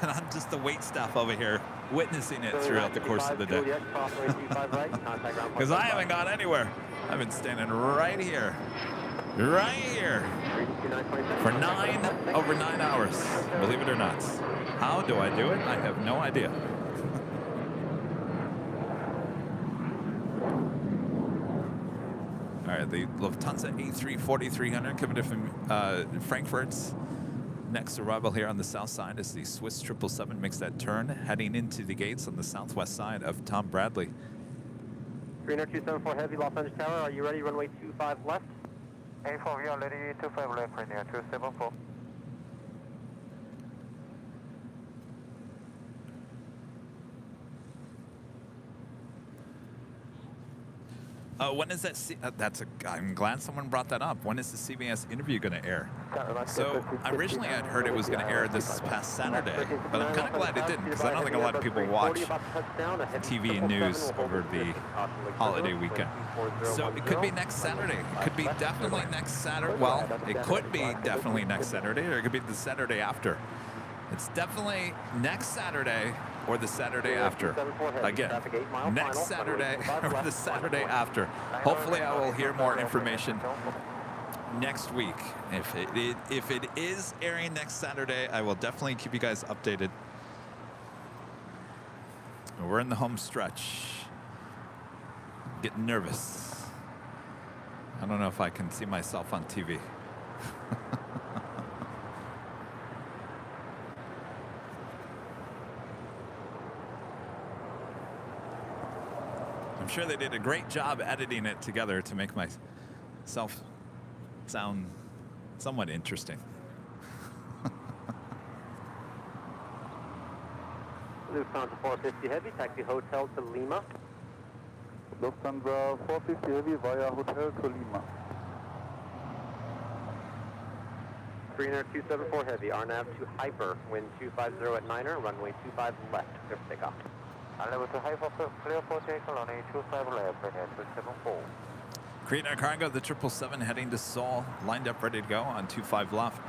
And I'm just the wait staff over here witnessing it throughout the course of the day. Because I haven't gone anywhere. I've been standing right here. Right here. For over 9 hours. Believe it or not. How do I do it? I have no idea. All right, the Lufthansa A340-300 coming in from Frankfurt's next arrival here on the south side as the Swiss 777 makes that turn, heading into the gates on the southwest side of Tom Bradley. Greener 274 Heavy, Los Angeles Tower, are you ready? Runway 25 left. A4, we are ready, 25 left, Greener 274. When is that? I'm glad someone brought that up. When is the CBS interview going to air? So originally I'd heard it was going to air this past Saturday, but I'm kind of glad it didn't because I don't think a lot of people watch TV and news over the holiday weekend. So it could be next Saturday. It could be definitely next Saturday. Well, it could be definitely next Saturday, or it could be the Saturday after. It's definitely next Saturday or the Saturday after. Again, next Saturday or the Saturday after. Hopefully I will hear more information next week. If it is airing next Saturday, I will definitely keep you guys updated. We're in the home stretch. Getting nervous. I don't know if I can see myself on TV. I'm sure they did a great job editing it together to make myself sound somewhat interesting. Lufthansa 450 Heavy, taxi hotel to Lima. Lufthansa 450 Heavy via hotel to Lima. Greener 274 Heavy, RNAV to Hyper, wind 250 at 9er, runway 25 left, clear for takeoff. Level to Hyper, clear for takeoff, runway 25 left, runway 274. Creating a cargo, the 777 heading to Seoul, lined up, ready to go on 25 left.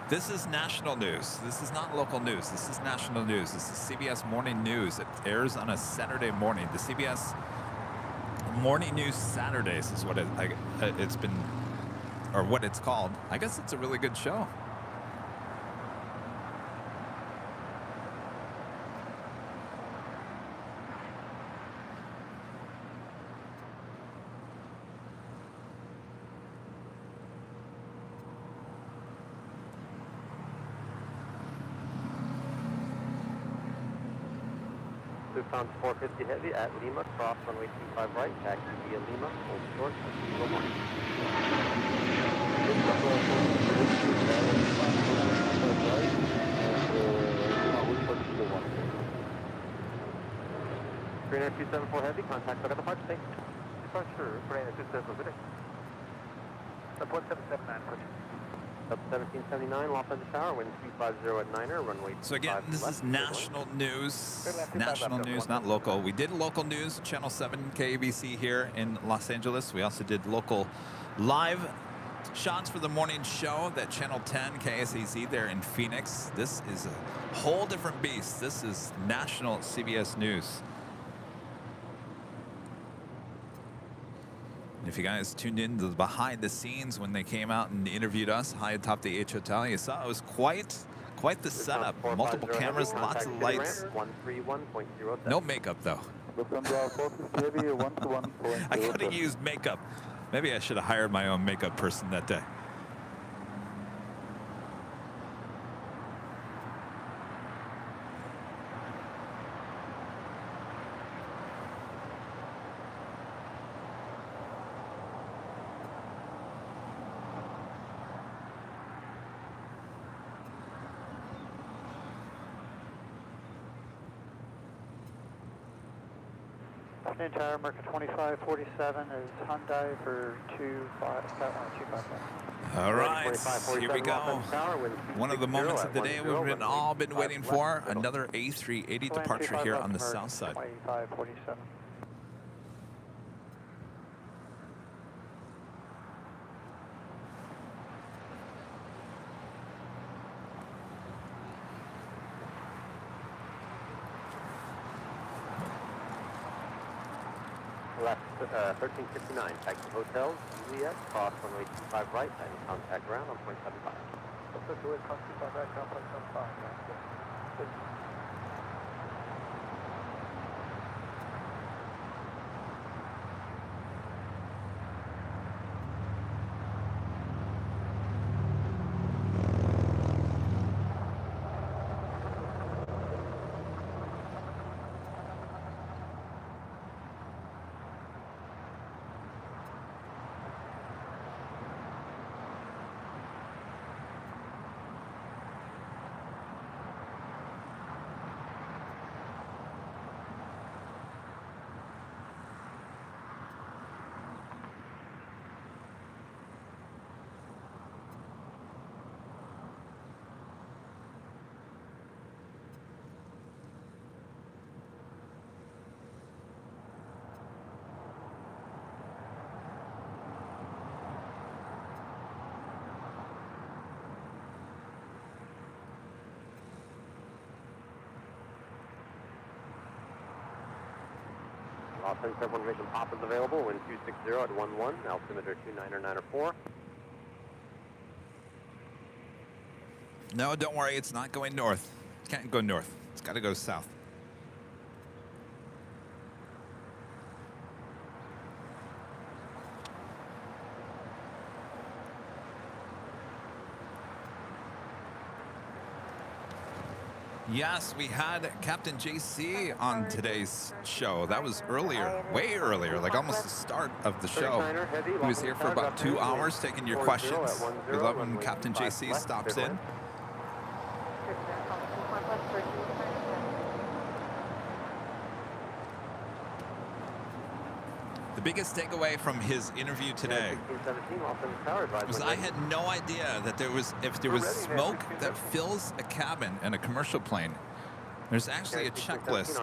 This is national news. This is not local news. This is national news. This is CBS Morning News. It airs on a Saturday morning. The CBS Morning News Saturdays is what it's been, or what it's called. I guess it's a really good show. Lufthansa 450 Heavy at Lima, cross runway 25 right, taxi via Lima, hold short, good morning. Trainer 274 Heavy, contact at the departure station. Departure, Trainer 274 Heavy. Sub 1779, approaching. Sub 1779, Los Angeles Tower, wind 250 at 9er, runway 25 So again, this left, is national news. National news, not local. We did local news, Channel 7 KABC here in Los Angeles. We also did local live shots for the morning show that Channel 10 KSAZ there in Phoenix. This is a whole different beast. This is national CBS News. If you guys tuned in to the behind the scenes when they came out and interviewed us high atop the H Hotel, you saw it was quite the setup. Multiple cameras, lots of lights. No makeup though. I could have used makeup. Maybe I should have hired my own makeup person that day. Entire America 2547 is Hyundai for 255. All right, here we go. One of the moments of the day we've all been waiting for. Another A380 departure here on the south side. 2547. Left 1359, taxi hotel, Juliet, cross runway 25 right, and contact ground on 0.75. That's the way cross 25 right, ground 0.75. Good. Los Angeles Airport information pop is available, wind 260 at 11, altimeter 299.4. No, don't worry, it's not going north. It can't go north. It's got to go south. Yes, we had Captain JC on today's show. That was earlier, way earlier, like almost the start of the show. He was here for about 2 hours taking your questions. We love when Captain JC stops in. The biggest takeaway from his interview today was I had no idea that if there was smoke that fills a cabin in a commercial plane, there's actually a checklist.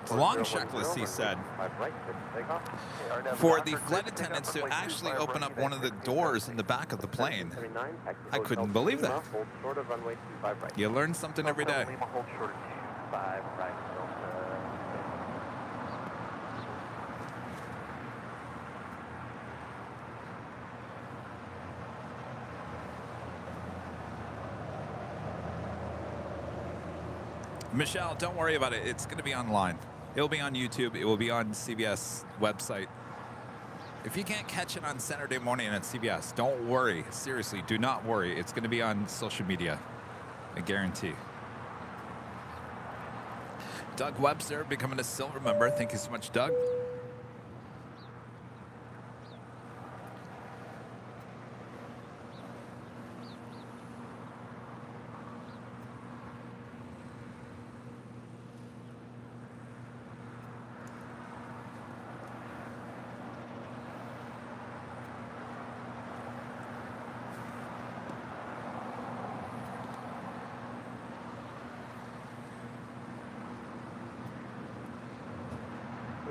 It's a long checklist, he said, for the flight attendants to actually open up one of the doors in the back of the plane. I couldn't believe that. You learn something every day. Michelle, don't worry about it. It's going to be online. It'll be on YouTube. It will be on CBS website. If you can't catch it on Saturday morning at CBS, don't worry. Seriously, do not worry. It's going to be on social media. I guarantee. Doug Webster becoming a silver member. Thank you so much, Doug.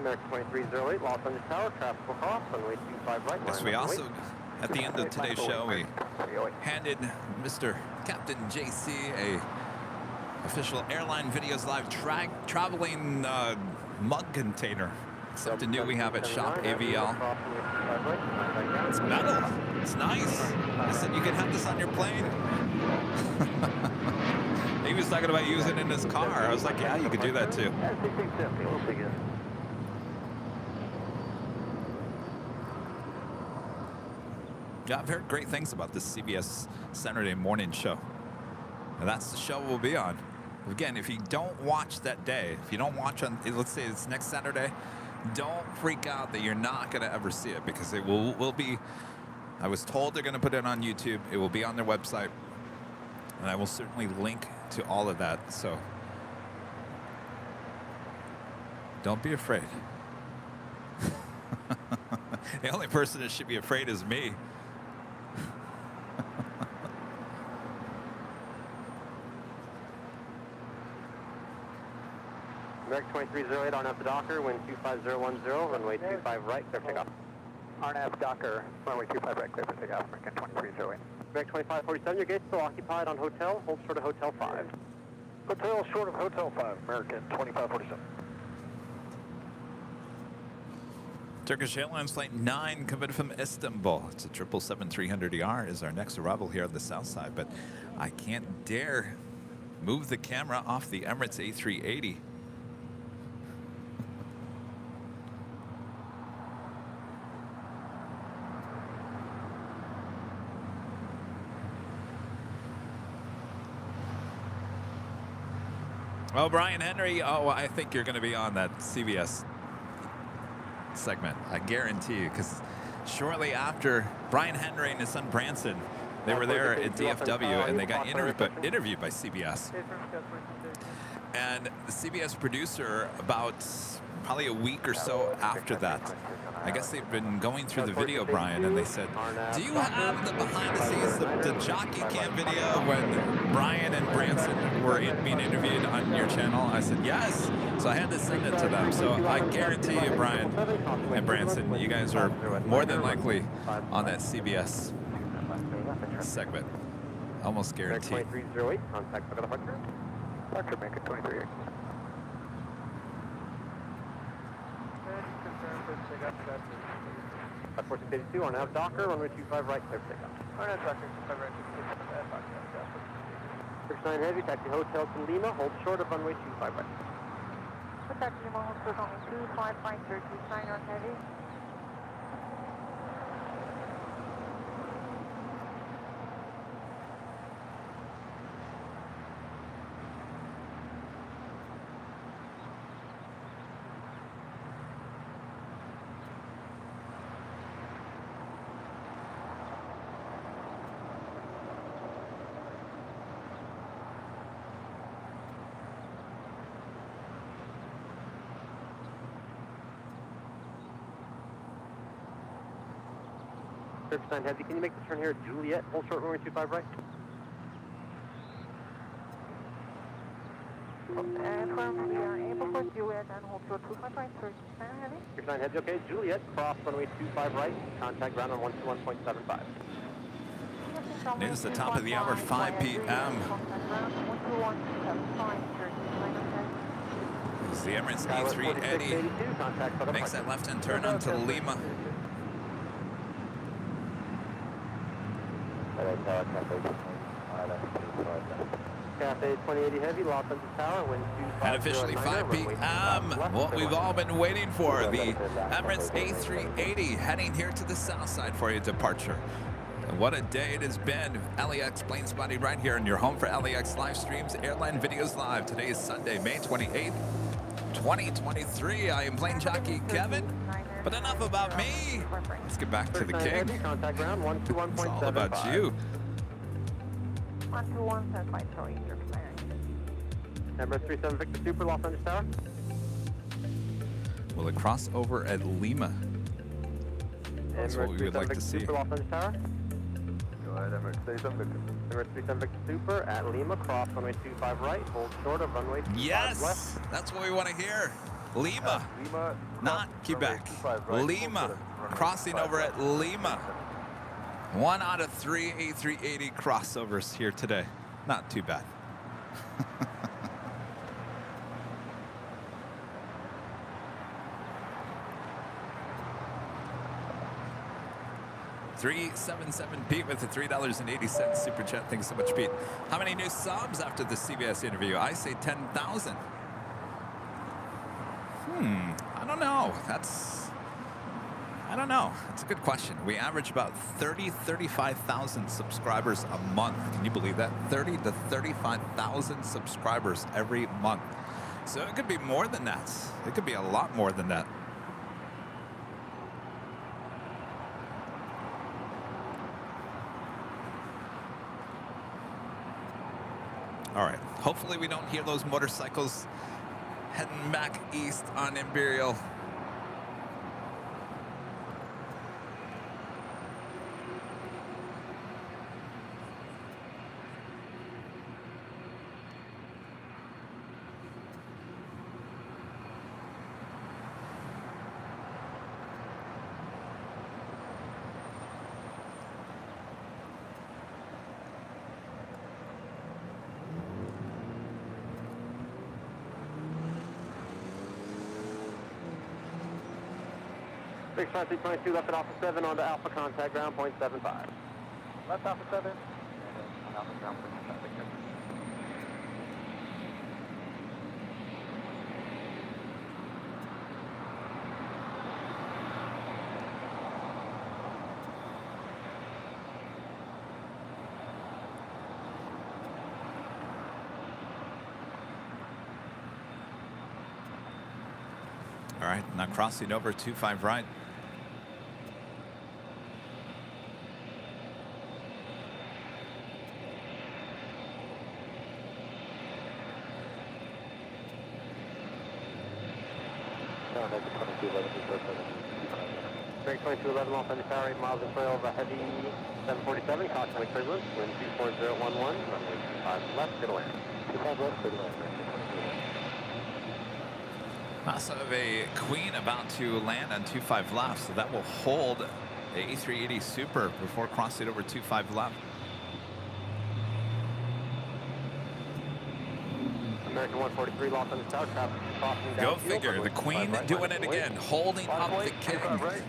American 2308, Los Angeles Tower, traffic will cross, runway 25 right. Yes, we also, at the end of today's show, we handed Mr. Captain JC a official Airline Videos Live traveling mug container. Something new we have at Shop AVL. It's metal. It's nice. I said you can have this on your plane. He was talking about using it in his car. I was like, yeah, you could do that too. Yeah, I've heard great things about this CBS Saturday morning show. And that's the show we'll be on. Again, if you don't watch that day, if you don't watch on, let's say it's next Saturday, don't freak out that you're not going to ever see it, because it will be, I was told they're going to put it on YouTube. It will be on their website. And I will certainly link to all of that. So don't be afraid. The only person that should be afraid is me. American 2308, RNAV Docker, wind 25010, runway 25 right, clear for takeoff. RNAV Docker, runway 25 right, clear for takeoff, American 2308. American 2547, your gate's still occupied on hotel, hold short of Hotel 5. Hotel short of Hotel 5, American 2547. Turkish Airlines Flight 9 coming from Istanbul. It's a 777-300ER is our next arrival here on the south side, but I can't dare move the camera off the Emirates A380. Oh, Brian Henry. Oh, I think you're going to be on that CBS segment. I guarantee you, because shortly after Brian Henry and his son Branson, they were there at DFW and they got interviewed by CBS. And the CBS producer, about probably a week or so after that, I guess they've been going through the video, Brian, and they said, do you have the behind the scenes, the jockey cam video when Brian and Branson were being interviewed on your channel? I said, yes. So I had to send it to them. So I guarantee you, Brian and Branson, you guys are more than likely on that CBS segment. Almost guaranteed. 2308, contact for the departure. Departure, American 2308. Airport 82, on out Docker, runway 25 right, clear for takeoff. On out Docker, 25 right, clear for takeoff. 69 Heavy, taxi Hotel to Lima, hold short of runway 25 right. Taxi Lima, hold short on 25 right, 39 on Heavy. Surface Heavy, can you make the turn here at Juliet? Hold short runway 25 right. Affirm, we are able for Juliet and hold short 25 right, 39 Heavy. Surface Heavy, okay. Juliet, cross runway 25 right, contact ground on 121.75. News the top of the hour, 5 p.m. As the Emirates A380 makes that left-hand turn onto Lima. Cafe 2080 Heavy, Los Angeles Tower, wind 25. And officially 5 p.m. What we've all been waiting for, the Emirates A380 heading here to the south side for your departure. And what a day it has been. LAX plane spotting right here in your home for LAX live streams, Airline Videos Live. Today is Sunday, May 28th. 2023. I am plane jockey Kevin. But enough about me. Let's get back to the king. Contact ground 121.75. It's all about you. 121 says by Charlie, your command. Number 37 Victor Super, Los Angeles Tower. Will it cross over at Lima? That's what we would like to see. Super, Los Angeles Tower. Go ahead, Emirates 37 Victor. Number 37 Victor Super at Lima, cross runway 25 right, hold short of runway 25 Yes, left. that's what we want to hear. Lima, Lima, not Quebec. 25 right, Lima, hold short of runway crossing 25 over right. at Lima. 1 out of 3 A380 crossovers here today. Not too bad. 377 Pete with the $3.80 super chat. Thanks so much, Pete. How many new subs after the CBS interview? I say 10,000. I don't know. I don't know. That's a good question. We average about 35,000 subscribers a month. Can you believe that? 30 to 35,000 subscribers every month. So it could be more than that. It could be a lot more than that. All right. Hopefully we don't hear those motorcycles heading back east on Imperial. Six 22 left at Alpha 7 on to Alpha contact ground 0.75. Left Alpha 7. And Alpha ground 0.75. Victor. All right, now crossing over 25 right. Break 2211 Los Angeles Tower, 8 miles and trail of a heavy 747, caution wake turbulence, wind 24011, runway 25 left, good land. 25 left, good land. Also have a Queen about to land on 25 left, so that will hold the A380 Super before crossing over 25 left. American 143 Los Angeles Tower, traffic crossing down. Go figure, the Queen doing it again, holding up the king.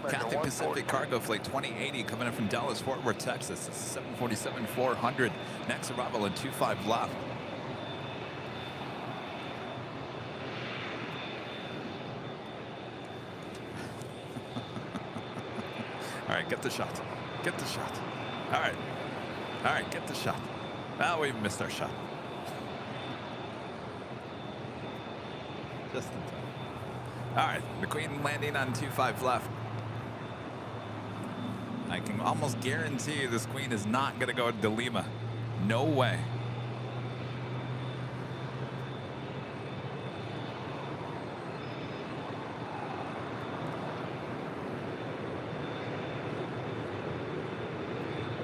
Cathay Pacific Cargo Flight 2080 coming in from Dallas, Fort Worth, Texas. This is 747-400. Next arrival in 25 left. All right, get the shot. Get the shot. All right. All right, get the shot. Now we've missed our shot. Just in time. All right, the Queen landing on 25 left. I can almost guarantee this Queen is not going to go to Lima. No way.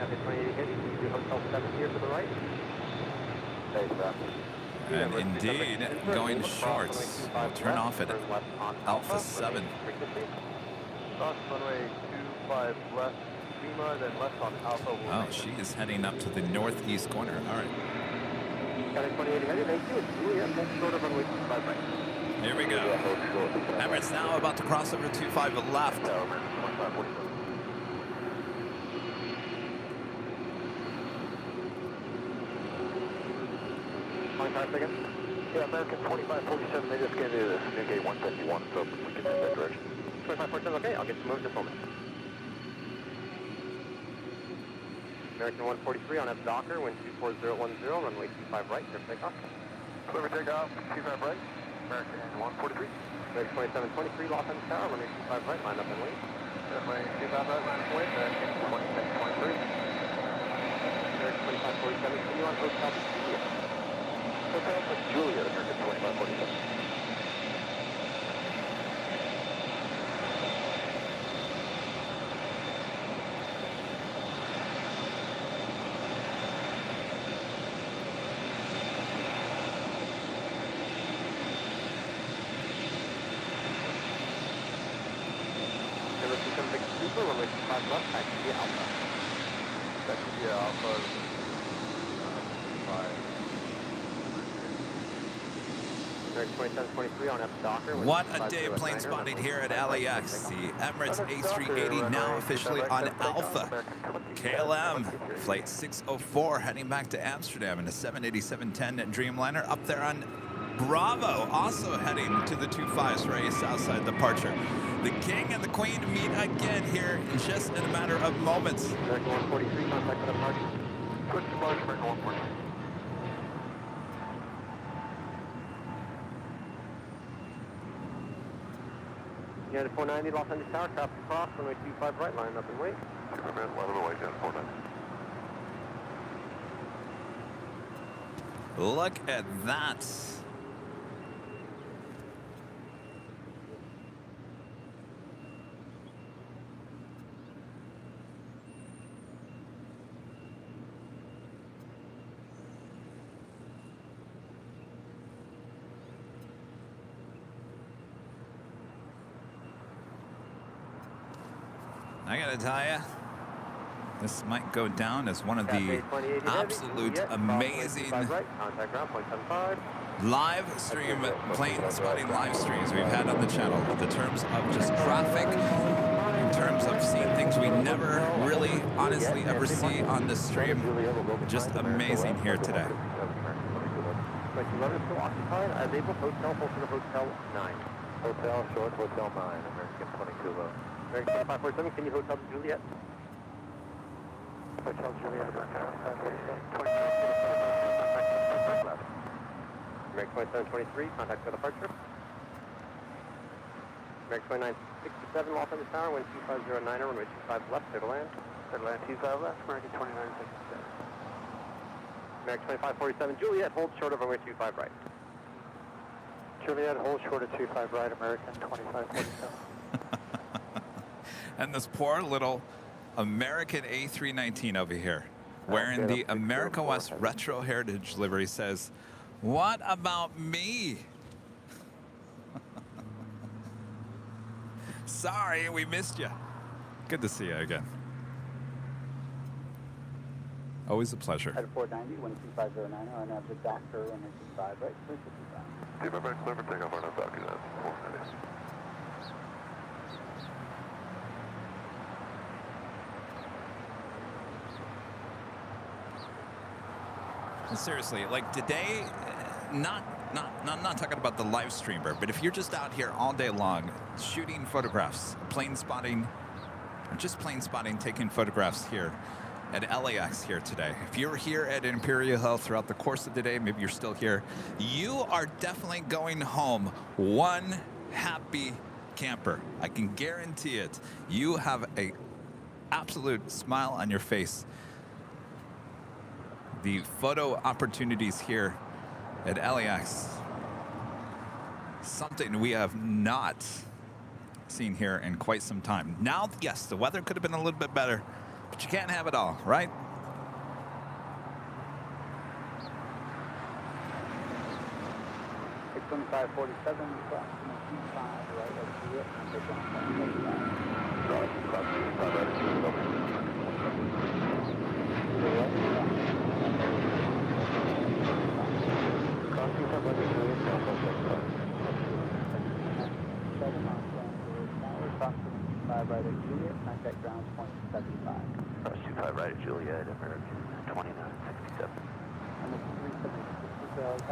Cathay 2080 heavy, you do Hotel 7 here to the right. And indeed, going short. We'll turn off at Alpha 7. Cross runway 25 left, Lima, then left on Alpha. Oh, she is heading up to the northeast corner. All right. Cathay 2080 heavy, thank you. It's Juliet, hold short of runway 25 right. Here we go. Emirates now about to cross over 25 left. 25 seconds. Yeah, American 2547, they just gave you this new gate 151, so we can head that direction. 2547, okay, I'll get you moved this moment. American 143 on F Docker, wind 24010, runway 25 right, clear for takeoff. Clear for takeoff, 25 right. American 143. American 2723, Los Angeles Tower, runway 25 right, line up and wait. Runway 25 right, line up and wait. American 2723. American 2547, continue on Hotel Juliet. Hotel Juliet, American 2547. Runway 25 left, taxi Alpha. Taxi Alpha 5. American 2723 on F Docker. What a day plane spotting here at LAX. The Emirates A380 now officially on Alpha. KLM, flight 604, heading back to Amsterdam in a 787-10 Dreamliner. Up there on Bravo, also heading to the 25s for a Southside departure. The King and the Queen meet again here in just in a matter of moments. American 143, contact for departure. Quick departure, American 143. United 490, Los Angeles Tower, traffic cross, runway 25 right, line up and wait. Superman, line up and wait, United 490. Look at that. I gotta tell you, this might go down as one of the absolute amazing live stream plane spotting live streams we've had on the channel. In terms of just traffic, in terms of seeing things we never really honestly ever see on the stream. Just amazing here today. Flight 11 still occupied. As able, hotel, full to Hotel 9. Hotel, short, Hotel 9, American 22 low. American 2547, can you Hotel Juliet? Hotel Juliet, American 2547. American 2723, contact for departure. American 2967, Los Angeles Tower, wind 2509, runway 25 left, clear to land. Clear to land, 25 left, American 2967. American 2547, Juliet, hold short of runway 25 right. Juliet, hold short of 25 right, American 2547. And this poor little American A319 over here, wearing the America West Retro Heritage livery, says, "What about me?" Sorry, we missed you. Good to see you again. Always a pleasure. At 490, 12509, on out to Doctor, 125 right, 355. Keep it back, clear for takeoff, on up, Doctor, that's 490. Seriously, like today, I'm not talking about the live streamer, but if you're just out here all day long shooting photographs, plane spotting, or just plane spotting, taking photographs here at LAX here today. If you're here at Imperial Hill throughout the course of the day, maybe you're still here, you are definitely going home one happy camper. I can guarantee it. You have a absolute smile on your face. The photo opportunities here at LAX, something we have not seen here in quite some time. Now, yes, the weather could have been a little bit better, but you can't have it all, right? It's 2547, approximately 25 right, let's see it, and take right at Juliet, contact ground point 75. Cross 25 right at Juliet, American 2967.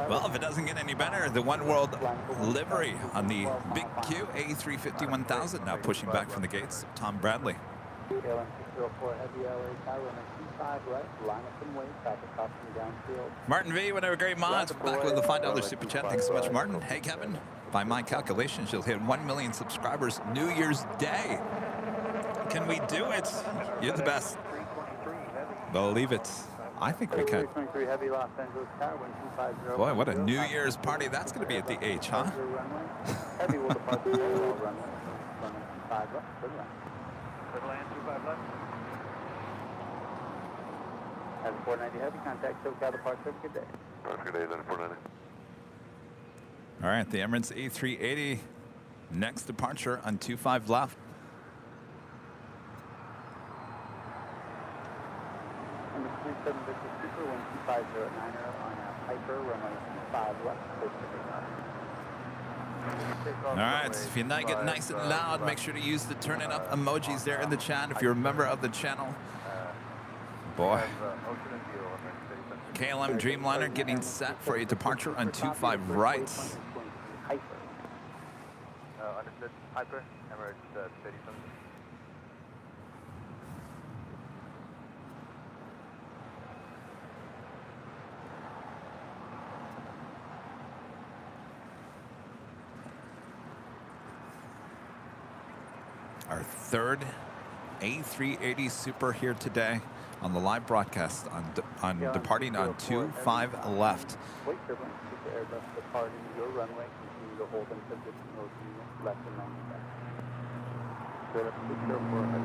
Well, if it doesn't get any better, the One World livery on the Big Q A350-1000 now pushing back from the gates. Tom Bradley. KLM 604 Heavy LA Tower, runway 25 right, line up and wait, traffic crossing downfield. Martin V, whatever great mods. Back with a $5 super chat. Thanks so much, Martin. Hey, Kevin. By my calculations, you'll hit 1 million subscribers New Year's Day. Can we do it? You're the best. Believe it. I think we can. 323 Heavy Los Angeles Tower, 1250. Boy, what a New Year's party that's going to be at the H, huh? Heavy will depart the runway 25 left, good line. Good land, 25 left. As 490 Heavy, contact SoCal departure. Have a good day. Good day, then 490. All right, the Emirates A380. Next departure on 25 left. Number 37 Victor Super, 12509er on Piper, runway 5 left. All right, if you're not getting nice and loud, make sure to use the turning up emojis there in the chat if you're a member of the channel. Boy. KLM Dreamliner getting set for a departure on 25 right. Understood. Hyper, Emirates 37. Our third A380 Super here today on the live broadcast on departing on 25 left. Wait, turbulence, keep the Airbus departing your runway, continue to hold in position, rotating left and 90 back. Straight up 604 Heavy.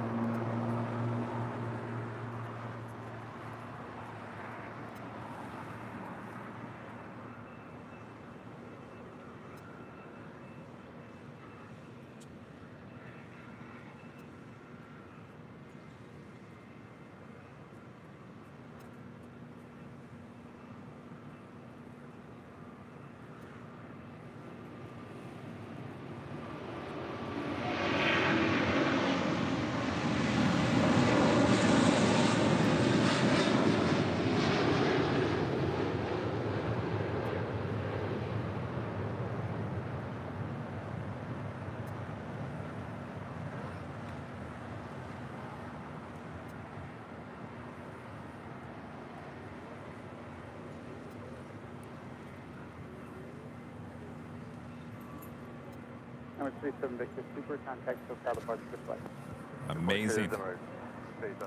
Number 37 Victor Super, contact SoCal departure flight. Amazing. All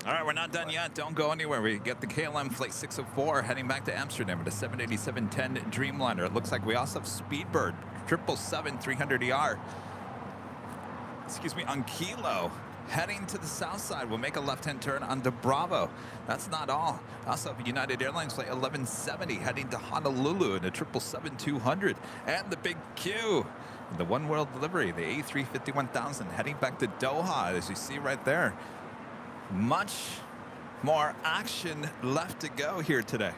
right, we're not done yet. Don't go anywhere. We get the KLM Flight 604 heading back to Amsterdam with a 787-10 Dreamliner. It looks like we also have Speedbird 777-300ER. Excuse me, on Kilo. Heading to the south side, we'll make a left-hand turn onto Bravo. That's not all. Also have United Airlines Flight 1170 heading to Honolulu in a 777-200. And the big Q, the One World delivery, the A350-1000 heading back to Doha, as you see right there. Much more action left to go here today.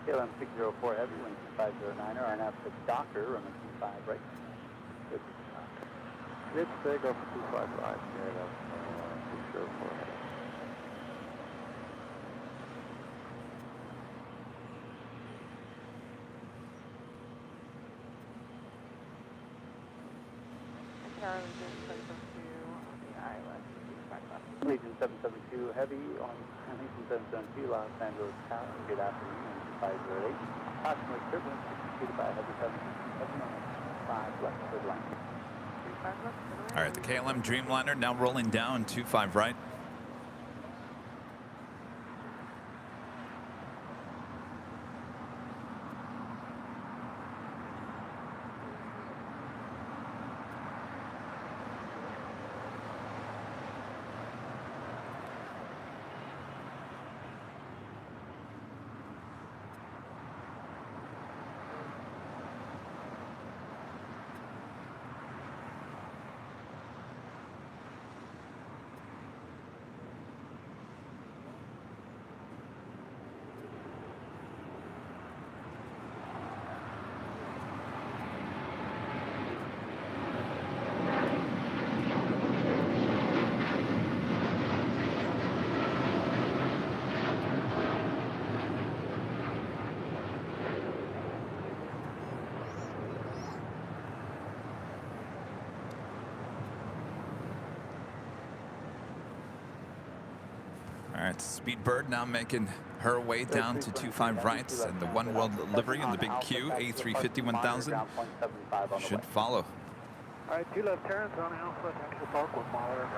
KLM 604 Heavy, 12509er, RNAV 6 Doctor, runway 25 right. Good. Good, go for 25 right. KLM 604 Heavy. Legion 772 Heavy on Legion 772 Los Angeles Tower. Good afternoon, 508. Approximately turbulence, executed by Heavy 777 on 5 left, good line. All right, the KLM Dreamliner now rolling down 25 right. All right, Speedbird now making her way down to 25 rights, and the One World livery in the big Q, A350 1000, should follow. All right, 2 left turns on Alpha, Texas Park with monitor.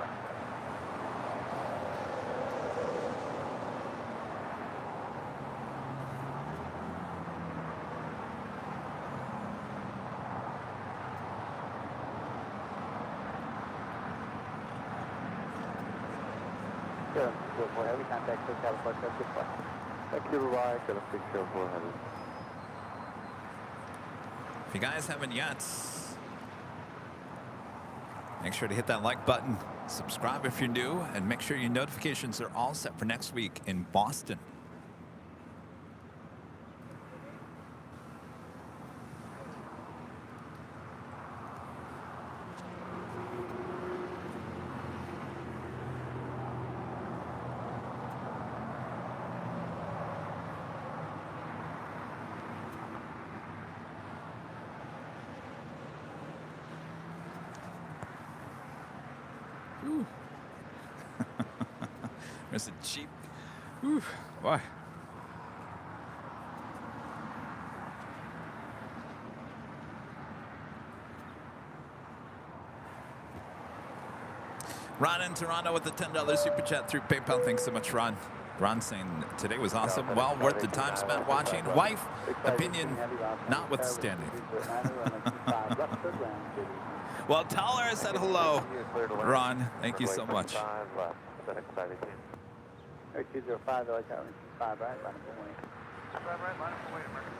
Good. Good. For heavy contact, so California, good flight. Thank you, Rye. Got a 604 If you guys haven't yet, make sure to hit that like button, subscribe if you're new, and make sure your notifications are all set for next week in Boston. Ooh. There's a cheap. Ooh, boy. Ron in Toronto with the $10 super chat through PayPal. Thanks so much, Ron. Ron saying today was awesome. Well worth the time spent watching. Wife, opinion notwithstanding. Well, tell her I said hello, Ron. Thank you so much. 205, they're like that, 5 right, line up for wing. 5 right, line up for wing, American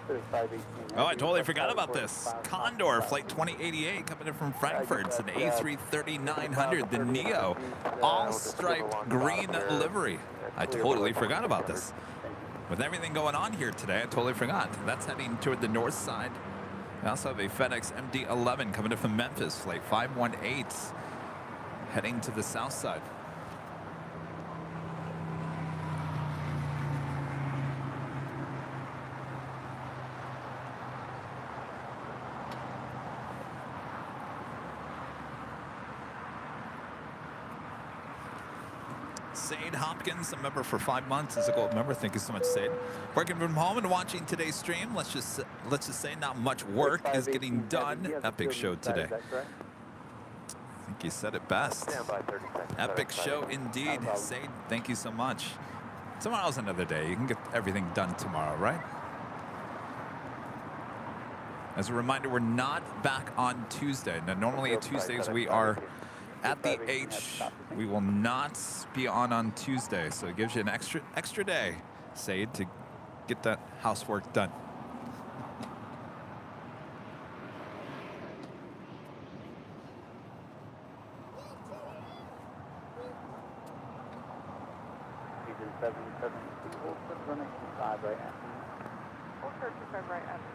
205. Oh, I totally forgot about this. Condor Flight 2088 coming in from Frankfurt. It's an A330-900, the Neo, all striped green livery. I totally forgot about this. With everything going on here today, I totally forgot. That's heading toward the north side. We also have a FedEx MD-11 coming in from Memphis, Flight 518, heading to the south side. Sade Hopkins, a member for 5 months, is a gold member. Thank you so much, Sade. Working from home and watching today's stream. Let's just say not much work is getting done. Epic show today. I think you said it best. Epic show indeed. Sade, thank you so much. Tomorrow's another day. You can get everything done tomorrow, right? As a reminder, we're not back on Tuesday. Now, normally Tuesdays we are at the H. We will not be on Tuesday, so it gives you an extra day, Sade, to get that housework done. Region 77, hold for running 5 right now. Hold for 25 right after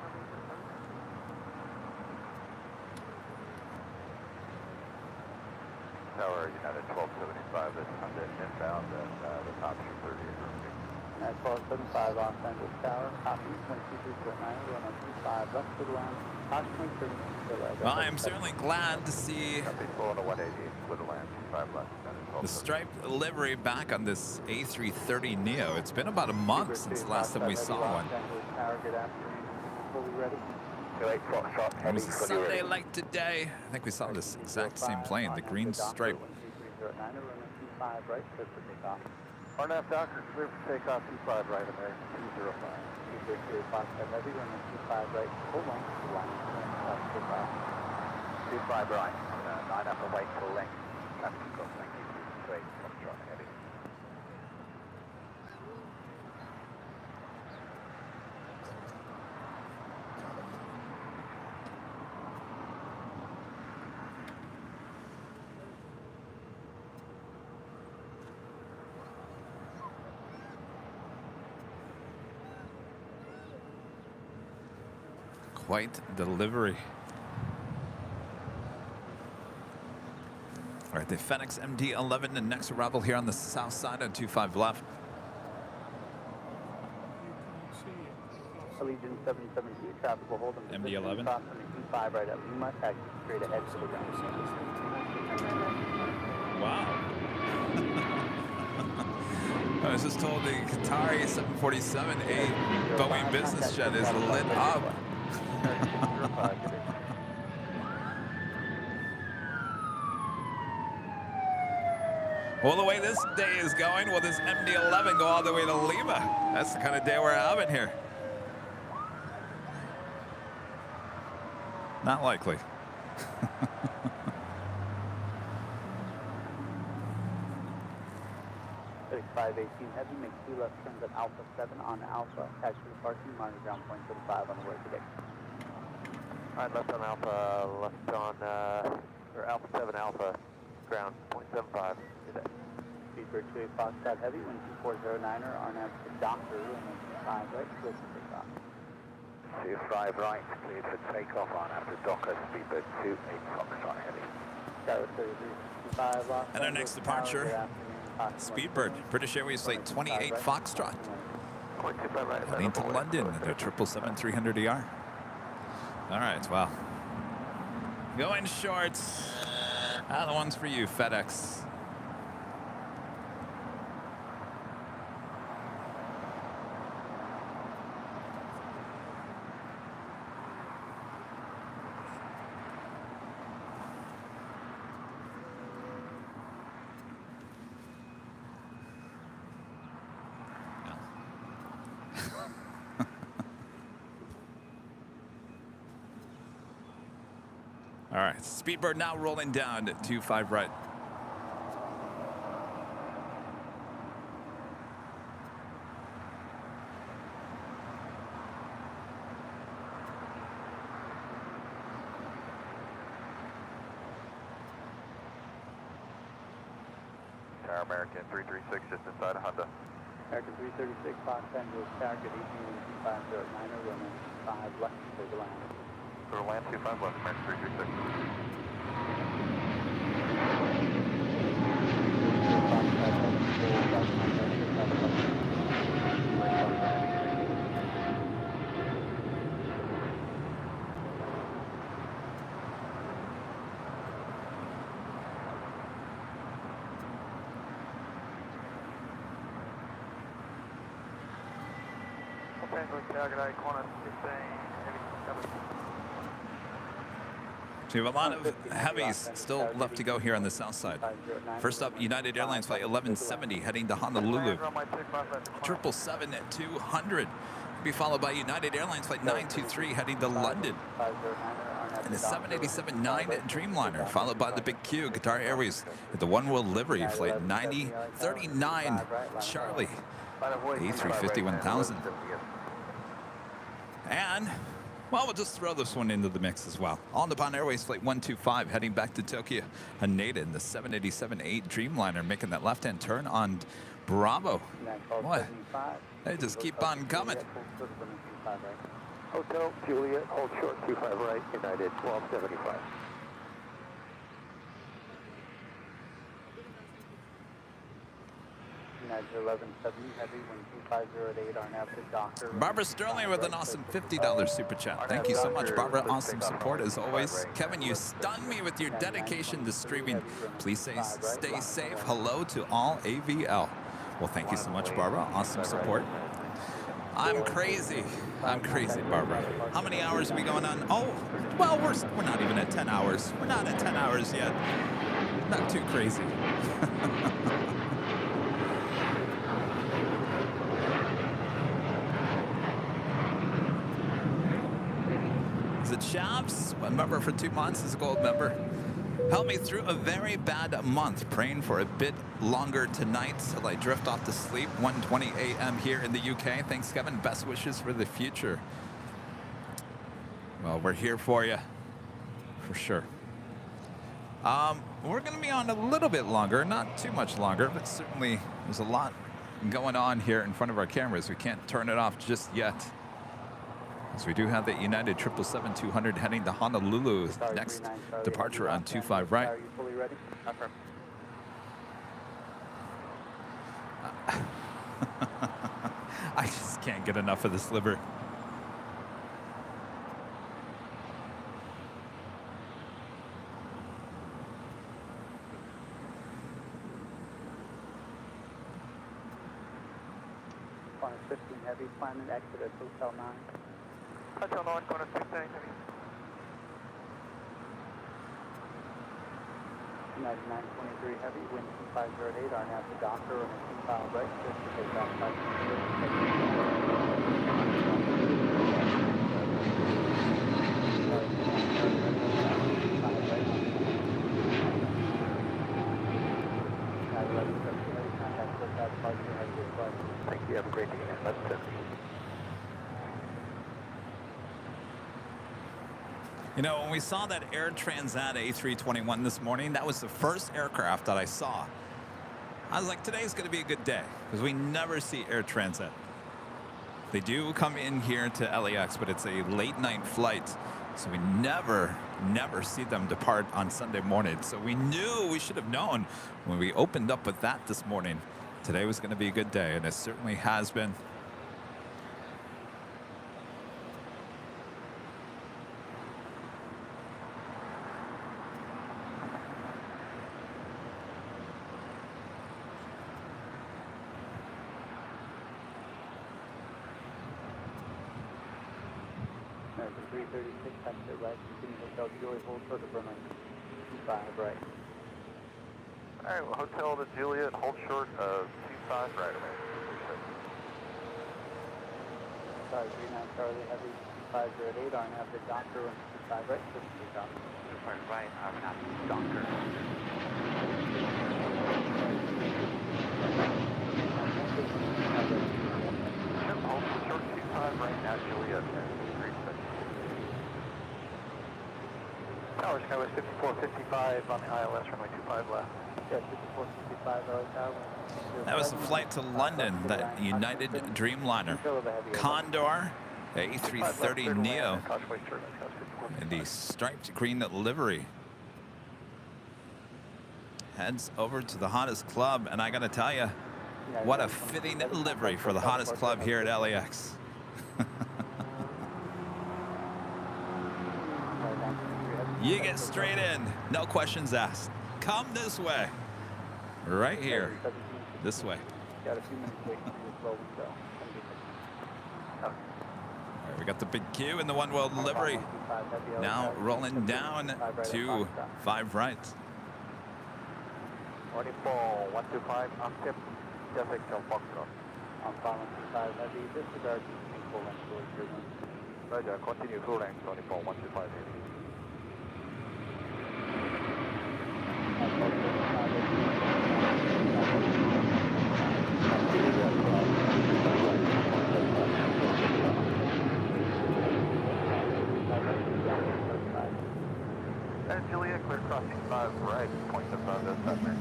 Tower United 1275, that's Sunday inbound, and the top 230 is room. At 1275 Los Angeles Tower, copy 2239, run on 25 left to the line, approximately 30 Well, I am certainly glad to see Copy, full on a 188, split a land, 25 left. the striped livery back on this A330 Neo. It's been about a month since the last time we saw one. Tower, good afternoon, fully ready. It was a Sunday like today. I think we saw this exact same plane, the green stripe. RNAV Docker, clear for takeoff, 25 right, American 205. 205 right, hold on, 25 right, 9 up and wait till length. Thank you, great, heavy. Quite the livery. All right, the FedEx MD-11, the next arrival here on the south side on 25 left. You can't see it because Allegiant 772, traffic will hold on MD-11. Cross on the 25 right at Lima, taxi straight ahead to the ground. Wow. I was just told the Qatari 747-8 Boeing business jet is lit up. Well, the way this day is going, will this MD-11 go all the way to Lima? That's the kind of day we're having here. Not likely. 518 heavy, make 2 left turns at Alpha 7 on Alpha. Taxi parking, monitor ground point 35 on the way today. Alright, left on Alpha, left on, or Alpha 7 Alpha, ground, 0.75, today. Speedbird 28 Foxtrot heavy, wind 2409er, RNAV to Doctor, and then 5 right, clear for takeoff. 25 right, cleared for takeoff on after Docker, Speedbird 28 Foxtrot heavy. Tower 33, 5 And our next departure, Speedbird, British Airways Flight 28 Foxtrot. Heading to London, the 777-300ER. All right, well. Going short. The one's for you, FedEx. All right, Speedbird now rolling down to 25 right. Tower American 336 just inside of Honda. American 336, Fox Angeles, target 182509er, running 5 left for the land. For land 25 left, American 336. Target corner 15, heavy cover. So we have a lot of heavies still left to go here on the south side. First up, United Airlines Flight 1170 heading to Honolulu. 777-200 will be followed by United Airlines Flight 923 heading to London. And the 787-9 Dreamliner, followed by the Big Q, Qatar Airways, with the one-world livery, Flight 9039 Charlie, A350-1000. And, well, we'll just throw this one into the mix as well. On the Japan Airways Flight 125 heading back to Tokyo, Haneda in the 787-8 Dreamliner making that left-hand turn on Bravo. Boy, they just keep on coming. Hotel Juliet, hold short 25 right, United 1275. United 1170 heavy, wind 2508 RNAV to Doctor. Barbara Sterling with an awesome $50 super chat. Thank you so much, Barbara. Awesome support as always. Kevin, you stun me with your dedication to streaming. Please stay safe. Hello to all AVL. Well, thank you so much, Barbara. Awesome support. I'm crazy. I'm crazy, Barbara. How many hours are we going on? Oh, well, we're not even at 10 hours. We're not at 10 hours yet. Not too crazy. Is it Chaps? A member for 2 months is a gold member. Help me through a very bad month. Praying for a bit longer tonight till I drift off to sleep. 1:20 a.m. here in the UK. Thanks, Kevin. Best wishes for the future. Well, we're here for you, for sure. We're going to be on a little bit longer, not too much longer, but certainly there's a lot going on here in front of our cameras. We can't turn it off just yet. So we do have the United 777-200 heading to Honolulu. Next departure on 25 right. Are you fully ready? I just can't get enough of this liver. Heavy, plan and exit at Hotel 9. Hotel 9, going to 15 Heavy. United 923 Heavy, wind 2508, RNAV to Docker, runway 25 right, just to take off 5. Thank you, have a great day. Let's You know, when we saw that Air Transat A321 this morning, that was the first aircraft that I saw. I was like, today's going to be a good day because we never see Air Transat. They do come in here to LAX, but it's a late night flight. So we never see them depart on Sunday morning. So we knew, we should have known when we opened up with that this morning. Today was going to be a good day, and it certainly has been. American 336, exit right, continue Hotel Joy, hold short of runway 25 right. Alright, well, Hotel to Juliet, hold short of 25 right away. Sorry, 39 Charlie Heavy, 2508, RNAV to Docker, runway 25 right, just to take off. 25 right, RNAV to Docker. Hold short 25 right now, Juliet. Tower Skyway 5455 on the ILS, runway 25 left. Yeah, 5455 LA Tower. That was the flight to London, that United Dreamliner. Condor, A330neo, in the striped green livery. Heads over to the hottest club, and I gotta tell you, what a fitting livery for the hottest club here at LAX. You get straight in, no questions asked. Come this way. Right here. This way. Got a few minutes waiting for your flow window. All right, we got the big Q in the one world livery. Now rolling down to 5 right. 24, 125, accept, just exit Foxtrot. On 515 Heavy, disregard full length towards your wind. Roger, continue full length, 24, 125 Heavy. And Juliet, clear crossing 5 right, point of this submarine.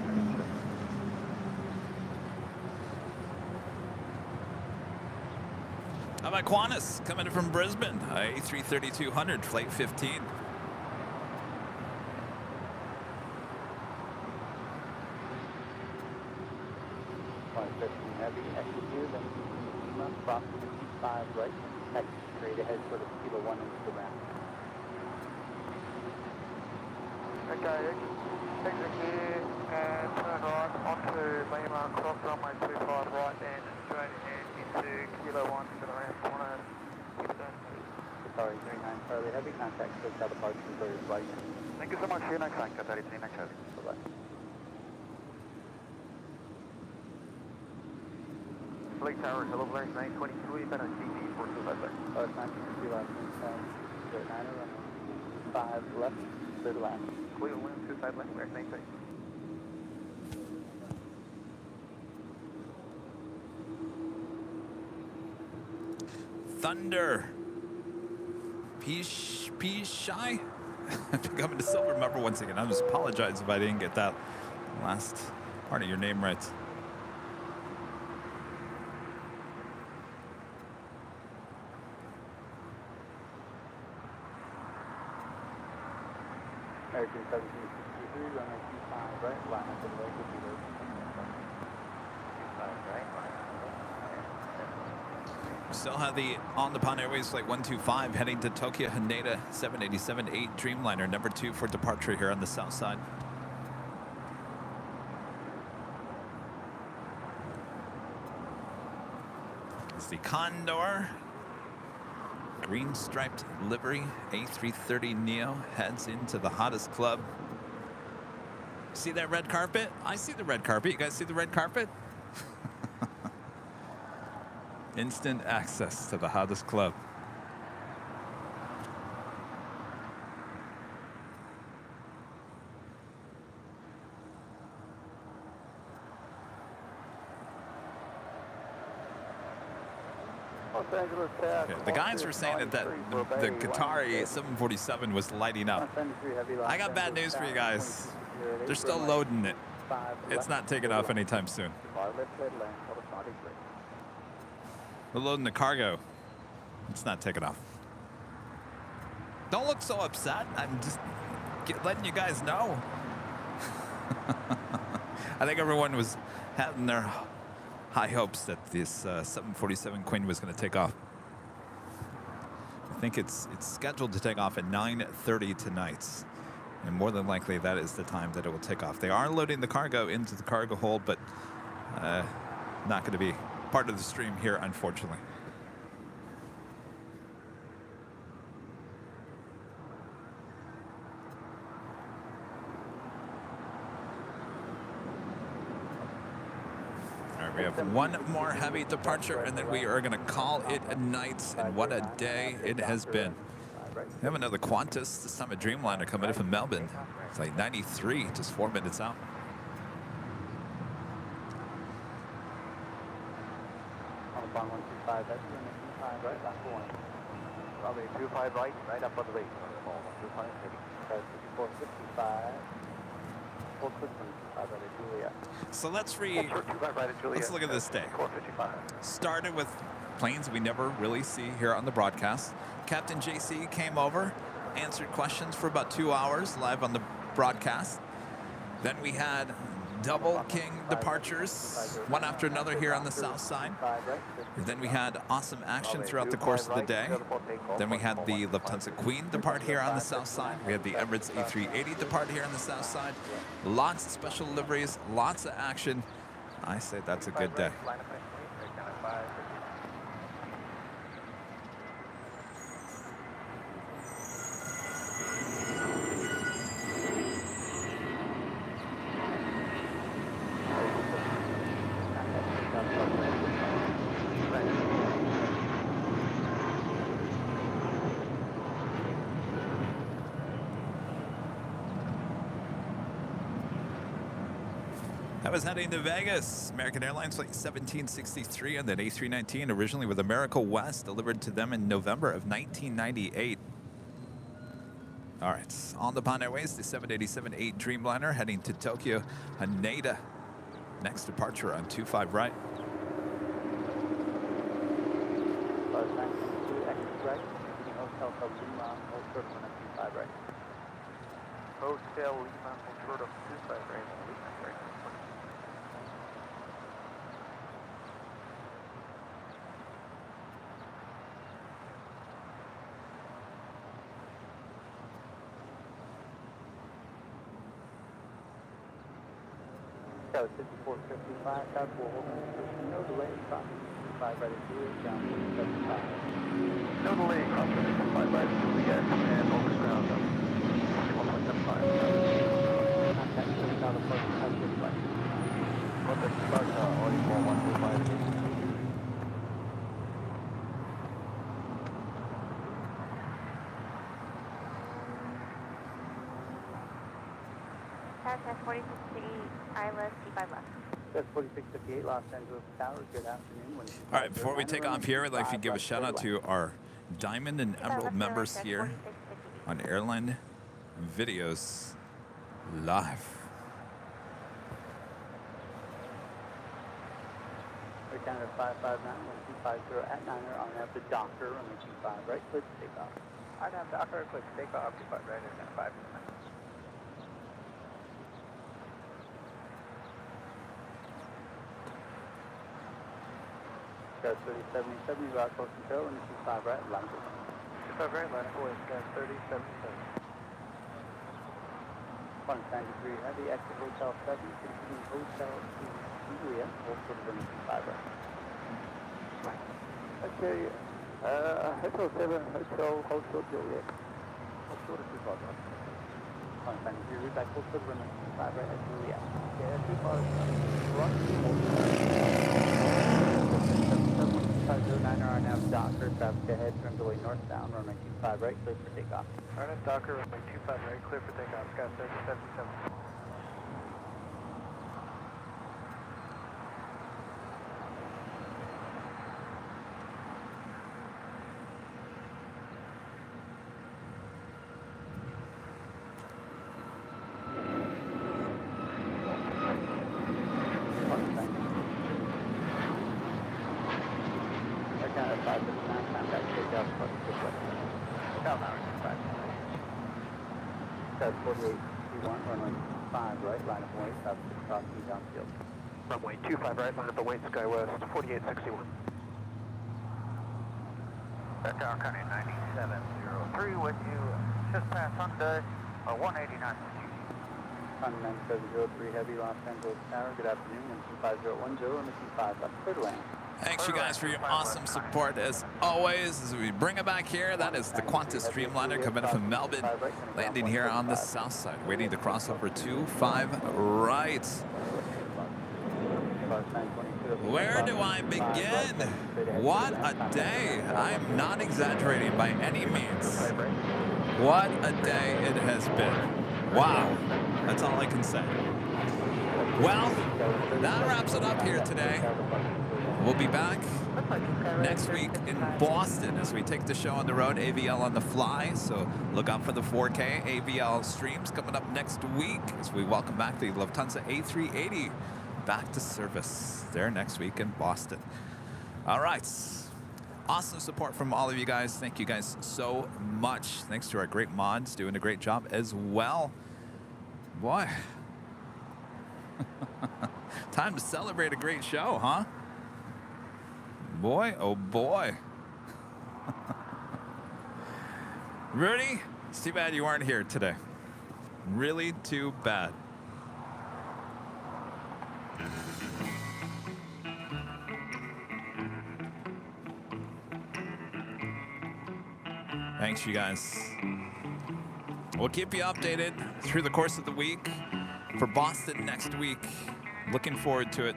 How about Qantas coming in from Brisbane? A330-200, flight 15. Heavy, exit here, then Lima, crossing 5 right, exit straight ahead for the Kilo 1 into the ramp. Okay, exit here and turn right onto Lima, cross runway 25 right and straight ahead into Kilo 1 to the ramp corner. Sorry, 39 Charlie Heavy, contact Hotel departure for your flight. Thank you so much, see you next time, Qatar, see you next time. Bye-bye. Fleet Tower, hello, Blair, 922, you've been on CT 425 there. 922 left, 09, runway 5 left, clear to land. Clear wind, 25 left, Blair, same thing. Thunder. P-Shy? Becoming a silver member once again. I just apologize if I didn't get that last part of your name right. American 1763, runway 25 right, line up to the right with you. 25 right, We still have the On the Pond Airways Flight 125 heading to Tokyo Haneda 787-8 Dreamliner, number 2 for departure here on the south side. the Condor. Green striped livery, A330 Neo heads into the hottest club. See that red carpet? I see the red carpet. You guys see the red carpet? Instant access to the hottest club. Yeah, the guys were saying that the Qatari 747 was lighting up. I got bad news for you guys. They're still loading it. It's not taking off anytime soon. They're loading the cargo. It's not taking off. Don't look so upset. I'm just letting you guys know. I think everyone was having their high hopes that this 747 Queen was going to take off. I think it's scheduled to take off at 9:30 tonight. And more than likely, that is the time that it will take off. They are loading the cargo into the cargo hold, but not going to be part of the stream here, unfortunately. All right, we have one more heavy departure, and then we are going to call it a night. And what a day it has been. We have another Qantas, this time a Dreamliner coming in from Melbourne. It's like 93, just 4 minutes out. On 125, that's 25 right, last one. Probably 25 right up on the rate. 455. Full quick 25 right at Juliet. So let's look at this day. 455. Started with planes we never really see here on the broadcast. Captain JC came over, answered questions for about 2 hours live on the broadcast. Then we had double King departures, one after another here on the south side. And then we had awesome action throughout the course of the day. Then we had the Lufthansa Queen depart here on the south side. We had the Emirates A380 depart here on the south side. Lots of special liveries, lots of action. I say that's a good day. I was heading to Vegas. American Airlines Flight 1763 on that A319, originally with America West, delivered to them in November of 1998. All right, on the Pond Airways, the 787-8 Dreamliner heading to Tokyo, Haneda. Next departure on 25 right. Hotel Lima, short of 25 right. That was 5455, South Wolf, no delay, cross 55 right at Juliet, down 75. No delay, cross 55 right at Juliet, and over ground up 1.75. Contact 30,000 plus, has been flight. Contact start, audio 125. That's 4658, ILS, T5 left. That's 4658, Los Angeles Towers, good afternoon. All right, before we take off here, I'd like to give a shout out to our Diamond and Emerald members here on Airline Videos Live. We're down at 559, 1250 at Niner on out the Docker on the T5 right, click take off. I have Docker, click take off, T5 right at 5. Got 3077, route close control, and this is 5 right, line 25 right, line 4, got 3077. 193 heavy, exit Hotel 7, 16 Hotel Juliet, hold for the 5 right. Okay, Hotel 7, Hotel Juliet. Hotel to 25 right. Thank you. Route back Hotel Runway 25 right at Juliet. Okay, 25 right. 509 are now Docker, traffic ahead, Trimbilly northbound, runway 25 right, clear for takeoff. RNF Docker, runway 25 right, clear for takeoff. Sky 77. That's 4821, runway 5 right, line of way, south 6 crossing downfield. Runway 25 right, line up the wait, Sky West, 4861. Qatar County 9703 with you, just past Hyundai, 189 with you. Hyundai 9703 Heavy, Los Angeles Tower, good afternoon, and 5010, and 25 left, clear to land. Thanks, you guys, for your awesome support as always. As we bring it back here, that is the Qantas Streamliner coming in from Melbourne, landing here on the south side, waiting to cross over 25 right. Where do I begin? What a day. I'm not exaggerating by any means. What a day it has been. Wow. That's all I can say. Well, that wraps it up here today. We'll be back next week in Boston as we take the show on the road, AVL on the fly. So look out for the 4K AVL streams coming up next week as we welcome back the Lufthansa A380 back to service there next week in Boston. All right. Awesome support from all of you guys. Thank you guys so much. Thanks to our great mods doing a great job as well. Boy. Time to celebrate a great show, huh? Boy, oh boy. Rudy, it's too bad you weren't here today. Really too bad. Thanks, you guys. We'll keep you updated through the course of the week for Boston next week. Looking forward to it.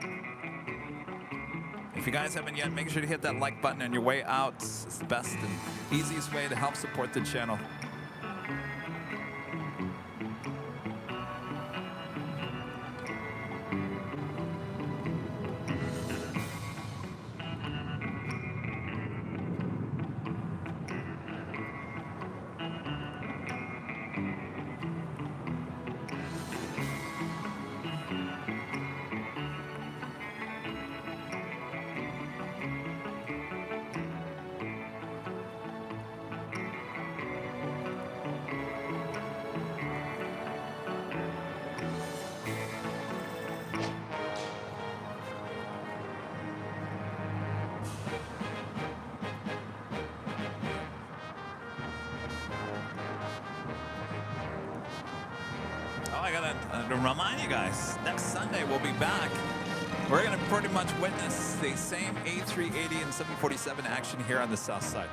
If you guys haven't yet, make sure to hit that like button on your way out. It's the best and easiest way to help support the channel. To remind you guys, next Sunday we'll be back. We're going to pretty much witness the same A380 and 747 action here on the south side.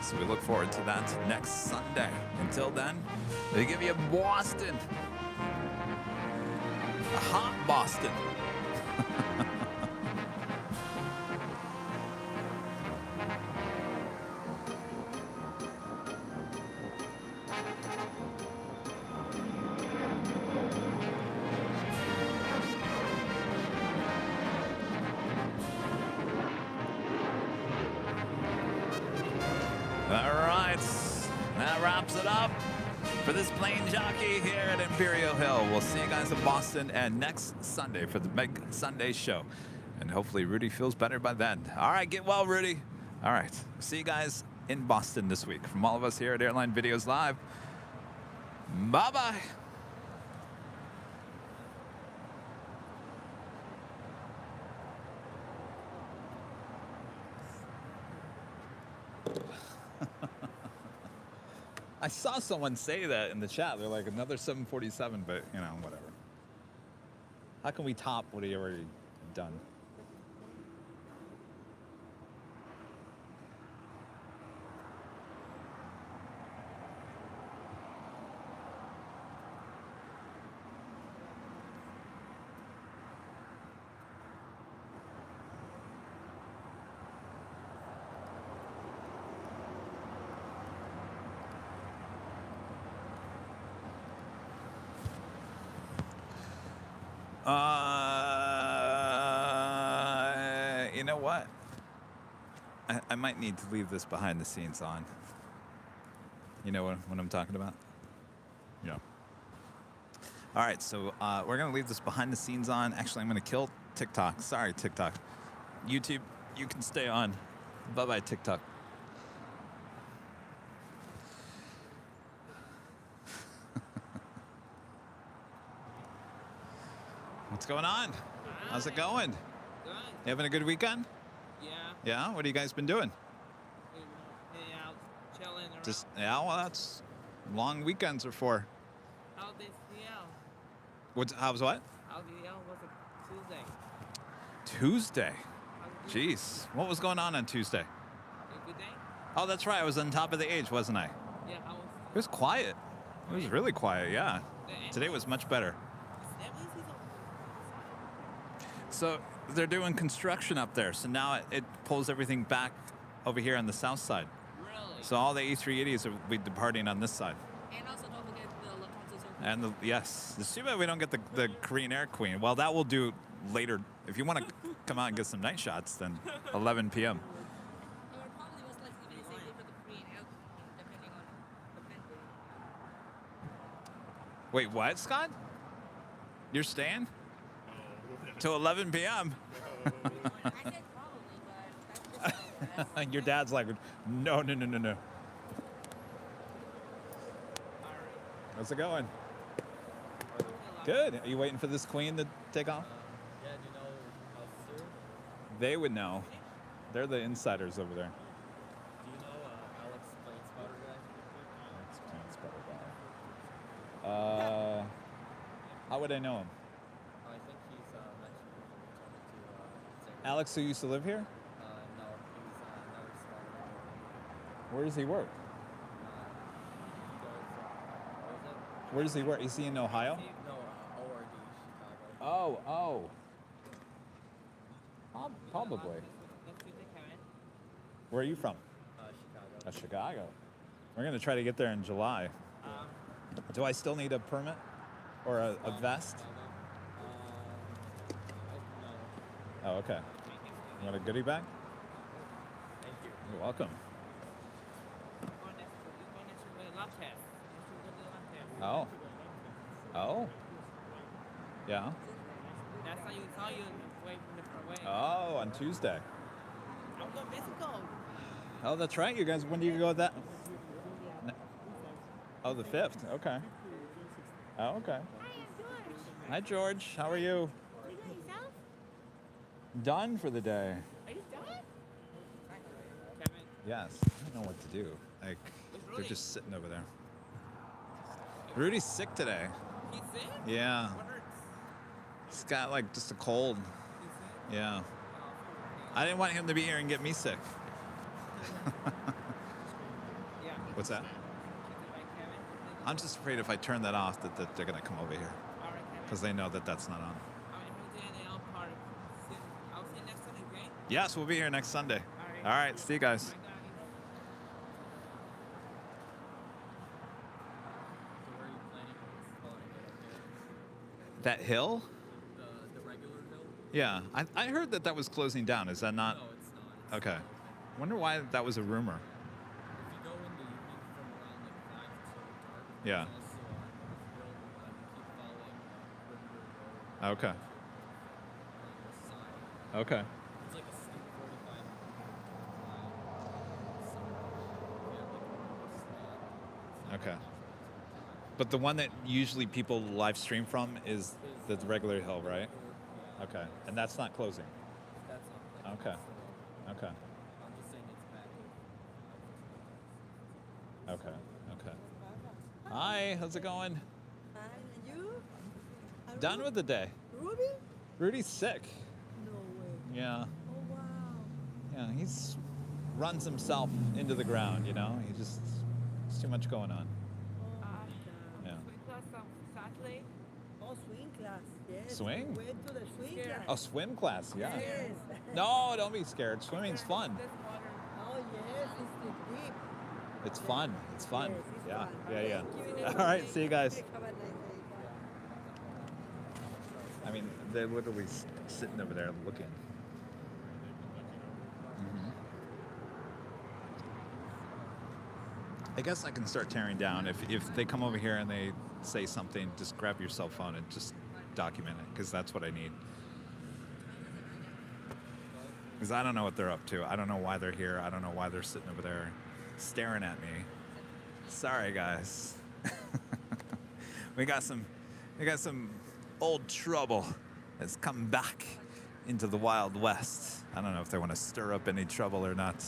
So we look forward to that next Sunday. Until then, they give you Boston. A hot Boston. For this plane jockey here at Imperial Hill. We'll see you guys in Boston and next Sunday for the big Sunday show. And hopefully Rudy feels better by then. All right, get well, Rudy. All right, see you guys in Boston this week. From all of us here at Airline Videos Live, bye-bye. I saw someone say that in the chat. They're like, another 747, but, you know, whatever. How can we top what he already done? I might need to leave this behind the scenes on. You know what I'm talking about? Yeah. All right, so we're going to leave this behind the scenes on. Actually, I'm going to kill TikTok. Sorry, TikTok. YouTube, you can stay on. Bye-bye, TikTok. What's going on? How's it going? Good. You having a good weekend? Yeah. Yeah? What have you guys been doing? Hanging out, chilling around. Just, yeah, well, that's long weekends are for. How did CL? How's what? How did CL was a Tuesday? Tuesday. Jeez. What was going on Tuesday? A good day? Oh, that's right. I was on top of the age, wasn't I? Yeah, I was. It was quiet. It was really quiet, yeah. Today was much better. So they're doing construction up there. So now it pulls everything back over here on the south side. Really? So all the A380s will be departing on this side. And also don't forget the Lufthansa Circle. And yes, it's too bad we don't get the Korean Air Queen. Well, that we'll do later. If you want to come out and get some night shots, then 11 p.m. Wait, what, Scott? You're staying? Till 11 p.m. Your dad's like, no. How's it going? Good. Are you waiting for this queen to take off? Yeah, do you know how soon? They would know. They're the insiders over there. Do you know Alex Plane Spotter guy? Alex Plane Spotter guy. How would I know him? I think he's mentioned before to Alex, who used to live here? no, he's never spotter. Where does he work? Where does he work? Is he in Ohio? No, ORD, Chicago. Oh. Probably. Where are you from? Chicago. Chicago. We're going to try to get there in July. Do I still need a permit? Or a vest? No. Oh, okay. You want a goodie bag? Thank you. You're welcome. Oh. Yeah. That's how you saw you way from the way. Oh, on Tuesday. I'm going to Mexico. Oh, that's right. You guys, when do you go with that? Oh, the 5th. Okay. Oh, okay. Hi, George. How are you? Done for the day. Are you done? Yes. I don't know what to do. Like, they're just sitting over there. Rudy's sick today. He's sick? Yeah. What hurts? He's got like just a cold. He's sick? Yeah. I didn't want him to be here and get me sick. Yeah. What's that? I'm just afraid if I turn that off that they're going to come over here. Because they know that that's not on. I'll see you next Sunday, okay? Yes, we'll be here next Sunday. All right. See you guys. That hill? The regular hill? Yeah. I heard that was closing down. Is that not? No, it's not. Okay. Wonder why that was a rumor. If you go in the evening from around like 5 to dark, Yeah. there's also a hill keep following River Road. Okay. The side. Okay. It's like a steep 45 mile. Okay. But the one that usually people live stream from is the regular hill, right? Okay. And that's not closing. That's not. Okay. Okay. I'm just saying it's back. Okay. Hi, how's it going? Fine, and you? And Done with the day. Ruby? Rudy's sick. No way. Yeah. Oh, wow. Yeah, he's runs himself into the ground, you know? There's too much going on. Yeah. Saturday. Oh, swing class. Yes. Swing? We went to the swing class. Oh, swim class, yeah. Yes. No, don't be scared. Swimming's fun. Oh, yes. It's deep. It's fun. It's fun. Yes, it's Yeah. fun. Yeah. Thank you. All right, see you guys. Have a nice day. Bye. I mean, they're literally sitting over there looking. I guess I can start tearing down. If they come over here and they say something, just grab your cell phone and just document it, because that's what I need. Because I don't know what they're up to. I don't know why they're here. I don't know why they're sitting over there staring at me. Sorry, guys. we got some old trouble that's come back into the Wild West. I don't know if they want to stir up any trouble or not.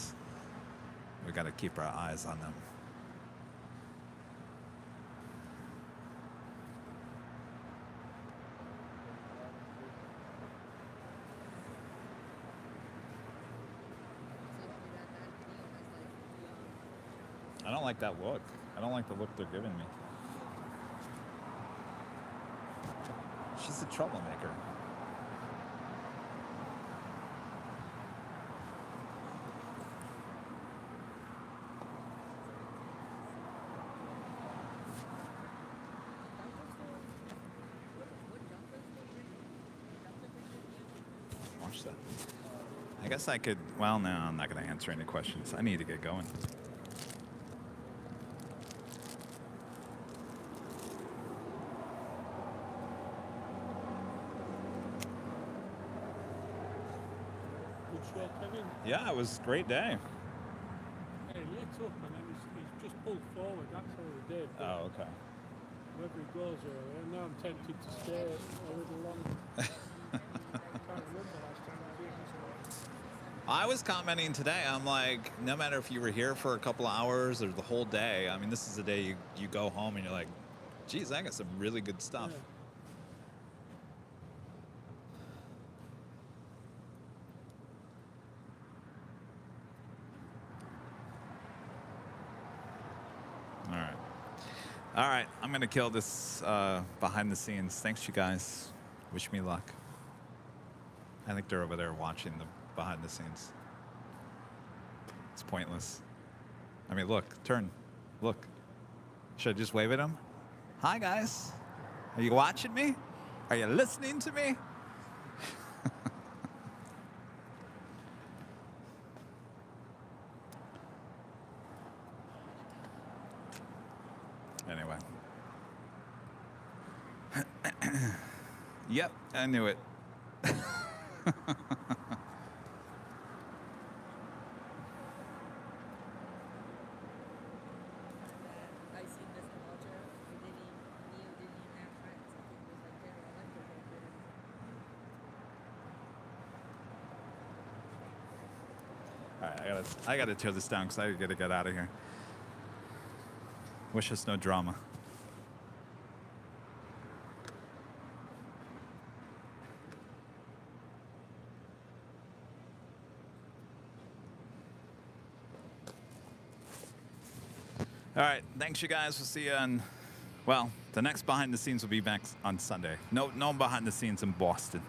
We got to keep our eyes on them. I don't like that look. I don't like the look they're giving me. She's a troublemaker. Watch that. I guess I could, well, no, I'm not going to answer any questions. I need to get going. Yeah, it was a great day. He lit up and then he's just pulled forward. That's all he did. Oh, okay. Wherever he goes earlier, and now I'm tempted to stay a little longer. I can't remember last time I did this. I was commenting today. I'm like, no matter if you were here for a couple of hours or the whole day, I mean, this is the day you go home and you're like, geez, I got some really good stuff. Yeah. All right, I'm going to kill this behind the scenes. Thanks, you guys. Wish me luck. I think they're over there watching the behind the scenes. It's pointless. I mean, look, turn. Look. Should I just wave at them? Hi, guys. Are you watching me? Are you listening to me? Anyway. Yep, I knew it. All right, I gotta tear this down because I gotta get out of here. Wish us no drama. All right, thanks you guys. We'll see you on, well, the next behind the scenes will be back on Sunday. No behind the scenes in Boston.